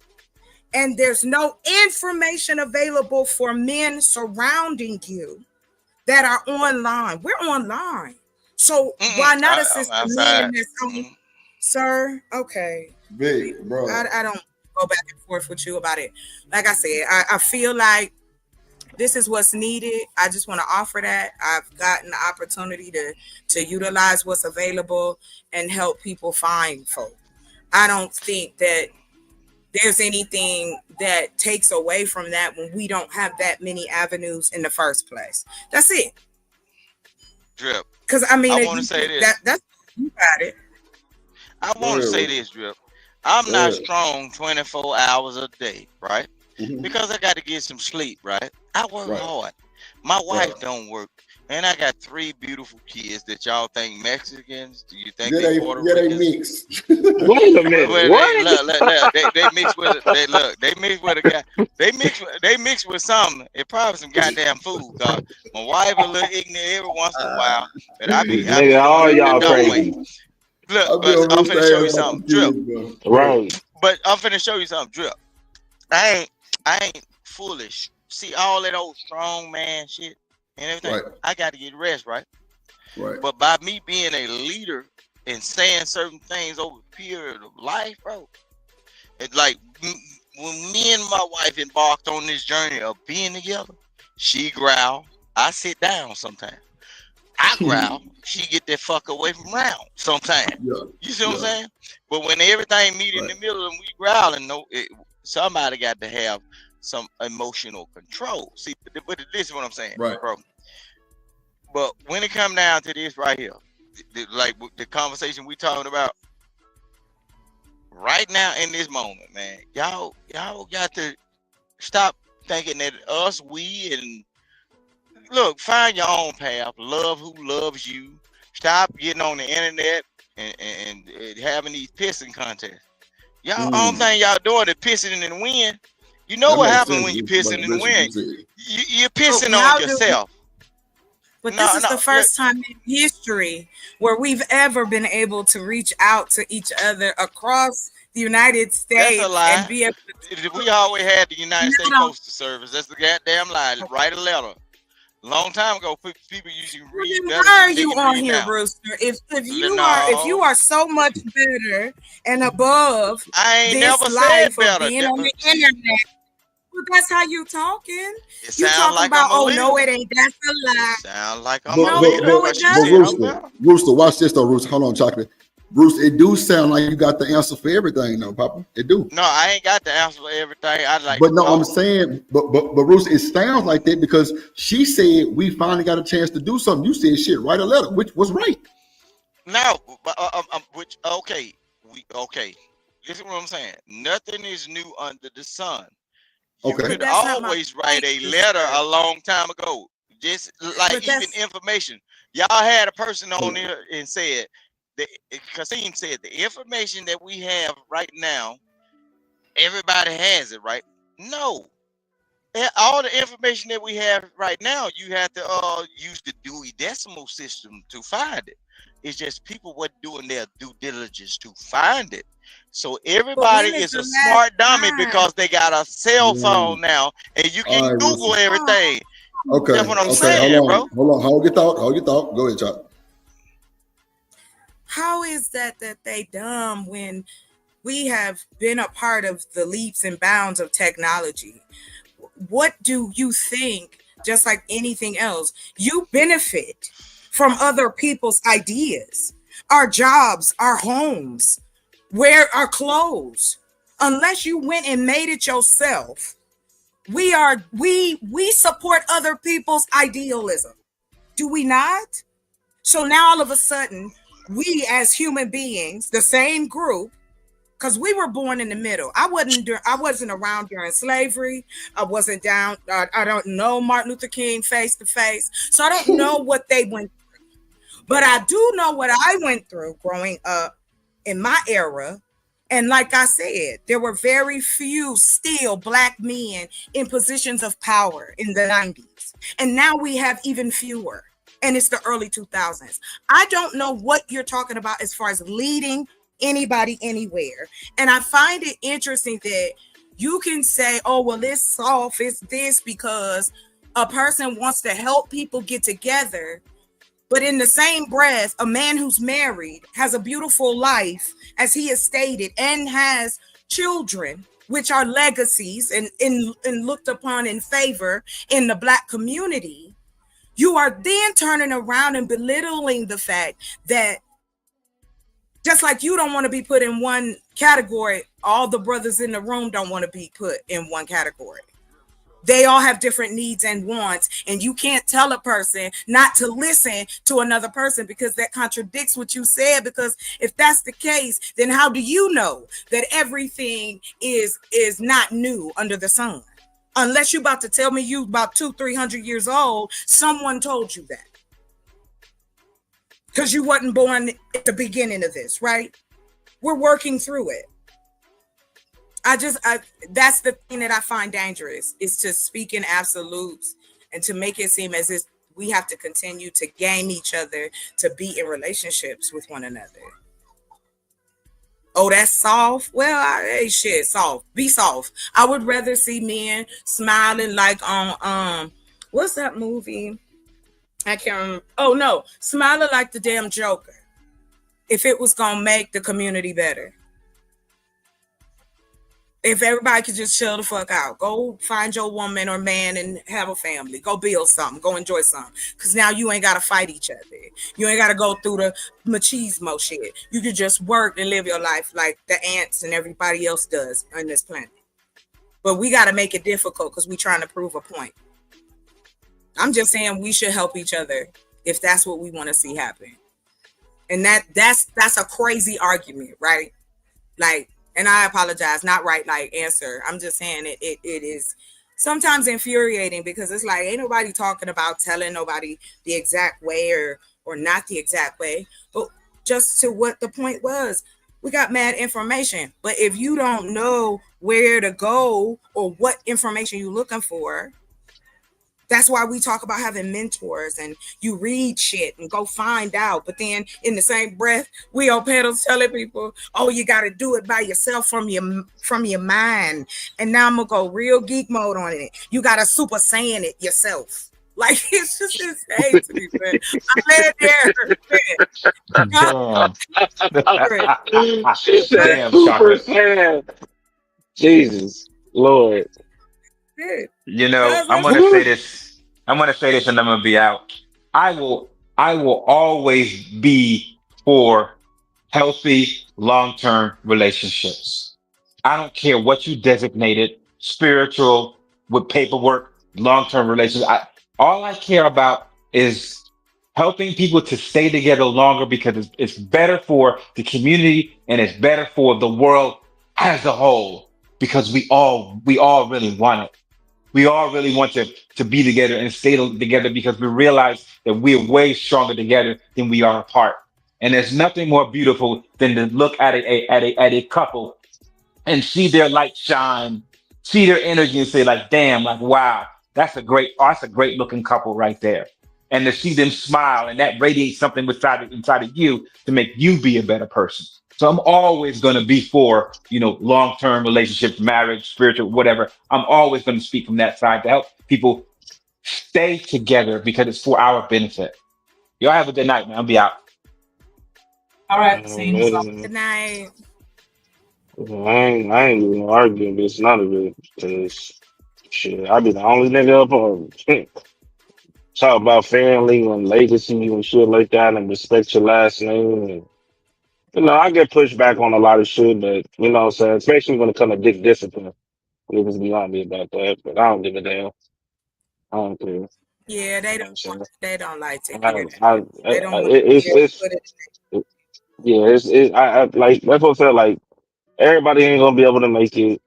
and there's no information available for men surrounding you that are online, we're online. So why not assist the men in this? Sir, okay. Big, bro. I don't go back and forth with you about it. Like I said, I feel like this is what's needed. I just want to offer that. I've gotten the opportunity to utilize what's available and help people find folk. I don't think that there's anything that takes away from that when we don't have that many avenues in the first place. That's it. Drip. Because I want to say this. That's you got it. I want to say this, Drip. I'm not strong 24 hours a day, right? Because I got to get some sleep, right? I work hard. My wife don't work. And I got 3 beautiful kids that y'all think Mexicans. Do you think they Puerto Ricans? They mix. Wait a minute. They mix with it. They mix with a guy. They mix with something. It probably some goddamn food. Cause my wife a little ignorant every once in a while. But I be all y'all crazy. Look, but I'm finna show you something, Drip. Right. But I'm finna show you something, Drip. I ain't foolish. See all that old strong man shit and everything. Right. I got to get rest, right? Right. But by me being a leader and saying certain things over a period of life, bro, it's like when me and my wife embarked on this journey of being together, she growl, I sit down sometimes. I growl, she get that fuck away from round sometimes. Yeah. You see what I'm saying? But when everything meet in the middle and we growling, somebody got to have some emotional control. See, but this is what I'm saying, right, bro. But when it come down to this right here, like the conversation we talking about right now in this moment, man, y'all got to stop thinking that we and look, find your own path. Love who loves you. Stop getting on the internet and having these pissing contests. Y'all, only thing y'all doing is pissing in the wind. You know what happens when you pissing in the wind? You're pissing on yourself. But this is the first time in history where we've ever been able to reach out to each other across the United States. That's a lie. And be able to we always had the United States Postal Service. That's the goddamn lie. Write a letter. Long time ago, people used to read. Why are you on here, Brewster? If you are so much better and above I ain't this never life said better. of being on the internet, well, that's how you talking. It You talking like about, I'm a oh leader. no, it ain't. That's a lie. Sound like I'm But a leader. Rooster, watch this though, Rooster. Hold on, Chocolate. Bruce, it do sound like you got the answer for everything, though, Papa. It do. No, I ain't got the answer for everything. I like. But no, I'm saying, but Bruce, it sounds like that because she said we finally got a chance to do something. You said shit, write a letter, which was right. No, but which okay, listen what I'm saying. Nothing is new under the sun. You could always write a letter a long time ago. Just like even information. Y'all had a person on here and said that Kasim said the information that we have right now, everybody has it, right? No. All the information that we have right now, you have to use the Dewey Decimal System to find it. It's just people weren't doing their due diligence to find it. So everybody is a smart dummy because they got a cell phone now, and you can Google everything. Okay, that's what I'm saying, hold bro. on, hold on. Hold your thought. Go ahead, Chuck. How is that they dumb when we have been a part of the leaps and bounds of technology? What do you think? Just like anything else, you benefit from other people's ideas, our jobs, our homes, where our clothes. Unless you went and made it yourself, we support other people's idealism. Do we not? So now all of a sudden, we as human beings, the same group, because we were born in the middle. I wasn't around during slavery. I wasn't down. I don't know Martin Luther King face to face, so I don't know what they went through. But I do know what I went through growing up in my era. And like I said, there were very few still Black men in positions of power in the 90s. And now we have even fewer. And it's the early 2000s. I don't know what you're talking about as far as leading anybody anywhere. And I find it interesting that you can say, oh, well, it's soft, it's this because a person wants to help people get together. But in the same breath, a man who's married has a beautiful life, as he has stated, and has children, which are legacies and looked upon in favor in the Black community. You are then turning around and belittling the fact that just like you don't want to be put in one category, all the brothers in the room don't want to be put in one category. They all have different needs and wants, and you can't tell a person not to listen to another person because that contradicts what you said. Because if that's the case, then how do you know that everything is not new under the sun? Unless you're about to tell me you about 200-300 years old, someone told you that. Because you wasn't born at the beginning of this, right? We're working through it. That's the thing that I find dangerous, is to speak in absolutes and to make it seem as if we have to continue to game each other to be in relationships with one another. Oh, that's soft? Well, hey, shit, soft. Be soft. I would rather see men smiling like on, what's that movie? I can't remember. Oh, no. Smiling like the damn Joker. If it was going to make the community better. If everybody could just chill the fuck out, go find your woman or man and have a family. Go build something. Go enjoy something. Because now you ain't got to fight each other. You ain't got to go through the machismo shit. You could just work and live your life like the ants and everybody else does on this planet. But we got to make it difficult because we're trying to prove a point. I'm just saying we should help each other if that's what we want to see happen. And that's a crazy argument, right? Like, and I apologize, not right like answer. I'm just saying it is sometimes infuriating because it's like ain't nobody talking about telling nobody the exact way or not the exact way, but just to what the point was. We got mad information, but if you don't know where to go or what information you're looking for, that's why we talk about having mentors and you read shit and go find out. But then in the same breath, we on panels telling people, oh, you got to do it by yourself from your mind. And now I'm going to go real geek mode on it. You got to super saiyan it yourself. Like, it's just insane to me, man. Damn. She said super sad. Jesus, Lord. You know, I'm gonna say this. I'm gonna say this, and I'm gonna be out. I will always be for healthy long-term relationships. I don't care what you designated, spiritual, with paperwork, long-term relationships. All I care about is helping people to stay together longer because it's better for the community and it's better for the world as a whole because we all really want it. We all really want to be together and stay together because we realize that we're way stronger together than we are apart. And there's nothing more beautiful than to look at a couple and see their light shine, see their energy and say like, damn, like, wow, that's a great looking couple right there. And to see them smile and that radiates something inside of you to make you be a better person. So I'm always going to be for, long-term relationships, marriage, spiritual, whatever. I'm always going to speak from that side to help people stay together because it's for our benefit. Y'all have a good night, man. I'll be out. All right, see you. Good night. I ain't even arguing this, none of it. Cause shit, I be the only nigga up on talk about family and legacy and shit like that and respect your last name. And, I get pushed back on a lot of shit, but you know what I'm saying? Especially when it comes to dick discipline. Niggas be on me about that, but I don't give a damn. I don't care. Yeah, they You know what I'm saying? they don't like to hear I, that. They don't want to I like that's what I said. Like everybody ain't gonna be able to make it.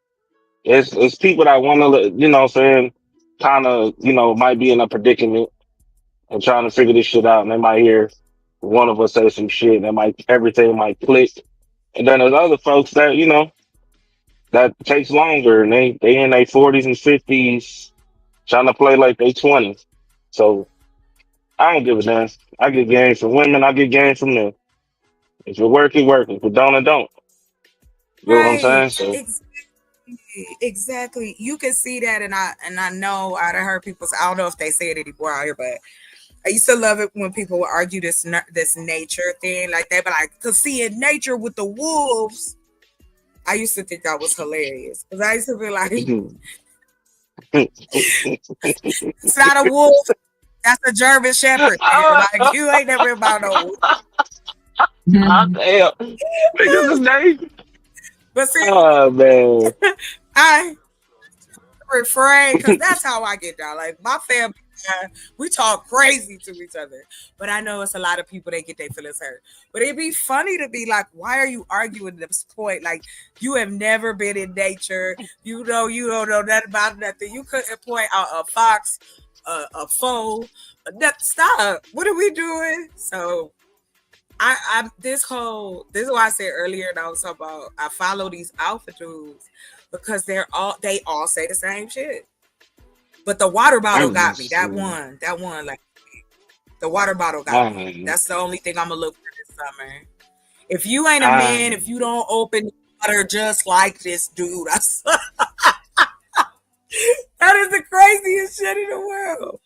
It's people that want to, you know what I'm saying, kind of, might be in a predicament and trying to figure this shit out, and they might hear one of us say some shit, and everything might click. And then there's other folks that, that takes longer, and they in their 40s and 50s trying to play like they 20. So I don't give a damn. I get game from women, I get game from men. If it work, it work. If it don't, it don't. You know what I'm saying? So Exactly. You can see that, and I know I done heard people say, I don't know if they say it anymore out here, but I used to love it when people would argue this nature thing like that. But cause seeing nature with the wolves, I used to think that was hilarious. Cause I used to be like, it's not a wolf, that's a German Shepherd. Like you ain't never about no wolf. Damn. Niggas is name. But see, oh man. I refrain because that's how I get down. Like my family, we talk crazy to each other, but I know it's a lot of people that get their feelings hurt. But it'd be funny to be like, why are you arguing at this point? Like you have never been in nature. You don't know nothing about nothing. You couldn't point out a fox, a foe. Stop. What are we doing? So this is what I said earlier, and I was talking about I follow these alpha dudes because they all say the same shit. But the water bottle got me. That one, like the water bottle got me. That's the only thing I'm gonna look for this summer. If you ain't a man, if you don't open water just like this dude, that is the craziest shit in the world.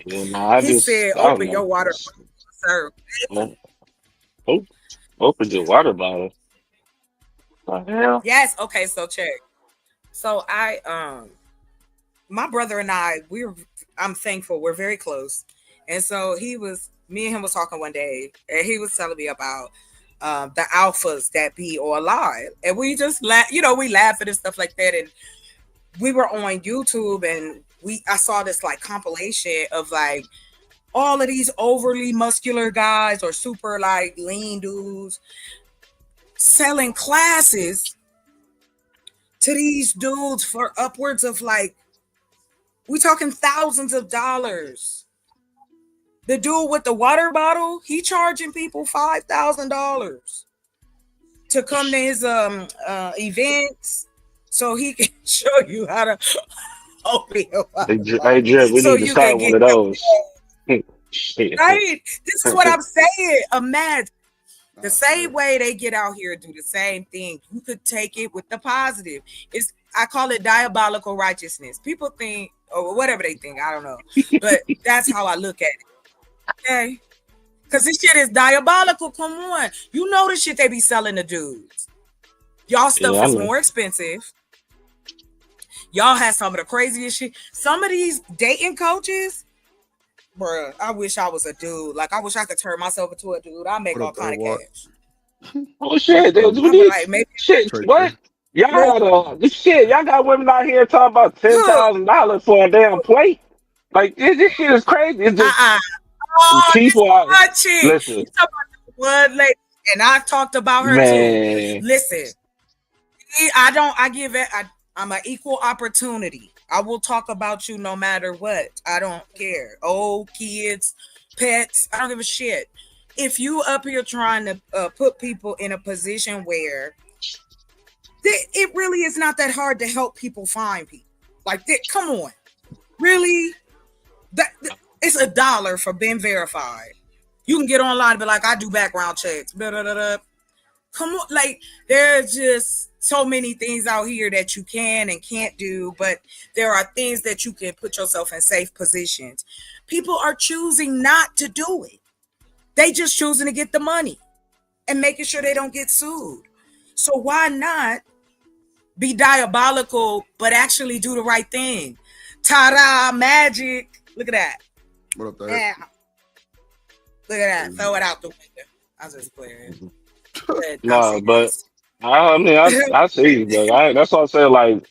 Yeah, he said, "Open your water bottle, sir." Open your water bottle. What the hell? Yes. Okay. So check. So my brother and I'm thankful we're very close, and so me and him was talking one day, and he was telling me about the alphas that be or alive, and we just we laugh at and stuff like that, and we were on YouTube, and I saw this like compilation of like all of these overly muscular guys or super like lean dudes selling classes to these dudes for upwards of like, we talking thousands of dollars. The dude with the water bottle, he charging people $5,000 to come to his events so he can show you how to open your water bottle. Hey, Jeff, we need to start one of those. Right? This is what I'm saying. Imagine the same way they get out here and do the same thing. You could take it with the positive. I call it diabolical righteousness. People think, or whatever they think, I don't know. But that's how I look at it. Okay? Because this shit is diabolical. Come on. You know the shit they be selling to dudes. Y'all stuff is more expensive. Y'all have some of the craziest shit. Some of these dating coaches, bruh, I wish I was a dude. Like, I wish I could turn myself into a dude. I make all kind of cash. Oh shit, I'm like, maybe shit, what? Y'all got women out here talking about $10,000 for a damn plate. Like this shit is crazy. It's just oh, this people are one chick. listen, You talking about the one lady, and I talked about her too. man. Listen, I'm an equal opportunity. I will talk about you no matter what. I don't care. Old kids, pets, I don't give a shit. If you up here trying to put people in a position where it really is not that hard to help people find people. Like that, come on. Really? It's $1 for being verified. You can get online and be like, I do background checks. Blah, blah, blah, blah. Come on, like there's just so many things out here that you can and can't do, but there are things that you can put yourself in safe positions. People are choosing not to do it. They just choosing to get the money and making sure they don't get sued. So why not be diabolical, but actually do the right thing? Ta-da, magic. Look at that. What up there? Yeah. Look at that. Throw it out the window. I was just playing. No, but I mean, I see, but that's what I'm saying. Like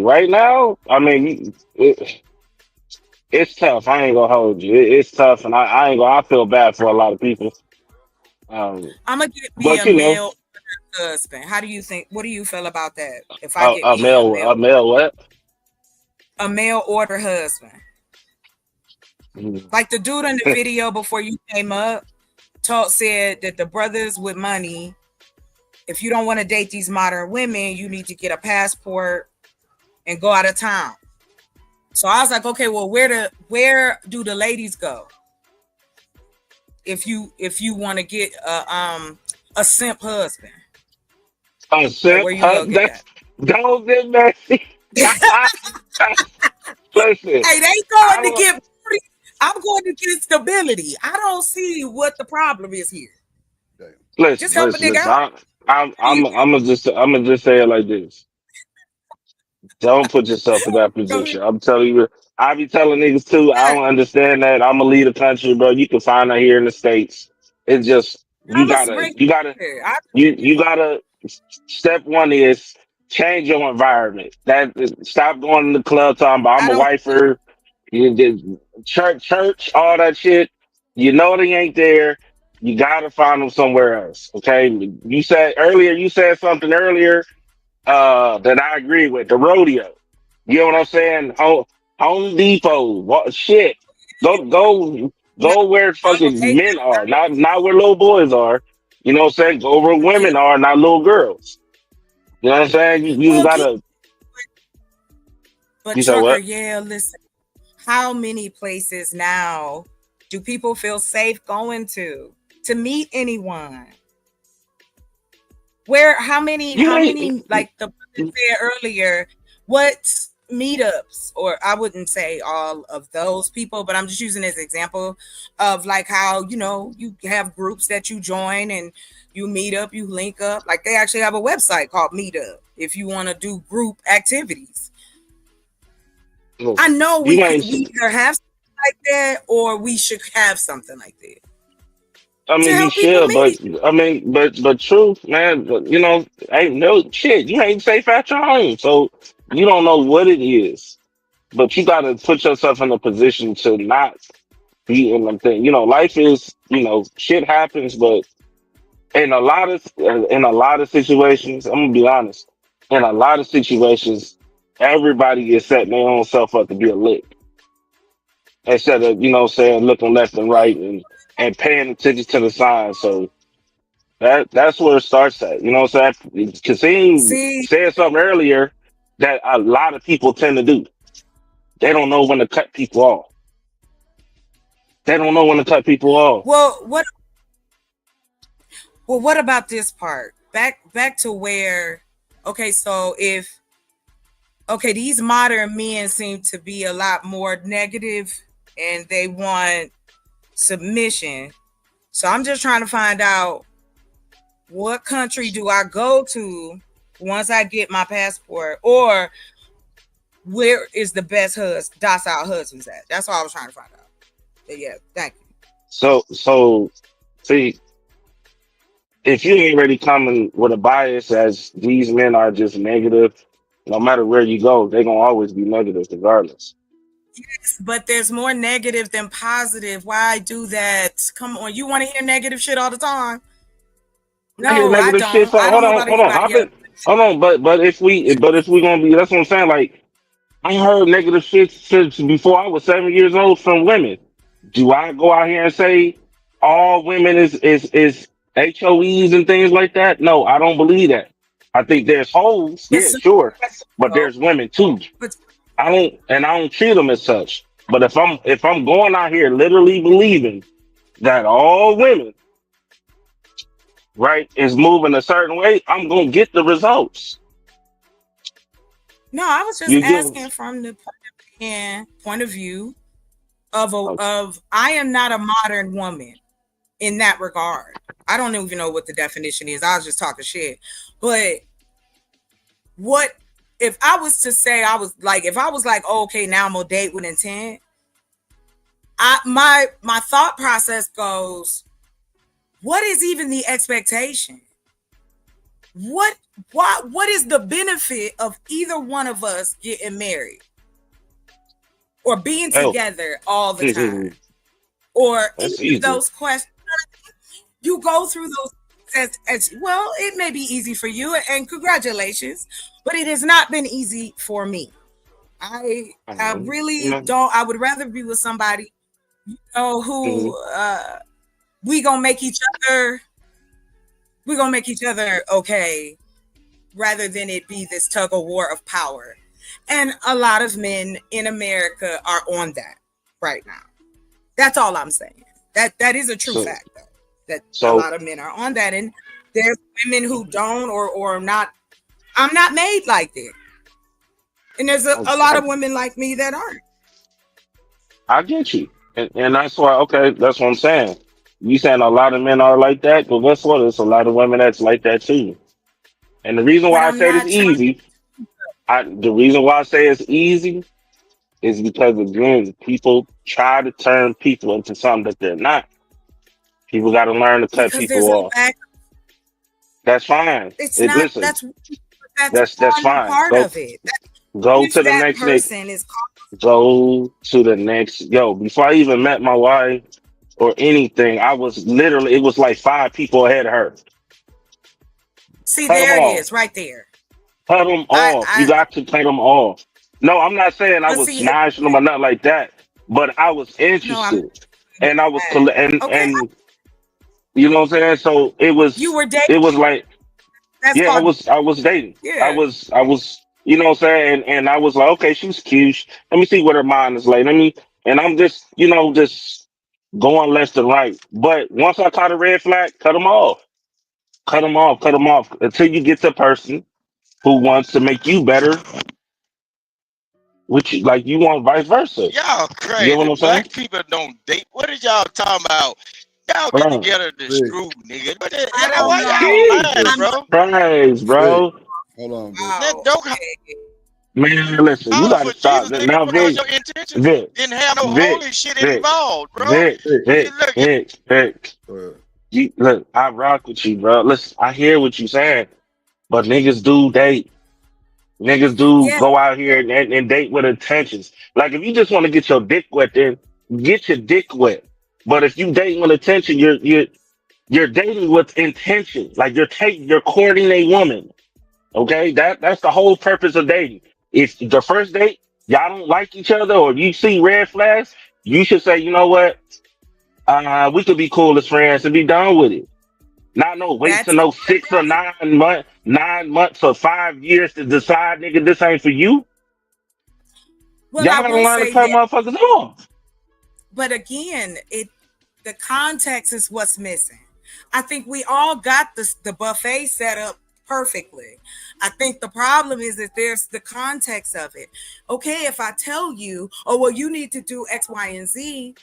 right now, I mean, it's tough. I ain't gonna hold you. It's tough, and I ain't gonna. I feel bad for a lot of people. I'm gonna get me but a male husband. How do you think? What do you feel about that? If I get a male what? A mail order husband. Like the dude in the video before you came up said that the brothers with money, if you don't want to date these modern women, you need to get a passport and go out of town. So I was like, okay, well, where do the ladies go? If you want to get a simp husband. A simp husband? Don't get messy. Listen, hey, they going to get booty. I'm going to get stability. I don't see what the problem is here. Listen, just help a nigga out. I'm gonna just say it like this. Don't put yourself in that position. I'm telling you, I be telling niggas too. I don't understand that. I'm gonna leave the country, bro. You can find that here in the States. It's just you gotta step one is change your environment. Stop going to the club talking about I'm a wifer. You did church, all that shit. You know they ain't there. You gotta find them somewhere else. Okay. You said something earlier that I agree with. The rodeo. You know what I'm saying? Home Depot. Shit. Go where fucking men are, not where little boys are. You know what I'm saying? Go where women are, not little girls. You know what I'm saying? You gotta. But you said what? Yeah, listen. How many places now do people feel safe going to meet anyone? How many like the brother said earlier, what meetups, or I wouldn't say all of those people, but I'm just using as an example of like how, you have groups that you join and you meet up, you link up. Like they actually have a website called Meetup if you want to do group activities. I know we either have something like that or we should have something like that. I mean, you should, but truth, man, ain't no shit. You ain't safe at your home, so you don't know what it is. But you got to put yourself in a position to not be in them things. Life is, shit happens, but in a lot of situations, I'm gonna be honest. In a lot of situations, everybody is setting their own self up to be a lick. Instead of, looking left and right and paying attention to the signs. So that's where it starts at. You know what I'm saying? Kasim said something earlier that a lot of people tend to do. They don't know when to cut people off. Well, what about this part? Back to where, okay, so these modern men seem to be a lot more negative and they want submission. So I'm just trying to find out what country do I go to once I get my passport, or where is the best docile husbands at? That's all I was trying to find out. But yeah, thank you. So see, if you ain't already coming with a bias as these men are just negative, no matter where you go, they're gonna always be negative regardless. Yes, but there's more negative than positive. Why do that? Come on, you want to hear negative shit all the time? I hear No, I negative shit. don't. So I don't know about hold on. I've anybody else. been hold on, but if we gonna be, that's what I'm saying. Like I heard negative shit since before I was 7 years old from women. Do I go out here and say all women is HOEs and things like that? No, I don't believe that. I think there's hoes, But yeah, some, sure, but there's women too. but I don't treat them as such. But if I'm going out here literally believing that all women, right, is moving a certain way, I'm gonna get the results. no, I was just You asking get from the point of view of I am not a modern woman in that regard. I don't even know what the definition is. I was just talking shit. But what if I was to say if I was like, oh, okay, now I'm gonna date with intent, my thought process goes, what is even the expectation? What is the benefit of either one of us getting married or being together all the time? Or That's any of easy. those questions, you go through those as well. It may be easy for you, and congratulations, but it has not been easy for me. I really don't. I would rather be with somebody, who we gonna make each other okay, rather than it be this tug of war of power. And a lot of men in America are on that right now. That's all I'm saying. That is a true fact, though. That a lot of men are on that, and there's women who don't or not. I'm not made like that, and there's a lot of women like me that aren't. I get you, and that's why. Okay, that's what I'm saying. You saying a lot of men are like that, but guess what? There's a lot of women that's like that too. And the reason But why I I'm say it's not trying. easy, the reason why I say it's easy is because again, people try to turn people into something that they're not. People got to learn to cut Because there's people a off. lack. That's fine. It's not. Listen, That's that's one fine. part of it. Go If to the that next nigga. person is Go to the next. Yo, before I even met my wife or anything, I was literally, it was like 5 people ahead of her. see, Cut them there it off. is, right there. Cut them off. You got to cut them off. No, I'm not saying I But was see, smashing them or nothing like that, but I was no, I'm. interested, and I was and Okay, you know what I'm saying. So you were dating. it was like, That's yeah, called. I was dating. Yeah. I was, you know what I'm saying, and I was like, okay, she's cute. Let me see what her mind is like. And I'm just, just going left and right. But once I caught a red flag, cut them off. Cut them off. Cut them off until you get the person who wants to make you better, which like you want vice versa. Y'all You get what crazy. I'm saying? Black people don't date. What are y'all talking about? Y'all get Right. together to screw, nigga. But I y'all, don't why know. y'all lying, bro? Christ, bro. Hold on, bro. That don't Man, listen, you holler gotta for stop. Jesus, nigga. Now, Put all Vic, your intentions. Vic, Didn't have no Vic, holy shit Vic, involved, bro. Vic, Vic, Look, Vic. Look, I rock with you, bro. Listen, I hear what you saying, but niggas do date. Niggas do Yeah. go out here and date with intentions. Like if you just want to get your dick wet, then get your dick wet. But if you date with intention, you're dating with intention. Like you're courting a woman. Okay, that's the whole purpose of dating. If the first date y'all don't like each other or you see red flags, you should say, you know what, we could be cool as friends and be done with it. Not wait to no 6 or 9 months or 5 years to decide, nigga, this ain't for you. Well, Y'all I gotta will learn to say cut that. motherfuckers off. But again, the context is what's missing. I think we all got the buffet set up perfectly. I think the problem is that there's the context of it. Okay, if I tell you, oh well, you need to do X, Y, and Z,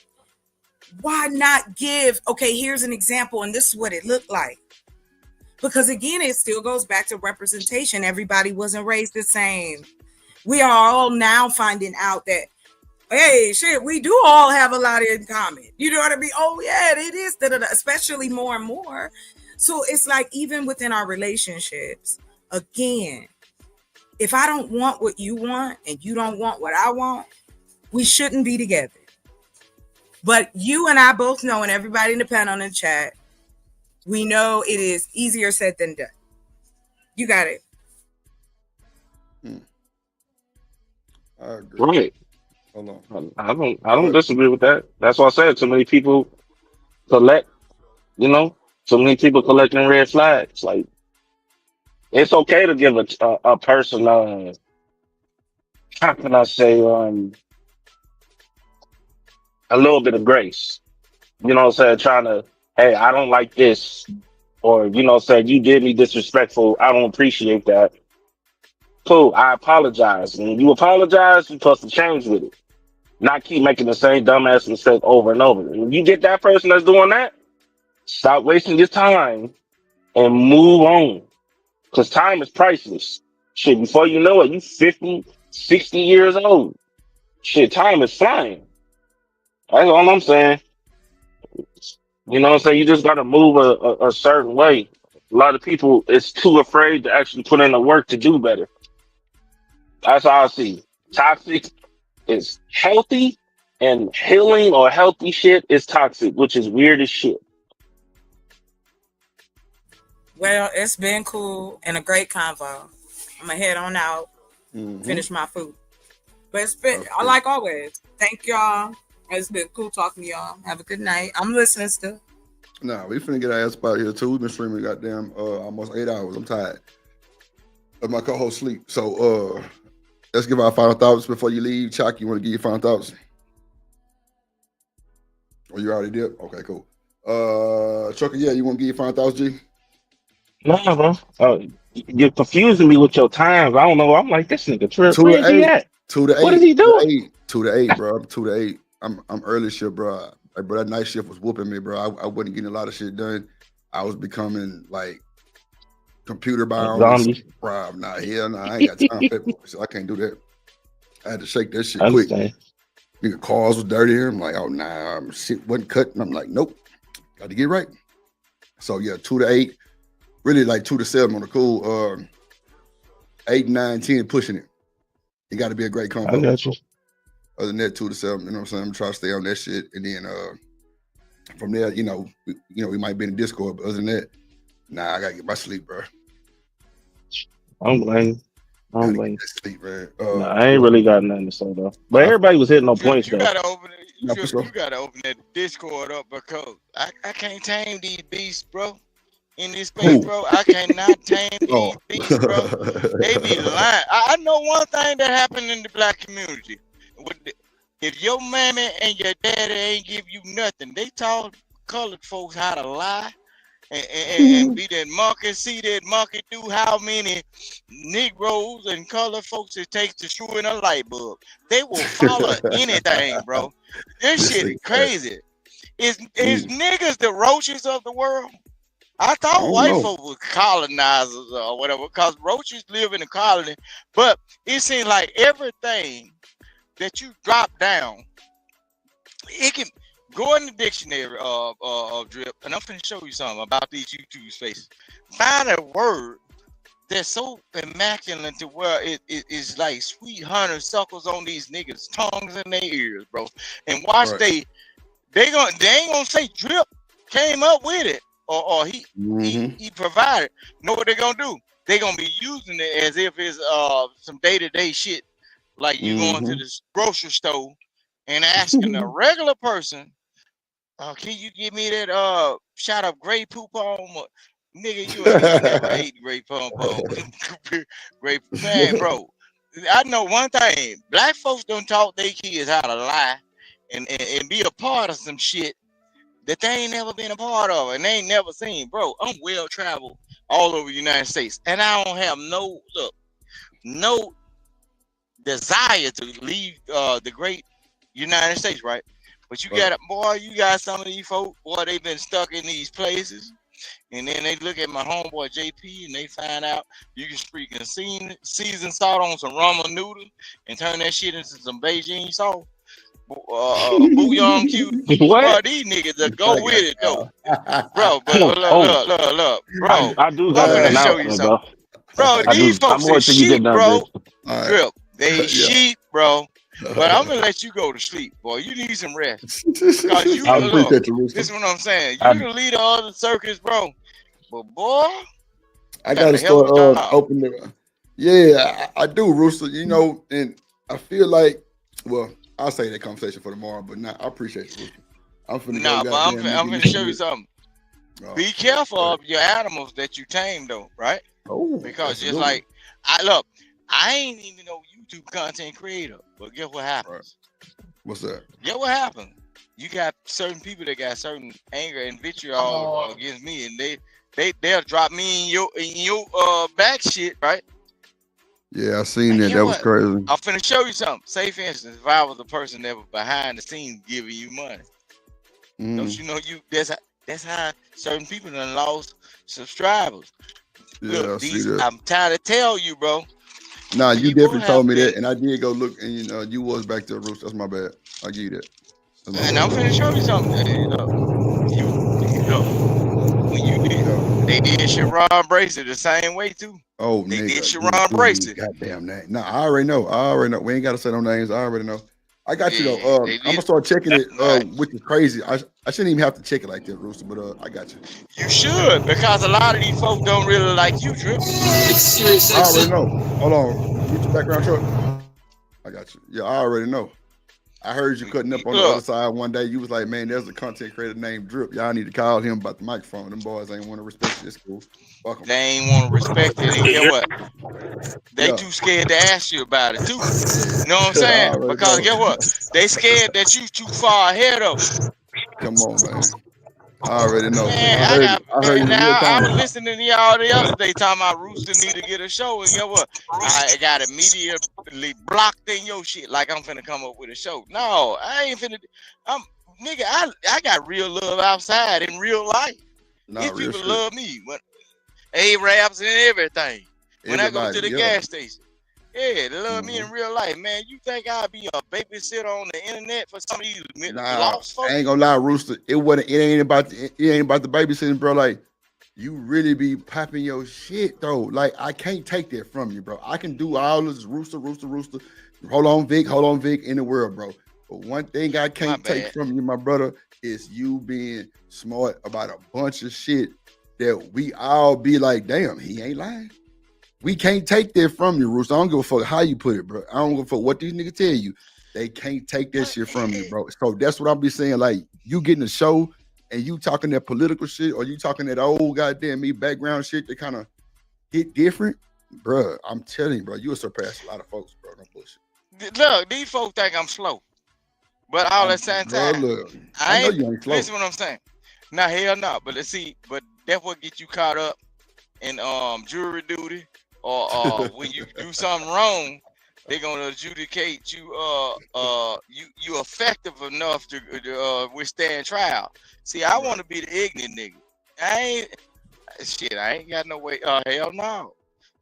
why not give, okay, here's an example, and this is what it looked like. Because again, it still goes back to representation. Everybody wasn't raised the same. We are all now finding out that, hey, shit, we do all have a lot in common. You know what I mean? Oh, yeah, it is. Especially more and more. So it's like even within our relationships, again, if I don't want what you want and you don't want what I want, we shouldn't be together. But you and I both know, and everybody in the panel in the chat, we know it is easier said than done. You got it. I agree. Right. Hold on. I don't disagree with that. That's why I said so many people collect, so many people collecting red flags. Like, it's okay to give a person, how can I say, a little bit of grace. You know what I'm saying? Trying to, hey, I don't like this. Or, saying you did me disrespectful. I don't appreciate that. Cool, I apologize. And when you apologize, you're supposed to change with it. Not keep making the same dumbass mistake over and over. When you get that person that's doing that, stop wasting your time and move on. Because time is priceless. Shit, before you know it, you 50, 60 years old. Shit, time is flying. That's all I'm saying. You know what I'm saying? You just got to move a certain way. A lot of people is too afraid to actually put in the work to do better. That's how I see. Toxic is healthy, and healing or healthy shit is toxic, which is weird as shit. Well, it's been cool and a great convo. I'm going to head on out, finish my food. But it's been, like always, thank y'all. It's been cool talking to y'all. Have a good night. I'm listening still. Nah, we finna get our ass out here too. We've been streaming goddamn almost 8 hours. I'm tired. Let my co-host sleep. So let's give our final thoughts before you leave. Chuck, you want to give your final thoughts? Or you already did? Okay, cool. Chucky, yeah, you want to give your final thoughts, G? Nah, bro. You're confusing me with your times. I don't know. I'm like, this nigga trip. 2 Where to is he 8. at? 2 to 8. What is he doing? 2 to 8, bro. 2 to 8. I'm early shift, bro. Like, bro, that night shift was whooping me, bro. I wasn't getting a lot of shit done. I was becoming like computer bound. Bro, nah, hell no, I ain't got time for that. So I can't do that. I had to shake that shit quick. Nigga, cars was dirty here. I'm like, oh nah, shit wasn't cut. And I'm like, nope, got to get right. So yeah, 2 to 8. Really like 2 to 7 on the cool. 8, 9, 10 pushing it. It got to be a great combo. I got you. Other than that, 2 to 7, you know what I'm saying? I'm trying to stay on that shit. And then from there, we might be in Discord, but other than that, nah, I gotta get my sleep, bro. I'm blaming. Sleep, man. Nah, I ain't really got nothing to say though. But everybody was hitting on points though. You gotta open that Discord up because I can't tame these beasts, bro. In this space, bro, I cannot tame these beasts, bro. They be lying. I know one thing that happened in the black community. If your mammy and your daddy ain't give you nothing, they taught colored folks how to lie and be that monkey, see that monkey do how many Negroes and colored folks it takes to screw in a light bulb. They will follow anything, bro. This shit crazy. Is niggas the roaches of the world? I thought white folk were colonizers or whatever, because roaches live in the colony, but it seems like everything that you drop down, it can go in the dictionary of Drip, and I'm finna show you something about these YouTube spaces. Find a word that's so immaculate to where it is like sweet honeysuckles on these niggas' tongues and their ears, bro. And watch they ain't gonna say Drip came up with it. Or he provided. Know what they're gonna do? They're gonna be using it as if it's some day-to-day shit. Like you going to the grocery store and asking a regular person, can you give me that shot of gray poop on? Nigga, you ain't never ate gray pom pom. Great man, bro. I know one thing. Black folks don't taught their kids how to lie and be a part of some shit that they ain't never been a part of and they ain't never seen. Bro, I'm well traveled all over the United States and I don't have no desire to leave the great United States, right? But you got some of these folk, boy, they've been stuck in these places. And then they look at my homeboy JP and they find out you can freaking season salt on some ramen noodles and turn that shit into some Beijing sauce. Booyong Q. Bro, these niggas that go with it though. Bro, but look, bro. I do I'm got an finna show you announcement, something. bro. Bro, these I'm folks gonna is wait till you get sheep, done, bro. bitch. Drip. They Yeah. sheep, bro. But I'm gonna let you go to sleep, boy. You need some rest. Because you I look, appreciate you, Rooster. this is what I'm saying. You the leader of the circus, bro. But boy, I got gotta a hell start of a job. opening the. Yeah, I do, Rooster. You know, and I feel like, well, I'll say that conversation for tomorrow. But nah, I appreciate you, Rooster. I'm finna Nah, go. but I'm Goddamn, finna show you something. Oh, Be careful of your animals that you tame, though, right? Oh, because that's a just good like I ain't even no YouTube content creator, but guess what happens? What's that? Guess what happens? You got certain people that got certain anger and vitriol against me, and they'll drop me in your back shit, right? Yeah, I seen And that. guess That was what? crazy. I'm finna show you something. Say for instance, if I was the person that was behind the scenes giving you money, don't you know that's how certain people done lost subscribers. Yeah, Look, I see that. I'm trying to tell you, bro. Nah, you people definitely told have me been, that, and I did go look, and you was back there, Rooster. That's my bad. I give you that. That's my and bad. I'm finna show you something. Hey, look, when you did, they did Sharon Bracelet the same way too. Oh, They nigga, did you Sharon Bracelet. goddamn name. Nah, I already know. We ain't gotta say no names. I already know. I got you Yeah, though. they I'm gonna did. start checking it. Right. Which is crazy. I shouldn't even have to check it like that, Rooster. But I got you. You should, because a lot of these folks don't really like you, Drip. I already know. Hold on, mute your background truck. I got you. Yeah, I already know. I heard you cutting up on the other side one day. You was like, man, there's a content creator named Drip. Y'all need to call him about the microphone. Them boys ain't want to respect this school. Fuck 'em. They ain't want to respect it, and get what? They too scared to ask you about it too. You know what I'm saying? Because get what? They scared that you too far ahead of them. Come on, man. I already know. Man, I heard you real I time. was listening to y'all yesterday talking about Rooster need to get a show, and get what? I got immediately blocked in your shit like I'm finna come up with a show. No, I ain't finna. Nigga, I got real love outside in real life. These people love me. When A-Raps and everything. When I go to the gas station. Yeah, they love me in real life, man. You think I'll be a babysitter on the internet for some of these lost folks? I ain't gonna lie, Rooster. It ain't about the babysitting, bro. Like, you really be popping your shit though. Like, I can't take that from you, bro. I can do all this rooster. Hold on, Vic, in the world, bro. But one thing I can't take from you, my brother, is you being smart about a bunch of shit that we all be like, damn, he ain't lying. We can't take that from you, Rooster. I don't give a fuck how you put it, bro. I don't give a fuck what these niggas tell you. They can't take that shit from you, bro. So that's what I'll be saying. Like, you getting a show and you talking that political shit, or you talking that old goddamn me background shit that kind of hit different, bro. I'm telling you, bro, you'll surpass a lot of folks, bro. Don't bullshit. Look, these folks think I'm slow, but all at the same time, look, I know you ain't slow. Listen what I'm saying. Nah, hell no. But let's see. But that's what get you caught up in jury duty. Or when you do something wrong, they're gonna adjudicate you. You effective enough to withstand trial. See, I want to be the ignorant nigga. I ain't got no way. Hell no.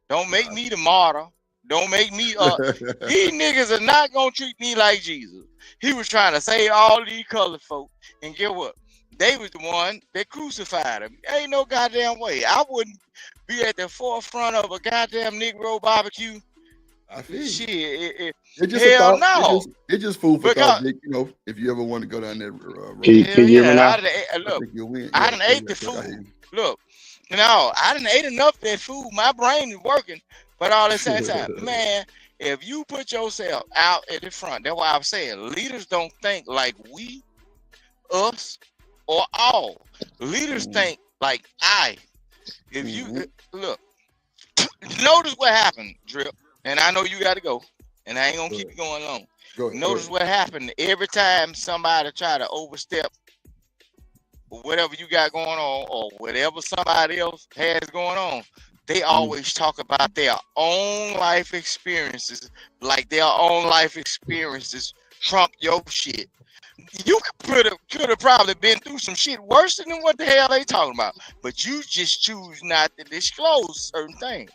Don't make me the martyr. Don't make me. These niggas are not gonna treat me like Jesus. He was trying to save all these colored folk, and get what? They was the one that crucified him. Ain't no goddamn way. I wouldn't be at the forefront of a goddamn Negro barbecue. I feel shit. It's just hell a thought. no. It's just food for thought, Jake. You know, if you ever want to go down that road. Can you hear me now? I done ate the food. Look, I done ate enough of that food. My brain is working, but all at the same time, man, if you put yourself out at the front, that's why I'm saying leaders don't think like we, us, or all. Leaders think like I. If you look, notice what happened, Drip, and I know you got to go, and I ain't gonna keep you going long. Notice what happened every time somebody try to overstep whatever you got going on, or whatever somebody else has going on. They always talk about their own life experiences, like their own life experiences trump your shit. You could have probably been through some shit worse than what the hell they talking about, but you just choose not to disclose certain things.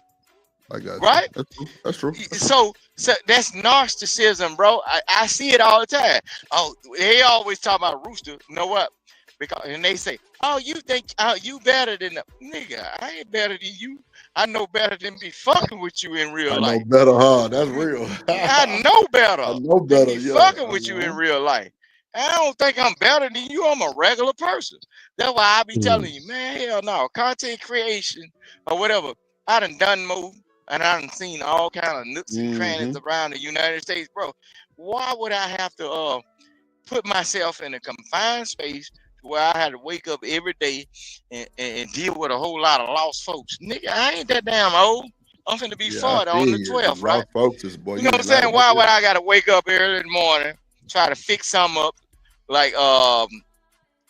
I got right? you. That's true. So that's narcissism, bro. I see it all the time. Oh, they always talk about Rooster. You know what? Because and they say, "Oh, you think you better than the nigga? I ain't better than you. I know better than be fucking with you in real I life. know better, huh? That's real. I know better. I know Than better. be Yeah. fucking with you in real life. I don't think I'm better than you. I'm a regular person. That's why I be telling you, man, hell no. Content creation or whatever. I done more and I done seen all kind of nooks and crannies around the United States, bro. Why would I have to put myself in a confined space where I had to wake up every day and deal with a whole lot of lost folks? Nigga, I ain't that damn old. I'm finna be 40 on the 12th, right? Folks, boy, you know what I'm saying? Why would I gotta wake up early in the morning, try to fix something up like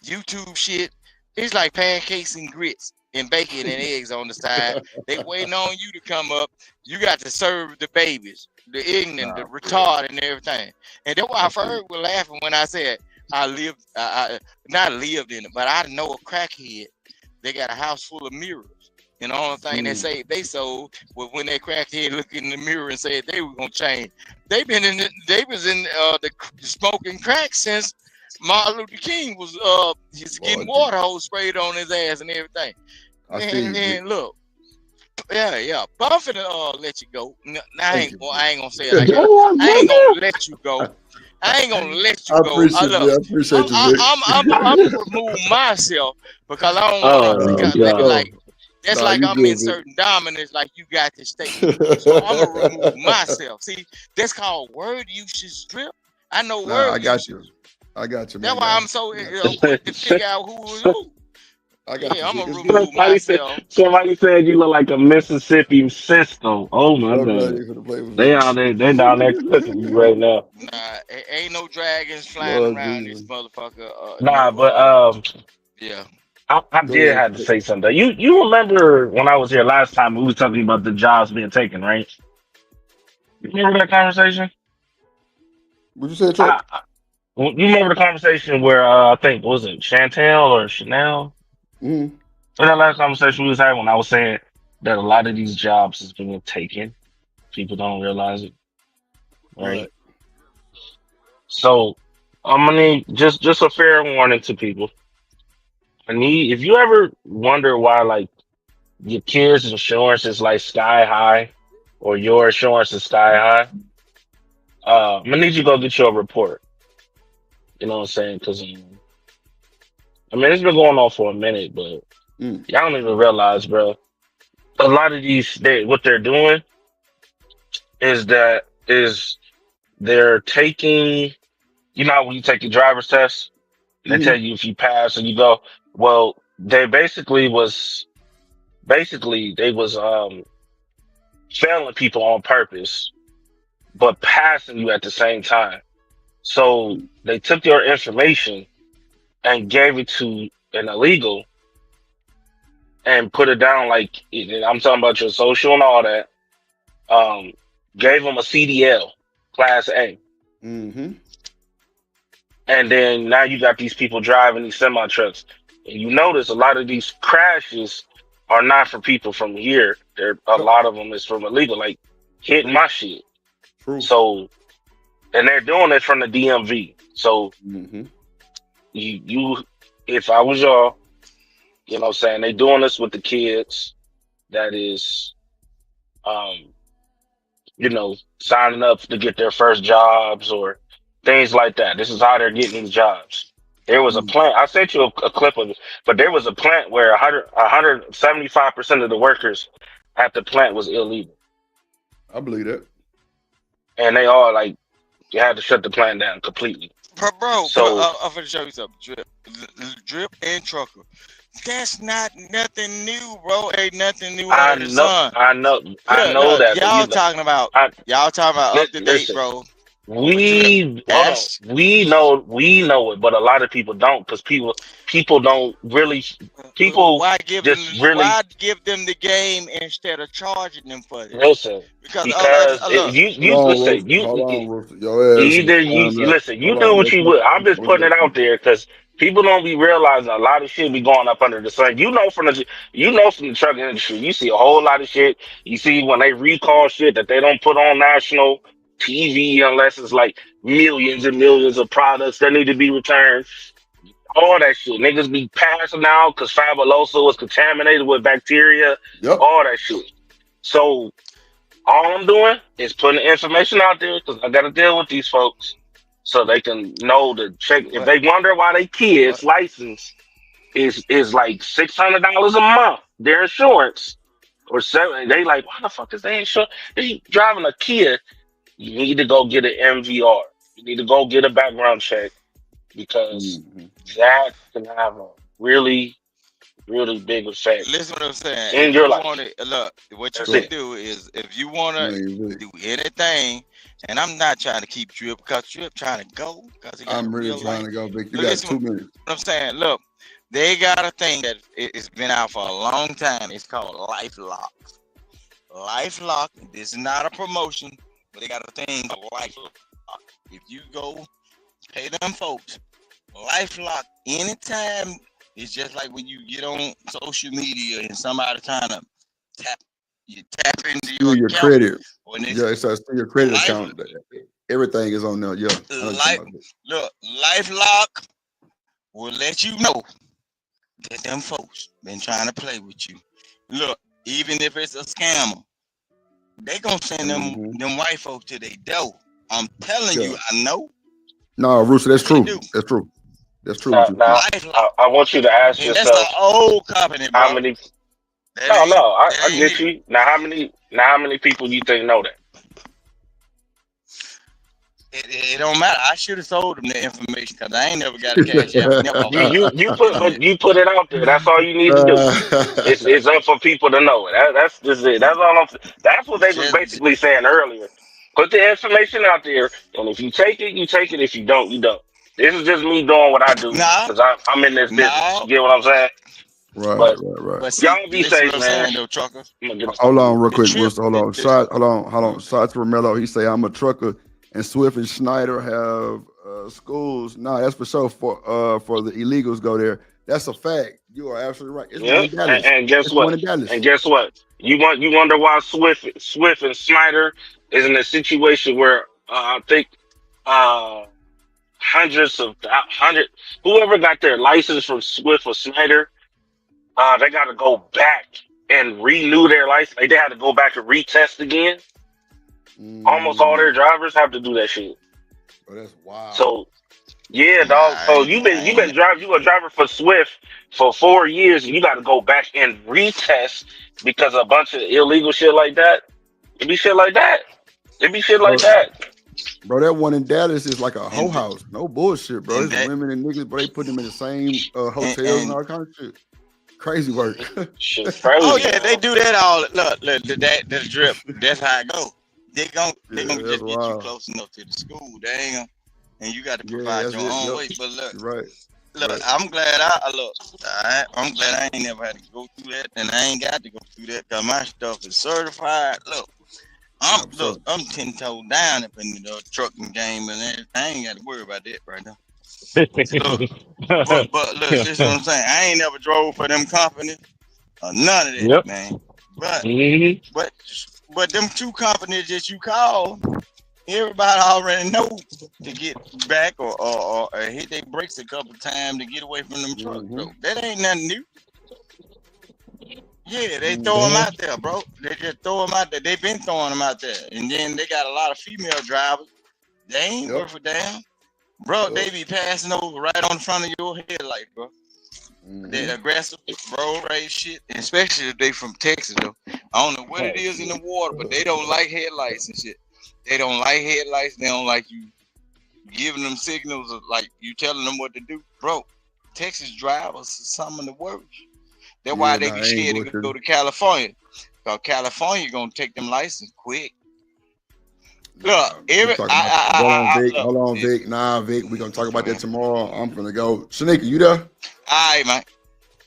YouTube shit? It's like pancakes and grits and bacon and eggs on the side. They waiting on you to come up. You got to serve the babies, the ignorant, the retarded, and everything. And that's why I first was laughing when I said I not lived in it, but I know a crackhead. They got a house full of mirrors. And the only thing they say they sold was when that crackhead looked in the mirror and said they were gonna change. They was in the smoking crack since Martin Luther King was he's getting water hose sprayed on his ass and everything. And look, yeah. But I'm finna let you go. I ain't gonna say it like that. I ain't gonna let you go. I ain't gonna let you go. I appreciate you, Vic. I'm gonna remove myself because I don't want to be like that's like I'm in certain dominance, like you got to stay. So I'm gonna remove myself. See, that's called word usage strip. I know word. I got you. I got you. That's why I'm so quick to figure out who was who. I'm gonna remove myself. Somebody said you look like a Mississippi system. Oh my god, they out there, they down there cooking you right now. Nah, ain't no dragons flying around this motherfucker. Nah, but yeah. I did have to say something. You remember when I was here last time we was talking about the jobs being taken, right? You remember that conversation? What you say, Chuck? You remember the conversation where I think was it Chantel or Chanel? In that last conversation we was having, when I was saying that a lot of these jobs is being taken, people don't realize it, right? So I'm gonna need just a fair warning to people. If you ever wonder why like your kids' insurance is like sky high or your insurance is sky high, I'm gonna need you to go get your report. You know what I'm saying? Because I mean it's been going on for a minute, but y'all don't even realize, bro. A lot of these, what they're doing is they're taking, you know, when you take your driver's test, they tell you if you pass and you go. Well, they basically was failing people on purpose, but passing you at the same time. So they took your information and gave it to an illegal and put it down like I'm talking about your social and all that. Gave them a CDL, Class A. And then now you got these people driving these semi trucks. And you notice a lot of these crashes are not for people from here. A lot of them is from illegal, like hitting my shit. So, and they're doing it from the DMV. So, you, if I was y'all, you know what I'm saying, they doing this with the kids that is, you know, signing up to get their first jobs or things like that. This is how they're getting these jobs. There was a plant, I sent you a clip of it, but there was a plant where 175% of the workers at the plant was illegal. I believe that. And they all like, you had to shut the plant down completely. Bro, so I'm gonna show you something. Drip and trucker. That's not nothing new, bro. Ain't nothing new under the sun. I know that. Y'all talking about up to date, bro. We know it, but a lot of people don't, because people don't really. Why give them the game instead of charging them for it? Listen, because you listen, you do what you will. I'm just putting it out there because People don't be realizing a lot of shit be going up under the sun. From the trucking industry, you see a whole lot of shit. You see when they recall shit that they don't put on national TV unless it's like millions and millions of products that need to be returned. All that shit. Niggas be passing out because Fabuloso was contaminated with bacteria. Yep. All that shit. So all I'm doing is putting the information out there because I got to deal with these folks so they can know to check. If they wonder why they kids' license is like $600 a month, their insurance, or $7, they like, why the fuck is they insurance? They driving a Kia. You need to go get an MVR. You need to go get a background check because that can have a really, really big effect. Listen what I'm saying. In If your you life. want to look, what you That's can it. do is if you want to do anything, and I'm not trying to keep Drip because Drip trying to go because he got I'm a really real trying life. to go, Vic. You But got listen 2 minutes. what I'm saying. Look, they got a thing that it's been out for a long time. It's called LifeLock. LifeLock. This is not a promotion, but they got a thing called LifeLock. If you go pay them folks, LifeLock anytime. It's just like when you get on social media and somebody trying to tap into Through your account. credit. When it's Yeah, it says through your credit Life- account. Everything is on there. Yeah. I know what you're talking about. Look, LifeLock will let you know that them folks been trying to play with you. Look, even if it's a scammer, they gonna send them white folks to their door. I'm telling you, I know. No, Rooster, that's true. That's true. That's true. Now, I want you to ask And that's yourself an old company, bro. how many. I get you. Now, how many people you think know that? It don't matter. I should have sold them the information because I ain't never got a cash app. You put it out there. That's all you need to do. It's up for people to know it. That's just it. That's all that's what they was basically saying earlier. Put the information out there, and if you take it, you take it. If you don't, you don't. This is just me doing what I do because I'm in this business. You get what I'm saying? Right. But see, Y'all be safe, man. Saying, though, trucker. Hold on, real quick, Rooster. Hold on. Hold on. Shout to Karmelo. He say I'm a trucker, and Swift and Schneider have schools. No, that's for sure. For the illegals go there. That's a fact. You are absolutely right. It's one in Dallas. And guess what? And guess what? You wonder why Swift and Snyder is in a situation where I think whoever got their license from Swift or Snyder, they got to go back and renew their license. Like they had to go back and retest again. Almost all their drivers have to do that shit. Oh, that's wild. So yeah, dog. So you a driver for Swift for 4 years, and you got to go back and retest because of a bunch of illegal shit like that. It be shit like that. Bro, that one in Dallas is like a hoe house. No bullshit, bro. It's women and niggas, but they put them in the same hotels and all kind of shit. Crazy work. Shit's crazy. Oh yeah, they do that all. Look, the Drip. That's how it go. They gonna just get you close enough to the school. They ain't gonna, and you got to provide your own way. But look, I'm glad I'm glad I ain't never had to go through that, and I ain't got to go through that because my stuff is certified. Look, I'm 10 toes down up in the trucking game, and I ain't got to worry about that right now. but look, this is what I'm saying. I ain't never drove for them companies or none of that, man. But them two companies that you call, everybody already know to get back or hit their brakes a couple times to get away from them trucks. So that ain't nothing new. Yeah, they throw them out there, bro. They just throw them out there. They've been throwing them out there. And then they got a lot of female drivers. They ain't worth a damn. Bro, they be passing over right on front of your headlight, bro. They aggressive road rage shit, and especially if they from Texas, though. I don't know what it is in the water, but they don't like headlights and shit. They don't like headlights. They don't like you giving them signals of like you telling them what to do. Bro, Texas drivers are some of the worst. That's why they be scared to go to California. Because California gonna take them license quick. Look, hold on, Vic. Nah, Vic, we're gonna talk about that tomorrow. I'm gonna go. Shanika, you there? All right, man.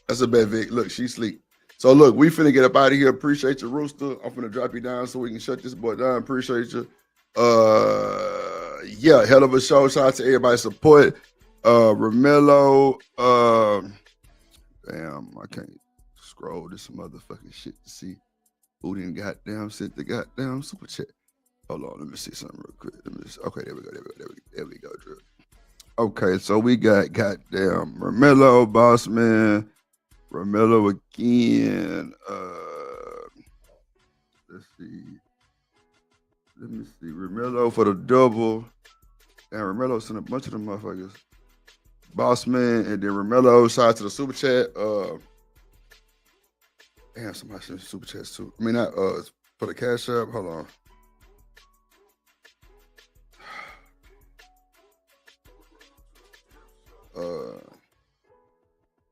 That's a bet, Vic. Look, she sleep. So look, we finna get up out of here. Appreciate you, Rooster. I'm finna drop you down so we can shut this boy down. Appreciate you. Yeah, hell of a show. Shout out to everybody's support. Karmelo. Damn, I can't scroll this motherfucking shit to see who didn't goddamn sent the goddamn super chat. Hold on, let me see something real quick. Okay, there we go, Drew. Okay, so we got goddamn Karmelo, Boss Man, Karmelo again. Let's see. Let me see. Karmelo for the double. And Karmelo sent a bunch of them motherfuckers. Boss Man and then Karmelo. Shout out to the super chat. Damn, somebody sent super chats too. I mean, not for the cash app. Hold on.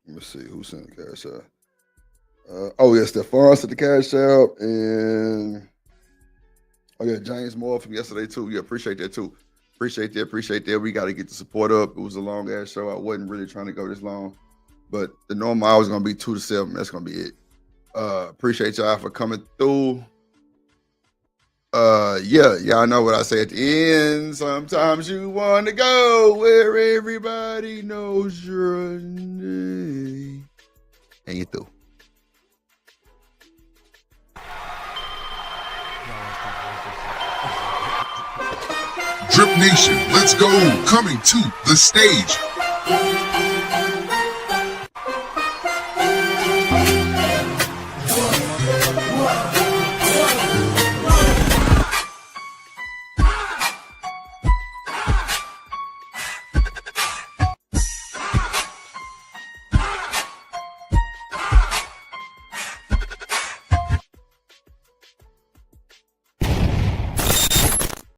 Let me see who sent the cash app. Oh yeah, Stephon sent the cash app, and oh yeah, James Moore from yesterday too. Yeah, appreciate that too. Appreciate that. We got to get the support up. It was a long ass show. I wasn't really trying to go this long, but the normal hour is gonna be 2 to 7. That's gonna be it. Appreciate y'all for coming through. Yeah, y'all know what I say at the end. Sometimes you want to go where everybody knows your name. And you through. Drip Nation, let's go. Coming to the stage.